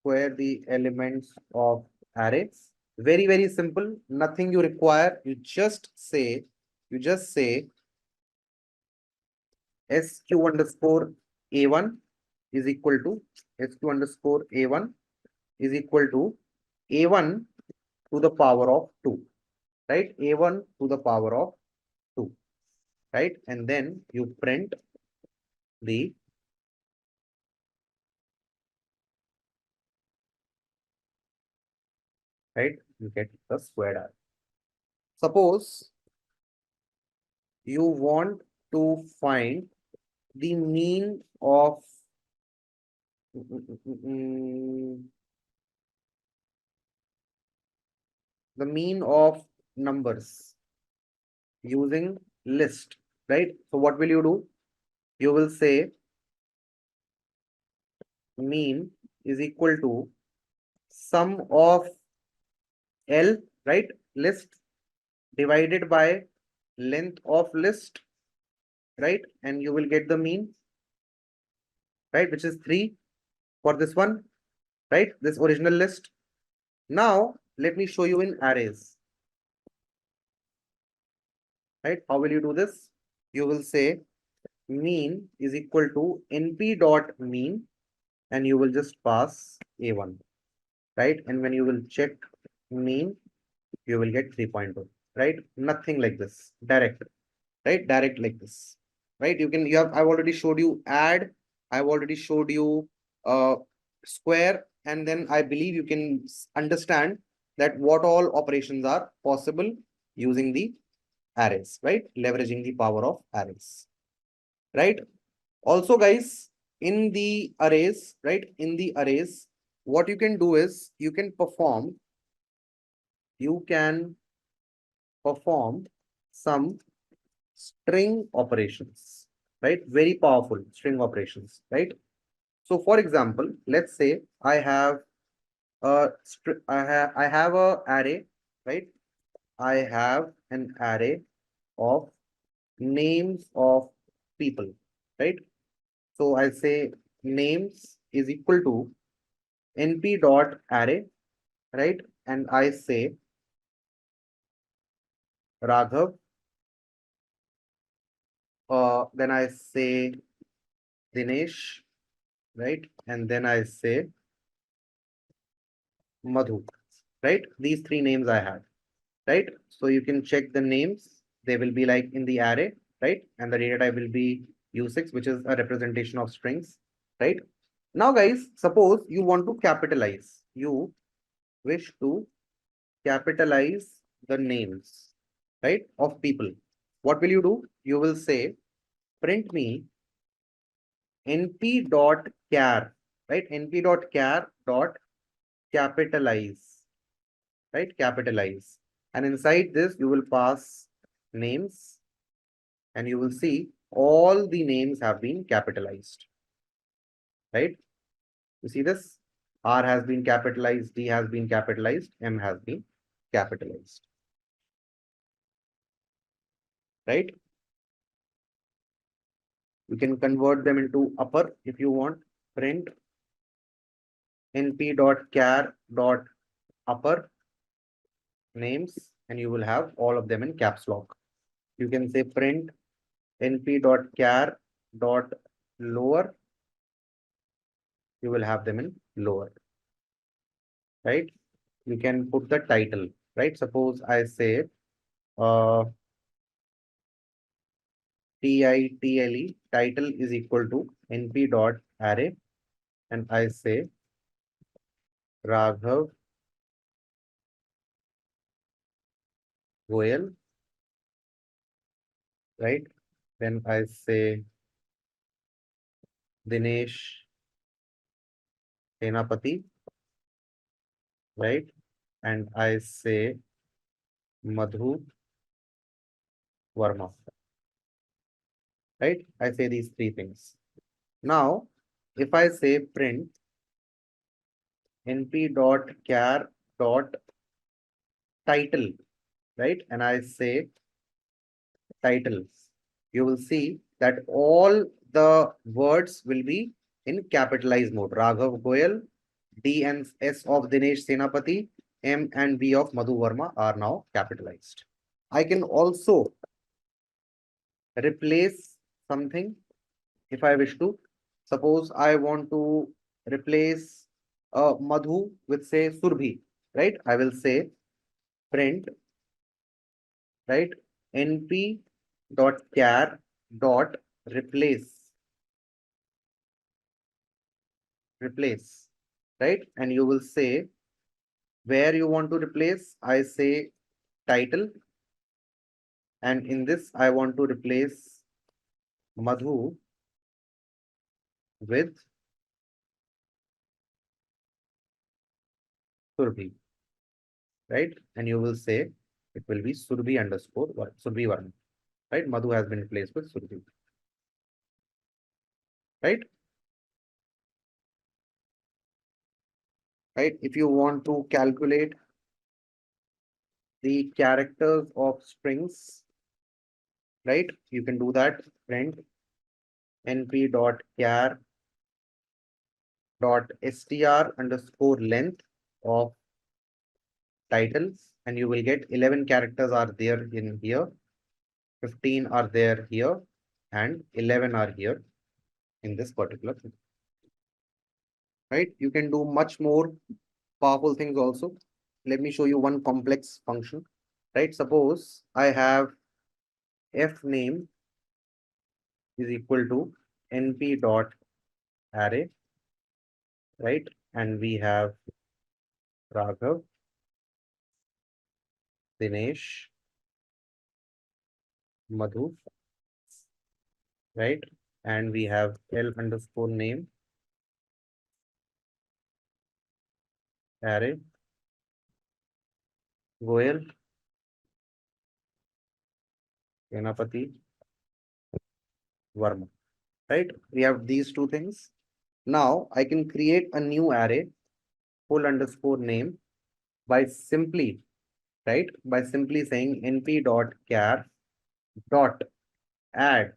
Square the elements of arrays. Very, very simple. Nothing you require. You just say sq underscore A1 is equal to sq underscore A1 is equal to A1 to the power of 2, right? A1 to the power of 2, right? And then you print the right, you get the squared array. Suppose you want to find the mean of numbers using list, right? So what will you do? You will say mean is equal to sum of L, right? List divided by length of list, right? And you will get the mean, right? Which is 3 for this one, right? This original list. Now, let me show you in arrays, right? How will you do this? You will say mean is equal to np dot mean, and you will just pass a1, right? And when you will check mean, you will get 3.2, right? Nothing like this, direct, right? Direct like this, right? I've already showed you add, I've already showed you square, and then I believe you can understand that what all operations are possible using the arrays, right? Leveraging the power of arrays, right? Also, guys, in the arrays, right? In the arrays, what you can do is you can perform some string operations, right? Very powerful string operations, right? So, for example, let's say I have I have a array, right? I have an array of names of people, right? So I say names is equal to np dot array, right? And I say Raghav, then I say Dinesh, right? And then I say Madhu, right? These three names I have, right? So you can check the names. They will be like in the array, right? And the data type will be U6, which is a representation of strings, right? Now, guys, suppose you want to capitalize. You wish to capitalize the names, right, of people. What will you do? You will say print me np dot char, right? Np dot char dot capitalize, right? Capitalize. And inside this, you will pass names, and you will see all the names have been capitalized, right? You see this? R has been capitalized, D has been capitalized, M has been capitalized, right? You can convert them into upper if you want. Print np dot char dot upper names, and you will have all of them in caps lock. You can say print np dot char dot lower, you will have them in lower, right? You can put the title, right? Suppose I say title, title is equal to np dot array, and I say Raghav Goyal, right? Then I say Dinesh Senapati, right? And I say Madhu Verma, right? I say these three things. Now, if I say print np dot char dot title, right? And I say title, you will see that all the words will be in capitalized mode. Raghav Goyal, D and S of Dinesh Senapati, M and B of Madhu Verma are now capitalized. I can also replace something if I wish to. Suppose I want to replace Madhu with say Surbhi, right? I will say print, right? np dot char dot replace, right? And you will say where you want to replace. I say title, and in this I want to replace Madhu with Surbhi, right? And you will say it will be Surbhi underscore Surbhi Varma, right? Madhu has been replaced with Surbhi, right? Right? If you want to calculate the characters of strings, right? You can do that. Print np.char str underscore length of titles, and you will get 11 characters are there in here, 15 are there here, and 11 are here in this particular thing. Right? You can do much more powerful things also. Let me show you one complex function. Right? Suppose I have f name is equal to np dot array, right? And we have Raghav, Dinesh, Madhu, right? And we have L underscore name array, Goel, Ganapati, Varma, right? We have these two things. Now I can create a new array, full underscore name, by simply, right? By simply saying np dot char dot add,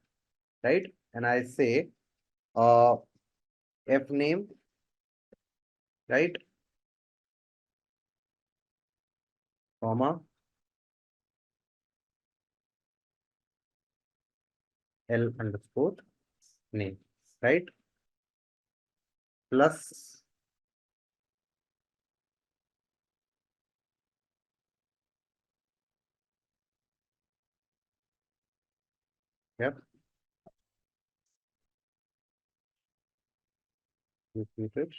right? And I say f name, right? Comma L underscore name, right? Plus yep. Repeat it.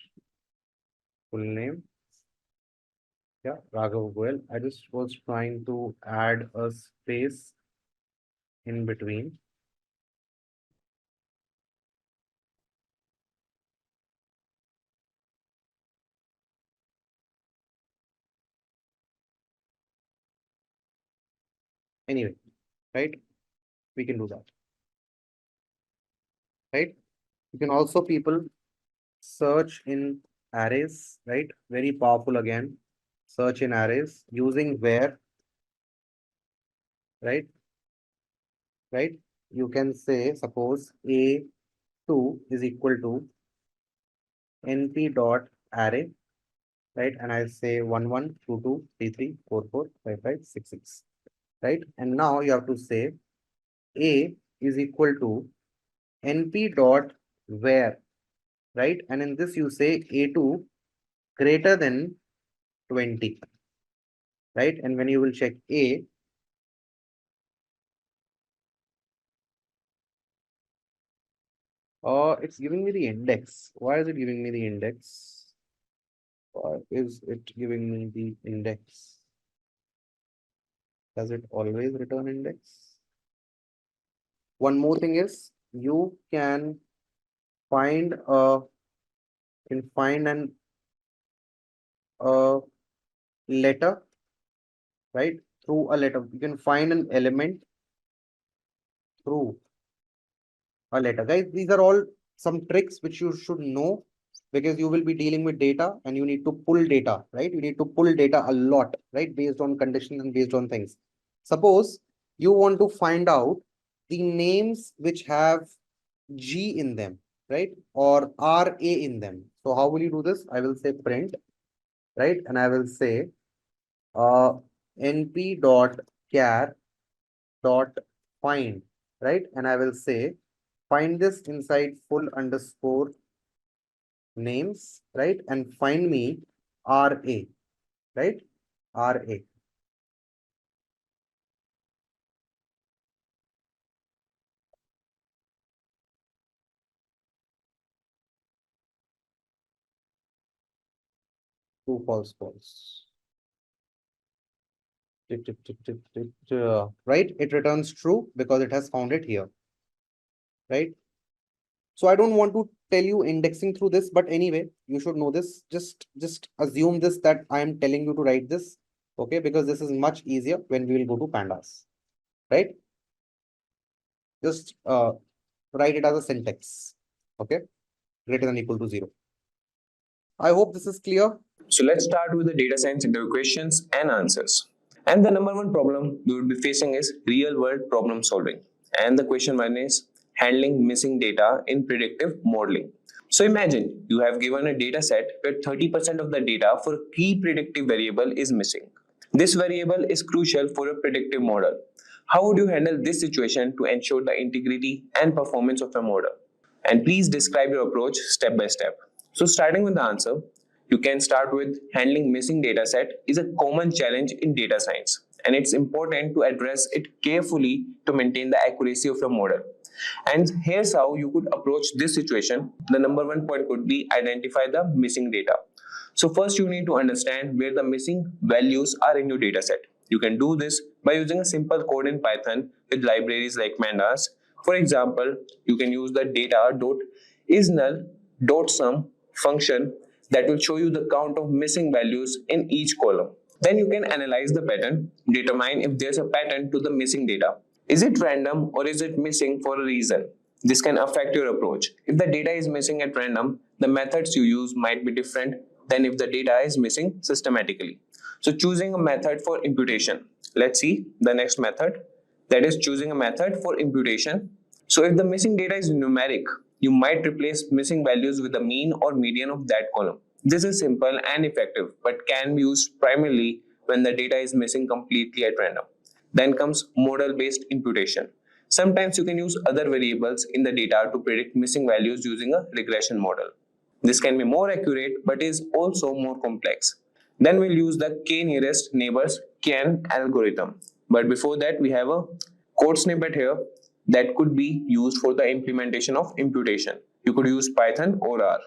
Full name. Yeah, Raghav Goel. I just was trying to add a space in between. Anyway, right? We can do that. Right? You can also people search in arrays, right? Very powerful again. Search in arrays using where, right? Right? You can say, suppose A2 is equal to np dot array, right? And I say 1 1 2 2 3 3 4 4 5 5 6 6, right? And now you have to say A is equal to np dot where, right? And in this you say A2 greater than 20, right? And when you will check A, it's giving me the index. Why is it giving me the index? Why is it giving me the index? Does it always return index? One more thing is you can find an letter, right? Through a letter. You can find an element through a letter. Guys, these are all some tricks which you should know because you will be dealing with data and you need to pull data, right? You need to pull data a lot, right? Based on conditions and based on things. Suppose you want to find out the names which have G in them, right? Or RA in them. So how will you do this? I will say print, right? And I will say np dot char dot find, right? And I will say find this inside full underscore names, right? And find me RA, right? RA. True, false, false. Right? It returns true because it has found it here, right? So I don't want to tell you indexing through this, but anyway, you should know this. Just assume this that I am telling you to write this, okay? Because this is much easier when we will go to pandas, right? Just write it as a syntax, okay? Greater than equal to 0. I hope this is clear. So let's start with the data science interview questions and answers. And the number one problem we would be facing is real world problem solving. and the question one is handling missing data in predictive modeling. So imagine you have given a data set where 30% of the data for a key predictive variable is missing. This variable is crucial for a predictive model. How would you handle this situation to ensure the integrity and performance of a model? And please describe your approach step by step. So starting with the answer, you can start with handling missing data set is a common challenge in data science, and it's important to address it carefully to maintain the accuracy of your model. And here's how you could approach this situation. The number one point could be identify the missing data. So first you need to understand where the missing values are in your data set. You can do this by using a simple code in Python with libraries like pandas. For example, you can use the data.isNull.sum function that will show you the count of missing values in each column. Then you can analyze the pattern, determine if there's a pattern to the missing data. Is it random or is it missing for a reason? This can affect your approach. If the data is missing at random, the methods you use might be different than if the data is missing systematically. So choosing a method for imputation. Let's see the next method, that is choosing a method for imputation. So if the missing data is numeric, you might replace missing values with the mean or median of that column. This is simple and effective, but can be used primarily when the data is missing completely at random. Then comes model-based imputation. Sometimes you can use other variables in the data to predict missing values using a regression model. This can be more accurate but is also more complex. Then we'll use the k-nearest neighbors KN algorithm. But before that, we have a code snippet here that could be used for the implementation of imputation. You could use Python or R.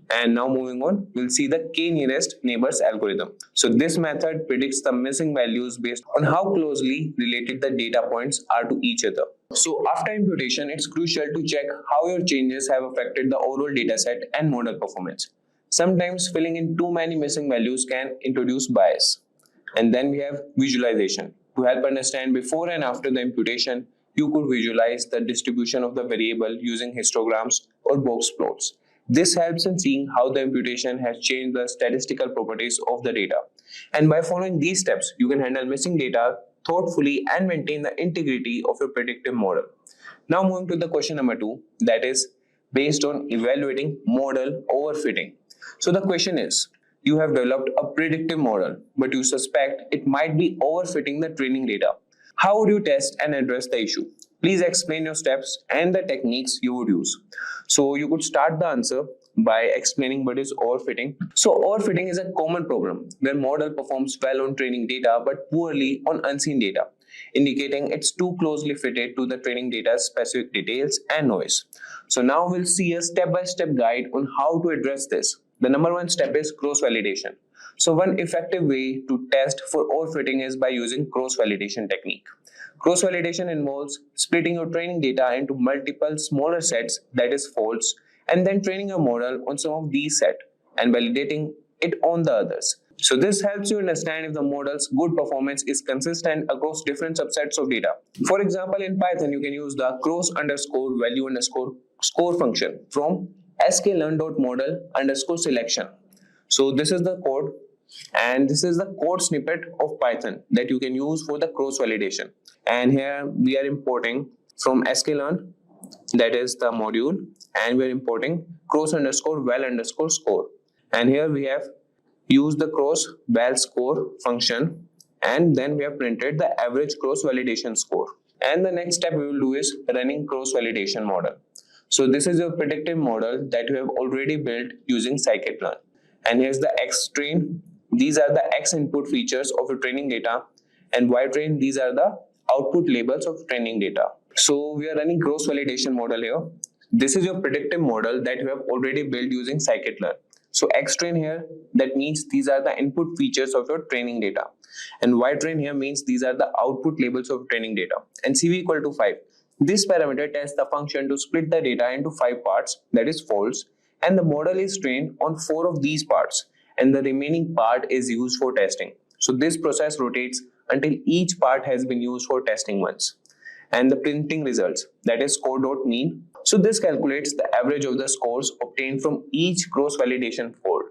And now moving on, we'll see the k-nearest neighbors algorithm. So this method predicts the missing values based on how closely related the data points are to each other. So after imputation, it's crucial to check how your changes have affected the overall dataset and model performance. Sometimes filling in too many missing values can introduce bias. And then we have visualization. To help understand before and after the imputation, you could visualize the distribution of the variable using histograms or box plots. This helps in seeing how the imputation has changed the statistical properties of the data. And by following these steps, you can handle missing data thoughtfully and maintain the integrity of your predictive model. Now moving to the question number 2, that is based on evaluating model overfitting. So the question is, you have developed a predictive model, but you suspect it might be overfitting the training data. How would you test and address the issue? Please explain your steps and the techniques you would use. So you could start the answer by explaining what is overfitting. So overfitting is a common problem where model performs well on training data but poorly on unseen data, indicating it's too closely fitted to the training data's specific details and noise. So now we'll see a step-by-step guide on how to address this. The number one step is cross-validation. So one effective way to test for overfitting is by using cross-validation technique. Cross-validation involves splitting your training data into multiple smaller sets, that is faults, and then training your model on some of these sets and validating it on the others. So this helps you understand if the model's good performance is consistent across different subsets of data. For example, in Python, you can use the cross_value_score function from sklearn.model_selection. So this is the code, and this is the code snippet of Python that you can use for the cross-validation. And here we are importing from sklearn, that is the module, and we are importing cross_val_score. And here we have used the cross_val_score function, and then we have printed the average cross-validation score. And the next step we will do is running cross-validation model. So this is your predictive model that you have already built using scikit-learn. And here's the X train. These are the X input features of your training data, and Y train, these are the output labels of training data. So we are running cross-validation model here. This is your predictive model that you have already built using scikit-learn. So X train here, that means these are the input features of your training data. And Y train here means these are the output labels of training data. And CV equal to 5. This parameter tests the function to split the data into 5 parts, that is faults, and the model is trained on 4 of these parts, and the remaining part is used for testing. So this process rotates until each part has been used for testing once. And the printing results, that is score.mean. So this calculates the average of the scores obtained from each cross-validation fold.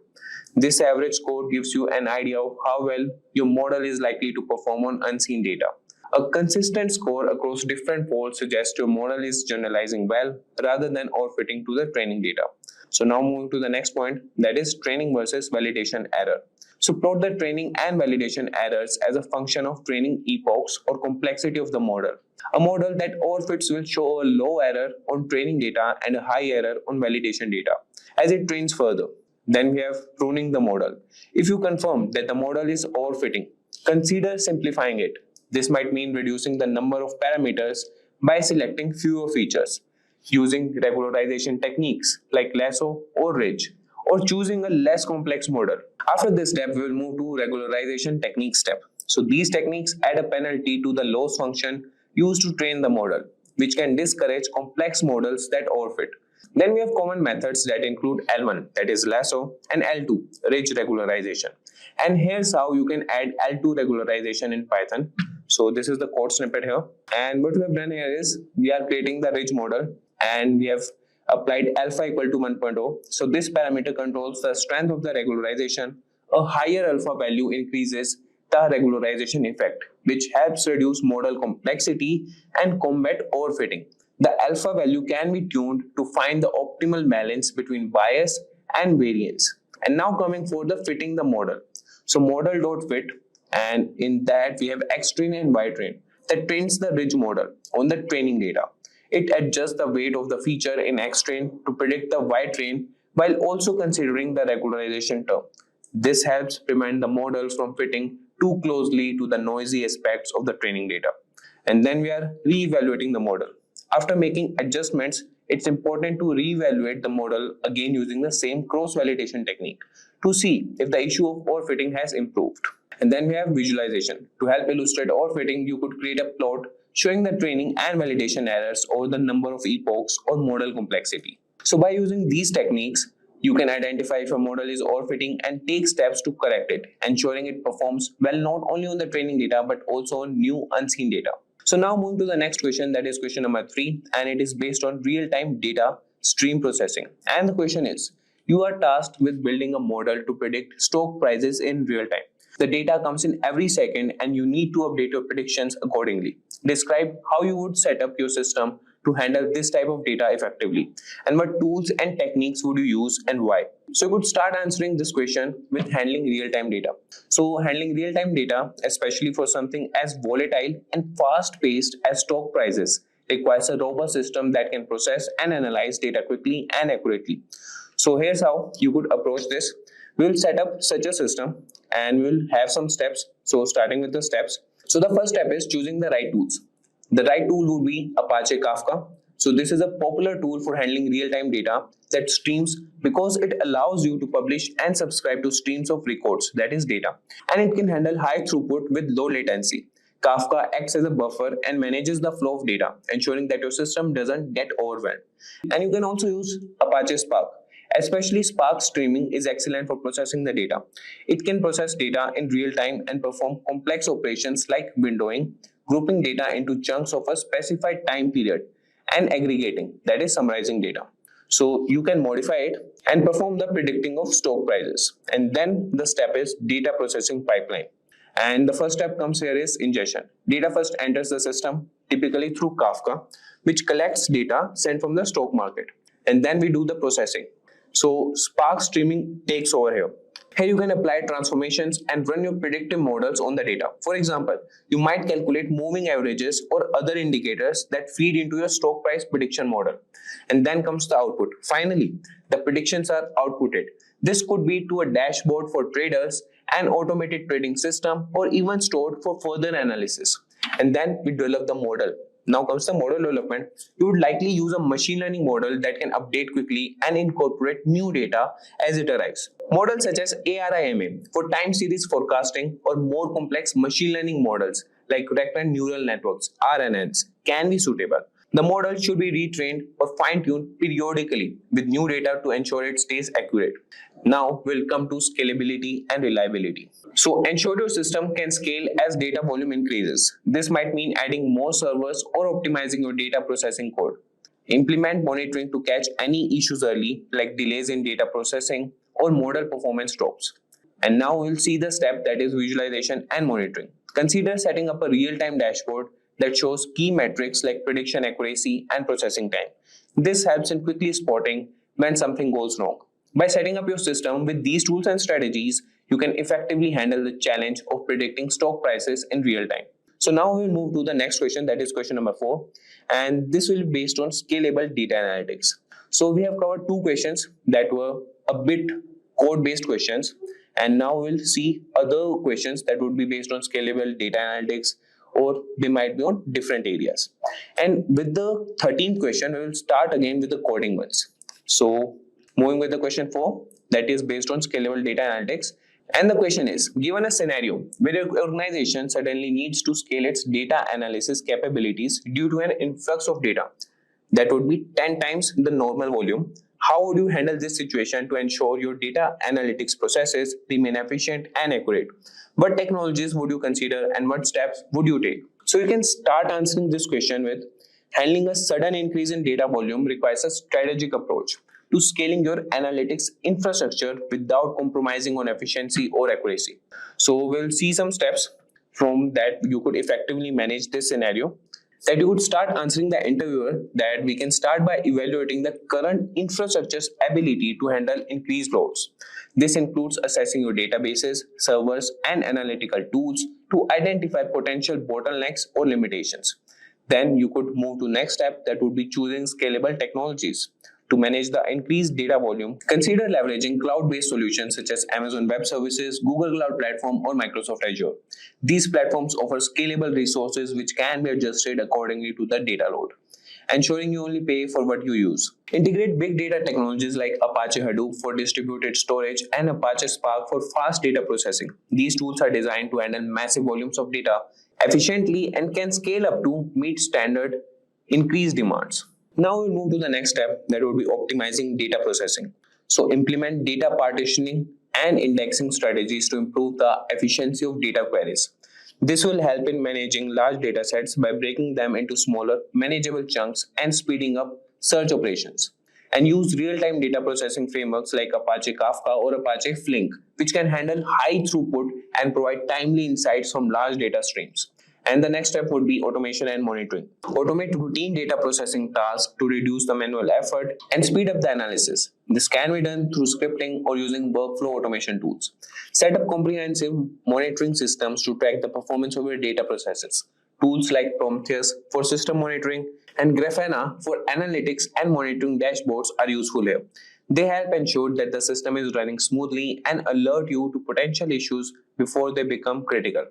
This average score gives you an idea of how well your model is likely to perform on unseen data. A consistent score across different polls suggests your model is generalizing well rather than overfitting to the training data. So now moving to the next point, that is training versus validation error. So plot the training and validation errors as a function of training epochs or complexity of the model. A model that overfits will show a low error on training data and a high error on validation data as it trains further. Then we have pruning the model. If you confirm that the model is overfitting, consider simplifying it. This might mean reducing the number of parameters by selecting fewer features, using regularization techniques like lasso or ridge, or choosing a less complex model. After this step, we will move to regularization technique step. So these techniques add a penalty to the loss function used to train the model, which can discourage complex models that overfit. Then we have common methods that include L1, that is lasso, and L2, ridge regularization. And here's how you can add L2 regularization in Python. So this is the code snippet here. And what we have done here is we are creating the ridge model and we have applied alpha equal to 1.0. So this parameter controls the strength of the regularization. A higher alpha value increases the regularization effect, which helps reduce model complexity and combat overfitting. The alpha value can be tuned to find the optimal balance between bias and variance. And now coming for the fitting the model. So model.fit, and in that we have xtrain and ytrain that trains the ridge model on the training data. It adjusts the weight of the feature in xtrain to predict the ytrain while also considering the regularization term. This helps prevent the model from fitting too closely to the noisy aspects of the training data. And then we are re-evaluating the model. After making adjustments, it's important to re-evaluate the model again using the same cross-validation technique to see if the issue of overfitting has improved. And then we have visualization. To help illustrate overfitting, you could create a plot showing the training and validation errors over the number of epochs or model complexity. So by using these techniques, you can identify if a model is overfitting and take steps to correct it, ensuring it performs well not only on the training data but also on new unseen data. So now moving to the next question, that is question number 3, and it is based on real-time data stream processing. And the question is, you are tasked with building a model to predict stock prices in real time. The data comes in every second and you need to update your predictions accordingly. Describe how you would set up your system to handle this type of data effectively, and what tools and techniques would you use and why. So you could start answering this question with handling real-time data. So handling real-time data, especially for something as volatile and fast-paced as stock prices, requires a robust system that can process and analyze data quickly and accurately. So here's how you could approach this. We'll set up such a system and we'll have some steps. So starting with the steps. So the first step is choosing the right tools. The right tool would be Apache Kafka. So this is a popular tool for handling real-time data that streams because it allows you to publish and subscribe to streams of records, that is data. And it can handle high throughput with low latency. Kafka acts as a buffer and manages the flow of data, ensuring that your system doesn't get overwhelmed. And you can also use Apache Spark. Especially Spark streaming is excellent for processing the data. It can process data in real time and perform complex operations like windowing, grouping data into chunks of a specified time period, and aggregating, that is summarizing data. So you can modify it and perform the predicting of stock prices. And then the step is data processing pipeline. And the first step comes here is ingestion. Data first enters the system, typically through Kafka, which collects data sent from the stock market. And then we do the processing. So Spark streaming takes over here. Here you can apply transformations and run your predictive models on the data. For example, you might calculate moving averages or other indicators that feed into your stock price prediction model. And then comes the output. Finally, the predictions are outputted. This could be to a dashboard for traders, an automated trading system, or even stored for further analysis. And then we develop the model. Now comes the model development. You would likely use a machine learning model that can update quickly and incorporate new data as it arrives. Models such as ARIMA for time series forecasting or more complex machine learning models like recurrent neural networks, RNNs, can be suitable. The model should be retrained or fine-tuned periodically with new data to ensure it stays accurate. Now we'll come to scalability and reliability. So ensure your system can scale as data volume increases. This might mean adding more servers or optimizing your data processing code. Implement monitoring to catch any issues early, like delays in data processing or model performance drops. And now we'll see the step that is visualization and monitoring. consider setting up a real-time dashboard that shows key metrics like prediction accuracy and processing time. This helps in quickly spotting when something goes wrong. By setting up your system with these tools and strategies, you can effectively handle the challenge of predicting stock prices in real time. So now we will move to the next question, that is question number 4, and this will be based on scalable data analytics. So we have covered 2 questions that were a bit code-based questions, and now we'll see other questions that would be based on scalable data analytics, or they might be on different areas. And with the 13th question, we will start again with the coding ones. So moving with the question 4, that is based on scalable data analytics. And the question is, given a scenario where your organization suddenly needs to scale its data analysis capabilities due to an influx of data that would be 10 times the normal volume, how would you handle this situation to ensure your data analytics processes remain efficient and accurate? What technologies would you consider and what steps would you take? So you can start answering this question with, handling a sudden increase in data volume requires a strategic approach to scaling your analytics infrastructure without compromising on efficiency or accuracy. So we'll see some steps from that you could effectively manage this scenario. That you would start answering the interviewer that we can start by evaluating the current infrastructure's ability to handle increased loads. This includes assessing your databases, servers, and analytical tools to identify potential bottlenecks or limitations. Then you could move to next step, that would be choosing scalable technologies. To manage the increased data volume, consider leveraging cloud-based solutions such as Amazon Web Services, Google Cloud Platform, or Microsoft Azure. These platforms offer scalable resources which can be adjusted accordingly to the data load, ensuring you only pay for what you use. Integrate big data technologies like Apache Hadoop for distributed storage and Apache Spark for fast data processing. These tools are designed to handle massive volumes of data efficiently and can scale up to meet standard increased demands. Now we'll move to the next step, that would be optimizing data processing. So implement data partitioning and indexing strategies to improve the efficiency of data queries. This will help in managing large data sets by breaking them into smaller, manageable chunks and speeding up search operations. And use real-time data processing frameworks like Apache Kafka or Apache Flink, which can handle high throughput and provide timely insights from large data streams. And the next step would be automation and monitoring. Automate routine data processing tasks to reduce the manual effort and speed up the analysis. This can be done through scripting or using workflow automation tools. Set up comprehensive monitoring systems to track the performance of your data processes. Tools like Prometheus for system monitoring and Grafana for analytics and monitoring dashboards are useful here. They help ensure that the system is running smoothly and alert you to potential issues before they become critical.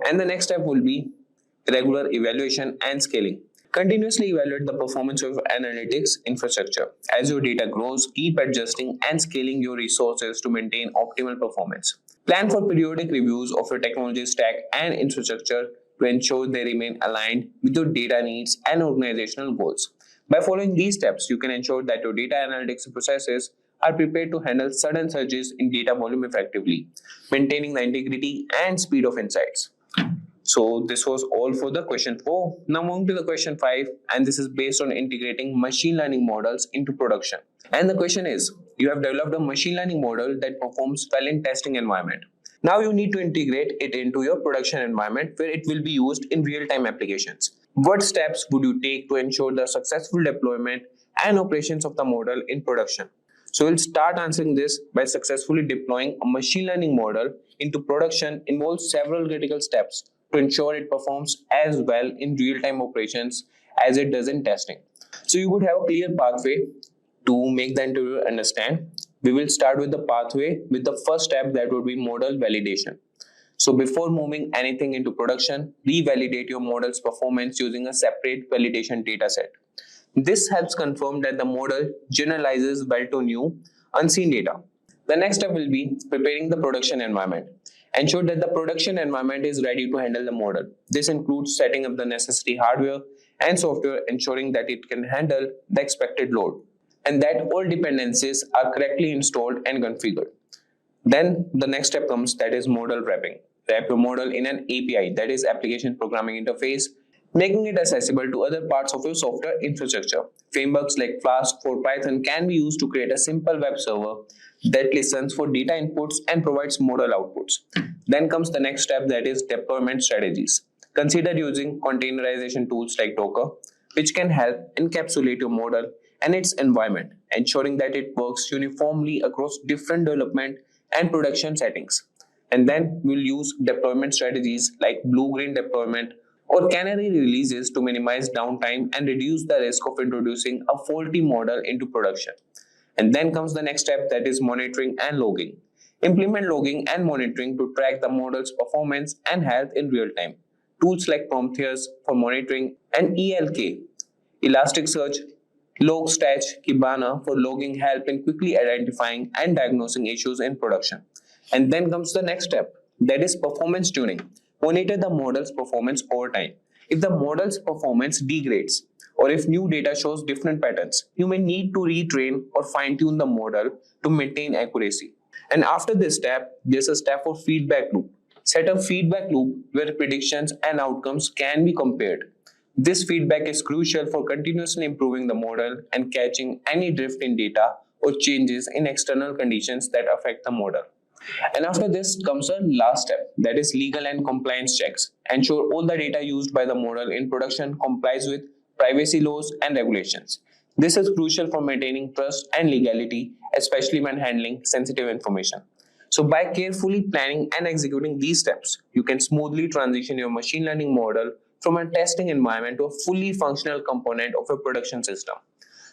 And the next step will be regular evaluation and scaling. Continuously evaluate the performance of your analytics infrastructure. As your data grows, keep adjusting and scaling your resources to maintain optimal performance. Plan for periodic reviews of your technology stack and infrastructure to ensure they remain aligned with your data needs and organizational goals. By following these steps, you can ensure that your data analytics processes are prepared to handle sudden surges in data volume effectively, maintaining the integrity and speed of insights. So this was all for the question 4. Now moving to the question 5, and this is based on integrating machine learning models into production. And the question is, you have developed a machine learning model that performs well in testing environment. Now you need to integrate it into your production environment where it will be used in real-time applications. What steps would you take to ensure the successful deployment and operations of the model in production? So we'll start answering this by successfully deploying a machine learning model into production involves several critical steps to ensure it performs as well in real-time operations as it does in testing. So you would have a clear pathway to make the interviewer understand. We will start with the pathway with the first step, that would be model validation. So before moving anything into production, revalidate your model's performance using a separate validation dataset. This helps confirm that the model generalizes well to new, unseen data. The next step will be preparing the production environment. Ensure that the production environment is ready to handle the model. This includes setting up the necessary hardware and software, ensuring that it can handle the expected load, and that all dependencies are correctly installed and configured. Then the next step comes, that is model wrapping. Wrap your model in an API, that is application programming interface. making it accessible to other parts of your software infrastructure. Frameworks like Flask for Python can be used to create a simple web server that listens for data inputs and provides model outputs. Then comes the next step, that is deployment strategies. Consider using containerization tools like Docker, which can help encapsulate your model and its environment, ensuring that it works uniformly across different development and production settings. And then we'll use deployment strategies like blue-green deployment or canary releases to minimize downtime and reduce the risk of introducing a faulty model into production. And then comes the next step, that is monitoring and logging. Implement logging and monitoring to track the model's performance and health in real time. Tools like Prometheus for monitoring and ELK, Elasticsearch, Logstash, Kibana for logging help in quickly identifying and diagnosing issues in production. And then comes the next step, that is performance tuning. Monitor the model's performance over time. If the model's performance degrades, or if new data shows different patterns, you may need to retrain or fine-tune the model to maintain accuracy. And after this step, there's a step for feedback loop. Set a feedback loop where predictions and outcomes can be compared. This feedback is crucial for continuously improving the model and catching any drift in data or changes in external conditions that affect the model. And after this comes a last step, that is legal and compliance checks. Ensure all the data used by the model in production complies with privacy laws and regulations. This is crucial for maintaining trust and legality, especially when handling sensitive information. So by carefully planning and executing these steps, you can smoothly transition your machine learning model from a testing environment to a fully functional component of a production system.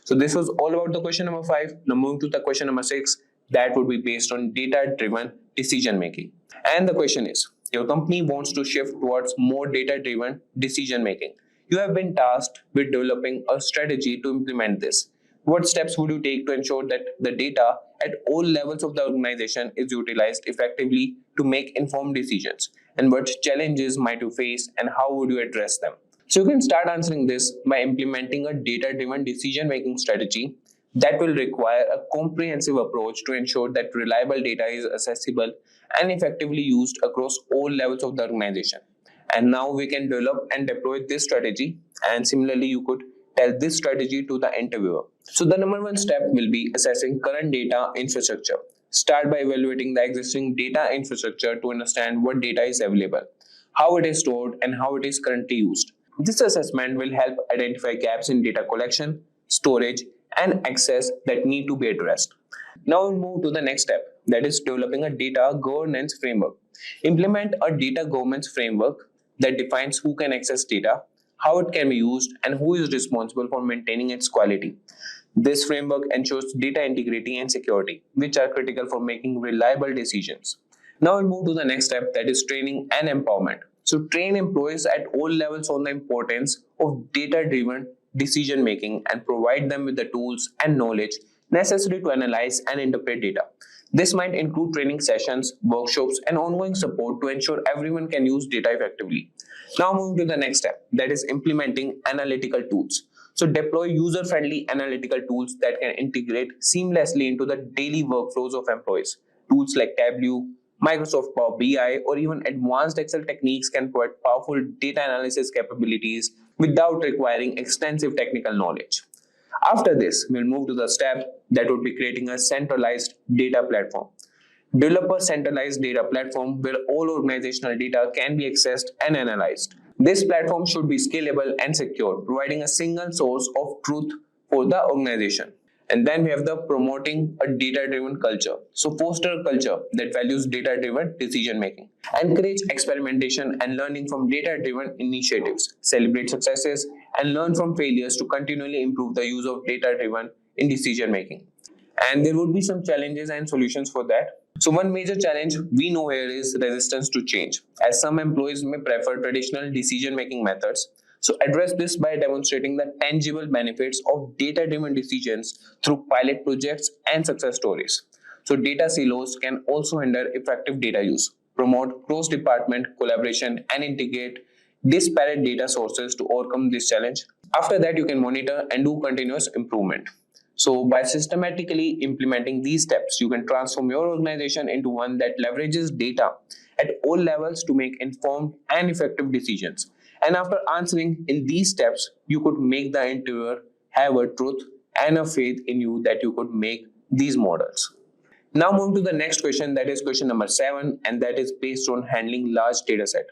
So this was all about the question number 5. Now moving to the question number 6, that would be based on data-driven decision making. And the question is, your company wants to shift towards more data-driven decision making. You have been tasked with developing a strategy to implement this. What steps would you take to ensure that the data at all levels of the organization is utilized effectively to make informed decisions? And what challenges might you face and how would you address them? So you can start answering this by implementing a data-driven decision-making strategy that will require a comprehensive approach to ensure that reliable data is accessible and effectively used across all levels of the organization. And now we can develop and deploy this strategy, and similarly you could tell this strategy to the interviewer. So the number 1 step will be assessing current data infrastructure. Start by evaluating the existing data infrastructure to understand what data is available, how it is stored, and how it is currently used. This assessment will help identify gaps in data collection, storage, and access that need to be addressed. Now we'll move to the next step, that is developing a data governance framework. Implement a data governance framework that defines who can access data, how it can be used, and who is responsible for maintaining its quality. This framework ensures data integrity and security, which are critical for making reliable decisions. Now we'll move to the next step, that is training and empowerment. So train employees at all levels on the importance of data-driven decision making and provide them with the tools and knowledge necessary to analyze and interpret data. This might include training sessions, workshops, and ongoing support to ensure everyone can use data effectively. Now moving to the next step, that is implementing analytical tools. So deploy user-friendly analytical tools that can integrate seamlessly into the daily workflows of employees. Tools like Tableau, Microsoft Power BI, or even advanced Excel techniques can provide powerful data analysis capabilities without requiring extensive technical knowledge. After this, we'll move to the step that would be creating a centralized data platform. Develop a centralized data platform where all organizational data can be accessed and analyzed. This platform should be scalable and secure, providing a single source of truth for the organization. And then we have the promoting a data-driven culture. So foster a culture that values data-driven decision making. Encourage experimentation and learning from data-driven initiatives. Celebrate successes and learn from failures to continually improve the use of data-driven in decision making. And there would be some challenges and solutions for that. So one major challenge we know here is resistance to change, as some employees may prefer traditional decision-making methods. So address this by demonstrating the tangible benefits of data-driven decisions through pilot projects and success stories. So data silos can also hinder effective data use, promote cross-department collaboration, and integrate disparate data sources to overcome this challenge. After that, you can monitor and do continuous improvement. So by systematically implementing these steps, you can transform your organization into one that leverages data at all levels to make informed and effective decisions. And after answering in these steps, you could make the interviewer have a truth and a faith in you that you could make these models. Now move to the next question, that is question number 7, and that is based on handling large data set.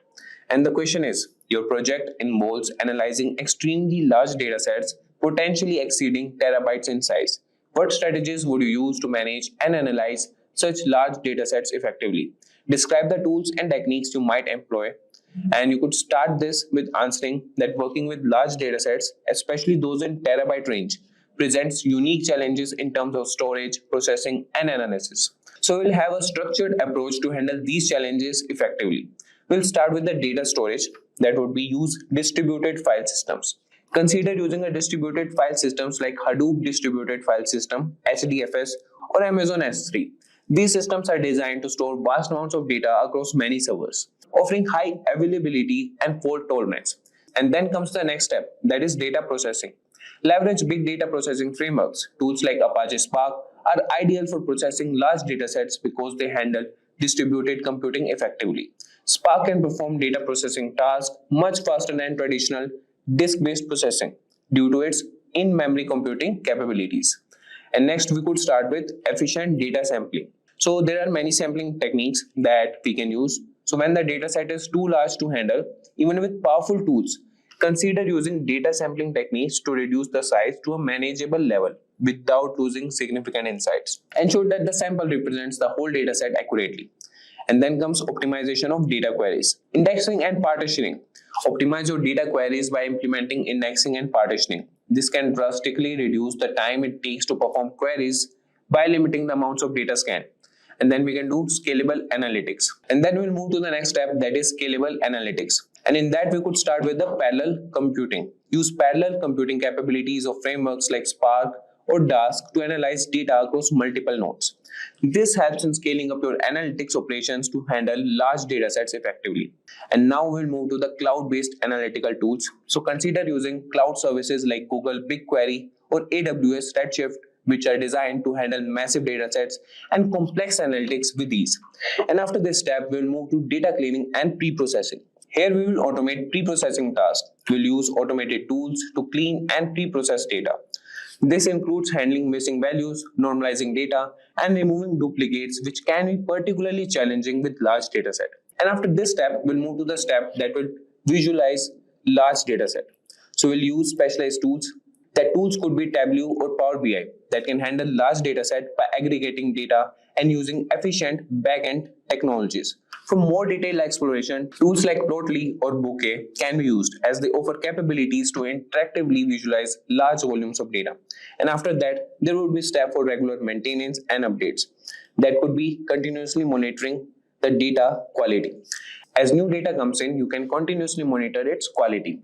And the question is, your project involves analyzing extremely large data sets, potentially exceeding terabytes in size. What strategies would you use to manage and analyze such large data sets effectively? Describe the tools and techniques you might employ. And you could start this with answering that working with large data sets, especially those in terabyte range, presents unique challenges in terms of storage, processing, and analysis. So we'll have a structured approach to handle these challenges effectively. We'll start with the data storage, that would be use distributed file systems. Consider using a distributed file systems like Hadoop Distributed File System, HDFS, or Amazon S3. These systems are designed to store vast amounts of data across many servers, offering high availability and fault tolerance. And then comes the next step, that is data processing. Leverage big data processing frameworks. Tools like Apache Spark are ideal for processing large data sets because they handle distributed computing effectively. Spark can perform data processing tasks much faster than traditional disk-based processing due to its in-memory computing capabilities. And next we could start with efficient data sampling. So there are many sampling techniques that we can use. So when the data set is too large to handle, even with powerful tools, consider using data sampling techniques to reduce the size to a manageable level without losing significant insights. Ensure that the sample represents the whole data set accurately. And then comes optimization of data queries. Indexing and partitioning. Optimize your data queries by implementing indexing and partitioning. This can drastically reduce the time it takes to perform queries by limiting the amounts of data scanned. And then we can do scalable analytics. And then we'll move to the next step, that is scalable analytics. And in that we could start with the parallel computing. Use parallel computing capabilities of frameworks like Spark or Dask to analyze data across multiple nodes. This helps in scaling up your analytics operations to handle large data sets effectively. And now we'll move to the cloud-based analytical tools. So consider using cloud services like Google BigQuery or AWS Redshift, which are designed to handle massive data sets and complex analytics with ease. And after this step, we'll move to data cleaning and pre-processing. Here we will automate pre-processing tasks. We'll use automated tools to clean and pre-process data. This includes handling missing values, normalizing data, and removing duplicates, which can be particularly challenging with large data set. And after this step, we'll move to the step that will visualize large data set. So we'll use specialized tools. That tools could be Tableau or Power BI that can handle large data set by aggregating data and using efficient back-end technologies. For more detailed exploration, tools like Plotly or Bouquet can be used as they offer capabilities to interactively visualize large volumes of data. And after that, there would be step for regular maintenance and updates. That could be continuously monitoring the data quality. As new data comes in, you can continuously monitor its quality.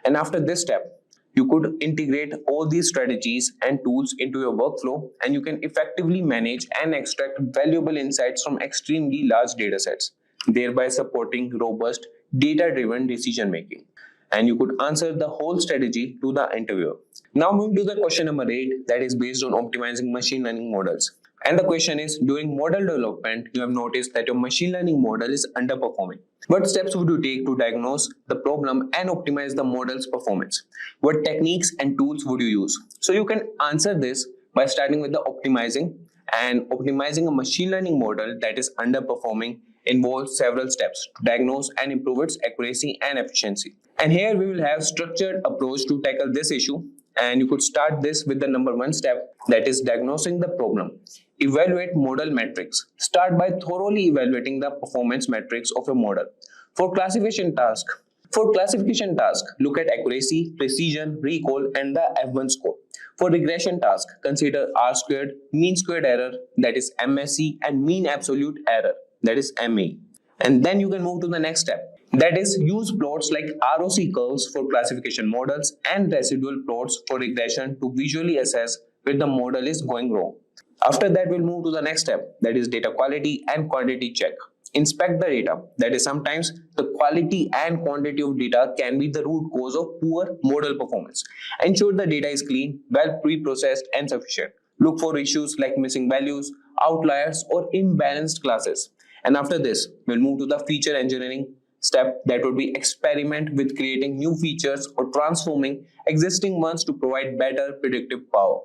And after this step, you could integrate all these strategies and tools into your workflow, and you can effectively manage and extract valuable insights from extremely large data sets, thereby supporting robust data-driven decision making. And you could answer the whole strategy to the interviewer. Now move to the question number 8, that is based on optimizing machine learning models. And the question is, during model development, you have noticed that your machine learning model is underperforming. What steps would you take to diagnose the problem and optimize the model's performance? What techniques and tools would you use? So you can answer this by starting with the optimizing. And optimizing a machine learning model that is underperforming involves several steps to diagnose and improve its accuracy and efficiency. And here we will have structured approach to tackle this issue. And you could start this with the number 1 step, that is diagnosing the problem. Evaluate model metrics. Start by thoroughly evaluating the performance metrics of a model. For classification task, look at accuracy, precision, recall, and the F1 score. For regression task, consider R-squared, mean squared error, that is MSE, and mean absolute error, that is ME. And then you can move to the next step. That is, use plots like ROC curves for classification models and residual plots for regression to visually assess where the model is going wrong. After that, we'll move to the next step, that is data quality and quantity check. Inspect the data. That is, sometimes the quality and quantity of data can be the root cause of poor model performance. Ensure the data is clean, well pre-processed, and sufficient. Look for issues like missing values, outliers, or imbalanced classes. And after this, we'll move to the feature engineering, step, that would be experiment with creating new features or transforming existing ones to provide better predictive power.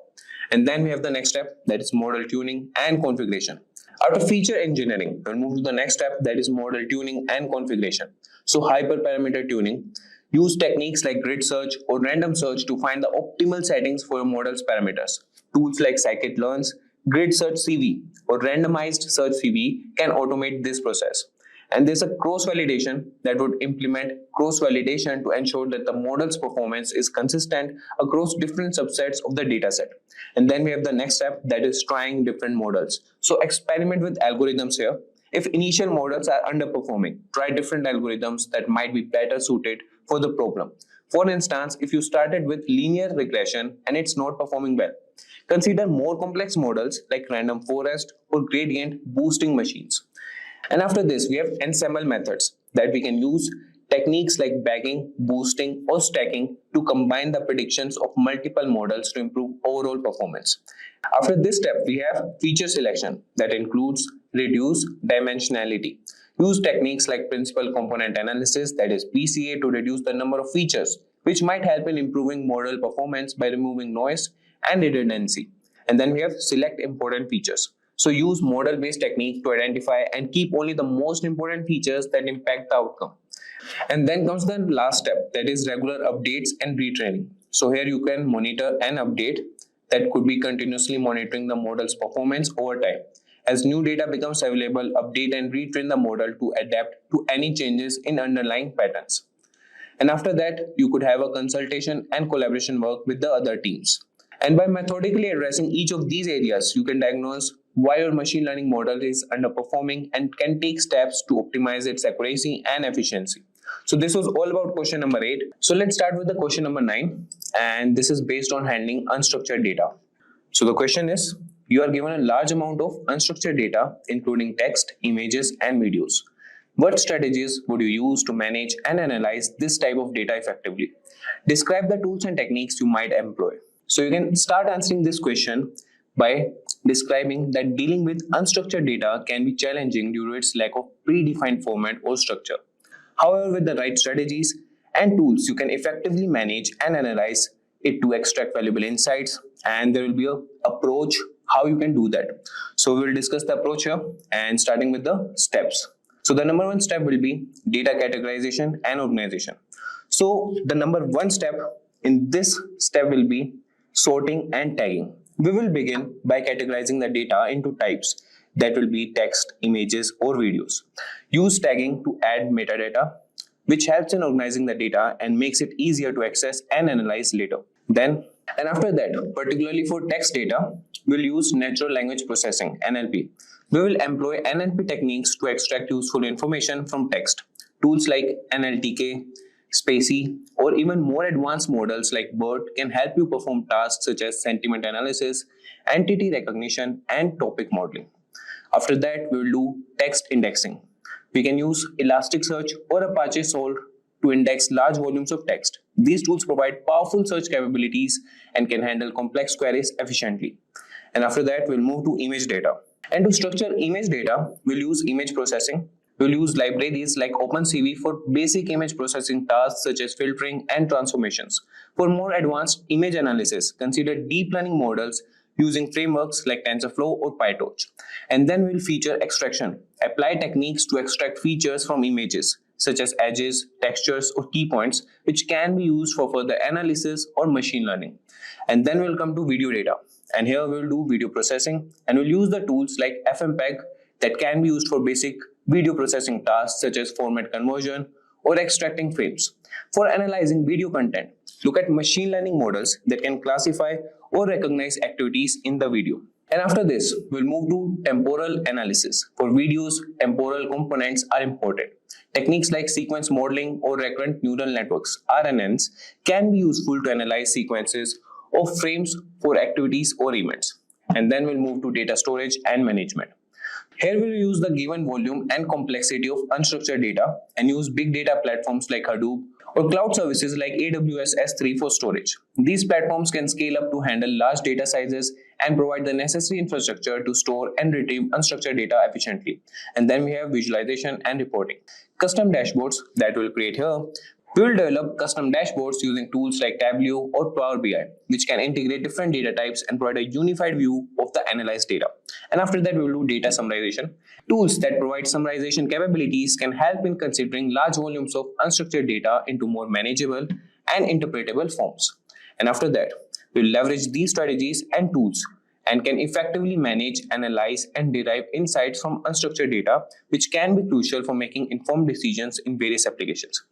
And then we have the next step, that is model tuning and configuration. After feature engineering, we'll move to the next step, that is model tuning and configuration. So hyperparameter tuning. Use techniques like grid search or random search to find the optimal settings for your model's parameters. Tools like scikit-learn's grid search CV or randomized search CV can automate this process. And there's a cross-validation that would implement cross-validation to ensure that the model's performance is consistent across different subsets of the dataset. And then we have the next step, that is trying different models. So experiment with algorithms here. If initial models are underperforming, try different algorithms that might be better suited for the problem. For instance, if you started with linear regression and it's not performing well, consider more complex models like random forest or gradient boosting machines. And after this, we have ensemble methods that we can use techniques like bagging, boosting, or stacking to combine the predictions of multiple models to improve overall performance. After this step, we have feature selection that includes reduce dimensionality. Use techniques like principal component analysis, that is PCA, to reduce the number of features, which might help in improving model performance by removing noise and redundancy. And then we have select important features. So use model-based technique to identify and keep only the most important features that impact the outcome. And then comes the last step, that is regular updates and retraining. So here you can monitor and update, that could be continuously monitoring the model's performance over time. As new data becomes available, update and retrain the model to adapt to any changes in underlying patterns. And after that, you could have a consultation and collaboration work with the other teams. And by methodically addressing each of these areas, you can diagnose why your machine learning model is underperforming and can take steps to optimize its accuracy and efficiency. So this was all about question number 8. So let's start with the question number 9, and this is based on handling unstructured data. So the question is, you are given a large amount of unstructured data, including text, images, and videos. What strategies would you use to manage and analyze this type of data effectively? Describe the tools and techniques you might employ. So you can start answering this question by describing that dealing with unstructured data can be challenging due to its lack of predefined format or structure. However, with the right strategies and tools, you can effectively manage and analyze it to extract valuable insights, and there will be an approach how you can do that. So we will discuss the approach here, and starting with the steps. So the number 1 step will be data categorization and organization. So the number 1 step in this step will be sorting and tagging. We will begin by categorizing the data into types, that will be text, images, or videos. Use tagging to add metadata, which helps in organizing the data and makes it easier to access and analyze later. Then, and after that, particularly for text data, we'll use natural language processing, NLP. We will employ NLP techniques to extract useful information from text. Tools like NLTK, Spacey, or even more advanced models like BERT can help you perform tasks such as sentiment analysis, entity recognition, and topic modeling. After that, we will do text indexing. We can use Elasticsearch or Apache Solr to index large volumes of text. These tools provide powerful search capabilities and can handle complex queries efficiently. And after that, we'll move to image data. And to structure image data, we'll use image processing. We'll use libraries like OpenCV for basic image processing tasks such as filtering and transformations. For more advanced image analysis, consider deep learning models using frameworks like TensorFlow or PyTorch. And then we'll feature extraction. Apply techniques to extract features from images, such as edges, textures, or key points, which can be used for further analysis or machine learning. And then we'll come to video data. And here we'll do video processing, and we'll use the tools like FMPEG that can be used for basic video processing tasks such as format conversion or extracting frames. For analyzing video content, look at machine learning models that can classify or recognize activities in the video. And after this, we'll move to temporal analysis. For videos, temporal components are important. Techniques like sequence modeling or recurrent neural networks, RNNs, can be useful to analyze sequences of frames for activities or events. And then we'll move to data storage and management. Here we'll use the given volume and complexity of unstructured data and use big data platforms like Hadoop or cloud services like AWS S3 for storage. These platforms can scale up to handle large data sizes and provide the necessary infrastructure to store and retrieve unstructured data efficiently. And then we have visualization and reporting. custom dashboards that we'll create here. We will develop custom dashboards using tools like Tableau or Power BI, which can integrate different data types and provide a unified view of the analyzed data. And after that, we will do data summarization. Tools that provide summarization capabilities can help in considering large volumes of unstructured data into more manageable and interpretable forms. And after that, we'll leverage these strategies and tools and can effectively manage, analyze, and derive insights from unstructured data, which can be crucial for making informed decisions in various applications.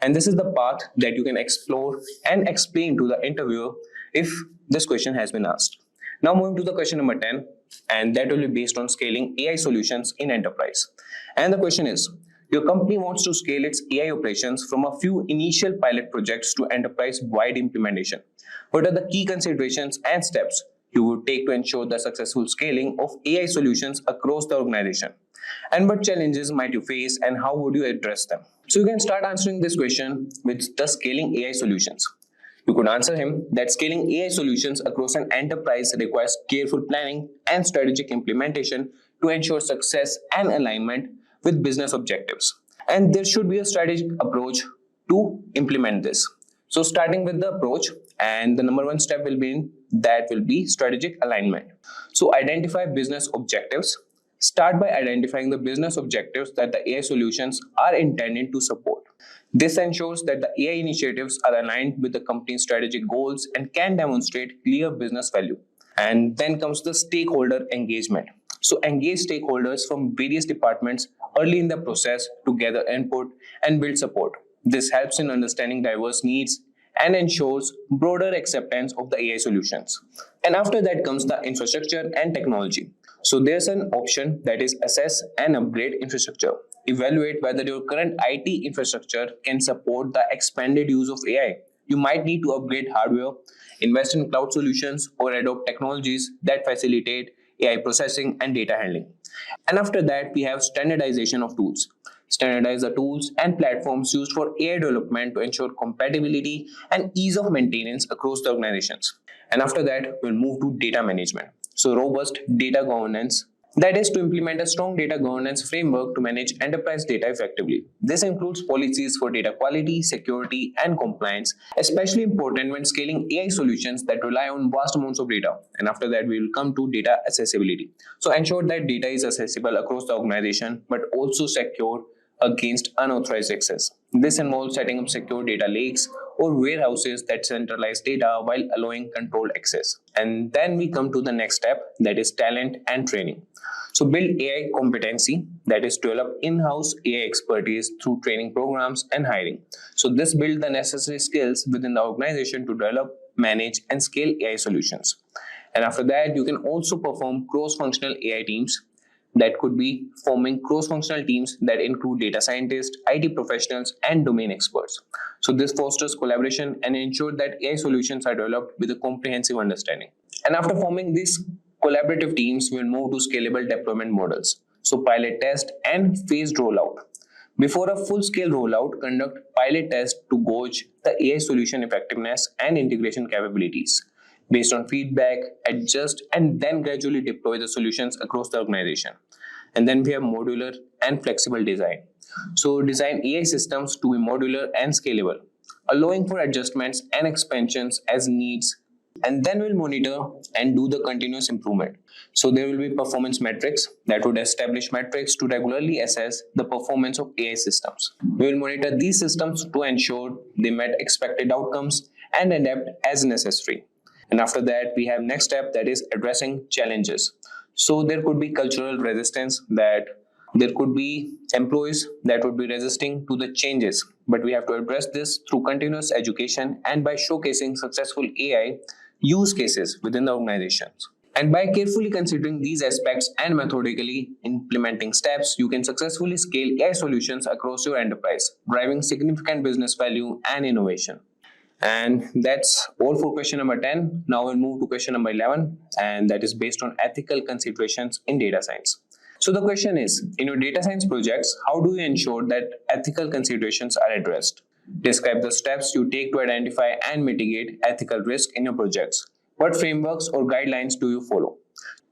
And this is the path that you can explore and explain to the interviewer if this question has been asked. Now moving to the question number 10, and that will be based on scaling AI solutions in enterprise. And the question is, your company wants to scale its AI operations from a few initial pilot projects to enterprise-wide implementation. What are the key considerations and steps you would take to ensure the successful scaling of AI solutions across the organization? And what challenges might you face and how would you address them? So you can start answering this question with the scaling AI solutions. You could answer him that scaling AI solutions across an enterprise requires careful planning and strategic implementation to ensure success and alignment with business objectives. And there should be a strategic approach to implement this. So starting with the approach, and the number one step will be strategic alignment. So identify business objectives. Start by identifying the business objectives that the AI solutions are intended to support. This ensures that the AI initiatives are aligned with the company's strategic goals and can demonstrate clear business value. And then comes the stakeholder engagement. So engage stakeholders from various departments early in the process to gather input and build support. This helps in understanding diverse needs and ensures broader acceptance of the AI solutions. And after that comes the infrastructure and technology. So there's an option that is assess and upgrade infrastructure. Evaluate whether your current IT infrastructure can support the expanded use of AI. You might need to upgrade hardware, invest in cloud solutions, or adopt technologies that facilitate AI processing and data handling. And after that, we have standardization of tools. Standardize the tools and platforms used for AI development to ensure compatibility and ease of maintenance across the organizations. And after that, we'll move to data management. So robust data governance, that is to implement a strong data governance framework to manage enterprise data effectively. This includes policies for data quality, security, and compliance, especially important when scaling AI solutions that rely on vast amounts of data. And after that, we will come to data accessibility. So ensure that data is accessible across the organization, but also secure against unauthorized access. This involves setting up secure data lakes or warehouses that centralize data while allowing controlled access. And then we come to the next step, that is talent and training. So build AI competency, that is develop in-house AI expertise through training programs and hiring. So this builds the necessary skills within the organization to develop, manage, and scale AI solutions. And after that, you can also perform cross-functional AI teams. That could be forming cross-functional teams that include data scientists, IT professionals, and domain experts. So this fosters collaboration and ensures that AI solutions are developed with a comprehensive understanding. And after forming these collaborative teams, we'll move to scalable deployment models. So pilot test and phased rollout. Before a full-scale rollout, conduct pilot tests to gauge the AI solution effectiveness and integration capabilities. Based on feedback, adjust, and then gradually deploy the solutions across the organization. And then we have modular and flexible design. So design AI systems to be modular and scalable, allowing for adjustments and expansions as needs. And then we'll monitor and do the continuous improvement. So there will be performance metrics that would establish metrics to regularly assess the performance of AI systems. We will monitor these systems to ensure they met expected outcomes and adapt as necessary. And after that, we have next step, that is addressing challenges. So there could be cultural resistance, that there could be employees that would be resisting to the changes, but we have to address this through continuous education and by showcasing successful AI use cases within the organizations. And by carefully considering these aspects and methodically implementing steps, you can successfully scale AI solutions across your enterprise, driving significant business value and innovation. And that's all for question number 10. Now we'll move to question number 11, and that is based on ethical considerations in data science. So the question is, in your data science projects, how do you ensure that ethical considerations are addressed? Describe the steps you take to identify and mitigate ethical risk in your projects. What frameworks or guidelines do you follow?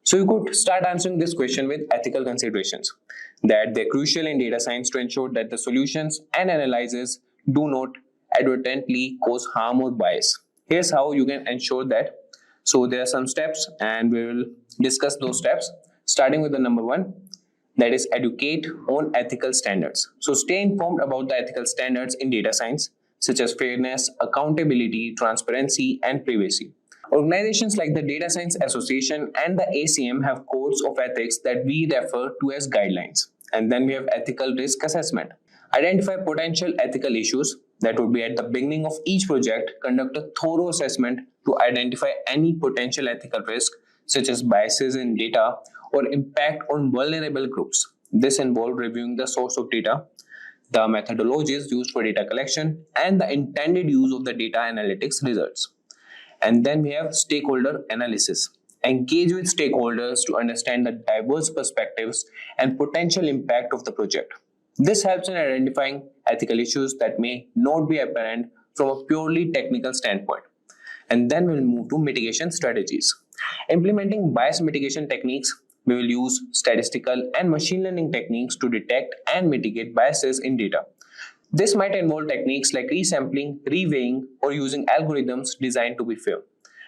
So you could start answering this question with ethical considerations, that they're crucial in data science to ensure that the solutions and analyses do not advertently cause harm or bias. Here's how you can ensure that. So there are some steps and we will discuss those steps, starting with the number one, that is educate on ethical standards. So stay informed about the ethical standards in data science, such as fairness, accountability, transparency, and privacy. Organizations like the Data Science Association and the ACM have codes of ethics that we refer to as guidelines. And then we have ethical risk assessment. Identify potential ethical issues. That would be at the beginning of each project, conduct a thorough assessment to identify any potential ethical risk, such as biases in data or impact on vulnerable groups. This involves reviewing the source of data, the methodologies used for data collection, and the intended use of the data analytics results. And then we have stakeholder analysis. Engage with stakeholders to understand the diverse perspectives and potential impact of the project. This helps in identifying ethical issues that may not be apparent from a purely technical standpoint. And then we'll move to mitigation strategies. Implementing bias mitigation techniques, we will use statistical and machine learning techniques to detect and mitigate biases in data. This might involve techniques like resampling, reweighing, or using algorithms designed to be fair.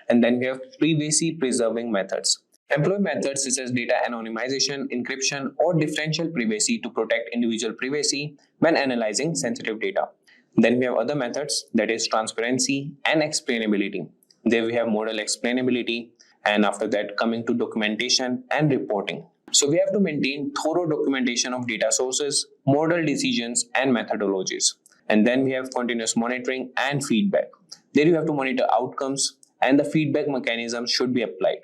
And then we have privacy preserving methods. Employ methods such as data anonymization, encryption, or differential privacy to protect individual privacy when analyzing sensitive data. Then we have other methods, that is transparency and explainability. There we have model explainability, and after that coming to documentation and reporting. So we have to maintain thorough documentation of data sources, model decisions, and methodologies. And then we have continuous monitoring and feedback. There you have to monitor outcomes and the feedback mechanisms should be applied.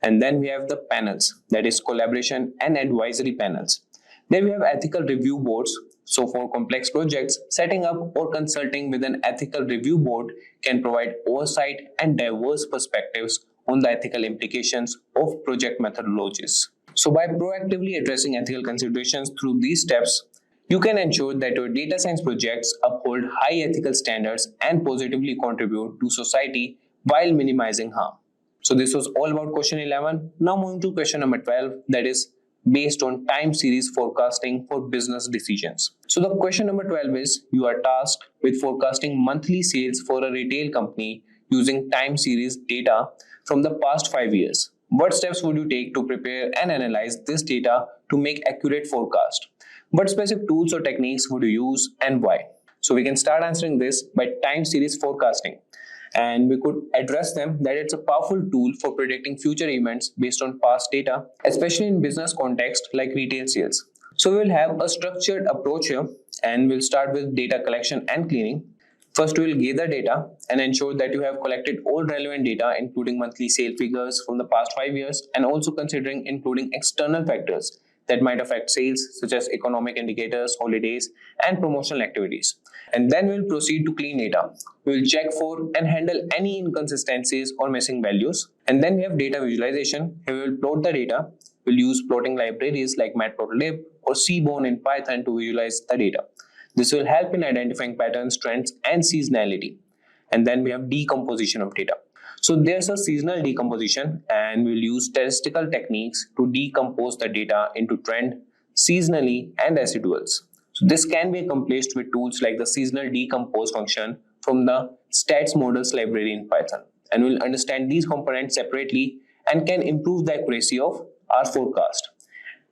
And then we have the panels, that is collaboration and advisory panels. There we have ethical review boards. So for complex projects, setting up or consulting with an ethical review board can provide oversight and diverse perspectives on the ethical implications of project methodologies. So by proactively addressing ethical considerations through these steps, you can ensure that your data science projects uphold high ethical standards and positively contribute to society while minimizing harm. So this was all about question 11. Now moving to question number 12, that is based on time series forecasting for business decisions. So the question number 12 is, you are tasked with forecasting monthly sales for a retail company using time series data from the past 5 years. What steps would you take to prepare and analyze this data to make accurate forecast? What specific tools or techniques would you use and why? So we can start answering this by time series forecasting. And we could address them that it's a powerful tool for predicting future events based on past data, especially in business context like retail sales. So we will have a structured approach here, and we'll start with data collection and cleaning. First, we will gather data and ensure that you have collected all relevant data, including monthly sale figures from the past 5 years, and also considering including external factors that might affect sales, such as economic indicators, holidays, and promotional activities. And then we'll proceed to clean data. We'll check for and handle any inconsistencies or missing values. And then we have data visualization. Here we will plot the data. We'll use plotting libraries like matplotlib or seaborn in Python to visualize the data. This will help in identifying patterns, trends, and seasonality. And then we have decomposition of data. So there's a seasonal decomposition, and we'll use statistical techniques to decompose the data into trend, seasonally, and residuals. So this can be accomplished with tools like the seasonal decompose function from the stats models library in Python. And we'll understand these components separately and can improve the accuracy of our forecast.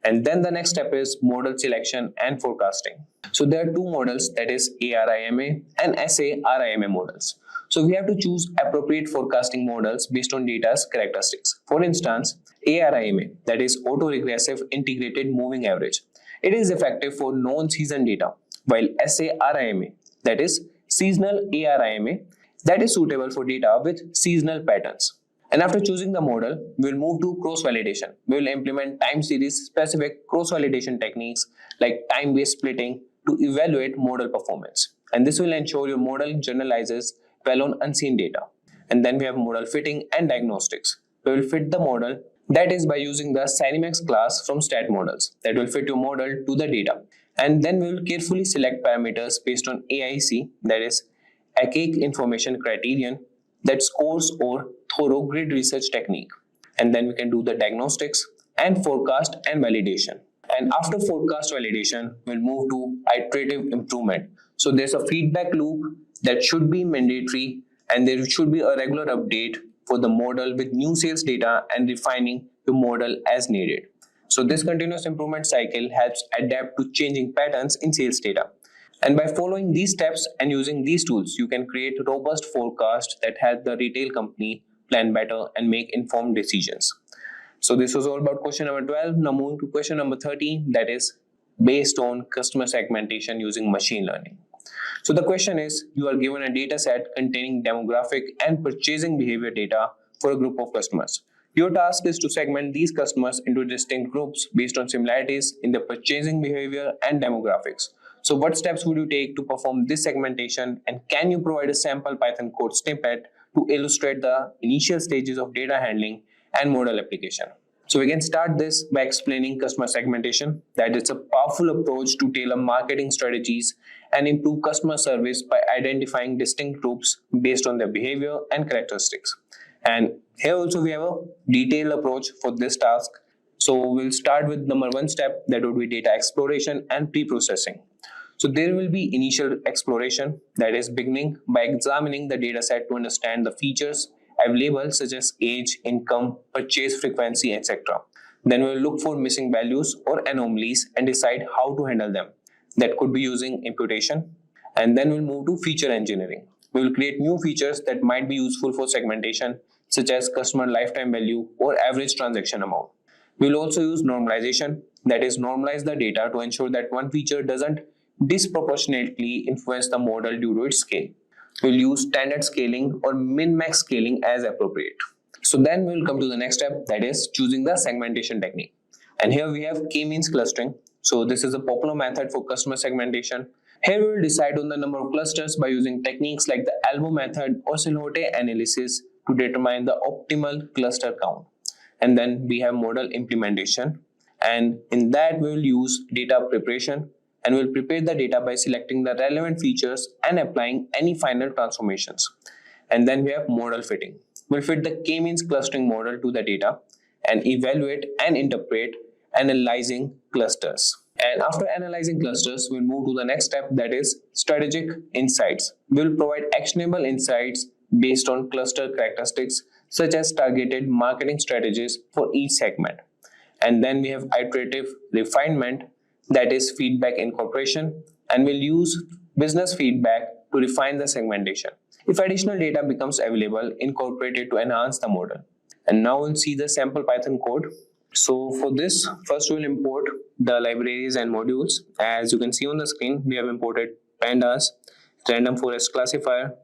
And then the next step is model selection and forecasting. So there are two models, that is ARIMA and SARIMA models. So we have to choose appropriate forecasting models based on data's characteristics. For instance, ARIMA, that is autoregressive integrated moving average. It is effective for non-season data, while SARIMA, that is seasonal ARIMA, that is suitable for data with seasonal patterns. And after choosing the model, we'll move to cross-validation. We will implement time series specific cross-validation techniques like time-based splitting to evaluate model performance. And this will ensure your model generalizes well on unseen data. And then we have model fitting and diagnostics. We will fit the model, that is by using the Cynimax class from stat models that will fit your model to the data. And then we will carefully select parameters based on AIC, that is Archaic Information Criterion, that scores or thorough grid research technique. And then we can do the diagnostics and forecast and validation. And after forecast validation, we'll move to iterative improvement. So there's a feedback loop that should be mandatory, and there should be a regular update for the model with new sales data and refining the model as needed. So this continuous improvement cycle helps adapt to changing patterns in sales data. And by following these steps and using these tools, you can create robust forecasts that help the retail company plan better and make informed decisions. So this was all about question number 12. Now moving to question number 13, that is based on customer segmentation using machine learning. So the question is, you are given a data set containing demographic and purchasing behavior data for a group of customers. Your task is to segment these customers into distinct groups based on similarities in their purchasing behavior and demographics. So what steps would you take to perform this segmentation, and can you provide a sample Python code snippet to illustrate the initial stages of data handling and model application? So we can start this by explaining customer segmentation, that it's a powerful approach to tailor marketing strategies and improve customer service by identifying distinct groups based on their behavior and characteristics. And here also we have a detailed approach for this task. So we'll start with number 1 step, that would be data exploration and pre-processing. So there will be initial exploration, that is beginning by examining the data set to understand the features available such as age, income, purchase frequency, etc. Then we'll look for missing values or anomalies and decide how to handle them. That could be using imputation. And then we'll move to feature engineering. We will create new features that might be useful for segmentation, such as customer lifetime value or average transaction amount. We'll also use normalization, that is normalize the data to ensure that one feature doesn't disproportionately influence the model due to its scale. We'll use standard scaling or min-max scaling as appropriate. So then we'll come to the next step, that is choosing the segmentation technique. And here we have k-means clustering. So this is a popular method for customer segmentation. Here we will decide on the number of clusters by using techniques like the elbow method or silhouette analysis to determine the optimal cluster count. And then we have model implementation. And in that we will use data preparation, and we'll prepare the data by selecting the relevant features and applying any final transformations. And then we have model fitting. We'll fit the k-means clustering model to the data and evaluate and interpret analyzing clusters. And after analyzing clusters, we'll move to the next step, that is strategic insights. We'll provide actionable insights based on cluster characteristics such as targeted marketing strategies for each segment. And then we have iterative refinement, that is feedback incorporation, and we'll use business feedback to refine the segmentation. If additional data becomes available, incorporate it to enhance the model. And now we'll see the sample Python code. So for this, first we'll import the libraries and modules. As you can see on the screen, we have imported pandas, random forest classifier,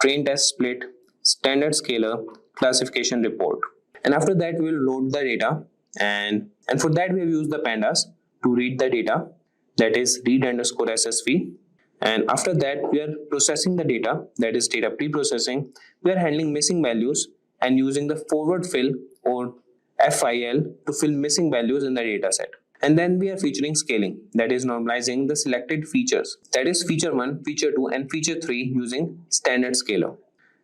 train test split, standard scaler, classification report. And after that, we'll load the data. And for that, we have used the pandas to read the data, that is read_ssv. And after that, we are processing the data, that is data pre-processing. We are handling missing values and using the forward fill or FIL to fill missing values in the data set. And then we are featuring scaling, that is normalizing the selected features, that is feature 1, feature 2 and feature 3 using standard scaler.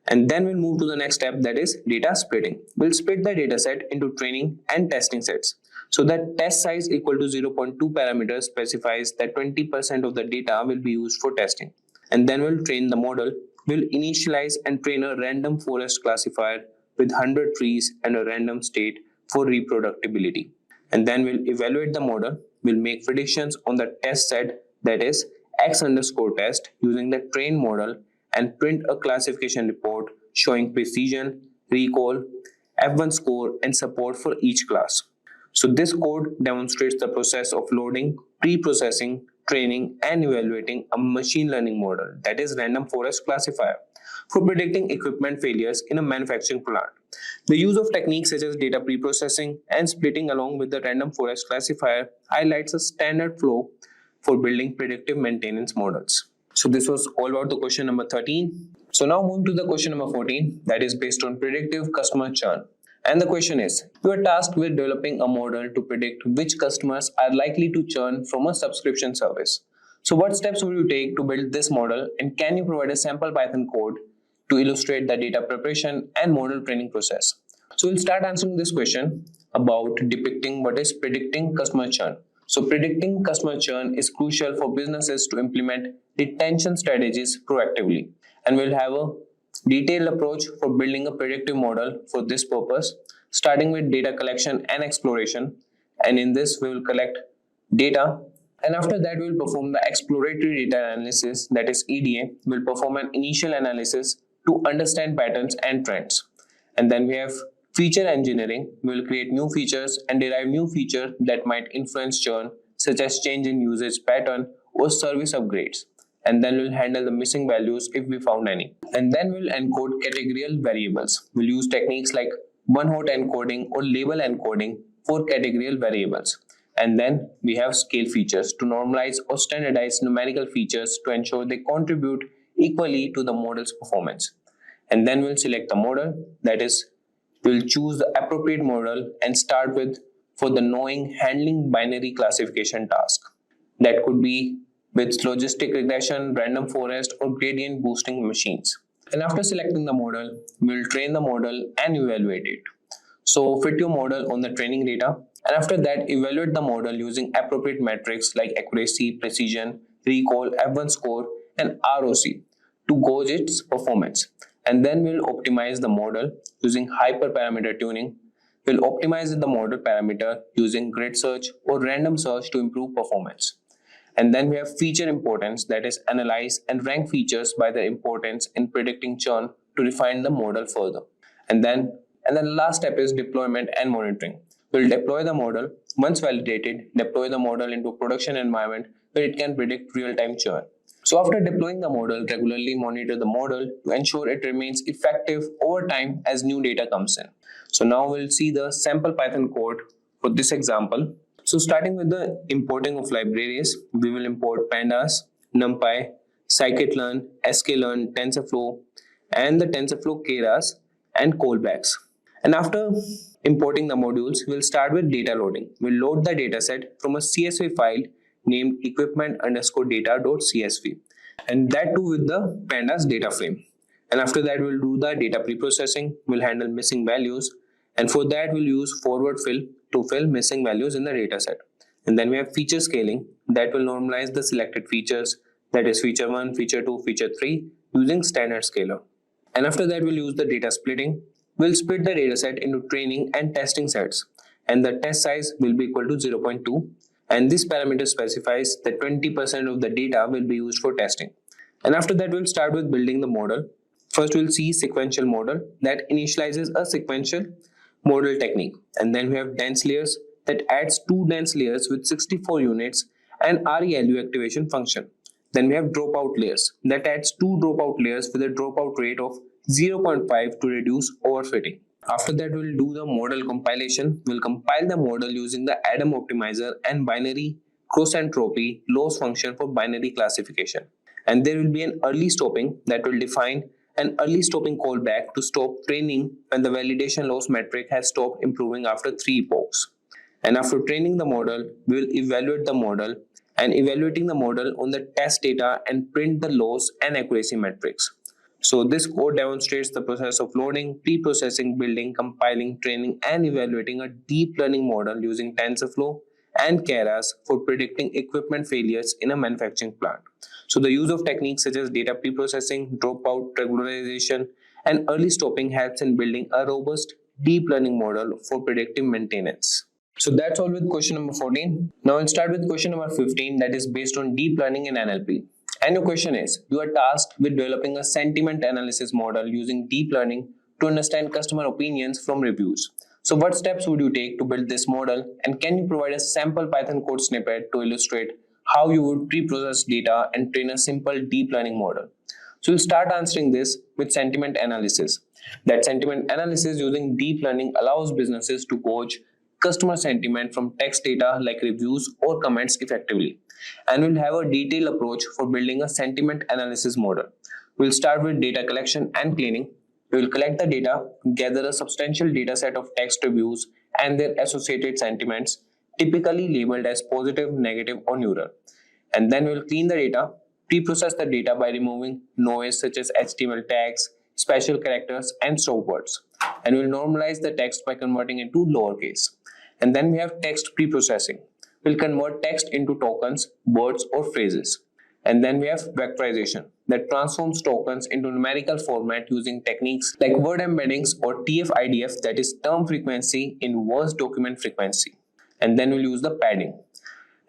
And then we'll move to the next step, that is data splitting. We'll split the data set into training and testing sets. So that test size equal to 0.2 parameters specifies that 20% of the data will be used for testing. And then we'll train the model. We'll initialize and train a random forest classifier with 100 trees and a random state for reproducibility. And then we'll evaluate the model. We'll make predictions on the test set, that is x_test, using the trained model, and print a classification report showing precision, recall, F1 score and support for each class. So this code demonstrates the process of loading, pre-processing, training and evaluating a machine learning model, that is random forest classifier, for predicting equipment failures in a manufacturing plant. The use of techniques such as data pre-processing and splitting along with the random forest classifier highlights a standard flow for building predictive maintenance models. So this was all about the question number 13. So now moving to the question number 14, that is based on predictive customer churn. And the question is, you are tasked with developing a model to predict which customers are likely to churn from a subscription service. So what steps will you take to build this model, and can you provide a sample Python code to illustrate the data preparation and model training process? So we'll start answering this question about depicting what is predicting customer churn. So predicting customer churn is crucial for businesses to implement retention strategies proactively. And we'll have a detailed approach for building a predictive model for this purpose, starting with data collection and exploration. And in this, we will collect data, and after that we will perform the exploratory data analysis, that is EDA. We'll perform an initial analysis to understand patterns and trends. And then we have feature engineering. We will create new features and derive new features that might influence churn, such as change in usage pattern or service upgrades. And then we'll handle the missing values if we found any. And then we'll encode categorical variables. We'll use techniques like one-hot encoding or label encoding for categorical variables. And then we have scale features to normalize or standardize numerical features to ensure they contribute equally to the model's performance. And then we'll select the model, that is, we'll choose the appropriate model and start with for the knowing handling binary classification task. That could be with logistic regression, random forest, or gradient boosting machines. And after selecting the model, we'll train the model and evaluate it. So fit your model on the training data, and after that evaluate the model using appropriate metrics like accuracy, precision, recall, F1 score, and ROC to gauge its performance. And then we'll optimize the model using hyperparameter tuning. We'll optimize the model parameter using grid search or random search to improve performance. And then we have feature importance, that is, analyze and rank features by their importance in predicting churn to refine the model further. And then the last step is deployment and monitoring. We'll deploy the model. Once validated, deploy the model into a production environment where it can predict real-time churn. So after deploying the model, regularly monitor the model to ensure it remains effective over time as new data comes in. So now we'll see the sample Python code for this example. So starting with the importing of libraries, we will import pandas, numpy, scikit-learn, sklearn, TensorFlow, and the TensorFlow keras and callbacks. And after importing the modules, we'll start with data loading. We'll load the dataset from a CSV file named equipment_data.csv, and that too with the pandas data frame. And after that, we'll do the data preprocessing. We'll handle missing values, and for that we'll use forward fill to fill missing values in the dataset. And then we have feature scaling that will normalize the selected features, that is feature 1, feature 2, feature 3 using standard scaler. And after that, we'll use the data splitting. We'll split the dataset into training and testing sets, and the test size will be equal to 0.2. And this parameter specifies that 20% of the data will be used for testing. And after that, we'll start with building the model. First, we'll see sequential model that initializes a sequential model technique. And then we have dense layers that adds 2 dense layers with 64 units and ReLU activation function. Then we have dropout layers that adds 2 dropout layers with a dropout rate of 0.5 to reduce overfitting. After that, we'll do the model compilation. We'll compile the model using the Adam optimizer and binary cross entropy loss function for binary classification. And there will be an early stopping that will define an early stopping callback to stop training when the validation loss metric has stopped improving after 3 epochs. And after training the model, we will evaluate the model, and evaluating the model on the test data and print the loss and accuracy metrics. So this code demonstrates the process of loading, pre-processing, building, compiling, training, and evaluating a deep learning model using TensorFlow and keras for predicting equipment failures in a manufacturing plant. So the use of techniques such as data pre-processing, dropout, regularization, and early stopping helps in building a robust deep learning model for predictive maintenance. So that's all with question number 14. Now I'll start with question number 15, that is based on deep learning and NLP. And your question is, you are tasked with developing a sentiment analysis model using deep learning to understand customer opinions from reviews. So what steps would you take to build this model, and can you provide a sample Python code snippet to illustrate how you would pre-process data and train a simple deep learning model? So we'll start answering this with sentiment analysis. That sentiment analysis using deep learning allows businesses to gauge customer sentiment from text data like reviews or comments effectively. And we'll have a detailed approach for building a sentiment analysis model. We'll start with data collection and cleaning. We will collect the data, gather a substantial data set of text reviews and their associated sentiments, typically labeled as positive, negative, or neutral. And then we'll clean the data, pre-process the data by removing noise such as HTML tags, special characters, and stop words. And we'll normalize the text by converting it to lowercase. And then we have text preprocessing. We'll convert text into tokens, words, or phrases. And then we have vectorization that transforms tokens into numerical format using techniques like word embeddings or TF-IDF, that is term frequency in words document frequency. And then we'll use the padding.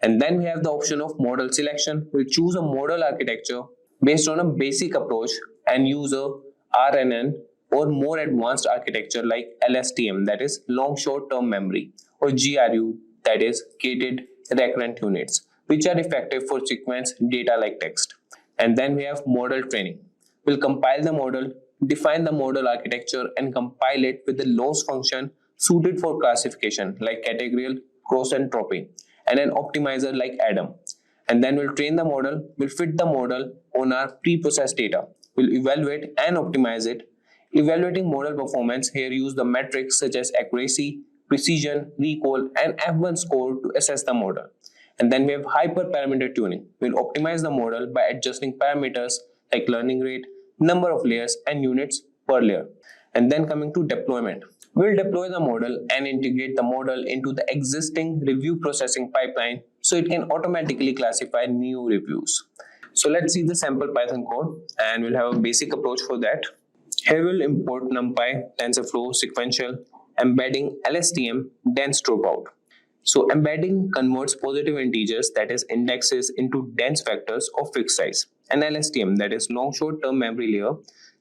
And then we have the option of model selection. We'll choose a model architecture based on a basic approach and use a RNN or more advanced architecture like LSTM, that is long short term memory, or GRU, that is gated recurrent units, which are effective for sequence data like text. And then we have model training. We'll compile the model, define the model architecture, and compile it with the loss function suited for classification like categorical, cross entropy, and an optimizer like Adam. And then we'll train the model, we'll fit the model on our pre-processed data. We'll evaluate and optimize it. Evaluating model performance, here use the metrics such as accuracy, precision, recall, and F1 score to assess the model. And then we have hyperparameter tuning. We'll optimize the model by adjusting parameters like learning rate, number of layers, and units per layer. And then coming to deployment. We'll deploy the model and integrate the model into the existing review processing pipeline so it can automatically classify new reviews. So let's see the sample Python code, and we'll have a basic approach for that. Here we'll import NumPy, TensorFlow, Sequential, embedding LSTM, dense dropout. So embedding converts positive integers, that is indexes, into dense vectors of fixed size. And LSTM, that is long short term memory layer,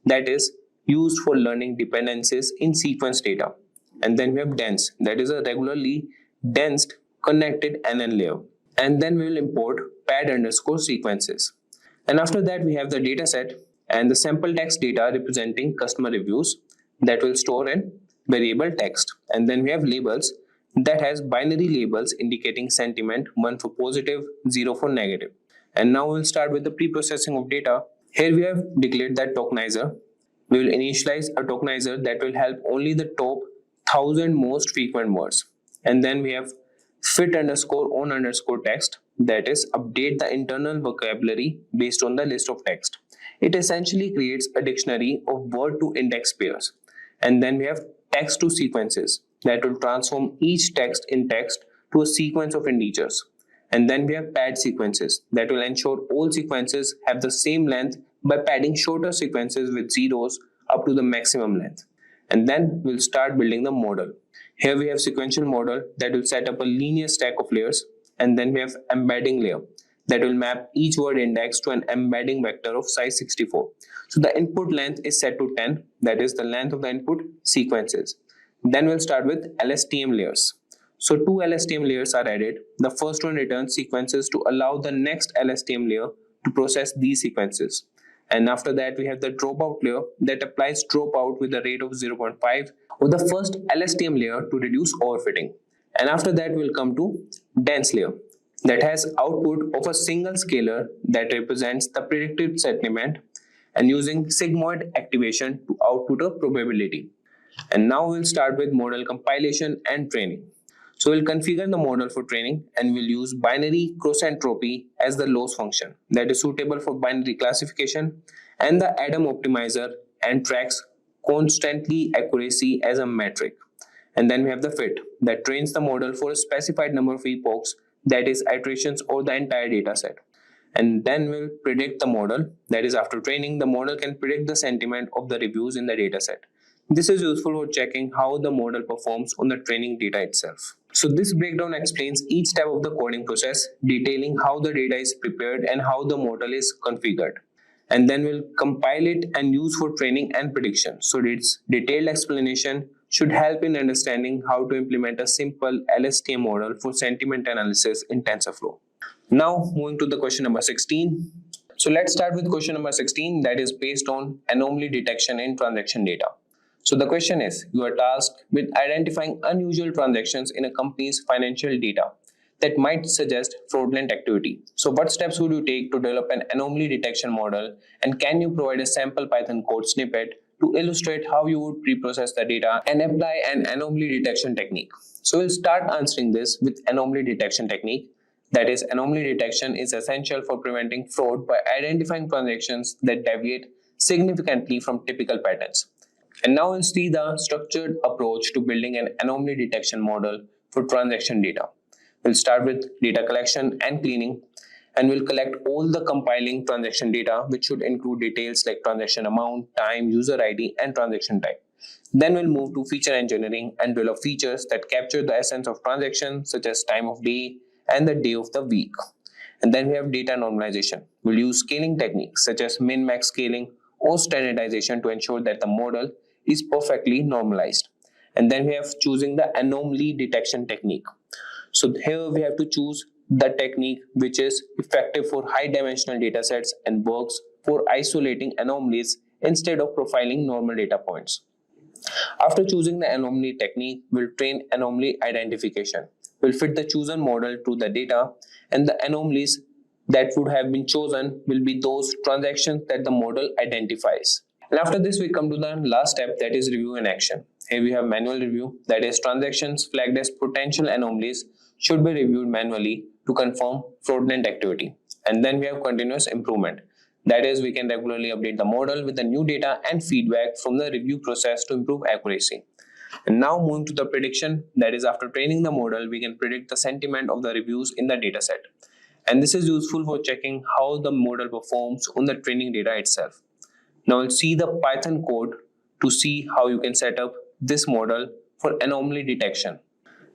that is used for learning dependencies in sequence data. And then we have dense, that is a regularly dense connected NN layer. And then we will import pad underscore sequences. And after that we have the data set and the sample text data representing customer reviews that will store in variable text. And then we have labels that has binary labels indicating sentiment, 1 for positive, 0 for negative. And now we'll start with the pre-processing of data. Here we have declared that tokenizer. We will initialize a tokenizer that will help only the top 1000 most frequent words. And then we have fit underscore on underscore text, that is update the internal vocabulary based on the list of text. It essentially creates a dictionary of word to index pairs. And then we have text to sequences that will transform each text in text to a sequence of integers. And then we have pad sequences that will ensure all sequences have the same length by padding shorter sequences with zeros up to the maximum length. And then we'll start building the model. Here we have sequential model that will set up a linear stack of layers. And then we have embedding layer that will map each word index to an embedding vector of size 64. So the input length is set to 10, that is the length of the input sequences. Then we'll start with LSTM layers. So 2 LSTM layers are added. The first one returns sequences to allow the next LSTM layer to process these sequences. And after that we have the dropout layer that applies dropout with a rate of 0.5 of the first LSTM layer to reduce overfitting. And after that we'll come to dense layer that has output of a single scalar that represents the predicted sentiment and using sigmoid activation to output a probability. And now we'll start with model compilation and training. So we'll configure the model for training and we'll use binary cross entropy as the loss function that is suitable for binary classification, and the Adam optimizer and tracks constantly accuracy as a metric. And then we have the fit that trains the model for a specified number of epochs, that is iterations or the entire data set. And then we'll predict the model, that is after training the model can predict the sentiment of the reviews in the data set. This is useful for checking how the model performs on the training data itself. So this breakdown explains each step of the coding process, detailing how the data is prepared and how the model is configured. And then we'll compile it and use for training and prediction. So its detailed explanation should help in understanding how to implement a simple LSTM model for sentiment analysis in TensorFlow. Now moving to the question number 16. So let's start with question number 16, that is based on anomaly detection in transaction data. So the question is, you are tasked with identifying unusual transactions in a company's financial data that might suggest fraudulent activity. So what steps would you take to develop an anomaly detection model, and can you provide a sample Python code snippet to illustrate how you would pre-process the data and apply an anomaly detection technique? So we'll start answering this with anomaly detection technique. That is, anomaly detection is essential for preventing fraud by identifying transactions that deviate significantly from typical patterns. And now we'll see the structured approach to building an anomaly detection model for transaction data. We'll start with data collection and cleaning, and we'll collect all the compiling transaction data, which should include details like transaction amount, time, user ID, and transaction type. Then we'll move to feature engineering and develop features that capture the essence of transaction, such as time of day and the day of the week. And then we have data normalization. We'll use scaling techniques such as min-max scaling or standardization to ensure that the model is perfectly normalized. And then we have choosing the anomaly detection technique. So here we have to choose the technique which is effective for high dimensional data sets and works for isolating anomalies instead of profiling normal data points. After choosing the anomaly technique, we'll train anomaly identification. We'll fit the chosen model to the data, and the anomalies that would have been chosen will be those transactions that the model identifies. And after this, we come to the last step, that is review and action. Here we have manual review, that is transactions flagged as potential anomalies should be reviewed manually to confirm fraudulent activity. And then we have continuous improvement. That is, we can regularly update the model with the new data and feedback from the review process to improve accuracy. And now moving to the prediction, that is, after training the model, we can predict the sentiment of the reviews in the dataset. And this is useful for checking how the model performs on the training data itself. Now we'll see the Python code to see how you can set up this model for anomaly detection.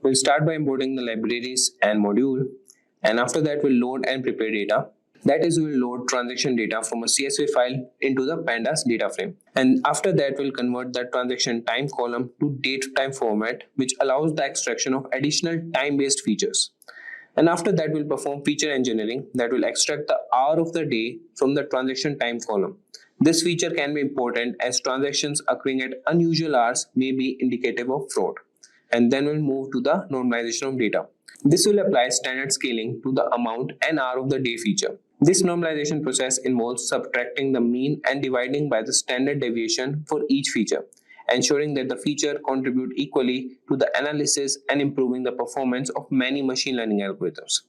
We'll start by importing the libraries and module, and after that we'll load and prepare data. That is, we'll load transaction data from a CSV file into the pandas data frame. And after that, we'll convert the transaction time column to date time format, which allows the extraction of additional time-based features. And after that, we'll perform feature engineering that will extract the hour of the day from the transaction time column. This feature can be important as transactions occurring at unusual hours may be indicative of fraud. And then we'll move to the normalization of data. This will apply standard scaling to the amount and hour of the day feature. This normalization process involves subtracting the mean and dividing by the standard deviation for each feature, ensuring that the feature contribute equally to the analysis and improving the performance of many machine learning algorithms.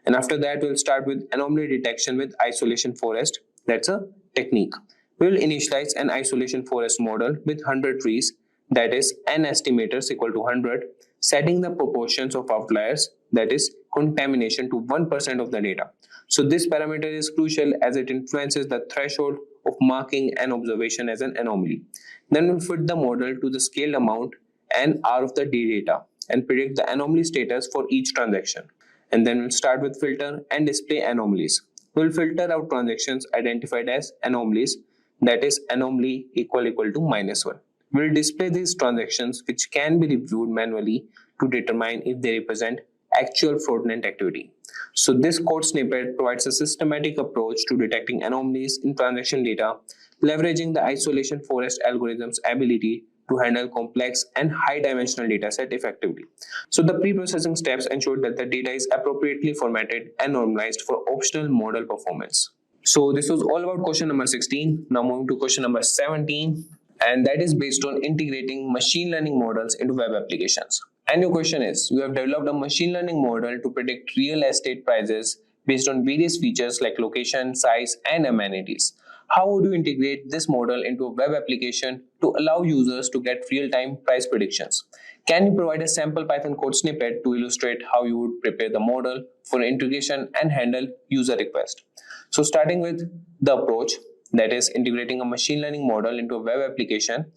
And after that, we'll start with anomaly detection with isolation forest. That's a technique. We will initialize an isolation forest model with 100 trees, that is n estimators equal to 100, setting the proportions of outliers, that is contamination, to 1% of the data. So this parameter is crucial as it influences the threshold of marking an observation as an anomaly. Then we'll fit the model to the scaled amount and hour of the day data and predict the anomaly status for each transaction. And then we'll start with filter and display anomalies. We'll filter out transactions identified as anomalies, that is anomaly equal to -1. We'll display these transactions which can be reviewed manually to determine if they represent actual fraudulent activity. So this code snippet provides a systematic approach to detecting anomalies in transaction data, leveraging the isolation forest algorithm's ability to handle complex and high-dimensional dataset effectively. So the pre-processing steps ensure that the data is appropriately formatted and normalized for optional model performance. So this was all about question number 16. Now moving to question number 17, and that is based on integrating machine learning models into web applications. And your question is, you have developed a machine learning model to predict real estate prices based on various features like location, size, and amenities. How would you integrate this model into a web application to allow users to get real-time price predictions? Can you provide a sample Python code snippet to illustrate how you would prepare the model for integration and handle user requests? So starting with the approach, that is integrating a machine learning model into a web application,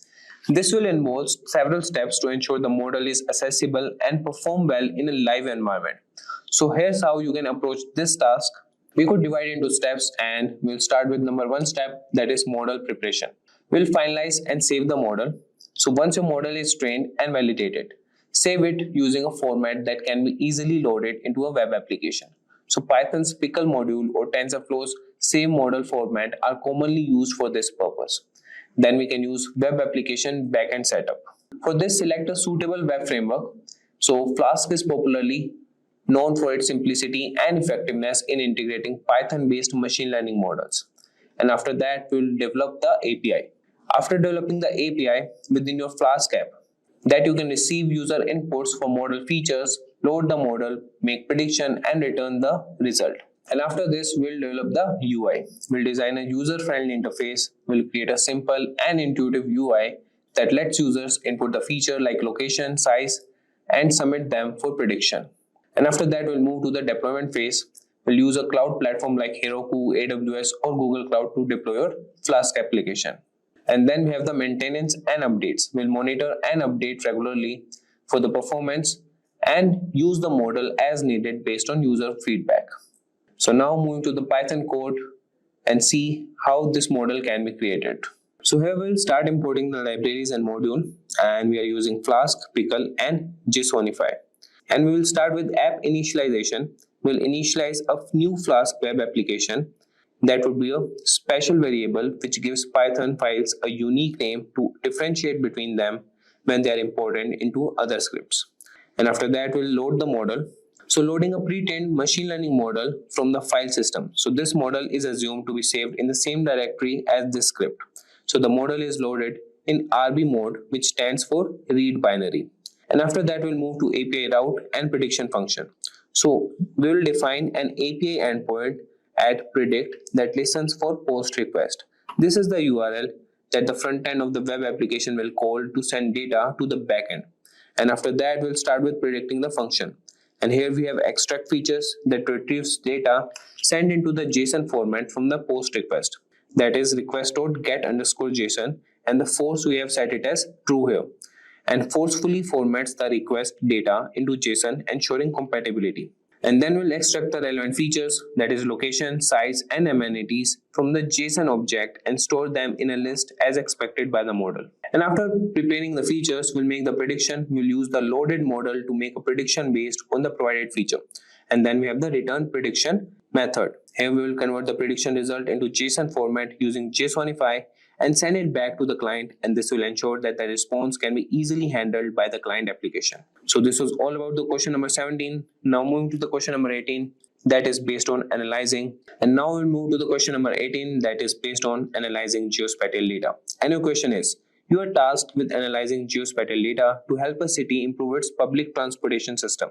this will involve several steps to ensure the model is accessible and perform well in a live environment. So here's how you can approach this task. We could divide into steps, and we'll start with number 1 step, that is model preparation. We'll finalize and save the model. So once your model is trained and validated, save it using a format that can be easily loaded into a web application. So Python's pickle module or TensorFlow's save model format are commonly used for this purpose. Then we can use web application backend setup. For this, select a suitable web framework. So Flask is popularly known for its simplicity and effectiveness in integrating Python-based machine learning models. And after that, we'll develop the API. After developing the API within your Flask app, that you can receive user inputs for model features, load the model, make prediction, and return the result. And after this, we'll develop the UI. We'll design a user-friendly interface. We'll create a simple and intuitive UI that lets users input the feature like location, size, and submit them for prediction. And after that, we'll move to the deployment phase. We'll use a cloud platform like Heroku, AWS, or Google Cloud to deploy your Flask application. And then we have the maintenance and updates. We'll monitor and update regularly for the performance and use the model as needed based on user feedback. So now moving to the Python code and see how this model can be created. So here we'll start importing the libraries and module, and we are using Flask, Pickle, and JSONify. And we will start with app initialization. We'll initialize a new Flask web application. That would be a special variable which gives Python files a unique name to differentiate between them when they are imported into other scripts. And after that, we'll load the model. So loading a pre-trained machine learning model from the file system. So this model is assumed to be saved in the same directory as this script. So the model is loaded in RB mode, which stands for read binary. And after that, we'll move to API route and prediction function. So we will define an API endpoint at predict that listens for post request. This is the URL that the front end of the web application will call to send data to the backend. And after that, we'll start with predicting the function. And here we have extract features that retrieves data sent into the JSON format from the post request. That is request.get_JSON, and the force we have set it as true here. And forcefully formats the request data into JSON, ensuring compatibility. And then we'll extract the relevant features, that is location, size, and amenities from the JSON object and store them in a list as expected by the model. And after preparing the features, we'll make the prediction. We'll use the loaded model to make a prediction based on the provided feature. And then we have the return prediction method. Here we will convert the prediction result into JSON format using JSONify and send it back to the client, and this will ensure that the response can be easily handled by the client application. So this was all about the question number 17. Now moving to the question number 18, that is based on analyzing. And now we'll move to the question number 18, that is based on analyzing geospatial data. And your question is, you are tasked with analyzing geospatial data to help a city improve its public transportation system.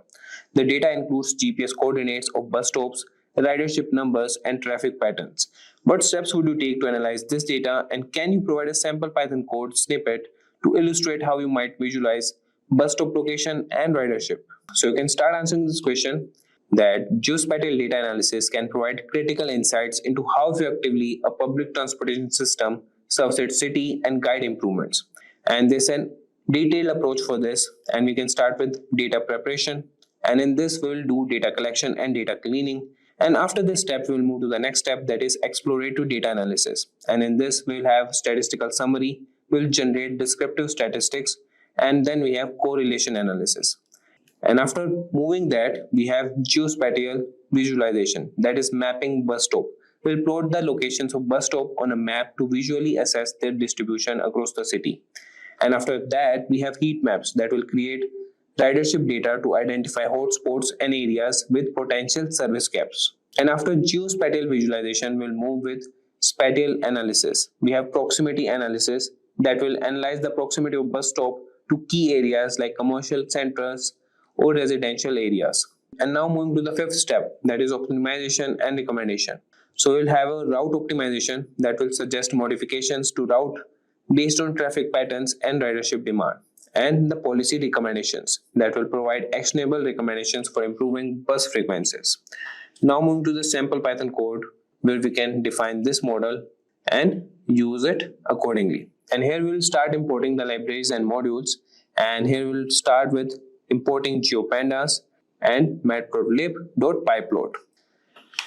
The data includes GPS coordinates of bus stops, ridership numbers, and traffic patterns. What steps would you take to analyze this data, and can you provide a sample Python code snippet to illustrate how you might visualize bus stop location and ridership? So you can start answering this question that geospatial data analysis can provide critical insights into how effectively a public transportation system serves its city and guide improvements. And there's a detailed approach for this, and we can start with data preparation. And in this, we will do data collection and data cleaning. And after this step, we will move to the next step, that is exploratory data analysis. And in this, we will have statistical summary, we will generate descriptive statistics, and then we have correlation analysis. And after moving that, we have geospatial visualization, that is mapping bus stop. We'll plot the locations of bus stop on a map to visually assess their distribution across the city. And after that, we have heat maps that will create ridership data to identify hotspots and areas with potential service gaps. And after geospatial visualization, we'll move with spatial analysis. We have proximity analysis that will analyze the proximity of bus stop to key areas like commercial centers or residential areas. And now moving to the fifth step, that is optimization and recommendation. So we'll have a route optimization that will suggest modifications to route based on traffic patterns and ridership demand. And the policy recommendations that will provide actionable recommendations for improving bus frequencies. Now moving to the sample Python code where we can define this model and use it accordingly. And here we will start importing the libraries and modules. And here we'll start with importing GeoPandas and matplotlib.pyplot.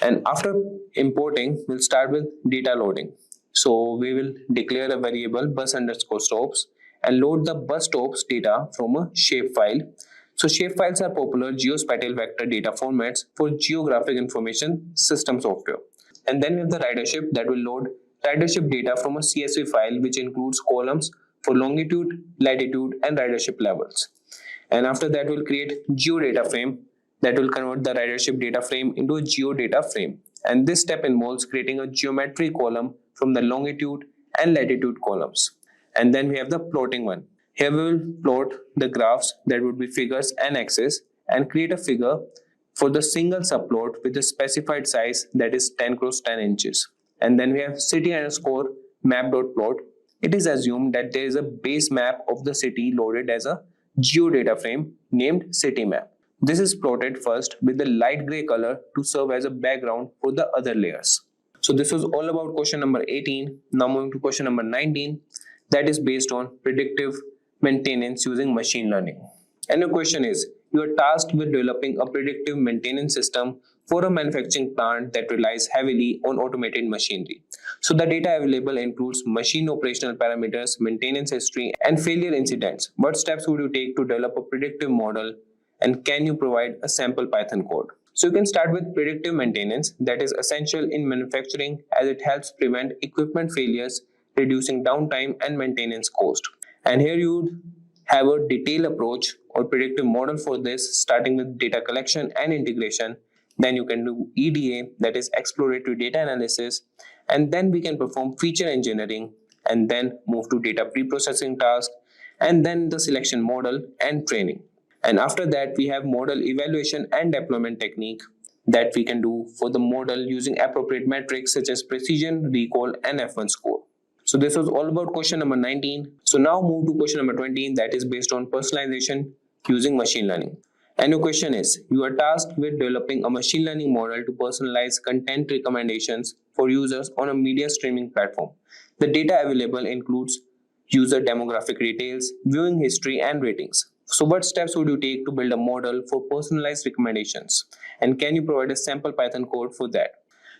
And after importing, we'll start with data loading. So we will declare a variable bus_stops and load the bus stops data from a shapefile. So shapefiles are popular geospatial vector data formats for geographic information system software. And then we have the ridership that will load ridership data from a CSV file which includes columns for longitude, latitude, and ridership levels. And after that, we'll create geodata frame that will convert the ridership data frame into a geodata frame. And this step involves creating a geometry column from the longitude and latitude columns. And then we have the plotting one. Here we will plot the graphs that would be figures and axes and create a figure for the single subplot with a specified size that is 10 cross 10 inches. And then we have city underscore map.plot. It is assumed that there is a base map of the city loaded as a geodata frame named city map. This is plotted first with the light gray color to serve as a background for the other layers. So this was all about question number 18. Now moving to question number 19, that is based on predictive maintenance using machine learning. And the question is, you are tasked with developing a predictive maintenance system for a manufacturing plant that relies heavily on automated machinery. So the data available includes machine operational parameters, maintenance history, and failure incidents. What steps would you take to develop a predictive model, and can you provide a sample Python code? So you can start with predictive maintenance that is essential in manufacturing as it helps prevent equipment failures, reducing downtime and maintenance cost. And here you would have a detailed approach or predictive model for this, starting with data collection and integration. Then you can do EDA, that is exploratory data analysis, and then we can perform feature engineering and then move to data pre-processing task, and then the selection model and training. And after that, we have model evaluation and deployment technique that we can do for the model using appropriate metrics such as precision, recall, and F1 score. So this was all about question number 19. So now move to question number 20, that is based on personalization using machine learning. And your question is, you are tasked with developing a machine learning model to personalize content recommendations for users on a media streaming platform. The data available includes user demographic details, viewing history, and ratings. So what steps would you take to build a model for personalized recommendations? And can you provide a sample Python code for that?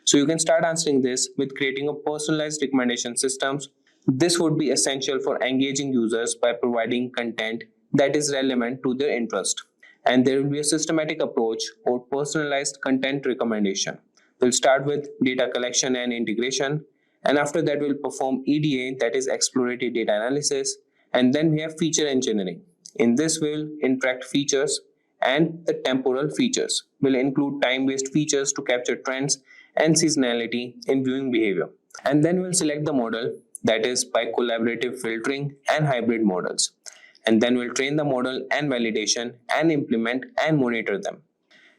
So you can start answering this with creating a personalized recommendation systems. This would be essential for engaging users by providing content that is relevant to their interest. And there will be a systematic approach or personalized content recommendation. We'll start with data collection and integration, and after that we'll perform EDA, that is exploratory data analysis, and then we have feature engineering. In this we'll interact features, and the temporal features will include time-based features to capture trends and seasonality in viewing behavior. And then we'll select the model, that is by collaborative filtering and hybrid models. And then we'll train the model and validation and implement and monitor them.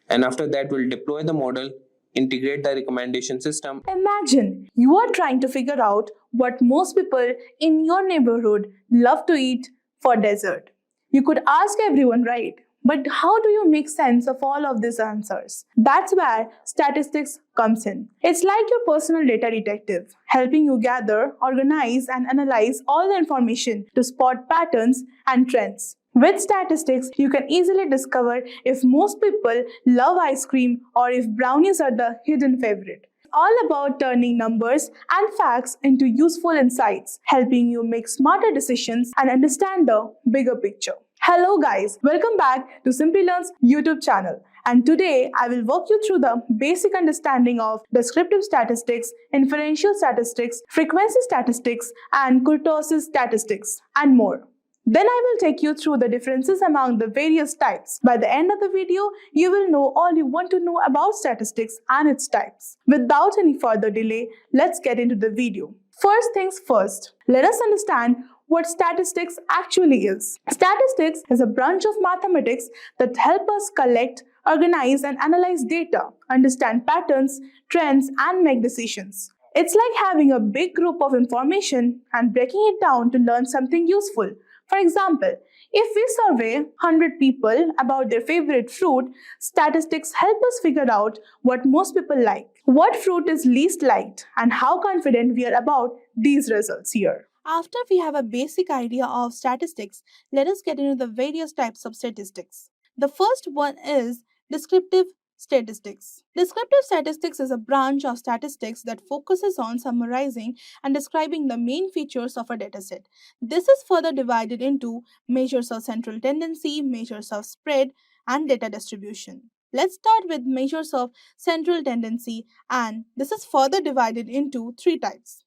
And after that, we'll deploy the model, integrate the recommendation system. Imagine you are trying to figure out what most people in your neighborhood love to eat for dessert. You could ask everyone, right? But how do you make sense of all of these answers? That's where statistics comes in. It's like your personal data detective, helping you gather, organize, and analyze all the information to spot patterns and trends. With statistics, you can easily discover if most people love ice cream or if brownies are the hidden favorite. All about turning numbers and facts into useful insights, helping you make smarter decisions and understand the bigger picture. Hello guys, welcome back to Simplilearn's YouTube channel. And today I will walk you through the basic understanding of descriptive statistics, inferential statistics, frequency statistics, and Kurtosis statistics, and more. Then I will take you through the differences among the various types. By the end of the video, you will know all you want to know about statistics and its types. Without any further delay, let's get into the video. First things first, let us understand what statistics actually is. Statistics is a branch of mathematics that help us collect, organize, and analyze data, understand patterns, trends, and make decisions. It's like having a big group of information and breaking it down to learn something useful. For example, if we survey 100 people about their favorite fruit, statistics help us figure out what most people like, what fruit is least liked, and how confident we are about these results here. After we have a basic idea of statistics, let us get into the various types of statistics. The first one is descriptive statistics. Descriptive statistics is a branch of statistics that focuses on summarizing and describing the main features of a dataset. This is further divided into measures of central tendency, measures of spread, and data distribution. Let's start with measures of central tendency, and this is further divided into three types.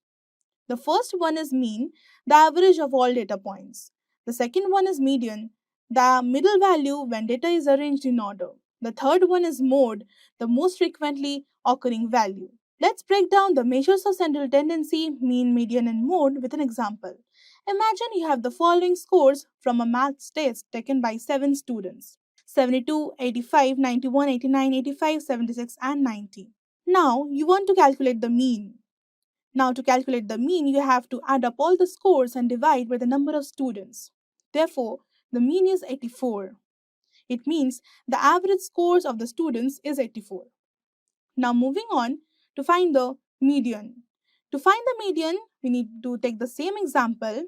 The first one is mean, the average of all data points. The second one is median, the middle value when data is arranged in order. The third one is mode, the most frequently occurring value. Let's break down the measures of central tendency, mean, median, and mode with an example. Imagine you have the following scores from a math test taken by 7 students. 72, 85, 91, 89, 85, 76, and 90. Now, you want to calculate the mean. Now, to calculate the mean, you have to add up all the scores and divide by the number of students. Therefore, the mean is 84. It means the average scores of the students is 84. Now, moving on to find the median. To find the median, we need to take the same example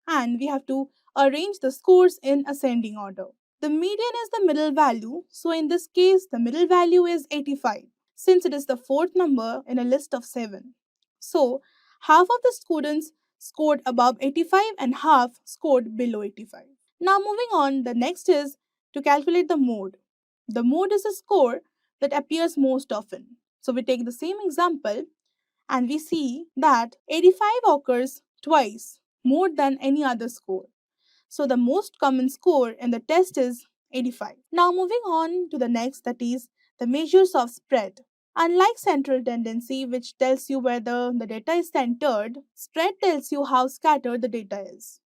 and we have to arrange the scores in ascending order. The median is the middle value, so in this case, the middle value is 85, since it is the fourth number in a list of 7. So, half of the students scored above 85 and half scored below 85. Now, moving on, the next is to calculate the mode. The mode is a score that appears most often. So, we take the same example and we see that 85 occurs twice more than any other score. So the most common score in the test is 85. Now moving on to the next, that is the measures of spread. Unlike central tendency, which tells you whether the data is centered, spread tells you how scattered the data is.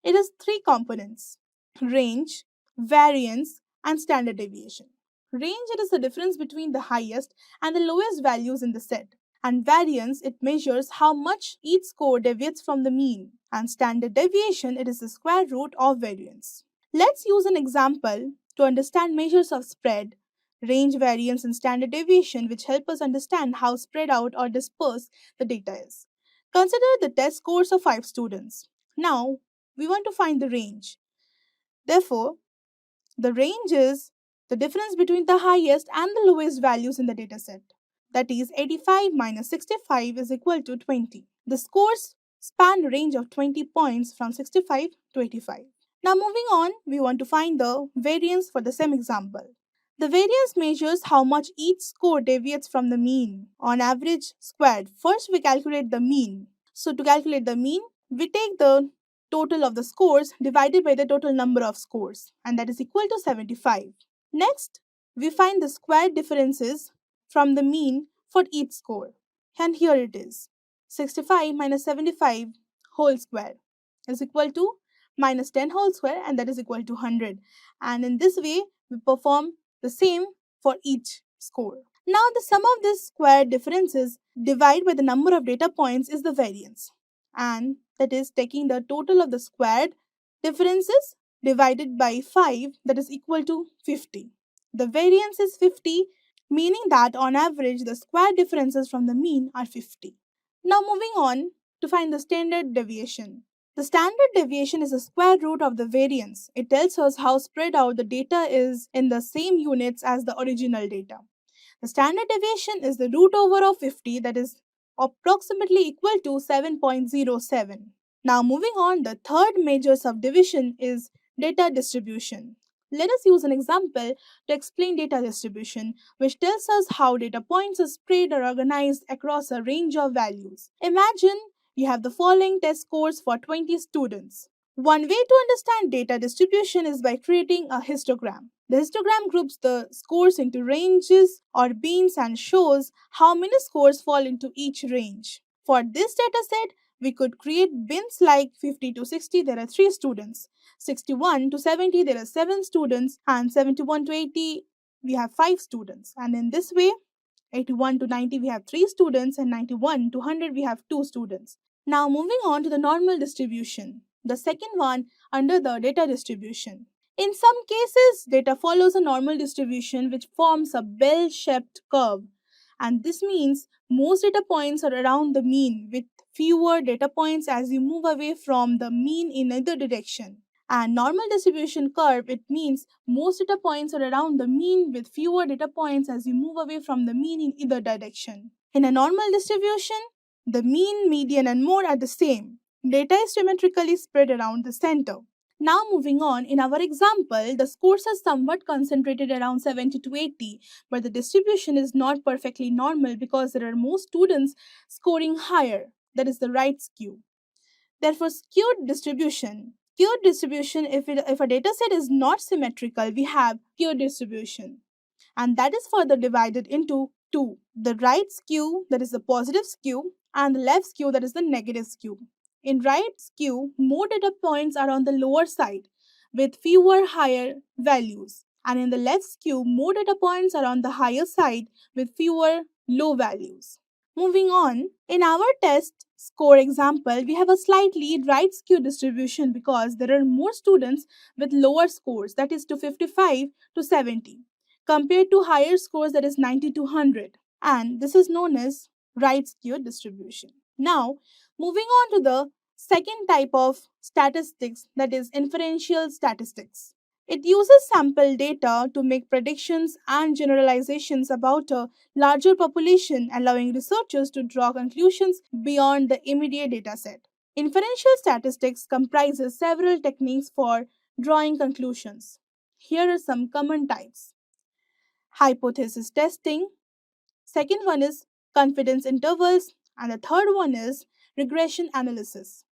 It has 3 components: range, variance, and standard deviation. Range, it is the difference between the highest and the lowest values in the set. And variance, it measures how much each score deviates from the mean. And standard deviation, it is the square root of variance. Let's use an example to understand measures of spread, range, variance, and standard deviation, which help us understand how spread out or dispersed the data is. Consider the test scores of 5 students. Now, we want to find the range. Therefore, the range is the difference between the highest and the lowest values in the dataset. That is, 85 minus 65 is equal to 20. The scores span a range of 20 points from 65 to 85. Now moving on, we want to find the variance for the same example. The variance measures how much each score deviates from the mean on average squared. First, we calculate the mean. So to calculate the mean, we take the total of the scores divided by the total number of scores, and that is equal to 75. Next, we find the square differences from the mean for each score. And here it is. 65 minus 75 whole square is equal to minus 10 whole square, and that is equal to 100. And in this way, we perform the same for each score. Now, the sum of these square differences divided by the number of data points is the variance. And that is taking the total of the squared differences divided by 5, that is equal to 50. The variance is 50, meaning that on average the square differences from the mean are 50. Now moving on to find the standard deviation. The standard deviation is the square root of the variance. It tells us how spread out the data is in the same units as the original data. The standard deviation is the root over of 50, that is approximately equal to 7.07. Now moving on, the third major subdivision is data distribution. Let us use an example to explain data distribution, which tells us how data points are spread or organized across a range of values. Imagine you have the following test scores for 20 students. One way to understand data distribution is by creating a histogram. The histogram groups the scores into ranges or beans and shows how many scores fall into each range. For this dataset, we could create bins like 50 to 60, there are 3 students. 61 to 70, there are 7 students. And 71 to 80, we have 5 students. And in this way, 81 to 90, we have 3 students. And 91 to 100, we have 2 students. Now moving on to the normal distribution, the second one under the data distribution. In some cases, data follows a normal distribution which forms a bell-shaped curve. And this means most data points are around the mean with fewer data points as you move away from the mean in either direction. And normal distribution curve, it means most data points are around the mean with fewer data points as you move away from the mean in either direction. In a normal distribution, the mean, median, and mode are the same. Data is symmetrically spread around the center. Now moving on, in our example, the scores are somewhat concentrated around 70 to 80, but the distribution is not perfectly normal because there are more students scoring higher, that is the right skew. Therefore, skewed distribution, if a data set is not symmetrical, we have skewed distribution. And that is further divided into 2. The right skew, that is the positive skew, and the left skew, that is the negative skew. In right skew, more data points are on the lower side with fewer higher values. and in the left skew, more data points are on the higher side with fewer low values. Moving on, in our test score example, we have a slightly right skew distribution because there are more students with lower scores, that is 255 to 70, compared to higher scores, that is 90 to 100. And this is known as right skew distribution. Now, moving on to the second type of statistics, that is inferential statistics. It uses sample data to make predictions and generalizations about a larger population, allowing researchers to draw conclusions beyond the immediate dataset. Inferential statistics comprises several techniques for drawing conclusions. Here are some common types. Hypothesis testing, second one is confidence intervals, and the third one is regression analysis.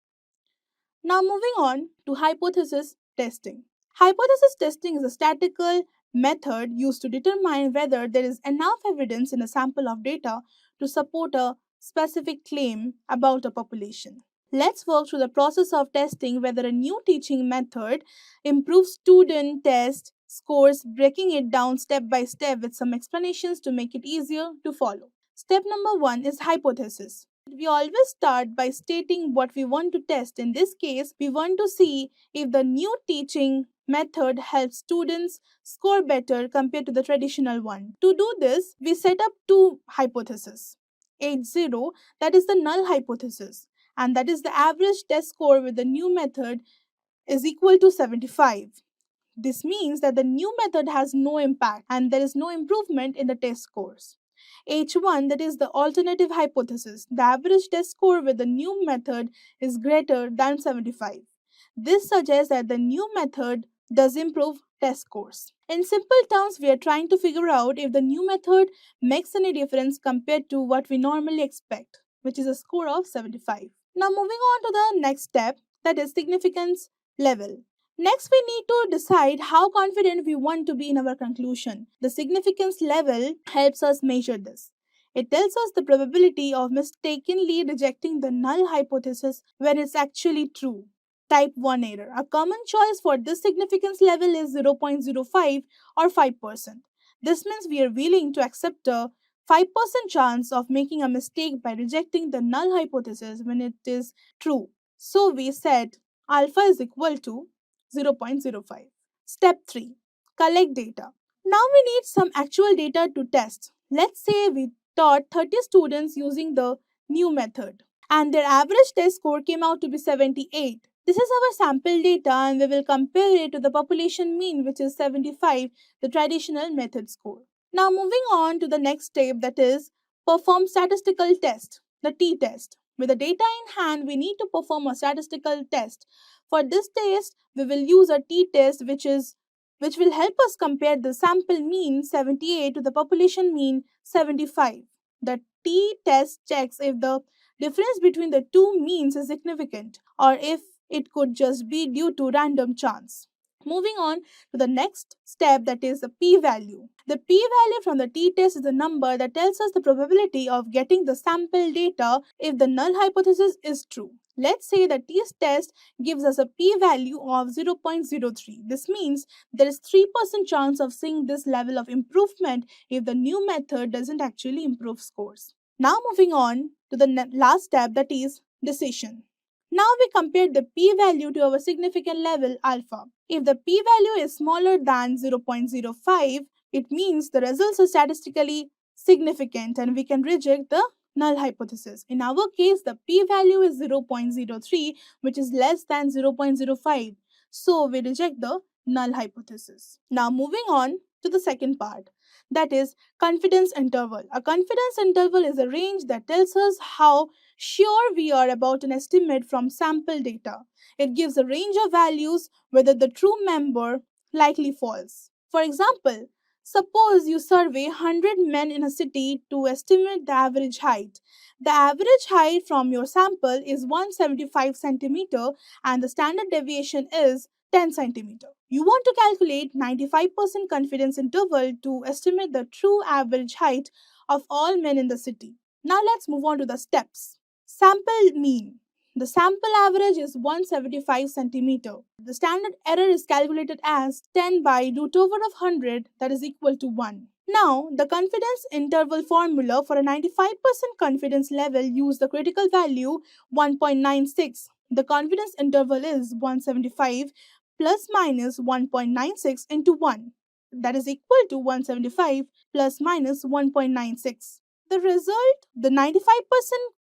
Now moving on to hypothesis testing. Hypothesis testing is a statistical method used to determine whether there is enough evidence in a sample of data to support a specific claim about a population. Let's work through the process of testing whether a new teaching method improves student test scores, breaking it down step by step with some explanations to make it easier to follow. Step number 1 is hypothesis. We always start by stating what we want to test. In this case, we want to see if the new teaching method helps students score better compared to the traditional one. To do this, we set up two hypotheses. H0, that is the null hypothesis, and that is the average test score with the new method is equal to 75. This means that the new method has no impact and there is no improvement in the test scores. H1, that is the alternative hypothesis. The average test score with the new method is greater than 75. This suggests that the new method does improve test scores. In simple terms, we are trying to figure out if the new method makes any difference compared to what we normally expect, which is a score of 75. Now moving on to the next step, that is significance level. Next, we need to decide how confident we want to be in our conclusion. The significance level helps us measure this. It tells us the probability of mistakenly rejecting the null hypothesis when it's actually true. Type 1 error. A common choice for this significance level is 0.05 or 5%. This means we are willing to accept a 5% chance of making a mistake by rejecting the null hypothesis when it is true. So we said alpha is equal to 0.05. Step 3. Collect data. Now we need some actual data to test. Let's say we taught 30 students using the new method and their average test score came out to be 78. This is our sample data and we will compare it to the population mean, which is 75, the traditional method score. Now moving on to the next step, that is perform statistical test, the t-test. With the data in hand, we need to perform a statistical test. For this test, we will use a t-test which will help us compare the sample mean 78 to the population mean 75. The t-test checks if the difference between the two means is significant or if it could just be due to random chance. Moving on to the next step, that is the p-value. The p-value from the t-test is the number that tells us the probability of getting the sample data if the null hypothesis is true. Let's say the t-test gives us a p-value of 0.03. This means there is 3% chance of seeing this level of improvement if the new method doesn't actually improve scores. Now moving on to the last step, that is decision. Now we compare the p-value to our significant level alpha. If the p-value is smaller than 0.05, it means the results are statistically significant and we can reject the null hypothesis. In our case, the p-value is 0.03, which is less than 0.05. So we reject the null hypothesis. Now moving on to the second part, that is confidence interval. A confidence interval is a range that tells us how sure we are about an estimate from sample data. It gives a range of values whether the true member likely false. For example, suppose you survey 100 men in a city to estimate the average height. The average height from your sample is 175 centimeter and the standard deviation is 10 centimeter. You want to calculate 95% confidence interval to estimate the true average height of all men in the city. Now let's move on to the steps. Sample mean. The sample average is 175 centimeter. The standard error is calculated as 10 by root over of 100, that is equal to 1. Now, the confidence interval formula for a 95% confidence level use the critical value 1.96. The confidence interval is 175 plus minus 1.96 into 1. That is equal to 175 plus minus 1.96. The result, the 95%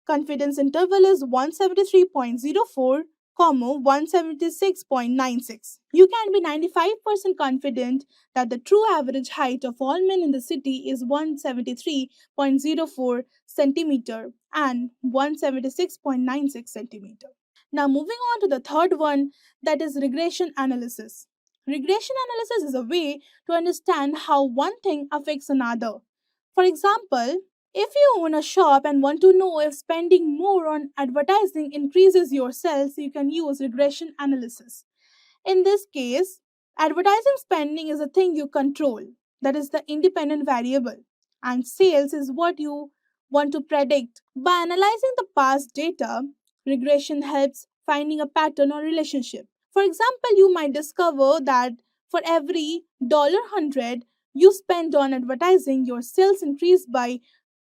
confidence interval is 173.04, 176.96. You can be 95% confident that the true average height of all men in the city is 173.04 centimeter and 176.96 centimeter. Now moving on to the third one, that is regression analysis. Regression analysis is a way to understand how one thing affects another. For example, if you own a shop and want to know if spending more on advertising increases your sales, you can use regression analysis. In this case, advertising spending is a thing you control, that is the independent variable, and sales is what you want to predict. By analyzing the past data, regression helps finding a pattern or relationship. For example, you might discover that for every $100 you spend on advertising, your sales increase by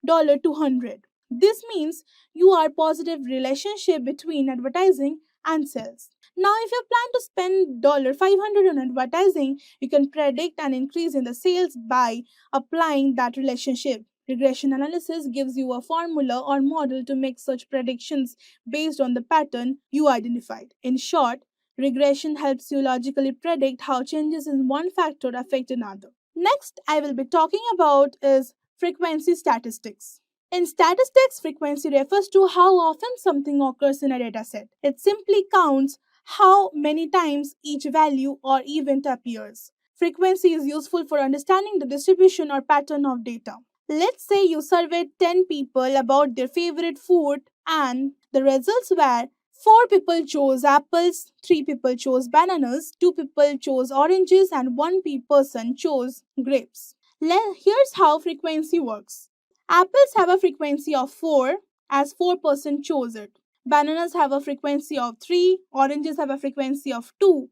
$200. This means you are positive relationship between advertising and sales. Now, if you plan to spend $500 on advertising, you can predict an increase in the sales by applying that relationship. Regression analysis gives you a formula or model to make such predictions based on the pattern you identified. In short, regression helps you logically predict how changes in one factor affect another. Next, I will be talking about is frequency statistics. In statistics, frequency refers to how often something occurs in a dataset. It simply counts how many times each value or event appears. Frequency is useful for understanding the distribution or pattern of data. Let's say you surveyed 10 people about their favorite food and the results were 4 people chose apples, 3 people chose bananas, 2 people chose oranges, and 1 person chose grapes. Here's how frequency works. Apples have a frequency of 4 as 4% chose it. Bananas have a frequency of 3, oranges have a frequency of 2,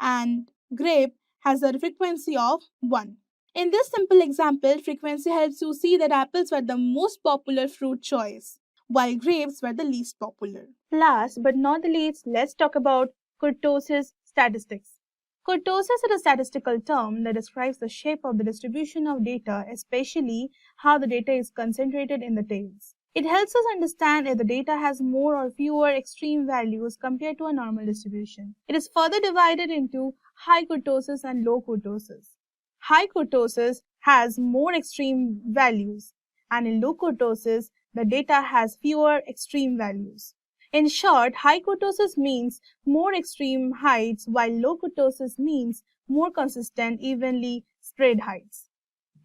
and grape has a frequency of 1. In this simple example, frequency helps you see that apples were the most popular fruit choice, while grapes were the least popular. Last but not the least, let's talk about Kurtosis Statistics. Kurtosis is a statistical term that describes the shape of the distribution of data, especially how the data is concentrated in the tails. It helps us understand if the data has more or fewer extreme values compared to a normal distribution. It is further divided into high kurtosis and low kurtosis. High kurtosis has more extreme values, and in low kurtosis, the data has fewer extreme values. In short, high kurtosis means more extreme heights, while low kurtosis means more consistent, evenly spread heights.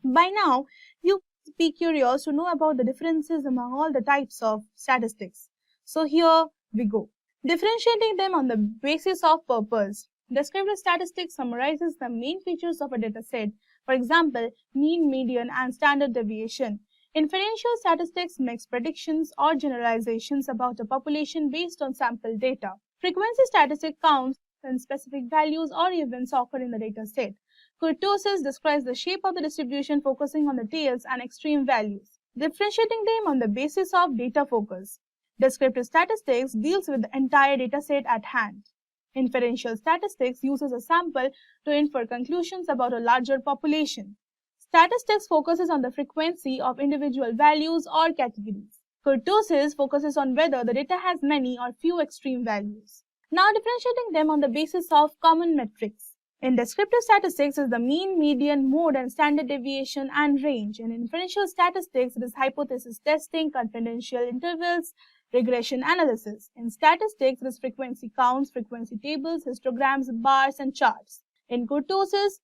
By now, you must be curious to know about the differences among all the types of statistics. So here we go. Differentiating them on the basis of purpose. Descriptive statistics summarizes the main features of a dataset, for example, mean, median, and standard deviation. Inferential statistics makes predictions or generalizations about a population based on sample data. Frequency statistics counts when specific values or events occur in the dataset. Kurtosis describes the shape of the distribution, focusing on the tails and extreme values, differentiating them on the basis of data focus. Descriptive statistics deals with the entire dataset at hand. Inferential statistics uses a sample to infer conclusions about a larger population. Statistics focuses on the frequency of individual values or categories. Kurtosis focuses on whether the data has many or few extreme values. Now differentiating them on the basis of common metrics. In descriptive statistics is the mean, median, mode, and standard deviation and range. In inferential statistics, it is hypothesis testing, confidential intervals, regression analysis. In statistics, it is frequency counts, frequency tables, histograms, bars, and charts. In kurtosis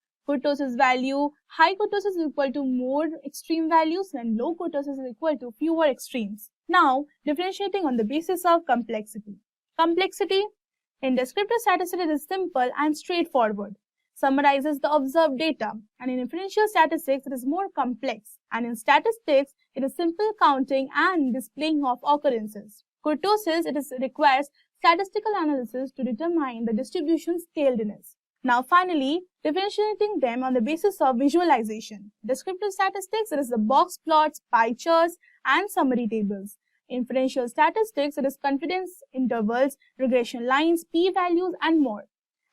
value, high kurtosis is equal to more extreme values and low kurtosis is equal to fewer extremes. Now, differentiating on the basis of complexity. Complexity in descriptive statistics is simple and straightforward, summarizes the observed data, and in inferential statistics it is more complex, and in statistics it is simple counting and displaying of occurrences. Kurtosis, requires statistical analysis to determine the distribution scaledness. Now finally, differentiating them on the basis of visualization. Descriptive statistics, it is the box plots, pie charts, and summary tables. Inferential statistics, it is confidence intervals, regression lines, p-values, and more.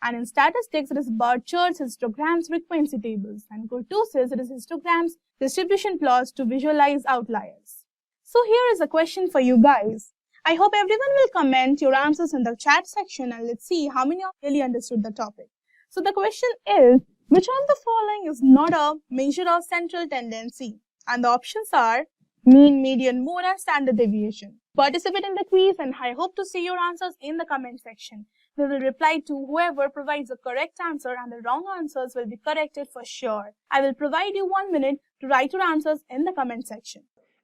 And in statistics, it is bar charts, histograms, frequency tables. And kurtosis, it is histograms, distribution plots to visualize outliers. So here is a question for you guys. I hope everyone will comment your answers in the chat section, and let's see how many of you really understood the topic. So the question is, which of the following is not a measure of central tendency? And the options are mean, median, mode, and standard deviation. Participate in the quiz, and I hope to see your answers in the comment section. We will reply to whoever provides the correct answer, and the wrong answers will be corrected for sure. I will provide you 1 minute to write your answers in the comment section.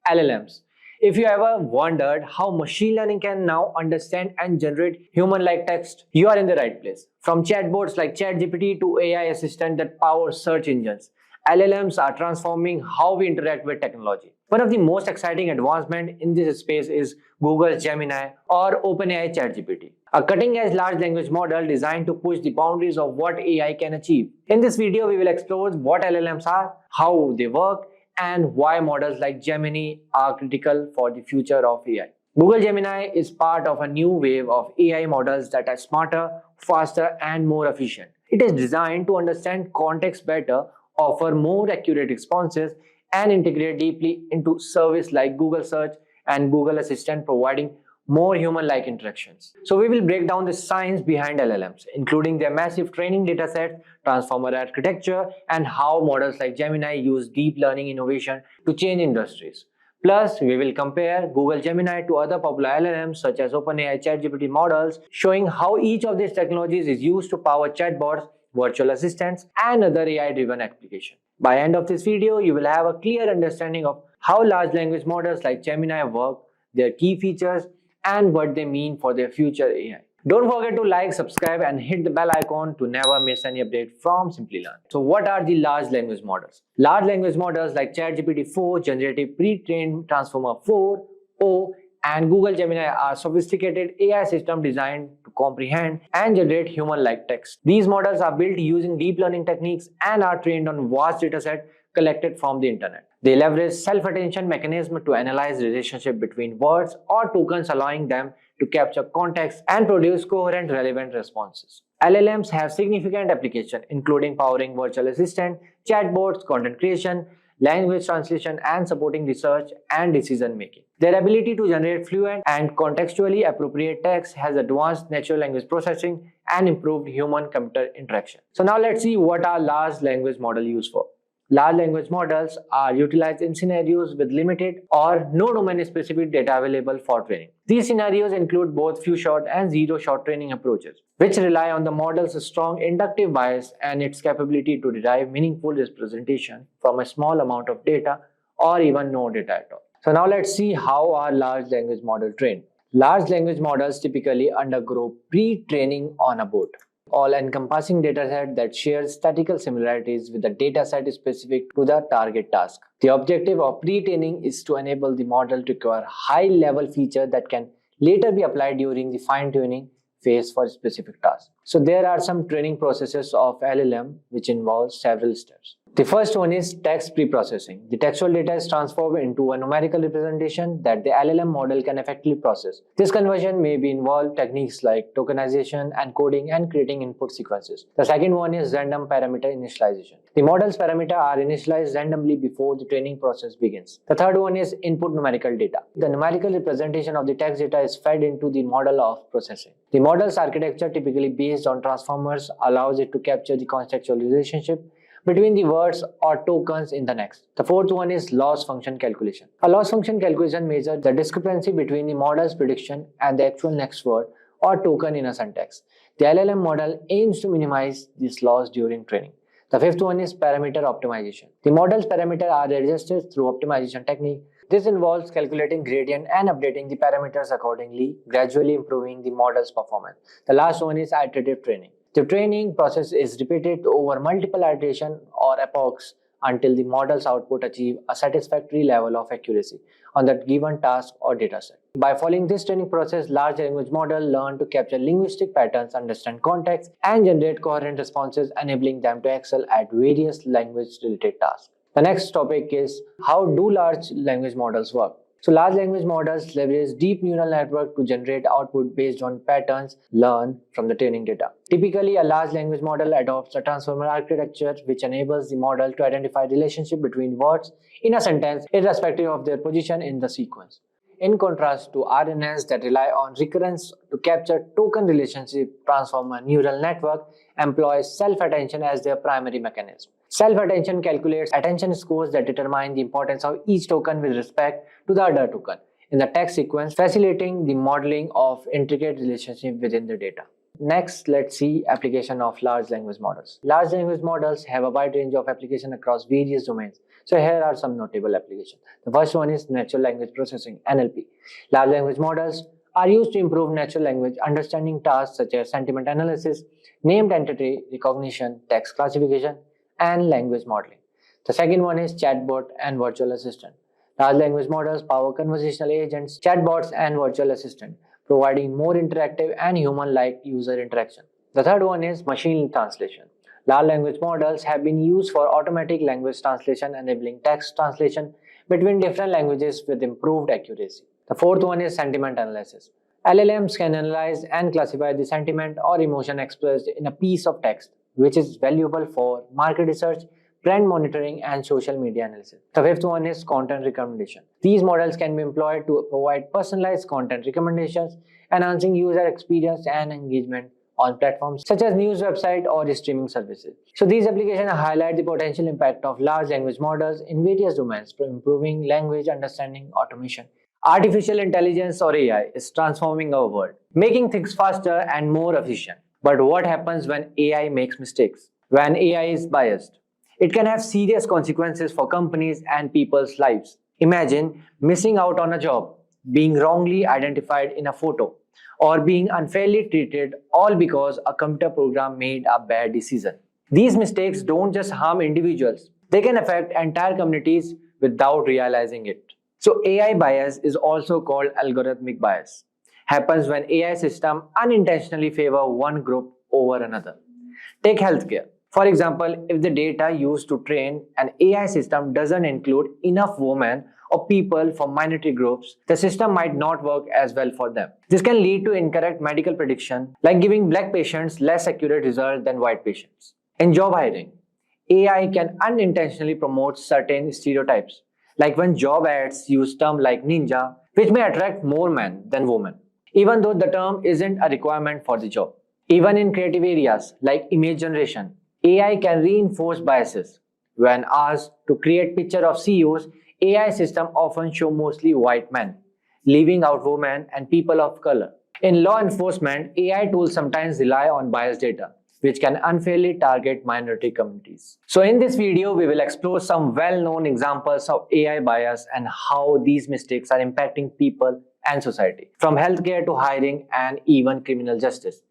LLMs. If you ever wondered how machine learning can now understand and generate human-like text, you are in the right place. From chatbots like ChatGPT to AI assistant that power search engines, LLMs are transforming how we interact with technology. One of the most exciting advancements in this space is Google's Gemini or OpenAI ChatGPT, a cutting-edge large language model designed to push the boundaries of what AI can achieve. In this video, we will explore what LLMs are, how they work, and why models like Gemini are critical for the future of AI. Google Gemini is part of a new wave of AI models that are smarter, faster, and more efficient. It is designed to understand context better, offer more accurate responses, and integrate deeply into services like Google Search and Google Assistant, providing more human-like interactions. So we will break down the science behind LLMs, including their massive training datasets, transformer architecture, and how models like Gemini use deep learning innovation to change industries. Plus, we will compare Google Gemini to other popular LLMs such as OpenAI ChatGPT models, showing how each of these technologies is used to power chatbots, virtual assistants, and other AI-driven applications. By the end of this video, you will have a clear understanding of how large language models like Gemini work, their key features, and what they mean for their future AI. Don't forget to like, subscribe, and hit the bell icon to never miss any update from Simplilearn. So what are the large language models? Large language models like ChatGPT 4, Generative Pre-trained Transformer 4, O, and Google Gemini are sophisticated AI systems designed to comprehend and generate human-like text. These models are built using deep learning techniques and are trained on vast datasets collected from the internet. They leverage self-attention mechanism to analyze relationship between words or tokens, allowing them to capture context and produce coherent, relevant responses. LLMs have significant applications, including powering virtual assistant, chatbots, content creation, language translation, and supporting research and decision making. Their ability to generate fluent and contextually appropriate text has advanced natural language processing and improved human-computer interaction. So now let's see what our large language model used for. Large language models are utilized in scenarios with limited or no domain-specific data available for training. These scenarios include both few-shot and zero-shot training approaches, which rely on the model's strong inductive bias and its capability to derive meaningful representation from a small amount of data or even no data at all. So now let's see how our large language model trained. Large language models typically undergo pre-training on a board, all-encompassing dataset that shares statistical similarities with the dataset specific to the target task. The objective of pre-training is to enable the model to acquire high-level features that can later be applied during the fine-tuning phase for specific tasks. So there are some training processes of LLM which involve several steps. The first one is text pre-processing. The textual data is transformed into a numerical representation that the LLM model can effectively process. This conversion may involve techniques like tokenization, encoding, and creating input sequences. The second one is random parameter initialization. The model's parameters are initialized randomly before the training process begins. The third one is input numerical data. The numerical representation of the text data is fed into the model of processing. The model's architecture, typically based on transformers, allows it to capture the contextual relationship between the words or tokens in the next. The fourth one is loss function calculation. A loss function calculation measures the discrepancy between the model's prediction and the actual next word or token in a sentence. The LLM model aims to minimize this loss during training. The fifth one is parameter optimization. The model's parameters are adjusted through optimization technique. This involves calculating gradient and updating the parameters accordingly, gradually improving the model's performance. The last one is iterative training. The training process is repeated over multiple iterations or epochs until the model's output achieve a satisfactory level of accuracy on that given task or dataset. By following this training process, large language models learn to capture linguistic patterns, understand context, and generate coherent responses, enabling them to excel at various language-related tasks. The next topic is, how do large language models work? So large language models leverage deep neural network to generate output based on patterns learned from the training data. Typically, a large language model adopts a transformer architecture which enables the model to identify relationship between words in a sentence irrespective of their position in the sequence. In contrast to RNNs that rely on recurrence to capture token relationship, transformer neural network employs self-attention as their primary mechanism. Self-attention calculates attention scores that determine the importance of each token with respect to the other token in the text sequence, facilitating the modeling of intricate relationships within the data. Next, let's see application of large language models. Large language models have a wide range of application across various domains. So here are some notable applications. The first one is natural language processing, NLP. Large language models are used to improve natural language understanding tasks such as sentiment analysis, named entity recognition, text classification, and language modeling. The second one is chatbot and virtual assistant. Large language models power conversational agents, chatbots, and virtual assistant, providing more interactive and human-like user interaction. The third one is machine translation. Large language models have been used for automatic language translation, enabling text translation between different languages with improved accuracy. The fourth one is sentiment analysis. LLMs can analyze and classify the sentiment or emotion expressed in a piece of text, which is valuable for market research, brand monitoring, and social media analysis. The fifth one is content recommendation. These models can be employed to provide personalized content recommendations, enhancing user experience and engagement on platforms such as news websites or streaming services. So these applications highlight the potential impact of large language models in various domains for improving language understanding automation. Artificial intelligence or AI is transforming our world, making things faster and more efficient. But what happens when AI makes mistakes? When AI is biased, it can have serious consequences for companies and people's lives. Imagine missing out on a job, being wrongly identified in a photo, or being unfairly treated, all because a computer program made a bad decision. These mistakes don't just harm individuals, they can affect entire communities without realizing it. So AI bias is also called algorithmic bias. Happens when AI systems unintentionally favor one group over another. Take healthcare. For example, if the data used to train an AI system doesn't include enough women or people from minority groups, the system might not work as well for them. This can lead to incorrect medical prediction, like giving black patients less accurate results than white patients. In job hiring, AI can unintentionally promote certain stereotypes, like when job ads use terms like ninja, which may attract more men than women, even though the term isn't a requirement for the job. Even in creative areas like image generation, AI can reinforce biases. When asked to create pictures of CEOs, AI systems often show mostly white men, leaving out women and people of color. In law enforcement, AI tools sometimes rely on biased data, which can unfairly target minority communities. So in this video, we will explore some well-known examples of AI bias and how these mistakes are impacting people and society, from healthcare to hiring and even criminal justice.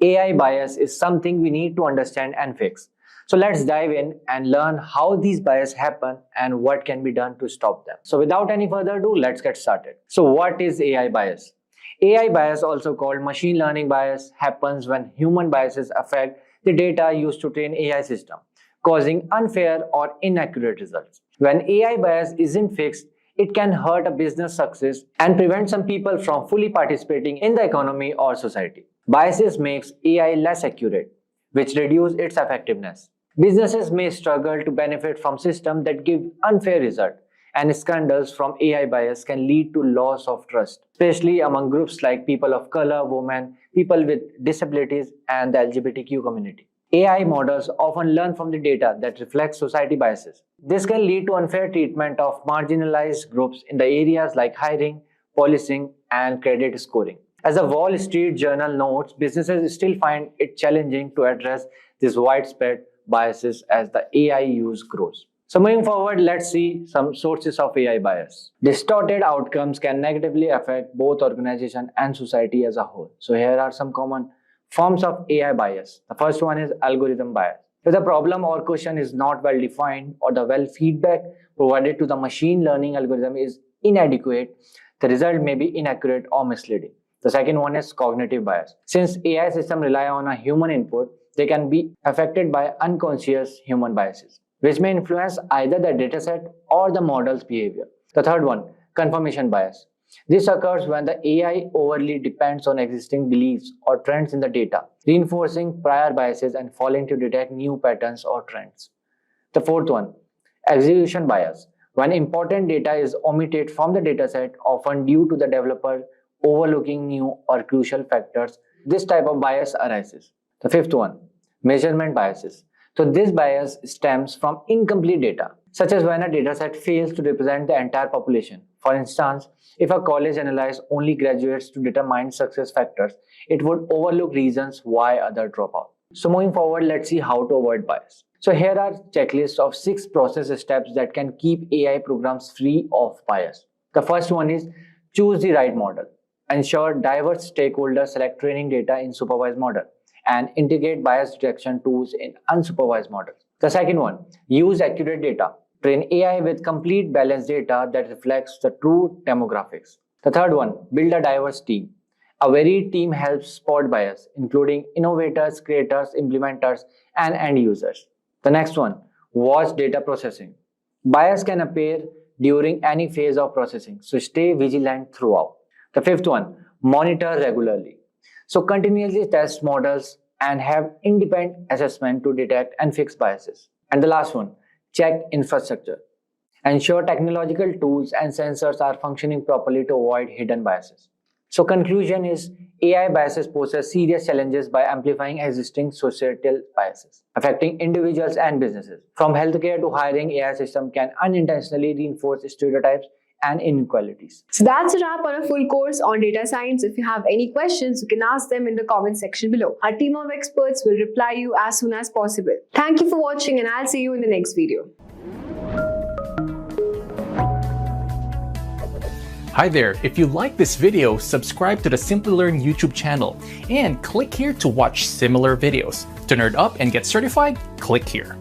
AI bias is something we need to understand and fix. So let's dive in and learn how these biases happen and what can be done to stop them. So without any further ado, let's get started. So what is AI bias? AI bias, also called machine learning bias, happens when human biases affect the data used to train AI system, causing unfair or inaccurate results. When AI bias isn't fixed, it can hurt a business success and prevent some people from fully participating in the economy or society. Biases makes AI less accurate, which reduces its effectiveness. Businesses may struggle to benefit from systems that give unfair results, and scandals from AI bias can lead to loss of trust, especially among groups like people of color, women, people with disabilities, and the LGBTQ community. AI models often learn from the data that reflects society biases. This can lead to unfair treatment of marginalized groups in the areas like hiring, policing, and credit scoring. As the Wall Street Journal notes, businesses still find it challenging to address these widespread biases as the AI use grows. So moving forward, let's see some sources of AI bias. Distorted outcomes can negatively affect both organization and society as a whole. So here are some common forms of AI bias. The first one is algorithm bias. If the problem or question is not well defined or the feedback provided to the machine learning algorithm is inadequate, the result may be inaccurate or misleading. The second one is cognitive bias. Since AI systems rely on a human input, they can be affected by unconscious human biases, which may influence either the dataset or the model's behavior. The third one, confirmation bias. This occurs when the AI overly depends on existing beliefs or trends in the data, reinforcing prior biases and failing to detect new patterns or trends. The fourth one, execution bias. When important data is omitted from the dataset, often due to the developer overlooking new or crucial factors, this type of bias arises. The fifth one, measurement biases. So this bias stems from incomplete data, such as when a dataset fails to represent the entire population. For instance, if a college analyzes only graduates to determine success factors, it would overlook reasons why others drop out. So moving forward, let's see how to avoid bias. So here are checklists of 6 process steps that can keep AI programs free of bias. The first one is choose the right model. Ensure diverse stakeholders select training data in supervised model and integrate bias detection tools in unsupervised models. The second one, use accurate data. Train AI with complete balanced data that reflects the true demographics. The third one, build a diverse team. A varied team helps spot bias, including innovators, creators, implementers, and end users. The next one, watch data processing. Bias can appear during any phase of processing, so stay vigilant throughout. The fifth one, monitor regularly. So continuously test models and have independent assessment to detect and fix biases. And the last one, check infrastructure. Ensure technological tools and sensors are functioning properly to avoid hidden biases. So conclusion is AI biases poses serious challenges by amplifying existing societal biases, affecting individuals and businesses. From healthcare to hiring, AI system can unintentionally reinforce stereotypes and inequalities. So that's a wrap on a full course on data science. If you have any questions, you can ask them in the comment section below. Our team of experts will reply you as soon as possible. Thank you for watching, and I'll see you in the next video. Hi there, if you like this video, subscribe to the Simplilearn YouTube channel and click here to watch similar videos. To nerd up and get certified, click here.